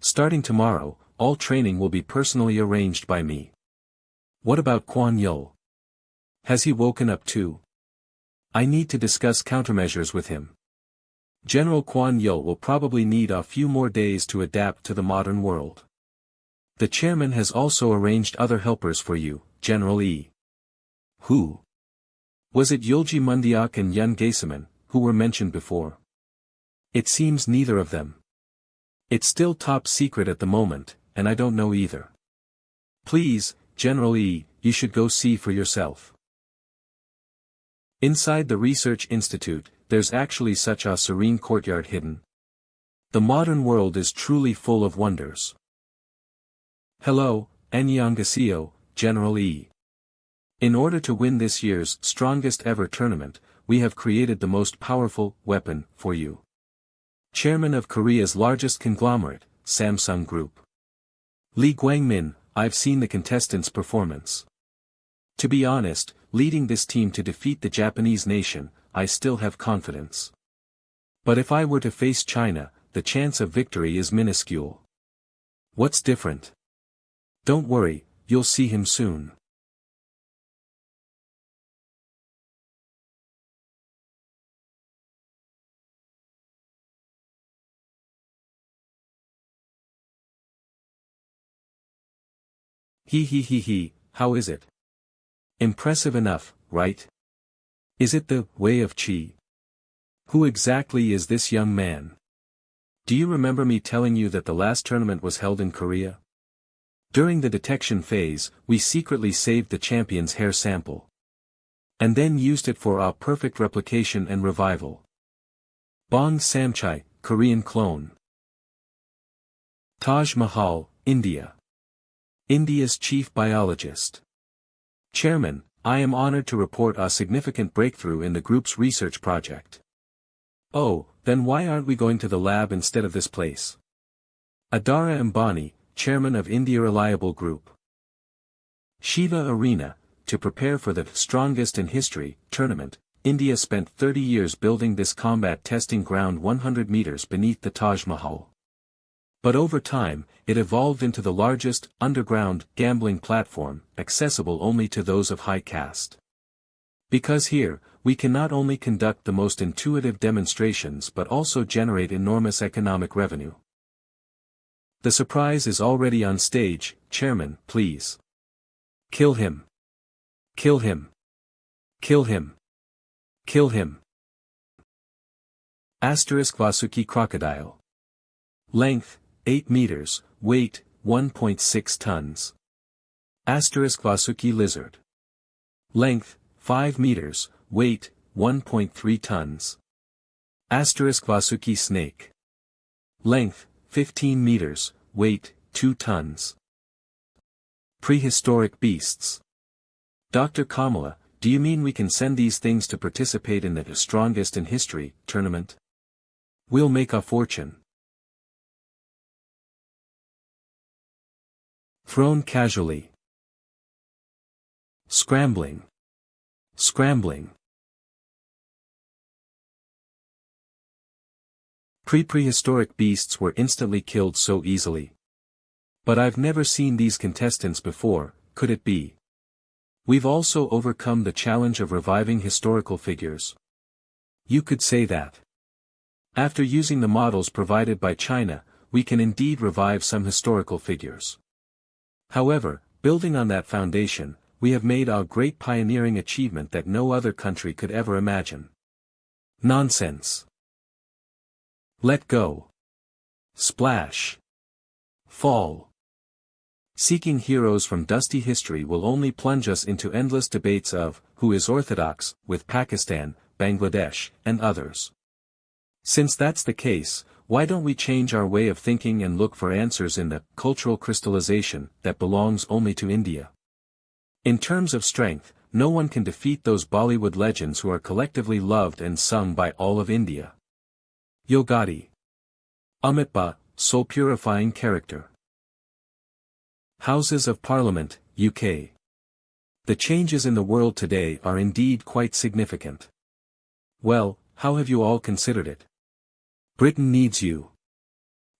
Starting tomorrow, all training will be personally arranged by me. What about Guan Yu? Has he woken up too? I need to discuss countermeasures with him. General Guan Yu will probably need a few more days to adapt to the modern world. The chairman has also arranged other helpers for you, General Yi. Who? Was it Yulji Mundiak and Yun Gaesaman, who were mentioned before? It seems neither of them. It's still top secret at the moment, and I don't know either. Please, General Yi, you should go see for yourself. Inside the Research Institute, there's actually such a serene courtyard hidden. The modern world is truly full of wonders. Hello, Annyeonghaseyo, General Yi. In order to win this year's strongest ever tournament, we have created the most powerful weapon for you. Chairman of Korea's largest conglomerate, Samsung Group. Lee Guangmin, I've seen the contestants' performance. To be honest, leading this team to defeat the Japanese nation, I still have confidence. But if I were to face China, the chance of victory is minuscule. What's different? Don't worry, you'll see him soon. He, how is it? Impressive enough, right? Is it the way of Qi? Who exactly is this young man? Do you remember me telling you that the last tournament was held in Korea? During the detection phase, we secretly saved the champion's hair sample. And then used it for our perfect replication and revival. Bong Samchai, Korean clone. Taj Mahal, India. India's chief biologist. Chairman, I am honored to report a significant breakthrough in the group's research project. Oh, then why aren't we going to the lab instead of this place? Adara Ambani, Chairman of India Reliable Group. Shiva Arena, to prepare for the strongest in history tournament, India spent 30 years building this combat testing ground 100 meters beneath the Taj Mahal. But over time, it evolved into the largest, underground, gambling platform, accessible only to those of high caste. Because here, we can not only conduct the most intuitive demonstrations but also generate enormous economic revenue. The surprise is already on stage, Chairman, please. Kill him. Kill him. Kill him. Kill him. Asterisk Vasuki crocodile. Length, 8 meters, weight, 1.6 tons. Asterisk Vasuki lizard. Length, 5 meters, weight, 1.3 tons. Asterisk Vasuki snake. Length, 15 meters, weight, 2 tons. Prehistoric beasts. Dr. Kamala, do you mean we can send these things to participate in the strongest in history tournament? We'll make a fortune. Thrown casually. Scrambling. Scrambling. Prehistoric beasts were instantly killed so easily. But I've never seen these contestants before, could it be? We've also overcome the challenge of reviving historical figures. You could say that. After using the models provided by China, we can indeed revive some historical figures. However, building on that foundation, we have made a great pioneering achievement that no other country could ever imagine. Nonsense. Let go. Splash. Fall. Seeking heroes from dusty history will only plunge us into endless debates of who is orthodox, with Pakistan, Bangladesh, and others. Since that's the case, why don't we change our way of thinking and look for answers in the cultural crystallization that belongs only to India? In terms of strength, no one can defeat those Bollywood legends who are collectively loved and sung by all of India. Yogati. Amitba, soul-purifying character. Houses of Parliament, UK. The changes in the world today are indeed quite significant. Well, how have you all considered it? Britain needs you.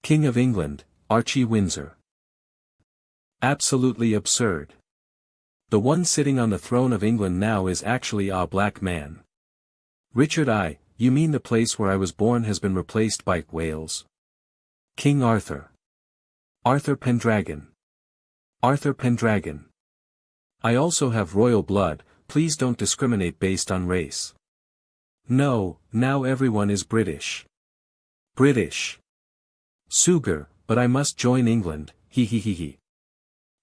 King of England, Archie Windsor. Absolutely absurd. The one sitting on the throne of England now is actually a black man. Richard you mean the place where I was born has been replaced by Wales? King Arthur. Arthur Pendragon. Arthur Pendragon. I also have royal blood, please don't discriminate based on race. No, now everyone is British. British. Sugar, but I must join England, he.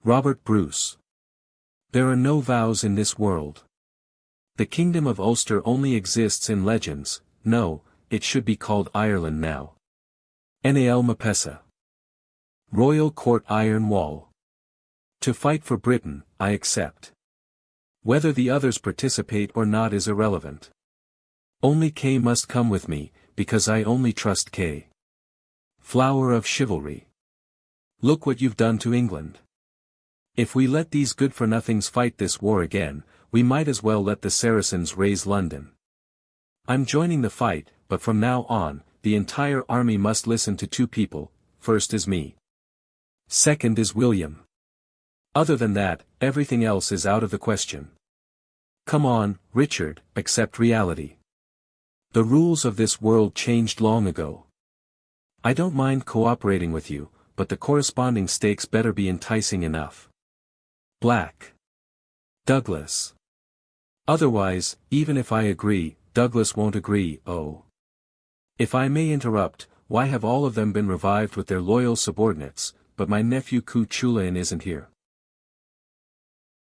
Robert Bruce. There are no vows in this world. The Kingdom of Ulster only exists in legends, no, it should be called Ireland now. Nal Mapesa. Royal Court Iron Wall. To fight for Britain, I accept. Whether the others participate or not is irrelevant. Only K must come with me, because I only trust K. Flower of chivalry. Look what you've done to England. If we let these good-for-nothings fight this war again, we might as well let the Saracens raise London. I'm joining the fight, but from now on, the entire army must listen to two people, first is me. Second is William. Other than that, everything else is out of the question. Come on, Richard, accept reality. The rules of this world changed long ago. I don't mind cooperating with you, but the corresponding stakes better be enticing enough. Black. Douglas. Otherwise, even if I agree, Douglas won't agree, oh. If I may interrupt, why have all of them been revived with their loyal subordinates, but my nephew Ku Chulainn isn't here?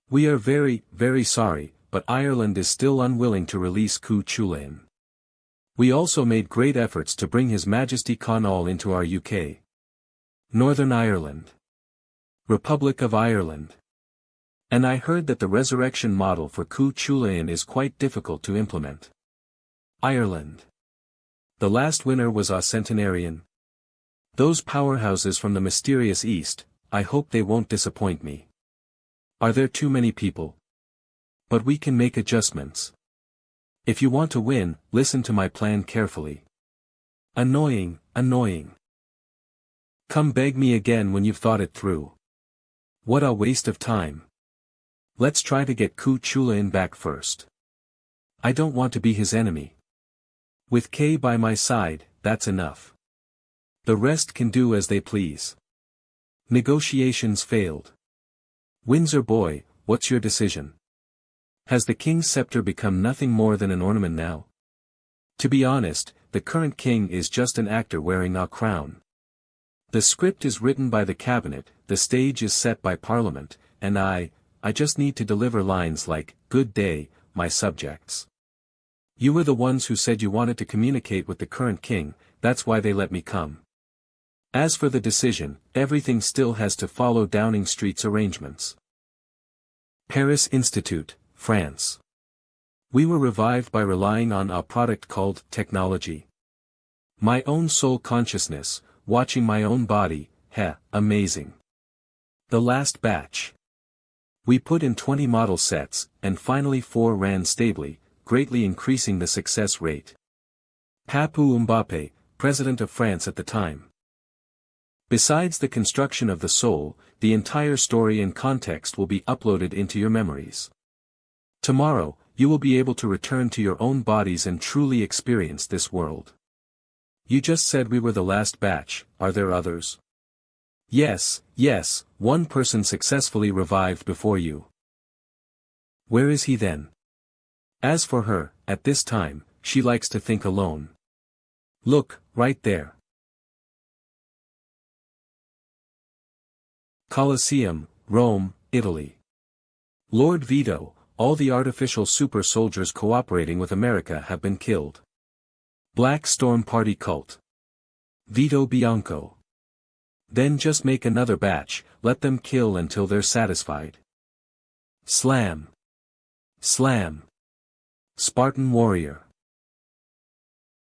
We are very, very sorry, but Ireland is still unwilling to release Ku Chulainn. We also made great efforts to bring His Majesty Conall into our UK. Northern Ireland. Republic of Ireland. And I heard that the resurrection model for Ku Chulainn is quite difficult to implement. Ireland. The last winner was a centenarian. Those powerhouses from the mysterious East, I hope they won't disappoint me. Are there too many people? But we can make adjustments. If you want to win, listen to my plan carefully. Annoying, annoying. Come beg me again when you've thought it through. What a waste of time. Let's try to get Ku Chulainn back first. I don't want to be his enemy. With K by my side, that's enough. The rest can do as they please. Negotiations failed. Windsor boy, what's your decision? Has the king's scepter become nothing more than an ornament now? To be honest, the current king is just an actor wearing a crown. The script is written by the cabinet, the stage is set by Parliament, and I I just need to deliver lines like, "Good day, my subjects." You were the ones who said you wanted to communicate with the current king, that's why they let me come. As for the decision, everything still has to follow Downing Street's arrangements. Paris Institute, France. We were revived by relying on a product called technology. My own soul consciousness, watching my own body, amazing. The last batch. We put in 20 model sets, and finally 4 ran stably, greatly increasing the success rate. Papou Mbappé, President of France at the time. Besides the construction of the soul, the entire story and context will be uploaded into your memories. Tomorrow, you will be able to return to your own bodies and truly experience this world. You just said we were the last batch, are there others? Yes, one person successfully revived before you. Where is he then? As for her, at this time, she likes to think alone. Look, right there. Colosseum, Rome, Italy. Lord Vito, all the artificial super soldiers cooperating with America have been killed. Black Storm Party cult. Vito Bianco. Then just make another batch, let them kill until they're satisfied. Slam. Slam. Spartan warrior.